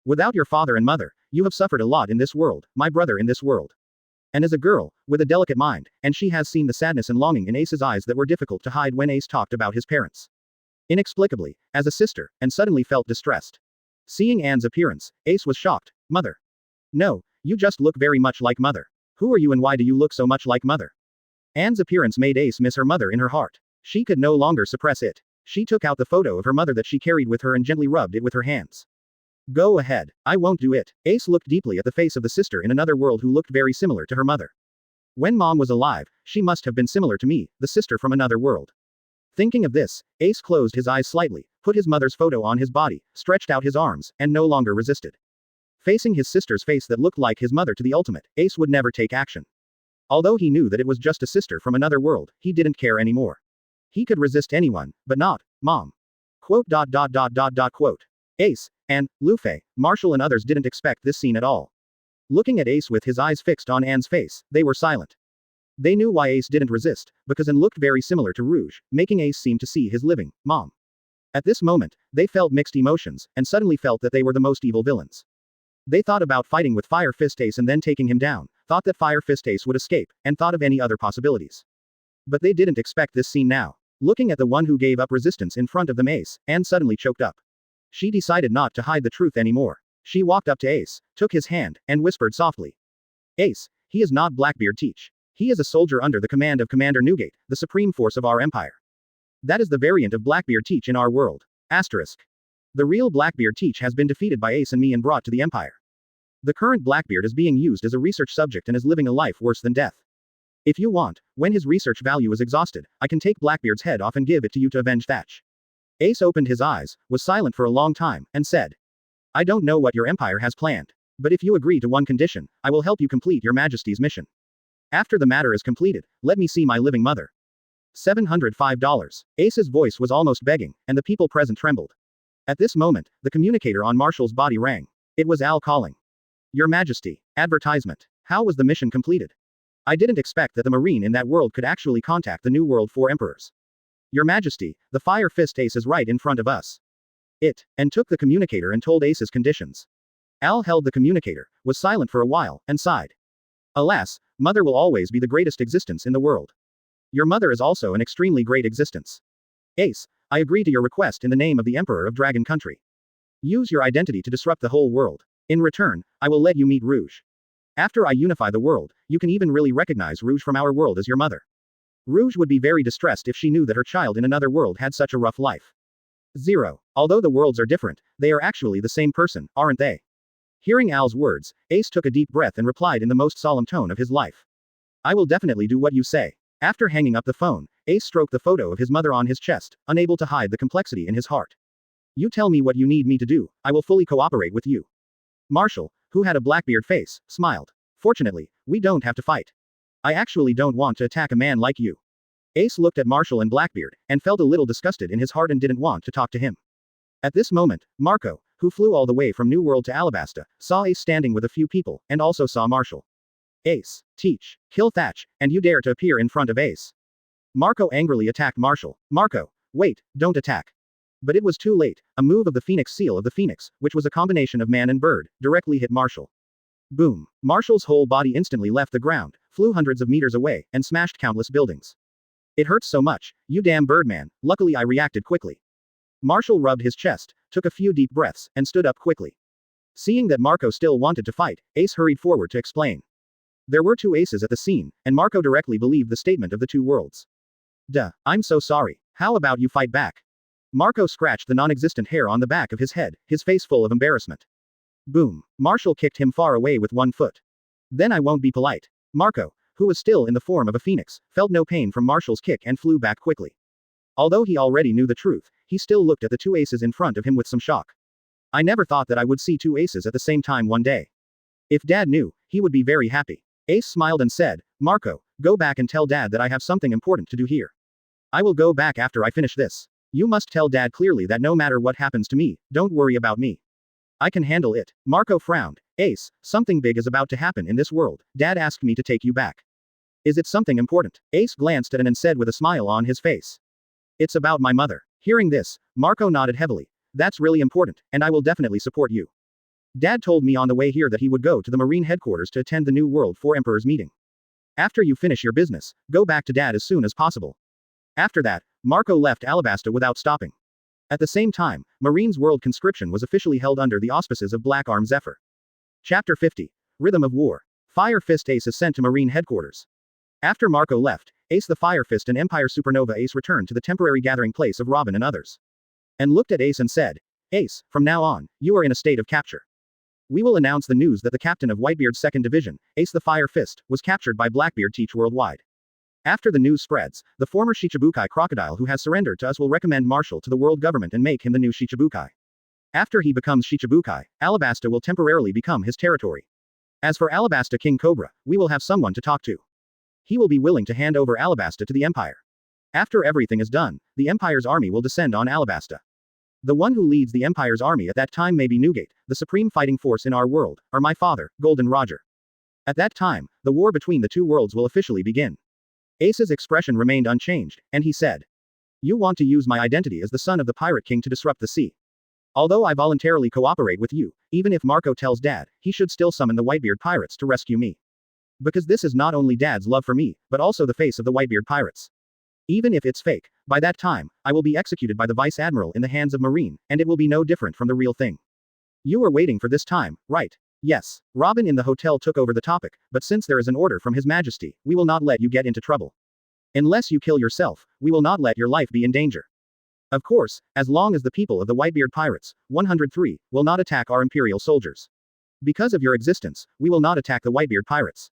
Speaker 2: Without your father and mother, you have suffered a lot in this world, my brother in this world. And as a girl, with a delicate mind, and she has seen the sadness and longing in Ace's eyes that were difficult to hide when Ace talked about his parents. Inexplicably, as a sister, and suddenly felt distressed. Seeing Anne's appearance, Ace was shocked. Mother. No, you just look very much like mother. Who are you and why do you look so much like mother? Anne's appearance made Ace miss her mother in her heart. She could no longer suppress it. She took out the photo of her mother that she carried with her and gently rubbed it with her hands. Go ahead. I won't do it. Ace looked deeply at the face of the sister in another world who looked very similar to her mother. When Mom was alive, she must have been similar to me, the sister from another world. Thinking of this, Ace closed his eyes slightly, put his mother's photo on his body, stretched out his arms, and no longer resisted. Facing his sister's face that looked like his mother to the ultimate, Ace would never take action. Although he knew that it was just a sister from another world, he didn't care anymore. He could resist anyone, but not Mom. Quote. Ace, Anne, Lufei, Marshall and others didn't expect this scene at all. Looking at Ace with his eyes fixed on Anne's face, they were silent. They knew why Ace didn't resist, because Anne looked very similar to Rouge, making Ace seem to see his living mom. At this moment, they felt mixed emotions, and suddenly felt that they were the most evil villains. They thought about fighting with Fire Fist Ace and then taking him down, thought that Fire Fist Ace would escape, and thought of any other possibilities. But they didn't expect this scene now. Looking at the one who gave up resistance in front of them Ace, Anne suddenly choked up. She decided not to hide the truth anymore. She walked up to Ace, took his hand, and whispered softly. Ace, he is not Blackbeard Teach. He is a soldier under the command of Commander Newgate, the supreme force of our empire. That is the variant of Blackbeard Teach in our world. Asterisk. The real Blackbeard Teach has been defeated by Ace and me and brought to the empire. The current Blackbeard is being used as a research subject and is living a life worse than death. If you want, when his research value is exhausted, I can take Blackbeard's head off and give it to you to avenge Thatch. Ace opened his eyes, was silent for a long time, and said. I don't know what your empire has planned. But if you agree to one condition, I will help you complete your majesty's mission. After the matter is completed, let me see my living mother. $705. Ace's voice was almost begging, and the people present trembled. At this moment, the communicator on Marshall's body rang. It was Al calling. Your Majesty. Advertisement. How was the mission completed? I didn't expect that the Marine in that world could actually contact the New World 4 Emperors. Your Majesty, the Fire Fist Ace is right in front of us. And took the communicator and told Ace's conditions. Al held the communicator, was silent for a while, and sighed. Alas, Mother will always be the greatest existence in the world. Your mother is also an extremely great existence. Ace, I agree to your request in the name of the Emperor of Dragon Country. Use your identity to disrupt the whole world. In return, I will let you meet Rouge. After I unify the world, you can even really recognize Rouge from our world as your mother. Rouge would be very distressed if she knew that her child in another world had such a rough life. 0. Although the worlds are different, they are actually the same person, aren't they? Hearing Al's words, Ace took a deep breath and replied in the most solemn tone of his life. I will definitely do what you say. After hanging up the phone, Ace stroked the photo of his mother on his chest, unable to hide the complexity in his heart. You tell me what you need me to do, I will fully cooperate with you. Marshall, who had a Blackbeard face, smiled. Fortunately, we don't have to fight. I actually don't want to attack a man like you. Ace looked at Marshall and Blackbeard, and felt a little disgusted in his heart and didn't want to talk to him. At this moment, Marco, who flew all the way from New World to Alabasta, saw Ace standing with a few people, and also saw Marshall. Ace, teach, kill Thatch, and you dare to appear in front of Ace. Marco angrily attacked Marshall. Marco, wait, don't attack. But it was too late. A move of the Phoenix seal of the Phoenix, which was a combination of man and bird, directly hit Marshall. Boom. Marshall's whole body instantly left the ground, flew hundreds of meters away, and smashed countless buildings. It hurts so much, you damn birdman, luckily I reacted quickly. Marshall rubbed his chest, took a few deep breaths, and stood up quickly. Seeing that Marco still wanted to fight, Ace hurried forward to explain. There were two aces at the scene, and Marco directly believed the statement of the two worlds. Duh, I'm so sorry. How about you fight back? Marco scratched the non-existent hair on the back of his head, his face full of embarrassment. Boom. Marshall kicked him far away with one foot. Then I won't be polite. Marco, who was still in the form of a phoenix, felt no pain from Marshall's kick and flew back quickly. Although he already knew the truth, he still looked at the two aces in front of him with some shock. I never thought that I would see two aces at the same time one day. If Dad knew, he would be very happy. Ace smiled and said, Marco, go back and tell Dad that I have something important to do here. I will go back after I finish this. You must tell Dad clearly that no matter what happens to me, don't worry about me. I can handle it. Marco frowned. Ace, something big is about to happen in this world. Dad asked me to take you back. Is it something important? Ace glanced at An and said with a smile on his face. It's about my mother. Hearing this, Marco nodded heavily. That's really important, and I will definitely support you. Dad told me on the way here that he would go to the Marine headquarters to attend the New World 4 Emperor's meeting. After you finish your business, go back to Dad as soon as possible. After that, Marco left Alabasta without stopping. At the same time, Marine's World conscription was officially held under the auspices of Black Arm Zephyr. Chapter 50. Rhythm of War. Fire Fist Ace is sent to Marine headquarters. After Marco left, Ace the Fire Fist and Empire Supernova Ace returned to the temporary gathering place of Robin and others. And looked at Ace and said, Ace, from now on, you are in a state of capture. We will announce the news that the captain of Whitebeard's 2nd Division, Ace the Fire Fist, was captured by Blackbeard Teach worldwide. After the news spreads, the former Shichibukai Crocodile who has surrendered to us will recommend Marshall to the world government and make him the new Shichibukai. After he becomes Shichibukai, Alabasta will temporarily become his territory. As for Alabasta King Cobra, we will have someone to talk to. He will be willing to hand over Alabasta to the Empire. After everything is done, the Empire's army will descend on Alabasta. The one who leads the Empire's army at that time may be Newgate, the supreme fighting force in our world, or my father, Golden Roger. At that time, the war between the two worlds will officially begin. Ace's expression remained unchanged, and he said, You want to use my identity as the son of the Pirate King to disrupt the sea. Although I voluntarily cooperate with you, even if Marco tells Dad, he should still summon the Whitebeard pirates to rescue me. Because this is not only Dad's love for me, but also the face of the Whitebeard pirates. Even if it's fake, by that time, I will be executed by the Vice Admiral in the hands of Marine, and it will be no different from the real thing. You were waiting for this time, right? Yes. Robin in the hotel took over the topic, but since there is an order from His Majesty, we will not let you get into trouble. Unless you kill yourself, we will not let your life be in danger. Of course, as long as the people of the Whitebeard Pirates, 103, will not attack our Imperial soldiers. Because of your existence, we will not attack the Whitebeard Pirates.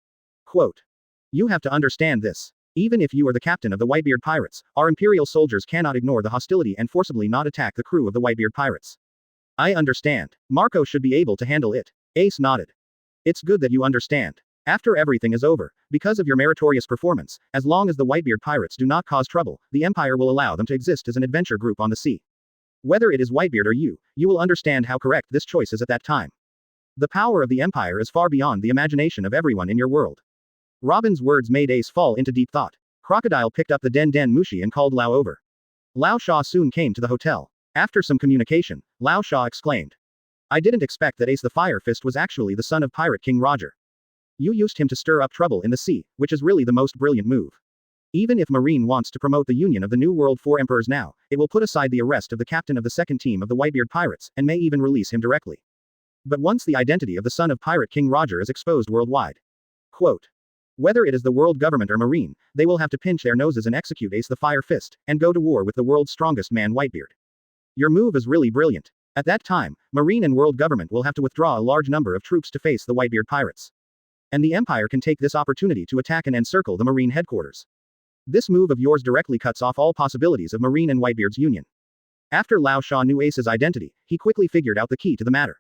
Speaker 2: Quote. You have to understand this. Even if you are the captain of the Whitebeard Pirates, our Imperial soldiers cannot ignore the hostility and forcibly not attack the crew of the Whitebeard Pirates. I understand. Marco should be able to handle it. Ace nodded. It's good that you understand. After everything is over, because of your meritorious performance, as long as the Whitebeard pirates do not cause trouble, the Empire will allow them to exist as an adventure group on the sea. Whether it is Whitebeard or you will understand how correct this choice is at that time. The power of the Empire is far beyond the imagination of everyone in your world. Robin's words made Ace fall into deep thought. Crocodile picked up the Den Den Mushi and called Lao over. Lao Sha soon came to the hotel. After some communication, Lao Sha exclaimed. I didn't expect that Ace the Fire Fist was actually the son of Pirate King Roger. You used him to stir up trouble in the sea, which is really the most brilliant move. Even if Marine wants to promote the union of the New World Four Emperors now, it will put aside the arrest of the captain of the second team of the Whitebeard pirates, and may even release him directly. But once the identity of the son of Pirate King Roger is exposed worldwide. Quote. Whether it is the world government or Marine, they will have to pinch their noses and execute Ace the Fire Fist, and go to war with the world's strongest man Whitebeard. Your move is really brilliant. At that time, Marine and world government will have to withdraw a large number of troops to face the Whitebeard pirates. And the Empire can take this opportunity to attack and encircle the Marine headquarters. This move of yours directly cuts off all possibilities of Marine and Whitebeard's union. After Lao Sha knew Ace's identity, he quickly figured out the key to the matter.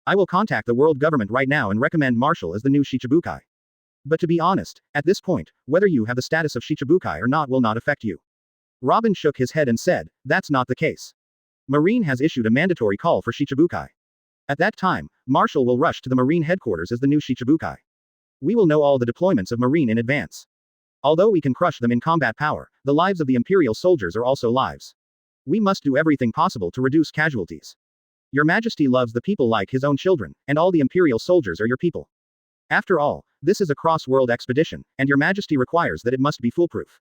Speaker 2: I will contact the world government right now and recommend Marshall as the new Shichibukai. But to be honest, at this point, whether you have the status of Shichibukai or not will not affect you. Robin shook his head and said, that's not the case. Marine has issued a mandatory call for Shichibukai. At that time, Marshall will rush to the Marine headquarters as the new Shichibukai. We will know all the deployments of Marine in advance. Although we can crush them in combat power, the lives of the Imperial soldiers are also lives. We must do everything possible to reduce casualties. Your Majesty loves the people like his own children, and all the Imperial soldiers are your people. After all, this is a cross-world expedition, and your Majesty requires that it must be foolproof.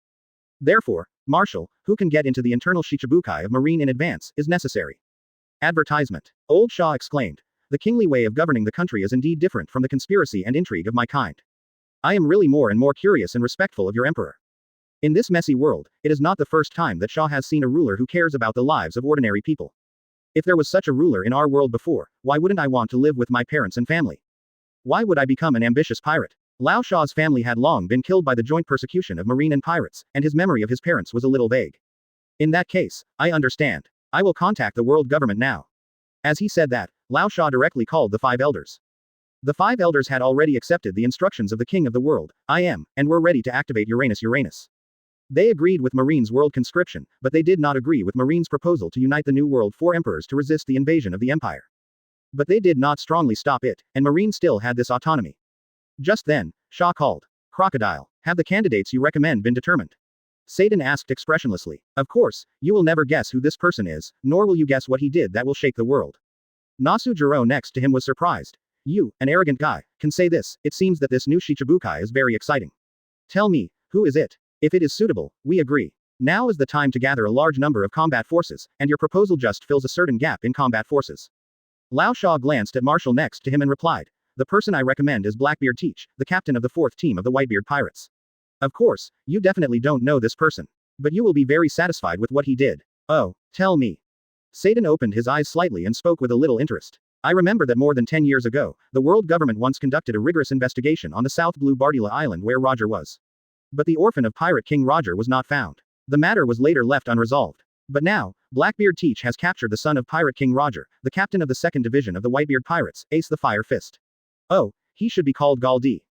Speaker 2: Therefore, Marshal, who can get into the internal Shichibukai of Marine in advance, is necessary. Advertisement. Old Shaw exclaimed. The kingly way of governing the country is indeed different from the conspiracy and intrigue of my kind. I am really more and more curious and respectful of your emperor. In this messy world, it is not the first time that Shaw has seen a ruler who cares about the lives of ordinary people. If there was such a ruler in our world before, why wouldn't I want to live with my parents and family? Why would I become an ambitious pirate? Lao Shaw's family had long been killed by the joint persecution of Marine and pirates, and his memory of his parents was a little vague. In that case, I understand. I will contact the world government now. As he said that, Lao Sha directly called the five elders. The five elders had already accepted the instructions of the king of the world, I am, and were ready to activate Uranus. They agreed with Marine's world conscription, but they did not agree with Marine's proposal to unite the New World Four Emperors to resist the invasion of the Empire. But they did not strongly stop it, and Marine still had this autonomy. Just then, Shaw called. Crocodile, have the candidates you recommend been determined? Satan asked expressionlessly. Of course, you will never guess who this person is, nor will you guess what he did that will shake the world. Nasu Jiro next to him was surprised. You, an arrogant guy, can say this. It seems that this new Shichibukai is very exciting. Tell me, who is it? If it is suitable, we agree. Now is the time to gather a large number of combat forces, and your proposal just fills a certain gap in combat forces. Lao Sha glanced at Marshall next to him and replied. The person I recommend is Blackbeard Teach, the captain of the fourth team of the Whitebeard pirates. Of course, you definitely don't know this person. But you will be very satisfied with what he did. Oh, tell me. Satan opened his eyes slightly and spoke with a little interest. I remember that more than 10 years ago, the world government once conducted a rigorous investigation on the South Blue Bardila Island where Roger was. But the orphan of Pirate King Roger was not found. The matter was later left unresolved. But now, Blackbeard Teach has captured the son of Pirate King Roger, the captain of the second division of the Whitebeard pirates, Ace the Fire Fist. Oh, he should be called Galdi.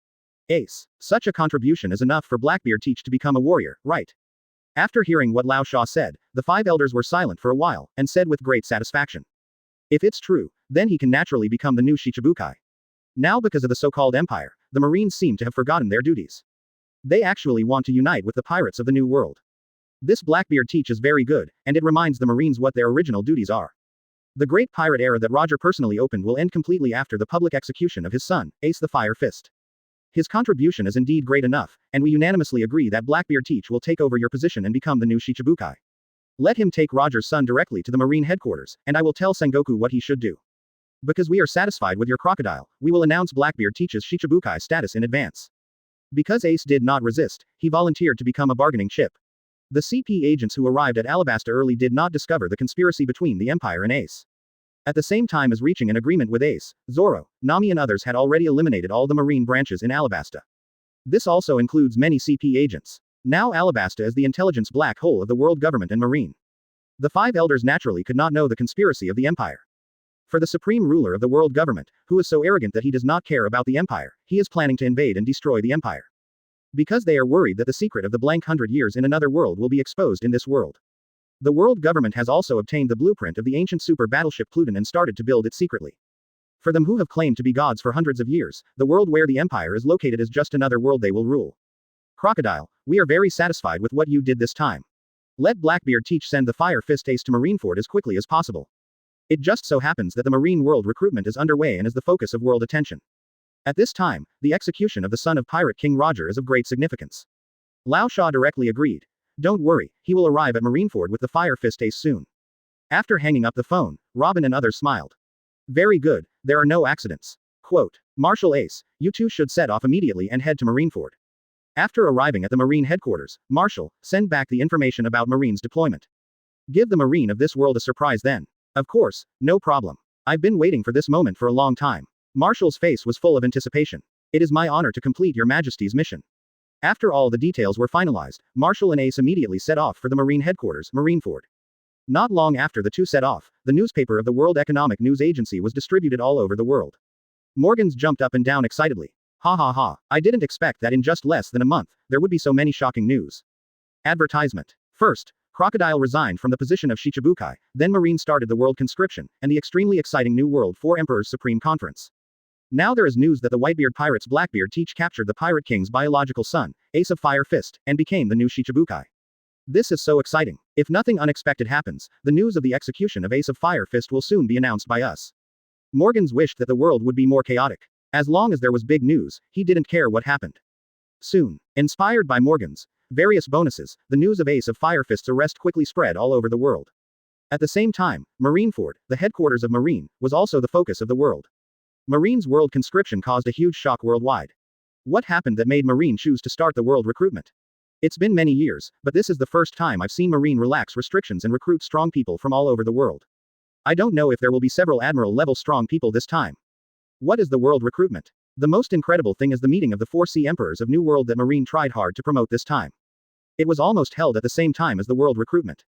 Speaker 2: Ace. Such a contribution is enough for Blackbeard Teach to become a warrior, right? After hearing what Lao Sha said, the five elders were silent for a while, and said with great satisfaction. If it's true, then he can naturally become the new Shichibukai. Now because of the so-called Empire, the Marines seem to have forgotten their duties. They actually want to unite with the pirates of the New World. This Blackbeard Teach is very good, and it reminds the Marines what their original duties are. The great pirate era that Roger personally opened will end completely after the public execution of his son, Ace the Fire Fist. His contribution is indeed great enough, and we unanimously agree that Blackbeard Teach will take over your position and become the new Shichibukai. Let him take Roger's son directly to the Marine headquarters, and I will tell Sengoku what he should do. Because we are satisfied with your Crocodile, we will announce Blackbeard Teach's Shichibukai status in advance. Because Ace did not resist, he volunteered to become a bargaining chip. The CP agents who arrived at Alabasta early did not discover the conspiracy between the Empire and Ace. At the same time as reaching an agreement with Ace, Zoro, Nami and others had already eliminated all the Marine branches in Alabasta. This also includes many CP agents. Now Alabasta is the intelligence black hole of the world government and Marine. The five elders naturally could not know the conspiracy of the Empire. For the supreme ruler of the world government, who is so arrogant that he does not care about the Empire, he is planning to invade and destroy the Empire. Because they are worried that the secret of the blank 100 years in another world will be exposed in this world. The world government has also obtained the blueprint of the ancient super battleship Pluton and started to build it secretly. For them who have claimed to be gods for hundreds of years, the world where the Empire is located is just another world they will rule. Crocodile, we are very satisfied with what you did this time. Let Blackbeard Teach send the Fire Fist Ace to Marineford as quickly as possible. It just so happens that the Marine world recruitment is underway and is the focus of world attention. At this time, the execution of the son of Pirate King Roger is of great significance. Lao Sha directly agreed. Don't worry, he will arrive at Marineford with the Fire Fist Ace soon. After hanging up the phone, Robin and others smiled. Very good, there are no accidents. Quote, Marshal Ace, you two should set off immediately and head to Marineford. After arriving at the Marine headquarters, Marshal, send back the information about Marine's deployment. Give the Marine of this world a surprise then. Of course, no problem. I've been waiting for this moment for a long time. Marshal's face was full of anticipation. It is my honor to complete your Majesty's mission. After all the details were finalized, Marshal and Ace immediately set off for the Marine headquarters, Marineford. Not long after the two set off, the newspaper of the World Economic News Agency was distributed all over the world. Morgans jumped up and down excitedly. Ha ha ha, I didn't expect that in just less than a month, there would be so many shocking news. Advertisement. First, Crocodile resigned from the position of Shichibukai, then Marine started the World Conscription, and the extremely exciting New World Four Emperors Supreme Conference. Now there is news that the Whitebeard pirates Blackbeard teach captured the Pirate King's biological son, Ace of Fire Fist, and became the new Shichibukai. This is so exciting. If nothing unexpected happens, the news of the execution of Ace of Fire Fist will soon be announced by us. Morgans wished that the world would be more chaotic. As long as there was big news, he didn't care what happened. Soon, inspired by Morgans' various bonuses, the news of Ace of Fire Fist's arrest quickly spread all over the world. At the same time, Marineford, the headquarters of Marine, was also the focus of the world. Marine's world conscription caused a huge shock worldwide. What happened that made Marine choose to start the world recruitment? It's been many years, but this is the first time I've seen Marine relax restrictions and recruit strong people from all over the world. I don't know if there will be several Admiral-level strong people this time. What is the world recruitment? The most incredible thing is the meeting of the 4 Sea Emperors of New World that Marine tried hard to promote this time. It was almost held at the same time as the world recruitment.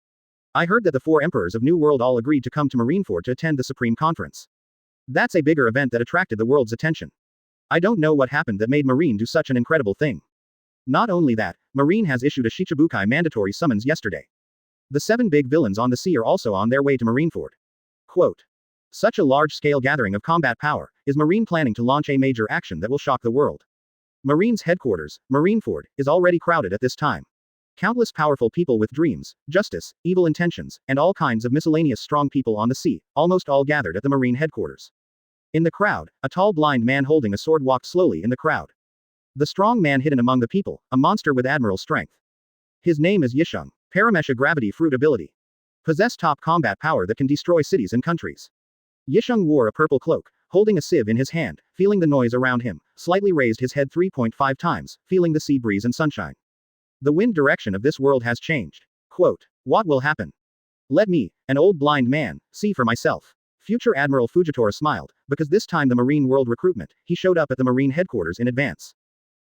Speaker 2: I heard that the 4 Emperors of New World all agreed to come to Marineford to attend the Supreme Conference. That's a bigger event that attracted the world's attention. I don't know what happened that made Marine do such an incredible thing. Not only that, Marine has issued a Shichibukai mandatory summons yesterday. The 7 big villains on the sea are also on their way to Marineford. Quote. Such a large-scale gathering of combat power, is Marine planning to launch a major action that will shock the world. Marine's headquarters, Marineford, is already crowded at this time. Countless powerful people with dreams, justice, evil intentions, and all kinds of miscellaneous strong people on the sea, almost all gathered at the Marine headquarters. In the crowd, a tall blind man holding a sword walked slowly in the crowd. The strong man hidden among the people, a monster with admiral strength. His name is Yisheng, Paramesha gravity fruit ability. Possess top combat power that can destroy cities and countries. Yisheng wore a purple cloak, holding a sieve in his hand, feeling the noise around him, slightly raised his head 3.5 times, feeling the sea breeze and sunshine. The wind direction of this world has changed. Quote. What will happen? Let me, an old blind man, see for myself. Future Admiral Fujitora smiled, because this time the Marine world recruitment, he showed up at the Marine headquarters in advance.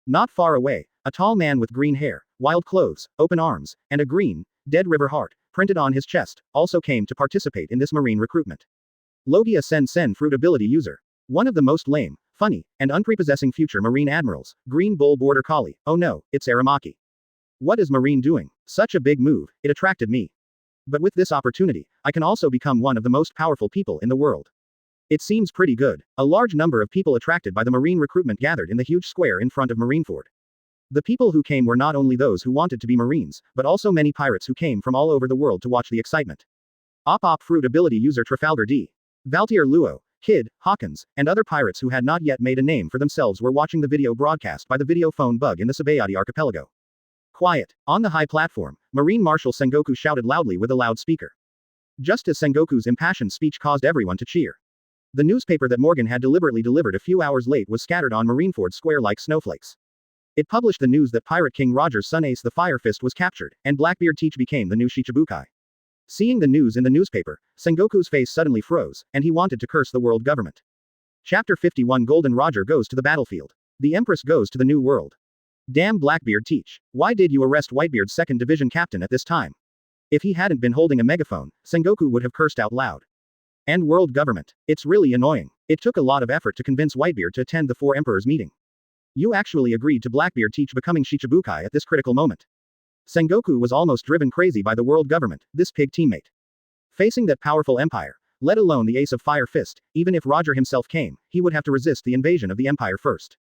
Speaker 2: Not far away, a tall man with green hair, wild clothes, open arms, and a green, dead river heart, printed on his chest, also came to participate in this Marine recruitment. Logia Sen fruit ability user. One of the most lame, funny, and unprepossessing future Marine admirals, Green Bull Border Collie. Oh no, it's Aramaki. What is Marine doing? Such a big move, it attracted me. But with this opportunity, I can also become one of the most powerful people in the world. It seems pretty good. A large number of people attracted by the Marine recruitment gathered in the huge square in front of Marineford. The people who came were not only those who wanted to be Marines, but also many pirates who came from all over the world to watch the excitement. Op fruit ability user Trafalgar D. Valtier Luo, Kid, Hawkins, and other pirates who had not yet made a name for themselves were watching the video broadcast by the video phone bug in the Sabayati archipelago. Quiet. On the high platform, Marine Marshal Sengoku shouted loudly with a loudspeaker. Just as Sengoku's impassioned speech caused everyone to cheer. The newspaper that Morgan had deliberately delivered a few hours late was scattered on Marineford Square like snowflakes. It published the news that Pirate King Roger's son Ace the Fire Fist was captured, and Blackbeard Teach became the new Shichibukai. Seeing the news in the newspaper, Sengoku's face suddenly froze, and he wanted to curse the world government. Chapter 51 Golden Roger goes to the battlefield. The Empress goes to the New World. Damn Blackbeard Teach. Why did you arrest Whitebeard's 2nd Division captain at this time? If he hadn't been holding a megaphone, Sengoku would have cursed out loud. And world government. It's really annoying. It took a lot of effort to convince Whitebeard to attend the 4 Emperors meeting. You actually agreed to Blackbeard Teach becoming Shichibukai at this critical moment. Sengoku was almost driven crazy by the world government, this pig teammate. Facing that powerful empire, let alone the Ace of Fire Fist, even if Roger himself came, he would have to resist the invasion of the empire first.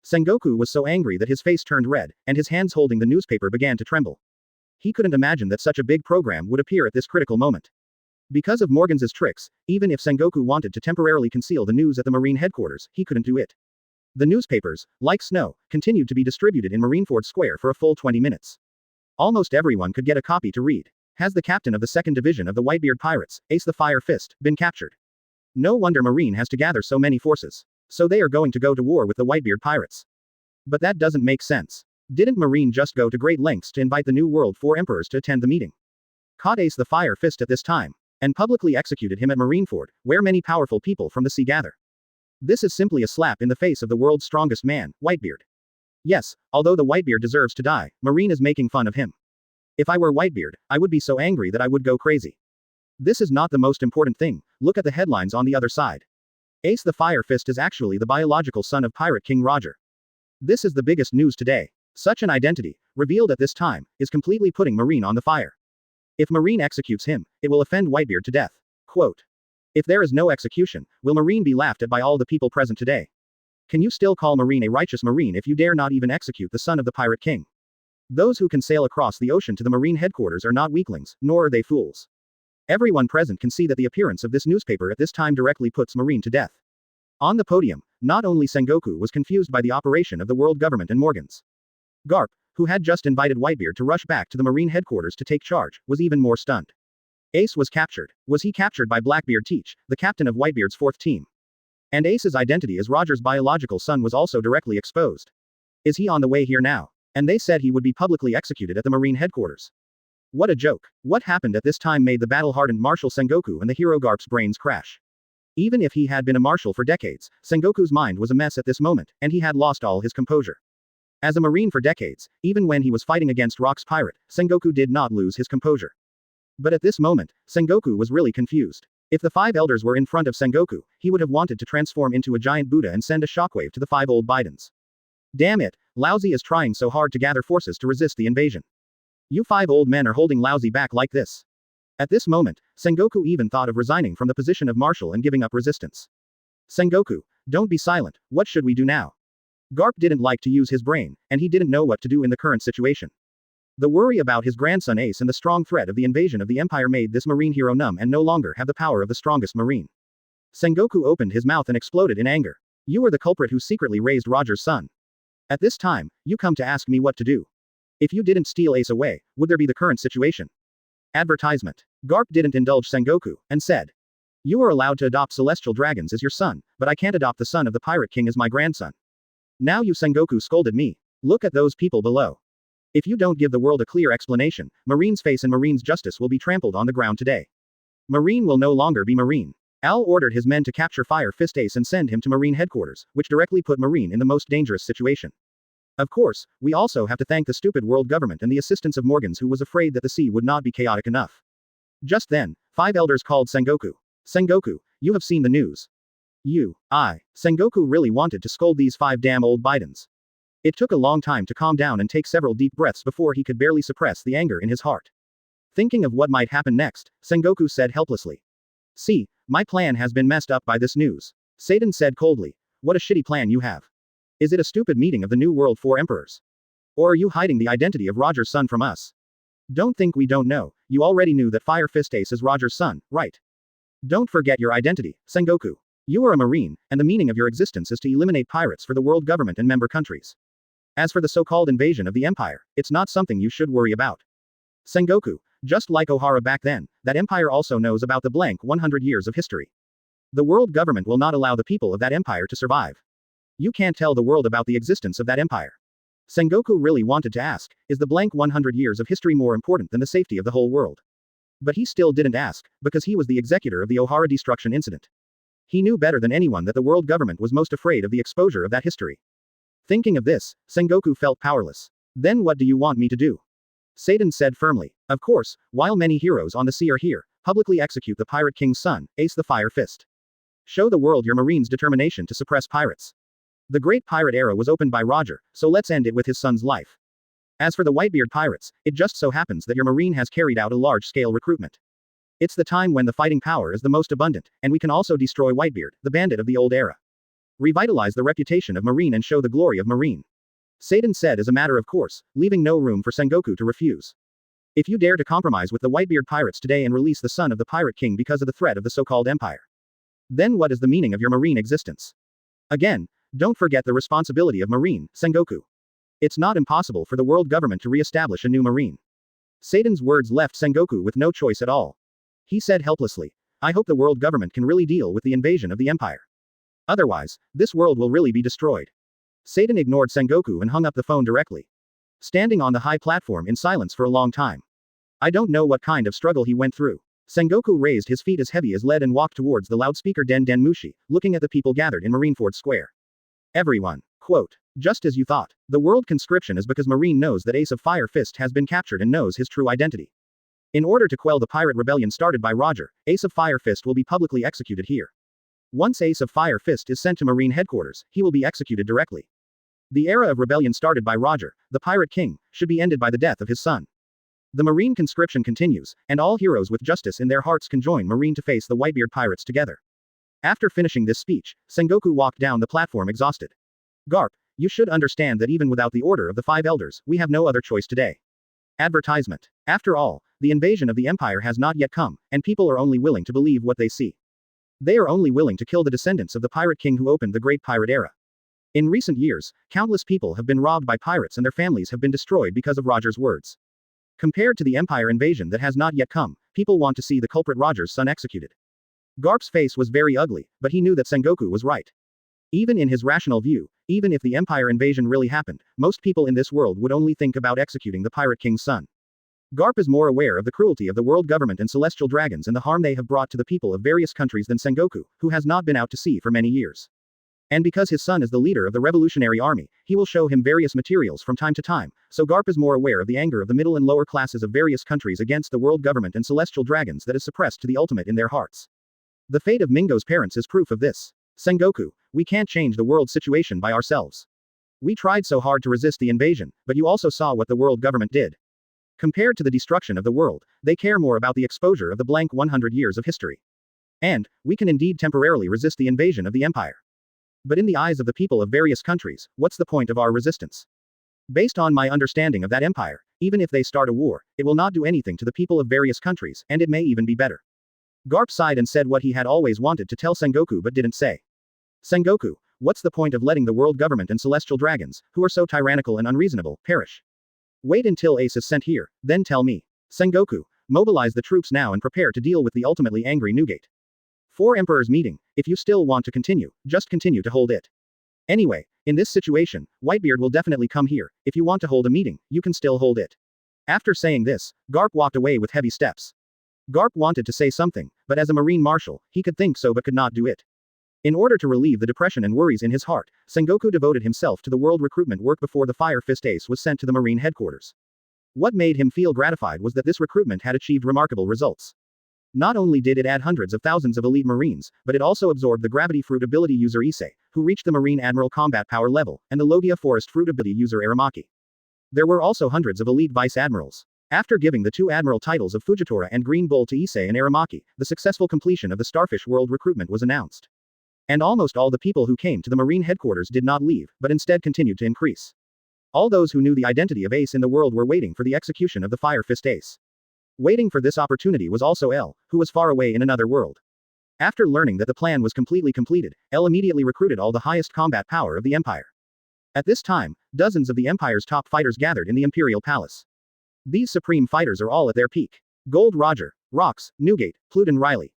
Speaker 2: Sengoku was so angry that his face turned red, and his hands holding the newspaper began to tremble. He couldn't imagine that such a big program would appear at this critical moment. Because of Morgan's tricks, even if Sengoku wanted to temporarily conceal the news at the Marine headquarters, he couldn't do it. The newspapers, like snow, continued to be distributed in Marineford Square for a full 20 minutes. Almost everyone could get a copy to read. Has the captain of the 2nd Division of the Whitebeard Pirates, Ace the Fire Fist, been captured? No wonder Marine has to gather so many forces. So they are going to go to war with the Whitebeard Pirates. But that doesn't make sense. Didn't Marine just go to great lengths to invite the New World 4 emperors to attend the meeting? Caught Ace the Fire Fist at this time, and publicly executed him at Marineford, where many powerful people from the sea gather. This is simply a slap in the face of the world's strongest man, Whitebeard. Yes, although the Whitebeard deserves to die, Marine is making fun of him. If I were Whitebeard, I would be so angry that I would go crazy. This is not the most important thing, look at the headlines on the other side. Ace the Fire Fist is actually the biological son of Pirate King Roger. This is the biggest news today. Such an identity, revealed at this time, is completely putting Marine on the fire. If Marine executes him, it will offend Whitebeard to death. Quote. If there is no execution, will Marine be laughed at by all the people present today? Can you still call Marine a righteous Marine if you dare not even execute the son of the Pirate King? Those who can sail across the ocean to the Marine headquarters are not weaklings, nor are they fools. Everyone present can see that the appearance of this newspaper at this time directly puts Marine to death. On the podium, not only Sengoku was confused by the operation of the world government and Morgans. Garp, who had just invited Whitebeard to rush back to the Marine headquarters to take charge, was even more stunned. Ace was captured. Was he captured by Blackbeard Teach, the captain of Whitebeard's 4th team? And Ace's identity as Roger's biological son was also directly exposed. Is he on the way here now? And they said he would be publicly executed at the Marine headquarters. What a joke. What happened at this time made the battle-hardened Marshal Sengoku and the hero Garp's brains crash. Even if he had been a marshal for decades, Sengoku's mind was a mess at this moment, and he had lost all his composure. As a Marine for decades, even when he was fighting against Rock's pirate, Sengoku did not lose his composure. But at this moment, Sengoku was really confused. If the 5 elders were in front of Sengoku, he would have wanted to transform into a giant Buddha and send a shockwave to the 5 old Bidens. Damn it, Lousy is trying so hard to gather forces to resist the invasion. You 5 old men are holding Lousy back like this. At this moment, Sengoku even thought of resigning from the position of marshal and giving up resistance. Sengoku, don't be silent, what should we do now? Garp didn't like to use his brain, and he didn't know what to do in the current situation. The worry about his grandson Ace and the strong threat of the invasion of the Empire made this Marine hero numb and no longer have the power of the strongest Marine. Sengoku opened his mouth and exploded in anger. You are the culprit who secretly raised Roger's son. At this time, you come to ask me what to do. If you didn't steal Ace away, would there be the current situation? Advertisement. Garp didn't indulge Sengoku, and said. You are allowed to adopt celestial dragons as your son, but I can't adopt the son of the Pirate King as my grandson. Now you Sengoku scolded me. Look at those people below. If you don't give the world a clear explanation, Marine's face and Marine's justice will be trampled on the ground today. Marine will no longer be Marine. Al ordered his men to capture Fire Fist Ace and send him to Marine headquarters, which directly put Marine in the most dangerous situation. Of course, we also have to thank the stupid world government and the assistance of Morgans, who was afraid that the sea would not be chaotic enough. Just then, 5 elders called Sengoku. Sengoku, you have seen the news. Sengoku really wanted to scold these 5 damn old Bidens. It took a long time to calm down and take several deep breaths before he could barely suppress the anger in his heart. Thinking of what might happen next, Sengoku said helplessly. See, my plan has been messed up by this news. Satan said coldly. What a shitty plan you have. Is it a stupid meeting of the New World 4 emperors? Or are you hiding the identity of Roger's son from us? Don't think we don't know, you already knew that Fire Fist Ace is Roger's son, right? Don't forget your identity, Sengoku. You are a Marine, and the meaning of your existence is to eliminate pirates for the world government and member countries. As for the so-called invasion of the Empire, it's not something you should worry about. Sengoku, just like Ohara back then, that Empire also knows about the blank 100 years of history. The world government will not allow the people of that Empire to survive. You can't tell the world about the existence of that Empire. Sengoku really wanted to ask, is the blank 100 years of history more important than the safety of the whole world? But he still didn't ask, because he was the executor of the Ohara destruction incident. He knew better than anyone that the world government was most afraid of the exposure of that history. Thinking of this, Sengoku felt powerless. Then what do you want me to do? Satan said firmly. Of course, while many heroes on the sea are here, publicly execute the Pirate King's son, Ace the Fire Fist. Show the world your Marine's determination to suppress pirates. The great pirate era was opened by Roger, so let's end it with his son's life. As for the Whitebeard pirates, it just so happens that your Marine has carried out a large-scale recruitment. It's the time when the fighting power is the most abundant, and we can also destroy Whitebeard, the bandit of the old era. Revitalize the reputation of Marine and show the glory of Marine. Satan said as a matter of course, leaving no room for Sengoku to refuse. If you dare to compromise with the Whitebeard pirates today and release the son of the Pirate King because of the threat of the so-called Empire, then what is the meaning of your Marine existence? Again, Don't forget the responsibility of Marine, Sengoku. It's not impossible for the world government to re-establish a new Marine. Seiden's words left Sengoku with no choice at all. He said helplessly, I hope the world government can really deal with the invasion of the Empire. Otherwise, this world will really be destroyed. Seiden ignored Sengoku and hung up the phone directly. Standing on the high platform in silence for a long time. I don't know what kind of struggle he went through. Sengoku raised his feet as heavy as lead and walked towards the loudspeaker Den Den Mushi, looking at the people gathered in Marineford Square. Everyone. Quote. Just as you thought. The world conscription is because Marine knows that Ace of Fire Fist has been captured and knows his true identity. In order to quell the pirate rebellion started by Roger, Ace of Fire Fist will be publicly executed here. Once Ace of Fire Fist is sent to Marine headquarters, he will be executed directly. The era of rebellion started by Roger, the Pirate King, should be ended by the death of his son. The Marine conscription continues, and all heroes with justice in their hearts can join Marine to face the Whitebeard pirates together. After finishing this speech, Sengoku walked down the platform exhausted. Garp, you should understand that even without the order of the Five Elders, we have no other choice today. Advertisement. After all, the invasion of the Empire has not yet come, and people are only willing to believe what they see. They are only willing to kill the descendants of the Pirate King who opened the Great Pirate Era. In recent years, countless people have been robbed by pirates and their families have been destroyed because of Roger's words. Compared to the Empire invasion that has not yet come, people want to see the culprit Roger's son executed. Garp's face was very ugly, but he knew that Sengoku was right. Even in his rational view, even if the Empire invasion really happened, most people in this world would only think about executing the Pirate King's son. Garp is more aware of the cruelty of the world government and celestial dragons and the harm they have brought to the people of various countries than Sengoku, who has not been out to sea for many years. And because his son is the leader of the revolutionary army, he will show him various materials from time to time, so Garp is more aware of the anger of the middle and lower classes of various countries against the world government and celestial dragons that is suppressed to the ultimate in their hearts. The fate of Mingo's parents is proof of this. Sengoku, we can't change the world situation by ourselves. We tried so hard to resist the invasion, but you also saw what the world government did. Compared to the destruction of the world, they care more about the exposure of the blank 100 years of history. And, we can indeed temporarily resist the invasion of the Empire. But in the eyes of the people of various countries, what's the point of our resistance? Based on my understanding of that empire, even if they start a war, it will not do anything to the people of various countries, and it may even be better. Garp sighed and said what he had always wanted to tell Sengoku but didn't say. Sengoku, what's the point of letting the world government and celestial dragons, who are so tyrannical and unreasonable, perish? Wait until Ace is sent here, then tell me. Sengoku, mobilize the troops now and prepare to deal with the ultimately angry Newgate. 4 Emperors meeting, if you still want to continue, just continue to hold it. Anyway, in this situation, Whitebeard will definitely come here, if you want to hold a meeting, you can still hold it. After saying this, Garp walked away with heavy steps. Garp wanted to say something, but as a Marine Marshal, he could think so but could not do it. In order to relieve the depression and worries in his heart, Sengoku devoted himself to the world recruitment work before the Fire Fist Ace was sent to the Marine headquarters. What made him feel gratified was that this recruitment had achieved remarkable results. Not only did it add hundreds of thousands of elite Marines, but it also absorbed the Gravity Fruit ability user Issei, who reached the Marine Admiral combat power level, and the Logia Forest Fruit ability user Aramaki. There were also hundreds of elite Vice Admirals. After giving the 2 Admiral titles of Fujitora and Green Bull to Issei and Aramaki, the successful completion of the Starfish World recruitment was announced. And almost all the people who came to the Marine headquarters did not leave, but instead continued to increase. All those who knew the identity of Ace in the world were waiting for the execution of the Fire Fist Ace. Waiting for this opportunity was also El, who was far away in another world. After learning that the plan was completely completed, El immediately recruited all the highest combat power of the Empire. At this time, dozens of the Empire's top fighters gathered in the Imperial Palace. These supreme fighters are all at their peak. Gold Roger, Rox, Newgate, Pluton Riley,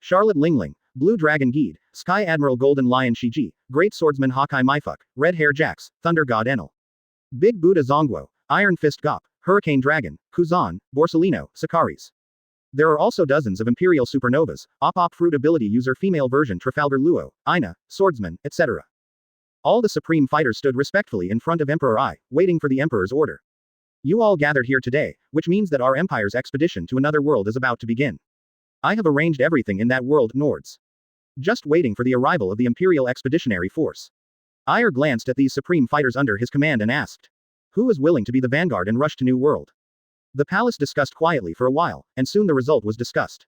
Speaker 2: Charlotte Lingling, Blue Dragon Geed, Sky Admiral Golden Lion Shiji, Great Swordsman Hawkeye Myfuck, Red Hair Jax, Thunder God Enel, Big Buddha Zongguo, Iron Fist Gop, Hurricane Dragon, Kuzan, Borsellino, Sakaris. There are also dozens of Imperial Supernovas, Op Fruit ability user female version Trafalgar Luo, Ina, Swordsman, etc. All the supreme fighters stood respectfully in front of Emperor Ai, waiting for the Emperor's order. You all gathered here today, which means that our Empire's expedition to another world is about to begin. I have arranged everything in that world, Nords. Just waiting for the arrival of the Imperial Expeditionary Force. Aier glanced at these supreme fighters under his command and asked, who is willing to be the vanguard and rush to New World? The palace discussed quietly for a while, and soon the result was discussed.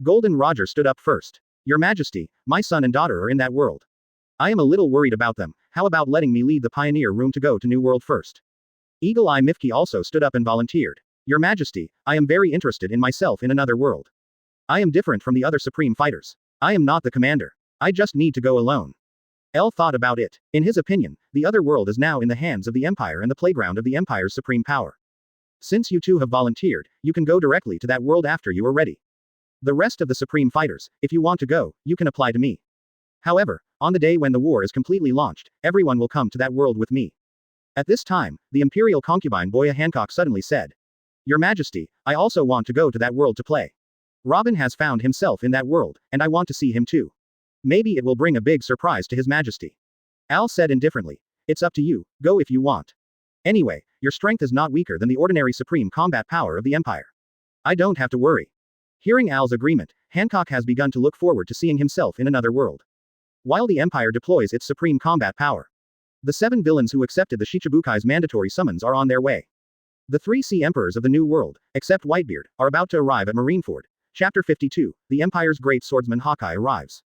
Speaker 2: Golden Roger stood up first. Your Majesty, my son and daughter are in that world. I am a little worried about them, how about letting me lead the Pioneer Room to go to New World first? Eagle Eye Mifki also stood up and volunteered. Your Majesty, I am very interested in myself in another world. I am different from the other supreme fighters. I am not the commander. I just need to go alone. El thought about it. In his opinion, the other world is now in the hands of the Empire and the playground of the Empire's supreme power. Since you two have volunteered, you can go directly to that world after you are ready. The rest of the supreme fighters, if you want to go, you can apply to me. However, on the day when the war is completely launched, everyone will come to that world with me. At this time, the Imperial concubine Boya Hancock suddenly said, Your Majesty, I also want to go to that world to play. Robin has found himself in that world, and I want to see him too. Maybe it will bring a big surprise to His Majesty. Al said indifferently. It's up to you, go if you want. Anyway, your strength is not weaker than the ordinary supreme combat power of the Empire. I don't have to worry. Hearing Al's agreement, Hancock has begun to look forward to seeing himself in another world. While the Empire deploys its supreme combat power, the 7 villains who accepted the Shichibukai's mandatory summons are on their way. The 3 Sea Emperors of the New World, except Whitebeard, are about to arrive at Marineford. Chapter 52, The Empire's Great Swordsman Haki arrives.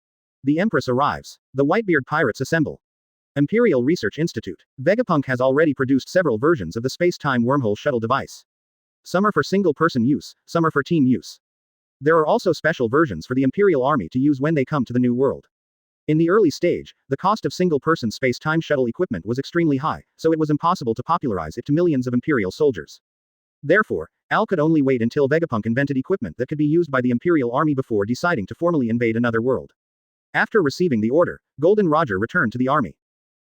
Speaker 2: The Empress arrives. The Whitebeard pirates assemble. Imperial Research Institute. Vegapunk has already produced several versions of the space-time wormhole shuttle device. Some are for single-person use, some are for team use. There are also special versions for the Imperial Army to use when they come to the New World. In the early stage, the cost of single-person space-time shuttle equipment was extremely high, so it was impossible to popularize it to millions of Imperial soldiers. Therefore, Al could only wait until Vegapunk invented equipment that could be used by the Imperial Army before deciding to formally invade another world. After receiving the order, Golden Roger returned to the army.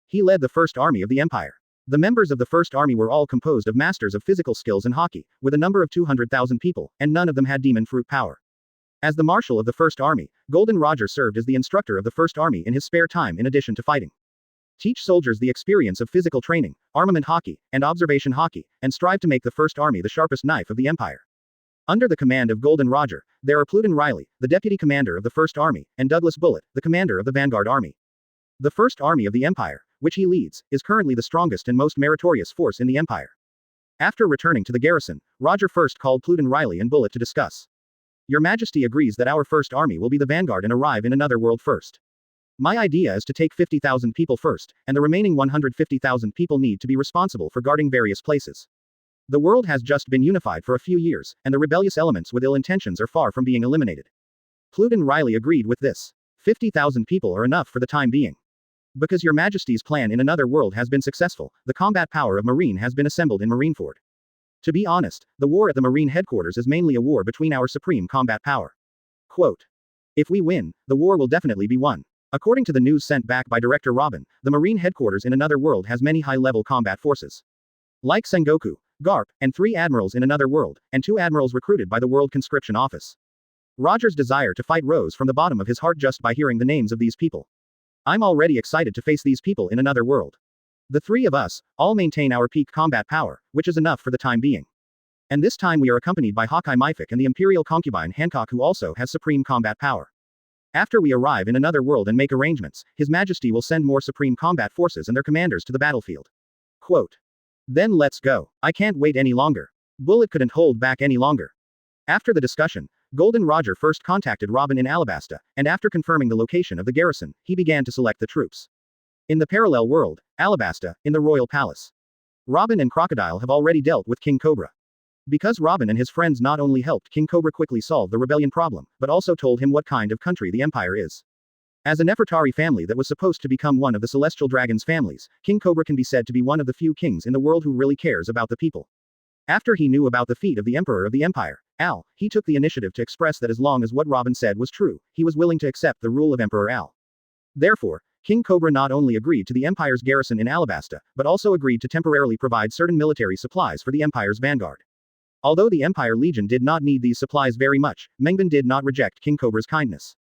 Speaker 2: He led the First Army of the Empire. The members of the First Army were all composed of masters of physical skills in Haki, with a number of 200,000 people, and none of them had demon fruit power. As the Marshal of the First Army, Golden Roger served as the instructor of the First Army in his spare time in addition to fighting. Teach soldiers the experience of physical training, armament Haki, and observation Haki, and strive to make the First Army the sharpest knife of the Empire. Under the command of Golden Roger, there are Pluton Riley, the deputy commander of the First Army, and Douglas Bullitt, the commander of the Vanguard Army. The First Army of the Empire, which he leads, is currently the strongest and most meritorious force in the Empire. After returning to the garrison, Roger first called Pluton Riley and Bullitt to discuss. Your Majesty agrees that our First Army will be the vanguard and arrive in another world first. My idea is to take 50,000 people first, and the remaining 150,000 people need to be responsible for guarding various places. The world has just been unified for a few years, and the rebellious elements with ill intentions are far from being eliminated. Pluton Riley agreed with this. 50,000 people are enough for the time being. Because Your Majesty's plan in another world has been successful, the combat power of Marine has been assembled in Marineford. To be honest, the war at the Marine headquarters is mainly a war between our supreme combat power. Quote. If we win, the war will definitely be won. According to the news sent back by Director Robin, the Marine headquarters in another world has many high-level combat forces. Like Sengoku, Garp, and 3 admirals in another world, and 2 admirals recruited by the World Conscription Office. Roger's desire to fight rose from the bottom of his heart just by hearing the names of these people. I'm already excited to face these people in another world. The 3 of us, all maintain our peak combat power, which is enough for the time being. And this time we are accompanied by Hawkeye Mythic and the Imperial concubine Hancock, who also has supreme combat power. After we arrive in another world and make arrangements, His Majesty will send more supreme combat forces and their commanders to the battlefield. Quote. Then let's go. I can't wait any longer. Bullet couldn't hold back any longer. After the discussion, Golden Roger first contacted Robin in Alabasta, and after confirming the location of the garrison, he began to select the troops. In the parallel world, Alabasta, in the royal palace. Robin and Crocodile have already dealt with King Cobra. Because Robin and his friends not only helped King Cobra quickly solve the rebellion problem, but also told him what kind of country the Empire is. As a Nefertari family that was supposed to become one of the Celestial Dragon's families, King Cobra can be said to be one of the few kings in the world who really cares about the people. After he knew about the feat of the Emperor of the Empire, Al, he took the initiative to express that as long as what Robin said was true, he was willing to accept the rule of Emperor Al. Therefore, King Cobra not only agreed to the Empire's garrison in Alabasta, but also agreed to temporarily provide certain military supplies for the Empire's vanguard. Although the Empire Legion did not need these supplies very much, Mengbin did not reject King Cobra's kindness.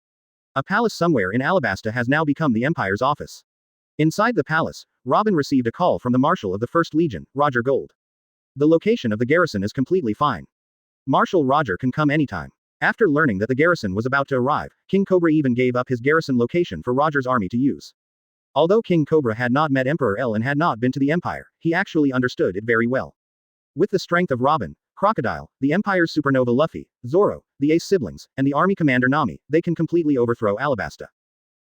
Speaker 2: A palace somewhere in Alabasta has now become the Empire's office. Inside the palace, Robin received a call from the Marshal of the First Legion, Roger Gold. The location of the garrison is completely fine. Marshal Roger can come anytime. After learning that the garrison was about to arrive, King Cobra even gave up his garrison location for Roger's army to use. Although King Cobra had not met Emperor L and had not been to the Empire, he actually understood it very well. With the strength of Robin, Crocodile, the Empire's supernova Lufei, Zoro, the Ace siblings, and the army commander Nami, they can completely overthrow Alabasta.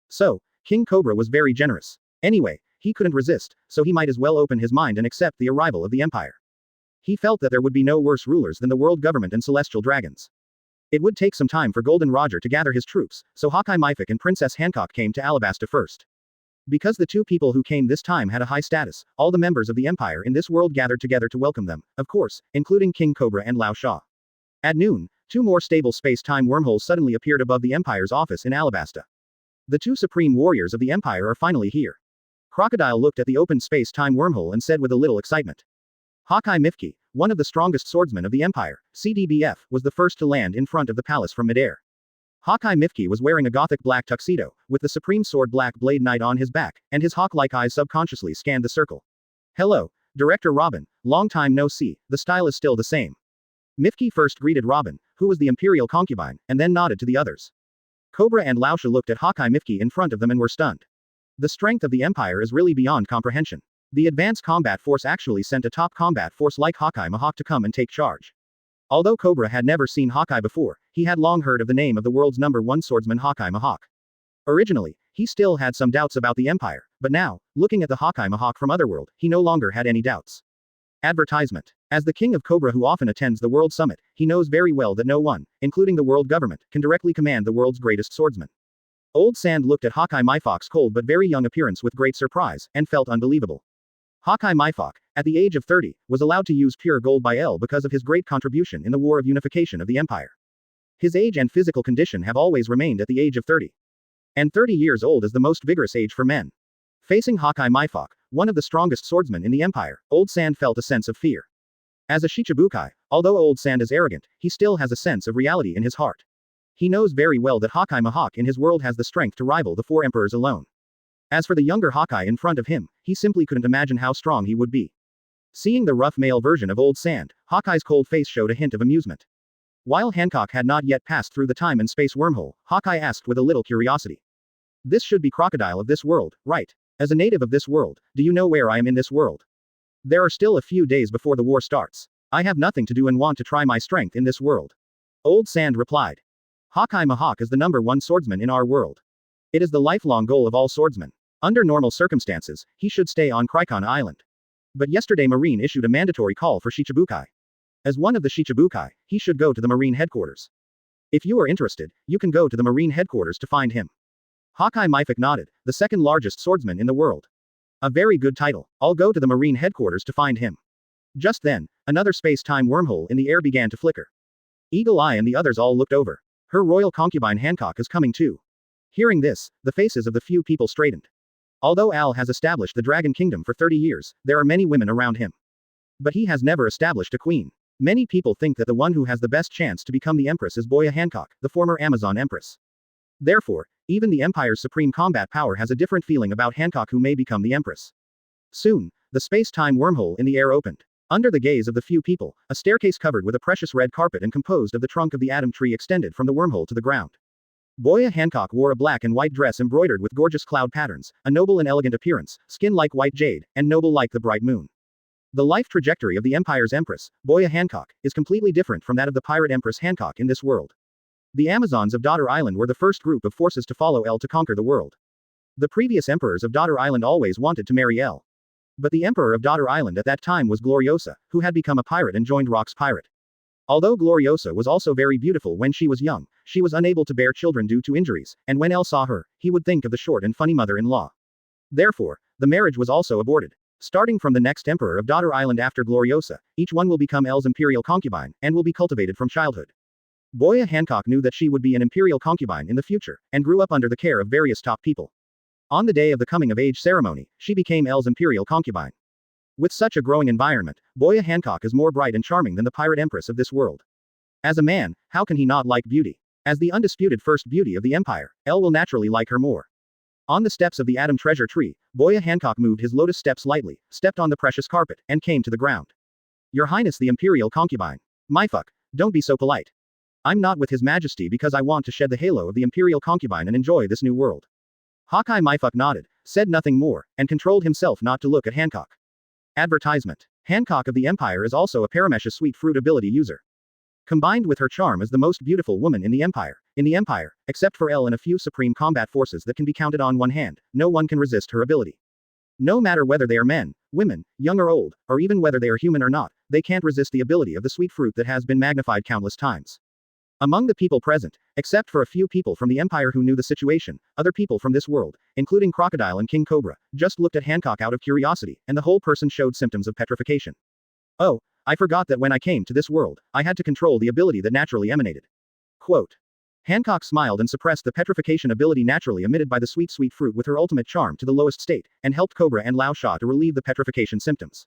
Speaker 2: So, King Cobra was very generous. Anyway, he couldn't resist, so he might as well open his mind and accept the arrival of the Empire. He felt that there would be no worse rulers than the world government and celestial dragons. It would take some time for Golden Roger to gather his troops, so Hawkeye Mythic and Princess Hancock came to Alabasta first. Because the two people who came this time had a high status, all the members of the Empire in this world gathered together to welcome them, of course, including King Cobra and Lao Sha. At noon, two more stable space-time wormholes suddenly appeared above the Empire's office in Alabasta. The two supreme warriors of the Empire are finally here. Crocodile looked at the open space-time wormhole and said with a little excitement. Haki Mifki, one of the strongest swordsmen of the Empire, CDBF, was the first to land in front of the palace from midair. Haki Mifki was wearing a gothic black tuxedo, with the supreme sword Black Blade Knight on his back, and his hawk-like eyes subconsciously scanned the circle. Hello, Director Robin, long time no see, the style is still the same. Mifki first greeted Robin, who was the Imperial concubine, and then nodded to the others. Cobra and Laosha looked at Haki Mifki in front of them and were stunned. The strength of the Empire is really beyond comprehension. The Advanced Combat Force actually sent a top combat force like Haki Mahawk to come and take charge. Although Cobra had never seen Haki before, he had long heard of the name of the world's #1 swordsman Haki Mahawk. Originally, he still had some doubts about the Empire, but now, looking at the Haki Mahawk from Otherworld, he no longer had any doubts. Advertisement. As the king of Cobra who often attends the World Summit, he knows very well that no one, including the world government, can directly command the world's greatest swordsman. Old Sand looked at Haki Mifok's cold but very young appearance with great surprise, and felt unbelievable. Haki Mifok, at the age of 30, was allowed to use pure gold by Aiel because of his great contribution in the war of unification of the Empire. His age and physical condition have always remained at the age of 30. And 30 years old is the most vigorous age for men. Facing Haki Mifok, one of the strongest swordsmen in the Empire, Old Sand felt a sense of fear. As a Shichibukai, although Old Sand is arrogant, he still has a sense of reality in his heart. He knows very well that Haki Mahawk in his world has the strength to rival the four emperors alone. As for the younger Haki in front of him, he simply couldn't imagine how strong he would be. Seeing the rough male version of Old Sand, Hawkeye's cold face showed a hint of amusement. While Hancock had not yet passed through the time and space wormhole, Hawkeye asked with a little curiosity. This should be Crocodile of this world, right? As a native of this world, do you know where I am in this world? There are still a few days before the war starts. I have nothing to do and want to try my strength in this world. Old Sand replied. Haki Mahawk is the #1 swordsman in our world. It is the lifelong goal of all swordsmen. Under normal circumstances, he should stay on Krikon Island. But yesterday Marine issued a mandatory call for Shichibukai. As one of the Shichibukai, he should go to the Marine headquarters. If you are interested, you can go to the Marine headquarters to find him. Haki Mifok nodded, the second largest swordsman in the world. A very good title. I'll go to the Marine headquarters to find him. Just then, another space-time wormhole in the air began to flicker. Eagle Eye and the others all looked over. Her royal concubine Hancock is coming too. Hearing this, the faces of the few people straightened. Although Al has established the Dragon Kingdom for 30 years, there are many women around him. But he has never established a queen. Many people think that the one who has the best chance to become the Empress is Boya Hancock, the former Amazon Empress. Therefore, even the Empire's supreme combat power has a different feeling about Hancock who may become the Empress. Soon, the space-time wormhole in the air opened. Under the gaze of the few people, a staircase covered with a precious red carpet and composed of the trunk of the atom tree extended from the wormhole to the ground. Boya Hancock wore a black and white dress embroidered with gorgeous cloud patterns, a noble and elegant appearance, skin like white jade, and noble like the bright moon. The life trajectory of the Empire's Empress, Boya Hancock, is completely different from that of the pirate Empress Hancock in this world. The Amazons of Daughter Island were the first group of forces to follow El to conquer the world. The previous emperors of Daughter Island always wanted to marry El. But the emperor of Daughter Island at that time was Gloriosa, who had become a pirate and joined Rock's pirate. Although Gloriosa was also very beautiful when she was young, she was unable to bear children due to injuries, and when El saw her, he would think of the short and funny mother-in-law. Therefore, the marriage was also aborted. Starting from the next emperor of Daughter Island after Gloriosa, each one will become El's imperial concubine, and will be cultivated from childhood. Boya Hancock knew that she would be an imperial concubine in the future, and grew up under the care of various top people. On the day of the coming-of-age ceremony, she became El's imperial concubine. With such a growing environment, Boya Hancock is more bright and charming than the pirate empress of this world. As a man, how can he not like beauty? As the undisputed first beauty of the empire, El will naturally like her more. On the steps of the Atom Treasure Tree, Boya Hancock moved his lotus steps lightly, stepped on the precious carpet, and came to the ground. Your Highness the Imperial Concubine. Mifok, don't be so polite. I'm not with His Majesty because I want to shed the halo of the Imperial Concubine and enjoy this new world. Haki Mifok nodded, said nothing more, and controlled himself not to look at Hancock. Advertisement. Hancock of the Empire is also a Paramesha Sweet Fruit ability user. Combined with her charm is the most beautiful woman in the Empire. In the Empire, except for El and a few supreme combat forces that can be counted on one hand, no one can resist her ability. No matter whether they are men, women, young or old, or even whether they are human or not, they can't resist the ability of the sweet fruit that has been magnified countless times. Among the people present, except for a few people from the Empire who knew the situation, other people from this world, including Crocodile and King Cobra, just looked at Hancock out of curiosity, and the whole person showed symptoms of petrification. Oh, I forgot that when I came to this world, I had to control the ability that naturally emanated. Quote. Hancock smiled and suppressed the petrification ability naturally emitted by the sweet fruit with her ultimate charm to the lowest state, and helped Cobra and Lao Sha to relieve the petrification symptoms.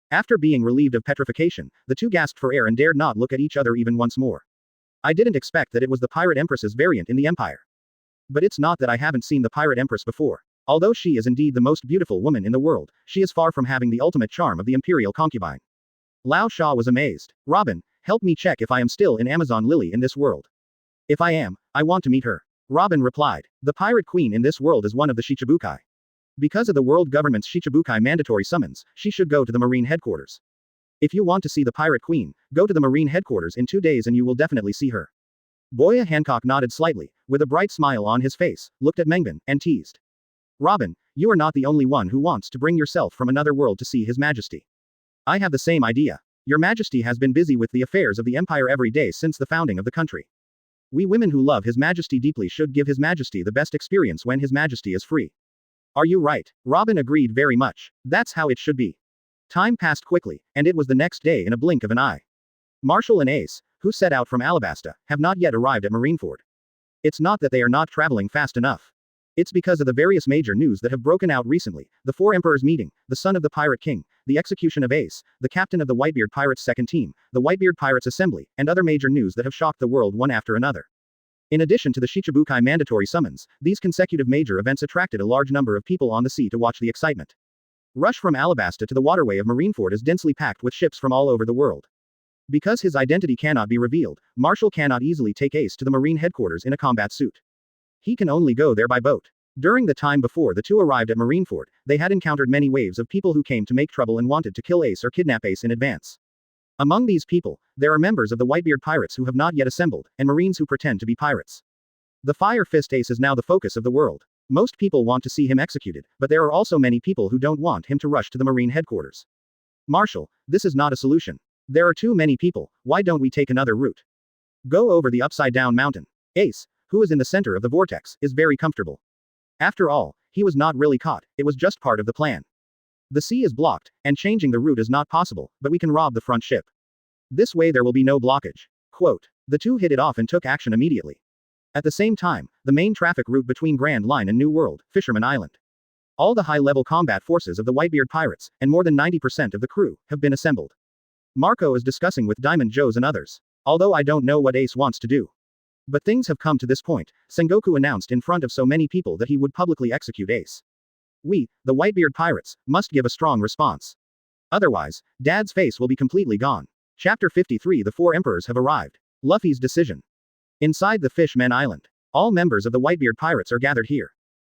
Speaker 2: After being relieved of petrification, the two gasped for air and dared not look at each other even once more. I didn't expect that it was the Pirate Empress's variant in the Empire. But it's not that I haven't seen the Pirate Empress before. Although she is indeed the most beautiful woman in the world, she is far from having the ultimate charm of the Imperial concubine. Lao Sha was amazed. Robin, help me check if I am still in Amazon Lily in this world. If I am, I want to meet her. Robin replied. The Pirate Queen in this world is one of the Shichibukai. Because of the world government's Shichibukai mandatory summons, she should go to the Marine headquarters. If you want to see the Pirate Queen, go to the Marine headquarters in 2 days and you will definitely see her. Boya Hancock nodded slightly, with a bright smile on his face, looked at Mengbin, and teased. Robin, you are not the only one who wants to bring yourself from another world to see His Majesty. I have the same idea. Your Majesty has been busy with the affairs of the Empire every day since the founding of the country. We women who love His Majesty deeply should give His Majesty the best experience when His Majesty is free. Are you right? Robin agreed very much. That's how it should be. Time passed quickly, and it was the next day in a blink of an eye. Marshall and Ace, who set out from Alabasta, have not yet arrived at Marineford. It's not that they are not traveling fast enough. It's because of the various major news that have broken out recently, the Four Emperors meeting, the son of the Pirate King, the execution of Ace, the captain of the Whitebeard Pirates' second team, the Whitebeard Pirates Assembly, and other major news that have shocked the world one after another. In addition to the Shichibukai mandatory summons, these consecutive major events attracted a large number of people on the sea to watch the excitement. Rush from Alabasta to the waterway of Marineford is densely packed with ships from all over the world. Because his identity cannot be revealed, Marshall cannot easily take Ace to the Marine headquarters in a combat suit. He can only go there by boat. During the time before the two arrived at Marineford, they had encountered many waves of people who came to make trouble and wanted to kill Ace or kidnap Ace in advance. Among these people, there are members of the Whitebeard Pirates who have not yet assembled, and Marines who pretend to be pirates. The Fire Fist Ace is now the focus of the world. Most people want to see him executed, but there are also many people who don't want him to rush to the Marine headquarters. Marshall, this is not a solution. There are too many people, why don't we take another route? Go over the upside-down mountain. Ace, who is in the center of the vortex, is very comfortable. After all, he was not really caught, it was just part of the plan. The sea is blocked, and changing the route is not possible, but we can rob the front ship. This way there will be no blockage. Quote. The two hit it off and took action immediately. At the same time, the main traffic route between Grand Line and New World, Fisherman Island. All the high-level combat forces of the Whitebeard Pirates, and more than 90% of the crew, have been assembled. Marco is discussing with Diamond Joes and others. Although I don't know what Ace wants to do. But things have come to this point, Sengoku announced in front of so many people that he would publicly execute Ace. We, the Whitebeard Pirates, must give a strong response. Otherwise, Dad's face will be completely gone. Chapter 53 The Four Emperors have arrived. Luffy's decision. Inside the Fishmen Island. All members of the Whitebeard Pirates are gathered here.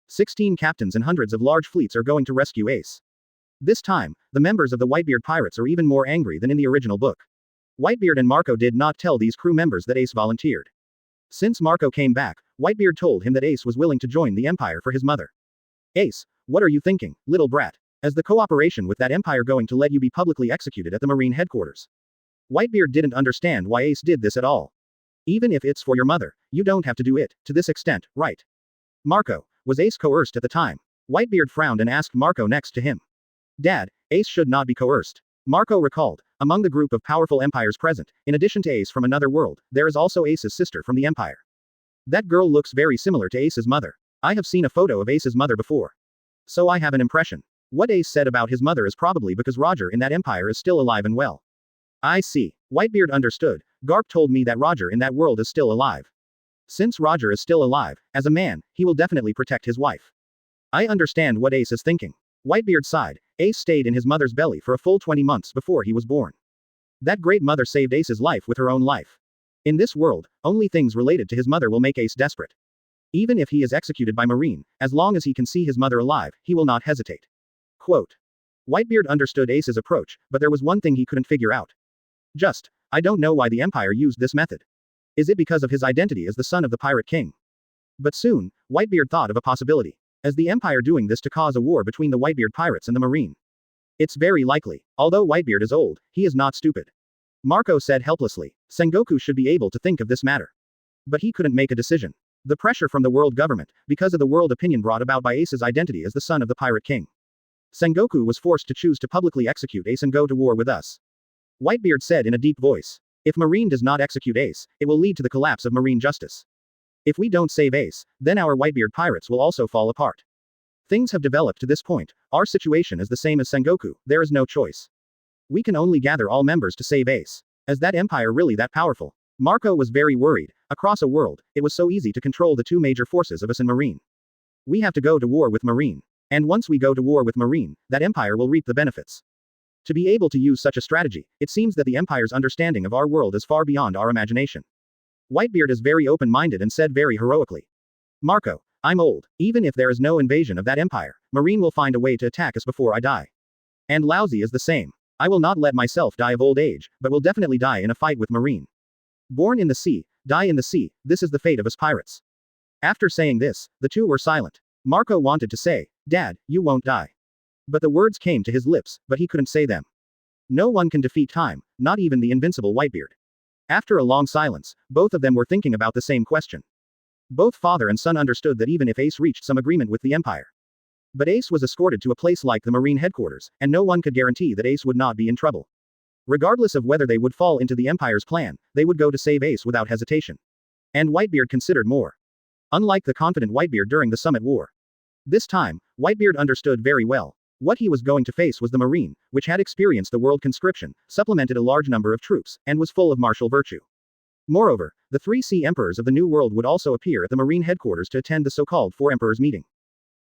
Speaker 2: 16 captains and hundreds of large fleets are going to rescue Ace. This time, the members of the Whitebeard Pirates are even more angry than in the original book. Whitebeard and Marco did not tell these crew members that Ace volunteered. Since Marco came back, Whitebeard told him that Ace was willing to join the Empire for his mother. Ace, what are you thinking, little brat? Is the cooperation with that Empire going to let you be publicly executed at the Marine headquarters? Whitebeard didn't understand why Ace did this at all. Even if it's for your mother, you don't have to do it, to this extent, right? Marco, was Ace coerced at the time? Whitebeard frowned and asked Marco next to him. Dad, Ace should not be coerced. Marco recalled. Among the group of powerful empires present, in addition to Ace from another world, there is also Ace's sister from the Empire. That girl looks very similar to Ace's mother. I have seen a photo of Ace's mother before. So I have an impression. What Ace said about his mother is probably because Roger in that empire is still alive and well. I see. Whitebeard understood. Garp told me that Roger in that world is still alive. Since Roger is still alive, as a man, he will definitely protect his wife. I understand what Ace is thinking. Whitebeard sighed. Ace stayed in his mother's belly for a full 20 months before he was born. That great mother saved Ace's life with her own life. In this world, only things related to his mother will make Ace desperate. Even if he is executed by Marine, as long as he can see his mother alive, he will not hesitate. Quote. Whitebeard understood Ace's approach, but there was one thing he couldn't figure out. I don't know why the Empire used this method. Is it because of his identity as the son of the Pirate King? But soon, Whitebeard thought of a possibility. Is the Empire doing this to cause a war between the Whitebeard Pirates and the Marine? It's very likely. Although Whitebeard is old, he is not stupid. Marco said helplessly. Sengoku should be able to think of this matter. But he couldn't make a decision. The pressure from the world government, because of the world opinion brought about by Ace's identity as the son of the pirate king. Sengoku was forced to choose to publicly execute Ace and go to war with us. Whitebeard said in a deep voice. If Marine does not execute Ace, it will lead to the collapse of marine justice. If we don't save Ace, then our Whitebeard pirates will also fall apart. Things have developed to this point, our situation is the same as Sengoku, there is no choice. We can only gather all members to save Ace. Is that empire really that powerful? Marco was very worried. Across a world, it was so easy to control the two major forces of us and Marine. We have to go to war with Marine. And once we go to war with Marine, that empire will reap the benefits. To be able to use such a strategy, it seems that the empire's understanding of our world is far beyond our imagination. Whitebeard is very open-minded and said very heroically. Marco, I'm old. Even if there is no invasion of that empire, Marine will find a way to attack us before I die. And Lousy is the same. I will not let myself die of old age, but will definitely die in a fight with Marine. Born in the sea, die in the sea, this is the fate of us pirates. After saying this, the two were silent. Marco wanted to say, Dad, you won't die. But the words came to his lips, but he couldn't say them. No one can defeat time, not even the invincible Whitebeard. After a long silence, both of them were thinking about the same question. Both father and son understood that even if Ace reached some agreement with the Empire. But Ace was escorted to a place like the Marine headquarters, and no one could guarantee that Ace would not be in trouble. Regardless of whether they would fall into the Empire's plan, they would go to save Ace without hesitation. And Whitebeard considered more. Unlike the confident Whitebeard during the Summit War. This time, Whitebeard understood very well. What he was going to face was the Marine, which had experienced the world conscription, supplemented a large number of troops, and was full of martial virtue. Moreover, the 3 Sea Emperors of the New World would also appear at the Marine headquarters to attend the so-called 4 Emperors meeting.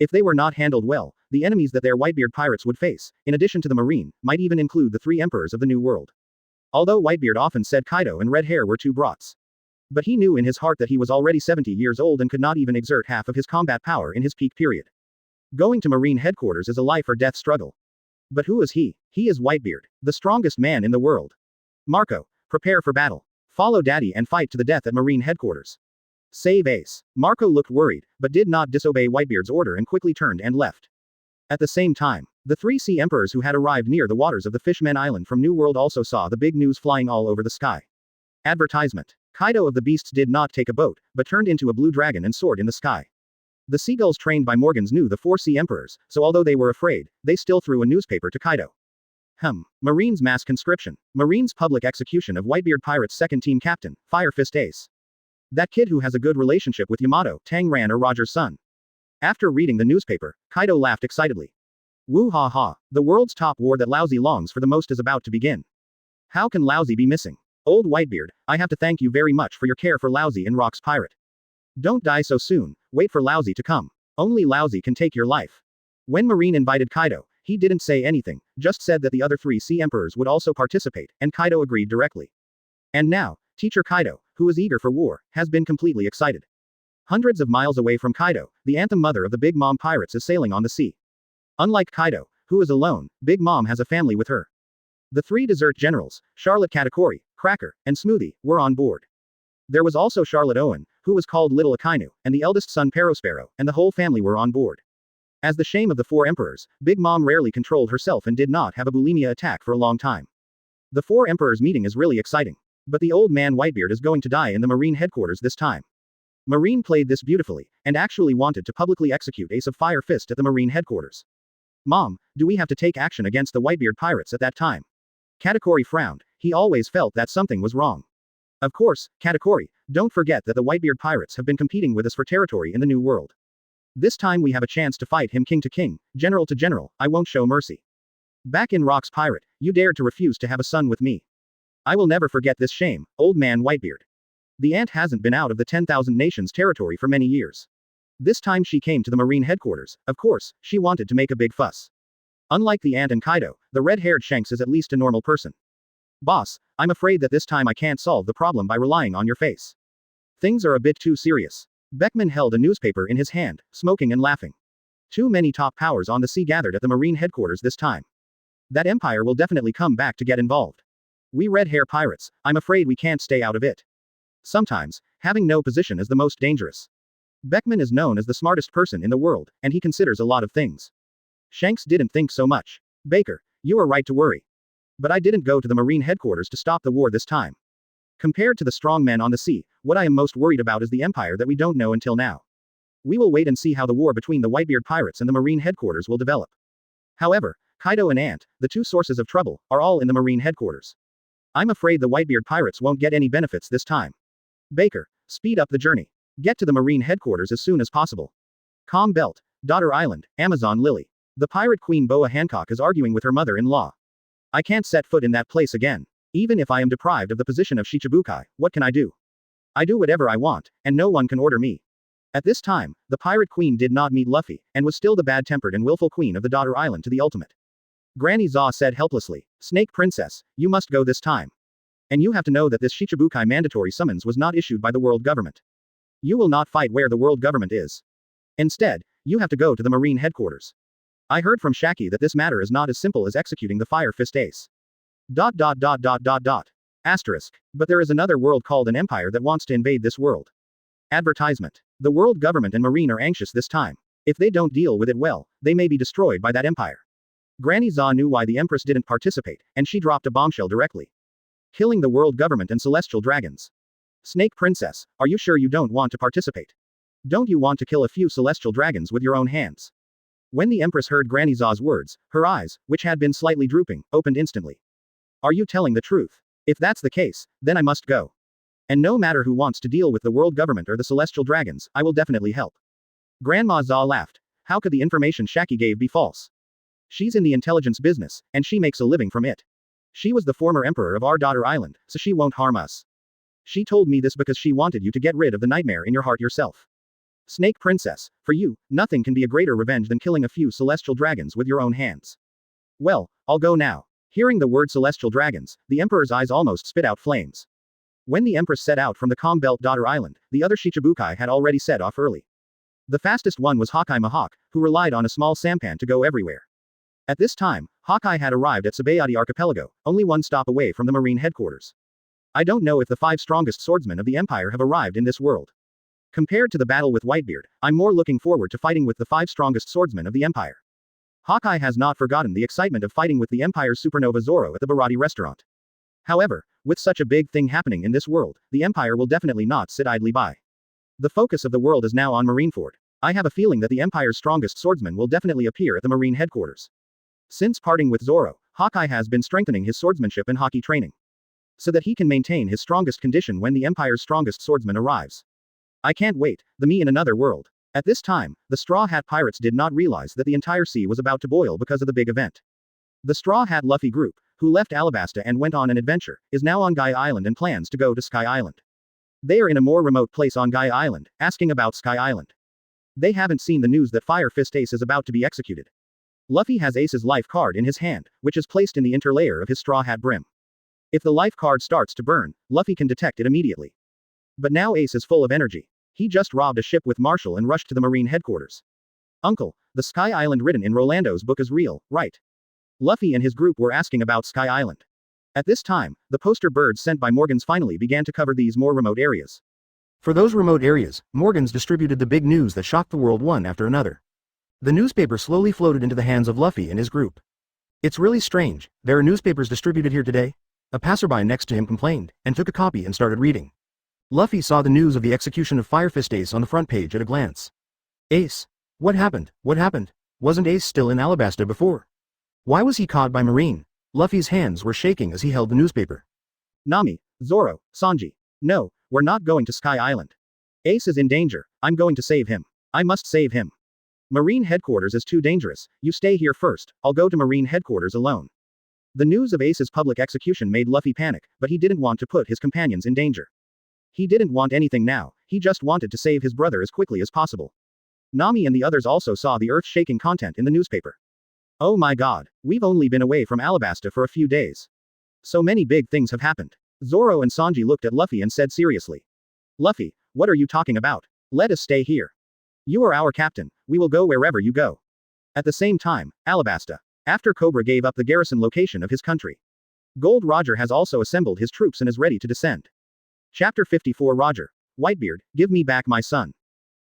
Speaker 2: If they were not handled well, the enemies that their Whitebeard pirates would face, in addition to the Marine, might even include the 3 Emperors of the New World. Although Whitebeard often said Kaido and Red Hair were 2 brats. But he knew in his heart that he was already 70 years old and could not even exert half of his combat power in his peak period. Going to Marine headquarters is a life or death struggle. But who is he? He is Whitebeard, the strongest man in the world. Marco, prepare for battle. Follow Daddy and fight to the death at Marine headquarters. Save Ace. Marco looked worried, but did not disobey Whitebeard's order and quickly turned and left. At the same time, the 3 Sea Emperors who had arrived near the waters of the Fishmen Island from New World also saw the big news flying all over the sky. Advertisement. Kaido of the Beasts did not take a boat, but turned into a blue dragon and soared in the sky. The seagulls trained by Morgans knew the 4 Sea Emperors, so although they were afraid, they still threw a newspaper to Kaido. Marine's mass conscription. Marine's public execution of Whitebeard Pirates' second team captain, Fire Fist Ace. That kid who has a good relationship with Yamato, Tang Ran or Roger's son. After reading the newspaper, Kaido laughed excitedly. Woo ha ha, the world's top war that Lousy longs for the most is about to begin. How can Lousy be missing? Old Whitebeard, I have to thank you very much for your care for Lousy and Rock's pirate. Don't die so soon, wait for Lousy to come. Only Lousy can take your life. When Marine invited Kaido, he didn't say anything, just said that the other 3 Sea Emperors would also participate, and Kaido agreed directly. And now, Teacher Kaido, who is eager for war, has been completely excited. Hundreds of miles away from Kaido, the Anthem Mother of the Big Mom Pirates is sailing on the sea. Unlike Kaido, who is alone, Big Mom has a family with her. The 3 desert generals, Charlotte Katakuri, Cracker, and Smoothie, were on board. There was also Charlotte Owen, who was called Little Akainu, and the eldest son Perospero, and the whole family were on board. As the shame of the 4 emperors, Big Mom rarely controlled herself and did not have a bulimia attack for a long time. The 4 emperors meeting is really exciting. But the old man Whitebeard is going to die in the Marine headquarters this time. Marine played this beautifully, and actually wanted to publicly execute Ace of Fire Fist at the Marine headquarters. Mom, do we have to take action against the Whitebeard pirates at that time? Katakuri frowned, he always felt that something was wrong. Of course, Katakuri, don't forget that the Whitebeard pirates have been competing with us for territory in the New World. This time we have a chance to fight him king to king, general to general, I won't show mercy. Back in Rock's pirate, you dared to refuse to have a son with me. I will never forget this shame, old man Whitebeard. The ant hasn't been out of the 10,000 nations territory for many years. This time she came to the Marine headquarters, of course, she wanted to make a big fuss. Unlike the ant and Kaido, the red-haired Shanks is at least a normal person. Boss, I'm afraid that this time I can't solve the problem by relying on your face. Things are a bit too serious. Beckman held a newspaper in his hand, smoking and laughing. Too many top powers on the sea gathered at the Marine headquarters this time. That empire will definitely come back to get involved. We red-hair pirates, I'm afraid we can't stay out of it. Sometimes, having no position is the most dangerous. Beckman is known as the smartest person in the world, and he considers a lot of things. Shanks didn't think so much. Baker, you are right to worry. But I didn't go to the Marine headquarters to stop the war this time. Compared to the strong men on the sea, what I am most worried about is the Empire that we don't know until now. We will wait and see how the war between the Whitebeard pirates and the Marine headquarters will develop. However, Kaido and Ant, the two sources of trouble, are all in the Marine headquarters. I'm afraid the Whitebeard pirates won't get any benefits this time. Baker, speed up the journey. Get to the Marine headquarters as soon as possible. Calm Belt, Daughter Island, Amazon Lily. The pirate queen Boa Hancock is arguing with her mother-in-law. I can't set foot in that place again. Even if I am deprived of the position of Shichibukai, what can I do? I do whatever I want, and no one can order me. At this time, the pirate queen did not meet Luffy, and was still the bad-tempered and willful queen of the Daughter Island to the ultimate. Granny Zaw said helplessly, Snake Princess, you must go this time. And you have to know that this Shichibukai mandatory summons was not issued by the world government. You will not fight where the world government is. Instead, you have to go to the Marine headquarters. I heard from Shaki that this matter is not as simple as executing the Fire Fist Ace. Asterisk. But there is another world called an empire that wants to invade this world. Advertisement. The world government and Marine are anxious this time. If they don't deal with it well, they may be destroyed by that empire. Granny Zaw knew why the Empress didn't participate, and she dropped a bombshell directly. Killing the world government and celestial dragons. Snake Princess, are you sure you don't want to participate? Don't you want to kill a few celestial dragons with your own hands? When the Empress heard Granny Zaw's words, her eyes, which had been slightly drooping, opened instantly. Are you telling the truth? If that's the case, then I must go. And no matter who wants to deal with the world government or the celestial dragons, I will definitely help. Grandma Zaw laughed. How could the information Shaki gave be false? She's in the intelligence business, and she makes a living from it. She was the former emperor of our Daughter Island, so she won't harm us. She told me this because she wanted you to get rid of the nightmare in your heart yourself. Snake Princess, for you, nothing can be a greater revenge than killing a few celestial dragons with your own hands. Well, I'll go now. Hearing the word celestial dragons, the Emperor's eyes almost spit out flames. When the Empress set out from the Calm Belt Daughter Island, the other Shichibukai had already set off early. The fastest one was Hawkeye Mahawk, who relied on a small sampan to go everywhere. At this time, Hawkeye had arrived at Sabayati Archipelago, only one stop away from the Marine headquarters. I don't know if the 5 strongest swordsmen of the Empire have arrived in this world. Compared to the battle with Whitebeard, I'm more looking forward to fighting with the 5 strongest swordsmen of the Empire. Hawkeye has not forgotten the excitement of fighting with the Empire's supernova Zoro at the Baratti restaurant. However, with such a big thing happening in this world, the Empire will definitely not sit idly by. The focus of the world is now on Marineford. I have a feeling that the Empire's strongest swordsman will definitely appear at the Marine headquarters. Since parting with Zoro, Hawkeye has been strengthening his swordsmanship and Haki training, so that he can maintain his strongest condition when the Empire's strongest swordsman arrives. I can't wait, the me in another world. At this time, the Straw Hat Pirates did not realize that the entire sea was about to boil because of the big event. The Straw Hat Luffy group, who left Alabasta and went on an adventure, is now on Guy Island and plans to go to Sky Island. They are in a more remote place on Guy Island, asking about Sky Island. They haven't seen the news that Fire Fist Ace is about to be executed. Luffy has Ace's life card in his hand, which is placed in the interlayer of his straw hat brim. If the life card starts to burn, Luffy can detect it immediately. But now Ace is full of energy. He just robbed a ship with Marshall and rushed to the Marine headquarters. Uncle, the Sky Island written in Rolando's book is real, right? Luffy and his group were asking about Sky Island. At this time, the poster birds sent by Morgans finally began to cover these more remote areas.
Speaker 1: For those remote areas, Morgans distributed the big news that shocked the world one after another. The newspaper slowly floated into the hands of Luffy and his group. It's really strange, there are newspapers distributed here today? A passerby next to him complained, and took a copy and started reading. Luffy saw the news of the execution of Fire Fist Ace on the front page at a glance. Ace? What happened? What happened? Wasn't Ace still in Alabasta before? Why was he caught by Marine? Luffy's hands were shaking as he held the newspaper.
Speaker 2: Nami, Zoro, Sanji. No, we're not going to Sky Island. Ace is in danger, I'm going to save him. I must save him. Marine headquarters is too dangerous, you stay here first, I'll go to Marine headquarters alone. The news of Ace's public execution made Luffy panic, but he didn't want to put his companions in danger. He didn't want anything now, he just wanted to save his brother as quickly as possible. Nami and the others also saw the earth-shaking content in the newspaper. Oh my god, we've only been away from Alabasta for a few days. So many big things have happened. Zoro and Sanji looked at Luffy and said seriously. Luffy, what are you talking about? Let us stay here. You are our captain, we will go wherever you go. At the same time, Alabasta. After Cobra gave up the garrison location of his country. Gold Roger has also assembled his troops and is ready to descend. Chapter 54 Roger. Whitebeard, give me back my son.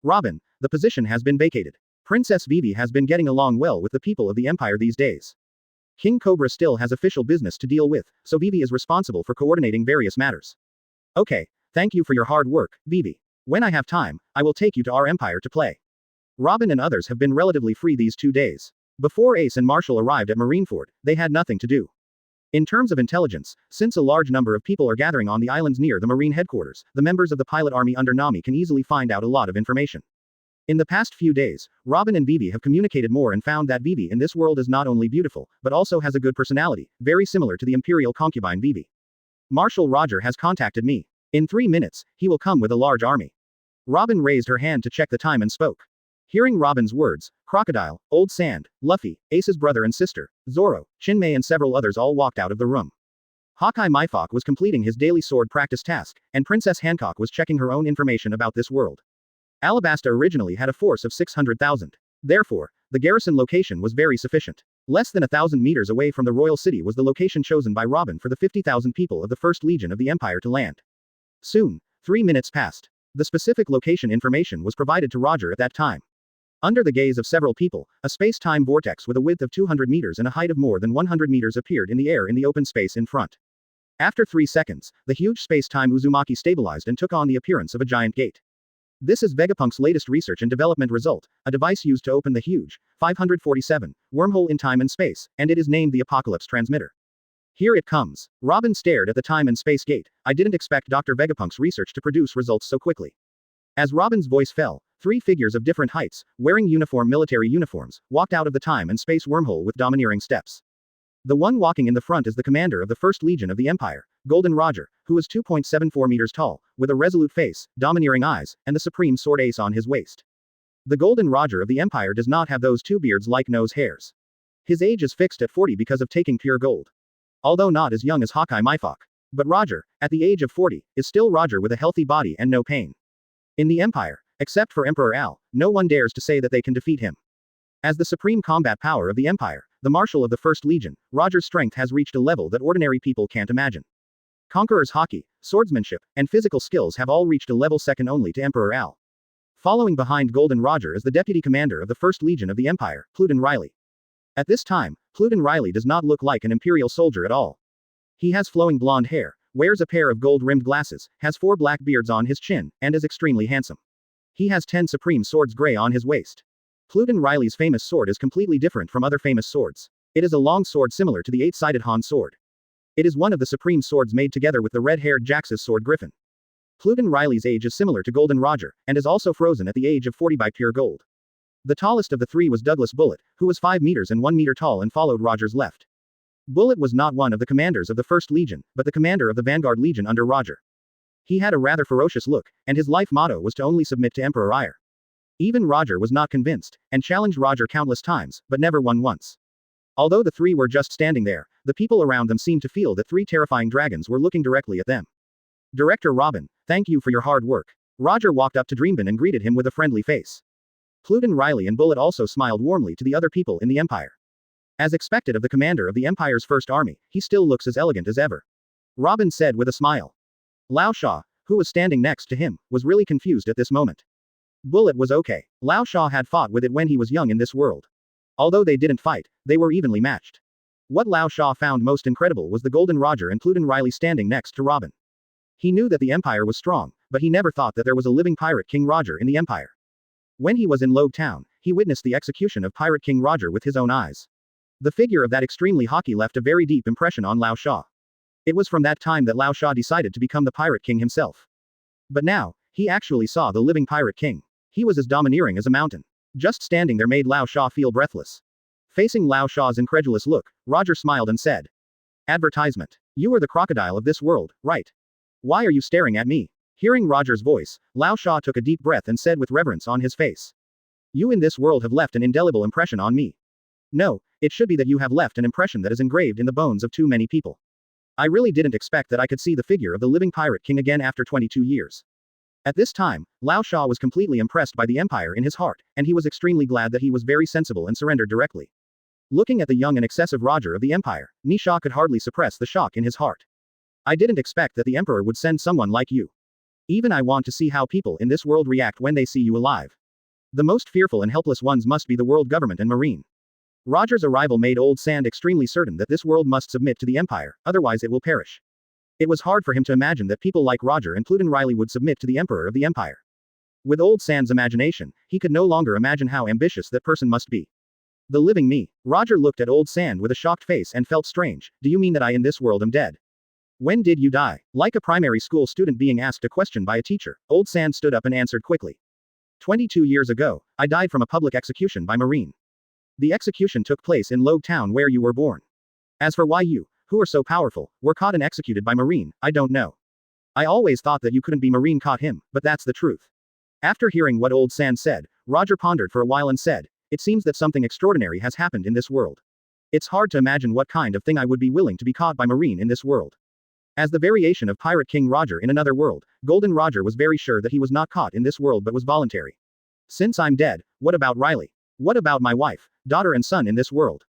Speaker 2: Robin, the position has been vacated. Princess Vivi has been getting along well with the people of the Empire these days. King Cobra still has official business to deal with, so Vivi is responsible for coordinating various matters. Okay, thank you for your hard work, Vivi. When I have time, I will take you to our empire to play. Robin and others have been relatively free these 2 days. Before Ace and Marshall arrived at Marineford, they had nothing to do. In terms of intelligence, since a large number of people are gathering on the islands near the Marine headquarters, the members of the pilot army under Nami can easily find out a lot of information. In the past few days, Robin and Vivi have communicated more and found that Vivi in this world is not only beautiful, but also has a good personality, very similar to the Imperial concubine Vivi. Marshal Roger has contacted me. In 3 minutes, he will come with a large army. Robin raised her hand to check the time and spoke. Hearing Robin's words, Crocodile, Old Sand, Lufei, Ace's brother and sister, Zoro, Shinmei and several others all walked out of the room. Hawkeye Myfok was completing his daily sword practice task, and Princess Hancock was checking her own information about this world. Alabasta originally had a force of 600,000. Therefore, the garrison location was very sufficient. Less than 1,000 meters away from the royal city was the location chosen by Robin for the 50,000 people of the First Legion of the Empire to land. Soon, 3 minutes passed. The specific location information was provided to Roger at that time. Under the gaze of several people, a space-time vortex with a width of 200 meters and a height of more than 100 meters appeared in the air in the open space in front. After 3 seconds, the huge space-time Uzumaki stabilized and took on the appearance of a giant gate. This is Vegapunk's latest research and development result, a device used to open the huge, 547, wormhole in time and space, and it is named the Apocalypse Transmitter. Here it comes. Robin stared at the time and space gate. I didn't expect Dr. Vegapunk's research to produce results so quickly. As Robin's voice fell, 3 figures of different heights, wearing military uniforms, walked out of the time and space wormhole with domineering steps. The one walking in the front is the commander of the First Legion of the Empire, Golden Roger, who is 2.74 meters tall, with a resolute face, domineering eyes, and the supreme sword ace on his waist. The Golden Roger of the Empire does not have those 2 beards like nose hairs. His age is fixed at 40 because of taking pure gold. Although not as young as Hawkeye Myfok. But Roger, at the age of 40, is still Roger with a healthy body and no pain. In the Empire, except for Emperor Al, no one dares to say that they can defeat him. As the supreme combat power of the Empire, the Marshal of the First Legion, Roger's strength has reached a level that ordinary people can't imagine. Conqueror's Haki, swordsmanship, and physical skills have all reached a level second only to Emperor Al. Following behind Golden Roger is the Deputy Commander of the First Legion of the Empire, Pluton Riley. At this time, Pluton Riley does not look like an Imperial soldier at all. He has flowing blonde hair, wears a pair of gold-rimmed glasses, has 4 black beards on his chin, and is extremely handsome. He has 10 supreme swords gray on his waist. Pluton Riley's famous sword is completely different from other famous swords. It is a long sword similar to the 8-sided Han sword. It is one of the supreme swords made together with the red-haired Jax's sword Griffin. Pluton Riley's age is similar to Golden Roger, and is also frozen at the age of 40 by pure gold. The tallest of the 3 was Douglas Bullet, who was 5 meters and 1 meter tall and followed Roger's left. Bullet was not one of the commanders of the First Legion, but the commander of the Vanguard Legion under Roger. He had a rather ferocious look, and his life motto was to only submit to Emperor Aiel. Even Roger was not convinced, and challenged Roger countless times, but never won once. Although the 3 were just standing there, the people around them seemed to feel that 3 terrifying dragons were looking directly at them. Director Robin, thank you for your hard work. Roger walked up to Dreambin and greeted him with a friendly face. Pluton Riley and Bullet also smiled warmly to the other people in the Empire. As expected of the commander of the Empire's First Army, he still looks as elegant as ever. Robin said with a smile. Lao Sha, who was standing next to him, was really confused at this moment. Bullet was okay. Lao Sha had fought with it when he was young in this world. Although they didn't fight, they were evenly matched. What Lao Sha found most incredible was the Golden Roger and Pluton Riley standing next to Robin. He knew that the Empire was strong, but he never thought that there was a living pirate King Roger in the Empire. When he was in Logue Town, he witnessed the execution of Pirate King Roger with his own eyes. The figure of that extremely Haki left a very deep impression on Lao Sha. It was from that time that Lao Sha decided to become the Pirate King himself. But now, he actually saw the living Pirate King. He was as domineering as a mountain. Just standing there made Lao Sha feel breathless. Facing Lao Sha's incredulous look, Roger smiled and said. Advertisement. You are the crocodile of this world, right? Why are you staring at me? Hearing Roger's voice, Lao Sha took a deep breath and said with reverence on his face. You in this world have left an indelible impression on me. No, it should be that you have left an impression that is engraved in the bones of too many people. I really didn't expect that I could see the figure of the living Pirate King again after 22 years. At this time, Lao Sha was completely impressed by the Empire in his heart, and he was extremely glad that he was very sensible and surrendered directly. Looking at the young and excessive Roger of the Empire, Nisha could hardly suppress the shock in his heart. I didn't expect that the Emperor would send someone like you. Even I want to see how people in this world react when they see you alive. The most fearful and helpless ones must be the world government and marine. Roger's arrival made Old Sand extremely certain that this world must submit to the Empire, otherwise it will perish. It was hard for him to imagine that people like Roger and Pluton Riley would submit to the Emperor of the Empire. With Old Sand's imagination, he could no longer imagine how ambitious that person must be. The living me. Roger looked at Old Sand with a shocked face and felt strange. Do you mean that I in this world am dead? When did you die? Like a primary school student being asked a question by a teacher, Old Sand stood up and answered quickly. 22 years ago, I died from a public execution by Marine. The execution took place in Logue Town where you were born. As for why you, who are so powerful, were caught and executed by Marine, I don't know. I always thought that you couldn't be Marine caught him, but that's the truth. After hearing what Old Sand said, Roger pondered for a while and said, it seems that something extraordinary has happened in this world. It's hard to imagine what kind of thing I would be willing to be caught by Marine in this world. As the variation of Pirate King Roger in another world, Golden Roger was very sure that he was not caught in this world but was voluntary. Since I'm dead, what about Riley? What about my wife, daughter and son in this world?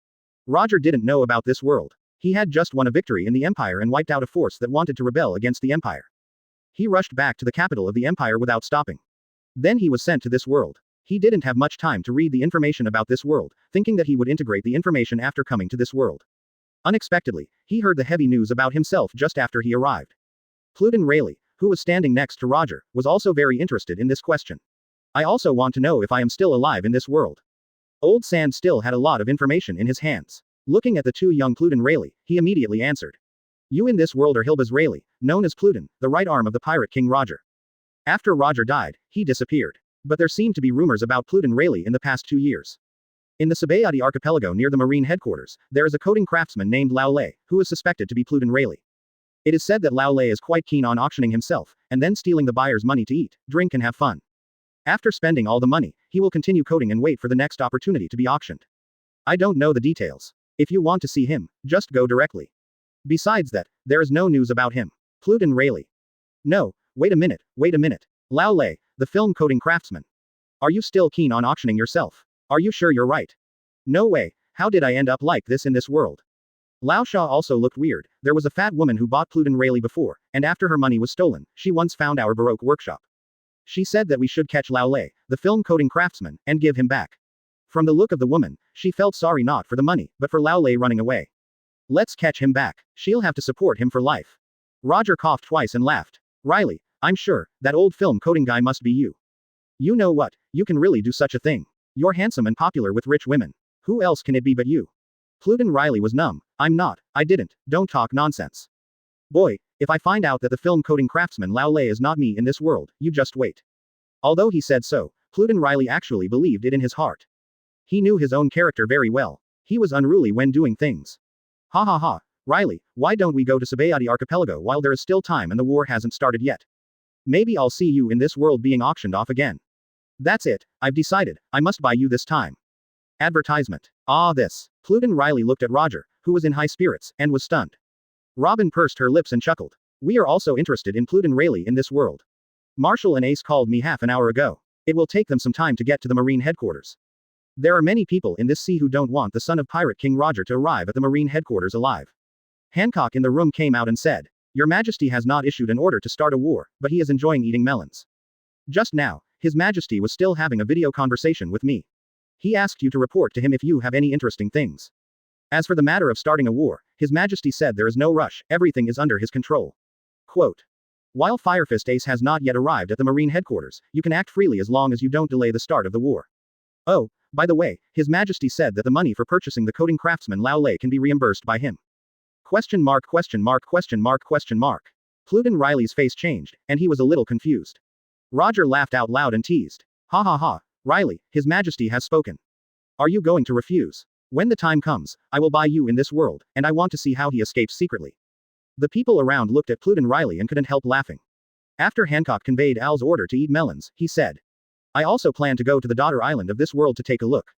Speaker 2: Roger didn't know about this world. He had just won a victory in the Empire and wiped out a force that wanted to rebel against the Empire. He rushed back to the capital of the Empire without stopping. Then he was sent to this world. He didn't have much time to read the information about this world, thinking that he would integrate the information after coming to this world. Unexpectedly, he heard the heavy news about himself just after he arrived. Pluton Rayleigh, who was standing next to Roger, was also very interested in this question. I also want to know if I am still alive in this world. Old Sand still had a lot of information in his hands. Looking at the two young Pluton Rayleigh, he immediately answered. You in this world are Hilbas Rayleigh, known as Pluton, the right arm of the Pirate King Roger. After Roger died, he disappeared. But there seemed to be rumors about Pluton Rayleigh in the past 2 years. In the Baratti archipelago near the Marine headquarters, there is a coding craftsman named Lufei, who is suspected to be Pluton Rayleigh. It is said that Lufei is quite keen on auctioning himself, and then stealing the buyer's money to eat, drink and have fun. After spending all the money, he will continue coding and wait for the next opportunity to be auctioned. I don't know the details. If you want to see him, just go directly. Besides that, there is no news about him. Pluton Rayleigh. No, wait a minute. Lufei, the film coding craftsman. Are you still keen on auctioning yourself? Are you sure you're right? No way, how did I end up like this in this world? Lao Sha also looked weird. There was a fat woman who bought Pluton Rayleigh before, and after her money was stolen, she once found our Baroque workshop. She said that we should catch Lufei, the film coding craftsman, and give him back. From the look of the woman, she felt sorry not for the money, but for Lufei running away. Let's catch him back. She'll have to support him for life. Roger coughed twice and laughed. Riley, I'm sure, that old film coding guy must be you. You know what, you can really do such a thing. You're handsome and popular with rich women. Who else can it be but you? Pluton Riley was numb. I'm not, I didn't, don't talk nonsense. Boy, if I find out that the film coding craftsman Lufei is not me in this world, you just wait. Although he said so, Pluton Riley actually believed it in his heart. He knew his own character very well. He was unruly when doing things. Ha ha ha, Riley, why don't we go to Baratti archipelago while there is still time and the war hasn't started yet? Maybe I'll see you in this world being auctioned off again. That's it, I've decided, I must buy you this time. Advertisement. Ah this. Pluton Riley looked at Roger, who was in high spirits, and was stunned. Robin pursed her lips and chuckled. We are also interested in Pluton Rayleigh in this world. Marshall and Ace called me half an hour ago. It will take them some time to get to the Marine headquarters. There are many people in this sea who don't want the son of Pirate King Roger to arrive at the Marine headquarters alive. Hancock in the room came out and said, Your Majesty has not issued an order to start a war, but he is enjoying eating melons. Just now, His Majesty was still having a video conversation with me. He asked you to report to him if you have any interesting things. As for the matter of starting a war, His Majesty said there is no rush, everything is under his control. Quote. While Firefist Ace has not yet arrived at the Marine headquarters, you can act freely as long as you don't delay the start of the war. Oh, by the way, His Majesty said that the money for purchasing the coding craftsman Lufei can be reimbursed by him. Question mark. Pluton Riley's face changed, and he was a little confused. Roger laughed out loud and teased. Ha ha ha, Riley, His Majesty has spoken. Are you going to refuse? When the time comes, I will buy you in this world, and I want to see how he escapes secretly. The people around looked at Pluton Riley and couldn't help laughing. After Hancock conveyed Al's order to eat melons, he said. I also plan to go to the daughter island of this world to take a look.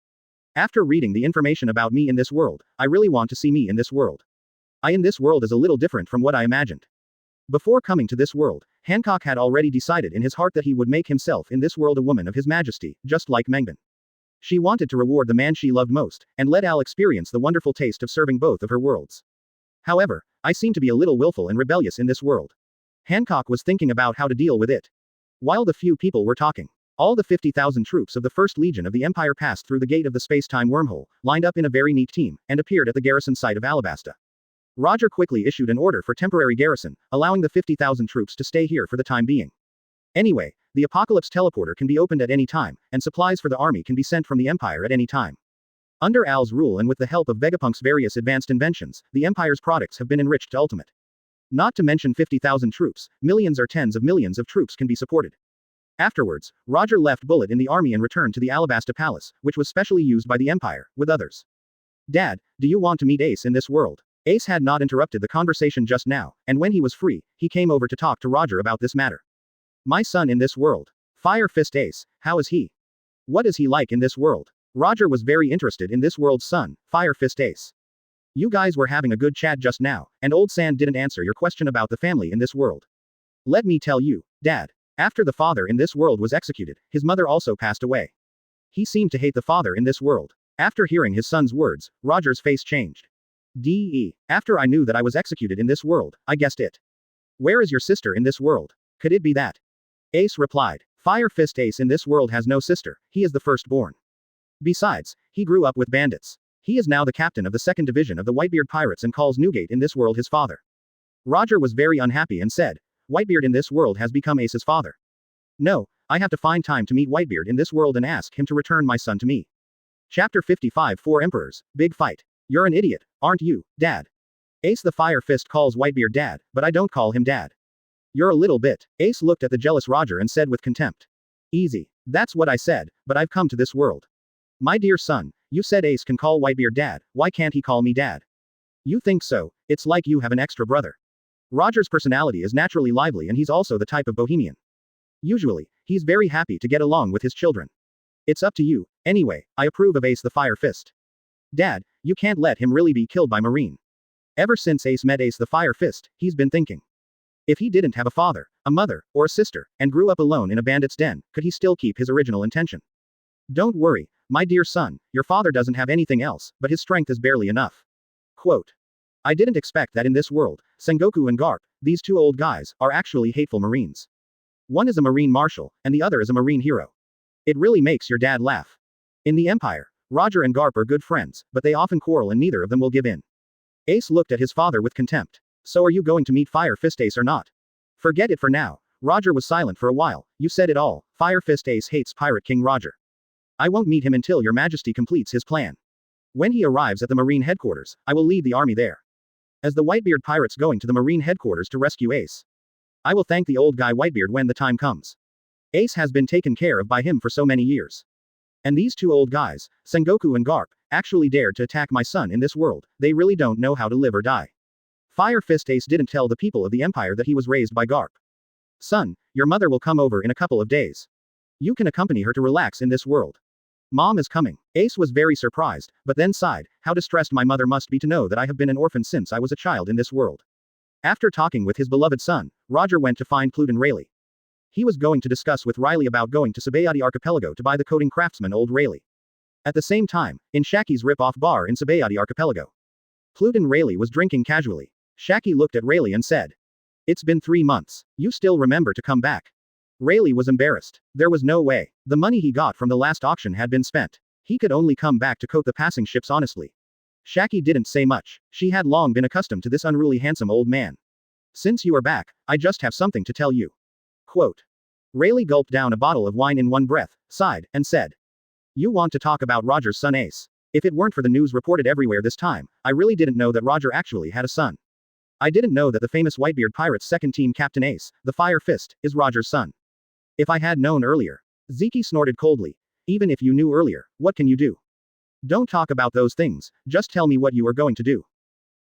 Speaker 2: After reading the information about me in this world, I really want to see me in this world. I in this world is a little different from what I imagined. Before coming to this world, Hancock had already decided in his heart that he would make himself in this world a woman of His Majesty, just like Mengbin. She wanted to reward the man she loved most, and let Al experience the wonderful taste of serving both of her worlds. However, I seem to be a little willful and rebellious in this world. Hancock was thinking about how to deal with it. While the few people were talking, all the 50,000 troops of the 1st Legion of the Empire passed through the gate of the space-time wormhole, lined up in a very neat team, and appeared at the garrison site of Alabasta. Roger quickly issued an order for temporary garrison, allowing the 50,000 troops to stay here for the time being. Anyway, the Apocalypse teleporter can be opened at any time, and supplies for the army can be sent from the Empire at any time. Under Al's rule and with the help of Vegapunk's various advanced inventions, the Empire's products have been enriched to ultimate. Not to mention 50,000 troops, millions or tens of millions of troops can be supported. Afterwards, Roger left Bullet in the army and returned to the Alabasta Palace, which was specially used by the Empire, with others. Dad, do you want to meet Ace in this world? Ace had not interrupted the conversation just now, and when he was free, he came over to talk to Roger about this matter. My son in this world. Fire Fist Ace, how is he? What is he like in this world? Roger was very interested in this world's son, Fire Fist Ace. You guys were having a good chat just now, and Old Sand didn't answer your question about the family in this world. Let me tell you, Dad. After the father in this world was executed, his mother also passed away. He seemed to hate the father in this world. After hearing his son's words, Roger's face changed. After I knew that I was executed in this world, I guessed it. Where is your sister in this world? Could it be that? Ace replied. Fire Fist Ace in this world has no sister, he is the firstborn. Besides, he grew up with bandits. He is now the captain of the 2nd Division of the Whitebeard Pirates and calls Newgate in this world his father. Roger was very unhappy and said, Whitebeard in this world has become Ace's father. No, I have to find time to meet Whitebeard in this world and ask him to return my son to me. Chapter 55 Four Emperors, Big Fight. You're an idiot, aren't you, Dad? Ace the Fire Fist calls Whitebeard Dad, but I don't call him Dad. You're a little bit. Ace looked at the jealous Roger and said with contempt. Easy. That's what I said, but I've come to this world. My dear son, you said Ace can call Whitebeard Dad, why can't he call me Dad? You think so, it's like you have an extra brother. Roger's personality is naturally lively and he's also the type of bohemian. Usually, he's very happy to get along with his children. It's up to you, anyway, I approve of Ace the Fire Fist. Dad, you can't let him really be killed by Marine. Ever since Ace met Ace the Fire Fist, he's been thinking. If he didn't have a father, a mother, or a sister, and grew up alone in a bandit's den, could he still keep his original intention? Don't worry, my dear son, your father doesn't have anything else, but his strength is barely enough. Quote. I didn't expect that in this world, Sengoku and Garp, these two old guys, are actually hateful Marines. One is a Marine Marshal, and the other is a Marine hero. It really makes your dad laugh. In the Empire, Roger and Garp are good friends, but they often quarrel and neither of them will give in. Ace looked at his father with contempt. So are you going to meet Fire Fist Ace or not? Forget it for now. Roger was silent for a while. You said it all. Fire Fist Ace hates Pirate King Roger. I won't meet him until your majesty completes his plan. When he arrives at the Marine headquarters, I will lead the army there. As the Whitebeard pirates going to the Marine headquarters to rescue Ace. I will thank the old guy Whitebeard when the time comes. Ace has been taken care of by him for so many years. And these two old guys, Sengoku and Garp, actually dared to attack my son in this world. They really don't know how to live or die. Fire Fist Ace didn't tell the people of the Empire that he was raised by Garp. Son, your mother will come over in a couple of days. You can accompany her to relax in this world. Mom is coming. Ace was very surprised, but then sighed, how distressed my mother must be to know that I have been an orphan since I was a child in this world. After talking with his beloved son, Roger went to find Pluton Rayleigh. He was going to discuss with Riley about going to Sabayati Archipelago to buy the coding craftsman Old Rayleigh. At the same time, in Shaki's rip-off bar in Sabayati Archipelago. Pluton Rayleigh was drinking casually. Shaki looked at Rayleigh and said. It's been 3 months. You still remember to come back. Rayleigh was embarrassed. There was no way. The money he got from the last auction had been spent. He could only come back to coat the passing ships honestly. Shaki didn't say much. She had long been accustomed to this unruly handsome old man. Since you are back, I just have something to tell you. Quote. Rayleigh gulped down a bottle of wine in one breath, sighed, and said. You want to talk about Roger's son Ace. If it weren't for the news reported everywhere this time, I really didn't know that Roger actually had a son. I didn't know that the famous Whitebeard Pirates second team captain Ace, the Fire Fist, is Roger's son. If I had known earlier. Zeke snorted coldly. Even if you knew earlier, what can you do? Don't talk about those things, just tell me what you are going to do.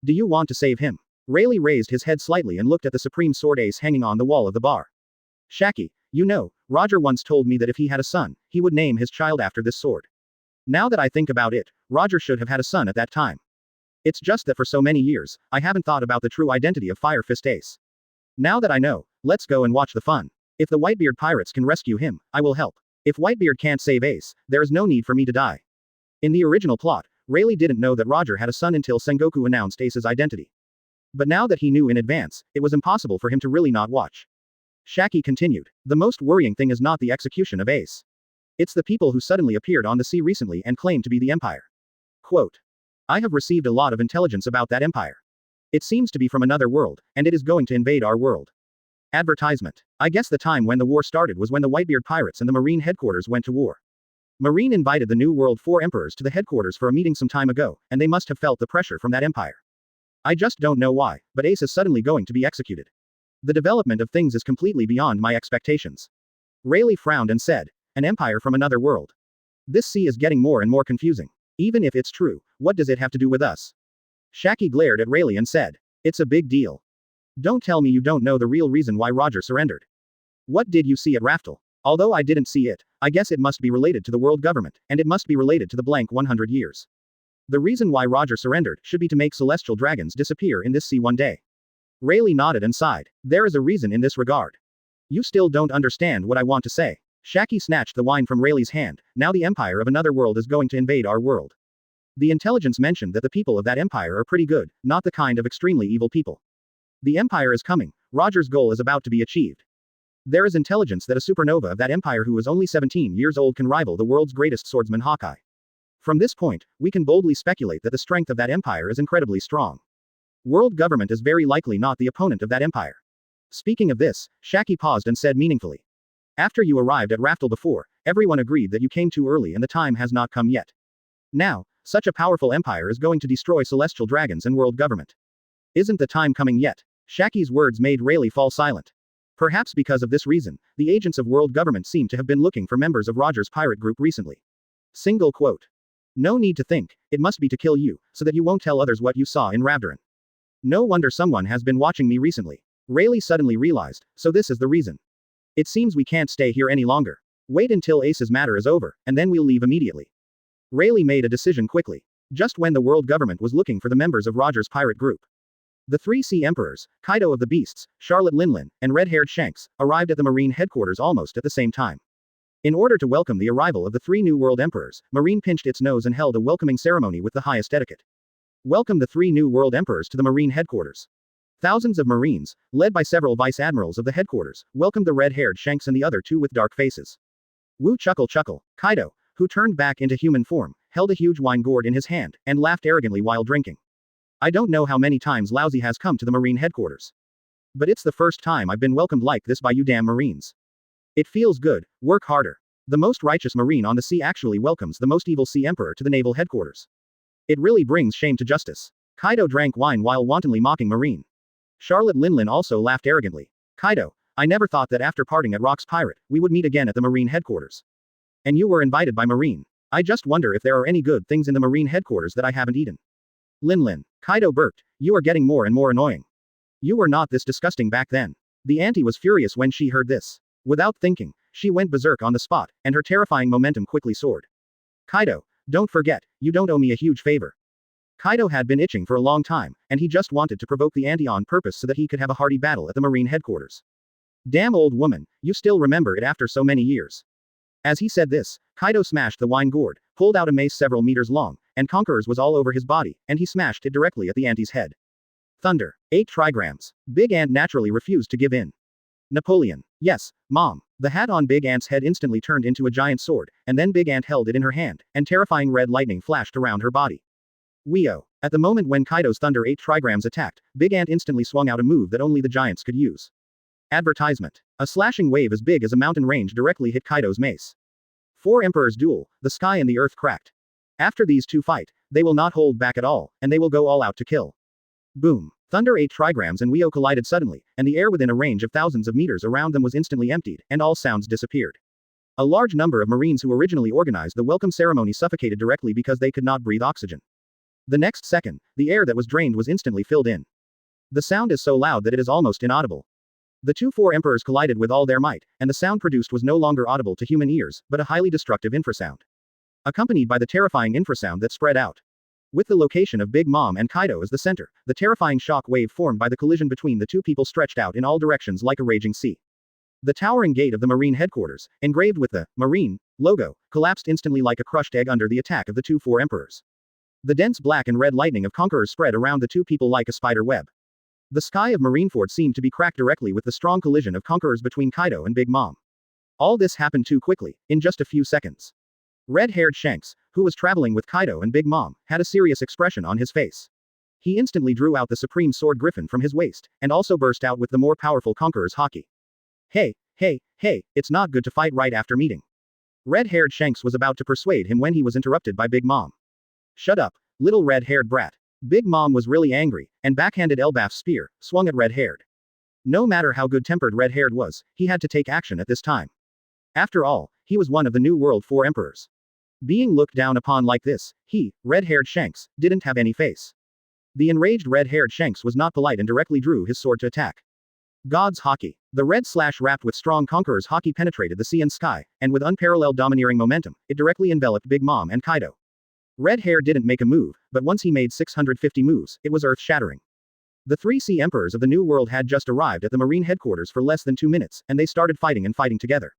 Speaker 2: Do you want to save him? Rayleigh raised his head slightly and looked at the supreme sword ace hanging on the wall of the bar. Shaki, you know, Roger once told me that if he had a son, he would name his child after this sword. Now that I think about it, Roger should have had a son at that time. It's just that for so many years, I haven't thought about the true identity of Fire Fist Ace. Now that I know, let's go and watch the fun. If the Whitebeard pirates can rescue him, I will help. If Whitebeard can't save Ace, there is no need for me to die. In the original plot, Rayleigh didn't know that Roger had a son until Sengoku announced Ace's identity. But now that he knew in advance, it was impossible for him to really not watch. Shaki continued. The most worrying thing is not the execution of Ace. It's the people who suddenly appeared on the sea recently and claimed to be the Empire. Quote. I have received a lot of intelligence about that Empire. It seems to be from another world, and it is going to invade our world. Advertisement. I guess the time when the war started was when the Whitebeard pirates and the Marine headquarters went to war. Marine invited the New World 4 emperors to the headquarters for a meeting some time ago, and they must have felt the pressure from that empire. I just don't know why, but Ace is suddenly going to be executed. The development of things is completely beyond my expectations. Rayleigh frowned and said, an empire from another world. This sea is getting more and more confusing. Even if it's true, what does it have to do with us? Shaki glared at Rayleigh and said, it's a big deal. Don't tell me you don't know the real reason why Roger surrendered. What did you see at Raftel? Although I didn't see it, I guess it must be related to the world government, and it must be related to the blank 100 years. The reason why Roger surrendered should be to make celestial dragons disappear in this sea one day. Rayleigh nodded and sighed. There is a reason in this regard. You still don't understand what I want to say. Shaki snatched the wine from Rayleigh's hand. Now the empire of another world is going to invade our world. The intelligence mentioned that the people of that empire are pretty good, not the kind of extremely evil people. The empire is coming. Roger's goal is about to be achieved. There is intelligence that a supernova of that empire who is only 17 years old can rival the world's greatest swordsman Haki. From this point, we can boldly speculate that the strength of that empire is incredibly strong. World government is very likely not the opponent of that empire. Speaking of this, Shaki paused and said meaningfully. After you arrived at Raftel before, everyone agreed that you came too early and the time has not come yet. Now, such a powerful empire is going to destroy celestial dragons and world government. Isn't the time coming yet? Shaki's words made Rayleigh fall silent. Perhaps because of this reason, the agents of world government seem to have been looking for members of Roger's pirate group recently. Single quote. No need to think, it must be to kill you, so that you won't tell others what you saw in Ravdaran. No wonder someone has been watching me recently. Rayleigh suddenly realized, so this is the reason. It seems we can't stay here any longer. Wait until Ace's matter is over, and then we'll leave immediately. Rayleigh made a decision quickly. Just when the world government was looking for the members of Roger's pirate group. The 3 Sea Emperors, Kaido of the Beasts, Charlotte Linlin, and red-haired Shanks, arrived at the Marine headquarters almost at the same time. In order to welcome the arrival of the 3 New World Emperors, Marine pinched its nose and held a welcoming ceremony with the highest etiquette. Welcome the 3 New World Emperors to the Marine headquarters. Thousands of Marines, led by several vice admirals of the headquarters, welcomed the red-haired Shanks and the other 2 with dark faces. Wu chuckle. Kaido, who turned back into human form, held a huge wine gourd in his hand, and laughed arrogantly while drinking. I don't know how many times Lousy has come to the Marine headquarters. But it's the first time I've been welcomed like this by you damn Marines. It feels good, work harder. The most righteous Marine on the sea actually welcomes the most evil Sea Emperor to the naval headquarters. It really brings shame to justice. Kaido drank wine while wantonly mocking Marine. Charlotte Linlin also laughed arrogantly. Kaido, I never thought that after parting at Rock's Pirate, we would meet again at the Marine headquarters. And you were invited by Marine. I just wonder if there are any good things in the Marine headquarters that I haven't eaten. Linlin. Kaido burped, you are getting more and more annoying. You were not this disgusting back then. The auntie was furious when she heard this. Without thinking, she went berserk on the spot, and her terrifying momentum quickly soared. Kaido, don't forget, you don't owe me a huge favor. Kaido had been itching for a long time, and he just wanted to provoke the auntie on purpose so that he could have a hearty battle at the Marine headquarters. Damn old woman, you still remember it after so many years. As he said this, Kaido smashed the wine gourd, pulled out a mace several meters long, and Conqueror's was all over his body, and he smashed it directly at the auntie's head. Thunder. 8 trigrams. Big Ant naturally refused to give in. Napoleon. Yes, Mom. The hat on Big Ant's head instantly turned into a giant sword, and then Big Ant held it in her hand, and terrifying red lightning flashed around her body. Weo. At the moment when Kaido's Thunder 8 trigrams attacked, Big Ant instantly swung out a move that only the giants could use. Advertisement. A slashing wave as big as a mountain range directly hit Kaido's mace. 4 Emperors duel, the sky and the earth cracked. After these 2 fight, they will not hold back at all, and they will go all out to kill. Boom. Thunder 8 trigrams and Weo collided suddenly, and the air within a range of thousands of meters around them was instantly emptied, and all sounds disappeared. A large number of Marines who originally organized the welcome ceremony suffocated directly because they could not breathe oxygen. The next second, the air that was drained was instantly filled in. The sound is so loud that it is almost inaudible. The 4 emperors collided with all their might, and the sound produced was no longer audible to human ears, but a highly destructive infrasound. Accompanied by the terrifying infrasound that spread out. With the location of Big Mom and Kaido as the center, the terrifying shock wave formed by the collision between the 2 people stretched out in all directions like a raging sea. The towering gate of the Marine headquarters, engraved with the Marine logo, collapsed instantly like a crushed egg under the attack of the 4 emperors. The dense black and red lightning of Conqueror spread around the 2 people like a spider web. The sky of Marineford seemed to be cracked directly with the strong collision of Conquerors between Kaido and Big Mom. All this happened too quickly, in just a few seconds. Red-haired Shanks, who was traveling with Kaido and Big Mom, had a serious expression on his face. He instantly drew out the supreme sword griffin from his waist, and also burst out with the more powerful Conqueror's Haki. Hey, it's not good to fight right after meeting. Red-haired Shanks was about to persuade him when he was interrupted by Big Mom. Shut up, little red-haired brat. Big Mom was really angry, and backhanded Elbaf's spear, swung at red-haired. No matter how good-tempered red-haired was, he had to take action at this time. After all, he was one of the New World 4 emperors. Being looked down upon like this, he, red-haired Shanks, didn't have any face. The enraged red-haired Shanks was not polite and directly drew his sword to attack. God's Haki. The red slash wrapped with strong Conqueror's Haki penetrated the sea and sky, and with unparalleled domineering momentum, it directly enveloped Big Mom and Kaido. Red Hair didn't make a move, but once he made 650 moves, it was earth-shattering. The 3 Sea Emperors of the New World had just arrived at the Marine headquarters for less than 2 minutes, and they started fighting together.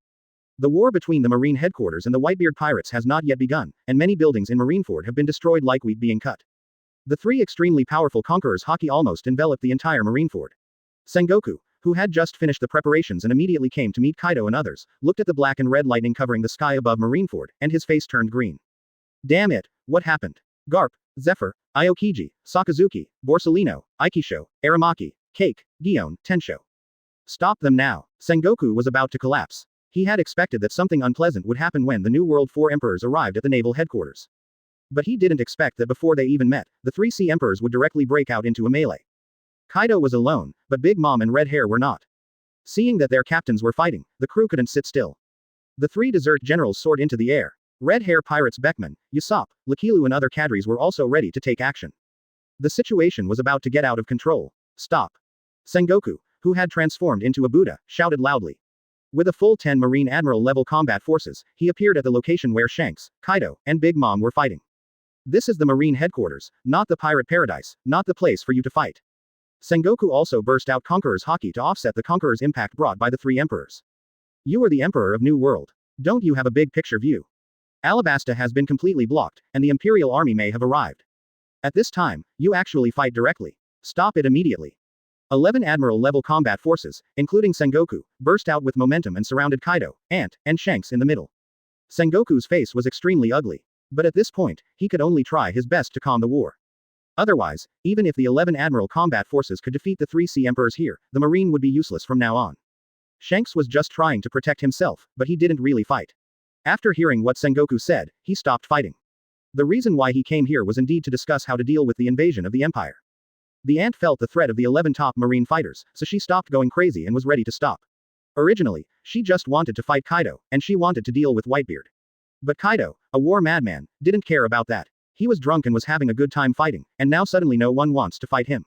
Speaker 2: The war between the Marine headquarters and the Whitebeard pirates has not yet begun, and many buildings in Marineford have been destroyed like wheat being cut. The 3 extremely powerful Conquerors' Haki almost enveloped the entire Marineford. Sengoku, who had just finished the preparations and immediately came to meet Kaido and others, looked at the black and red lightning covering the sky above Marineford, and his face turned green. Damn it, what happened? Garp, Zephyr, Aokiji, Sakazuki, Borsalino, Aikisho, Aramaki, Cake, Gion, Tensho. Stop them now. Sengoku was about to collapse. He had expected that something unpleasant would happen when the New World 4 Emperors arrived at the naval headquarters. But he didn't expect that before they even met, the 3 Sea Emperors would directly break out into a melee. Kaido was alone, but Big Mom and Red Hair were not. Seeing that their captains were fighting, the crew couldn't sit still. The 3 desert generals soared into the air. Red Hair pirates Beckman, Usopp, Lakilu and other cadres were also ready to take action. The situation was about to get out of control. Stop. Sengoku, who had transformed into a Buddha, shouted loudly. With a full 10 Marine Admiral level combat forces, he appeared at the location where Shanks, Kaido, and Big Mom were fighting. This is the Marine headquarters, not the pirate paradise, not the place for you to fight. Sengoku also burst out Conqueror's Haki to offset the Conqueror's impact brought by the 3 emperors. You are the Emperor of New World. Don't you have a big picture view? Alabasta has been completely blocked, and the Imperial army may have arrived. At this time, you actually fight directly. Stop it immediately. 11 Admiral-level combat forces, including Sengoku, burst out with momentum and surrounded Kaido, Ant, and Shanks in the middle. Sengoku's face was extremely ugly. But at this point, he could only try his best to calm the war. Otherwise, even if the 11 Admiral combat forces could defeat the 3 Sea Emperors here, the Marine would be useless from now on. Shanks was just trying to protect himself, but he didn't really fight. After hearing what Sengoku said, he stopped fighting. The reason why he came here was indeed to discuss how to deal with the invasion of the Empire. The Ant felt the threat of the 11 top Marine fighters, so she stopped going crazy and was ready to stop. Originally, she just wanted to fight Kaido, and she wanted to deal with Whitebeard. But Kaido, a war madman, didn't care about that. He was drunk and was having a good time fighting, and now suddenly no one wants to fight him.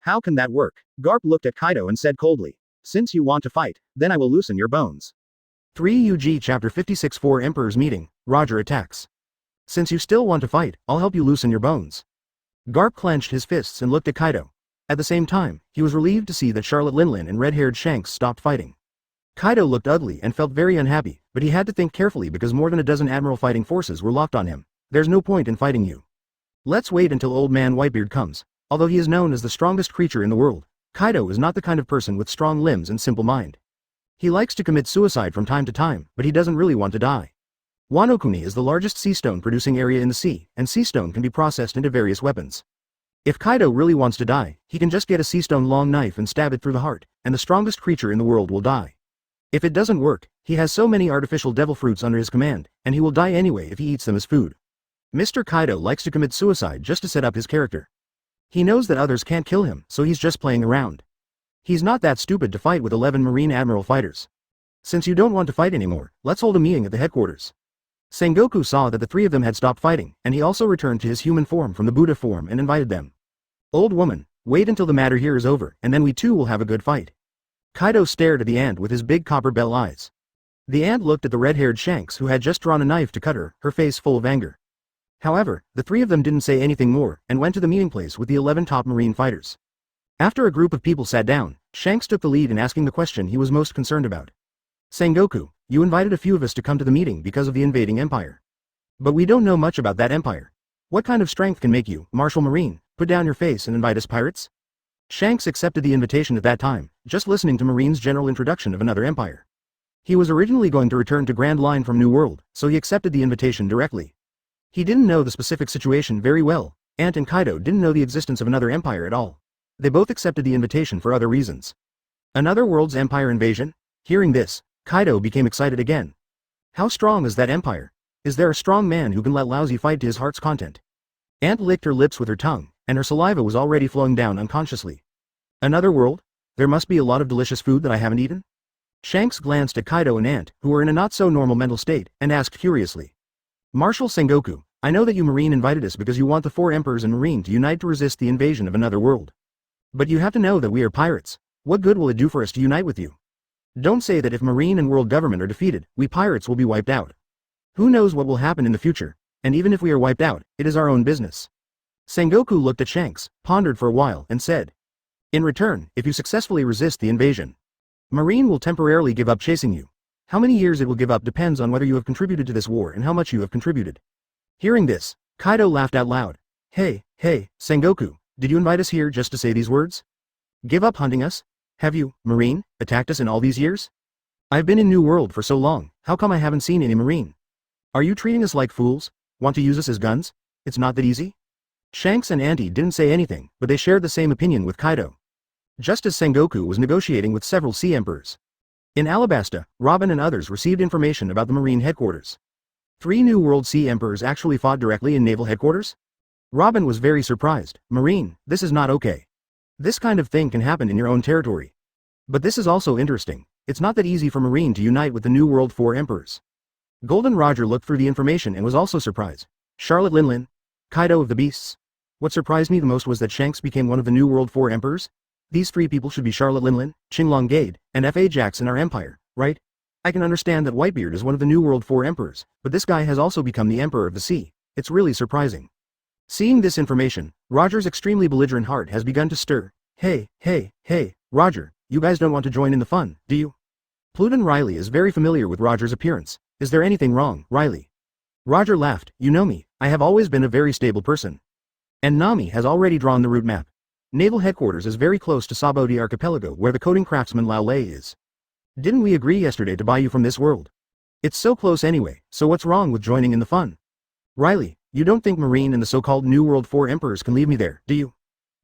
Speaker 2: How can that work? Garp looked at Kaido and said coldly. Since you want to fight, then I will loosen your bones.
Speaker 1: 3 UG Chapter 56 4 Emperor's Meeting, Roger attacks. Since you still want to fight, I'll help you loosen your bones. Garp clenched his fists and looked at Kaido. At the same time, he was relieved to see that Charlotte Linlin and red-haired Shanks stopped fighting. Kaido looked ugly and felt very unhappy, but he had to think carefully because more than a dozen Admiral fighting forces were locked on him. There's no point in fighting you. Let's wait until Old Man Whitebeard comes. Although he is known as the strongest creature in the world, Kaido is not the kind of person with strong limbs and simple mind. He likes to commit suicide from time to time, but he doesn't really want to die. Wano Kuni is the largest sea stone producing area in the sea, and sea stone can be processed into various weapons. If Kaido really wants to die, he can just get a sea stone long knife and stab it through the heart, and the strongest creature in the world will die. If it doesn't work, he has so many artificial devil fruits under his command, and he will die anyway if he eats them as food. Mr. Kaido likes to commit suicide just to set up his character. He knows that others can't kill him, so he's just playing around. He's not that stupid to fight with 11 Marine Admiral fighters. Since you don't want to fight anymore, let's hold a meeting at the headquarters. Sengoku saw that the 3 of them had stopped fighting, and he also returned to his human form from the Buddha form and invited them. Old woman, wait until the matter here is over, and then we too will have a good fight. Kaido stared at the ant with his big copper bell eyes. The ant looked at the red-haired Shanks who had just drawn a knife to cut her, her face full of anger. However, the 3 of them didn't say anything more, and went to the meeting place with the 11 top Marine fighters. After a group of people sat down, Shanks took the lead in asking the question he was most concerned about. Sengoku, you invited a few of us to come to the meeting because of the invading empire. But we don't know much about that empire. What kind of strength can make you, Martial Marine, put down your face and invite us pirates? Shanks accepted the invitation at that time, just listening to Marine's general introduction of another empire. He was originally going to return to Grand Line from New World, so he accepted the invitation directly. He didn't know the specific situation very well,
Speaker 2: Ant and Kaido didn't know the existence of another empire at all. They both accepted the invitation for other reasons. Another world's empire invasion? Hearing this, Kaido became excited again. How strong is that empire? Is there a strong man who can let lousy fight to his heart's content? Ant licked her lips with her tongue, and her saliva was already flowing down unconsciously. Another world? There must be a lot of delicious food that I haven't eaten? Shanks glanced at Kaido and Ant, who were in a not-so-normal mental state, and asked curiously. Marshal Sengoku, I know that you Marine invited us because you want the 4 emperors and Marine to unite to resist the invasion of another world. But you have to know that we are pirates. What good will it do for us to unite with you? Don't say that if Marine and world government are defeated, we pirates will be wiped out. Who knows what will happen in the future, and even if we are wiped out, it is our own business. Sengoku looked at Shanks, pondered for a while, and said. In return, if you successfully resist the invasion, Marine will temporarily give up chasing you. How many years it will give up depends on whether you have contributed to this war and how much you have contributed. Hearing this, Kaido laughed out loud. Hey, Sengoku, did you invite us here just to say these words? Give up hunting us? Have you, Marine, attacked us in all these years? I've been in New World for so long, how come I haven't seen any Marine? Are you treating us like fools? Want to use us as guns? It's not that easy? Shanks and Auntie didn't say anything, but they shared the same opinion with Kaido. Just as Sengoku was negotiating with several sea emperors. In Alabasta, Robin and others received information about the Marine headquarters. 3 New World Sea Emperors actually fought directly in naval headquarters? Robin was very surprised. Marine, this is not okay. This kind of thing can happen in your own territory. But this is also interesting. It's not that easy for Marine to unite with the New World 4 Emperors. Golden Roger looked through the information and was also surprised. Charlotte Linlin, Kaido of the Beasts. What surprised me the most was that Shanks became one of the New World 4 Emperors. These 3 people should be Charlotte Linlin, Qinglong Gade, and F. Ajax in our empire, right? I can understand that Whitebeard is one of the New World 4 Emperors, but this guy has also become the Emperor of the Sea. It's really surprising. Seeing this information, Roger's extremely belligerent heart has begun to stir. Hey, Roger, you guys don't want to join in the fun, do you? Pluton Riley is very familiar with Roger's appearance. Is there anything wrong, Riley? Roger laughed. You know me, I have always been a very stable person. And Nami has already drawn the route map. Naval headquarters is very close to Sabaody Archipelago where the coding craftsman Lao Lei is. Didn't we agree yesterday to buy you from this world? It's so close anyway, so what's wrong with joining in the fun? Riley, you don't think Marine and the so-called New World 4 Emperors can leave me there, do you?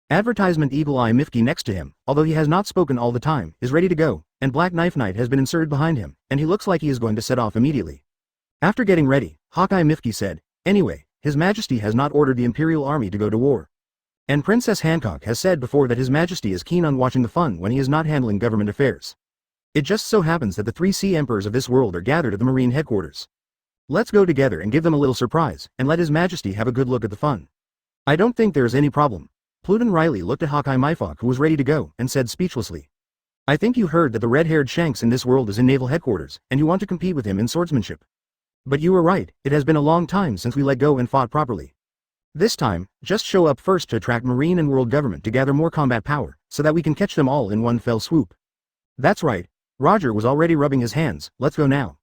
Speaker 2: Advertisement Eagle Eye Mifki next to him, although he has not spoken all the time, is ready to go, and Black Knife Knight has been inserted behind him, and he looks like he is going to set off immediately. After getting ready, Hawkeye Mifki said, anyway, His Majesty has not ordered the Imperial Army to go to war. And Princess Hancock has said before that His Majesty is keen on watching the fun when he is not handling government affairs. It just so happens that the 3 Sea Emperors of this world are gathered at the Marine headquarters. Let's go together and give them a little surprise, and let His Majesty have a good look at the fun. I don't think there is any problem. Pluton Riley looked at Hawkeye Myfok who was ready to go, and said speechlessly. I think you heard that the red-haired Shanks in this world is in naval headquarters, and you want to compete with him in swordsmanship. But you were right, it has been a long time since we let go and fought properly. This time, just show up first to attract Marine and world government to gather more combat power, so that we can catch them all in one fell swoop. That's right. Roger was already rubbing his hands. Let's go now.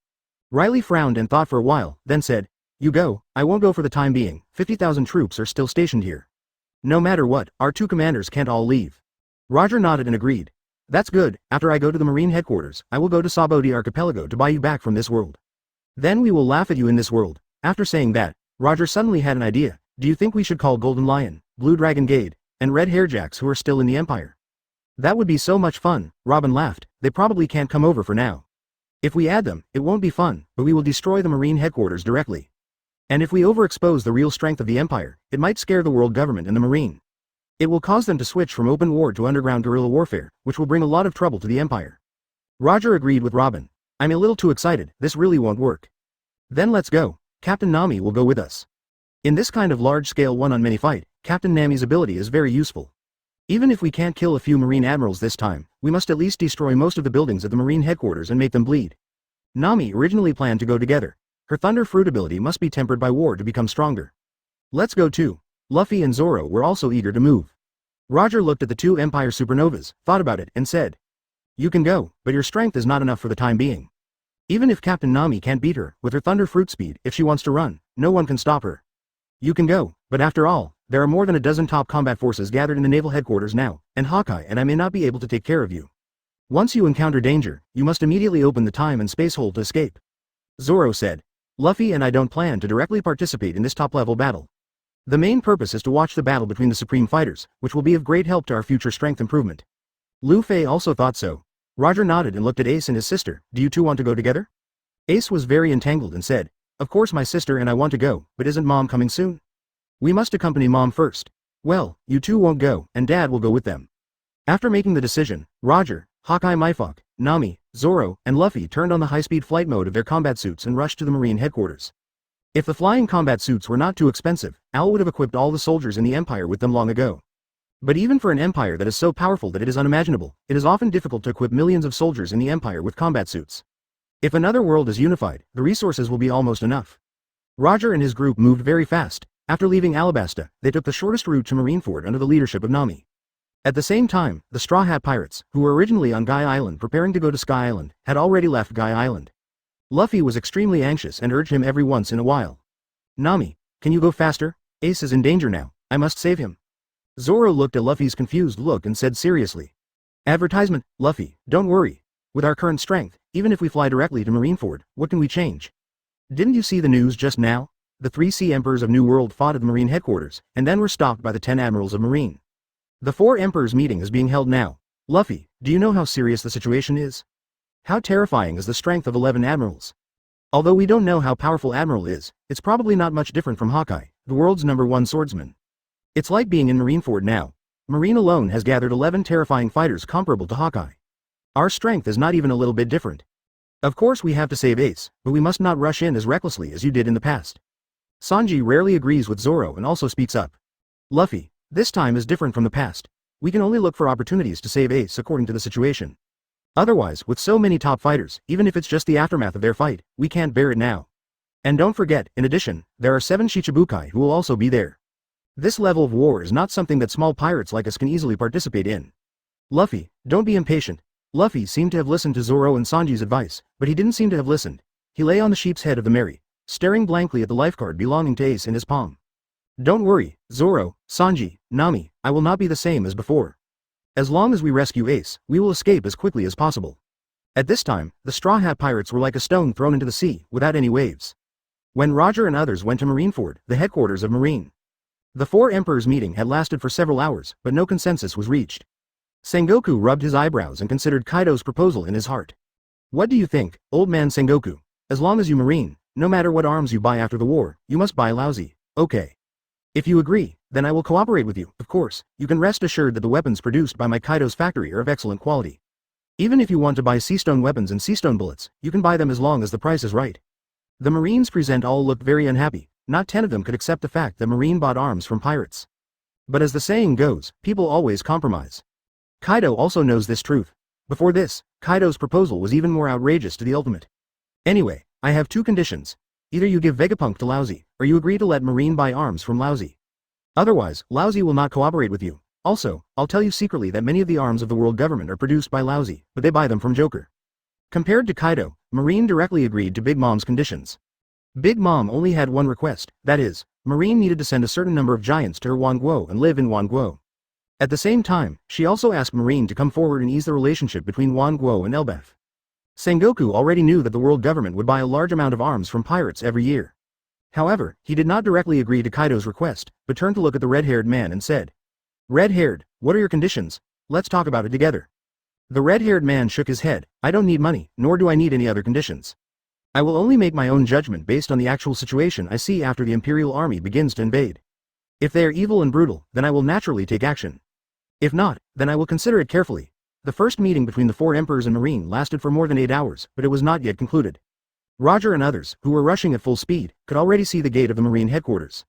Speaker 2: Riley frowned and thought for a while, then said, You go, I won't go for the time being, 50,000 troops are still stationed here. No matter what, our 2 commanders can't all leave. Roger nodded and agreed. That's good, after I go to the Marine headquarters, I will go to Sabaody Archipelago to buy you back from this world. Then we will laugh at you in this world. After saying that, Roger suddenly had an idea. Do you think we should call Golden Lion, Blue Dragon Gade, and Red Hairjacks who are still in the Empire? That would be so much fun, Robin laughed. They probably can't come over for now. If we add them, it won't be fun, but we will destroy the Marine headquarters directly. And if we overexpose the real strength of the Empire, it might scare the world government and the Marine. It will cause them to switch from open war to underground guerrilla warfare, which will bring a lot of trouble to the Empire. Roger agreed with Robin. I'm a little too excited, this really won't work. Then let's go. Captain Nami will go with us. In this kind of large-scale one-on-many fight, Captain Nami's ability is very useful. Even if we can't kill a few Marine admirals this time, we must at least destroy most of the buildings at the Marine headquarters and make them bleed. Nami originally planned to go together. Her Thunder Fruit ability must be tempered by war to become stronger. Let's go too. Lufei and Zoro were also eager to move. Roger looked at the 2 Empire supernovas, thought about it, and said, You can go, but your strength is not enough for the time being. Even if Captain Nami can't beat her, with her Thunder Fruit speed, if she wants to run, no one can stop her. You can go, but after all, there are more than a dozen top combat forces gathered in the naval headquarters now, and Hawkeye and I may not be able to take care of you. Once you encounter danger, you must immediately open the time and space hole to escape. Zoro said. Lufei and I don't plan to directly participate in this top-level battle. The main purpose is to watch the battle between the supreme fighters, which will be of great help to our future strength improvement. Lufei also thought so. Roger nodded and looked at Ace and his sister. Do you two want to go together? Ace was very entangled and said, of course my sister and I want to go, but isn't Mom coming soon? We must accompany Mom first. Well, you two won't go, and Dad will go with them. After making the decision, Roger, Hawkeye Mifok, Nami, Zoro, and Luffy turned on the high-speed flight mode of their combat suits and rushed to the Marine headquarters. If the flying combat suits were not too expensive, Al would have equipped all the soldiers in the Empire with them long ago. But even for an empire that is so powerful that it is unimaginable, it is often difficult to equip millions of soldiers in the Empire with combat suits. If another world is unified, the resources will be almost enough. Roger and his group moved very fast. After leaving Alabasta, they took the shortest route to Marineford under the leadership of Nami. At the same time, the Straw Hat Pirates, who were originally on Guy Island preparing to go to Sky Island, had already left Guy Island. Luffy was extremely anxious and urged him every once in a while. Nami, can you go faster? Ace is in danger now, I must save him. Zoro looked at Luffy's confused look and said seriously. Advertisement, Luffy, don't worry. With our current strength, even if we fly directly to Marineford, what can we change? Didn't you see the news just now? The 3 Sea Emperors of New World fought at the Marine headquarters, and then were stopped by the 10 Admirals of Marine. The 4 Emperors meeting is being held now. Luffy, do you know how serious the situation is? How terrifying is the strength of 11 Admirals? Although we don't know how powerful Admiral is, it's probably not much different from Hawkeye, the world's #1 swordsman. It's like being in Marineford now. Marine alone has gathered 11 terrifying fighters comparable to Hawkeye. Our strength is not even a little bit different. Of course we have to save Ace, but we must not rush in as recklessly as you did in the past. Sanji rarely agrees with Zoro and also speaks up. Luffy, this time is different from the past. We can only look for opportunities to save Ace according to the situation. Otherwise, with so many top fighters, even if it's just the aftermath of their fight, we can't bear it now. And don't forget, in addition, there are 7 Shichibukai who will also be there. This level of war is not something that small pirates like us can easily participate in. Luffy, don't be impatient. Luffy seemed to have listened to Zoro and Sanji's advice, but he didn't seem to have listened. He lay on the sheep's head of the Mary, staring blankly at the lifecard belonging to Ace in his palm. Don't worry, Zoro, Sanji, Nami, I will not be the same as before. As long as we rescue Ace, we will escape as quickly as possible. At this time, the Straw Hat Pirates were like a stone thrown into the sea, without any waves. When Roger and others went to Marineford, the headquarters of Marine, the 4 Emperors meeting had lasted for several hours, but no consensus was reached. Sengoku rubbed his eyebrows and considered Kaido's proposal in his heart. What do you think, old man Sengoku? As long as you Marine, no matter what arms you buy after the war, you must buy lousy. Okay. If you agree, then I will cooperate with you. Of course, you can rest assured that the weapons produced by my Kaido's factory are of excellent quality. Even if you want to buy seastone weapons and seastone bullets, you can buy them as long as the price is right. The Marines present all looked very unhappy. Not 10 of them could accept the fact that Marine bought arms from pirates. But as the saying goes, people always compromise. Kaido also knows this truth. Before this, Kaido's proposal was even more outrageous to the ultimate. Anyway, I have 2 conditions. Either you give Vegapunk to Lousy, or you agree to let Marine buy arms from Lousy. Otherwise, Lousy will not cooperate with you. Also, I'll tell you secretly that many of the arms of the world government are produced by Lousy, but they buy them from Joker. Compared to Kaido, Marine directly agreed to Big Mom's conditions. Big Mom only had one request, that is, Marine needed to send a certain number of giants to her Wanguo and live in Wanguo. At the same time, she also asked Marine to come forward and ease the relationship between Wanguo and Elbaf. Sengoku already knew that the world government would buy a large amount of arms from pirates every year. However, he did not directly agree to Kaido's request, but turned to look at the red-haired man and said, Red-haired, what are your conditions? Let's talk about it together. The red-haired man shook his head. I don't need money, nor do I need any other conditions. I will only make my own judgment based on the actual situation I see after the Imperial army begins to invade. If they are evil and brutal, then I will naturally take action. If not, then I will consider it carefully. The first meeting between the 4 Emperors and Marine lasted for more than 8 hours, but it was not yet concluded. Roger and others, who were rushing at full speed, could already see the gate of the Marine headquarters.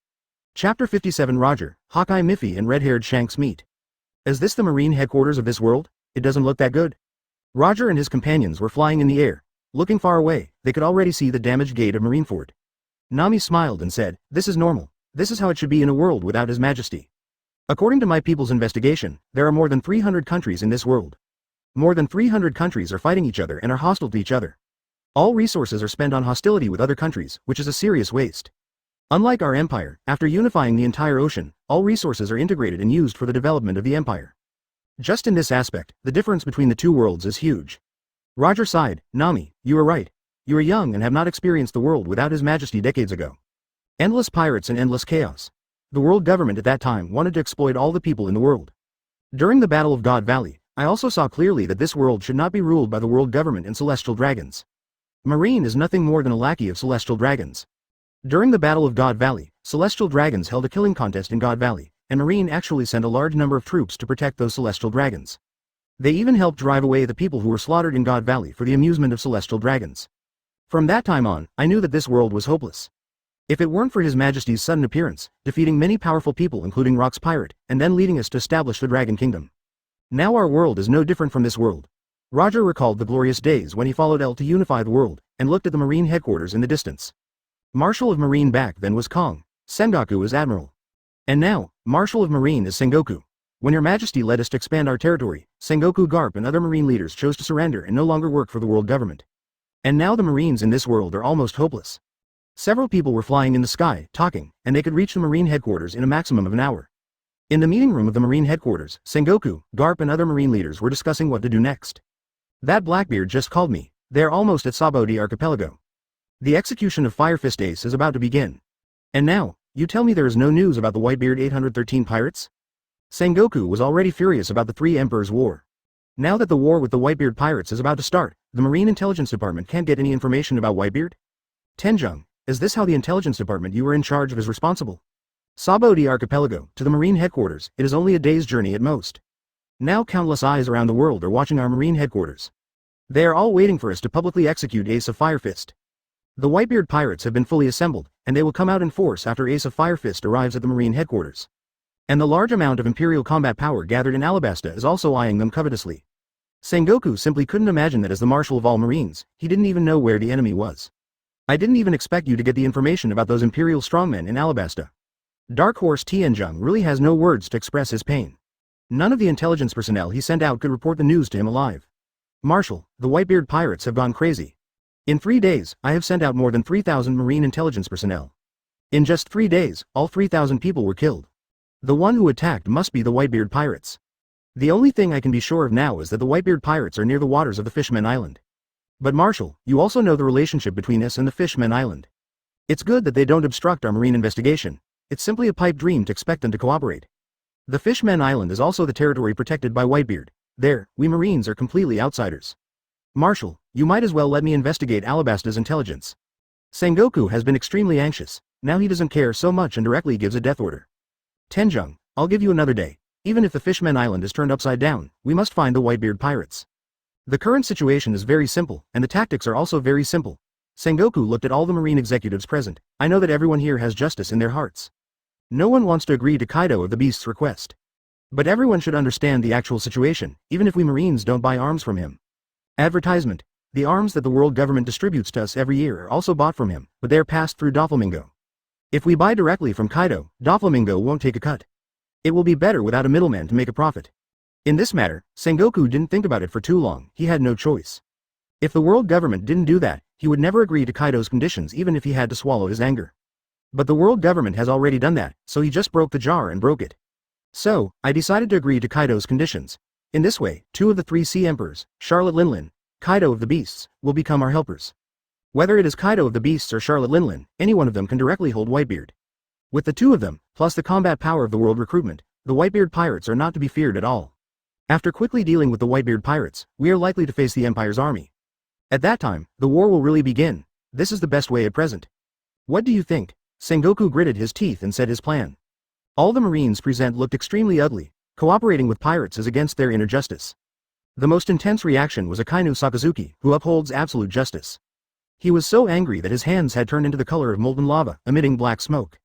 Speaker 2: Chapter 57 Roger, Hawkeye Miffy and red-haired Shanks meet. Is this the Marine headquarters of this world? It doesn't look that good. Roger and his companions were flying in the air. Looking far away, they could already see the damaged gate of Marineford. Nami smiled and said, This is normal. This is how it should be in a world without His Majesty. According to my people's investigation, there are more than 300 countries in this world. More than 300 countries are fighting each other and are hostile to each other. All resources are spent on hostility with other countries, which is a serious waste. Unlike our empire, after unifying the entire ocean, all resources are integrated and used for the development of the empire. Just in this aspect, the difference between the 2 worlds is huge. Roger sighed. Nami, you are right. You are young and have not experienced the world without His Majesty decades ago. Endless pirates and endless chaos. The world government at that time wanted to exploit all the people in the world. During the Battle of God Valley, I also saw clearly that this world should not be ruled by the world government and celestial dragons. Marine is nothing more than a lackey of celestial dragons. During the Battle of God Valley, celestial dragons held a killing contest in God Valley, and Marine actually sent a large number of troops to protect those celestial dragons. They even helped drive away the people who were slaughtered in God Valley for the amusement of celestial dragons. From that time on, I knew that this world was hopeless. If it weren't for His Majesty's sudden appearance, defeating many powerful people including Rock's pirate, and then leading us to establish the Dragon Kingdom. Now our world is no different from this world. Roger recalled the glorious days when he followed El to unify the world, and looked at the Marine headquarters in the distance. Marshal of Marine back then was Kong, Sengoku as Admiral. And now, Marshal of Marine is Sengoku. When Your Majesty led us to expand our territory, Sengoku, Garp and other Marine leaders chose to surrender and no longer work for the world government. And now the Marines in this world are almost hopeless. Several people were flying in the sky, talking, and they could reach the Marine headquarters in a maximum of an hour. In the meeting room of the Marine headquarters, Sengoku, Garp and other Marine leaders were discussing what to do next. That Blackbeard just called me. They're almost at Sabodi Archipelago. The execution of Fire Fist Ace is about to begin. And now, you tell me there is no news about the Whitebeard 813 pirates? Sengoku was already furious about the Three Emperors' War. Now that the war with the Whitebeard pirates is about to start, the Marine Intelligence Department can't get any information about Whitebeard? Tenjung, is this how the Intelligence Department you were in charge of is responsible? Sabodi Archipelago, to the Marine headquarters, it is only a day's journey at most. Now countless eyes around the world are watching our Marine headquarters. They are all waiting for us to publicly execute Ace of Fire Fist. The Whitebeard pirates have been fully assembled, and they will come out in force after Ace of Fire Fist arrives at the Marine headquarters. And the large amount of Imperial combat power gathered in Alabasta is also eyeing them covetously. Sengoku simply couldn't imagine that as the Marshal of all Marines, he didn't even know where the enemy was. I didn't even expect you to get the information about those Imperial strongmen in Alabasta. Dark Horse Tianjung really has no words to express his pain. None of the intelligence personnel he sent out could report the news to him alive. Marshal, the Whitebeard pirates have gone crazy. In 3 days, I have sent out more than 3,000 Marine intelligence personnel. In just 3 days, all 3,000 people were killed. The one who attacked must be the Whitebeard pirates. The only thing I can be sure of now is that the Whitebeard pirates are near the waters of the Fishmen Island. But Marshal, you also know the relationship between us and the Fishmen Island. It's good that they don't obstruct our Marine investigation. It's simply a pipe dream to expect them to cooperate. The Fishmen Island is also the territory protected by Whitebeard. There, we Marines are completely outsiders. Marshal, you might as well let me investigate Alabasta's intelligence. Sengoku has been extremely anxious. Now he doesn't care so much and directly gives a death order. Tenjung, I'll give you another day. Even if the Fishmen Island is turned upside down, we must find the Whitebeard pirates. The current situation is very simple, and the tactics are also very simple. Sengoku looked at all the Marine executives present. I know that everyone here has justice in their hearts. No one wants to agree to Kaido of the Beast's request. But everyone should understand the actual situation, even if we Marines don't buy arms from him. Advertisement. The arms that the world government distributes to us every year are also bought from him, but they are passed through Doflamingo. If we buy directly from Kaido, Doflamingo won't take a cut. It will be better without a middleman to make a profit. In this matter, Sengoku didn't think about it for too long. He had no choice. If the world government didn't do that, he would never agree to Kaido's conditions even if he had to swallow his anger. But the world government has already done that, so he just broke the jar and broke it. So, I decided to agree to Kaido's conditions. In this way, 2 of the 3 Sea Emperors, Charlotte Linlin, Kaido of the Beasts, will become our helpers. Whether it is Kaido of the Beasts or Charlotte Linlin, any one of them can directly hold Whitebeard. With the 2 of them, plus the combat power of the world recruitment, the Whitebeard pirates are not to be feared at all. After quickly dealing with the Whitebeard pirates, we are likely to face the Empire's army. At that time, the war will really begin. This is the best way at present. What do you think? Sengoku gritted his teeth and said his plan. All the Marines present looked extremely ugly. Cooperating with pirates is against their inner justice. The most intense reaction was Akainu Sakazuki, who upholds absolute justice. He was so angry that his hands had turned into the color of molten lava, emitting black smoke.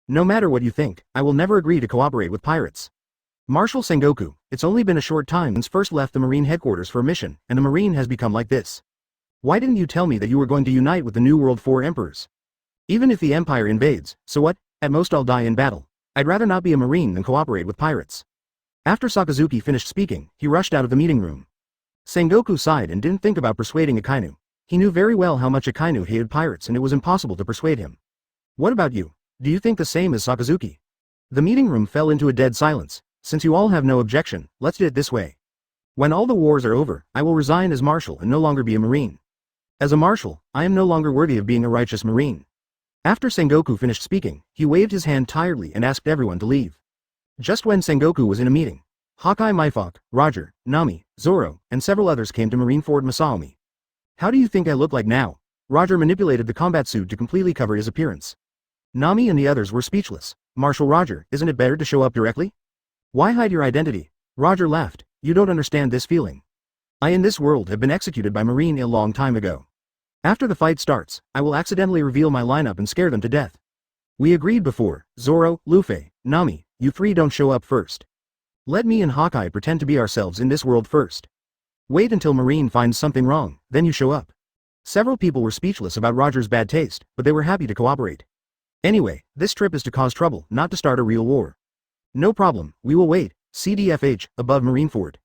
Speaker 2: No matter what you think, I will never agree to cooperate with pirates. Marshal Sengoku, it's only been a short time since first left the Marine headquarters for a mission, and the Marine has become like this. Why didn't you tell me that you were going to unite with the New World 4 Emperors? Even if the Empire invades, so what? At most I'll die in battle. I'd rather not be a Marine than cooperate with pirates. After Sakazuki finished speaking, he rushed out of the meeting room. Sengoku sighed and didn't think about persuading Akainu. He knew very well how much Akainu hated pirates and it was impossible to persuade him. What about you? Do you think the same as Sakazuki? The meeting room fell into a dead silence. Since you all have no objection, let's do it this way. When all the wars are over, I will resign as Marshal and no longer be a Marine. As a Marshal, I am no longer worthy of being a righteous Marine. After Sengoku finished speaking, he waved his hand tiredly and asked everyone to leave. Just when Sengoku was in a meeting, Hawkeye Mifok, Roger, Nami, Zoro, and several others came to Marineford Masaomi. How do you think I look like now? Roger manipulated the combat suit to completely cover his appearance. Nami and the others were speechless. Marshal Roger, isn't it better to show up directly? Why hide your identity? Roger laughed. You don't understand this feeling. I in this world have been executed by Marine a long time ago. After the fight starts, I will accidentally reveal my lineup and scare them to death. We agreed before, Zoro, Lufei, Nami, you three don't show up first. Let me and Hawkeye pretend to be ourselves in this world first. Wait until Marine finds something wrong, then you show up. Several people were speechless about Roger's bad taste, but they were happy to cooperate. Anyway, this trip is to cause trouble, not to start a real war. No problem, we will wait, CDFH, above Marineford.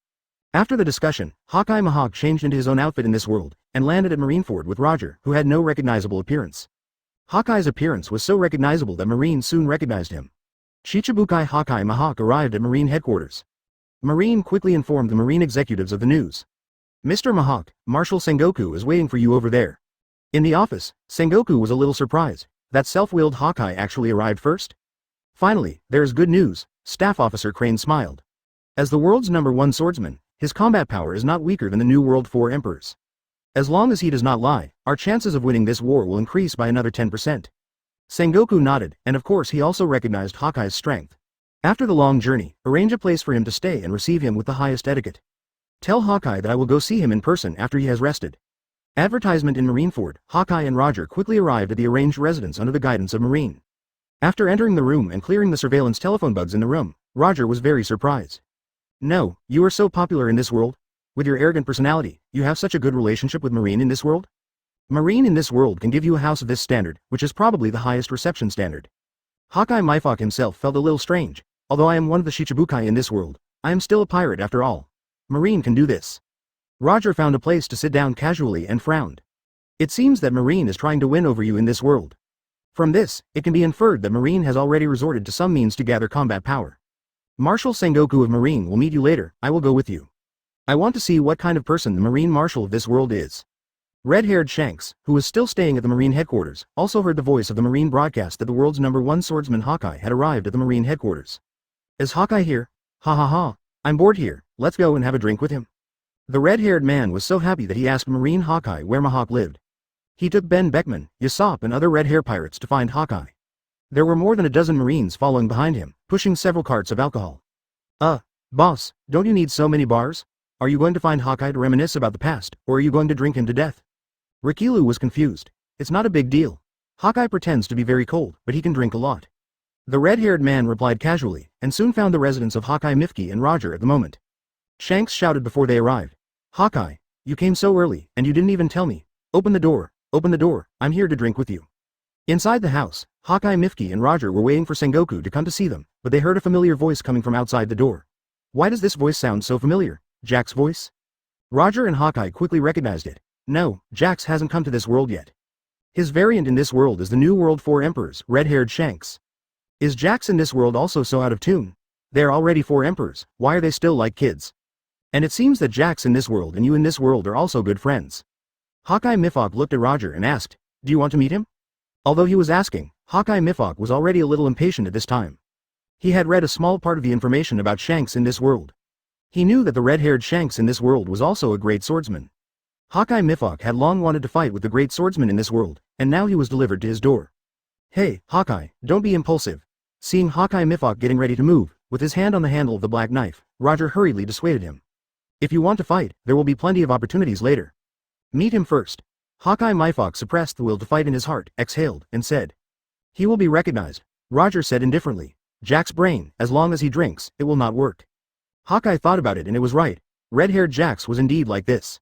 Speaker 2: After the discussion, Hawkeye Mihawk changed into his own outfit in this world, and landed at Marineford with Roger, who had no recognizable appearance. Hawkeye's appearance was so recognizable that Marine soon recognized him. Chichibukai Hawkeye Mihawk arrived at Marine headquarters. Marine quickly informed the Marine executives of the news. Mr. Mihawk, Marshal Sengoku is waiting for you over there. In the office, Sengoku was a little surprised. That self-willed Hawkeye actually arrived first? Finally, there is good news, Staff Officer Crane smiled. As the world's #1 swordsman, his combat power is not weaker than the New World 4 Emperors. As long as he does not lie, our chances of winning this war will increase by another 10%. Sengoku nodded, and of course he also recognized Hawkeye's strength. After the long journey, arrange a place for him to stay and receive him with the highest etiquette. Tell Hawkeye that I will go see him in person after he has rested. Advertisement in Marineford, Hawkeye and Roger quickly arrived at the arranged residence under the guidance of Marine. After entering the room and clearing the surveillance telephone bugs in the room, Roger was very surprised. No, you are so popular in this world? With your arrogant personality, you have such a good relationship with Marine in this world? Marine in this world can give you a house of this standard, which is probably the highest reception standard. Hawkeye Mifok himself felt a little strange. Although I am one of the Shichibukai in this world, I am still a pirate after all. Marine can do this. Roger found a place to sit down casually and frowned. It seems that Marine is trying to win over you in this world. From this, it can be inferred that Marine has already resorted to some means to gather combat power. Marshal Sengoku of Marine will meet you later, I will go with you. I want to see what kind of person the Marine Marshal of this world is. Red-haired Shanks, who was still staying at the Marine headquarters, also heard the voice of the Marine broadcast that the world's #1 swordsman Hawkeye had arrived at the Marine headquarters. Is Hawkeye here? Ha ha ha, I'm bored here, let's go and have a drink with him. The red-haired man was so happy that he asked Marine Hawkeye where Mihawk lived. He took Ben Beckman, Yasop and other red-hair pirates to find Hawkeye. There were more than a dozen Marines following behind him, pushing several carts of alcohol. Boss, don't you need so many bars? Are you going to find Hawkeye to reminisce about the past, or are you going to drink him to death? Rikilu was confused. It's not a big deal. Hawkeye pretends to be very cold, but he can drink a lot. The red-haired man replied casually, and soon found the residence of Hawkeye Mifki and Roger at the moment. Shanks shouted before they arrived. Hawkeye, you came so early, and you didn't even tell me. Open the door, I'm here to drink with you. Inside the house, Hawkeye Mifki and Roger were waiting for Sengoku to come to see them, but they heard a familiar voice coming from outside the door. Why does this voice sound so familiar? Jack's voice? Roger and Hawkeye quickly recognized it. No, Jax hasn't come to this world yet. His variant in this world is the New World 4 Emperors, red-haired Shanks. Is Jax in this world also so out of tune? They are already 4 Emperors, why are they still like kids? And it seems that Jax in this world and you in this world are also good friends. Hawkeye Mifok looked at Roger and asked, do you want to meet him? Although he was asking, Hawkeye Mifok was already a little impatient at this time. He had read a small part of the information about Shanks in this world. He knew that the red-haired Shanks in this world was also a great swordsman. Hawkeye Mifok had long wanted to fight with the great swordsman in this world, and now he was delivered to his door. Hey, Hawkeye, don't be impulsive. Seeing Hawkeye Mifok getting ready to move, with his hand on the handle of the black knife, Roger hurriedly dissuaded him. If you want to fight, there will be plenty of opportunities later. Meet him first. Hawkeye Mifok suppressed the will to fight in his heart, exhaled, and said. He will be recognized. Roger said indifferently. Jack's brain, as long as he drinks, it will not work. Hawkeye thought about it and it was right. Red-haired Jax was indeed like this.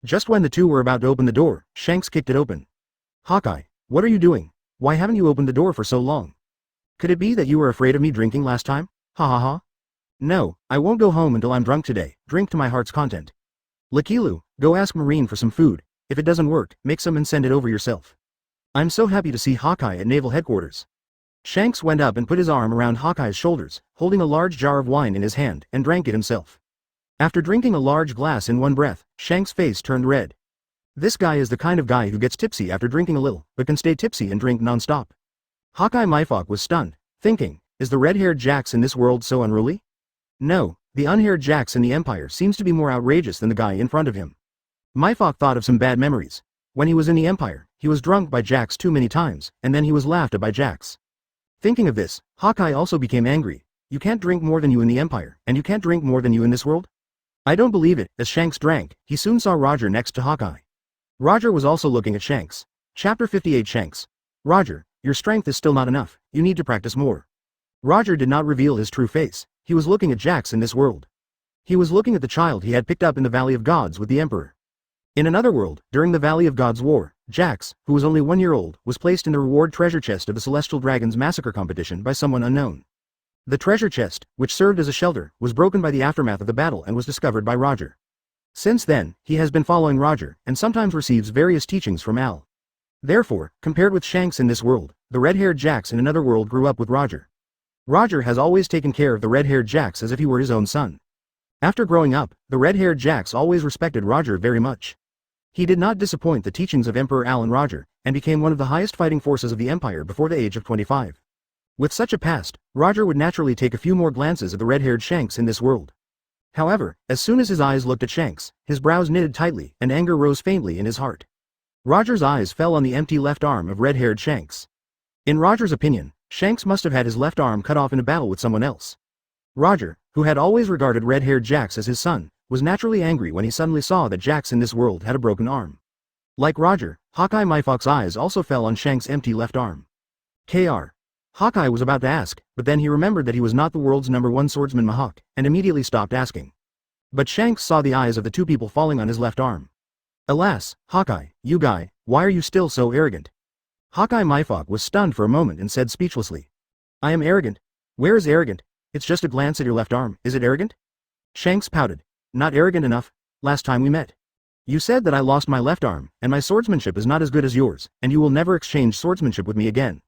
Speaker 2: Just when the two were about to open the door, Shanks kicked it open. Hawkeye, what are you doing? Why haven't you opened the door for so long? Could it be that you were afraid of me drinking last time? Ha ha ha. No, I won't go home until I'm drunk today, drink to my heart's content. Lakilu, go ask Marine for some food. If it doesn't work, make some and send it over yourself. I'm so happy to see Hawkeye at Naval Headquarters. Shanks went up and put his arm around Hawkeye's shoulders, holding a large jar of wine in his hand, and drank it himself. After drinking a large glass in one breath, Shanks' face turned red. This guy is the kind of guy who gets tipsy after drinking a little, but can stay tipsy and drink non-stop. Hawkeye Mifok was stunned, thinking, is the red-haired Jax in this world so unruly? No, the unhaired Jax in the Empire seems to be more outrageous than the guy in front of him. Mifok thought of some bad memories. When he was in the Empire, he was drunk by Jax too many times, and then he was laughed at by Jax. Thinking of this, Hawkeye also became angry. You can't drink more than you in the Empire, and you can't drink more than you in this world? I don't believe it. As Shanks drank, he soon saw Roger next to Hawkeye. Roger was also looking at Shanks. Chapter 58 Shanks. Roger, your strength is still not enough, you need to practice more. Roger did not reveal his true face. He was looking at Jax in this world. He was looking at the child he had picked up in the Valley of Gods with the Emperor. In another world, during the Valley of Gods War, Jax, who was only 1 year old, was placed in the reward treasure chest of the Celestial Dragons Massacre competition by someone unknown. The treasure chest, which served as a shelter, was broken by the aftermath of the battle and was discovered by Roger. Since then, he has been following Roger, and sometimes receives various teachings from Al. Therefore, compared with Shanks in this world, the red-haired Jax in another world grew up with Roger. Roger has always taken care of the red-haired Jax as if he were his own son. After growing up, the red-haired Jax always respected Roger very much. He did not disappoint the teachings of Emperor Al and Roger, and became one of the highest fighting forces of the Empire before the age of 25. With such a past, Roger would naturally take a few more glances at the red-haired Shanks in this world. However, as soon as his eyes looked at Shanks, his brows knitted tightly and anger rose faintly in his heart. Roger's eyes fell on the empty left arm of red-haired Shanks. In Roger's opinion, Shanks must have had his left arm cut off in a battle with someone else. Roger, who had always regarded red-haired Jax as his son, was naturally angry when he suddenly saw that Jax in this world had a broken arm. Like Roger, Hawkeye Mifok's eyes also fell on Shanks' empty left arm. Kr. Hawkeye was about to ask, but then he remembered that he was not the world's #1 swordsman Mahawk, and immediately stopped asking. But Shanks saw the eyes of the two people falling on his left arm. Alas, Hawkeye, you guy, why are you still so arrogant? Hawkeye Mifok was stunned for a moment and said speechlessly. I am arrogant? Where is arrogant? It's just a glance at your left arm, is it arrogant? Shanks pouted. Not arrogant enough, last time we met. You said that I lost my left arm, and my swordsmanship is not as good as yours, and you will never exchange swordsmanship with me again.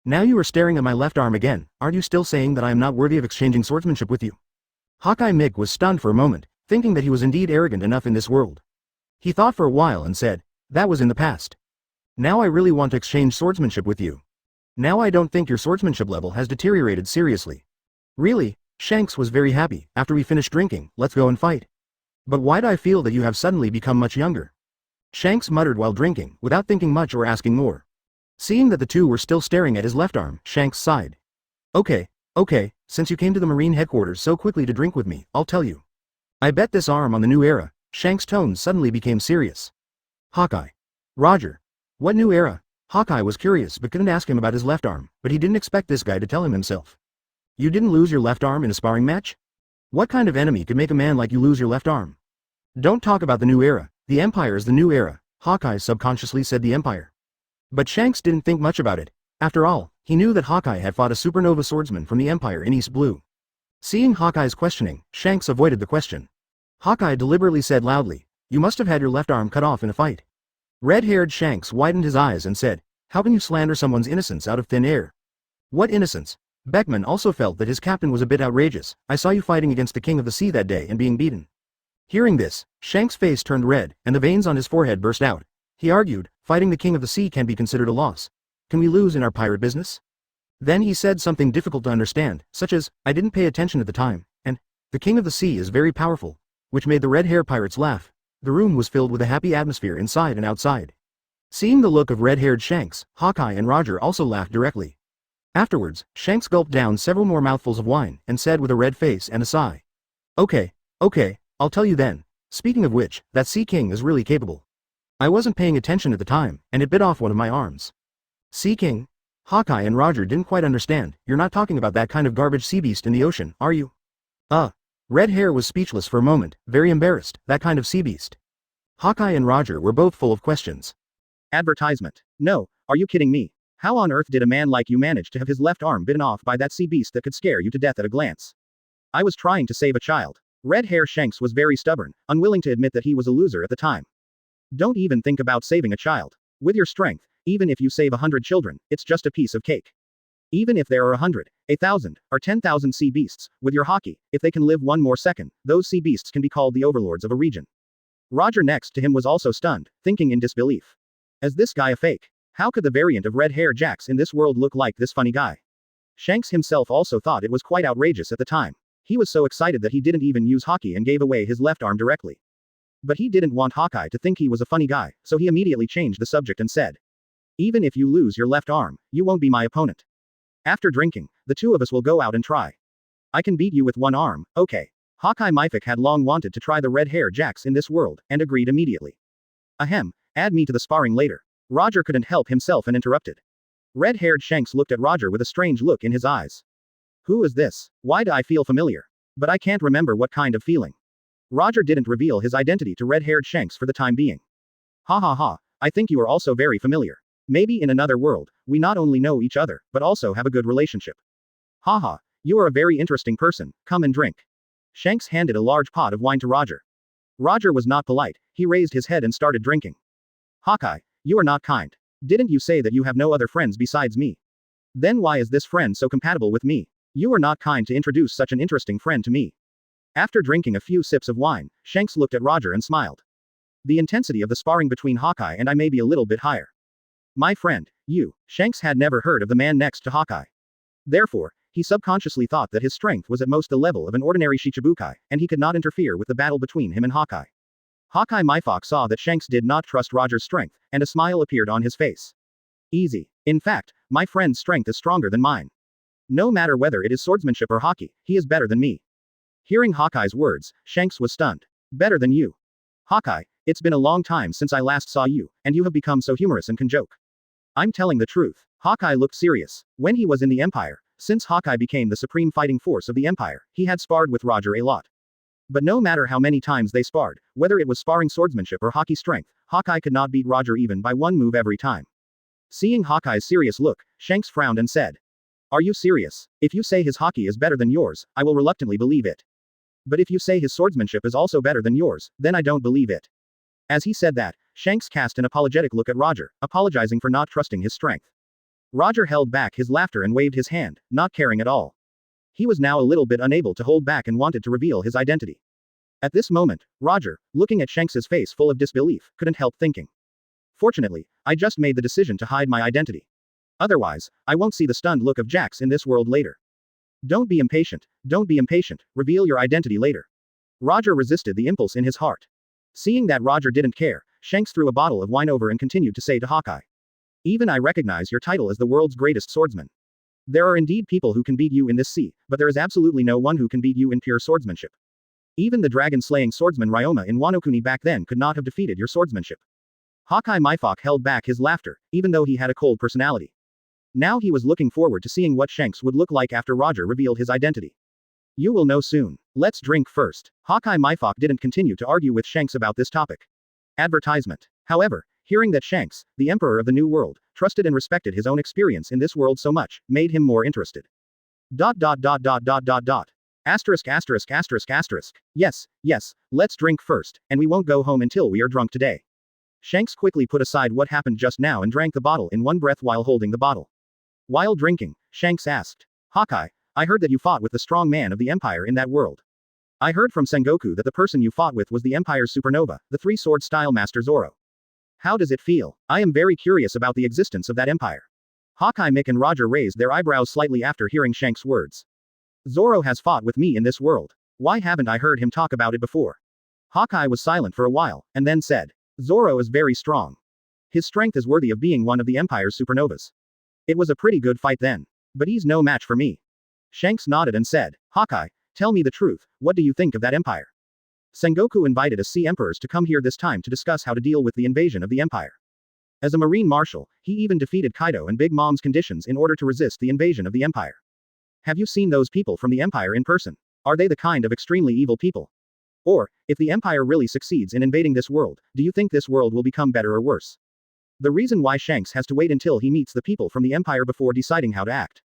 Speaker 2: Now you are staring at my left arm again, aren't you still saying that I am not worthy of exchanging swordsmanship with you? Hawkeye Mick was stunned for a moment, thinking that he was indeed arrogant enough in this world. He thought for a while and said, that was in the past. Now I really want to exchange swordsmanship with you. Now I don't think your swordsmanship level has deteriorated seriously. Really, Shanks was very happy. After we finish drinking, let's go and fight. But why do I feel that you have suddenly become much younger? Shanks muttered while drinking, without thinking much or asking more. Seeing that the two were still staring at his left arm, Shanks sighed. Okay, since you came to the Marine headquarters so quickly to drink with me, I'll tell you. I bet this arm on the new era. Shanks' tone suddenly became serious. Hawkeye. Roger. What new era? Hawkeye was curious but couldn't ask him about his left arm, but he didn't expect this guy to tell him himself. You didn't lose your left arm in a sparring match? What kind of enemy could make a man like you lose your left arm? Don't talk about the new era. The Empire is the new era. Hawkeye subconsciously said the Empire. But Shanks didn't think much about it. After all, he knew that Hawkeye had fought a supernova swordsman from the Empire in East Blue. Seeing Hawkeye's questioning, Shanks avoided the question. Hawkeye deliberately said loudly, you must have had your left arm cut off in a fight. Red-haired Shanks widened his eyes and said, how can you slander someone's innocence out of thin air? What innocence? Beckman also felt that his captain was a bit outrageous. I saw you fighting against the King of the Sea that day and being beaten. Hearing this, Shanks' face turned red, and the veins on his forehead burst out. He argued, fighting the King of the Sea can be considered a loss. Can we lose in our pirate business? Then he said something difficult to understand, such as, I didn't pay attention at the time, and, the King of the Sea is very powerful, which made the red-hair pirates laugh. The room was filled with a happy atmosphere inside and outside. Seeing the look of red-haired Shanks, Hawkeye and Roger also laughed directly. Afterwards, Shanks gulped down several more mouthfuls of wine, and said with a red face and a sigh. Okay, I'll tell you then. Speaking of which, that Sea King is really capable. I wasn't paying attention at the time, and it bit off one of my arms. Sea King? Hawkeye and Roger didn't quite understand. You're not talking about that kind of garbage sea beast in the ocean, are you? Red Hair was speechless for a moment, very embarrassed. That kind of sea beast. Hawkeye and Roger were both full of questions. Advertisement. No, are you kidding me? How on earth did a man like you manage to have his left arm bitten off by that sea beast that could scare you to death at a glance? I was trying to save a child. Red Hair Shanks was very stubborn, unwilling to admit that he was a loser at the time. Don't even think about saving a child. With your strength, even if you save 100 children, it's just a piece of cake. Even if there are 100, 1,000, or 10,000 sea beasts, with your Haki, if they can live one more second, those sea beasts can be called the overlords of a region. Roger next to him was also stunned, thinking in disbelief. Is this guy a fake? How could the variant of red hair Jax in this world look like this funny guy? Shanks himself also thought it was quite outrageous at the time. He was so excited that he didn't even use Haki and gave away his left arm directly. But he didn't want Hawkeye to think he was a funny guy, so he immediately changed the subject and said, even if you lose your left arm, you won't be my opponent. After drinking, the two of us will go out and try. I can beat you with one arm, okay. Hawkeye Mythic had long wanted to try the red hair Jax in this world, and agreed immediately. Ahem, add me to the sparring later. Roger couldn't help himself and interrupted. Red-haired Shanks looked at Roger with a strange look in his eyes. Who is this? Why do I feel familiar? But I can't remember what kind of feeling. Roger didn't reveal his identity to red-haired Shanks for the time being. Ha ha ha, I think you are also very familiar. Maybe in another world, we not only know each other, but also have a good relationship. Ha ha, you are a very interesting person, come and drink. Shanks handed a large pot of wine to Roger. Roger was not polite, he raised his head and started drinking. Hawkeye, you are not kind. Didn't you say that you have no other friends besides me? Then why is this friend so compatible with me? You are not kind to introduce such an interesting friend to me. After drinking a few sips of wine, Shanks looked at Roger and smiled. The intensity of the sparring between Hawkeye and I may be a little bit higher. My friend, you. Shanks had never heard of the man next to Hawkeye. Therefore, he subconsciously thought that his strength was at most the level of an ordinary Shichibukai, and he could not interfere with the battle between him and Hawkeye. Hawkeye Myfok saw that Shanks did not trust Roger's strength, and a smile appeared on his face. Easy. In fact, my friend's strength is stronger than mine. No matter whether it is swordsmanship or hockey, he is better than me. Hearing Hawkeye's words, Shanks was stunned. Better than you. Hawkeye, it's been a long time since I last saw you, and you have become so humorous and can joke. I'm telling the truth. Hawkeye looked serious. When he was in the Empire, since Hawkeye became the supreme fighting force of the Empire, he had sparred with Roger a lot. But no matter how many times they sparred, whether it was sparring swordsmanship or hockey strength, Hawkeye could not beat Roger even by one move every time. Seeing Hawkeye's serious look, Shanks frowned and said, are you serious? If you say his hockey is better than yours, I will reluctantly believe it. But if you say his swordsmanship is also better than yours, then I don't believe it. As he said that, Shanks cast an apologetic look at Roger, apologizing for not trusting his strength. Roger held back his laughter and waved his hand, not caring at all. He was now a little bit unable to hold back and wanted to reveal his identity. At this moment, Roger, looking at Shanks's face full of disbelief, couldn't help thinking. Fortunately, I just made the decision to hide my identity. Otherwise, I won't see the stunned look of Jax in this world later. Don't be impatient, reveal your identity later. Roger resisted the impulse in his heart. Seeing that Roger didn't care, Shanks threw a bottle of wine over and continued to say to Hawkeye. Even I recognize your title as the world's greatest swordsman. There are indeed people who can beat you in this sea, but there is absolutely no one who can beat you in pure swordsmanship. Even the dragon-slaying swordsman Ryoma in Wano Kuni back then could not have defeated your swordsmanship. Hawkeye Myfok held back his laughter, even though he had a cold personality. Now he was looking forward to seeing what Shanks would look like after Roger revealed his identity. You will know soon. Let's drink first. Hawkeye Myfok didn't continue to argue with Shanks about this topic. Advertisement. However, hearing that Shanks, the Emperor of the New World, trusted and respected his own experience in this world so much, made him more interested. Asterisk. Yes, let's drink first, and we won't go home until we are drunk today. Shanks quickly put aside what happened just now and drank the bottle in one breath while holding the bottle. While drinking, Shanks asked, Hawkeye, I heard that you fought with the strong man of the Empire in that world. I heard from Sengoku that the person you fought with was the Empire's supernova, the three-sword style master Zoro. How does it feel? I am very curious about the existence of that empire. Hawkeye, Mick and Roger raised their eyebrows slightly after hearing Shanks' words. Zoro has fought with me in this world. Why haven't I heard him talk about it before? Hawkeye was silent for a while, and then said, Zoro is very strong. His strength is worthy of being one of the Empire's supernovas. It was a pretty good fight then. But he's no match for me. Shanks nodded and said, Hawkeye, tell me the truth, what do you think of that empire? Sengoku invited us Sea Emperors to come here this time to discuss how to deal with the invasion of the empire. As a marine marshal, he even defeated Kaido and Big Mom's conditions in order to resist the invasion of the empire. Have you seen those people from the empire in person? Are they the kind of extremely evil people? Or, if the empire really succeeds in invading this world, do you think this world will become better or worse? The reason why Shanks has to wait until he meets the people from the empire before deciding how to act.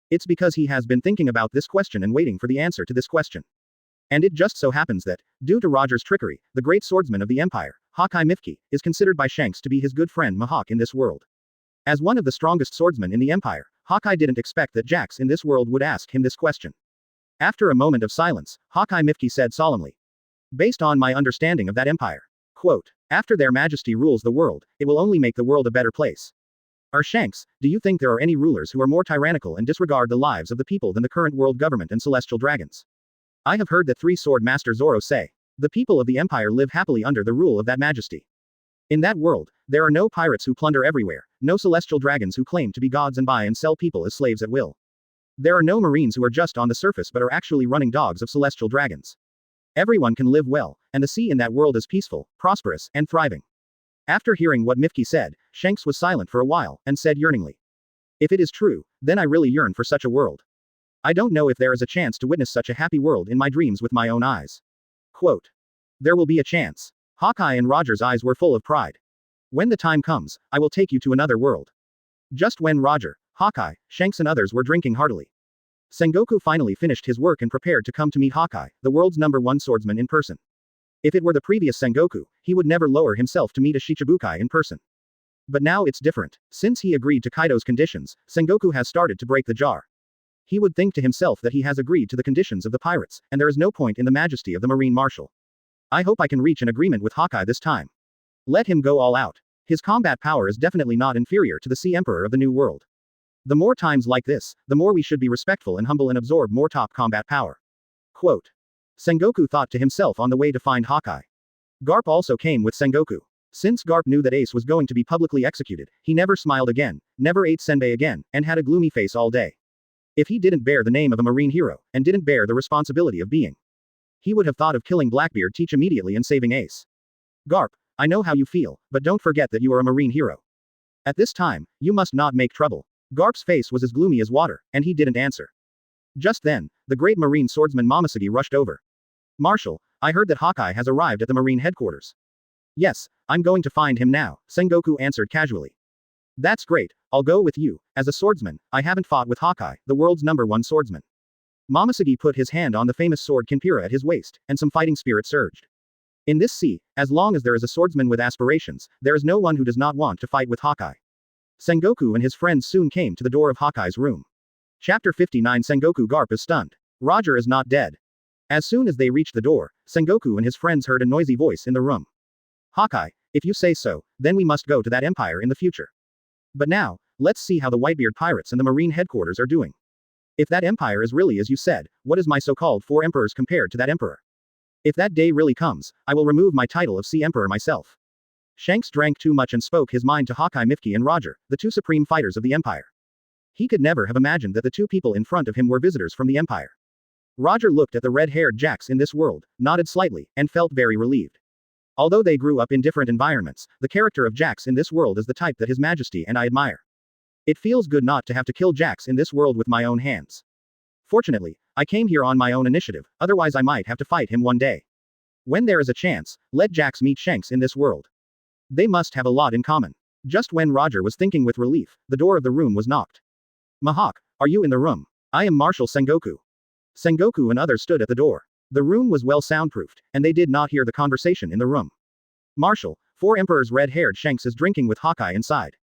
Speaker 2: It's because he has been thinking about this question and waiting for the answer to this question. And it just so happens that, due to Roger's trickery, the great swordsman of the empire, Hawkeye Mifki, is considered by Shanks to be his good friend Mihawk in this world. As one of the strongest swordsmen in the empire, Hawkeye didn't expect that Jax in this world would ask him this question. After a moment of silence, Hawkeye Mifki said solemnly. Based on my understanding of that empire, Quote, after their majesty rules the world, it will only make the world a better place. Shanks, do you think there are any rulers who are more tyrannical and disregard the lives of the people than the current world government and celestial dragons? I have heard the three-sword master Zoro say, the people of the Empire live happily under the rule of that majesty. In that world, there are no pirates who plunder everywhere, no celestial dragons who claim to be gods and buy and sell people as slaves at will. There are no marines who are just on the surface but are actually running dogs of celestial dragons. Everyone can live well, and the sea in that world is peaceful, prosperous, and thriving. After hearing what Mifki said, Shanks was silent for a while, and said yearningly. If it is true, then I really yearn for such a world. I don't know if there is a chance to witness such a happy world in my dreams with my own eyes. Quote. There will be a chance. Hawkeye and Roger's eyes were full of pride. When the time comes, I will take you to another world. Just when Roger, Hawkeye, Shanks and others were drinking heartily, Sengoku finally finished his work and prepared to come to meet Hawkeye, the world's #1 swordsman in person. If it were the previous Sengoku, he would never lower himself to meet a Shichibukai in person. But now it's different. Since he agreed to Kaido's conditions, Sengoku has started to break the jar. He would think to himself that he has agreed to the conditions of the pirates, and there is no point in the majesty of the Marine Marshal. I hope I can reach an agreement with Hawkeye this time. Let him go all out. His combat power is definitely not inferior to the Sea Emperor of the New World. The more times like this, the more we should be respectful and humble and absorb more top combat power. Quote. Sengoku thought to himself on the way to find Hawkeye. Garp also came with Sengoku. Since Garp knew that Ace was going to be publicly executed, he never smiled again, never ate senbei again, and had a gloomy face all day. If he didn't bear the name of a marine hero, and didn't bear the responsibility of being, he would have thought of killing Blackbeard Teach immediately and saving Ace. Garp, I know how you feel, but don't forget that you are a marine hero. At this time, you must not make trouble. Garp's face was as gloomy as water, and he didn't answer. Just then, the great marine swordsman Momoshiki rushed over. Marshal, I heard that Hawkeye has arrived at the marine headquarters. Yes, I'm going to find him now, Sengoku answered casually. That's great, I'll go with you. As a swordsman, I haven't fought with Hawkeye, the world's #1 swordsman. Momoshiki put his hand on the famous sword Kinpira at his waist, and some fighting spirit surged. In this sea, as long as there is a swordsman with aspirations, there is no one who does not want to fight with Hawkeye. Sengoku and his friends soon came to the door of Hawkeye's room. Chapter 59 Sengoku Garp is stunned. Roger is not dead. As soon as they reached the door, Sengoku and his friends heard a noisy voice in the room. Hawkeye, if you say so, then we must go to that empire in the future. But now, let's see how the Whitebeard pirates and the marine headquarters are doing. If that empire is really as you said, what is my so-called 4 emperors compared to that emperor? If that day really comes, I will remove my title of Sea Emperor myself. Shanks drank too much and spoke his mind to Hawkeye, Mifki and Roger, the 2 supreme fighters of the empire. He could never have imagined that the 2 people in front of him were visitors from the empire. Roger looked at the red-haired Jax in this world, nodded slightly, and felt very relieved. Although they grew up in different environments, the character of Jax in this world is the type that His Majesty and I admire. It feels good not to have to kill Jax in this world with my own hands. Fortunately, I came here on my own initiative, otherwise I might have to fight him one day. When there is a chance, let Jax meet Shanks in this world. They must have a lot in common. Just when Roger was thinking with relief, the door of the room was knocked. Mahawk, are you in the room? I am Marshal Sengoku. Sengoku and others stood at the door. The room was well soundproofed, and they did not hear the conversation in the room. Marshal, 4 Emperor's red-haired Shanks is drinking with Hawkeye inside.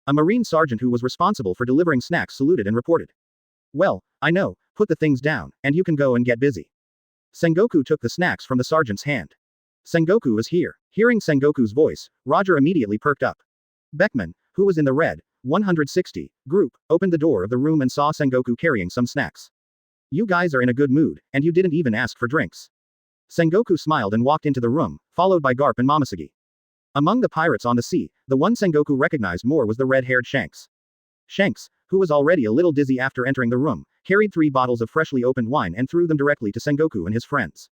Speaker 2: A marine sergeant who was responsible for delivering snacks saluted and reported. Well, I know, put the things down, and you can go and get busy. Sengoku took the snacks from the sergeant's hand. Sengoku is here. Hearing Sengoku's voice, Roger immediately perked up. Beckman, who was in the red 160 group, opened the door of the room and saw Sengoku carrying some snacks. You guys are in a good mood, and you didn't even ask for drinks. Sengoku smiled and walked into the room, followed by Garp and Momoshiki. Among the pirates on the sea, the one Sengoku recognized more was the red-haired Shanks. Shanks, who was already a little dizzy after entering the room, carried 3 bottles of freshly opened wine and threw them directly to Sengoku and his friends.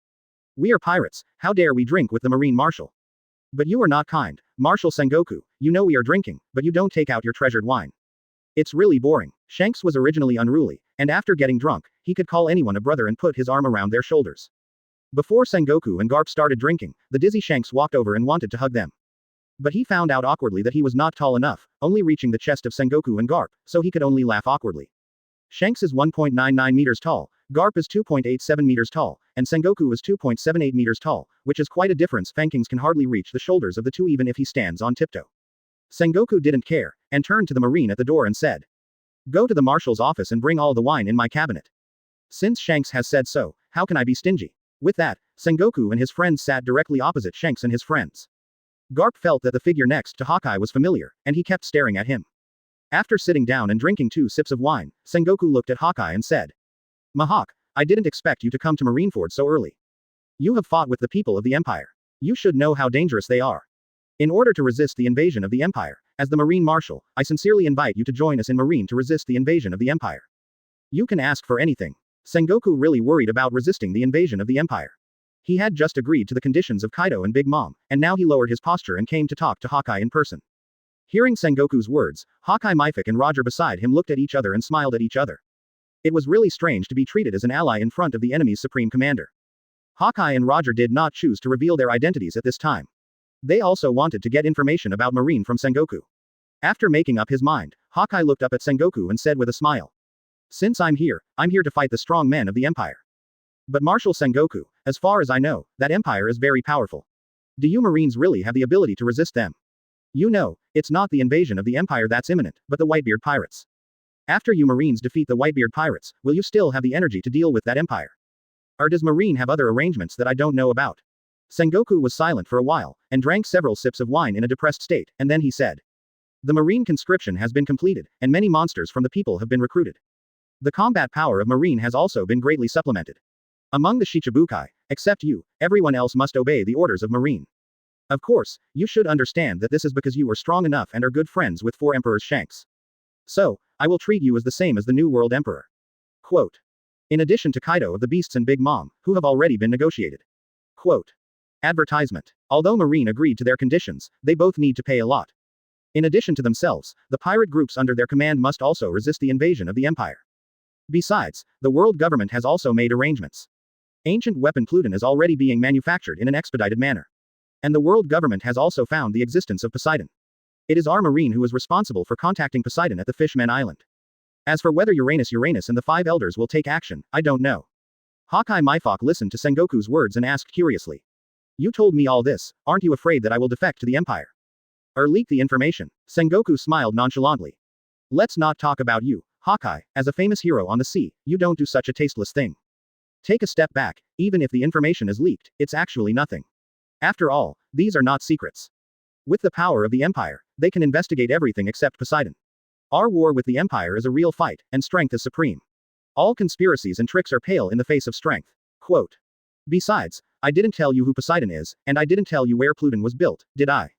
Speaker 2: We are pirates, how dare we drink with the Marine Marshal? But you are not kind, Marshal Sengoku, you know we are drinking, but you don't take out your treasured wine. It's really boring. Shanks was originally unruly, and after getting drunk, he could call anyone a brother and put his arm around their shoulders. Before Sengoku and Garp started drinking, the dizzy Shanks walked over and wanted to hug them. But he found out awkwardly that he was not tall enough, only reaching the chest of Sengoku and Garp, so he could only laugh awkwardly. Shanks is 1.99 meters tall, Garp is 2.87 meters tall, and Sengoku is 2.78 meters tall, which is quite a difference. Fankings can hardly reach the shoulders of the 2 even if he stands on tiptoe. Sengoku didn't care, and turned to the marine at the door and said, "Go to the marshal's office and bring all the wine in my cabinet. Since Shanks has said so, how can I be stingy?" With that, Sengoku and his friends sat directly opposite Shanks and his friends. Garp felt that the figure next to Hawkeye was familiar, and he kept staring at him. After sitting down and drinking 2 sips of wine, Sengoku looked at Hawkeye and said, Mahawk, I didn't expect you to come to Marineford so early. You have fought with the people of the Empire. You should know how dangerous they are. In order to resist the invasion of the Empire, as the Marine Marshal, I sincerely invite you to join us in Marine to resist the invasion of the Empire. You can ask for anything. Sengoku really worried about resisting the invasion of the Empire. He had just agreed to the conditions of Kaido and Big Mom, and now he lowered his posture and came to talk to Hawkeye in person. Hearing Sengoku's words, Hawkeye, Mifik and Roger beside him looked at each other and smiled at each other. It was really strange to be treated as an ally in front of the enemy's supreme commander. Hawkeye and Roger did not choose to reveal their identities at this time. They also wanted to get information about Marine from Sengoku. After making up his mind, Hawkeye looked up at Sengoku and said with a smile. Since I'm here to fight the strong men of the Empire. But Marshal Sengoku, as far as I know, that Empire is very powerful. Do you Marines really have the ability to resist them? You know, it's not the invasion of the Empire that's imminent, but the Whitebeard pirates. After you Marines defeat the Whitebeard pirates, will you still have the energy to deal with that Empire? Or does Marine have other arrangements that I don't know about? Sengoku was silent for a while, and drank several sips of wine in a depressed state, and then he said. The Marine conscription has been completed, and many monsters from the people have been recruited. The combat power of Marine has also been greatly supplemented. Among the Shichibukai, except you, everyone else must obey the orders of Marine. Of course, you should understand that this is because you are strong enough and are good friends with 4 Emperors Shanks. So, I will treat you as the same as the New World Emperor. Quote. In addition to Kaido of the Beasts and Big Mom, who have already been negotiated. Quote. Advertisement. Although Marine agreed to their conditions, they both need to pay a lot. In addition to themselves, the pirate groups under their command must also resist the invasion of the Empire. Besides, the world government has also made arrangements. Ancient weapon Pluton is already being manufactured in an expedited manner. And the world government has also found the existence of Poseidon. It is our Marine who is responsible for contacting Poseidon at the Fishman Island. As for whether Uranus and the 5 elders will take action, I don't know. Hawkeye Mifok listened to Sengoku's words and asked curiously. You told me all this, aren't you afraid that I will defect to the Empire? Or leak the information? Sengoku smiled nonchalantly. Let's not talk about you, Hawkeye, as a famous hero on the sea, you don't do such a tasteless thing. Take a step back, even if the information is leaked, it's actually nothing. After all, these are not secrets. With the power of the Empire, they can investigate everything except Poseidon. Our war with the Empire is a real fight, and strength is supreme. All conspiracies and tricks are pale in the face of strength. Quote. Besides, I didn't tell you who Poseidon is, and I didn't tell you where Pluton was built, did I?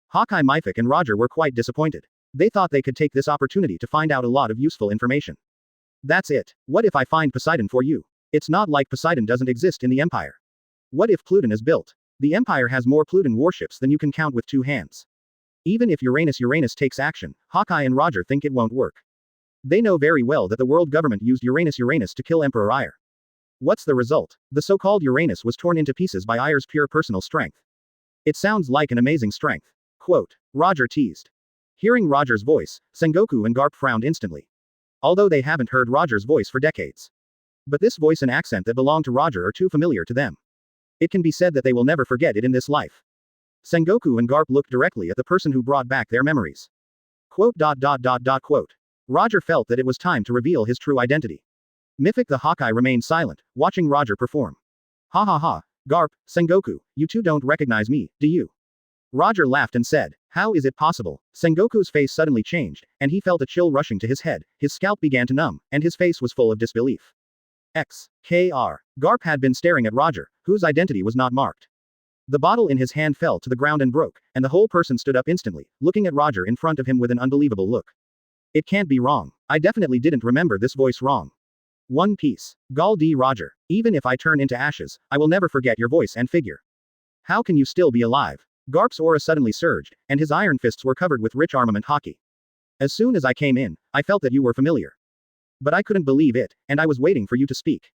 Speaker 2: Hawkeye Mifik and Roger were quite disappointed. They thought they could take this opportunity to find out a lot of useful information. That's it. What if I find Poseidon for you? It's not like Poseidon doesn't exist in the Empire. What if Pluton is built? The Empire has more Pluton warships than you can count with 2 hands. Even if Uranus takes action, Hawkeye and Roger think it won't work. They know very well that the world government used Uranus to kill Emperor Aiel. What's the result? The so-called Uranus was torn into pieces by Aier's pure personal strength. It sounds like an amazing strength. Quote. Roger teased. Hearing Roger's voice, Sengoku and Garp frowned instantly. Although they haven't heard Roger's voice for decades. But this voice and accent that belong to Roger are too familiar to them. It can be said that they will never forget it in this life. Sengoku and Garp looked directly at the person who brought back their memories. Quote. Quote. Roger felt that it was time to reveal his true identity. Mifik the Hawkeye remained silent, watching Roger perform. Ha ha ha, Garp, Sengoku, you two don't recognize me, do you? Roger laughed and said, how is it possible? Sengoku's face suddenly changed, and he felt a chill rushing to his head, his scalp began to numb, and his face was full of disbelief. Garp had been staring at Roger, whose identity was not marked. The bottle in his hand fell to the ground and broke, and the whole person stood up instantly, looking at Roger in front of him with an unbelievable look. It can't be wrong. I definitely didn't remember this voice wrong. One Piece. Gall D. Roger. Even if I turn into ashes, I will never forget your voice and figure. How can you still be alive? Garp's aura suddenly surged, and his iron fists were covered with rich armament Haki. As soon as I came in, I felt that you were familiar. But I couldn't believe it, and I was waiting for you to speak.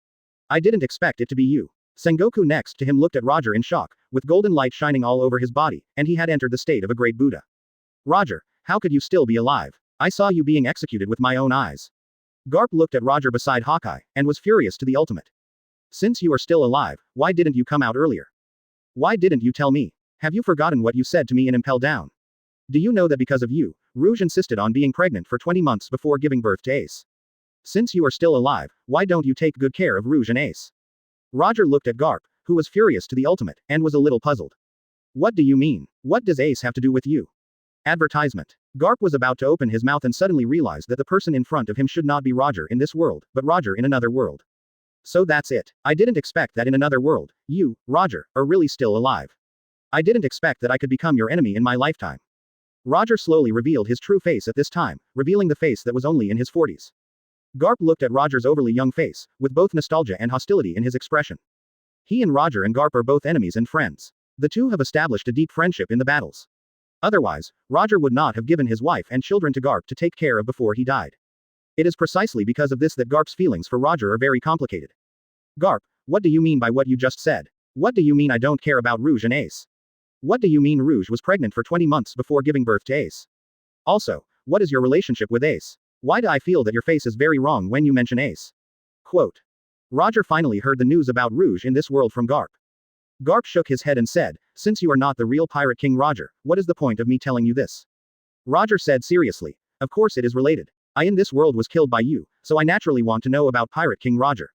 Speaker 2: I didn't expect it to be you. Sengoku next to him looked at Roger in shock, with golden light shining all over his body, and he had entered the state of a great Buddha. Roger, how could you still be alive? I saw you being executed with my own eyes. Garp looked at Roger beside Hawkeye, and was furious to the ultimate. Since you are still alive, why didn't you come out earlier? Why didn't you tell me? Have you forgotten what you said to me in Impel Down? Do you know that because of you, Rouge insisted on being pregnant for 20 months before giving birth to Ace? Since you are still alive, why don't you take good care of Rouge and Ace? Roger looked at Garp, who was furious to the ultimate, and was a little puzzled. What do you mean? What does Ace have to do with you? Advertisement. Garp was about to open his mouth and suddenly realized that the person in front of him should not be Roger in this world, but Roger in another world. So that's it. I didn't expect that in another world, you, Roger, are really still alive. I didn't expect that I could become your enemy in my lifetime. Roger slowly revealed his true face at this time, revealing the face that was only in his 40s. Garp looked at Roger's overly young face, with both nostalgia and hostility in his expression. He and Roger and Garp are both enemies and friends. The two have established a deep friendship in the battles. Otherwise, Roger would not have given his wife and children to Garp to take care of before he died. It is precisely because of this that Garp's feelings for Roger are very complicated. Garp, what do you mean by what you just said? What do you mean I don't care about Rouge and Ace? What do you mean Rouge was pregnant for 20 months before giving birth to Ace? Also, what is your relationship with Ace? Why do I feel that your face is very wrong when you mention Ace? Quote. Roger finally heard the news about Rouge in this world from Garp. Garp shook his head and said, since you are not the real Pirate King Roger, what is the point of me telling you this? Roger said seriously, of course it is related. I in this world was killed by you, so I naturally want to know about Pirate King Roger.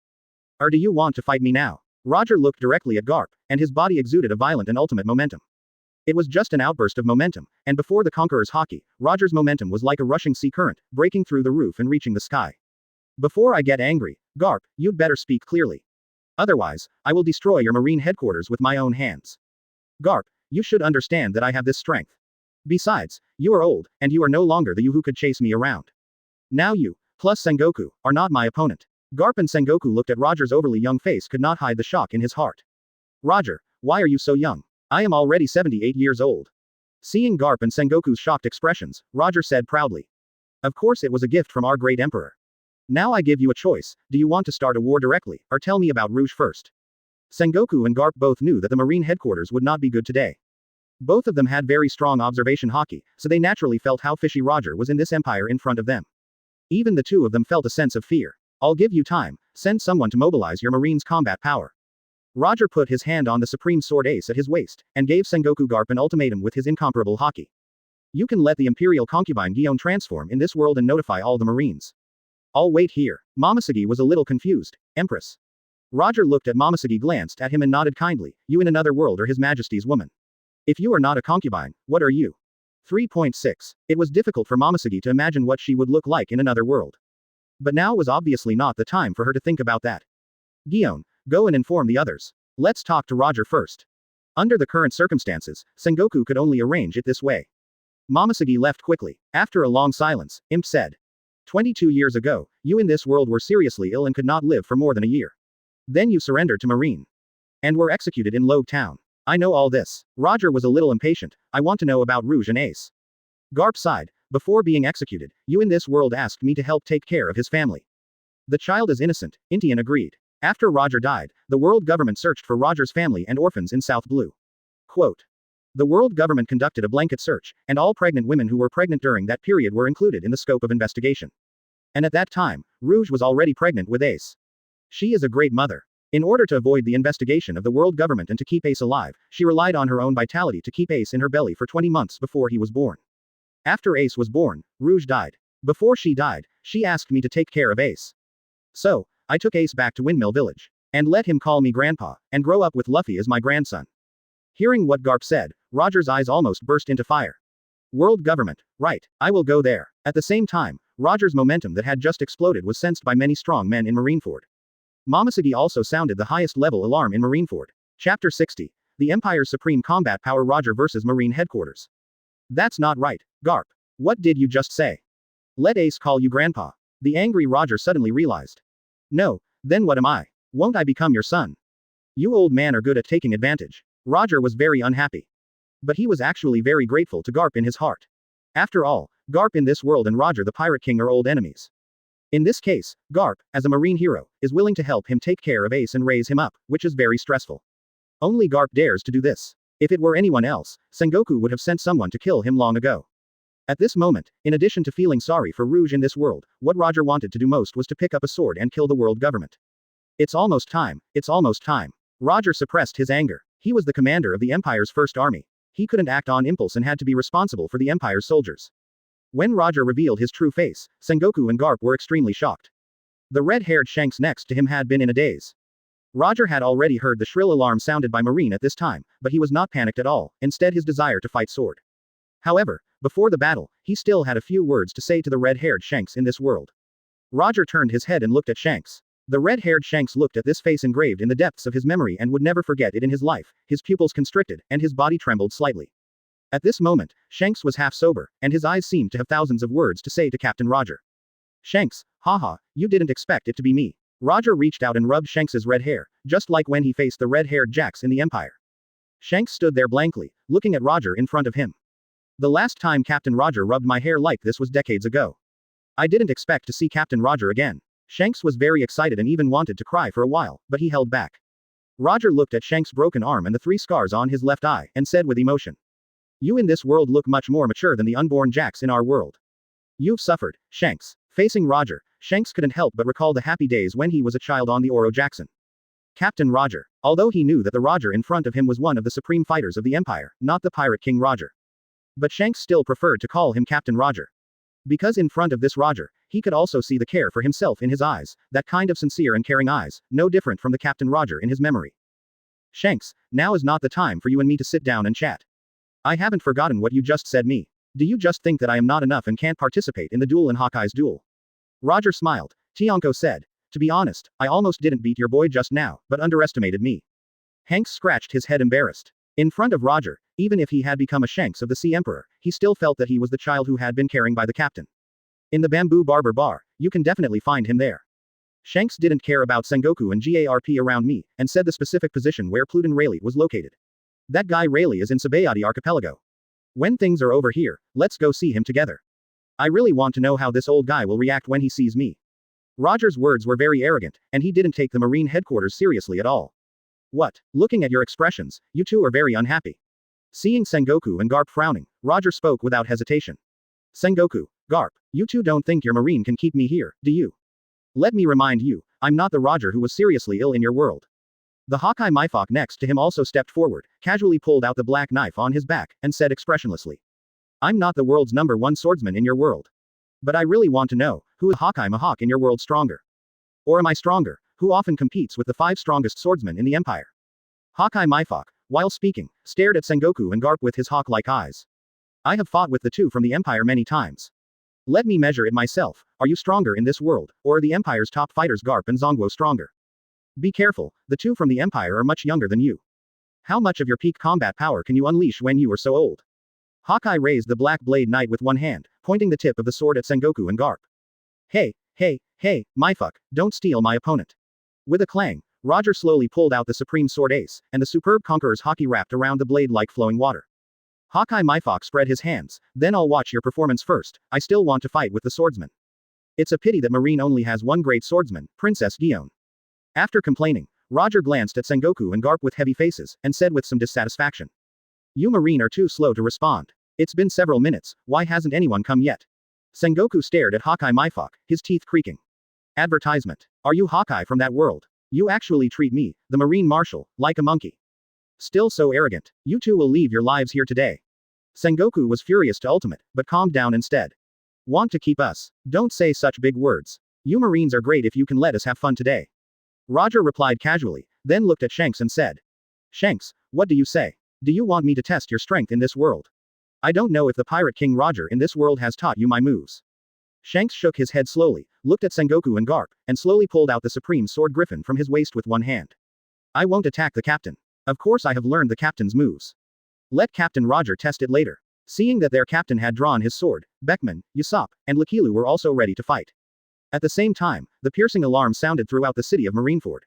Speaker 2: Or do you want to fight me now? Roger looked directly at Garp, and his body exuded a violent and ultimate momentum. It was just an outburst of momentum, and before the Conqueror's Haki, Roger's momentum was like a rushing sea current, breaking through the roof and reaching the sky. Before I get angry, Garp, you'd better speak clearly. Otherwise, I will destroy your marine headquarters with my own hands. Garp, you should understand that I have this strength. Besides, you are old, and you are no longer the you who could chase me around. Now you, plus Sengoku, are not my opponent. Garp and Sengoku looked at Roger's overly young face, could not hide the shock in his heart. Roger, why are you so young? I am already 78 years old. Seeing Garp and Sengoku's shocked expressions, Roger said proudly. Of course it was a gift from our great emperor. Now I give you a choice, do you want to start a war directly, or tell me about Rouge first? Sengoku and Garp both knew that the marine headquarters would not be good today. Both of them had very strong observation Haki, so they naturally felt how fishy Roger was in this empire in front of them. Even the two of them felt a sense of fear. I'll give you time, send someone to mobilize your marine's combat power. Roger put his hand on the supreme sword ace at his waist, and gave Sengoku Garp an ultimatum with his incomparable Haki. You can let the Imperial concubine Gion transform in this world and notify all the marines. I'll wait here. Momosuke was a little confused. Empress. Roger looked at Momosuke, glanced at him and nodded kindly, you in another world are His Majesty's woman. If you are not a concubine, what are you? 3.6. It was difficult for Momosuke to imagine what she would look like in another world. But now was obviously not the time for her to think about that. Gion, go and inform the others. Let's talk to Roger first. Under the current circumstances, Sengoku could only arrange it this way. Momosuke left quickly. After a long silence, Imp said. 22 years ago, you in this world were seriously ill and could not live for more than a year. Then you surrendered to Marine. And were executed in Logue Town. I know all this. Roger was a little impatient, I want to know about Rouge and Ace. Garp sighed, before being executed, you in this world asked me to help take care of his family. The child is innocent, Intian agreed. After Roger died, the world government searched for Roger's family and orphans in South Blue. Quote. The world government conducted a blanket search, and all pregnant women who were pregnant during that period were included in the scope of investigation. And at that time, Rouge was already pregnant with Ace. She is a great mother. In order to avoid the investigation of the world government and to keep Ace alive, she relied on her own vitality to keep Ace in her belly for 20 months before he was born. After Ace was born, Rouge died. Before she died, she asked me to take care of Ace. So, I took Ace back to Windmill Village. And let him call me Grandpa, and grow up with Lufei as my grandson. Hearing what Garp said, Roger's eyes almost burst into fire. World government, right, I will go there. At the same time, Roger's momentum that had just exploded was sensed by many strong men in Marineford. Momosuke also sounded the highest level alarm in Marineford. Chapter 60. The Empire's Supreme Combat Power Roger versus Marine Headquarters. That's not right, Garp. What did you just say? Let Ace call you Grandpa. The angry Roger suddenly realized. No, then what am I? Won't I become your son? You old man are good at taking advantage. Roger was very unhappy. But he was actually very grateful to Garp in his heart. After all, Garp in this world and Roger the Pirate King are old enemies. In this case, Garp, as a marine hero, is willing to help him take care of Ace and raise him up, which is very stressful. Only Garp dares to do this. If it were anyone else, Sengoku would have sent someone to kill him long ago. At this moment, in addition to feeling sorry for Rouge in this world, what Roger wanted to do most was to pick up a sword and kill the world government. It's almost time, it's almost time. Roger suppressed his anger. He was the commander of the Empire's first army. He couldn't act on impulse and had to be responsible for the Empire's soldiers. When Roger revealed his true face, Sengoku and Garp were extremely shocked. The red-haired Shanks next to him had been in a daze. Roger had already heard the shrill alarm sounded by Marine at this time, but he was not panicked at all, instead his desire to fight soared. However, before the battle, he still had a few words to say to the red-haired Shanks in this world. Roger turned his head and looked at Shanks. The red-haired Shanks looked at this face engraved in the depths of his memory and would never forget it in his life, his pupils constricted, and his body trembled slightly. At this moment, Shanks was half sober, and his eyes seemed to have thousands of words to say to Captain Roger. Shanks, haha, you didn't expect it to be me. Roger reached out and rubbed Shanks's red hair, just like when he faced the red-haired Jacks in the Empire. Shanks stood there blankly, looking at Roger in front of him. The last time Captain Roger rubbed my hair like this was decades ago. I didn't expect to see Captain Roger again. Shanks was very excited and even wanted to cry for a while, but he held back. Roger looked at Shanks' broken arm and the 3 scars on his left eye, and said with emotion. You in this world look much more mature than the unborn Jacks in our world. You've suffered, Shanks. Facing Roger, Shanks couldn't help but recall the happy days when he was a child on the Oro Jackson. Captain Roger. Although he knew that the Roger in front of him was one of the supreme fighters of the Empire, not the Pirate King Roger. But Shanks still preferred to call him Captain Roger. Because in front of this Roger, he could also see the care for himself in his eyes, that kind of sincere and caring eyes, no different from the Captain Roger in his memory. Shanks, now is not the time for you and me to sit down and chat. I haven't forgotten what you just said me. Do you just think that I am not enough and can't participate in the duel in Hawkeye's duel? Roger smiled. Tianko said. To be honest, I almost didn't beat your boy just now, but underestimated me. Hanks scratched his head embarrassed. In front of Roger, even if he had become a Shanks of the Sea Emperor, he still felt that he was the child who had been carried by the captain. In the Bamboo Barber Bar, you can definitely find him there. Shanks didn't care about Sengoku and Garp around me, and said the specific position where Pluton Rayleigh was located. That guy Rayleigh is in Sabayati Archipelago. When things are over here, let's go see him together. I really want to know how this old guy will react when he sees me. Roger's words were very arrogant, and he didn't take the Marine headquarters seriously at all. What? Looking at your expressions, you two are very unhappy. Seeing Sengoku and Garp frowning, Roger spoke without hesitation. Sengoku, Garp, you two don't think your Marine can keep me here, do you? Let me remind you, I'm not the Roger who was seriously ill in your world. The Hawkeye Myfok next to him also stepped forward, casually pulled out the black knife on his back, and said expressionlessly. I'm not the world's #1 swordsman in your world. But I really want to know, who is Hawkeye Mahawk in your world stronger? Or am I stronger, who often competes with the 5 strongest swordsmen in the Empire? Hawkeye Myfok, while speaking, stared at Sengoku and Garp with his hawk-like eyes. I have fought with the 2 from the Empire many times. Let me measure it myself. Are you stronger in this world, or are the Empire's top fighters Garp and Zongwo stronger? Be careful, the 2 from the Empire are much younger than you. How much of your peak combat power can you unleash when you are so old? Hawkeye raised the black blade knight with one hand, pointing the tip of the sword at Sengoku and Garp. Hey, Myfok, don't steal my opponent. With a clang, Roger slowly pulled out the supreme sword ace, and the superb Conqueror's Haki wrapped around the blade like flowing water. Hawkeye Myfok spread his hands. Then I'll watch your performance first. I still want to fight with the swordsman. It's a pity that Marine only has one great swordsman, Princess Gion. After complaining, Roger glanced at Sengoku and Garp with heavy faces, and said with some dissatisfaction. You Marine are too slow to respond. It's been several minutes, why hasn't anyone come yet? Sengoku stared at Hawkeye Myfok, his teeth creaking. Advertisement. Are you Hawkeye from that world? You actually treat me, the Marine Marshal, like a monkey. Still so arrogant. You two will leave your lives here today. Sengoku was furious to ultimate, but calmed down instead. Want to keep us? Don't say such big words. You Marines are great if you can let us have fun today. Roger replied casually, then looked at Shanks and said. Shanks, what do you say? Do you want me to test your strength in this world? I don't know if the Pirate King Roger in this world has taught you my moves. Shanks shook his head slowly, looked at Sengoku and Garp, and slowly pulled out the supreme sword griffin from his waist with one hand. I won't attack the captain. Of course I have learned the captain's moves. Let Captain Roger test it later. Seeing that their captain had drawn his sword, Beckman, Usopp, and Lakilu were also ready to fight. At the same time, the piercing alarm sounded throughout the city of Marineford.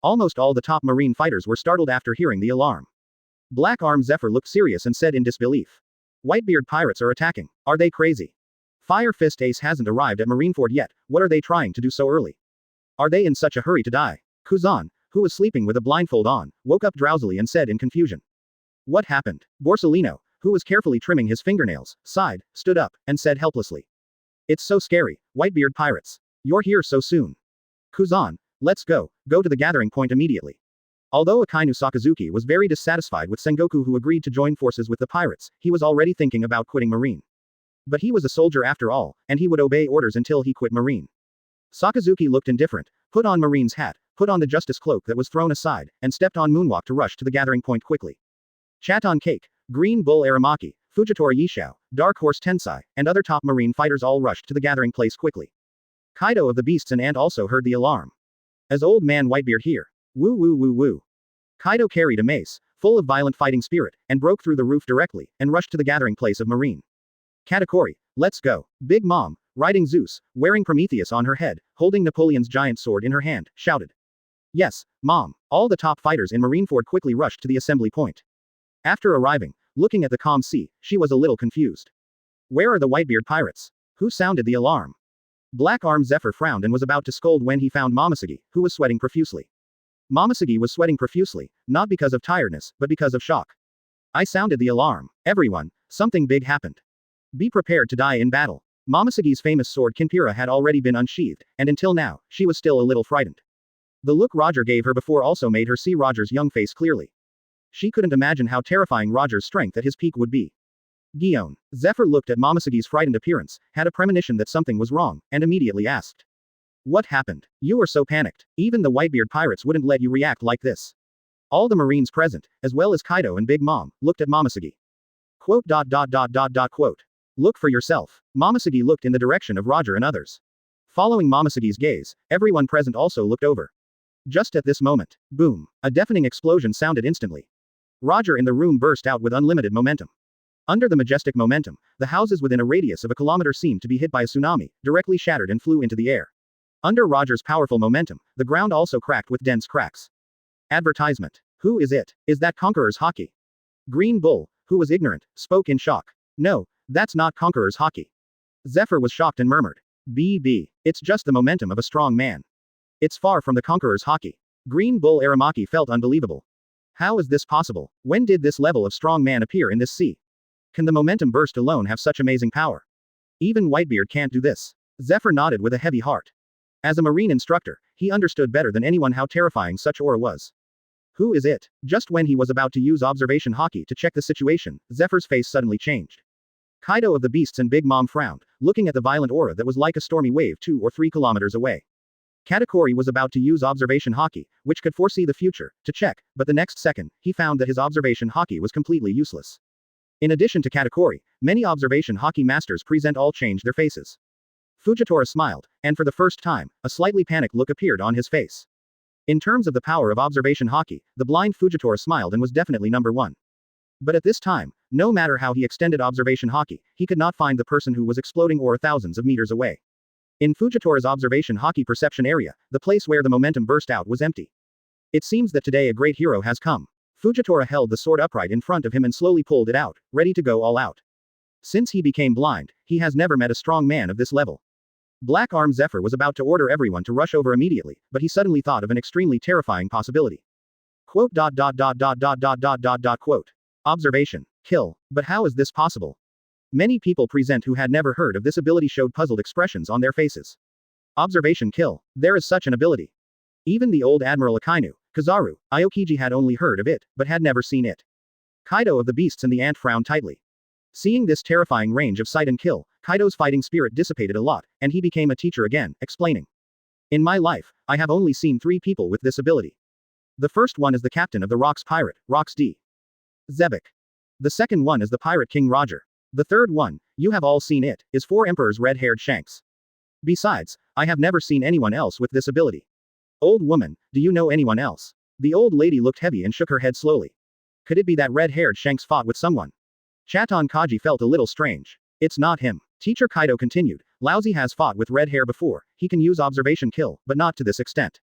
Speaker 2: Almost all the top Marine fighters were startled after hearing the alarm. Black Arm Zephyr looked serious and said in disbelief. Whitebeard pirates are attacking. Are they crazy? Fire Fist Ace hasn't arrived at Marineford yet, what are they trying to do so early? Are they in such a hurry to die? Kuzan, who was sleeping with a blindfold on, woke up drowsily and said in confusion. What happened? Borsalino, who was carefully trimming his fingernails, sighed, stood up, and said helplessly. It's so scary, Whitebeard pirates. You're here so soon. Kuzan, let's go to the gathering point immediately. Although Akainu Sakazuki was very dissatisfied with Sengoku who agreed to join forces with the pirates, he was already thinking about quitting Marine. But he was a soldier after all, and he would obey orders until he quit Marine. Sakazuki looked indifferent, put on Marine's hat, put on the justice cloak that was thrown aside, and stepped on moonwalk to rush to the gathering point quickly. Chat on Cake, Green Bull Aramaki, Fujitora Yishao, Dark Horse Tensai, and other top marine fighters all rushed to the gathering place quickly. Kaido of the Beasts and Ant also heard the alarm. As Old Man Whitebeard here. Woo woo woo woo. Kaido carried a mace, full of violent fighting spirit, and broke through the roof directly, and rushed to the gathering place of marine. Katakuri, let's go. Big Mom, riding Zeus, wearing Prometheus on her head, holding Napoleon's giant sword in her hand, shouted. Yes, Mom. All the top fighters in Marineford quickly rushed to the assembly point. After arriving, looking at the calm sea, she was a little confused. Where are the Whitebeard pirates? Who sounded the alarm? Black Arm Zephyr frowned and was about to scold when he found Momoshiki, who was sweating profusely. Momoshiki was sweating profusely, not because of tiredness, but because of shock. I sounded the alarm. Everyone, something big happened. Be prepared to die in battle. Momoshiki's famous sword Kinpira had already been unsheathed, and until now, she was still a little frightened. The look Roger gave her before also made her see Roger's young face clearly. She couldn't imagine how terrifying Roger's strength at his peak would be. Gion. Zephyr looked at Momoshiki's frightened appearance, had a premonition that something was wrong, and immediately asked. What happened? You were so panicked. Even the Whitebeard pirates wouldn't let you react like this. All the marines present, as well as Kaido and Big Mom, looked at Momoshiki. Quote. Look for yourself. Momoshiki looked in the direction of Roger and others. Following Momoshiki's gaze, everyone present also looked over. Just at this moment, boom, a deafening explosion sounded instantly. Roger in the room burst out with unlimited momentum. Under the majestic momentum, the houses within a radius of a kilometer seemed to be hit by a tsunami, directly shattered and flew into the air. Under Roger's powerful momentum, the ground also cracked with dense cracks. Advertisement. Who is it? Is that Conqueror's Haki? Green Bull, who was ignorant, spoke in shock. No, that's not Conqueror's Haki. Zephyr was shocked and murmured. BB. It's just the momentum of a strong man. It's far from the Conqueror's Haki. Green Bull Aramaki felt unbelievable. How is this possible? When did this level of strong man appear in this sea? Can the momentum burst alone have such amazing power? Even Whitebeard can't do this. Zephyr nodded with a heavy heart. As a marine instructor, he understood better than anyone how terrifying such aura was. Who is it? Just when he was about to use observation Haki to check the situation, Zephyr's face suddenly changed. Kaido of the Beasts and Big Mom frowned, looking at the violent aura that was like a stormy wave 2 or 3 kilometers away. Katakuri was about to use observation Haki, which could foresee the future, to check, but the next second, he found that his observation Haki was completely useless. In addition to Katakuri, many observation Haki masters present all changed their faces. Fujitora smiled, and for the first time, a slightly panicked look appeared on his face. In terms of the power of observation Haki, the blind Fujitora smiled and was definitely number one. But at this time, no matter how he extended observation Haki, he could not find the person who was exploding aura thousands of meters away. In Fujitora's observation Haki perception area, the place where the momentum burst out was empty. It seems that today a great hero has come. Fujitora held the sword upright in front of him and slowly pulled it out, ready to go all out. Since he became blind, he has never met a strong man of this level. Black Arm Zephyr was about to order everyone to rush over immediately, but he suddenly thought of an extremely terrifying possibility. Quote. Observation. Kill. But how is this possible? Many people present who had never heard of this ability showed puzzled expressions on their faces. Observation kill. There is such an ability. Even the old Admiral Akainu, Kizaru, Aokiji had only heard of it, but had never seen it. Kaido of the Beasts and the Ant frowned tightly. Seeing this terrifying range of sight and kill, Kaido's fighting spirit dissipated a lot, and he became a teacher again, explaining. In my life, I have only seen 3 people with this ability. The first one is the captain of the Rocks pirate, Rocks D. Zebek. The second one is the pirate King Roger. The third one, you have all seen it, is 4 Emperor's red-haired Shanks. Besides, I have never seen anyone else with this ability. Old woman, do you know anyone else? The old lady looked heavy and shook her head slowly. Could it be that red-haired Shanks fought with someone? Chaton Kaji felt a little strange. It's not him. Teacher Kaido continued, Lousy has fought with red hair before, he can use observation kill, but not to this extent.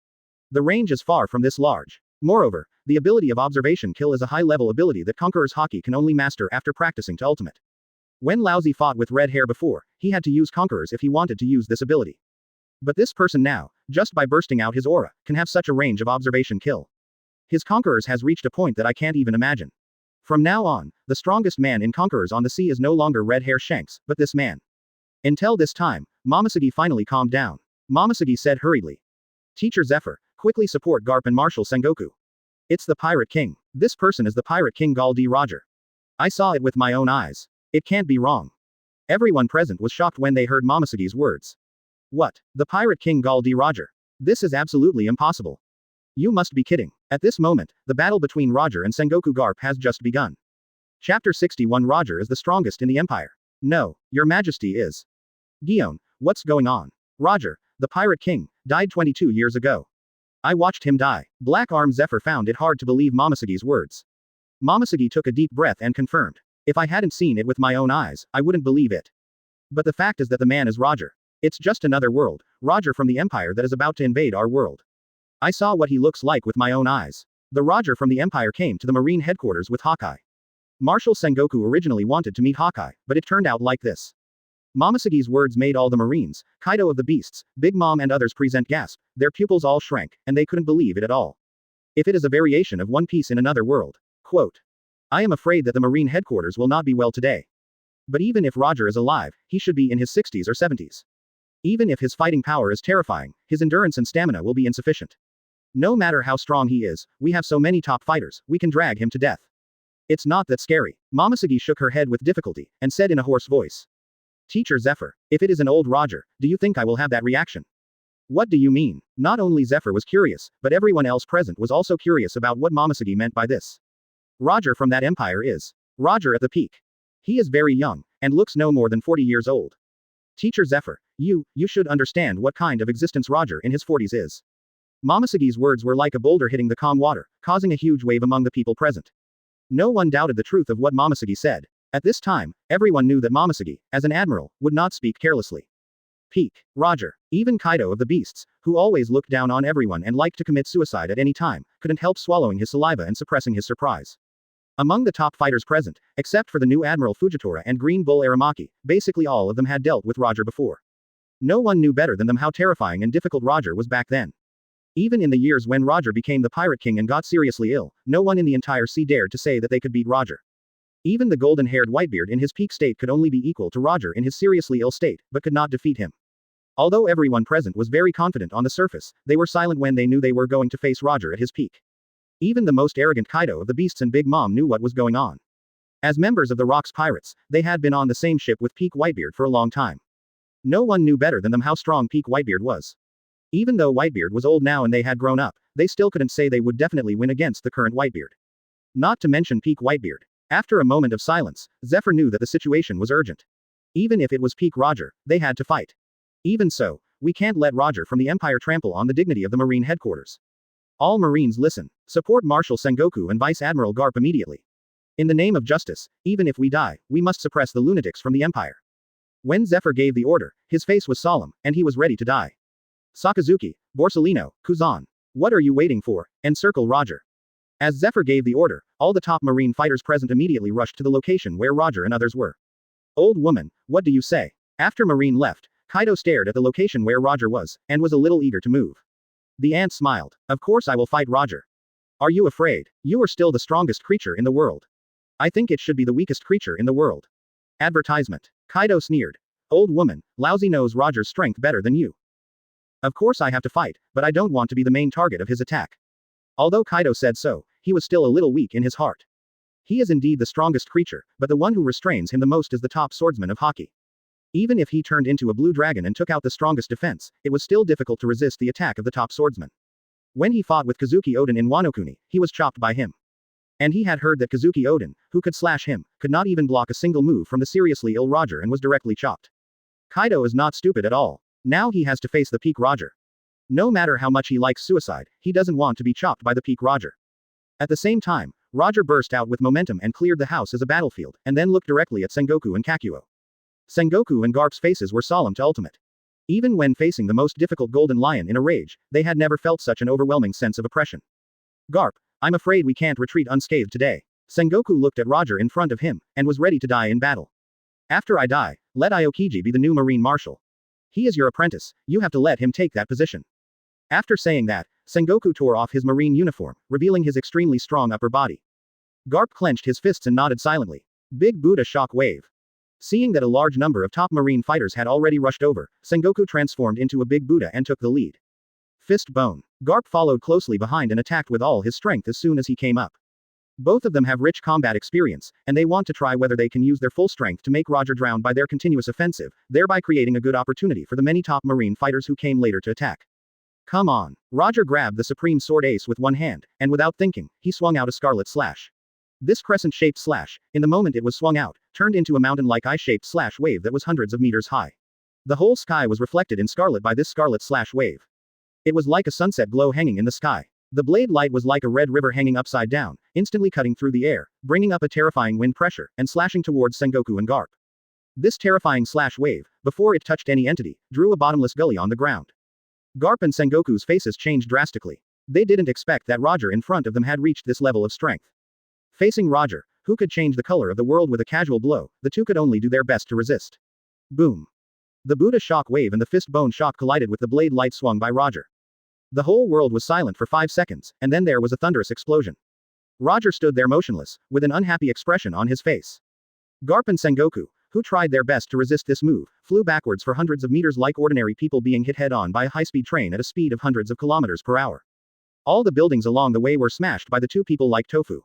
Speaker 2: The range is far from this large. Moreover, the ability of observation kill is a high-level ability that Conqueror's Haki can only master after practicing to ultimate. When Lousy fought with red hair before, he had to use Conquerors if he wanted to use this ability. But this person now, just by bursting out his aura, can have such a range of observation kill. His Conquerors has reached a point that I can't even imagine. From now on, the strongest man in Conquerors on the sea is no longer red hair Shanks, but this man. Until this time, Momoshiki finally calmed down. Momoshiki said hurriedly. Teacher Zephyr, quickly support Garp and Marshal Sengoku. It's the Pirate King. This person is the Pirate King Gal D. Roger. I saw it with my own eyes. It can't be wrong. Everyone present was shocked when they heard Momoshiki's words. What? The Pirate King Gal D. Roger? This is absolutely impossible. You must be kidding. At this moment, the battle between Roger and Sengoku Garp has just begun. Chapter 61 Roger is the strongest in the Empire. No, Your Majesty is. Gion, what's going on? Roger, the Pirate King, died 22 years ago. I watched him die. Black Arm Zephyr found it hard to believe Momosegi's words. Momosegi took a deep breath and confirmed. If I hadn't seen it with my own eyes, I wouldn't believe it. But the fact is that the man is Roger. It's just another world, Roger from the Empire that is about to invade our world. I saw what he looks like with my own eyes. The Roger from the Empire came to the Marine headquarters with Hawkeye. Marshal Sengoku originally wanted to meet Hawkeye, but it turned out like this. Momosegi's words made all the Marines, Kaido of the Beasts, Big Mom and others present gasp, their pupils all shrank, and they couldn't believe it at all. If it is a variation of One Piece in another world. Quote. I am afraid that the Marine headquarters will not be well today. But even if Roger is alive, he should be in his 60s or 70s. Even if his fighting power is terrifying, his endurance and stamina will be insufficient. No matter how strong he is, we have so many top fighters, we can drag him to death. It's not that scary. Momosegi shook her head with difficulty, and said in a hoarse voice. Teacher Zephyr, if it is an old Roger, do you think I will have that reaction? What do you mean? Not only Zephyr was curious, but everyone else present was also curious about what Momosegi meant by this. Roger from that empire is. Roger at the peak. He is very young, and looks no more than 40 years old. Teacher Zephyr, you should understand what kind of existence Roger in his 40s is. Momosegi's words were like a boulder hitting the calm water, causing a huge wave among the people present. No one doubted the truth of what Momosegi said. At this time, everyone knew that Momosegi, as an admiral, would not speak carelessly. Peak. Roger. Even Kaido of the Beasts, who always looked down on everyone and liked to commit suicide at any time, couldn't help swallowing his saliva and suppressing his surprise. Among the top fighters present, except for the new Admiral Fujitora and Green Bull Aramaki, basically all of them had dealt with Roger before. No one knew better than them how terrifying and difficult Roger was back then. Even in the years when Roger became the Pirate King and got seriously ill, no one in the entire sea dared to say that they could beat Roger. Even the golden-haired Whitebeard in his peak state could only be equal to Roger in his seriously ill state, but could not defeat him. Although everyone present was very confident on the surface, they were silent when they knew they were going to face Roger at his peak. Even the most arrogant Kaido of the Beasts and Big Mom knew what was going on. As members of the Rocks Pirates, they had been on the same ship with Peak Whitebeard for a long time. No one knew better than them how strong Peak Whitebeard was. Even though Whitebeard was old now and they had grown up, they still couldn't say they would definitely win against the current Whitebeard. Not to mention Peak Whitebeard. After a moment of silence, Zephyr knew that the situation was urgent. Even if it was Peak Roger, they had to fight. Even so, we can't let Roger from the Empire trample on the dignity of the Marine headquarters. All Marines listen. Support Marshal Sengoku and Vice Admiral Garp immediately. In the name of justice, even if we die, we must suppress the lunatics from the Empire. When Zephyr gave the order, his face was solemn, and he was ready to die. Sakazuki, Borsellino, Kuzan. What are you waiting for? Encircle Roger. As Zephyr gave the order, all the top Marine fighters present immediately rushed to the location where Roger and others were. Old woman, what do you say? After Marine left, Kaido stared at the location where Roger was, and was a little eager to move. The ant smiled. Of course I will fight Roger. Are you afraid? You are still the strongest creature in the world. I think it should be the weakest creature in the world. Advertisement. Kaido sneered. Old woman, Lousy knows Roger's strength better than you. Of course I have to fight, but I don't want to be the main target of his attack. Although Kaido said so, he was still a little weak in his heart. He is indeed the strongest creature, but the one who restrains him the most is the top swordsman of Haki. Even if he turned into a blue dragon and took out the strongest defense, it was still difficult to resist the attack of the top swordsman. When he fought with Kazuki Oden in Wano-kuni, he was chopped by him. And he had heard that Kazuki Oden, who could slash him, could not even block a single move from the seriously ill Roger and was directly chopped. Kaido is not stupid at all. Now he has to face the peak Roger. No matter how much he likes suicide, he doesn't want to be chopped by the peak Roger. At the same time, Roger burst out with momentum and cleared the house as a battlefield, and then looked directly at Sengoku and Kakuo. Sengoku and Garp's faces were solemn to ultimate. Even when facing the most difficult Golden Lion in a rage, they had never felt such an overwhelming sense of oppression. Garp, I'm afraid we can't retreat unscathed today. Sengoku looked at Roger in front of him, and was ready to die in battle. After I die, let Aokiji be the new Marine Marshal. He is your apprentice, you have to let him take that position. After saying that, Sengoku tore off his Marine uniform, revealing his extremely strong upper body. Garp clenched his fists and nodded silently. Big Buddha shock wave. Seeing that a large number of top Marine fighters had already rushed over, Sengoku transformed into a big Buddha and took the lead. Fist bone. Garp followed closely behind and attacked with all his strength as soon as he came up. Both of them have rich combat experience, and they want to try whether they can use their full strength to make Roger drown by their continuous offensive, thereby creating a good opportunity for the many top Marine fighters who came later to attack. Come on. Roger grabbed the supreme sword ace with one hand, and without thinking, he swung out a scarlet slash. This crescent-shaped slash, in the moment it was swung out, turned into a mountain-like eye-shaped slash wave that was hundreds of meters high. The whole sky was reflected in scarlet by this scarlet slash wave. It was like a sunset glow hanging in the sky. The blade light was like a red river hanging upside down, instantly cutting through the air, bringing up a terrifying wind pressure, and slashing towards Sengoku and Garp. This terrifying slash wave, before it touched any entity, drew a bottomless gully on the ground. Garp and Sengoku's faces changed drastically. They didn't expect that Roger in front of them had reached this level of strength. Facing Roger, who could change the color of the world with a casual blow, the two could only do their best to resist. Boom. The Buddha shock wave and the fist bone shock collided with the blade light swung by Roger. The whole world was silent for 5 seconds, and then there was a thunderous explosion. Roger stood there motionless, with an unhappy expression on his face. Garp and Sengoku, who tried their best to resist this move, flew backwards for hundreds of meters like ordinary people being hit head-on by a high-speed train at a speed of hundreds of kilometers per hour. All the buildings along the way were smashed by the two people like tofu.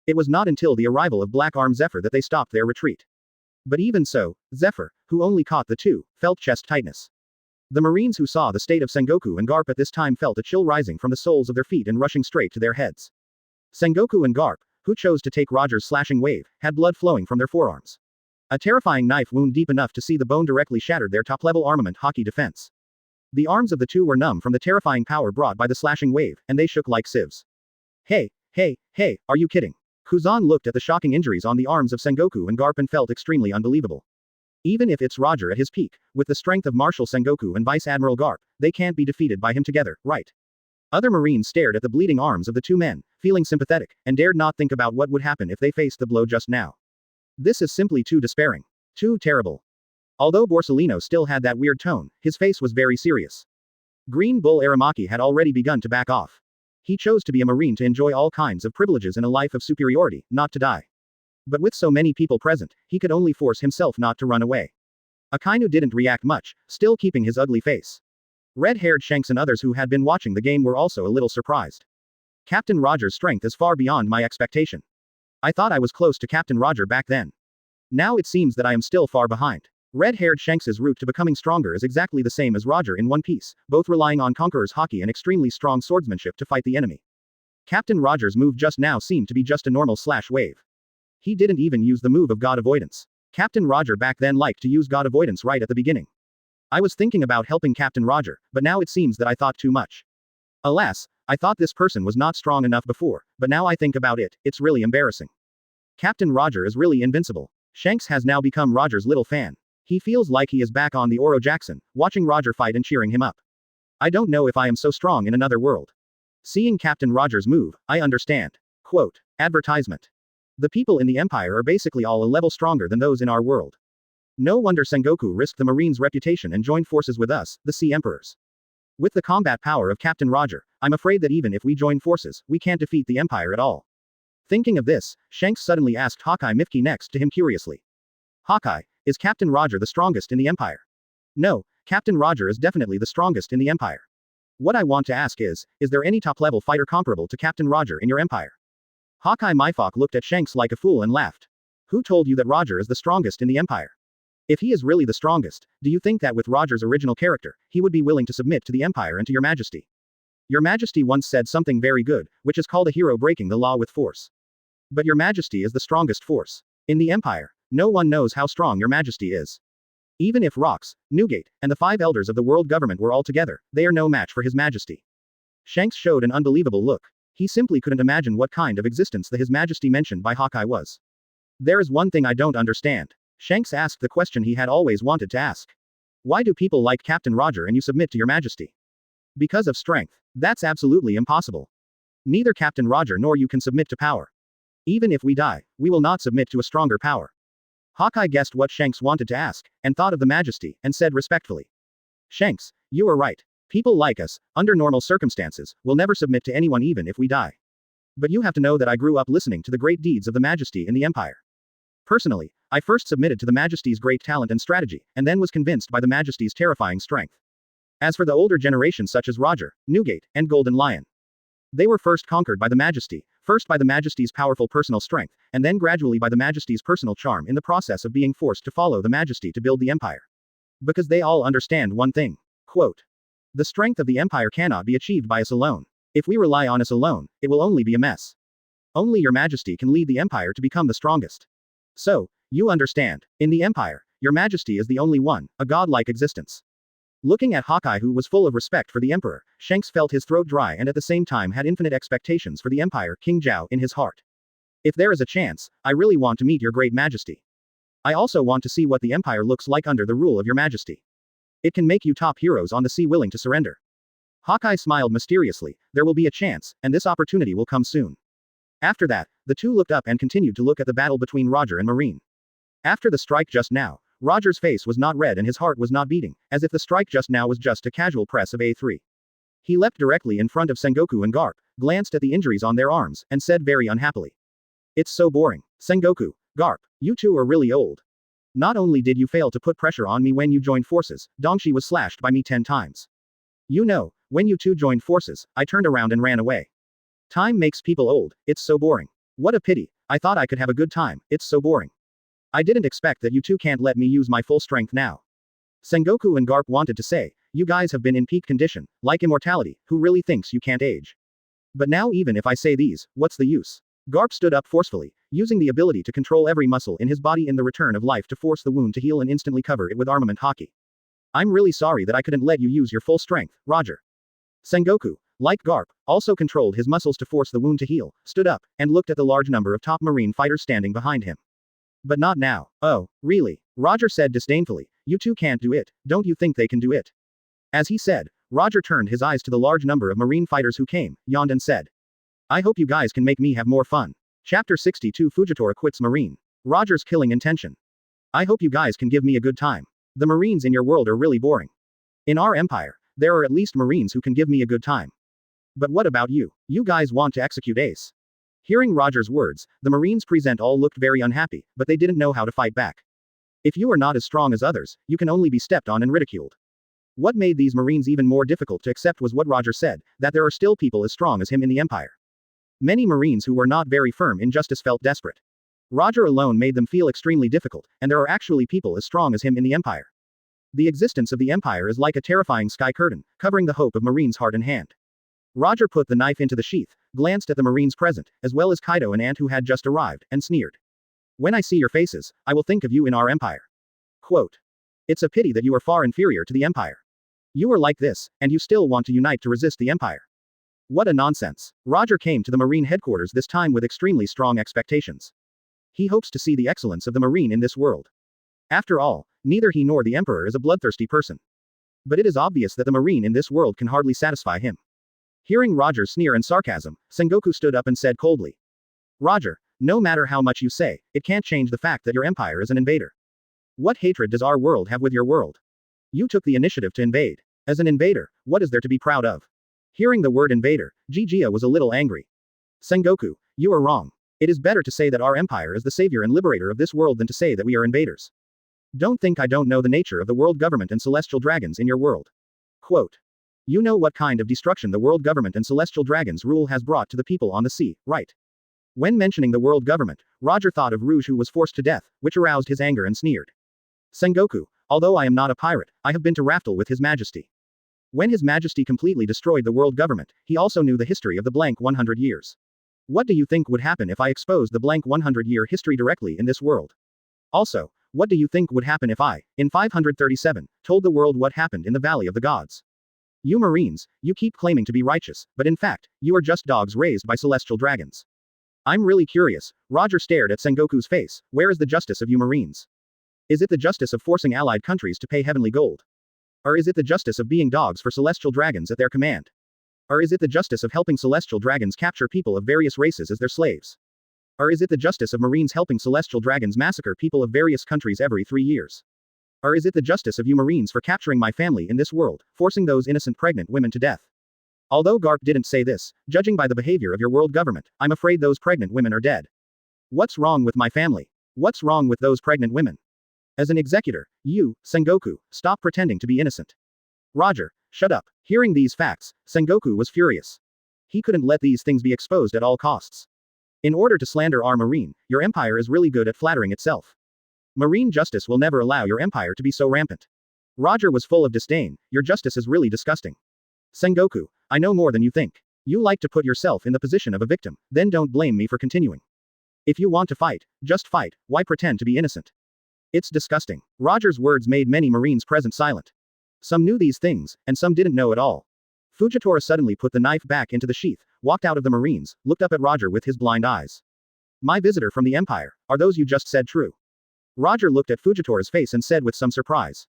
Speaker 2: It was not until the arrival of Black Arm Zephyr that they stopped their retreat. But even so, Zephyr, who only caught the two, felt chest tightness. The Marines who saw the state of Sengoku and Garp at this time felt a chill rising from the soles of their feet and rushing straight to their heads. Sengoku and Garp, who chose to take Roger's slashing wave, had blood flowing from their forearms. A terrifying knife wound deep enough to see the bone directly shattered their top-level armament Haki defense. The arms of the two were numb from the terrifying power brought by the slashing wave, and they shook like sieves. Hey, are you kidding? Kuzan looked at the shocking injuries on the arms of Sengoku and Garp and felt extremely unbelievable. Even if it's Roger at his peak, with the strength of Marshal Sengoku and Vice Admiral Garp, they can't be defeated by him together, right? Other Marines stared at the bleeding arms of the two men, feeling sympathetic, and dared not think about what would happen if they faced the blow just now. This is simply too despairing. Too terrible. Although Borsellino still had that weird tone, his face was very serious. Green Bull Aramaki had already begun to back off. He chose to be a Marine to enjoy all kinds of privileges and a life of superiority, not to die. But with so many people present, he could only force himself not to run away. Akainu didn't react much, still keeping his ugly face. Red-haired Shanks and others who had been watching the game were also a little surprised. Captain Roger's strength is far beyond my expectation. I thought I was close to Captain Roger back then. Now it seems that I am still far behind. Red-haired Shanks' route to becoming stronger is exactly the same as Roger in One Piece, both relying on Conqueror's Haki and extremely strong swordsmanship to fight the enemy. Captain Roger's move just now seemed to be just a normal slash wave. He didn't even use the move of God Avoidance. Captain Roger back then liked to use God Avoidance right at the beginning. I was thinking about helping Captain Roger, but now it seems that I thought too much. Alas, I thought this person was not strong enough before, but now I think about it, it's really embarrassing. Captain Roger is really invincible. Shanks has now become Roger's little fan. He feels like he is back on the Oro Jackson, watching Roger fight and cheering him up. I don't know if I am so strong in another world. Seeing Captain Roger's move, I understand. Quote. Advertisement. The people in the Empire are basically all a level stronger than those in our world. No wonder Sengoku risked the Marines' reputation and joined forces with us, the Sea Emperors. With the combat power of Captain Roger, I'm afraid that even if we join forces, we can't defeat the Empire at all. Thinking of this, Shanks suddenly asked Hawkeye Mifki next to him curiously. Hawkeye, is Captain Roger the strongest in the Empire? No, Captain Roger is definitely the strongest in the Empire. What I want to ask is there any top-level fighter comparable to Captain Roger in your Empire? Hawkeye Mifok looked at Shanks like a fool and laughed. Who told you that Roger is the strongest in the Empire? If he is really the strongest, do you think that with Roger's original character, he would be willing to submit to the Empire and to your Majesty? Your Majesty once said something very good, which is called a hero breaking the law with force. But your Majesty is the strongest force. In the Empire, no one knows how strong your Majesty is. Even if Rox, Newgate, and the 5 elders of the world government were all together, they are no match for His Majesty. Shanks showed an unbelievable look. He simply couldn't imagine what kind of existence the His Majesty mentioned by Hawkeye was. There is one thing I don't understand. Shanks asked the question he had always wanted to ask. Why do people like Captain Roger and you submit to your Majesty? Because of strength. That's absolutely impossible. Neither Captain Roger nor you can submit to power. Even if we die, we will not submit to a stronger power. Hawkeye guessed what Shanks wanted to ask, and thought of the Majesty, and said respectfully. Shanks, you are right. People like us, under normal circumstances, will never submit to anyone even if we die. But you have to know that I grew up listening to the great deeds of the Majesty in the Empire. Personally, I first submitted to the Majesty's great talent and strategy, and then was convinced by the Majesty's terrifying strength. As for the older generation such as Roger, Newgate, and Golden Lion, they were first conquered by the Majesty, first by the Majesty's powerful personal strength, and then gradually by the Majesty's personal charm in the process of being forced to follow the Majesty to build the Empire. Because they all understand one thing. Quote. The strength of the Empire cannot be achieved by us alone. If we rely on us alone, it will only be a mess. Only your Majesty can lead the Empire to become the strongest. So, you understand, in the Empire, your Majesty is the only one, a godlike existence. Looking at Hawkeye, who was full of respect for the Emperor, Shanks felt his throat dry and at the same time had infinite expectations for the Empire King Zhao in his heart. If there is a chance, I really want to meet your great Majesty. I also want to see what the Empire looks like under the rule of your Majesty. It can make you top heroes on the sea willing to surrender. Hawkeye smiled mysteriously. There will be a chance, and this opportunity will come soon. After that, the two looked up and continued to look at the battle between Roger and Marine. After the strike just now, Roger's face was not red and his heart was not beating, as if the strike just now was just a casual press of A3. He leapt directly in front of Sengoku and Garp, glanced at the injuries on their arms, and said very unhappily. It's so boring. Sengoku, Garp, you two are really old. Not only did you fail to put pressure on me when you joined forces, Dongshi was slashed by me 10 times. You know, when you two joined forces, I turned around and ran away. Time makes people old, it's so boring. What a pity, I thought I could have a good time, it's so boring. I didn't expect that you two can't let me use my full strength now. Sengoku and Garp wanted to say, you guys have been in peak condition, like immortality, who really thinks you can't age? But now even if I say these, what's the use? Garp stood up forcefully, using the ability to control every muscle in his body in the return of life to force the wound to heal and instantly cover it with armament Haki. I'm really sorry that I couldn't let you use your full strength, Roger. Sengoku, like Garp, also controlled his muscles to force the wound to heal, stood up, and looked at the large number of top marine fighters standing behind him. But not now. Oh, really? Roger said disdainfully, you two can't do it, don't you think they can do it? As he said, Roger turned his eyes to the large number of marine fighters who came, yawned and said. I hope you guys can make me have more fun. Chapter 62 Fujitora quits Marine. Roger's killing intention. I hope you guys can give me a good time. The Marines in your world are really boring. In our empire, there are at least Marines who can give me a good time. But what about you? You guys want to execute Ace. Hearing Roger's words, the Marines present all looked very unhappy, but they didn't know how to fight back. If you are not as strong as others, you can only be stepped on and ridiculed. What made these Marines even more difficult to accept was what Roger said, that there are still people as strong as him in the Empire. Many Marines who were not very firm in justice felt desperate. Roger alone made them feel extremely difficult, and there are actually people as strong as him in the Empire. The existence of the Empire is like a terrifying sky curtain, covering the hope of Marine's heart and hand. Roger put the knife into the sheath, glanced at the Marines present, as well as Kaido and Ant who had just arrived, and sneered. When I see your faces, I will think of you in our Empire. Quote. It's a pity that you are far inferior to the Empire. You are like this, and you still want to unite to resist the Empire. What a nonsense. Roger came to the Marine headquarters this time with extremely strong expectations. He hopes to see the excellence of the Marine in this world. After all, neither he nor the Emperor is a bloodthirsty person. But it is obvious that the Marine in this world can hardly satisfy him. Hearing Roger's sneer and sarcasm, Sengoku stood up and said coldly. Roger, no matter how much you say, it can't change the fact that your empire is an invader. What hatred does our world have with your world? You took the initiative to invade. As an invader, what is there to be proud of? Hearing the word invader, Jijia was a little angry. Sengoku, you are wrong. It is better to say that our empire is the savior and liberator of this world than to say that we are invaders. Don't think I don't know the nature of the world government and celestial dragons in your world. Quote. You know what kind of destruction the world government and celestial dragons rule has brought to the people on the sea, right? When mentioning the world government, Roger thought of Rouge who was forced to death, which aroused his anger and sneered. Sengoku, although I am not a pirate, I have been to Raftel with His Majesty. When His Majesty completely destroyed the world government, he also knew the history of the blank 100 years. What do you think would happen if I exposed the blank 100-year history directly in this world? Also, what do you think would happen if I, in 537, told the world what happened in the Valley of the Gods? You Marines, you keep claiming to be righteous, but in fact, you are just dogs raised by celestial dragons. I'm really curious. Roger stared at Sengoku's face. Where is the justice of you Marines? Is it the justice of forcing allied countries to pay heavenly gold? Or is it the justice of being dogs for celestial dragons at their command? Or is it the justice of helping celestial dragons capture people of various races as their slaves? Or is it the justice of Marines helping celestial dragons massacre people of various countries every 3 years? Or is it the justice of you Marines for capturing my family in this world, forcing those innocent pregnant women to death? Although Garp didn't say this, judging by the behavior of your world government, I'm afraid those pregnant women are dead. What's wrong with my family? What's wrong with those pregnant women? As an executor, you, Sengoku, stop pretending to be innocent. Roger, shut up. Hearing these facts, Sengoku was furious. He couldn't let these things be exposed at all costs. In order to slander our Marine, your empire is really good at flattering itself. Marine justice will never allow your empire to be so rampant. Roger was full of disdain. Your justice is really disgusting. Sengoku, I know more than you think. You like to put yourself in the position of a victim, then don't blame me for continuing. If you want to fight, just fight, why pretend to be innocent? It's disgusting. Roger's words made many Marines present silent. Some knew these things, and some didn't know at all. Fujitora suddenly put the knife back into the sheath, walked out of the Marines, looked up at Roger with his blind eyes. My visitor from the Empire, are those you just said true? Roger looked at Fujitora's face and said with some surprise.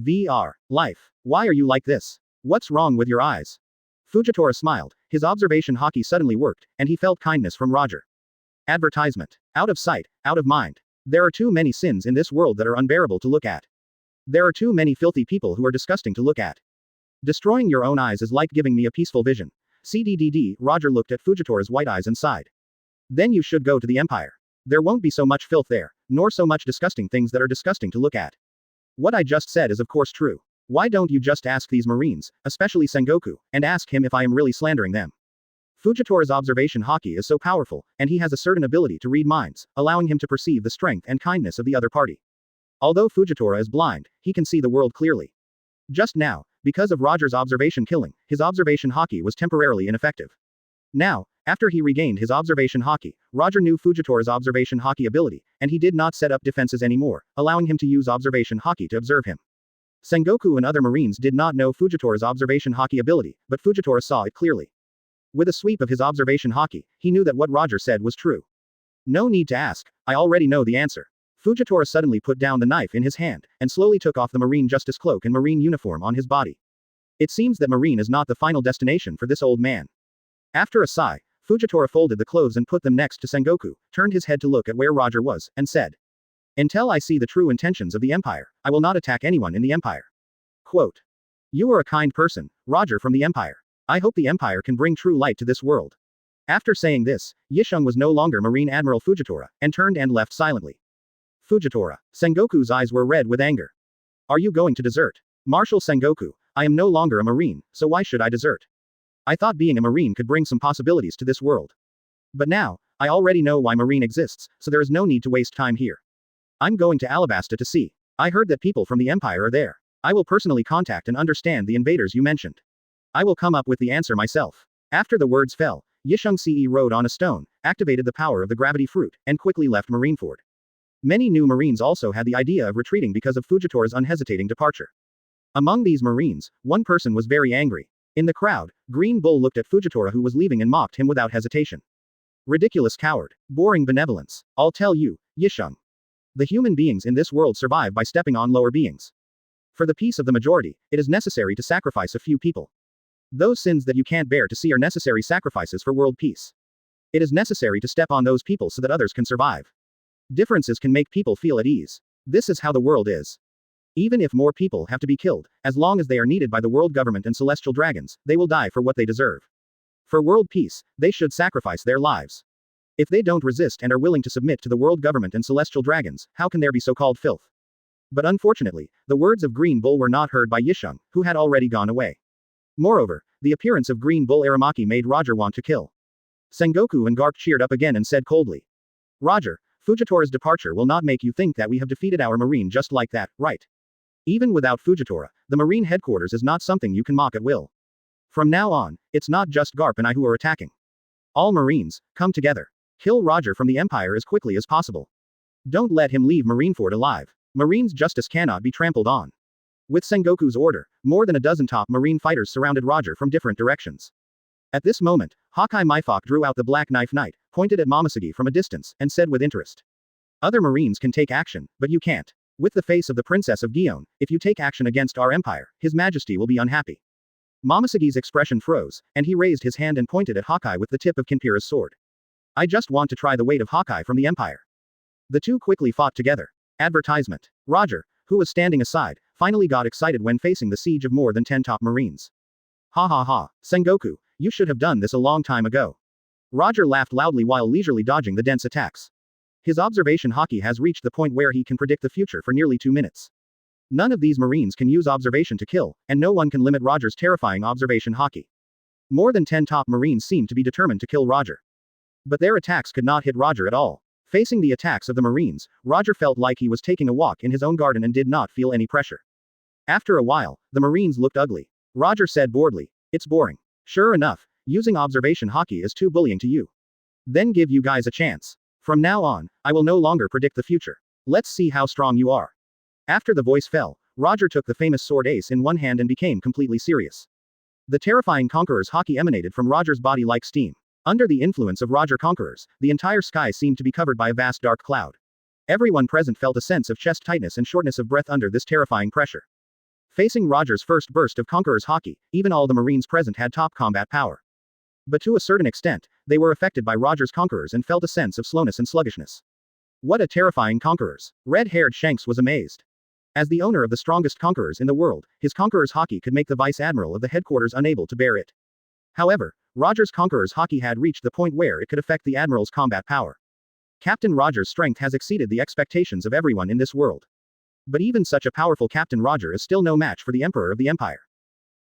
Speaker 2: VR. Life. Why are you like this? What's wrong with your eyes? Fujitora smiled, his observation Haki suddenly worked, and he felt kindness from Roger. Advertisement. Out of sight, out of mind. There are too many sins in this world that are unbearable to look at. There are too many filthy people who are disgusting to look at. Destroying your own eyes is like giving me a peaceful vision. CDDD, Roger looked at Fujitora's white eyes and sighed. Then you should go to the Empire. There won't be so much filth there, nor so much disgusting things that are disgusting to look at. What I just said is of course true. Why don't you just ask these Marines, especially Sengoku, and ask him if I am really slandering them? Fujitora's observation Haki is so powerful, and he has a certain ability to read minds, allowing him to perceive the strength and kindness of the other party. Although Fujitora is blind, he can see the world clearly. Just now, because of Roger's observation killing, his observation Haki was temporarily ineffective. Now, after he regained his observation Haki, Roger knew Fujitora's observation Haki ability, and he did not set up defenses anymore, allowing him to use observation Haki to observe him. Sengoku and other Marines did not know Fujitora's observation Haki ability, but Fujitora saw it clearly. With a sweep of his observation Haki, he knew that what Roger said was true. No need to ask, I already know the answer. Fujitora suddenly put down the knife in his hand, and slowly took off the Marine Justice cloak and Marine uniform on his body. It seems that Marine is not the final destination for this old man. After a sigh, Fujitora folded the clothes and put them next to Sengoku, turned his head to look at where Roger was, and said. Until I see the true intentions of the Empire, I will not attack anyone in the Empire. Quote. You are a kind person, Roger from the Empire. I hope the Empire can bring true light to this world. After saying this, Yisheng was no longer Marine Admiral Fujitora, and turned and left silently. Fujitora. Sengoku's eyes were red with anger. Are you going to desert? Marshal Sengoku, I am no longer a Marine, so why should I desert? I thought being a Marine could bring some possibilities to this world. But now, I already know why Marine exists, so there is no need to waste time here. I'm going to Alabasta to see. I heard that people from the Empire are there. I will personally contact and understand the invaders you mentioned. I will come up with the answer myself. After the words fell, Yisheng Ce rode on a stone, activated the power of the gravity fruit, and quickly left Marineford. Many new Marines also had the idea of retreating because of Fujitora's unhesitating departure. Among these Marines, one person was very angry. In the crowd, Green Bull looked at Fujitora who was leaving and mocked him without hesitation. Ridiculous coward. Boring benevolence. I'll tell you, Yisheng. The human beings in this world survive by stepping on lower beings. For the peace of the majority, it is necessary to sacrifice a few people. Those sins that you can't bear to see are necessary sacrifices for world peace. It is necessary to step on those people so that others can survive. Differences can make people feel at ease. This is how the world is. Even if more people have to be killed, as long as they are needed by the world government and celestial dragons, they will die for what they deserve. For world peace, they should sacrifice their lives. If they don't resist and are willing to submit to the world government and celestial dragons, how can there be so-called filth? But unfortunately, the words of Green Bull were not heard by Yisheng, who had already gone away. Moreover, the appearance of Green Bull Aramaki made Roger want to kill. Sengoku and Garp cheered up again and said coldly. Roger, Fujitora's departure will not make you think that we have defeated our Marine just like that, right? Even without Fujitora, the Marine headquarters is not something you can mock at will. From now on, it's not just Garp and I who are attacking. All Marines, come together. Kill Roger from the Empire as quickly as possible. Don't let him leave Marineford alive. Marine's justice cannot be trampled on. With Sengoku's order, more than a dozen top Marine fighters surrounded Roger from different directions. At this moment, Hawkeye Mifok drew out the Black Knife Knight, pointed at Momoshiki from a distance, and said with interest. Other Marines can take action, but you can't. With the face of the Princess of Gion, if you take action against our Empire, His Majesty will be unhappy. Momoshiki's expression froze, and he raised his hand and pointed at Hawkeye with the tip of Kinpira's sword. I just want to try the weight of Hawkeye from the Empire. The two quickly fought together. Advertisement. Roger, who was standing aside, finally got excited when facing the siege of more than 10 top Marines. Ha ha ha, Sengoku, you should have done this a long time ago. Roger laughed loudly while leisurely dodging the dense attacks. His observation Haki has reached the point where he can predict the future for nearly 2 minutes. None of these Marines can use observation to kill, and no one can limit Roger's terrifying observation Haki. More than 10 top Marines seemed to be determined to kill Roger. But their attacks could not hit Roger at all. Facing the attacks of the Marines, Roger felt like he was taking a walk in his own garden and did not feel any pressure. After a while, the Marines looked ugly. Roger said boredly, It's boring. Sure enough, using observation Haki is too bullying to you. Then give you guys a chance. From now on, I will no longer predict the future. Let's see how strong you are. After the voice fell, Roger took the famous sword ace in one hand and became completely serious. The terrifying Conqueror's Haki emanated from Roger's body like steam. Under the influence of Roger Conquerors, the entire sky seemed to be covered by a vast dark cloud. Everyone present felt a sense of chest tightness and shortness of breath under this terrifying pressure. Facing Roger's first burst of Conqueror's Haki, even all the Marines present had top combat power. But to a certain extent, they were affected by Roger's Conquerors and felt a sense of slowness and sluggishness. What a terrifying Conquerors! Red-haired Shanks was amazed. As the owner of the strongest Conquerors in the world, his Conqueror's Haki could make the Vice Admiral of the headquarters unable to bear it. However, Roger's Conqueror's Haki had reached the point where it could affect the Admiral's combat power. Captain Roger's strength has exceeded the expectations of everyone in this world. But even such a powerful Captain Roger is still no match for the Emperor of the Empire.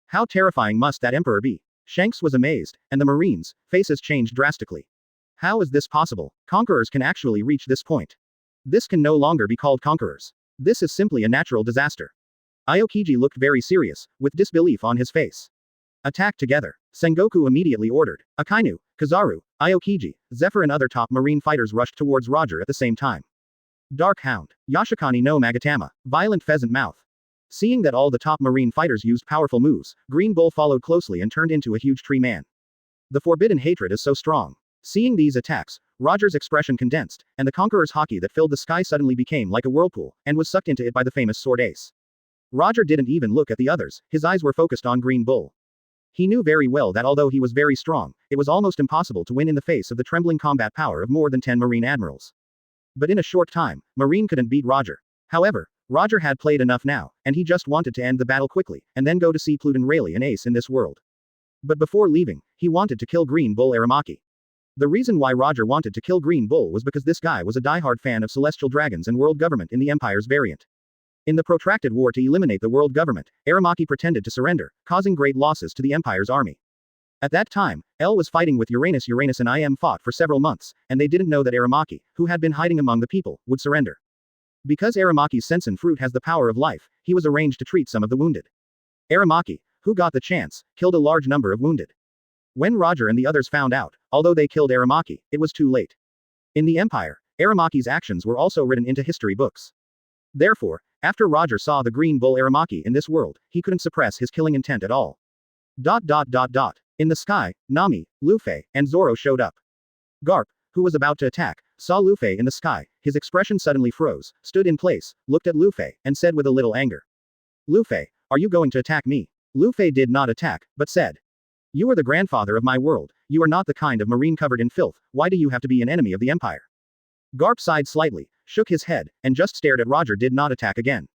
Speaker 2: How terrifying must that Emperor be? Shanks was amazed, and the Marines' faces changed drastically. How is this possible? Conquerors can actually reach this point. This can no longer be called Conquerors. This is simply a natural disaster. Aokiji looked very serious, with disbelief on his face. Attack together. Sengoku immediately ordered. Akainu, Kizaru, Aokiji, Zephyr and other top marine fighters rushed towards Roger at the same time. Dark Hound. Yashikani no Magatama. Violent Pheasant Mouth. Seeing that all the top marine fighters used powerful moves, Green Bull followed closely and turned into a huge tree man. The forbidden hatred is so strong. Seeing these attacks, Roger's expression condensed, and the Conqueror's Haki that filled the sky suddenly became like a whirlpool, and was sucked into it by the famous sword ace. Roger didn't even look at the others, his eyes were focused on Green Bull. He knew very well that although he was very strong, it was almost impossible to win in the face of the trembling combat power of more than 10 Marine Admirals. But in a short time, Marine couldn't beat Roger. However, Roger had played enough now, and he just wanted to end the battle quickly, and then go to see Pluton Rayleigh an ace in this world. But before leaving, he wanted to kill Green Bull Aramaki. The reason why Roger wanted to kill Green Bull was because this guy was a diehard fan of celestial dragons and world government in the Empire's variant. In the protracted war to eliminate the world government, Aramaki pretended to surrender, causing great losses to the Empire's army. At that time, El was fighting with Uranus and Im fought for several months, and they didn't know that Aramaki, who had been hiding among the people, would surrender. Because Aramaki's sensen fruit has the power of life, he was arranged to treat some of the wounded. Aramaki, who got the chance, killed a large number of wounded. When Roger and the others found out, although they killed Aramaki, it was too late. In the Empire, Aramaki's actions were also written into history books. Therefore, after Roger saw the Green Bull Aramaki in this world, he couldn't suppress his killing intent at all. In the sky, Nami, Lufei, and Zoro showed up. Garp, who was about to attack, saw Lufei in the sky, his expression suddenly froze, stood in place, looked at Lufei, and said with a little anger. Lufei, are you going to attack me? Lufei did not attack, but said. You are the grandfather of my world, you are not the kind of marine covered in filth, why do you have to be an enemy of the Empire? Garp sighed slightly, shook his head, and just stared at Roger did not attack again.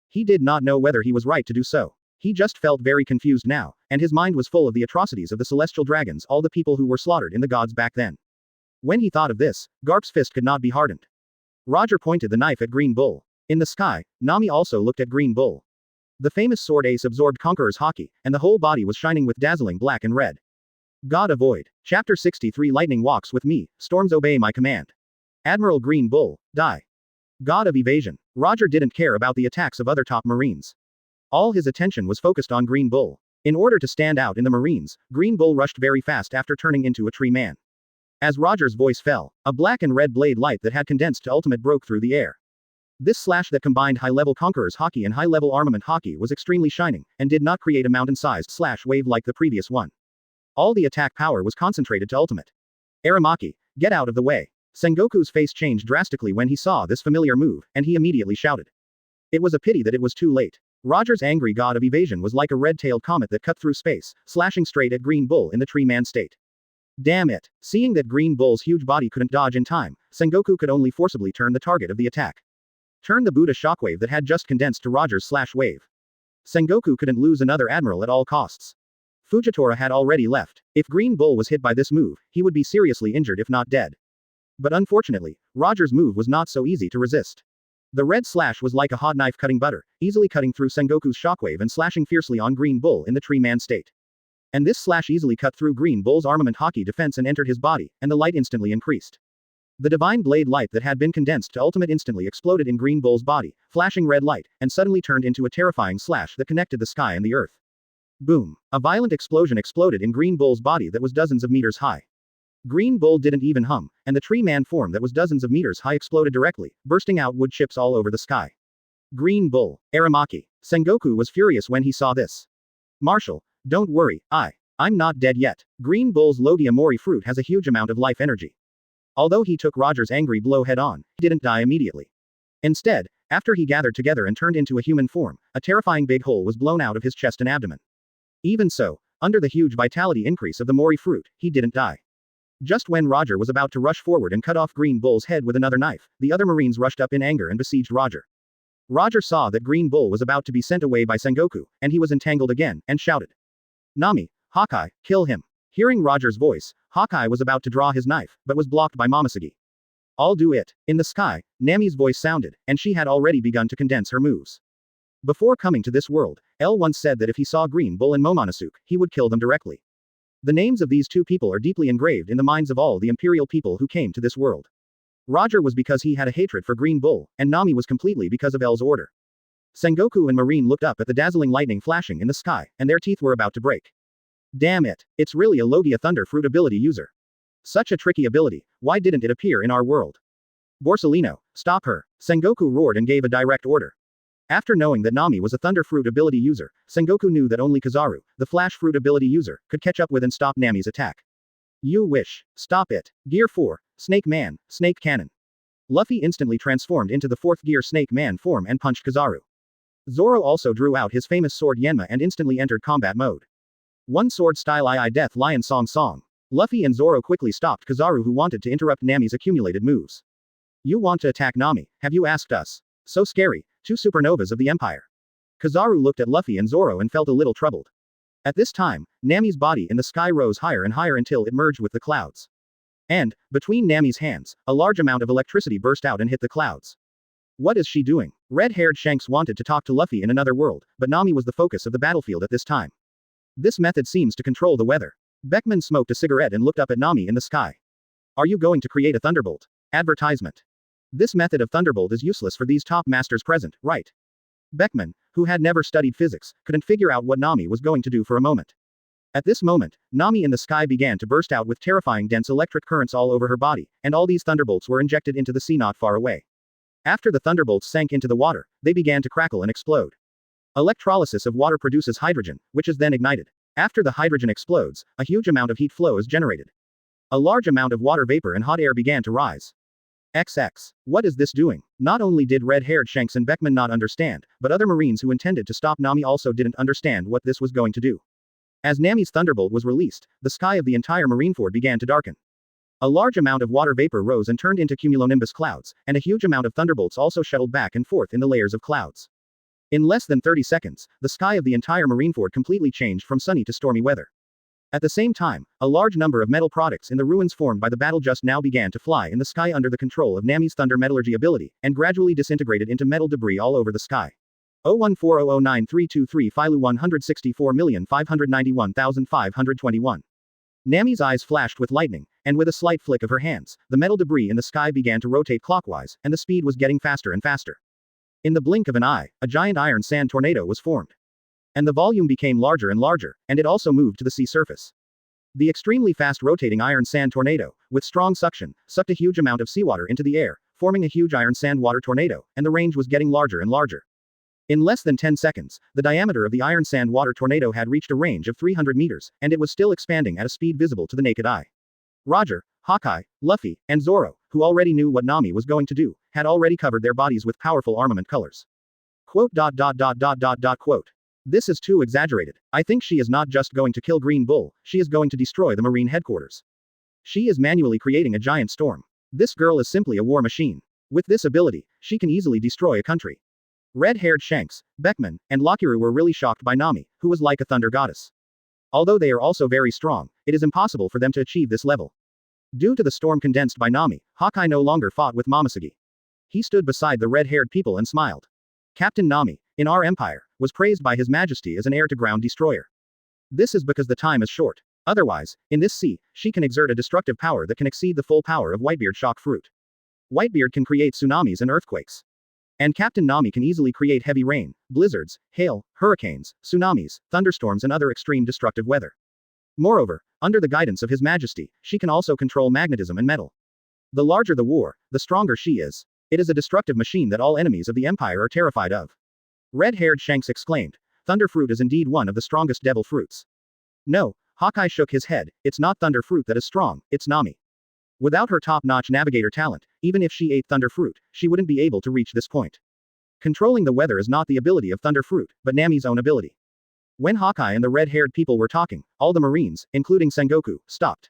Speaker 2: He did not know whether he was right to do so. He just felt very confused now, and his mind was full of the atrocities of the celestial dragons, all the people who were slaughtered in the gods back then. When he thought of this, Garp's fist could not be hardened. Roger pointed the knife at Green Bull. In the sky, Nami also looked at Green Bull. The famous sword ace absorbed Conqueror's Haki, and the whole body was shining with dazzling black and red. God avoid. Chapter 63 Lightning walks with me, storms obey my command. Admiral Green Bull, die. God of evasion. Roger didn't care about the attacks of other top marines. All his attention was focused on Green Bull. In order to stand out in the Marines, Green Bull rushed very fast after turning into a tree man. As Roger's voice fell, a black and red blade light that had condensed to ultimate broke through the air. This slash that combined high-level Conqueror's Haki and high-level armament Haki was extremely shining, and did not create a mountain-sized slash wave like the previous one. All the attack power was concentrated to ultimate. Aramaki, get out of the way. Sengoku's face changed drastically when he saw this familiar move, and he immediately shouted. It was a pity that it was too late. Roger's angry god of evasion was like a red-tailed comet that cut through space, slashing straight at Green Bull in the tree man state. Damn it. Seeing that Green Bull's huge body couldn't dodge in time, Sengoku could only forcibly turn the target of the attack. Turn the Buddha shockwave that had just condensed to Roger's slash wave. Sengoku couldn't lose another admiral at all costs. Fujitora had already left. If Green Bull was hit by this move, he would be seriously injured if not dead. But unfortunately, Roger's move was not so easy to resist. The red slash was like a hot knife cutting butter, easily cutting through Sengoku's shockwave and slashing fiercely on Green Bull in the tree man state. And this slash easily cut through Green Bull's armament Haki defense and entered his body, and the light instantly increased. The divine blade light that had been condensed to ultimate instantly exploded in Green Bull's body, flashing red light, and suddenly turned into a terrifying slash that connected the sky and the earth. Boom. A violent explosion exploded in Green Bull's body that was dozens of meters high. Green Bull didn't even hum, and the tree-man form that was dozens of meters high exploded directly, bursting out wood chips all over the sky. Green Bull. Aramaki. Sengoku was furious when he saw this. Marshal, don't worry, I'm not dead yet. Green Bull's Logia Mori fruit has a huge amount of life energy. Although he took Roger's angry blow head-on, he didn't die immediately. Instead, after he gathered together and turned into a human form, a terrifying big hole was blown out of his chest and abdomen. Even so, under the huge vitality increase of the Mori fruit, he didn't die. Just when Roger was about to rush forward and cut off Green Bull's head with another knife, the other Marines rushed up in anger and besieged Roger. Roger saw that Green Bull was about to be sent away by Sengoku, and he was entangled again, and shouted. Nami, Hawkeye, kill him. Hearing Roger's voice, Hawkeye was about to draw his knife, but was blocked by Momoshiki. I'll do it. In the sky, Nami's voice sounded, and she had already begun to condense her moves. Before coming to this world, L once said that if he saw Green Bull and Momonosuke, he would kill them directly. The names of these two people are deeply engraved in the minds of all the Imperial people who came to this world. Roger was because he had a hatred for Green Bull, and Nami was completely because of L's order. Sengoku and Marine looked up at the dazzling lightning flashing in the sky, and their teeth were about to break. Damn it, it's really a Logia Thunder Fruit ability user. Such a tricky ability, why didn't it appear in our world? Borsalino, stop her, Sengoku roared and gave a direct order. After knowing that Nami was a Thunder Fruit ability user, Sengoku knew that only Kizaru, the Flash Fruit ability user, could catch up with and stop Nami's attack. You wish. Stop it. Gear 4, Snake Man, Snake Cannon. Luffy instantly transformed into the 4th gear Snake Man form and punched Kizaru. Zoro also drew out his famous sword Yanma and instantly entered combat mode. One sword style II Death Lion Song Song. Luffy and Zoro quickly stopped Kizaru who wanted to interrupt Nami's accumulated moves. You want to attack Nami, have you asked us? So scary, 2 supernovas of the Empire. Kizaru looked at Luffy and Zoro and felt a little troubled. At this time, Nami's body in the sky rose higher and higher until it merged with the clouds. And, between Nami's hands, a large amount of electricity burst out and hit the clouds. What is she doing? Red-haired Shanks wanted to talk to Luffy in another world, but Nami was the focus of the battlefield at this time. This method seems to control the weather. Beckman smoked a cigarette and looked up at Nami in the sky. Are you going to create a thunderbolt? Advertisement. This method of thunderbolt is useless for these top masters present, right? Beckman, who had never studied physics, couldn't figure out what Nami was going to do for a moment. At this moment, Nami in the sky began to burst out with terrifying dense electric currents all over her body, and all these thunderbolts were injected into the sea not far away. After the thunderbolts sank into the water, they began to crackle and explode. Electrolysis of water produces hydrogen, which is then ignited. After the hydrogen explodes, a huge amount of heat flow is generated. A large amount of water vapor and hot air began to rise. XX. What is this doing? Not only did red-haired Shanks and Beckman not understand, but other Marines who intended to stop Nami also didn't understand what this was going to do. As Nami's thunderbolt was released, the sky of the entire Marineford began to darken. A large amount of water vapor rose and turned into cumulonimbus clouds, and a huge amount of thunderbolts also shuttled back and forth in the layers of clouds. In less than 30 seconds, the sky of the entire Marineford completely changed from sunny to stormy weather. At the same time, a large number of metal products in the ruins formed by the battle just now began to fly in the sky under the control of Nami's thunder metallurgy ability, and gradually disintegrated into metal debris all over the sky. 014009323 Philu 164,591,521. Nami's eyes flashed with lightning, and with a slight flick of her hands, the metal debris in the sky began to rotate clockwise, and the speed was getting faster and faster. In the blink of an eye, a giant iron sand tornado was formed. And the volume became larger and larger, and it also moved to the sea surface. The extremely fast rotating iron sand tornado, with strong suction, sucked a huge amount of seawater into the air, forming a huge iron sand water tornado, and the range was getting larger and larger. In less than 10 seconds, the diameter of the iron sand water tornado had reached a range of 300 meters, and it was still expanding at a speed visible to the naked eye. Roger, Hawkeye, Luffy, and Zoro, who already knew what Nami was going to do, had already covered their bodies with powerful armament colors. Quote. This is too exaggerated. I think she is not just going to kill Green Bull, she is going to destroy the Marine headquarters. She is manually creating a giant storm. This girl is simply a war machine. With this ability, she can easily destroy a country. Red-haired Shanks, Beckman, and Lakiru were really shocked by Nami, who was like a thunder goddess. Although they are also very strong, it is impossible for them to achieve this level. Due to the storm condensed by Nami, Hawkeye no longer fought with Momoshiki. He stood beside the red-haired people and smiled. Captain Nami, in our empire, was praised by His Majesty as an air-to-ground destroyer. This is because the time is short. Otherwise, in this sea, she can exert a destructive power that can exceed the full power of Whitebeard shock fruit. Whitebeard can create tsunamis and earthquakes. And Captain Nami can easily create heavy rain, blizzards, hail, hurricanes, tsunamis, thunderstorms and other extreme destructive weather. Moreover, under the guidance of His Majesty, she can also control magnetism and metal. The larger the war, the stronger she is. It is a destructive machine that all enemies of the Empire are terrified of. Red-haired Shanks exclaimed. Thunder fruit is indeed one of the strongest devil fruits. No, Hawkeye shook his head, it's not thunder fruit that is strong, it's Nami. Without her top-notch navigator talent, even if she ate thunder fruit, she wouldn't be able to reach this point. Controlling the weather is not the ability of thunder fruit, but Nami's own ability. When Hawkeye and the red-haired people were talking, all the Marines, including Sengoku, stopped.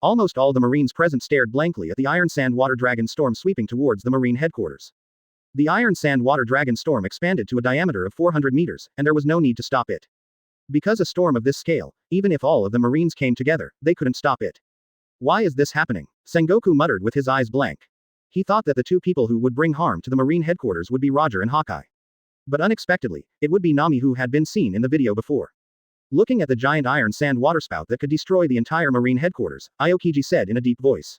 Speaker 2: Almost all the Marines present stared blankly at the Iron Sand Water Dragon storm sweeping towards the Marine headquarters. The Iron Sand Water Dragon storm expanded to a diameter of 400 meters, and there was no need to stop it. Because a storm of this scale, even if all of the Marines came together, they couldn't stop it. Why is this happening? Sengoku muttered with his eyes blank. He thought that the two people who would bring harm to the Marine headquarters would be Roger and Hawkeye. But unexpectedly, it would be Nami who had been seen in the video before. Looking at the giant iron sand waterspout that could destroy the entire Marine headquarters, Aokiji said in a deep voice.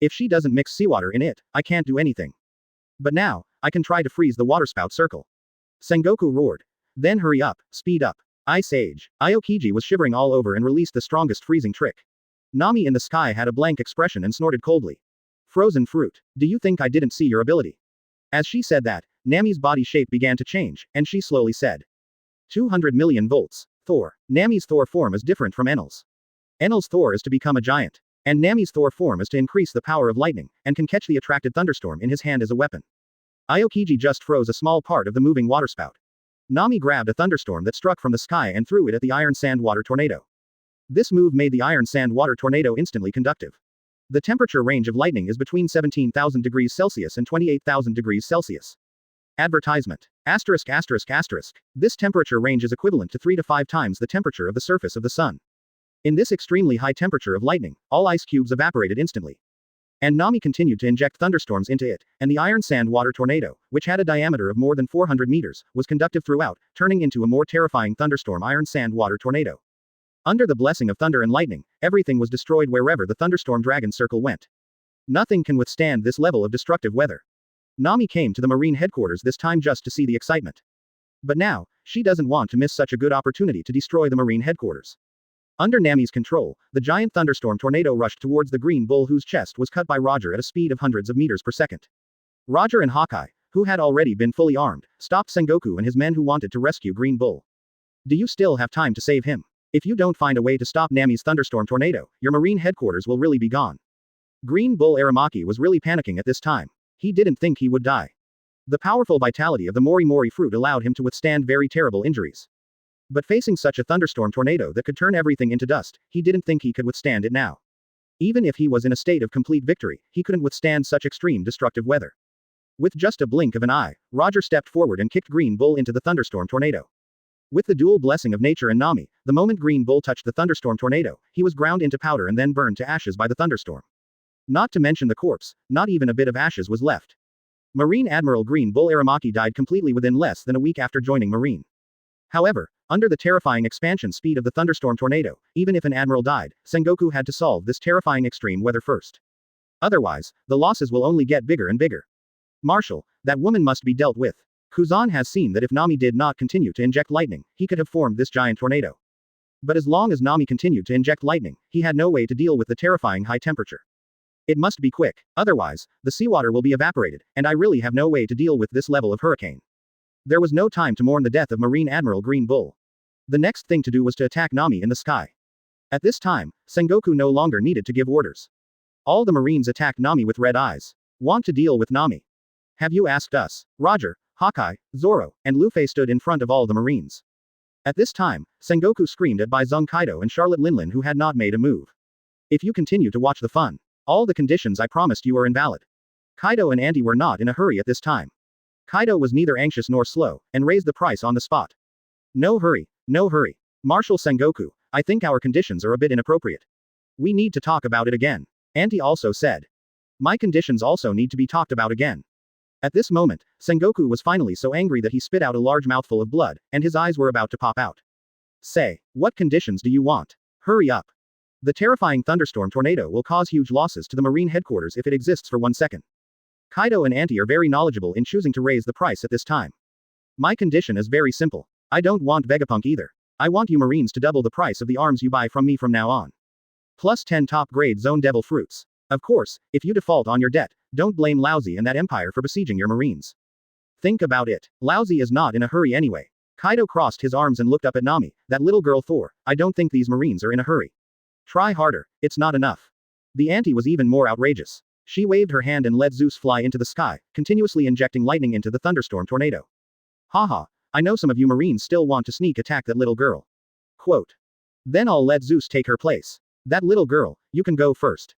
Speaker 2: If she doesn't mix seawater in it, I can't do anything. But now, I can try to freeze the waterspout circle. Sengoku roared. Then hurry up, speed up. Ice Age. Aokiji was shivering all over and released the strongest freezing trick. Nami in the sky had a blank expression and snorted coldly. Frozen fruit. Do you think I didn't see your ability? As she said that, Nami's body shape began to change, and she slowly said. 200 million volts. Thor. Nami's Thor form is different from Enel's. Enel's Thor is to become a giant. And Nami's Thor form is to increase the power of lightning, and can catch the attracted thunderstorm in his hand as a weapon. Aokiji just froze a small part of the moving waterspout. Nami grabbed a thunderstorm that struck from the sky and threw it at the iron sand water tornado. This move made the iron sand water tornado instantly conductive. The temperature range of lightning is between 17,000 degrees Celsius and 28,000 degrees Celsius. Advertisement. Asterisk asterisk asterisk. This temperature range is equivalent to 3 to 5 times the temperature of the surface of the sun. In this extremely high temperature of lightning, all ice cubes evaporated instantly. And Nami continued to inject thunderstorms into it, and the iron sand water tornado, which had a diameter of more than 400 meters, was conductive throughout, turning into a more terrifying thunderstorm iron sand water tornado. Under the blessing of thunder and lightning, everything was destroyed wherever the thunderstorm dragon circle went. Nothing can withstand this level of destructive weather. Nami came to the Marine headquarters this time just to see the excitement. But now, she doesn't want to miss such a good opportunity to destroy the Marine headquarters. Under Nami's control, the giant thunderstorm tornado rushed towards the Green Bull whose chest was cut by Roger at a speed of hundreds of meters per second. Roger and Hawkeye, who had already been fully armed, stopped Sengoku and his men who wanted to rescue Green Bull. Do you still have time to save him? If you don't find a way to stop Nami's thunderstorm tornado, your Marine headquarters will really be gone. Green Bull Aramaki was really panicking at this time. He didn't think he would die. The powerful vitality of the Mori Mori fruit allowed him to withstand very terrible injuries. But facing such a thunderstorm tornado that could turn everything into dust, he didn't think he could withstand it now. Even if he was in a state of complete victory, he couldn't withstand such extreme destructive weather. With just a blink of an eye, Roger stepped forward and kicked Green Bull into the thunderstorm tornado. With the dual blessing of nature and Nami, the moment Green Bull touched the thunderstorm tornado, he was ground into powder and then burned to ashes by the thunderstorm. Not to mention the corpse, not even a bit of ashes was left. Marine Admiral Green Bull Aramaki died completely within less than a week after joining Marine. However, under the terrifying expansion speed of the thunderstorm tornado, even if an admiral died, Sengoku had to solve this terrifying extreme weather first. Otherwise, the losses will only get bigger and bigger. Marshal, that woman must be dealt with. Kuzan has seen that if Nami did not continue to inject lightning, he could have formed this giant tornado. But as long as Nami continued to inject lightning, he had no way to deal with the terrifying high temperature. It must be quick, otherwise, the seawater will be evaporated, and I really have no way to deal with this level of hurricane. There was no time to mourn the death of Marine Admiral Green Bull. The next thing to do was to attack Nami in the sky. At this time, Sengoku no longer needed to give orders. All the Marines attacked Nami with red eyes. Want to deal with Nami? Have you asked us? Roger, Hawkeye, Zoro, and Lufei stood in front of all the Marines. At this time, Sengoku screamed at Baizung Kaido and Charlotte Linlin who had not made a move. If you continue to watch the fun, all the conditions I promised you are invalid. Kaido and Andy were not in a hurry at this time. Kaido was neither anxious nor slow, and raised the price on the spot. No hurry, no hurry. Marshal Sengoku, I think our conditions are a bit inappropriate. We need to talk about it again. Andy also said. My conditions also need to be talked about again. At this moment, Sengoku was finally so angry that he spit out a large mouthful of blood, and his eyes were about to pop out. Say, what conditions do you want? Hurry up. The terrifying thunderstorm tornado will cause huge losses to the Marine headquarters if it exists for 1 second. Kaido and Auntie are very knowledgeable in choosing to raise the price at this time. My condition is very simple. I don't want Vegapunk either. I want you Marines to double the price of the arms you buy from me from now on. Plus 10 top-grade Zone Devil fruits. Of course, if you default on your debt, don't blame Lousy and that Empire for besieging your Marines. Think about it. Lousy is not in a hurry anyway. Kaido crossed his arms and looked up at Nami, that little girl Thor. I don't think these Marines are in a hurry. Try harder, it's not enough. The Auntie was even more outrageous. She waved her hand and let Zeus fly into the sky, continuously injecting lightning into the thunderstorm tornado. Haha, I know some of you Marines still want to sneak attack that little girl. Quote. Then I'll let Zeus take her place. That little girl, you can go first.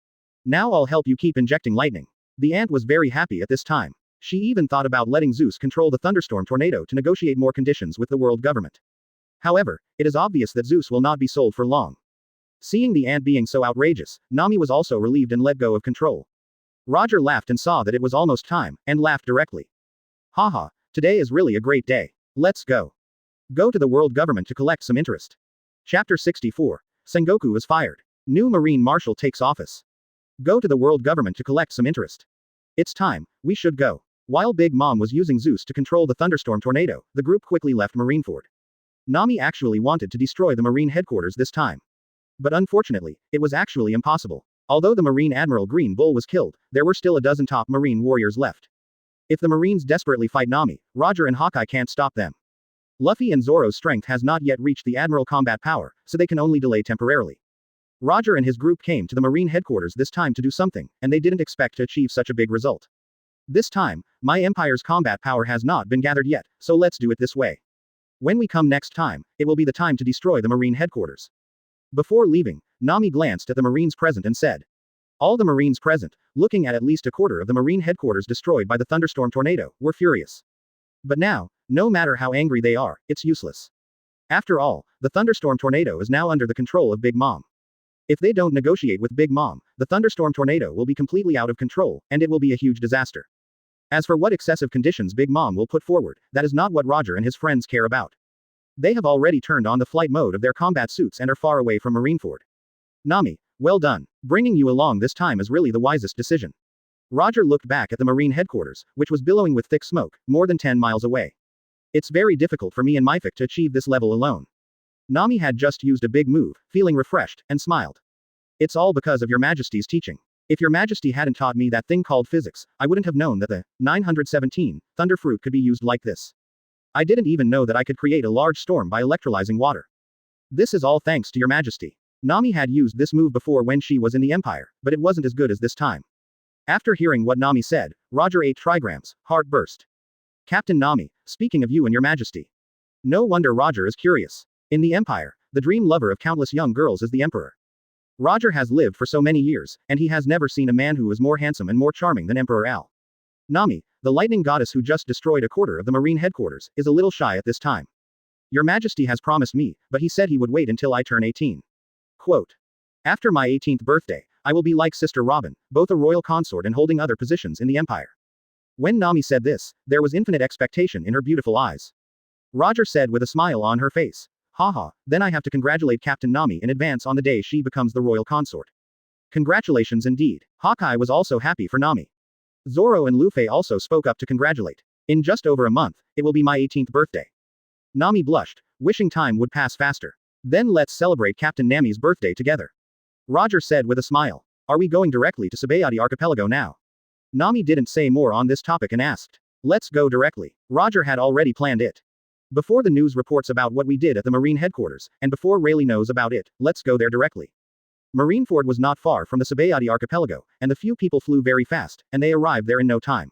Speaker 2: Now I'll help you keep injecting lightning. The ant was very happy at this time. She even thought about letting Zeus control the thunderstorm tornado to negotiate more conditions with the world government. However, it is obvious that Zeus will not be sold for long. Seeing the ant being so outrageous, Nami was also relieved and let go of control. Roger laughed and saw that it was almost time, and laughed directly. Haha, today is really a great day. Let's go. Go to the world government to collect some interest. Chapter 64. Sengoku is fired. New Marine Marshal takes office. Go to the world government to collect some interest. It's time, we should go. While Big Mom was using Zeus to control the thunderstorm tornado, the group quickly left Marineford. Nami actually wanted to destroy the Marine headquarters this time. But unfortunately, it was actually impossible. Although the Marine Admiral Green Bull was killed, there were still a dozen top Marine warriors left. If the Marines desperately fight Nami, Roger and Hawkeye can't stop them. Luffy and Zoro's strength has not yet reached the Admiral combat power, so they can only delay temporarily. Roger and his group came to the Marine headquarters this time to do something, and they didn't expect to achieve such a big result. This time, my Empire's combat power has not been gathered yet, so let's do it this way. When we come next time, it will be the time to destroy the Marine headquarters. Before leaving, Nami glanced at the Marines present and said. All the Marines present, looking at least a quarter of the Marine headquarters destroyed by the thunderstorm tornado, were furious. But now, no matter how angry they are, it's useless. After all, the thunderstorm tornado is now under the control of Big Mom. If they don't negotiate with Big Mom, the thunderstorm tornado will be completely out of control, and it will be a huge disaster. As for what excessive conditions Big Mom will put forward, that is not what Roger and his friends care about. They have already turned on the flight mode of their combat suits and are far away from Marineford. Nami, well done. Bringing you along this time is really the wisest decision. Roger looked back at the Marine headquarters, which was billowing with thick smoke, more than 10 miles away. It's very difficult for me and Myfic to achieve this level alone. Nami had just used a big move, feeling refreshed, and smiled. It's all because of your Majesty's teaching. If your Majesty hadn't taught me that thing called physics, I wouldn't have known that the 917 thunder fruit could be used like this. I didn't even know that I could create a large storm by electrolyzing water. This is all thanks to your Majesty. Nami had used this move before when she was in the Empire, but it wasn't as good as this time. After hearing what Nami said, Roger ate trigrams, heart burst. Captain Nami, speaking of you and your Majesty. No wonder Roger is curious. In the Empire, the dream lover of countless young girls is the Emperor. Roger has lived for so many years, and he has never seen a man who is more handsome and more charming than Emperor Al. Nami, the lightning goddess who just destroyed a quarter of the Marine headquarters, is a little shy at this time. Your Majesty has promised me, but he said he would wait until I turn 18. Quote. After my 18th birthday, I will be like Sister Robin, both a royal consort and holding other positions in the Empire. When Nami said this, there was infinite expectation in her beautiful eyes. Roger said with a smile on her face. Haha, then I have to congratulate Captain Nami in advance on the day she becomes the royal consort. Congratulations indeed. Hawkeye was also happy for Nami. Zoro and Lufei also spoke up to congratulate. In just over a month, it will be my 18th birthday. Nami blushed, wishing time would pass faster. Then let's celebrate Captain Nami's birthday together. Roger said with a smile. Are we going directly to Sabayati Archipelago now? Nami didn't say more on this topic and asked. Let's go directly. Roger had already planned it. Before the news reports about what we did at the Marine headquarters, and before Rayleigh knows about it, let's go there directly. Marineford was not far from the Sabayati Archipelago, and the few people flew very fast, and they arrived there in no time.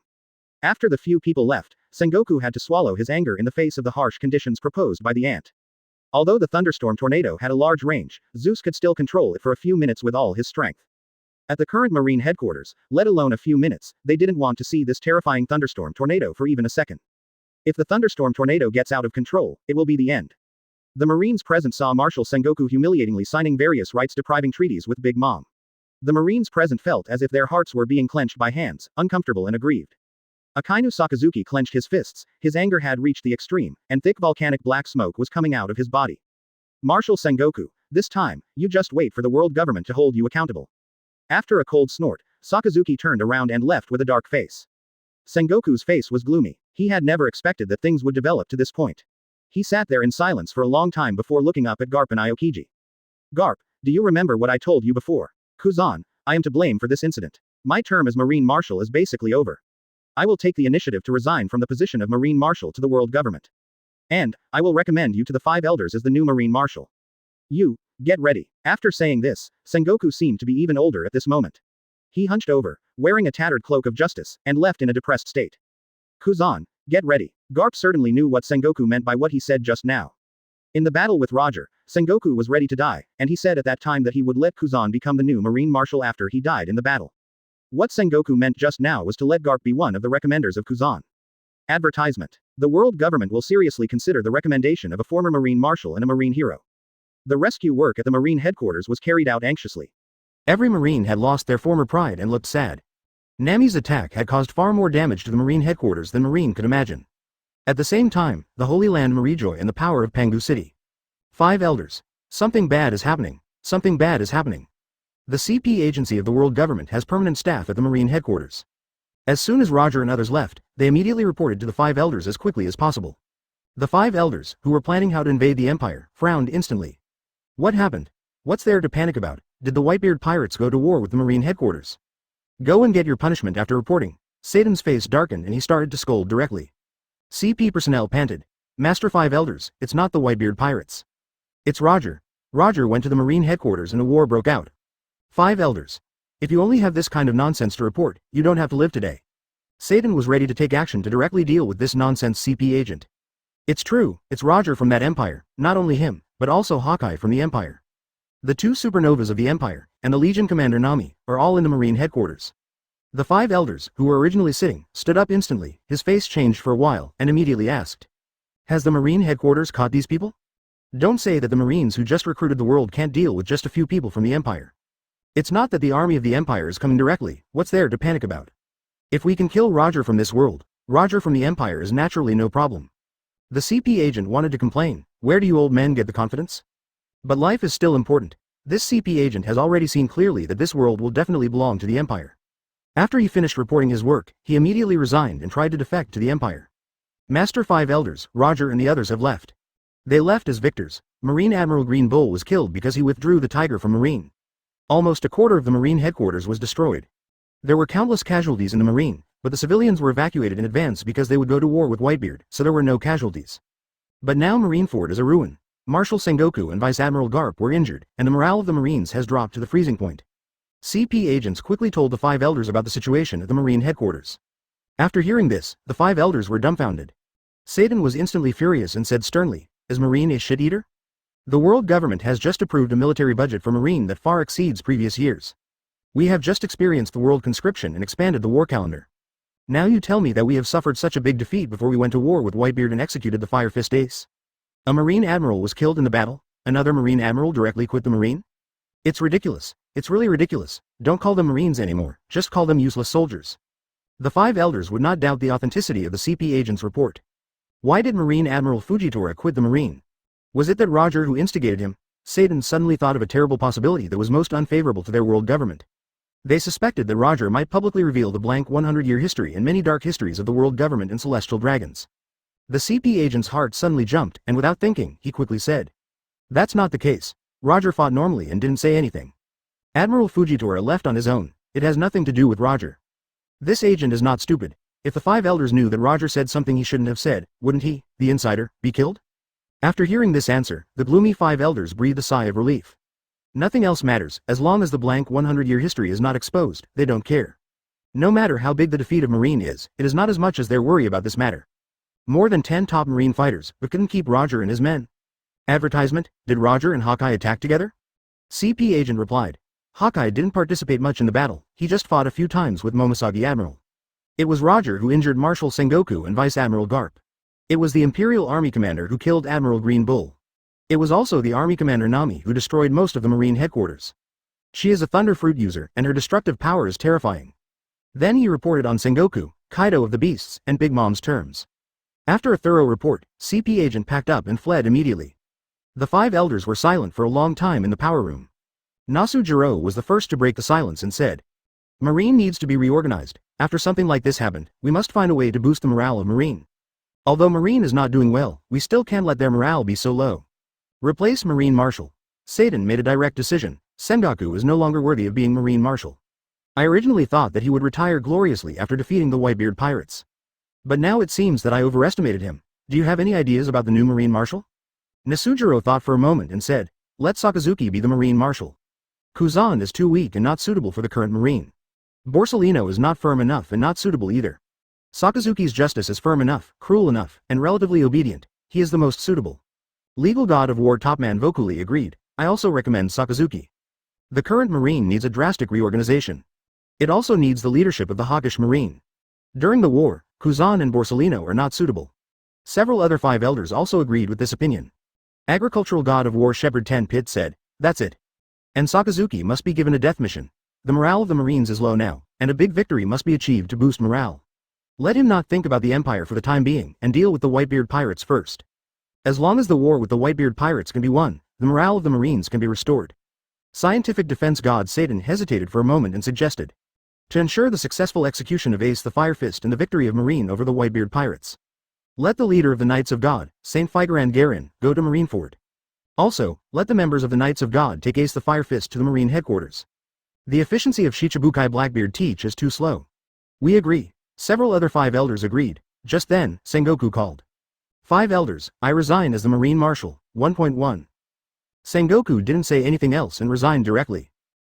Speaker 2: After the few people left, Sengoku had to swallow his anger in the face of the harsh conditions proposed by the ant. Although the thunderstorm tornado had a large range, Zeus could still control it for a few minutes with all his strength. At the current Marine headquarters, let alone a few minutes, they didn't want to see this terrifying thunderstorm tornado for even a second. If the thunderstorm tornado gets out of control, it will be the end. The Marines present saw Marshal Sengoku humiliatingly signing various rights-depriving treaties with Big Mom. The Marines present felt as if their hearts were being clenched by hands, uncomfortable and aggrieved. Akainu Sakazuki clenched his fists, his anger had reached the extreme, and thick volcanic black smoke was coming out of his body. Marshal Sengoku, this time, you just wait for the world government to hold you accountable. After a cold snort, Sakazuki turned around and left with a dark face. Sengoku's face was gloomy. He had never expected that things would develop to this point. He sat there in silence for a long time before looking up at Garp and Aokiji. Garp, do you remember what I told you before? Kuzan, I am to blame for this incident. My term as Marine Marshal is basically over. I will take the initiative to resign from the position of Marine Marshal to the world government. And, I will recommend you to the 5 elders as the new Marine Marshal. You, get ready. After saying this, Sengoku seemed to be even older at this moment. He hunched over, wearing a tattered cloak of justice, and left in a depressed state. Kuzan, get ready. Garp certainly knew what Sengoku meant by what he said just now. In the battle with Roger, Sengoku was ready to die, and he said at that time that he would let Kuzan become the new Marine Marshal after he died in the battle. What Sengoku meant just now was to let Garp be one of the recommenders of Kuzan. Advertisement. The world government will seriously consider the recommendation of a former Marine Marshal and a Marine hero. The rescue work at the Marine headquarters was carried out anxiously. Every Marine had lost their former pride and looked sad. Nami's attack had caused far more damage to the Marine headquarters than Marine could imagine. At the same time, the Holy Land Marijoy and the power of Pangu City. 5 elders. Something bad is happening. Something bad is happening. The CP agency of the world government has permanent staff at the Marine headquarters. As soon as Roger and others left, they immediately reported to the 5 elders as quickly as possible. The 5 elders, who were planning how to invade the Empire, frowned instantly. What happened? What's there to panic about? Did the Whitebeard pirates go to war with the Marine headquarters? Go and get your punishment after reporting. Satan's face darkened and he started to scold directly. CP personnel panted. Master 5 elders, it's not the Whitebeard pirates. It's Roger. Roger went to the Marine headquarters and a war broke out. 5 elders. If you only have this kind of nonsense to report, you don't have to live today. Satan was ready to take action to directly deal with this nonsense CP agent. It's true, it's Roger from that Empire, not only him, but also Haki from the Empire. The 2 supernovas of the Empire, and the Legion Commander Nami, are all in the Marine headquarters. The 5 elders, who were originally sitting, stood up instantly, his face changed for a while, and immediately asked. Has the Marine headquarters caught these people? Don't say that the Marines who just recruited the world can't deal with just a few people from the Empire. It's not that the army of the Empire is coming directly, what's there to panic about? If we can kill Roger from this world, Roger from the Empire is naturally no problem. The CP agent wanted to complain, where do you old men get the confidence? But life is still important. This CP agent has already seen clearly that this world will definitely belong to the Empire. After he finished reporting his work, he immediately resigned and tried to defect to the Empire. Master 5 elders, Roger and the others have left. They left as victors. Marine Admiral Green Bull was killed because he withdrew the Tiger from Marine. Almost a quarter of the Marine headquarters was destroyed. There were countless casualties in the Marine, but the civilians were evacuated in advance because they would go to war with Whitebeard, so there were no casualties. But now Marineford is a ruin. Marshal Sengoku and Vice Admiral Garp were injured, and the morale of the Marines has dropped to the freezing point. CP agents quickly told the 5 elders about the situation at the Marine headquarters. After hearing this, the 5 elders were dumbfounded. Satan was instantly furious and said sternly, is Marine a shit-eater? The world government has just approved a military budget for Marine that far exceeds previous years. We have just experienced the world conscription and expanded the war calendar. Now you tell me that we have suffered such a big defeat before we went to war with Whitebeard and executed the Fire Fist Ace? A Marine Admiral was killed in the battle? Another Marine Admiral directly quit the Marine? It's ridiculous. It's really ridiculous. Don't call them Marines anymore, just call them useless soldiers. The 5 elders would not doubt the authenticity of the CP agent's report. Why did Marine Admiral Fujitora quit the Marine? Was it that Roger who instigated him? Satan suddenly thought of a terrible possibility that was most unfavorable to their world government. They suspected that Roger might publicly reveal the blank 100-year history and many dark histories of the world government and celestial dragons. The CP agent's heart suddenly jumped, and without thinking, he quickly said. That's not the case. Roger fought normally and didn't say anything. Admiral Fujitora left on his own. It has nothing to do with Roger. This agent is not stupid. If the 5 elders knew that Roger said something he shouldn't have said, wouldn't he, the insider, be killed? After hearing this answer, the gloomy 5 elders breathed a sigh of relief. Nothing else matters, as long as the blank 100-year history is not exposed, they don't care. No matter how big the defeat of Marine is, it is not as much as their worry about this matter. More than 10 top Marine fighters, but couldn't keep Roger and his men. Advertisement, did Roger and Haki attack together? CP agent replied. Haki didn't participate much in the battle, he just fought a few times with Momosagi Admiral. It was Roger who injured Marshal Sengoku and Vice Admiral Garp. It was the Imperial Army Commander who killed Admiral Green Bull. It was also the Army Commander Nami who destroyed most of the Marine headquarters. She is a Thunder Fruit user, and her destructive power is terrifying. Then he reported on Sengoku, Kaido of the Beasts, and Big Mom's terms. After a thorough report, CP agent packed up and fled immediately. The 5 elders were silent for a long time in the power room. Nasu Jiro was the first to break the silence and said, Marine needs to be reorganized. After something like this happened, we must find a way to boost the morale of Marine. Although Marine is not doing well, we still can't let their morale be so low. Replace Marine Marshal. Satan made a direct decision. Sengoku is no longer worthy of being Marine Marshal. I originally thought that he would retire gloriously after defeating the Whitebeard pirates. But now it seems that I overestimated him. Do you have any ideas about the new Marine Marshal? Nesujiro thought for a moment and said, let Sakazuki be the Marine Marshal. Kuzan is too weak and not suitable for the current Marine. Borsalino is not firm enough and not suitable either. Sakazuki's justice is firm enough, cruel enough, and relatively obedient. He is the most suitable. Legal God of War Topman vocally agreed. I also recommend Sakazuki. The current Marine needs a drastic reorganization. It also needs the leadership of the hawkish Marine. During the war, Kuzan and Borsalino are not suitable. Several other 5 elders also agreed with this opinion. Agricultural God of War Shepherd 10 Pit said, that's it. And Sakazuki must be given a death mission. The morale of the Marines is low now, and a big victory must be achieved to boost morale. Let him not think about the Empire for the time being and deal with the Whitebeard pirates first. As long as the war with the Whitebeard pirates can be won, the morale of the Marines can be restored. Scientific defense god Satan hesitated for a moment and suggested, to ensure the successful execution of Ace the Fire Fist and the victory of Marine over the Whitebeard pirates, let the leader of the Knights of God, Saint Figaran Garin, go to Marineford. Also, let the members of the Knights of God take Ace the Fire Fist to the Marine headquarters. The efficiency of Shichibukai Blackbeard teach is too slow. We agree. Several other 5 elders agreed. Just then, Sengoku called. 5 elders, I resign as the Marine Marshal. 1.1. Sengoku didn't say anything else and resigned directly.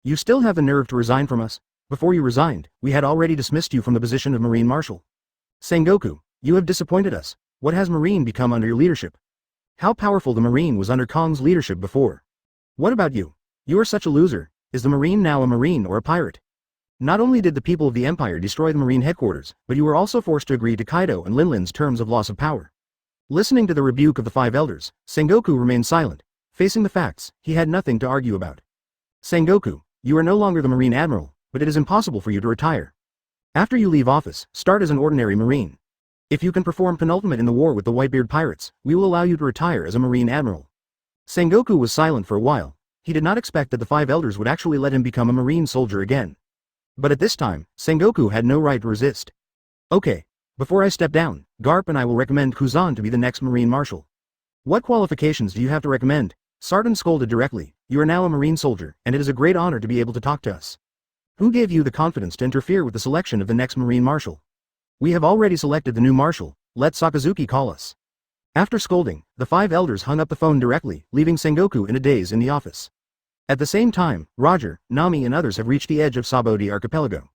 Speaker 2: You still have the nerve to resign from us? Before you resigned, we had already dismissed you from the position of Marine Marshal. Sengoku, you have disappointed us. What has Marine become under your leadership? How powerful the Marine was under Kong's leadership before. What about you? You are such a loser. Is the Marine now a Marine or a pirate? Not only did the people of the Empire destroy the Marine headquarters, but you were also forced to agree to Kaido and Linlin's terms of loss of power. Listening to the rebuke of the 5 elders, Sengoku remained silent. Facing the facts, he had nothing to argue about. Sengoku, you are no longer the Marine Admiral, but it is impossible for you to retire. After you leave office, start as an ordinary Marine. If you can perform penultimate in the war with the Whitebeard pirates, we will allow you to retire as a Marine Admiral. Sengoku was silent for a while. He did not expect that the 5 elders would actually let him become a Marine soldier again. But at this time, Sengoku had no right to resist. Okay. Before I step down, Garp and I will recommend Kuzan to be the next Marine Marshal. What qualifications do you have to recommend? Sartan scolded directly. You are now a Marine soldier, and it is a great honor to be able to talk to us. Who gave you the confidence to interfere with the selection of the next Marine Marshal? We have already selected the new Marshal. Let Sakazuki call us. After scolding, the 5 elders hung up the phone directly, leaving Sengoku in a daze in the office. At the same time, Roger, Nami and others have reached the edge of Sabodi Archipelago.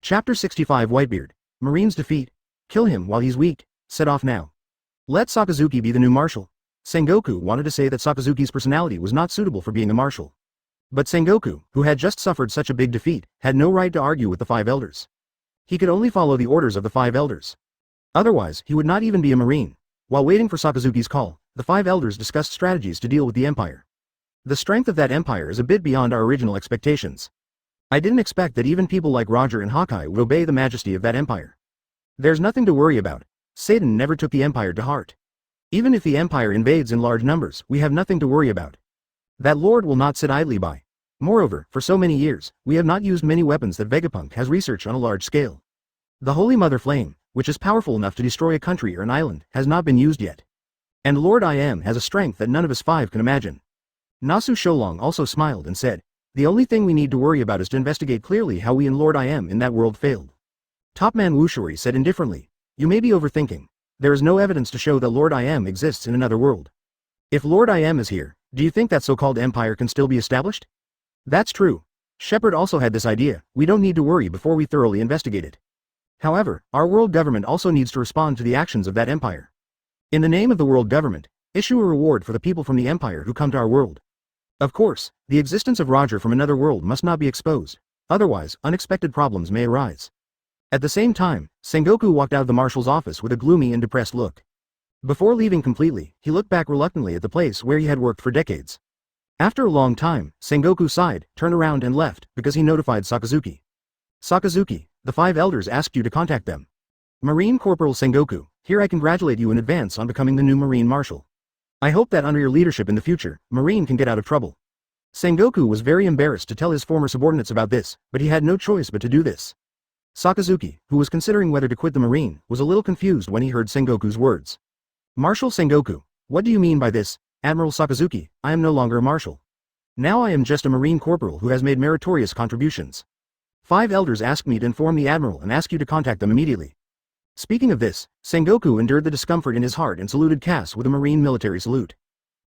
Speaker 2: Chapter 65 Whitebeard. Marines defeat. Kill him while he's weak. Set off now. Let Sakazuki be the new Marshal. Sengoku wanted to say that Sakazuki's personality was not suitable for being a Marshal. But Sengoku, who had just suffered such a big defeat, had no right to argue with the 5 elders. He could only follow the orders of the 5 elders. Otherwise, he would not even be a Marine. While waiting for Sakazuki's call, the 5 elders discussed strategies to deal with the Empire. The strength of that Empire is a bit beyond our original expectations. I didn't expect that even people like Roger and Haki would obey the majesty of that Empire. There's nothing to worry about. Satan never took the Empire to heart. Even if the Empire invades in large numbers, we have nothing to worry about. That Lord will not sit idly by. Moreover, for so many years, we have not used many weapons that Vegapunk has researched on a large scale. The Holy Mother Flame, which is powerful enough to destroy a country or an island, has not been used yet. And Lord I Am has a strength that none of us 5 can imagine. Nasu Sholong also smiled and said, the only thing we need to worry about is to investigate clearly how we and Lord I Am in that world failed. Topman Wushuri said indifferently, you may be overthinking. There is no evidence to show that Lord I Am exists in another world. If Lord I Am is here, do you think that so-called empire can still be established? That's true. Shepard also had this idea. We don't need to worry before we thoroughly investigate it. However, our world government also needs to respond to the actions of that empire. In the name of the world government, issue a reward for the people from the empire who come to our world. Of course, the existence of Roger from another world must not be exposed. Otherwise, unexpected problems may arise. At the same time, Sengoku walked out of the marshal's office with a gloomy and depressed look. Before leaving completely, he looked back reluctantly at the place where he had worked for decades. After a long time, Sengoku sighed, turned around and left, because he notified Sakazuki. Sakazuki, the 5 elders asked you to contact them. Marine Corporal Sengoku, here I congratulate you in advance on becoming the new Marine Marshal. I hope that under your leadership in the future, Marine can get out of trouble. Sengoku was very embarrassed to tell his former subordinates about this, but he had no choice but to do this. Sakazuki, who was considering whether to quit the marine, was a little confused when he heard Sengoku's words. Marshal Sengoku, what do you mean by this? Admiral Sakazuki, I am no longer a marshal. Now I am just a marine corporal who has made meritorious contributions. 5 elders asked me to inform the admiral and ask you to contact them immediately. Speaking of this, Sengoku endured the discomfort in his heart and saluted Cass with a marine military salute.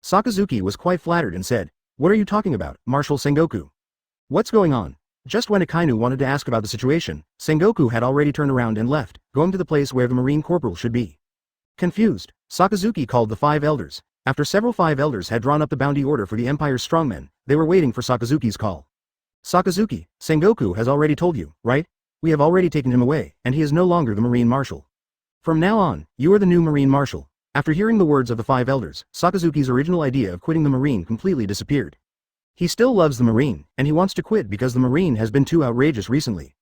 Speaker 2: Sakazuki was quite flattered and said, "What are you talking about, Marshal Sengoku? What's going on?" Just when Akainu wanted to ask about the situation, Sengoku had already turned around and left, going to the place where the marine corporal should be. Confused, Sakazuki called the 5 elders. After several 5 elders had drawn up the bounty order for the Empire's strongmen, they were waiting for Sakazuki's call. Sakazuki, Sengoku has already told you, right? We have already taken him away, and he is no longer the marine marshal. From now on, you are the new marine marshal. After hearing the words of the 5 elders, Sakazuki's original idea of quitting the marine completely disappeared. He still loves the marine, and he wants to quit because the marine has been too outrageous recently.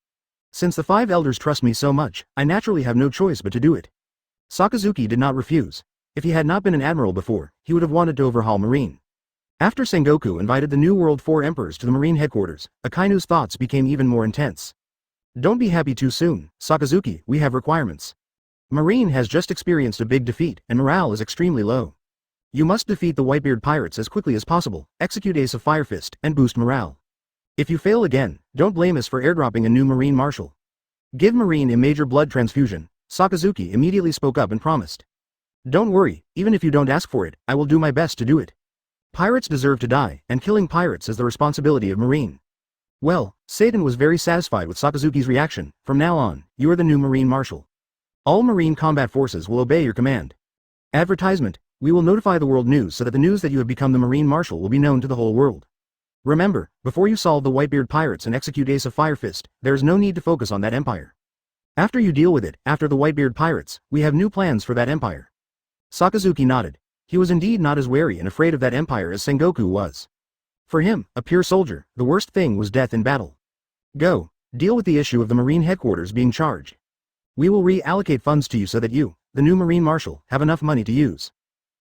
Speaker 2: Since the 5 elders trust me so much, I naturally have no choice but to do it. Sakazuki did not refuse. If he had not been an admiral before, he would have wanted to overhaul marine. After Sengoku invited the New World 4 emperors to the marine headquarters, Akainu's thoughts became even more intense. Don't be happy too soon, Sakazuki, we have requirements. Marine has just experienced a big defeat, and morale is extremely low. You must defeat the Whitebeard pirates as quickly as possible, execute Ace of Fire Fist, and boost morale. If you fail again, don't blame us for airdropping a new marine marshal. Give marine a major blood transfusion, Sakazuki immediately spoke up and promised. Don't worry, even if you don't ask for it, I will do my best to do it. Pirates deserve to die, and killing pirates is the responsibility of marine. Well, Satan was very satisfied with Sakazuki's reaction. From now on, you are the new marine marshal. All marine combat forces will obey your command. Advertisement. We will notify the world news so that the news that you have become the marine marshal will be known to the whole world. Remember, before you solve the Whitebeard pirates and execute Ace of Fire Fist, there is no need to focus on that empire. After you deal with it, after the Whitebeard pirates, we have new plans for that empire. Sakazuki nodded. He was indeed not as wary and afraid of that empire as Sengoku was. For him, a pure soldier, the worst thing was death in battle. Go, deal with the issue of the marine headquarters being charged. We will reallocate funds to you so that you, the new marine marshal, have enough money to use.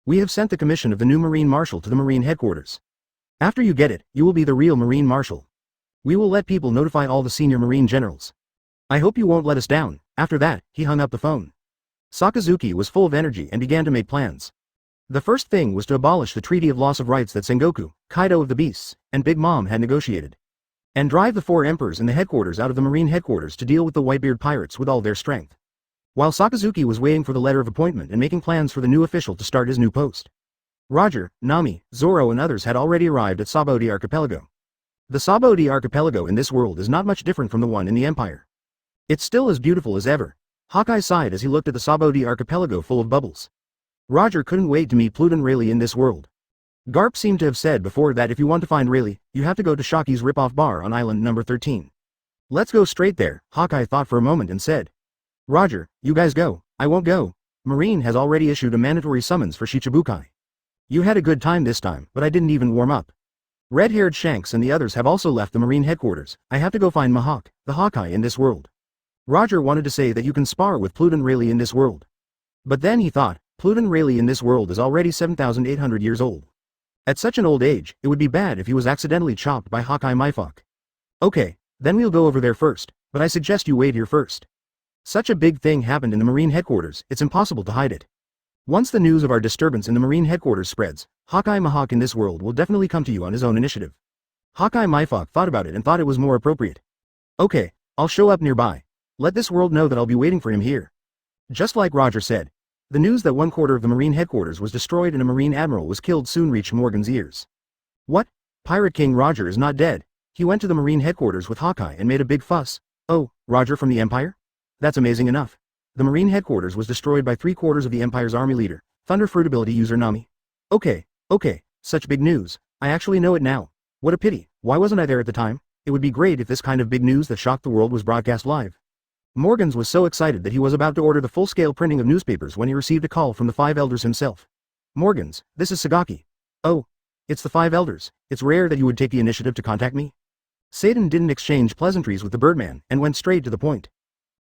Speaker 2: We have sent the commission of the new marine marshal to the marine headquarters. After you get it, you will be the real marine marshal. We will let people notify all the senior marine generals. I hope you won't let us down. After that, he hung up the phone. Sakazuki was full of energy and began to make plans. The first thing was to abolish the Treaty of Loss of Rights that Sengoku, Kaido of the Beasts, and Big Mom had negotiated. And drive the 4 emperors in the headquarters out of the marine headquarters to deal with the Whitebeard pirates with all their strength. While Sakazuki was waiting for the letter of appointment and making plans for the new official to start his new post, Roger, Nami, Zoro and others had already arrived at Sabaody Archipelago. The Sabaody Archipelago in this world is not much different from the one in the Empire. It's still as beautiful as ever. Hawkeye sighed as he looked at the Sabaody Archipelago full of bubbles. Roger couldn't wait to meet Pluton Rayleigh in this world. Garp seemed to have said before that if you want to find Rayleigh, you have to go to Shaki's rip-off bar on island number 13. Let's go straight there, Hawkeye thought for a moment and said. Roger, you guys go, I won't go. Marine has already issued a mandatory summons for Shichibukai. You had a good time this time, but I didn't even warm up. Red-haired Shanks and the others have also left the marine headquarters. I have to go find Mahawk, the Hawkeye in this world. Roger wanted to say that you can spar with Pluton Rayleigh in this world. But then he thought, Pluton Rayleigh in this world is already 7,800 years old. At such an old age, it would be bad if he was accidentally chopped by Hawkeye Mifok. Okay, then we'll go over there first, but I suggest you wait here first. Such a big thing happened in the marine headquarters, it's impossible to hide it. Once the news of our disturbance in the marine headquarters spreads, Hawkeye Mahawk in this world will definitely come to you on his own initiative. Hawkeye Mifok thought about it and thought it was more appropriate. Okay, I'll show up nearby. Let this world know that I'll be waiting for him here. Just like Roger said, the news that 1/4 of the marine headquarters was destroyed and a marine admiral was killed soon reached Morgan's ears. What? Pirate King Roger is not dead. He went to the marine headquarters with Hawkeye and made a big fuss. Oh, Roger from the Empire? That's amazing enough. The marine headquarters was destroyed by 3/4 of the Empire's army leader, Thunder Fruit ability user Nami. Okay, such big news. I actually know it now. What a pity, why wasn't I there at the time? It would be great if this kind of big news that shocked the world was broadcast live. Morgans was so excited that he was about to order the full-scale printing of newspapers when he received a call from the 5 elders himself. Morgans, this is Sagaki. Oh, it's the 5 elders. It's rare that you would take the initiative to contact me. Satan didn't exchange pleasantries with the Birdman and went straight to the point.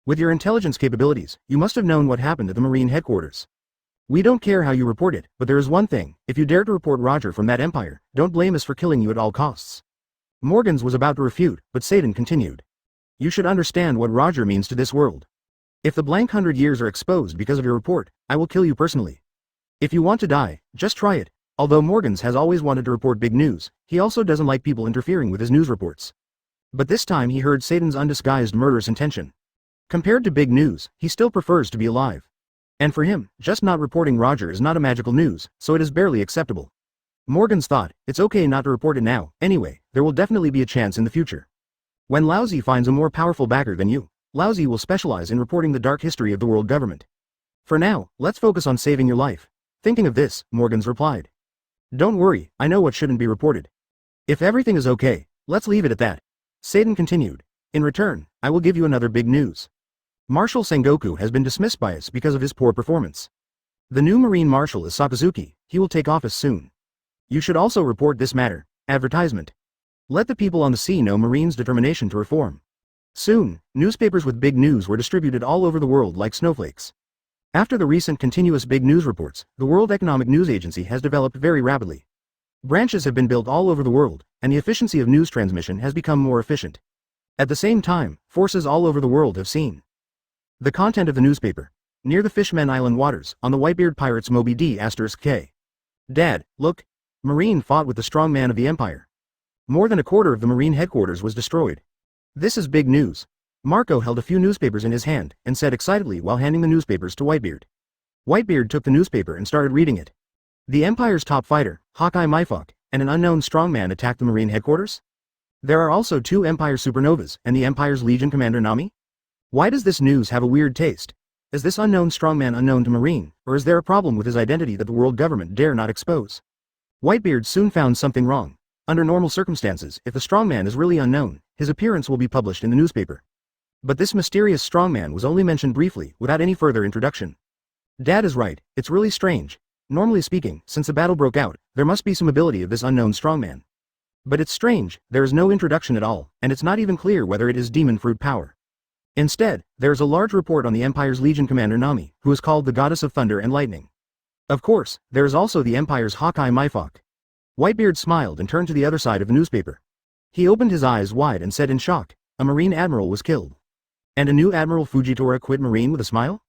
Speaker 2: With your intelligence capabilities, you must have known what happened at the marine headquarters. We don't care how you report it, but there is one thing, if you dare to report Roger from that empire, don't blame us for killing you at all costs. Morgans was about to refute, but Satan continued.
Speaker 1: You should understand what Roger means to this world. If the blank 100 years are exposed because of your report, I will kill you personally. If you want to die, just try it. Although Morgans has always wanted to report big news, he also doesn't like people interfering with his news reports. But this time he heard Satan's undisguised murderous intention. Compared to big news, he still prefers to be alive. And for him, just not reporting Roger is not a magical news, so it is barely acceptable. Morgans thought, it's okay not to report it now, anyway, there will definitely be a chance in the future. When Laozi finds a more powerful backer than you, Laozi will specialize in reporting the dark history of the world government. For now, let's focus on saving your life. Thinking of this, Morgans replied. Don't worry, I know what shouldn't be reported. If everything is okay, let's leave it at that. Satan continued. In return, I will give you another big news. Marshal Sengoku has been dismissed by us because of his poor performance. The new Marine Marshal is Sakazuki, he will take office soon. You should also report this matter. Advertisement. Let the people on the sea know Marine's determination to reform. Soon, newspapers with big news were distributed all over the world like snowflakes. After the recent continuous big news reports, the World Economic News Agency has developed very rapidly. Branches have been built all over the world, and the efficiency of news transmission has become more efficient. At the same time, forces all over the world have seen the content of the newspaper. Near the Fishman Island waters, on the Whitebeard pirates Moby D*K. Dad, look. Marine fought with the strong man of the Empire. More than a quarter of the Marine headquarters was destroyed. This is big news. Marco held a few newspapers in his hand, and said excitedly while handing the newspapers to Whitebeard. Whitebeard took the newspaper and started reading it. The Empire's top fighter, Haki Myfok, and an unknown strongman attacked the Marine headquarters? There are also 2 Empire supernovas, and the Empire's Legion commander Nami? Why does this news have a weird taste? Is this unknown strongman unknown to Marine, or is there a problem with his identity that the world government dare not expose? Whitebeard soon found something wrong. Under normal circumstances, if the strongman is really unknown, his appearance will be published in the newspaper. But this mysterious strongman was only mentioned briefly, without any further introduction. Dad is right, it's really strange. Normally speaking, since a battle broke out, there must be some ability of this unknown strongman. But it's strange, there is no introduction at all, and it's not even clear whether it is demon fruit power. Instead, there is a large report on the Empire's Legion commander Nami, who is called the Goddess of Thunder and Lightning. Of course, there is also the Empire's Haki Myfok. Whitebeard smiled and turned to the other side of the newspaper. He opened his eyes wide and said in shock, a Marine Admiral was killed. And a new Admiral Fujitora quit Marine with a smile?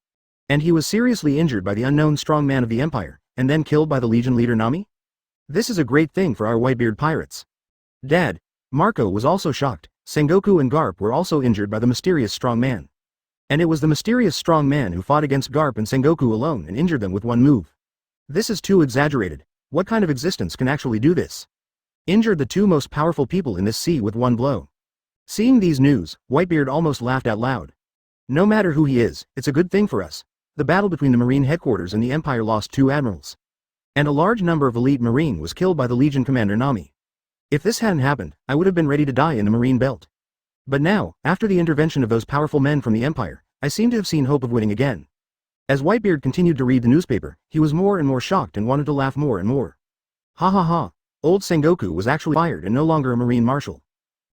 Speaker 1: And he was seriously injured by the unknown strong man of the Empire, and then killed by the Legion leader Nami? This is a great thing for our Whitebeard pirates. Dad, Marco was also shocked. Sengoku and Garp were also injured by the mysterious strong man. And it was the mysterious strong man who fought against Garp and Sengoku alone and injured them with one move. This is too exaggerated. What kind of existence can actually do this? Injured the 2 most powerful people in this sea with one blow. Seeing these news, Whitebeard almost laughed out loud. No matter who he is, it's a good thing for us. The battle between the Marine headquarters and the Empire lost 2 admirals. And a large number of elite Marine was killed by the Legion commander Nami. If this hadn't happened, I would have been ready to die in the Marine belt. But now, after the intervention of those powerful men from the Empire, I seem to have seen hope of winning again. As Whitebeard continued to read the newspaper, he was more and more shocked and wanted to laugh more and more. Ha ha ha, old Sengoku was actually fired and no longer a Marine Marshal.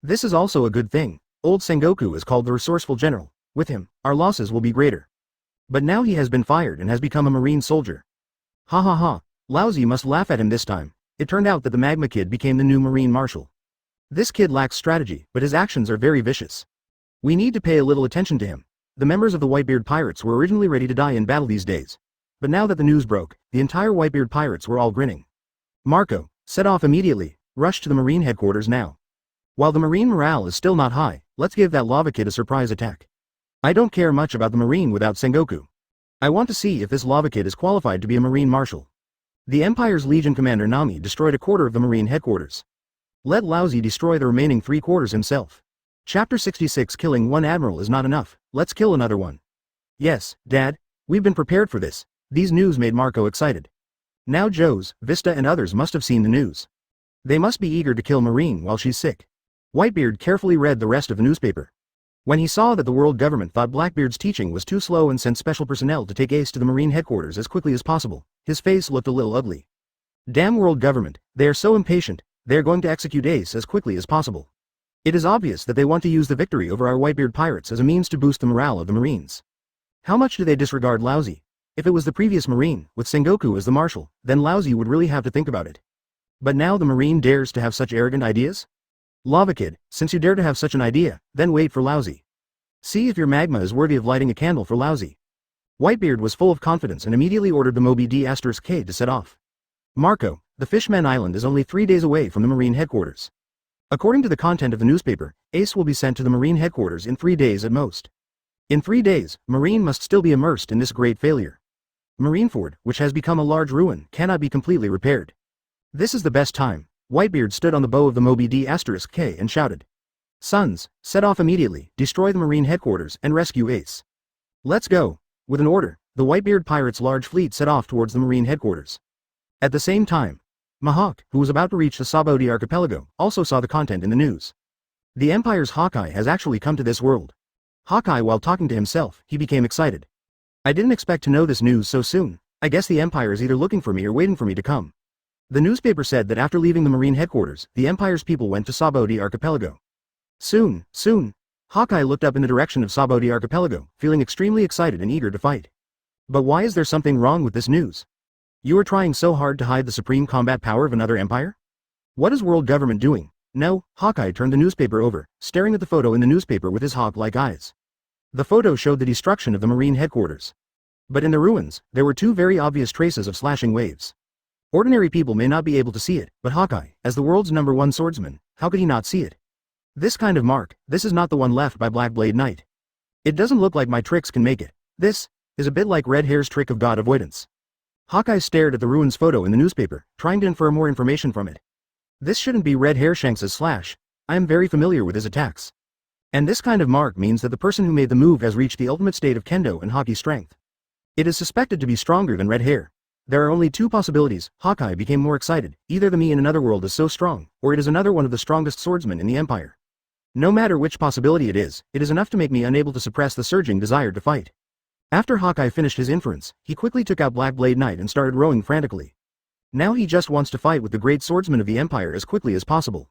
Speaker 1: This is also a good thing. Old Sengoku is called the resourceful general. With him, our losses will be greater. But now he has been fired and has become a Marine soldier. Ha ha ha, Laozi must laugh at him this time. It turned out that the Magma Kid became the new Marine Marshal. This kid lacks strategy, but his actions are very vicious. We need to pay a little attention to him. The members of the Whitebeard pirates were originally ready to die in battle these days. But now that the news broke, the entire Whitebeard pirates were all grinning. Marco, set off immediately, rush to the Marine headquarters now. While the Marine morale is still not high, let's give that lava kid a surprise attack. I don't care much about the Marine without Sengoku. I want to see if this lava kid is qualified to be a Marine Marshal. The Empire's Legion commander Nami destroyed a quarter of the Marine headquarters. Let Laozi destroy the remaining 3/4 himself. Chapter 66 Killing one admiral is not enough, let's kill another one. Yes, Dad, we've been prepared for this. These news made Marco excited. Now Joe's, Vista and others must have seen the news. They must be eager to kill Marine while she's sick. Whitebeard carefully read the rest of the newspaper. When he saw that the world government thought Blackbeard's teaching was too slow and sent special personnel to take Ace to the Marine headquarters as quickly as possible, his face looked a little ugly. Damn world government, they are so impatient, they are going to execute Ace as quickly as possible. It is obvious that they want to use the victory over our Whitebeard pirates as a means to boost the morale of the Marines. How much do they disregard Laozi? If it was the previous Marine, with Sengoku as the Marshal, then Laozi would really have to think about it. But now the Marine dares to have such arrogant ideas?
Speaker 2: Lava Kid, since you dare to have such an idea, then wait for Lousy. See if your magma is worthy of lighting a candle for Lousy. Whitebeard was full of confidence and immediately ordered the Moby D*K to set off. Marco, the Fishman Island is only 3 days away from the Marine headquarters. According to the content of the newspaper, Ace will be sent to the Marine headquarters in 3 days at most. In 3 days, Marine must still be immersed in this great failure. Marineford, which has become a large ruin, cannot be completely repaired. This is the best time. Whitebeard stood on the bow of the Moby D*K and shouted. Sons, set off immediately, destroy the Marine headquarters, and rescue Ace. Let's go. With an order, the Whitebeard pirates' large fleet set off towards the Marine headquarters. At the same time, Mihawk, who was about to reach the Saboti archipelago, also saw the content in the news. The Empire's Hawkeye has actually come to this world. Hawkeye, while talking to himself, he became excited. I didn't expect to know this news so soon. I guess the Empire is either looking for me or waiting for me to come. The newspaper said that after leaving the Marine headquarters, the Empire's people went to Saboti archipelago. Soon. Hawkeye looked up in the direction of Saboti archipelago, feeling extremely excited and eager to fight. But why is there something wrong with this news? You are trying so hard to hide the supreme combat power of another empire? What is world government doing? No, Hawkeye turned the newspaper over, staring at the photo in the newspaper with his hawk-like eyes. The photo showed the destruction of the Marine headquarters. But in the ruins, there were 2 very obvious traces of slashing waves. Ordinary people may not be able to see it, but Hawkeye, as the world's #1 swordsman, how could he not see it? This kind of mark, this is not the one left by Blackblade Knight. It doesn't look like my tricks can make it. This is a bit like Red Hair's trick of god avoidance. Hawkeye stared at the ruins photo in the newspaper, trying to infer more information from it. This shouldn't be Red Hair Shanks's slash. I am very familiar with his attacks. And this kind of mark means that the person who made the move has reached the ultimate state of kendo and Haki strength. It is suspected to be stronger than Red Hair. There are only 2 possibilities. Hawkeye became more excited. Either the me in another world is so strong, or it is another one of the strongest swordsmen in the Empire. No matter which possibility it is enough to make me unable to suppress the surging desire to fight. After Hawkeye finished his inference, he quickly took out Blackblade Knight and started rowing frantically. Now he just wants to fight with the great swordsman of the Empire as quickly as possible.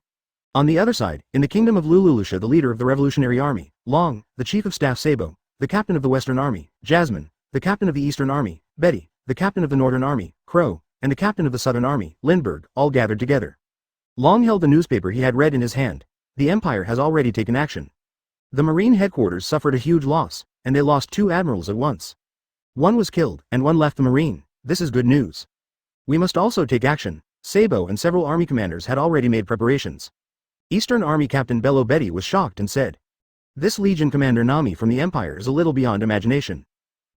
Speaker 2: On the other side, in the kingdom of Lululusha, the leader of the Revolutionary Army, Long, the chief of staff Sabo, the captain of the Western Army, Jasmine, the captain of the Eastern Army, Betty, the captain of the Northern Army, Crow, and the captain of the Southern Army, Lindbergh, all gathered together. Long held the newspaper he had read in his hand. The Empire has already taken action. The Marine headquarters suffered a huge loss, and they lost 2 admirals at once. One was killed, and one left the Marine. This is good news. We must also take action. Sabo and several army commanders had already made preparations. Eastern Army Captain Bello Betty was shocked and said, "This Legion Commander Nami from the Empire is a little beyond imagination.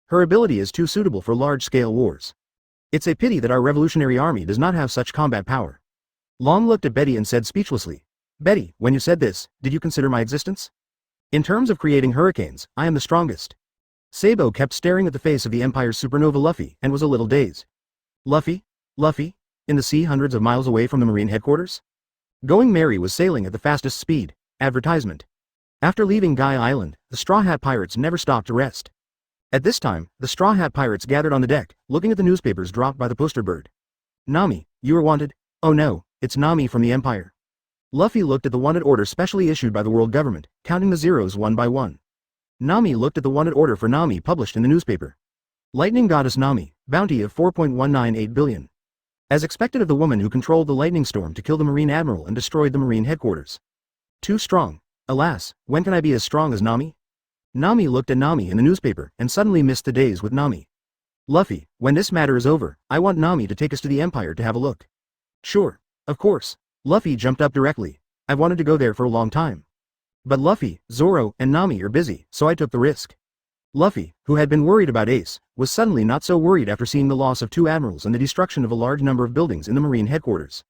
Speaker 2: Her ability is too suitable for large-scale wars. It's a pity that our Revolutionary Army does not have such combat power." Long looked at Betty and said speechlessly, "Betty, when you said this, did you consider my existence? In terms of creating hurricanes, I am the strongest." Sabo kept staring at the face of the Empire's supernova Lufei and was a little dazed. Lufei? In the sea hundreds of miles away from the Marine headquarters? Going Merry was sailing at the fastest speed. Advertisement. After leaving Guy Island, the Straw Hat Pirates never stopped to rest. At this time, the Straw Hat Pirates gathered on the deck, looking at the newspapers dropped by the poster bird. "Nami, you are wanted." "Oh no, it's Nami from the Empire." Lufei looked at the wanted order specially issued by the world government, counting the zeros one by one. Nami looked at the wanted order for Nami published in the newspaper. Lightning Goddess Nami, bounty of 4.198 billion. As expected of the woman who controlled the lightning storm to kill the Marine Admiral and destroyed the Marine headquarters. Too strong. Alas, when can I be as strong as Nami? Nami looked at Nami in the newspaper and suddenly missed the days with Nami. Lufei, when this matter is over, I want Nami to take us to the Empire to have a look. Sure, of course. Lufei jumped up directly. I've wanted to go there for a long time. But Lufei, Zoro, and Nami are busy, so I took the risk. Lufei, who had been worried about Ace, was suddenly not so worried after seeing the loss of 2 admirals and the destruction of a large number of buildings in the Marine headquarters.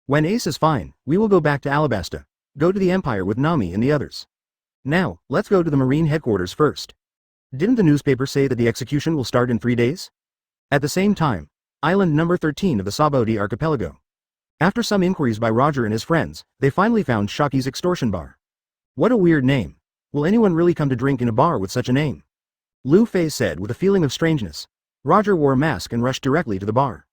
Speaker 2: When Ace is fine, we will go back to Alabasta. Go to the Empire with Nami and the others. Now, let's go to the Marine headquarters first. Didn't the newspaper say that the execution will start in 3 days? At the same time, island number 13 of the Saboti archipelago. After some inquiries by Roger and his friends, they finally found Shaki's extortion bar. What a weird name. Will anyone really come to drink in a bar with such a name? Lufei said with a feeling of strangeness. Roger wore a mask and rushed directly to the bar.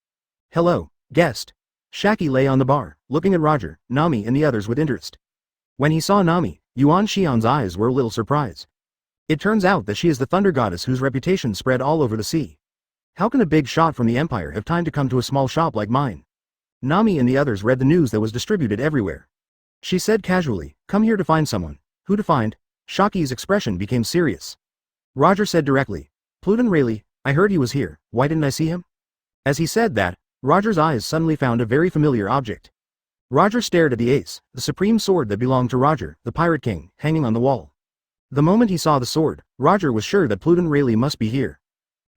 Speaker 2: "Hello, guest." Shaki lay on the bar, looking at Roger, Nami and the others with interest. When he saw Nami, Yuan Xian's eyes were a little surprised. It turns out that she is the thunder goddess whose reputation spread all over the sea. How can a big shot from the Empire have time to come to a small shop like mine? Nami and the others read the news that was distributed everywhere. She said casually, come here to find someone. Who to find? Shaki's expression became serious. Roger said directly, Pluton Rayleigh, I heard he was here, why didn't I see him? As he said that, Roger's eyes suddenly found a very familiar object. Roger stared at the ace, the supreme sword that belonged to Roger, the Pirate King, hanging on the wall. The moment he saw the sword, Roger was sure that Pluton Rayleigh must be here.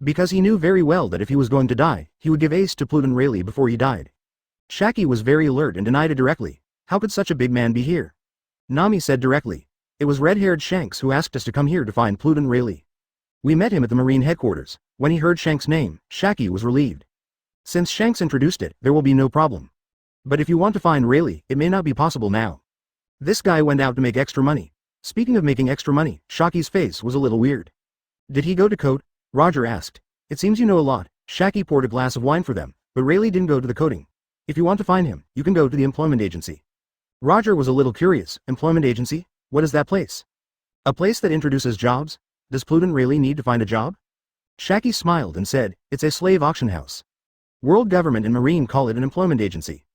Speaker 2: Because he knew very well that if he was going to die, he would give ace to Pluton Rayleigh before he died. Shaki was very alert and denied it directly. How could such a big man be here? Nami said directly. It was red-haired Shanks who asked us to come here to find Pluton Rayleigh. We met him at the Marine headquarters. When he heard Shanks' name, Shaki was relieved. Since Shanks introduced it, there will be no problem. But if you want to find Rayleigh, it may not be possible now. This guy went out to make extra money. Speaking of making extra money, Shaki's face was a little weird. Did he go to Coat? Roger asked. It seems you know a lot. Shaki poured a glass of wine for them, but Rayleigh didn't go to the coating. If you want to find him, you can go to the employment agency. Roger was a little curious. Employment agency? What is that place? A place that introduces jobs? Does Pluton Rayleigh need to find a job? Shaki smiled and said, it's a slave auction house. World government and Marine call it an employment agency.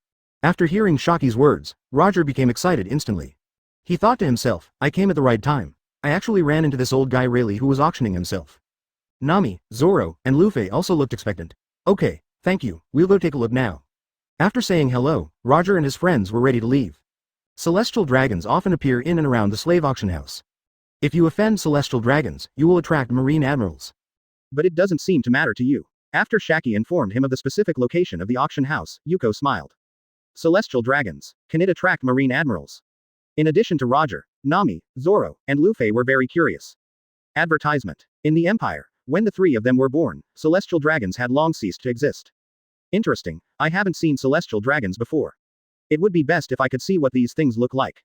Speaker 2: After hearing Shaki's words, Roger became excited instantly. He thought to himself, I came at the right time. I actually ran into this old guy Rayleigh who was auctioning himself. Nami, Zoro, and Lufei also looked expectant. Okay, thank you, we'll go take a look now. After saying hello, Roger and his friends were ready to leave. Celestial dragons often appear in and around the slave auction house. If you offend celestial dragons, you will attract marine admirals. But it doesn't seem to matter to you. After Shaki informed him of the specific location of the auction house, Yuko smiled. Celestial dragons. Can it attract marine admirals? In addition to Roger, Nami, Zoro, and Lufei were very curious. Advertisement. In the Empire, when the three of them were born, celestial dragons had long ceased to exist. Interesting, I haven't seen celestial dragons before. It would be best if I could see what these things look like.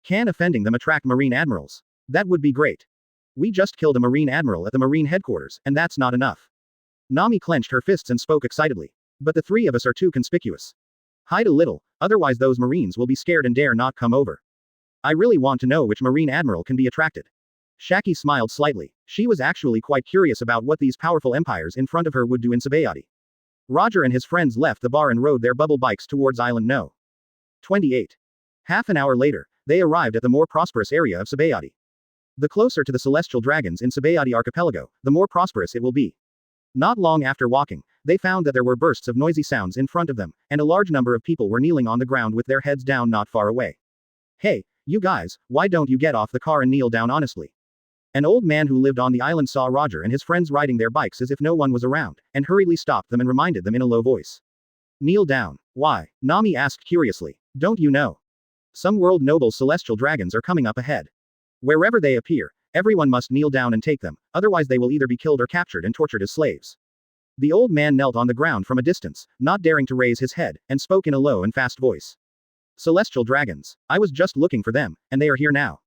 Speaker 2: Can offending them attract marine admirals? That would be great. We just killed a marine admiral at the marine headquarters, and that's not enough. Nami clenched her fists and spoke excitedly. But the three of us are too conspicuous. Hide a little, otherwise those marines will be scared and dare not come over. I really want to know which marine admiral can be attracted. Shaki smiled slightly. She was actually quite curious about what these powerful empires in front of her would do in Baratti. Roger and his friends left the bar and rode their bubble bikes towards Island No. 28. Half an hour later, they arrived at the more prosperous area of Baratti. The closer to the celestial dragons in Baratti archipelago, the more prosperous it will be. Not long after walking, they found that there were bursts of noisy sounds in front of them, and a large number of people were kneeling on the ground with their heads down not far away. Hey, you guys, why don't you get off the car and kneel down honestly? An old man who lived on the island saw Roger and his friends riding their bikes as if no one was around, and hurriedly stopped them and reminded them in a low voice. Kneel down. Why? Nami asked curiously. Don't you know? Some world noble celestial dragons are coming up ahead. Wherever they appear, everyone must kneel down and take them, otherwise they will either be killed or captured and tortured as slaves. The old man knelt on the ground from a distance, not daring to raise his head, and spoke in a low and fast voice. Celestial dragons. I was just looking for them, and they are here now.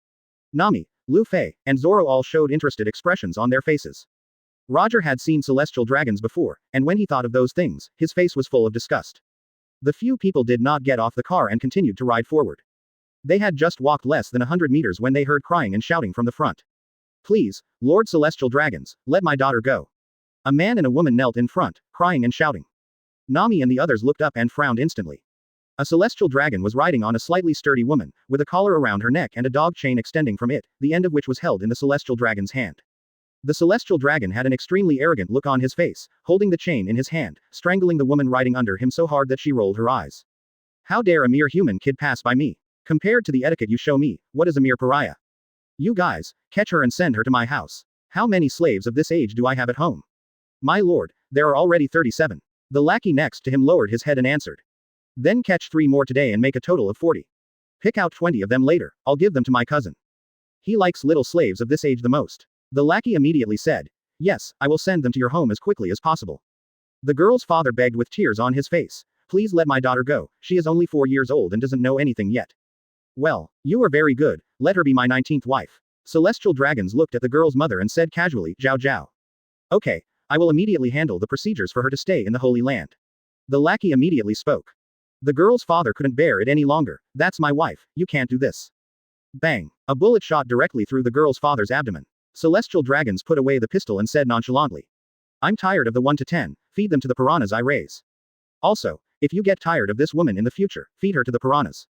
Speaker 2: Nami, Lufei, and Zoro all showed interested expressions on their faces. Roger had seen celestial dragons before, and when he thought of those things, his face was full of disgust. The few people did not get off the car and continued to ride forward. They had just walked less than 100 meters when they heard crying and shouting from the front. Please, Lord Celestial Dragons, let my daughter go. A man and a woman knelt in front, crying and shouting. Nami and the others looked up and frowned instantly. A celestial dragon was riding on a slightly sturdy woman, with a collar around her neck and a dog chain extending from it, the end of which was held in the celestial dragon's hand. The celestial dragon had an extremely arrogant look on his face, holding the chain in his hand, strangling the woman riding under him so hard that she rolled her eyes. How dare a mere human kid pass by me? Compared to the etiquette you show me, what is a mere pariah? You guys, catch her and send her to my house. How many slaves of this age do I have at home? My lord, there are already 37. The lackey next to him lowered his head and answered. Then catch 3 more today and make a total of 40. Pick out 20 of them later, I'll give them to my cousin. He likes little slaves of this age the most. The lackey immediately said, yes, I will send them to your home as quickly as possible. The girl's father begged with tears on his face, please let my daughter go, she is only 4 years old and doesn't know anything yet. Well, you are very good, let her be my 19th wife. Celestial dragons looked at the girl's mother and said casually, Zhao Zhao. Okay, I will immediately handle the procedures for her to stay in the Holy Land. The lackey immediately spoke. The girl's father couldn't bear it any longer, that's my wife, you can't do this. Bang! A bullet shot directly through the girl's father's abdomen. Celestial dragons put away the pistol and said nonchalantly. I'm tired of the 1 to 10, feed them to the piranhas I raise. Also, if you get tired of this woman in the future, feed her to the piranhas.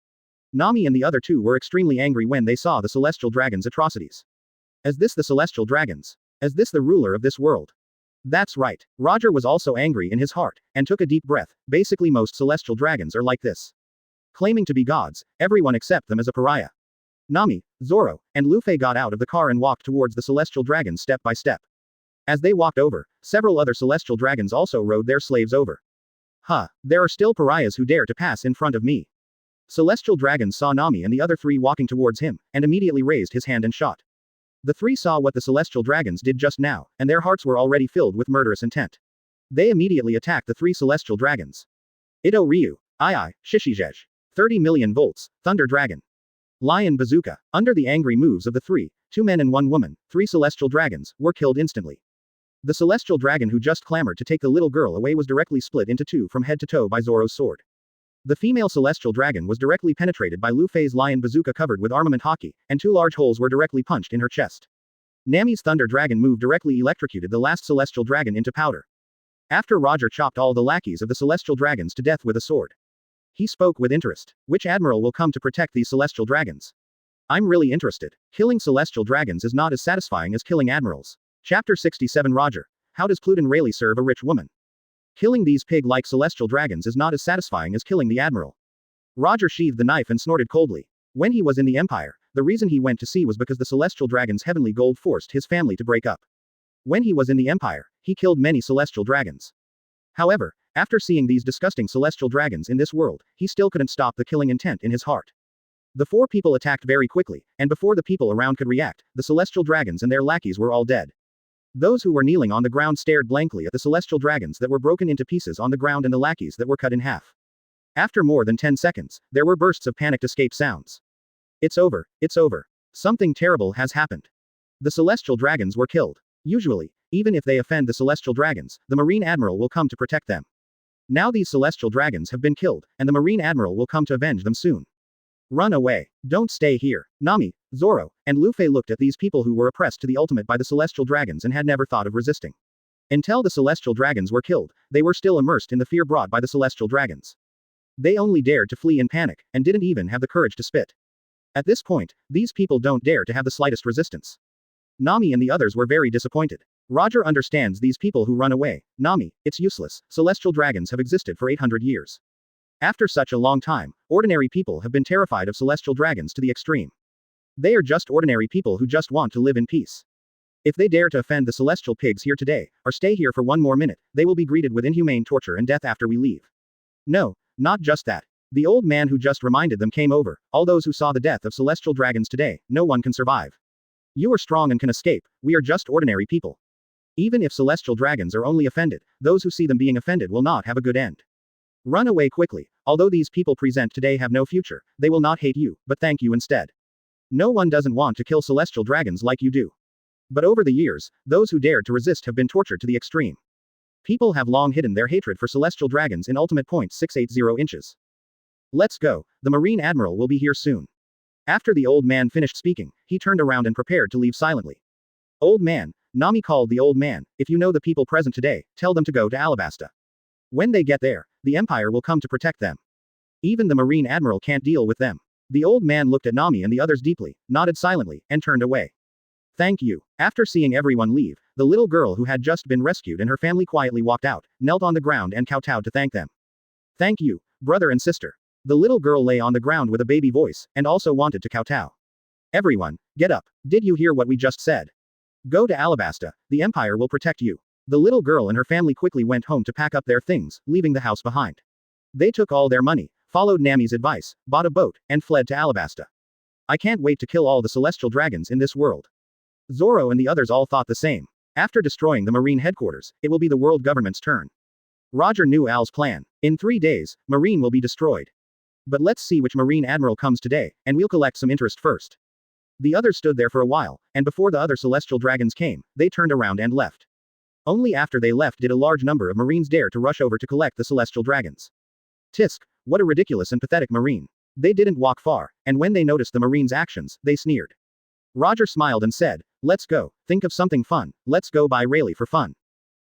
Speaker 2: Nami and the other two were extremely angry when they saw the celestial dragon's atrocities. Is this the celestial dragons? Is this the ruler of this world? That's right. Roger was also angry in his heart, and took a deep breath. Basically most celestial dragons are like this. Claiming to be gods, everyone accept them as a pariah. Nami, Zoro, and Lufei got out of the car and walked towards the celestial dragons step by step. As they walked over, several other celestial dragons also rode their slaves over. There are still pariahs who dare to pass in front of me. Celestial dragons saw Nami and the other three walking towards him, and immediately raised his hand and shot. The three saw what the celestial dragons did just now, and their hearts were already filled with murderous intent. They immediately attacked the three celestial dragons. Ito Ryu, Ai, Shishijej. 30 million volts, Thunder Dragon. Lion Bazooka. Under the angry moves of the three, 2 men and 1 woman, 3 celestial dragons, were killed instantly. The celestial dragon who just clamored to take the little girl away was directly split into 2 from head to toe by Zoro's sword. The female celestial dragon was directly penetrated by Lufei's lion bazooka covered with armament Haki, and 2 large holes were directly punched in her chest. Nami's thunder dragon move directly electrocuted the last celestial dragon into powder. After Roger chopped all the lackeys of the celestial dragons to death with a sword. He spoke with interest. Which admiral will come to protect these celestial dragons? I'm really interested. Killing celestial dragons is not as satisfying as killing admirals. Chapter 67 Roger. How does Pluton really serve a rich woman? Killing these pig-like celestial dragons is not as satisfying as killing the admiral. Roger sheathed the knife and snorted coldly. When he was in the Empire, the reason he went to sea was because the celestial dragon's heavenly gold forced his family to break up. When he was in the Empire, he killed many celestial dragons. However, after seeing these disgusting celestial dragons in this world, he still couldn't stop the killing intent in his heart. The 4 people attacked very quickly, and before the people around could react, the celestial dragons and their lackeys were all dead. Those who were kneeling on the ground stared blankly at the celestial dragons that were broken into pieces on the ground and the lackeys that were cut in half. After more than 10 seconds, there were bursts of panicked escape sounds. It's over, it's over. Something terrible has happened. The celestial dragons were killed. Usually, even if they offend the celestial dragons, the Marine Admiral will come to protect them. Now these celestial dragons have been killed, and the Marine Admiral will come to avenge them soon. Run away. Don't stay here. Nami, Zoro, and Lufei looked at these people who were oppressed to the ultimate by the celestial dragons and had never thought of resisting. Until the celestial dragons were killed, they were still immersed in the fear brought by the celestial dragons. They only dared to flee in panic, and didn't even have the courage to spit. At this point, these people don't dare to have the slightest resistance. Nami and the others were very disappointed. Roger understands these people who run away. Nami, it's useless. Celestial dragons have existed for 800 years. After such a long time, ordinary people have been terrified of celestial dragons to the extreme. They are just ordinary people who just want to live in peace. If they dare to offend the celestial pigs here today, or stay here for 1 more minute, they will be greeted with inhumane torture and death after we leave. No, not just that. The old man who just reminded them came over. All those who saw the death of celestial dragons today, no one can survive. You are strong and can escape. We are just ordinary people. Even if celestial dragons are only offended, those who see them being offended will not have a good end. Run away quickly. Although these people present today have no future, they will not hate you, but thank you instead. No one doesn't want to kill celestial dragons like you do. But over the years, those who dared to resist have been tortured to the extreme. People have long hidden their hatred for celestial dragons in ultimate point 680 inches. Let's go. The Marine Admiral will be here soon. After the old man finished speaking, he turned around and prepared to leave silently. Old man, Nami called the old man, if you know the people present today, tell them to go to Alabasta. When they get there, the Empire will come to protect them. Even the Marine Admiral can't deal with them. The old man looked at Nami and the others deeply, nodded silently, and turned away. Thank you. After seeing everyone leave, the little girl who had just been rescued and her family quietly walked out, knelt on the ground and kowtowed to thank them. Thank you, brother and sister. The little girl lay on the ground with a baby voice, and also wanted to kowtow. Everyone, get up. Did you hear what we just said? Go to Alabasta, the Empire will protect you. The little girl and her family quickly went home to pack up their things, leaving the house behind. They took all their money, followed Nami's advice, bought a boat, and fled to Alabasta. I can't wait to kill all the celestial dragons in this world. Zoro and the others all thought the same. After destroying the Marine headquarters, it will be the world government's turn. Roger knew Al's plan. In 3 days, Marine will be destroyed. But let's see which Marine Admiral comes today, and we'll collect some interest first. The others stood there for a while, and before the other celestial dragons came, they turned around and left. Only after they left did a large number of Marines dare to rush over to collect the celestial dragons. Tisk, what a ridiculous and pathetic Marine. They didn't walk far, and when they noticed the Marines' actions, they sneered. Roger smiled and said, let's go, think of something fun, let's go buy Rayleigh for fun.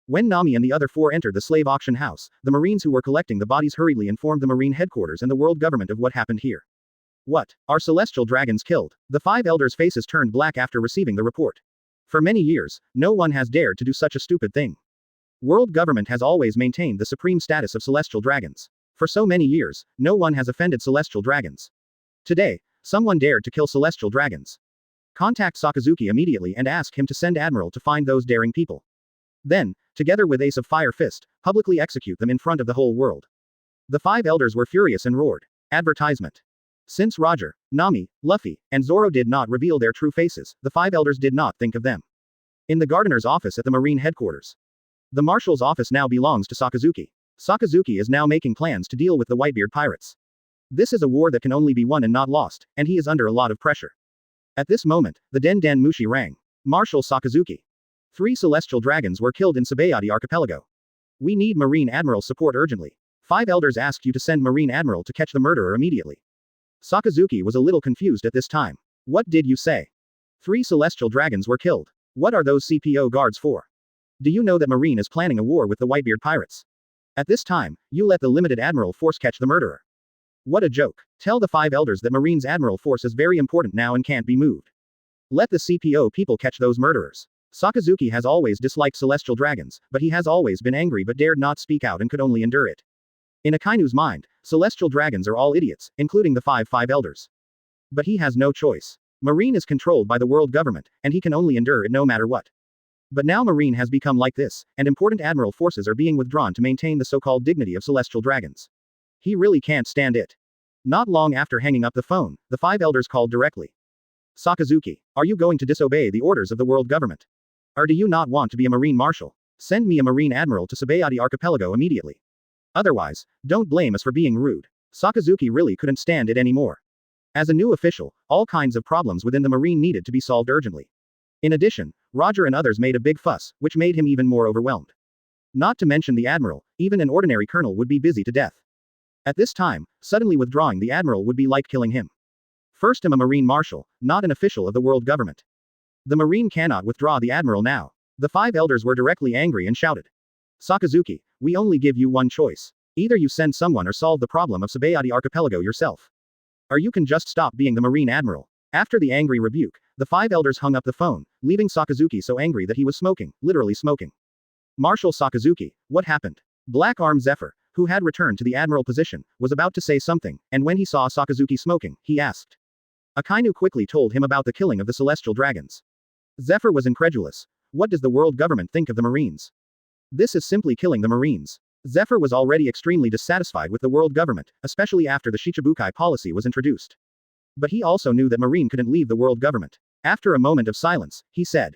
Speaker 2: When Nami and the other 4 entered the slave auction house, the Marines who were collecting the bodies hurriedly informed the Marine headquarters and the world government of what happened here. What? Are celestial dragons killed? The 5 elders' faces turned black after receiving the report. For many years, no one has dared to do such a stupid thing. World government has always maintained the supreme status of celestial dragons. For so many years, no one has offended celestial dragons. Today, someone dared to kill celestial dragons. Contact Sakazuki immediately and ask him to send Admiral to find those daring people. Then, together with Ace of Fire Fist, publicly execute them in front of the whole world. The 5 elders were furious and roared. Advertisement. Since Roger, Nami, Lufei, and Zoro did not reveal their true faces, the 5 elders did not think of them. In the gardener's office at the Marine headquarters. The marshal's office now belongs to Sakazuki. Sakazuki is now making plans to deal with the Whitebeard pirates. This is a war that can only be won and not lost, and he is under a lot of pressure. At this moment, the Den Den Mushi rang. Marshal Sakazuki. 3 celestial dragons were killed in Sabayati Archipelago. We need Marine Admiral support urgently. 5 elders asked you to send Marine Admiral to catch the murderer immediately. Sakazuki was a little confused at this time. What did you say? 3 celestial dragons were killed. What are those CPO guards for? Do you know that Marine is planning a war with the Whitebeard pirates? At this time, you let the limited Admiral force catch the murderer. What a joke. Tell the 5 elders that Marine's Admiral force is very important now and can't be moved. Let the CPO people catch those murderers. Sakazuki has always disliked celestial dragons, but he has always been angry but dared not speak out and could only endure it. In Akainu's mind, celestial dragons are all idiots, including the 5 elders. But he has no choice. Marine is controlled by the world government, and he can only endure it no matter what. But now Marine has become like this, and important admiral forces are being withdrawn to maintain the so-called dignity of celestial dragons. He really can't stand it. Not long after hanging up the phone, the 5 elders called directly. Sakazuki, are you going to disobey the orders of the world government? Or do you not want to be a Marine Marshal? Send me a Marine Admiral to Sabayati Archipelago immediately. Otherwise, don't blame us for being rude. Sakazuki really couldn't stand it anymore. As a new official, all kinds of problems within the Marine needed to be solved urgently. In addition, Roger and others made a big fuss, which made him even more overwhelmed. Not to mention the Admiral, even an ordinary colonel would be busy to death. At this time, suddenly withdrawing the Admiral would be like killing him. First, I'm a Marine Marshal, not an official of the world government. The Marine cannot withdraw the Admiral now. The 5 elders were directly angry and shouted. Sakazuki, we only give you one choice. Either you send someone or solve the problem of Sabayati Archipelago yourself. Or you can just stop being the Marine Admiral. After the angry rebuke, the 5 elders hung up the phone, leaving Sakazuki so angry that he was smoking, literally smoking. Marshal Sakazuki, what happened? Black Arm Zephyr, who had returned to the Admiral position, was about to say something, and when he saw Sakazuki smoking, he asked. Akainu quickly told him about the killing of the celestial dragons. Zephyr was incredulous. What does the world government think of the Marines? This is simply killing the Marines. Zephyr was already extremely dissatisfied with the world government, especially after the Shichibukai policy was introduced. But he also knew that Marine couldn't leave the world government. After a moment of silence, he said.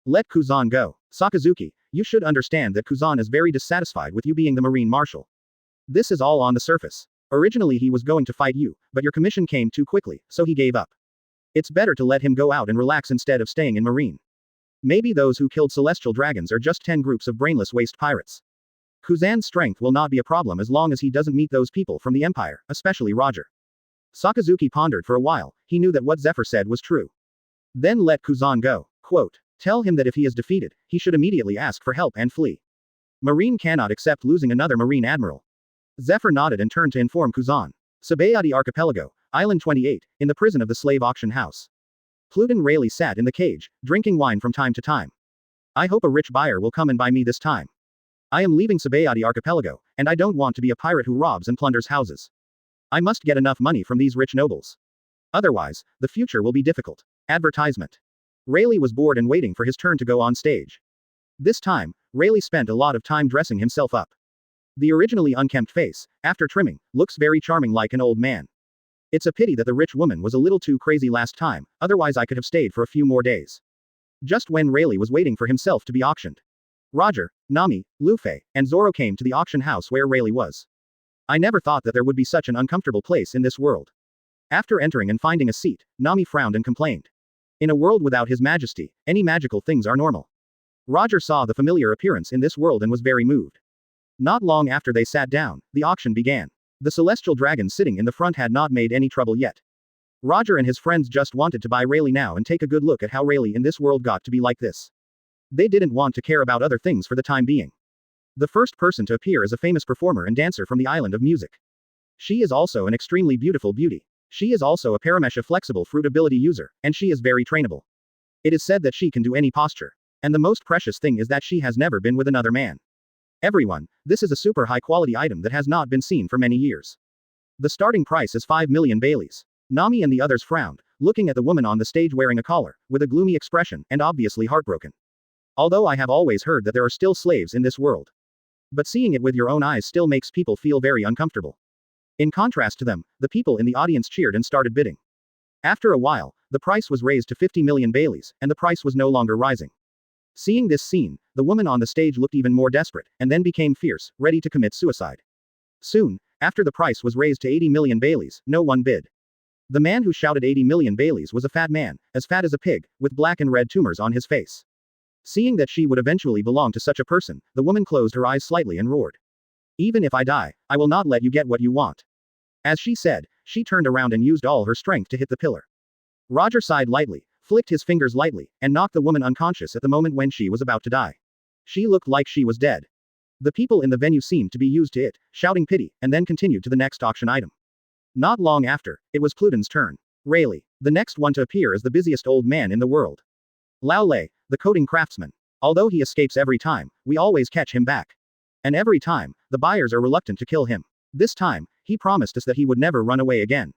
Speaker 2: Let Kuzan go. Sakazuki, you should understand that Kuzan is very dissatisfied with you being the Marine Marshal. This is all on the surface. Originally he was going to fight you, but your commission came too quickly, so he gave up. It's better to let him go out and relax instead of staying in Marine. Maybe those who killed celestial dragons are just 10 groups of brainless waste pirates. Kuzan's strength will not be a problem as long as he doesn't meet those people from the Empire, especially Roger. Sakazuki pondered for a while, he knew that what Zephyr said was true. Then let Kuzan go. Quote, tell him that if he is defeated, he should immediately ask for help and flee. Marine cannot accept losing another Marine Admiral. Zephyr nodded and turned to inform Kuzan. Sabayati Archipelago, Island 28, in the prison of the slave auction house. Pluton Rayleigh sat in the cage, drinking wine from time to time. I hope a rich buyer will come and buy me this time. I am leaving Sabayati Archipelago, and I don't want to be a pirate who robs and plunders houses. I must get enough money from these rich nobles. Otherwise, the future will be difficult. Advertisement. Rayleigh was bored and waiting for his turn to go on stage. This time, Rayleigh spent a lot of time dressing himself up. The originally unkempt face, after trimming, looks very charming like an old man. It's a pity that the rich woman was a little too crazy last time, otherwise I could have stayed for a few more days. Just when Rayleigh was waiting for himself to be auctioned. Roger, Nami, Lufei, and Zoro came to the auction house where Rayleigh was. I never thought that there would be such an uncomfortable place in this world. After entering and finding a seat, Nami frowned and complained. In a world without His Majesty, any magical things are normal. Roger saw the familiar appearance in this world and was very moved. Not long after they sat down, the auction began. The celestial dragons sitting in the front had not made any trouble yet. Roger and his friends just wanted to buy Rayleigh now and take a good look at how Rayleigh in this world got to be like this. They didn't want to care about other things for the time being. The first person to appear is a famous performer and dancer from the island of music. She is also an extremely beautiful beauty. She is also a Paramesha flexible fruit ability user, and she is very trainable. It is said that she can do any posture. And the most precious thing is that she has never been with another man. Everyone, this is a super high quality item that has not been seen for many years. The starting price is 5 million Baileys. Nami and the others frowned, looking at the woman on the stage wearing a collar, with a gloomy expression, and obviously heartbroken. Although I have always heard that there are still slaves in this world. But seeing it with your own eyes still makes people feel very uncomfortable. In contrast to them, the people in the audience cheered and started bidding. After a while, the price was raised to 50 million Baileys, and the price was no longer rising. Seeing this scene, the woman on the stage looked even more desperate, and then became fierce, ready to commit suicide. Soon, after the price was raised to 80 million Baileys, no one bid. The man who shouted 80 million Baileys was a fat man, as fat as a pig, with black and red tumors on his face. Seeing that she would eventually belong to such a person, the woman closed her eyes slightly and roared. Even if I die, I will not let you get what you want. As she said, she turned around and used all her strength to hit the pillar. Roger sighed lightly, flicked his fingers lightly, and knocked the woman unconscious at the moment when she was about to die. She looked like she was dead. The people in the venue seemed to be used to it, shouting pity, and then continued to the next auction item. Not long after, it was Pluton's turn. Rayleigh, the next one to appear as the busiest old man in the world. Lao Lei, the coding craftsman. Although he escapes every time, we always catch him back. And every time, the buyers are reluctant to kill him. This time, he promised us that he would never run away again.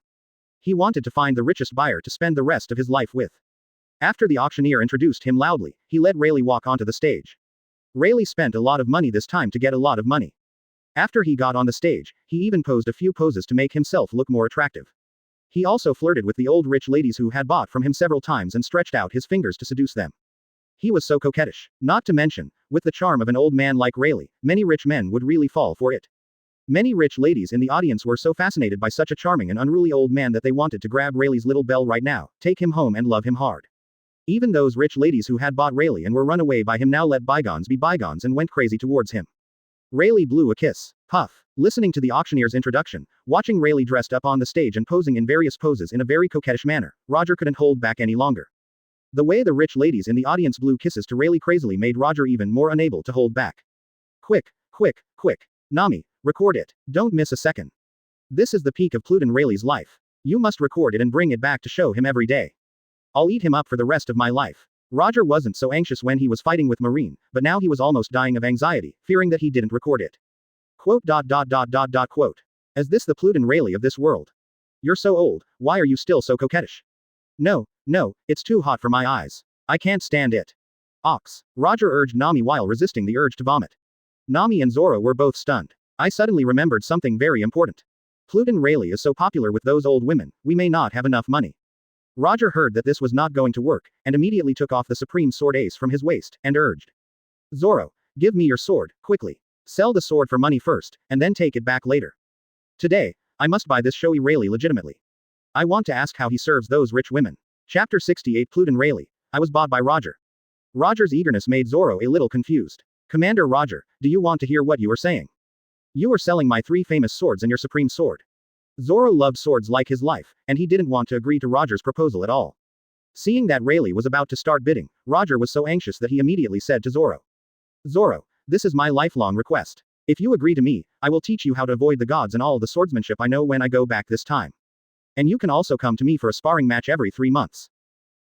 Speaker 2: He wanted to find the richest buyer to spend the rest of his life with. After the auctioneer introduced him loudly, he let Rayleigh walk onto the stage. Rayleigh spent a lot of money this time to get a lot of money. After he got on the stage, he even posed a few poses to make himself look more attractive. He also flirted with the old rich ladies who had bought from him several times and stretched out his fingers to seduce them. He was so coquettish. Not to mention, with the charm of an old man like Rayleigh, many rich men would really fall for it. Many rich ladies in the audience were so fascinated by such a charming and unruly old man that they wanted to grab Rayleigh's little bell right now, take him home and love him hard. Even those rich ladies who had bought Rayleigh and were run away by him now let bygones be bygones and went crazy towards him. Rayleigh blew a kiss. Puff. Listening to the auctioneer's introduction, watching Rayleigh dressed up on the stage and posing in various poses in a very coquettish manner, Roger couldn't hold back any longer. The way the rich ladies in the audience blew kisses to Rayleigh crazily made Roger even more unable to hold back. Quick, quick, quick. Nami, record it. Don't miss a second. This is the peak of Pluton Rayleigh's life. You must record it and bring it back to show him every day. I'll eat him up for the rest of my life. Roger wasn't so anxious when he was fighting with Marine, but now he was almost dying of anxiety, fearing that he didn't record it. Quote. Is this the Pluton Rayleigh of this world? You're so old, why are you still so coquettish? No, it's too hot for my eyes. I can't stand it. Ox. Roger urged Nami while resisting the urge to vomit. Nami and Zoro were both stunned. I suddenly remembered something very important. Pluton Rayleigh is so popular with those old women, we may not have enough money. Roger heard that this was not going to work, and immediately took off the supreme sword ace from his waist, and urged. Zoro, give me your sword, quickly. Sell the sword for money first, and then take it back later. Today, I must buy this showy Rayleigh legitimately. I want to ask how he serves those rich women. Chapter 68 Pluton Rayleigh. I was bought by Roger. Roger's eagerness made Zoro a little confused. Commander Roger, do you want to hear what you are saying? You are selling my 3 famous swords and your supreme sword. Zoro loved swords like his life, and he didn't want to agree to Roger's proposal at all. Seeing that Rayleigh was about to start bidding, Roger was so anxious that he immediately said to Zoro. Zoro, this is my lifelong request. If you agree to me, I will teach you how to avoid the gods and all the swordsmanship I know when I go back this time. And you can also come to me for a sparring match every 3 months.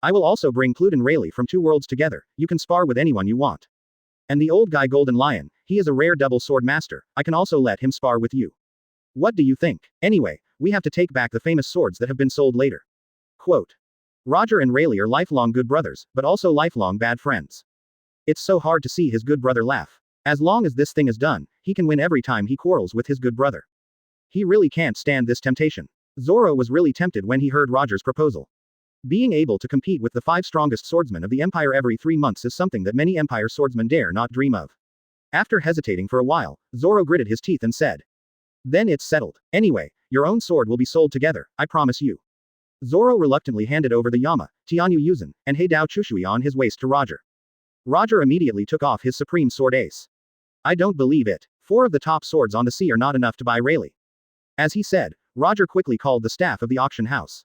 Speaker 2: I will also bring Pluton Rayleigh from 2 worlds together, you can spar with anyone you want. And the old guy Golden Lion, he is a rare double sword master, I can also let him spar with you. What do you think? Anyway, we have to take back the famous swords that have been sold later. Quote. Roger and Rayleigh are lifelong good brothers, but also lifelong bad friends. It's so hard to see his good brother laugh. As long as this thing is done, he can win every time he quarrels with his good brother. He really can't stand this temptation. Zoro was really tempted when he heard Roger's proposal. Being able to compete with the 5 strongest swordsmen of the Empire every 3 months is something that many Empire swordsmen dare not dream of. After hesitating for a while, Zoro gritted his teeth and said. Then it's settled. Anyway, your own sword will be sold together, I promise you. Zoro reluctantly handed over the Yama, Tianyu Yuzan, and Heidao Chushui on his waist to Roger. Roger immediately took off his supreme sword ace. I don't believe it. 4 of the top swords on the sea are not enough to buy Rayleigh. As he said, Roger quickly called the staff of the auction house.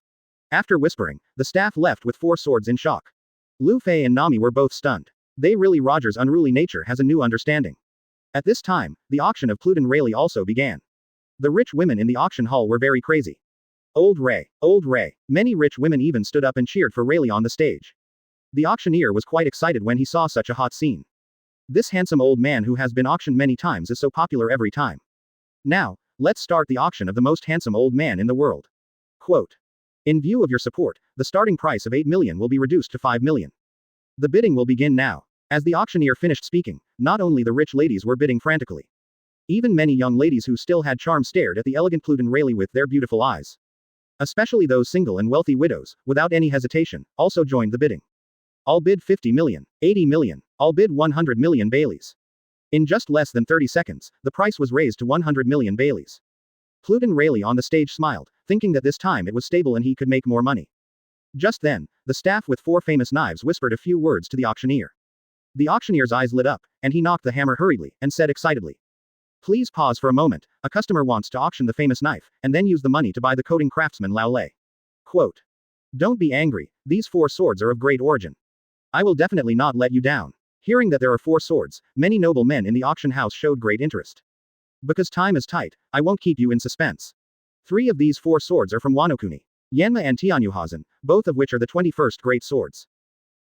Speaker 2: After whispering, the staff left with 4 swords in shock. Lufei and Nami were both stunned. Roger's unruly nature has a new understanding. At this time, the auction of Pluton Rayleigh also began. The rich women in the auction hall were very crazy. Old Ray, old Ray. Many rich women even stood up and cheered for Rayleigh on the stage. The auctioneer was quite excited when he saw such a hot scene. This handsome old man who has been auctioned many times is so popular every time. Now, let's start the auction of the most handsome old man in the world. Quote. In view of your support, the starting price of 8 million will be reduced to 5 million. The bidding will begin now. As the auctioneer finished speaking, not only the rich ladies were bidding frantically. Even many young ladies who still had charm stared at the elegant Pluton Rayleigh with their beautiful eyes. Especially those single and wealthy widows, without any hesitation, also joined the bidding. I'll bid 50 million, 80 million, I'll bid 100 million Baileys. In just less than 30 seconds, the price was raised to 100 million Baileys. Pluton Rayleigh on the stage smiled, thinking that this time it was stable and he could make more money. Just then, the staff with 4 famous knives whispered a few words to the auctioneer. The auctioneer's eyes lit up, and he knocked the hammer hurriedly, and said excitedly. Please pause for a moment, a customer wants to auction the famous knife, and then use the money to buy the coding craftsman Lao Lei. Quote. Don't be angry, these 4 swords are of great origin. I will definitely not let you down. Hearing that there are 4 swords, many noble men in the auction house showed great interest. Because time is tight, I won't keep you in suspense. 3 of these 4 swords are from Wano Kuni, Yanma and Tianyuhazan, both of which are the 21st great swords.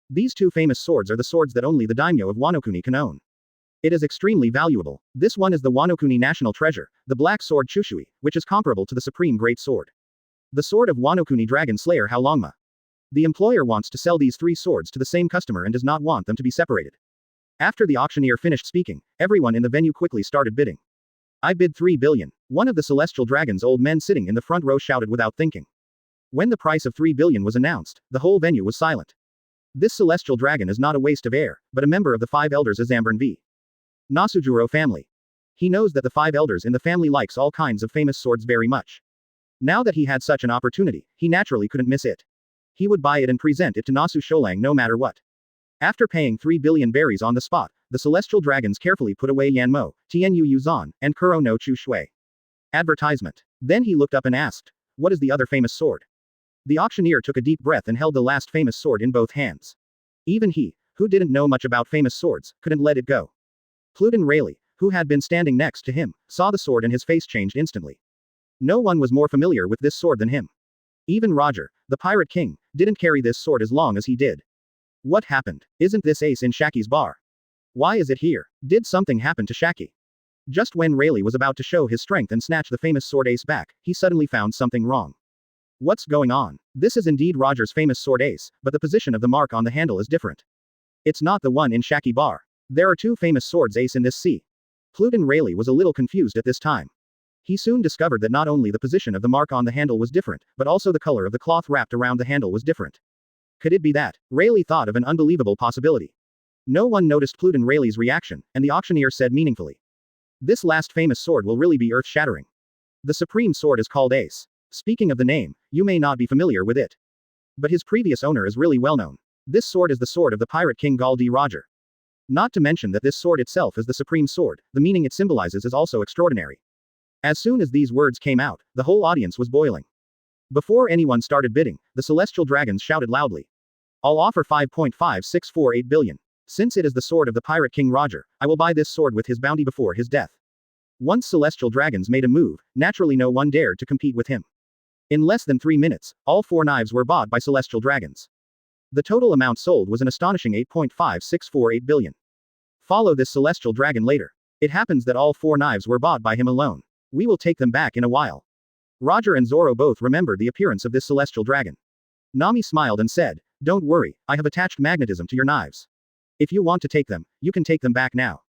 Speaker 2: These 2 famous swords are the swords that only the daimyo of Wano Kuni can own. It is extremely valuable. This one is the Wano Kuni national treasure, the black sword Chushui, which is comparable to the supreme great sword. The sword of Wano Kuni dragon slayer Haolongma. The employer wants to sell these 3 swords to the same customer and does not want them to be separated. After the auctioneer finished speaking, everyone in the venue quickly started bidding. I bid 3 billion. One of the celestial dragon's old men sitting in the front row shouted without thinking. When the price of 3 billion was announced, the whole venue was silent. This celestial dragon is not a waste of air, but a member of the 5 elders of Zambran v. Nasujuro family. He knows that the 5 elders in the family likes all kinds of famous swords very much. Now that he had such an opportunity, he naturally couldn't miss it. He would buy it and present it to Nasu Sholang no matter what. After paying 3 billion berries on the spot, the celestial dragons carefully put away Yanmo, Tianyu Yuzan, and Kuro no Chu Shui. Advertisement. Then he looked up and asked, what is the other famous sword? The auctioneer took a deep breath and held the last famous sword in both hands. Even he, who didn't know much about famous swords, couldn't let it go. Pluton Rayleigh, who had been standing next to him, saw the sword and his face changed instantly. No one was more familiar with this sword than him. Even Roger, the pirate king, didn't carry this sword as long as he did. What happened? Isn't this ace in Shaki's bar? Why is it here? Did something happen to Shaki? Just when Rayleigh was about to show his strength and snatch the famous sword ace back, he suddenly found something wrong. What's going on? This is indeed Roger's famous sword ace, but the position of the mark on the handle is different. It's not the one in Shaki bar. There are 2 famous swords ace in this sea. Pluton Rayleigh was a little confused at this time. He soon discovered that not only the position of the mark on the handle was different, but also the color of the cloth wrapped around the handle was different. Could it be that? Rayleigh thought of an unbelievable possibility. No one noticed Pluton Rayleigh's reaction, and the auctioneer said meaningfully. This last famous sword will really be earth-shattering. The supreme sword is called Ace. Speaking of the name, you may not be familiar with it. But his previous owner is really well known. This sword is the sword of the pirate king Gal D. Roger. Not to mention that this sword itself is the supreme sword, the meaning it symbolizes is also extraordinary. As soon as these words came out, the whole audience was boiling. Before anyone started bidding, the celestial dragons shouted loudly. I'll offer 5.5648 billion. Since it is the sword of the pirate king Roger, I will buy this sword with his bounty before his death. Once celestial dragons made a move, naturally no one dared to compete with him. In less than 3 minutes, all 4 knives were bought by celestial dragons. The total amount sold was an astonishing 8.5648 billion. Follow this celestial dragon later. It happens that all 4 knives were bought by him alone. We will take them back in a while. Roger and Zoro both remembered the appearance of this celestial dragon. Nami smiled and said, don't worry, I have attached magnetism to your knives. If you want to take them, you can take them back now.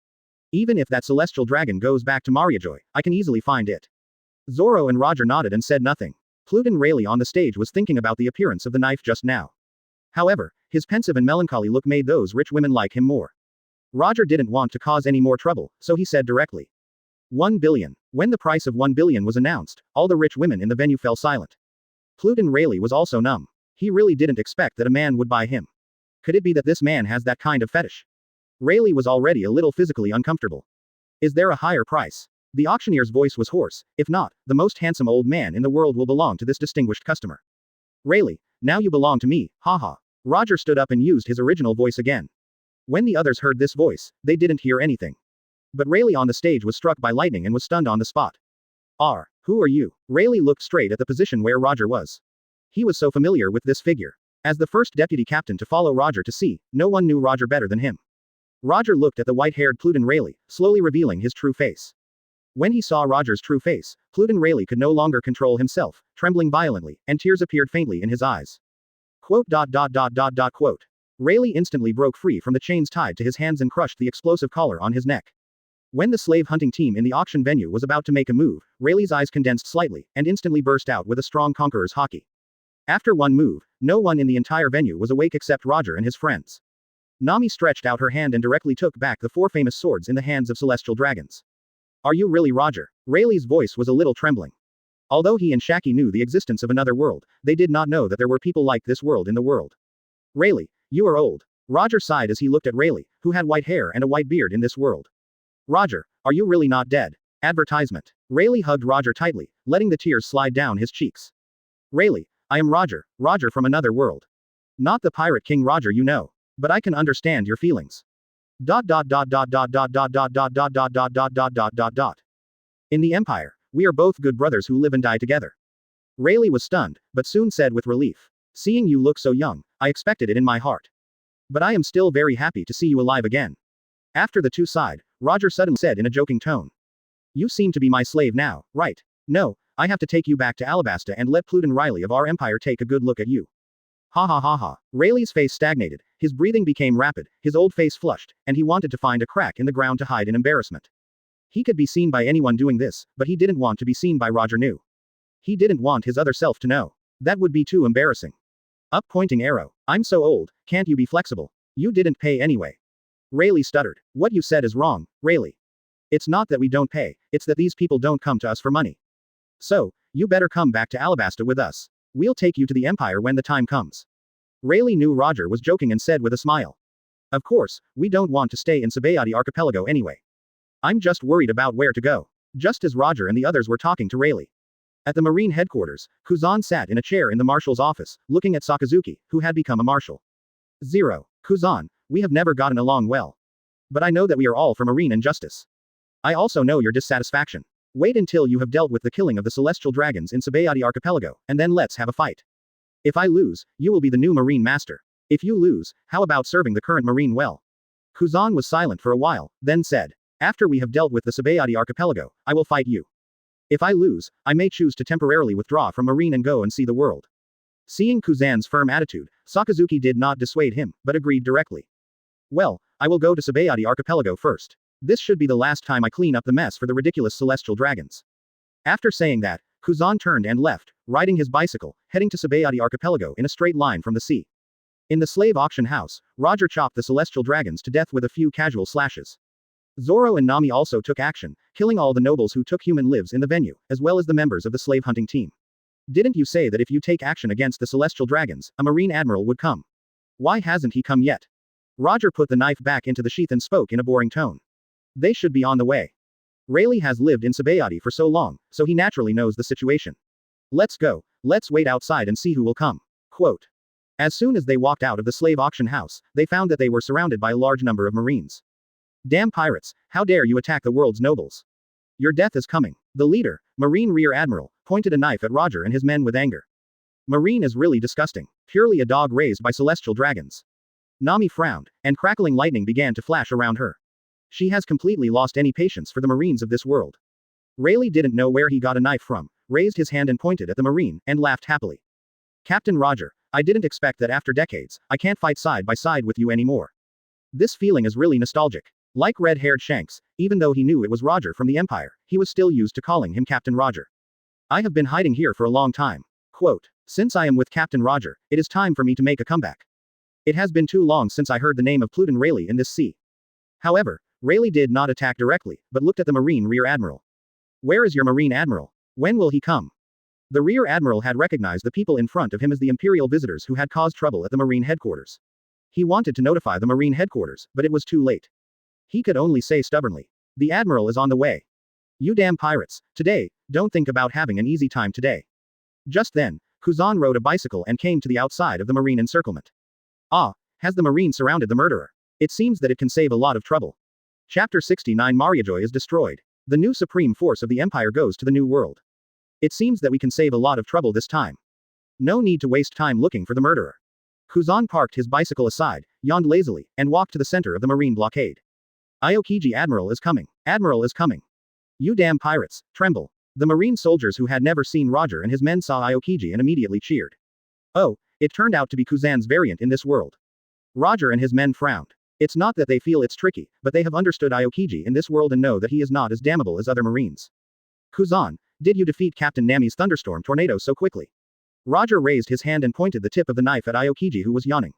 Speaker 2: Even if that celestial dragon goes back to Mariajoy, I can easily find it. Zoro and Roger nodded and said nothing. Pluton Rayleigh on the stage was thinking about the appearance of the knife just now. However, his pensive and melancholy look made those rich women like him more. Roger didn't want to cause any more trouble, so he said directly. 1 billion. When the price of 1 billion was announced, all the rich women in the venue fell silent. Pluton Rayleigh was also numb. He really didn't expect that a man would buy him. Could it be that this man has that kind of fetish? Rayleigh was already a little physically uncomfortable. Is there a higher price? The auctioneer's voice was hoarse. If not, the most handsome old man in the world will belong to this distinguished customer. Rayleigh, now you belong to me, haha. Roger stood up and used his original voice again. When the others heard this voice, they didn't hear anything. But Rayleigh on the stage was struck by lightning and was stunned on the spot. Who are you? Rayleigh looked straight at the position where Roger was. He was so familiar with this figure. As the first deputy captain to follow Roger to sea, no one knew Roger better than him. Roger looked at the white-haired Pluden Rayleigh, slowly revealing his true face. When he saw Roger's true face, Pluden Rayleigh could no longer control himself, trembling violently, and tears appeared faintly in his eyes. Quote. Rayleigh instantly broke free from the chains tied to his hands and crushed the explosive collar on his neck. When the slave hunting team in the auction venue was about to make a move, Rayleigh's eyes condensed slightly, and instantly burst out with a strong Conqueror's Haki. After one move, no one in the entire venue was awake except Roger and his friends. Nami stretched out her hand and directly took back the 4 famous swords in the hands of celestial dragons. Are you really Roger? Rayleigh's voice was a little trembling. Although he and Shaki knew the existence of another world, they did not know that there were people like this world in the world. Rayleigh, you are old. Roger sighed as he looked at Rayleigh, who had white hair and a white beard in this world. Roger, are you really not dead? Advertisement. Rayleigh hugged Roger tightly, letting the tears slide down his cheeks. Rayleigh, I am Roger, Roger from another world. Not the Pirate King Roger you know. But I can understand your feelings. In the Empire, we are both good brothers who live and die together. Rayleigh was stunned, but soon said with relief. Seeing you look so young, I expected it in my heart. But I am still very happy to see you alive again. After the two sighed, Roger suddenly said in a joking tone. You seem to be my slave now, right? No, I have to take you back to Alabasta and let Pluden Rayleigh of our empire take a good look at you. Ha ha ha ha. Rayleigh's face stagnated, his breathing became rapid, his old face flushed, and he wanted to find a crack in the ground to hide in embarrassment. He could be seen by anyone doing this, but he didn't want to be seen by Roger New. He didn't want his other self to know. That would be too embarrassing. Up pointing arrow. I'm so old, can't you be flexible? You didn't pay anyway. Rayleigh stuttered. What you said is wrong, Rayleigh. It's not that we don't pay, it's that these people don't come to us for money. So, you better come back to Alabasta with us. We'll take you to the Empire when the time comes. Rayleigh knew Roger was joking and said with a smile. Of course, we don't want to stay in Baratti Archipelago anyway. I'm just worried about where to go. Just as Roger and the others were talking to Rayleigh. At the Marine headquarters, Kuzan sat in a chair in the marshal's office, looking at Sakazuki, who had become a marshal. Zero. Kuzan, we have never gotten along well. But I know that we are all for marine injustice. I also know your dissatisfaction. Wait until you have dealt with the killing of the celestial dragons in Baratti Archipelago, and then let's have a fight. If I lose, you will be the new marine master. If you lose, how about serving the current marine well? Kuzan was silent for a while, then said. After we have dealt with the Baratti Archipelago, I will fight you. If I lose, I may choose to temporarily withdraw from marine and go and see the world. Seeing Kuzan's firm attitude, Sakazuki did not dissuade him, but agreed directly. Well, I will go to Baratti Archipelago first. This should be the last time I clean up the mess for the ridiculous celestial dragons. After saying that, Kuzan turned and left, riding his bicycle, heading to Baratti Archipelago in a straight line from the sea. In the slave auction house, Roger chopped the celestial dragons to death with a few casual slashes. Zoro and Nami also took action, killing all the nobles who took human lives in the venue, as well as the members of the slave hunting team. Didn't you say that if you take action against the celestial dragons, a marine admiral would come? Why hasn't he come yet? Roger put the knife back into the sheath and spoke in a boring tone. They should be on the way. Rayleigh has lived in Baratti for so long, so he naturally knows the situation. Let's go, let's wait outside and see who will come. Quote. As soon as they walked out of the slave auction house, they found that they were surrounded by a large number of marines. Damn pirates, how dare you attack the world's nobles? Your death is coming. The leader, Marine Rear Admiral, pointed a knife at Roger and his men with anger. Marine is really disgusting. Purely a dog raised by celestial dragons. Nami frowned, and crackling lightning began to flash around her. She has completely lost any patience for the Marines of this world. Rayleigh didn't know where he got a knife from, raised his hand and pointed at the Marine, and laughed happily. Captain Roger, I didn't expect that after decades, I can't fight side by side with you anymore. This feeling is really nostalgic. Like red-haired Shanks, even though he knew it was Roger from the Empire, he was still used to calling him Captain Roger. I have been hiding here for a long time. Quote. Since I am with Captain Roger, it is time for me to make a comeback. It has been too long since I heard the name of Pluden Rayleigh in this sea. However, Rayleigh did not attack directly, but looked at the Marine Rear Admiral. Where is your Marine Admiral? When will he come? The Rear Admiral had recognized the people in front of him as the Imperial visitors who had caused trouble at the Marine headquarters. He wanted to notify the Marine headquarters, but it was too late. He could only say stubbornly. The Admiral is on the way. You damn pirates, today, don't think about having an easy time today. Just then, Kuzan rode a bicycle and came to the outside of the Marine encirclement. Ah, has the Marine surrounded the murderer? It seems that it can save a lot of trouble. Chapter 69 Mariajoy is destroyed. The new supreme force of the Empire goes to the New World. It seems that we can save a lot of trouble this time. No need to waste time looking for the murderer. Kuzan parked his bicycle aside, yawned lazily, and walked to the center of the marine blockade. Aokiji Admiral is coming. Admiral is coming. You damn pirates, tremble. The marine soldiers who had never seen Roger and his men saw Aokiji and immediately cheered. Oh, it turned out to be Kuzan's variant in this world. Roger and his men frowned. It's not that they feel it's tricky, but they have understood Aokiji in this world and know that he is not as damnable as other marines. Kuzan, did you defeat Captain Nami's thunderstorm tornado so quickly? Roger raised his hand and pointed the tip of the knife at Aokiji, who was yawning.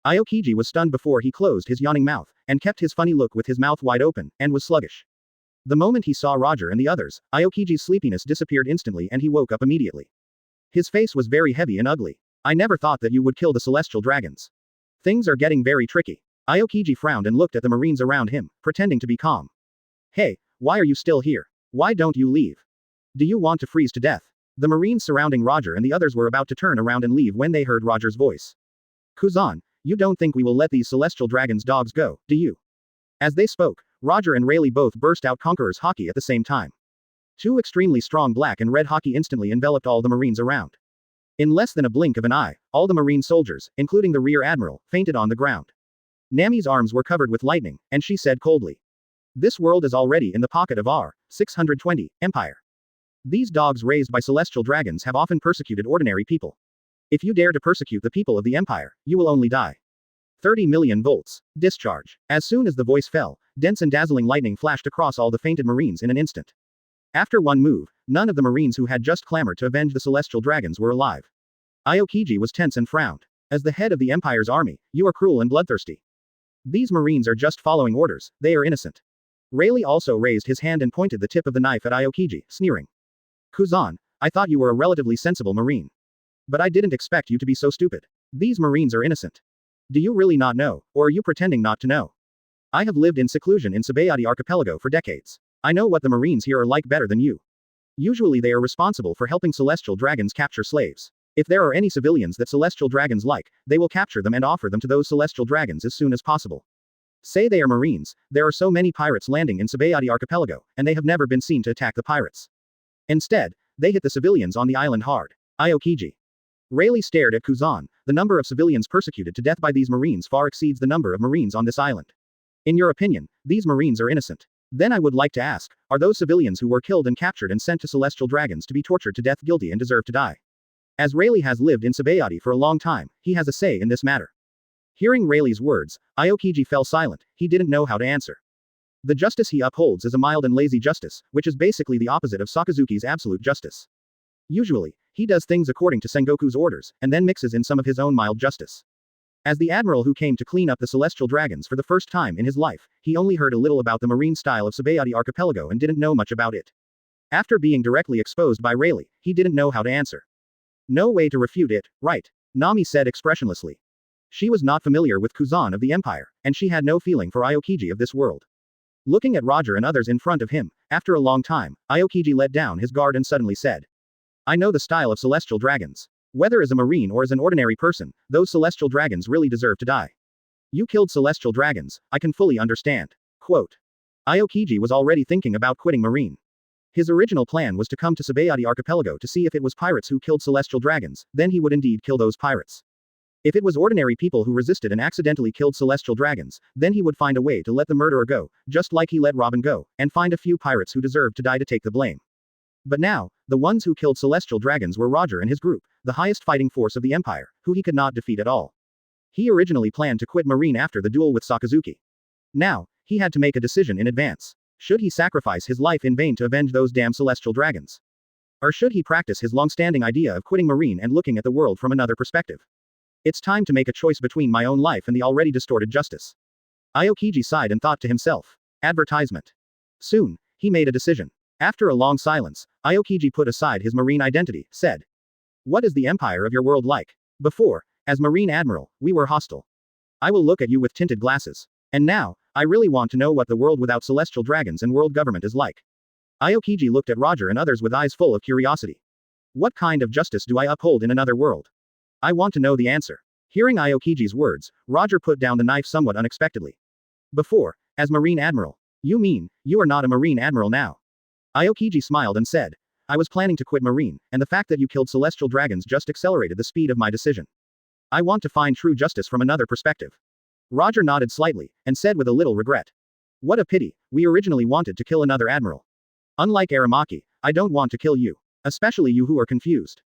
Speaker 2: Aokiji was stunned before he closed his yawning mouth, and kept his funny look with his mouth wide open, and was sluggish. The moment he saw Roger and the others, Aokiji's sleepiness disappeared instantly and he woke up immediately. His face was very heavy and ugly. I never thought that you would kill the celestial dragons. Things are getting very tricky. Aokiji frowned and looked at the marines around him, pretending to be calm. Hey, why are you still here? Why don't you leave? Do you want to freeze to death? The marines surrounding Roger and the others were about to turn around and leave when they heard Roger's voice. Kuzan, you don't think we will let these celestial dragons' dogs go, do you? As they spoke, Roger and Rayleigh both burst out Conqueror's Haki at the same time. Two extremely strong black and red Haki instantly enveloped all the marines around. In less than a blink of an eye, all the marine soldiers, including the rear admiral, fainted on the ground. Nami's arms were covered with lightning, and she said coldly. This world is already in the pocket of our 620 Empire. These dogs raised by celestial dragons have often persecuted ordinary people. If you dare to persecute the people of the Empire, you will only die. 30 million volts. Discharge. As soon as the voice fell, dense and dazzling lightning flashed across all the fainted marines in an instant. After one move, none of the marines who had just clamored to avenge the celestial dragons were alive. Aokiji was tense and frowned. As the head of the Empire's army, you are cruel and bloodthirsty. These marines are just following orders, they are innocent. Rayleigh also raised his hand and pointed the tip of the knife at Aokiji, sneering. Kuzan, I thought you were a relatively sensible marine. But I didn't expect you to be so stupid. These marines are innocent. Do you really not know, or are you pretending not to know? I have lived in seclusion in Baratti archipelago for decades. I know what the marines here are like better than you. Usually they are responsible for helping celestial dragons capture slaves. If there are any civilians that celestial dragons like, they will capture them and offer them to those celestial dragons as soon as possible. Say they are marines, there are so many pirates landing in Baratti archipelago, and they have never been seen to attack the pirates. Instead, they hit the civilians on the island hard. Aokiji. Rayleigh stared at Kuzan. The number of civilians persecuted to death by these marines far exceeds the number of marines on this island. In your opinion, these marines are innocent. Then I would like to ask, are those civilians who were killed and captured and sent to celestial dragons to be tortured to death guilty and deserve to die? As Rayleigh has lived in Baratti for a long time, he has a say in this matter. Hearing Rayleigh's words, Aokiji fell silent. He didn't know how to answer. The justice he upholds is a mild and lazy justice, which is basically the opposite of Sakazuki's absolute justice. Usually, he does things according to Sengoku's orders, and then mixes in some of his own mild justice. As the admiral who came to clean up the celestial dragons for the first time in his life, he only heard a little about the marine style of Baratti archipelago and didn't know much about it. After being directly exposed by Rayleigh, he didn't know how to answer. No way to refute it, right? Nami said expressionlessly. She was not familiar with Kuzan of the Empire, and she had no feeling for Aokiji of this world. Looking at Roger and others in front of him, after a long time, Aokiji let down his guard and suddenly said. I know the style of celestial dragons. Whether as a marine or as an ordinary person, those celestial dragons really deserve to die. You killed celestial dragons, I can fully understand. Quote. Aokiji was already thinking about quitting marine. His original plan was to come to Baratti archipelago to see if it was pirates who killed celestial dragons, then he would indeed kill those pirates. If it was ordinary people who resisted and accidentally killed celestial dragons, then he would find a way to let the murderer go, just like he let Robin go, and find a few pirates who deserved to die to take the blame. But now, the ones who killed celestial dragons were Roger and his group, the highest fighting force of the Empire, who he could not defeat at all. He originally planned to quit marine after the duel with Sakazuki. Now, he had to make a decision in advance. Should he sacrifice his life in vain to avenge those damn celestial dragons? Or should he practice his long-standing idea of quitting marine and looking at the world from another perspective? It's time to make a choice between my own life and the already distorted justice. Aokiji sighed and thought to himself. Advertisement. Soon, he made a decision. After a long silence, Aokiji put aside his marine identity, said. What is the empire of your world like? Before, as Marine Admiral, we were hostile. I will look at you with tinted glasses. And now, I really want to know what the world without celestial dragons and world government is like. Aokiji looked at Roger and others with eyes full of curiosity. What kind of justice do I uphold in another world? I want to know the answer. Hearing Aokiji's words, Roger put down the knife somewhat unexpectedly. Before, as Marine Admiral. You mean, you are not a Marine Admiral now? Aokiji smiled and said. I was planning to quit Marine, and the fact that you killed celestial dragons just accelerated the speed of my decision. I want to find true justice from another perspective. Roger nodded slightly, and said with a little regret. What a pity, we originally wanted to kill another admiral. Unlike Aramaki, I don't want to kill you. Especially you who are confused.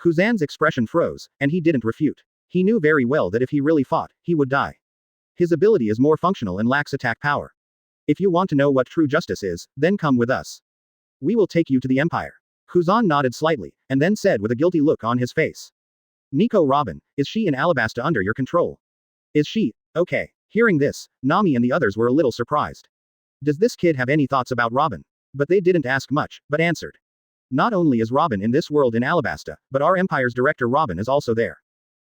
Speaker 2: Kuzan's expression froze, and he didn't refute. He knew very well that if he really fought, he would die. His ability is more functional and lacks attack power. If you want to know what true justice is, then come with us. We will take you to the Empire. Kuzan nodded slightly, and then said with a guilty look on his face. Nico Robin, is she in Alabasta under your control? Is she? Okay. Hearing this, Nami and the others were a little surprised. Does this kid have any thoughts about Robin? But they didn't ask much, but answered. Not only is Robin in this world in Alabasta, but our Empire's director Robin is also there.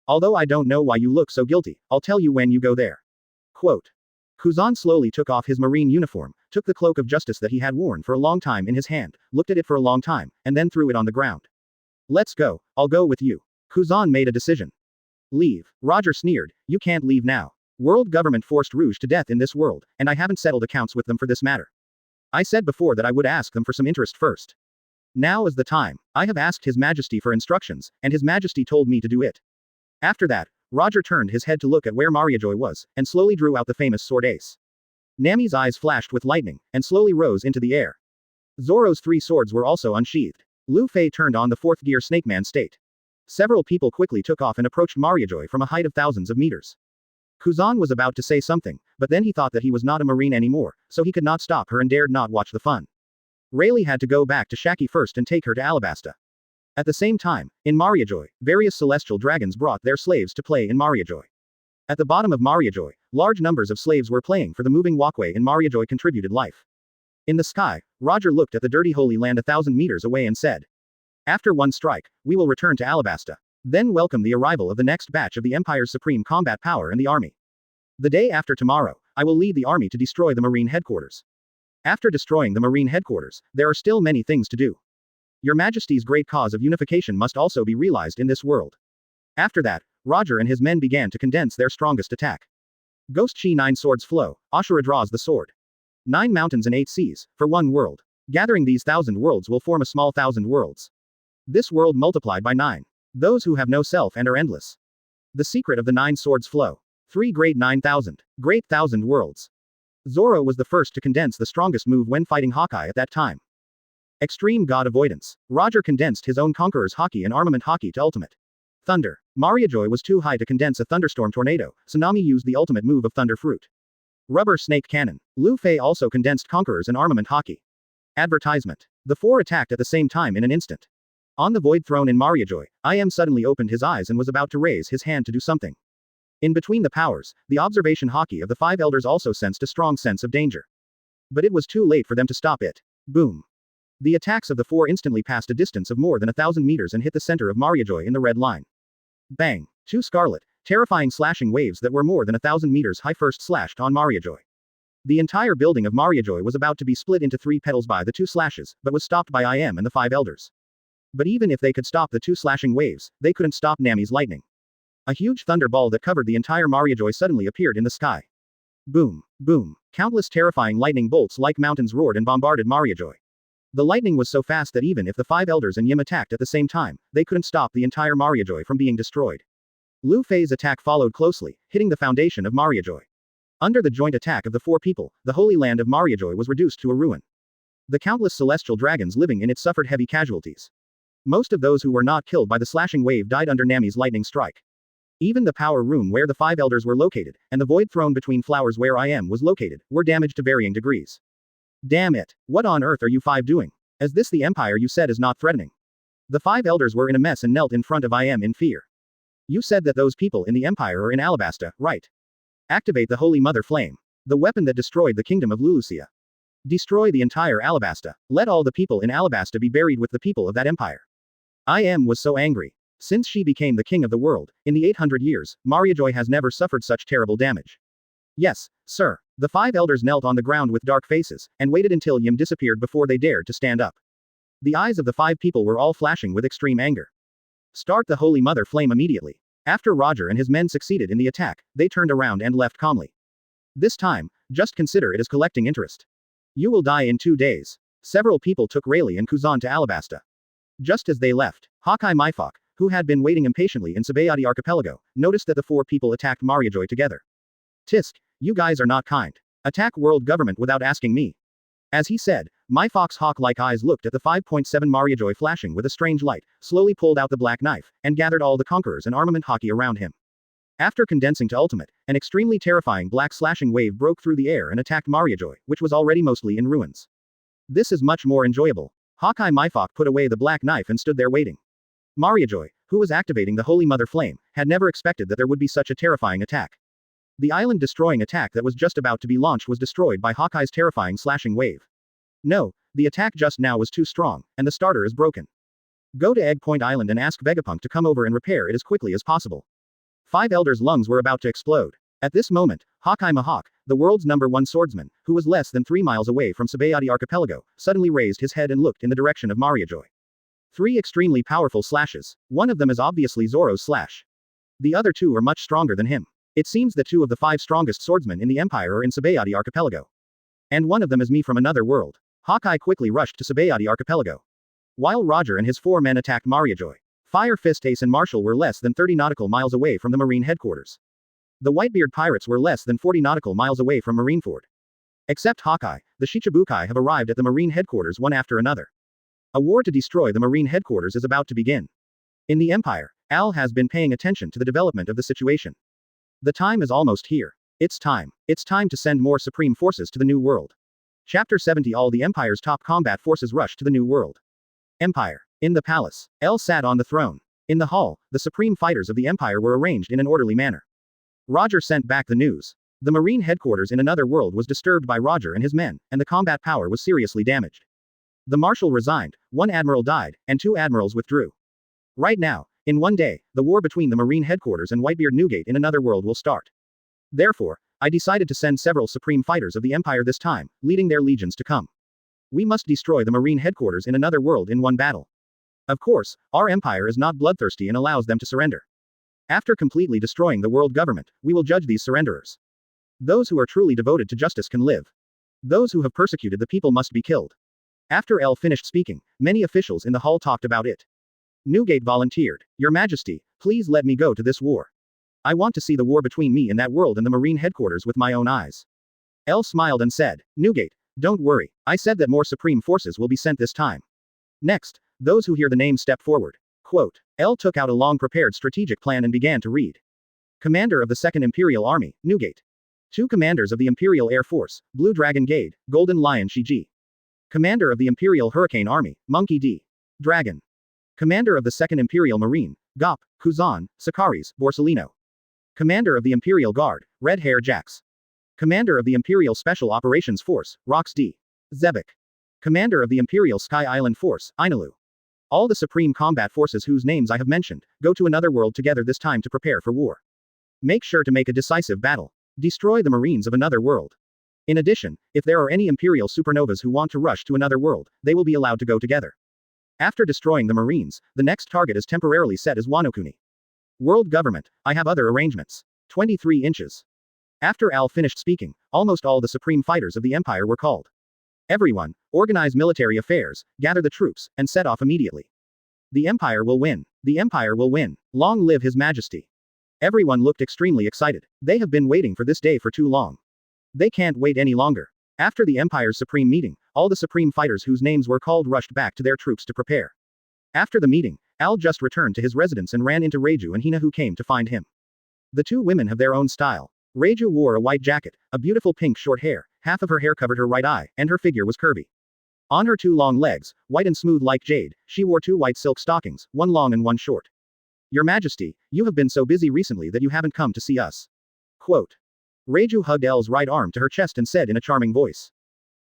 Speaker 2: Although I don't know why you look so guilty, I'll tell you when you go there. Quote. Kuzan slowly took off his marine uniform, took the cloak of justice that he had worn for a long time in his hand, looked at it for a long time, and then threw it on the ground. Let's go, I'll go with you. Kuzan made a decision. Leave. Roger sneered, you can't leave now. World government forced Rouge to death in this world, and I haven't settled accounts with them for this matter. I said before that I would ask them for some interest first. Now is the time. I have asked His Majesty for instructions, and His Majesty told me to do it. After that, Roger turned his head to look at where Mariajoy was, and slowly drew out the famous sword ace. Nami's eyes flashed with lightning, and slowly rose into the air. Zoro's 3 swords were also unsheathed. Lufei turned on the 4th gear Snakeman state. Several people quickly took off and approached Mariajoy from a height of thousands of meters. Kuzan was about to say something, but then he thought that he was not a marine anymore, so he could not stop her and dared not watch the fun. Rayleigh had to go back to Shaki first and take her to Alabasta. At the same time, in Mariajoy, various celestial dragons brought their slaves to play in Mariajoy. At the bottom of Mariajoy, large numbers of slaves were playing for the moving walkway in Mariajoy contributed life. In the sky, Roger looked at the dirty holy land 1,000 meters away and said. After one strike, we will return to Alabasta. Then welcome the arrival of the next batch of the Empire's supreme combat power and the army. The day after tomorrow, I will lead the army to destroy the Marine headquarters. After destroying the Marine headquarters, there are still many things to do. Your Majesty's great cause of unification must also be realized in this world. After that, Roger and his men began to condense their strongest attack. Ghost Chi 9 swords flow, Ashura draws the sword. 9 mountains and 8 seas, for 1 world. Gathering these 1,000 worlds will form a small 1,000 worlds. This world multiplied by 9. Those who have no self and are endless. The secret of the 9 swords flow. 3 great 9,000. Great 1,000 worlds. Zoro was the first to condense the strongest move when fighting Hawkeye at that time. Extreme God Avoidance. Roger condensed his own Conqueror's Haki and Armament Haki to ultimate. Thunder. Mariajoy was too high to condense a Thunderstorm Tornado, so Nami used the ultimate move of Thunder Fruit. Rubber Snake Cannon. Lufei also condensed Conqueror's and Armament Haki. Advertisement. The 4 attacked at the same time in an instant. On the Void Throne in Mariajoy, Im suddenly opened his eyes and was about to raise his hand to do something. In between the powers, the observation Haki of the 5 elders also sensed a strong sense of danger. But it was too late for them to stop it. Boom. The attacks of the 4 instantly passed a distance of more than 1,000 meters and hit the center of Mariajoy in the red line. Bang. 2 scarlet, terrifying slashing waves that were more than 1,000 meters high first slashed on Mariajoy. The entire building of Mariajoy was about to be split into 3 petals by the 2 slashes, but was stopped by Im and the 5 elders. But even if they could stop the 2 slashing waves, they couldn't stop Nami's lightning. A huge thunder ball that covered the entire Mariajoy suddenly appeared in the sky. Boom. Boom. Countless terrifying lightning bolts like mountains roared and bombarded Mariajoy. The lightning was so fast that even if the 5 elders and Yim attacked at the same time, they couldn't stop the entire Mariajoy from being destroyed. Lufei's attack followed closely, hitting the foundation of Mariajoy. Under the joint attack of the 4 people, the holy land of Mariajoy was reduced to a ruin. The countless celestial dragons living in it suffered heavy casualties. Most of those who were not killed by the slashing wave died under Nami's lightning strike. Even the power room where the 5 elders were located, and the void throne between flowers where Im was located, were damaged to varying degrees. Damn it. What on earth are you 5 doing? Is this the empire you said is not threatening? The 5 elders were in a mess and knelt in front of Im in fear. You said that those people in the empire are in Alabasta, right? Activate the Holy Mother Flame. The weapon that destroyed the kingdom of Lulusia. Destroy the entire Alabasta. Let all the people in Alabasta be buried with the people of that empire. Im was so angry. Since she became the king of the world, in the 800 years, Mariajoy has never suffered such terrible damage. Yes, sir. The 5 elders knelt on the ground with dark faces, and waited until Yim disappeared before they dared to stand up. The eyes of the 5 people were all flashing with extreme anger. Start the Holy Mother Flame immediately. After Roger and his men succeeded in the attack, they turned around and left calmly. This time, just consider it as collecting interest. You will die in 2 days. Several people took Rayleigh and Kuzan to Alabasta. Just as they left, Hawkeye Mifok, who had been waiting impatiently in Sabayati Archipelago, noticed that the four people attacked Mariajoy together. Tisk, you guys are not kind. Attack world government without asking me. As he said, Mifok's hawk-like eyes looked at the 5.7 Mariajoy flashing with a strange light, slowly pulled out the black knife, and gathered all the conquerors and armament Haki around him. After condensing to ultimate, an extremely terrifying black slashing wave broke through the air and attacked Mariajoy, which was already mostly in ruins. This is much more enjoyable. Hawkeye Mifok put away the black knife and stood there waiting. Mariajoy, who was activating the Holy Mother Flame, had never expected that there would be such a terrifying attack. The island-destroying attack that was just about to be launched was destroyed by Hawkeye's terrifying slashing wave. No, the attack just now was too strong, and the starter is broken. Go to Egg Point Island and ask Vegapunk to come over and repair it as quickly as possible. Five elders' lungs were about to explode. At this moment, Hawkeye Mihawk, the world's #1 swordsman, who was less than 3 miles away from Sabayati Archipelago, suddenly raised his head and looked in the direction of Mariajoy. 3 extremely powerful slashes. One of them is obviously Zoro's slash. The other 2 are much stronger than him. It seems that 2 of the 5 strongest swordsmen in the Empire are in Sabayati Archipelago. And one of them is me from another world. Hawkeye quickly rushed to Sabayati Archipelago. While Roger and his 4 men attacked Mariajoy, Fire Fist Ace and Marshall were less than 30 nautical miles away from the Marine headquarters. The Whitebeard pirates were less than 40 nautical miles away from Marineford. Except Hawkeye, the Shichibukai have arrived at the Marine headquarters one after another. A war to destroy the Marine headquarters is about to begin. In the Empire, Al has been paying attention to the development of the situation. The time is almost here. It's time. It's time to send more Supreme Forces to the New World. Chapter 70. All the Empire's top combat forces rush to the New World. Empire. In the palace, El sat on the throne. In the hall, the supreme fighters of the Empire were arranged in an orderly manner. Roger sent back the news. The Marine headquarters in another world was disturbed by Roger and his men, and the combat power was seriously damaged. The Marshal resigned, 1 admiral died, and 2 admirals withdrew. Right now, in one day, the war between the Marine headquarters and Whitebeard Newgate in another world will start. Therefore, I decided to send several supreme fighters of the Empire this time, leading their legions to come. We must destroy the Marine headquarters in another world in one battle. Of course, our Empire is not bloodthirsty and allows them to surrender. After completely destroying the world government, we will judge these surrenderers. Those who are truly devoted to justice can live. Those who have persecuted the people must be killed. After El finished speaking, many officials in the hall talked about it. Newgate volunteered. Your Majesty, please let me go to this war. I want to see the war between me and that world and the Marine headquarters with my own eyes. El smiled and said, Newgate, don't worry, I said that more supreme forces will be sent this time. Next, those who hear the name step forward. Quote. El took out a long-prepared strategic plan and began to read. Commander of the 2nd Imperial Army, Newgate. 2 commanders of the Imperial Air Force, Blue Dragon Gade, Golden Lion Shiji. Commander of the Imperial Hurricane Army, Monkey D. Dragon. Commander of the 2nd Imperial Marine, Gop, Kuzan, Sakaris, Borsellino. Commander of the Imperial Guard, Red Hair Jax. Commander of the Imperial Special Operations Force, Rox D. Zebek. Commander of the Imperial Sky Island Force, Inalu. All the supreme combat forces whose names I have mentioned, go to another world together this time to prepare for war. Make sure to make a decisive battle. Destroy the Marines of another world. In addition, if there are any Imperial supernovas who want to rush to another world, they will be allowed to go together. After destroying the Marines, the next target is temporarily set as Wanokuni. World government, I have other arrangements. 23 inches. After Al finished speaking, almost all the supreme fighters of the Empire were called. Everyone, organize military affairs, gather the troops, and set off immediately. The Empire will win. The Empire will win. Long live His Majesty. Everyone looked extremely excited. They have been waiting for this day for too long. They can't wait any longer. After the Empire's supreme meeting, all the supreme fighters whose names were called rushed back to their troops to prepare. After the meeting, Al just returned to his residence and ran into Reiju and Hina, who came to find him. The 2 women have their own style. Reiju wore a white jacket, a beautiful pink short hair, half of her hair covered her right eye, and her figure was curvy. On her 2 long legs, white and smooth like jade, she wore 2 white silk stockings, one long and one short. Your Majesty, you have been so busy recently that you haven't come to see us. Quote. Reiju hugged El's right arm to her chest and said in a charming voice.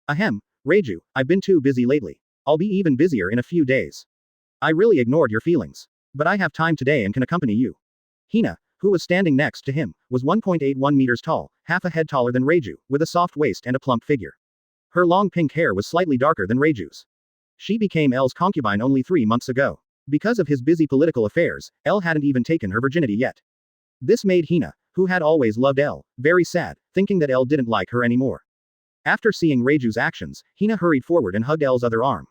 Speaker 2: Ahem, Reiju, I've been too busy lately. I'll be even busier in a few days. I really ignored your feelings. But I have time today and can accompany you. Hina, who was standing next to him, was 1.81 meters tall, half a head taller than Reiju, with a soft waist and a plump figure. Her long pink hair was slightly darker than Reiju's. She became El's concubine only 3 months ago. Because of his busy political affairs, El hadn't even taken her virginity yet. This made Hina, who had always loved El, very sad, thinking that El didn't like her anymore. After seeing Reiju's actions, Hina hurried forward and hugged El's other arm.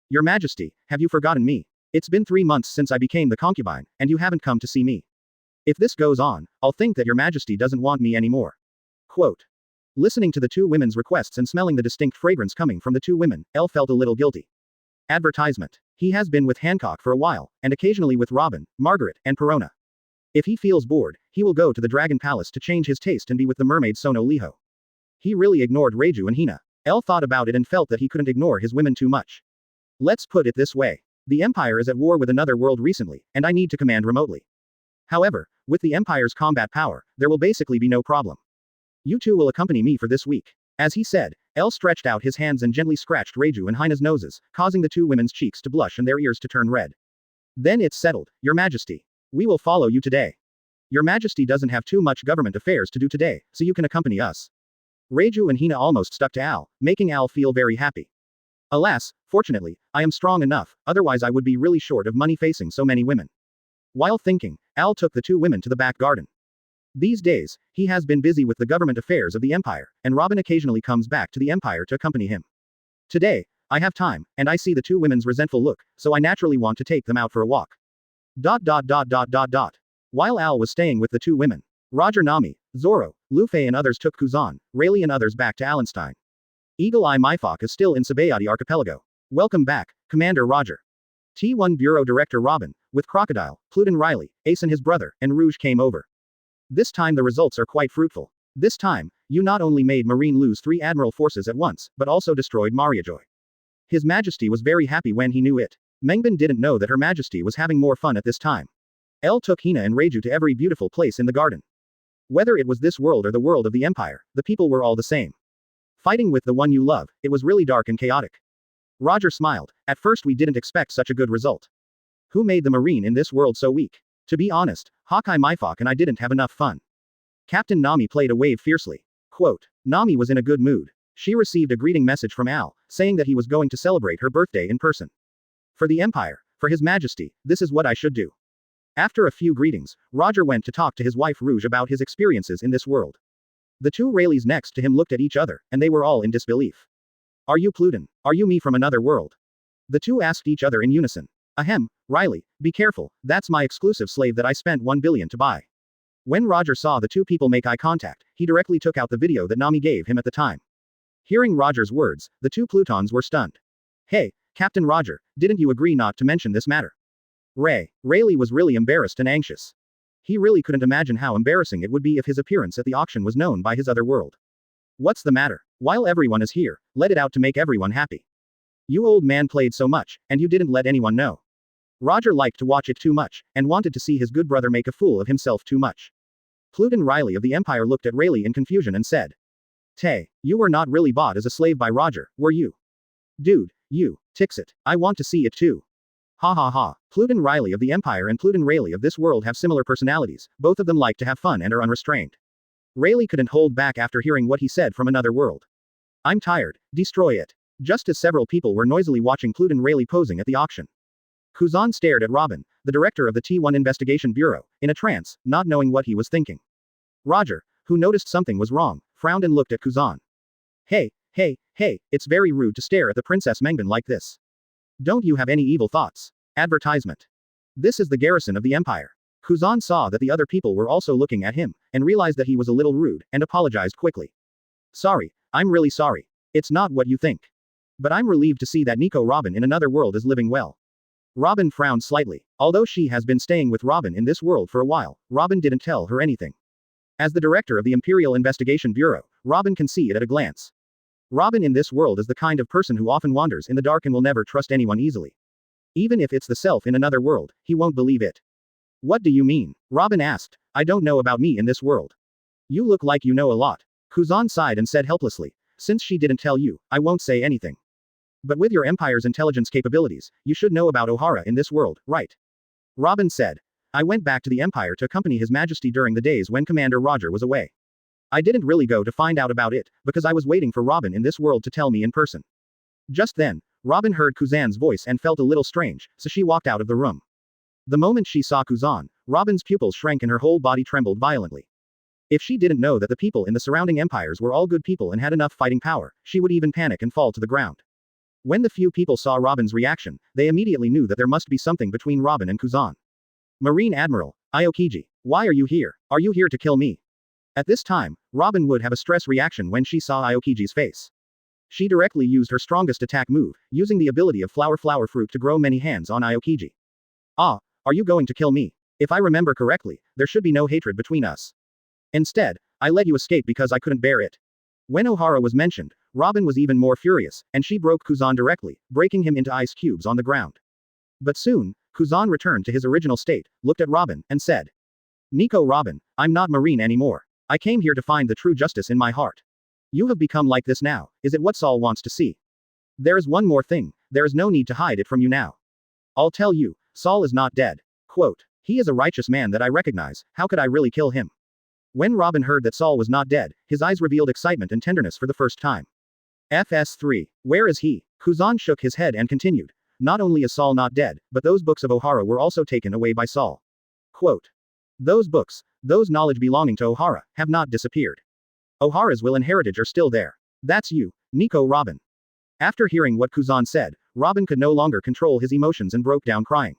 Speaker 2: Your Majesty, have you forgotten me? It's been 3 months since I became the concubine, and you haven't come to see me. If this goes on, I'll think that your majesty doesn't want me anymore. Quote. Listening to the two women's requests and smelling the distinct fragrance coming from the two women, Elle felt a little guilty. Advertisement. He has been with Hancock for a while, and occasionally with Robin, Margaret, and Perona. If he feels bored, he will go to the Dragon Palace to change his taste and be with the mermaid Sono Liho. He really ignored Reiju and Hina. Elle thought about it and felt that he couldn't ignore his women too much. Let's put it this way. The Empire is at war with another world recently, and I need to command remotely. However, with the Empire's combat power, there will basically be no problem. You two will accompany me for this week. As he said, Elle stretched out his hands and gently scratched Reiju and Hina's noses, causing the two women's cheeks to blush and their ears to turn red. Then it's settled, Your Majesty. We will follow you today. Your Majesty doesn't have too much government affairs to do today, so you can accompany us. Reiju and Hina almost stuck to Al, making Al feel very happy. Alas, fortunately, I am strong enough, otherwise I would be really short of money facing so many women. While thinking, Al took the two women to the back garden. These days, he has been busy with the government affairs of the Empire, and Robin occasionally comes back to the Empire to accompany him. Today, I have time, and I see the two women's resentful look, so I naturally want to take them out for a walk. While Al was staying with the two women, Roger, Nami, Zoro, Lufei and others took Kuzan, Rayleigh and others back to Allenstein. Eagle Eye Myfok is still in Sabayati Archipelago. Welcome back, Commander Roger. T1 Bureau Director Robin, with Crocodile, Pluton Riley, Ace and his brother, and Rouge came over. This time the results are quite fruitful. This time, you not only made Marine lose 3 Admiral forces at once, but also destroyed Mariajoy. His Majesty was very happy when he knew it. Mengbin didn't know that Her Majesty was having more fun at this time. Elle took Hina and Reiju to every beautiful place in the garden. Whether it was this world or the world of the Empire, the people were all the same. Fighting with the one you love, it was really dark and chaotic. Roger smiled. At first we didn't expect such a good result. Who made the Marine in this world so weak? To be honest, Hawkeye Myfok and I didn't have enough fun. Captain Nami played a wave fiercely. Quote. Nami was in a good mood. She received a greeting message from Al, saying that he was going to celebrate her birthday in person. For the Empire, for His Majesty, this is what I should do. After a few greetings, Roger went to talk to his wife Rouge about his experiences in this world. The two Rayleighs next to him looked at each other, and they were all in disbelief. Are you Pluton? Are you me from another world? The two asked each other in unison. Ahem, Riley, be careful, that's my exclusive slave that I spent 1 billion to buy. When Roger saw the two people make eye contact, he directly took out the video that Nami gave him at the time. Hearing Roger's words, the two Plutons were stunned. Hey, Captain Roger, didn't you agree not to mention this matter? Rayleigh was really embarrassed and anxious. He really couldn't imagine how embarrassing it would be if his appearance at the auction was known by his other world. What's the matter? While everyone is here, let it out to make everyone happy. You old man played so much, and you didn't let anyone know. Roger liked to watch it too much, and wanted to see his good brother make a fool of himself too much. Pluton Riley of the Empire looked at Rayleigh in confusion and said. Tay, you were not really bought as a slave by Roger, were you? Dude, you, Tixit, I want to see it too. Ha ha ha. Pluton Riley of the Empire and Pluton Rayleigh of this world have similar personalities, both of them like to have fun and are unrestrained. Rayleigh couldn't hold back after hearing what he said from another world. I'm tired, destroy it. Just as several people were noisily watching Pluton Rayleigh posing at the auction. Kuzan stared at Robin, the director of the T1 Investigation Bureau, in a trance, not knowing what he was thinking. Roger, who noticed something was wrong, frowned and looked at Kuzan. Hey, it's very rude to stare at the Princess Mengbin like this. Don't you have any evil thoughts? Advertisement. This is the garrison of the Empire. Kuzan saw that the other people were also looking at him, and realized that he was a little rude, and apologized quickly. Sorry, I'm really sorry. It's not what you think. But I'm relieved to see that Nico Robin in another world is living well. Robin frowned slightly. Although she has been staying with Robin in this world for a while, Robin didn't tell her anything. As the director of the Imperial Investigation Bureau, Robin can see it at a glance. Robin in this world is the kind of person who often wanders in the dark and will never trust anyone easily. Even if it's the self in another world, he won't believe it. What do you mean? Robin asked. I don't know about me in this world. You look like you know a lot. Kuzan sighed and said helplessly. Since she didn't tell you, I won't say anything. But with your Empire's intelligence capabilities, you should know about Ohara in this world, right? Robin said. I went back to the Empire to accompany His Majesty during the days when Commander Roger was away. I didn't really go to find out about it, because I was waiting for Robin in this world to tell me in person. Just then, Robin heard Kuzan's voice and felt a little strange, so she walked out of the room. The moment she saw Kuzan, Robin's pupils shrank and her whole body trembled violently. If she didn't know that the people in the surrounding empires were all good people and had enough fighting power, she would even panic and fall to the ground. When the few people saw Robin's reaction, they immediately knew that there must be something between Robin and Kuzan. Marine Admiral, Aokiji, why are you here? Are you here to kill me? At this time, Robin would have a stress reaction when she saw Aokiji's face. She directly used her strongest attack move, using the ability of flower fruit to grow many hands on Aokiji. Ah, are you going to kill me? If I remember correctly, there should be no hatred between us. Instead, I let you escape because I couldn't bear it. When Ohara was mentioned, Robin was even more furious, and she broke Kuzan directly, breaking him into ice cubes on the ground. But soon, Kuzan returned to his original state, looked at Robin, and said, Nico Robin, I'm not Marine anymore. I came here to find the true justice in my heart. You have become like this now, is it what Saul wants to see? There is one more thing, there is no need to hide it from you now. I'll tell you, Saul is not dead. Quote, he is a righteous man that I recognize, how could I really kill him? When Robin heard that Saul was not dead, his eyes revealed excitement and tenderness for the first time. FS3. Where is he? Kuzan shook his head and continued. Not only is Saul not dead, but those books of Ohara were also taken away by Saul. Quote. Those books, those knowledge belonging to Ohara, have not disappeared. Ohara's will and heritage are still there. That's you, Nico Robin. After hearing what Kuzan said, Robin could no longer control his emotions and broke down crying.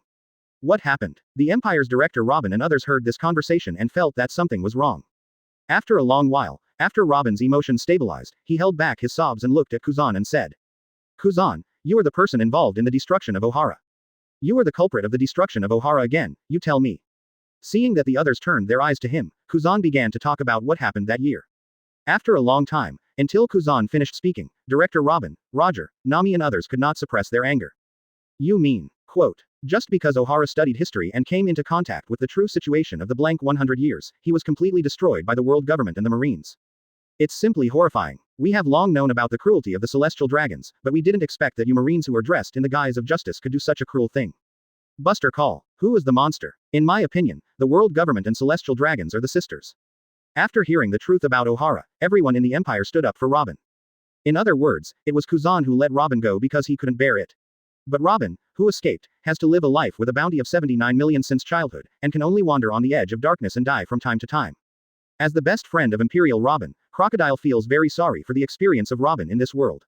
Speaker 2: What happened? The Empire's director Robin and others heard this conversation and felt that something was wrong. After a long while, after Robin's emotions stabilized, he held back his sobs and looked at Kuzan and said, Kuzan, you are the person involved in the destruction of Ohara. You are the culprit of the destruction of Ohara again, you tell me. Seeing that the others turned their eyes to him, Kuzan began to talk about what happened that year. After a long time, until Kuzan finished speaking, Director Robin, Roger, Nami and others could not suppress their anger. You mean, quote, just because Ohara studied history and came into contact with the true situation of the blank 100 years, he was completely destroyed by the world government and the Marines. It's simply horrifying. We have long known about the cruelty of the celestial dragons, but we didn't expect that you Marines who are dressed in the guise of justice could do such a cruel thing. Buster Call, who is the monster? In my opinion, the world government and celestial dragons are the sisters. After hearing the truth about Ohara, everyone in the Empire stood up for Robin. In other words, it was Kuzan who let Robin go because he couldn't bear it. But Robin, who escaped, has to live a life with a bounty of 79 million since childhood, and can only wander on the edge of darkness and die from time to time. As the best friend of Imperial Robin, Crocodile feels very sorry for the experience of Robin in this world.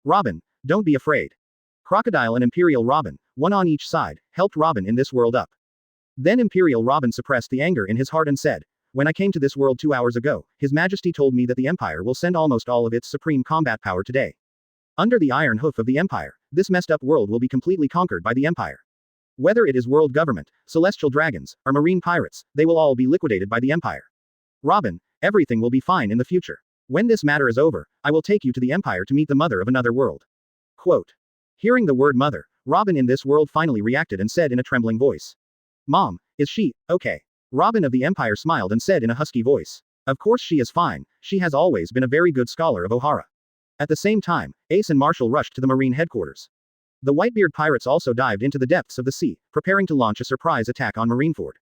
Speaker 2: Robin, don't be afraid. Crocodile and Imperial Robin, one on each side, helped Robin in this world up. Then Imperial Robin suppressed the anger in his heart and said, when I came to this world 2 hours ago, His Majesty told me that the Empire will send almost all of its supreme combat power today. Under the iron hoof of the Empire, this messed up world will be completely conquered by the Empire. Whether it is world government, celestial dragons, or marine pirates, they will all be liquidated by the Empire. Robin, everything will be fine in the future. When this matter is over, I will take you to the Empire to meet the mother of another world. Quote. Hearing the word mother, Robin in this world finally reacted and said in a trembling voice. Mom, is she, okay? Robin of the Empire smiled and said in a husky voice. Of course she is fine, she has always been a very good scholar of Ohara. At the same time, Ace and Marshall rushed to the Marine headquarters. The Whitebeard pirates also dived into the depths of the sea, preparing to launch a surprise attack on Marineford.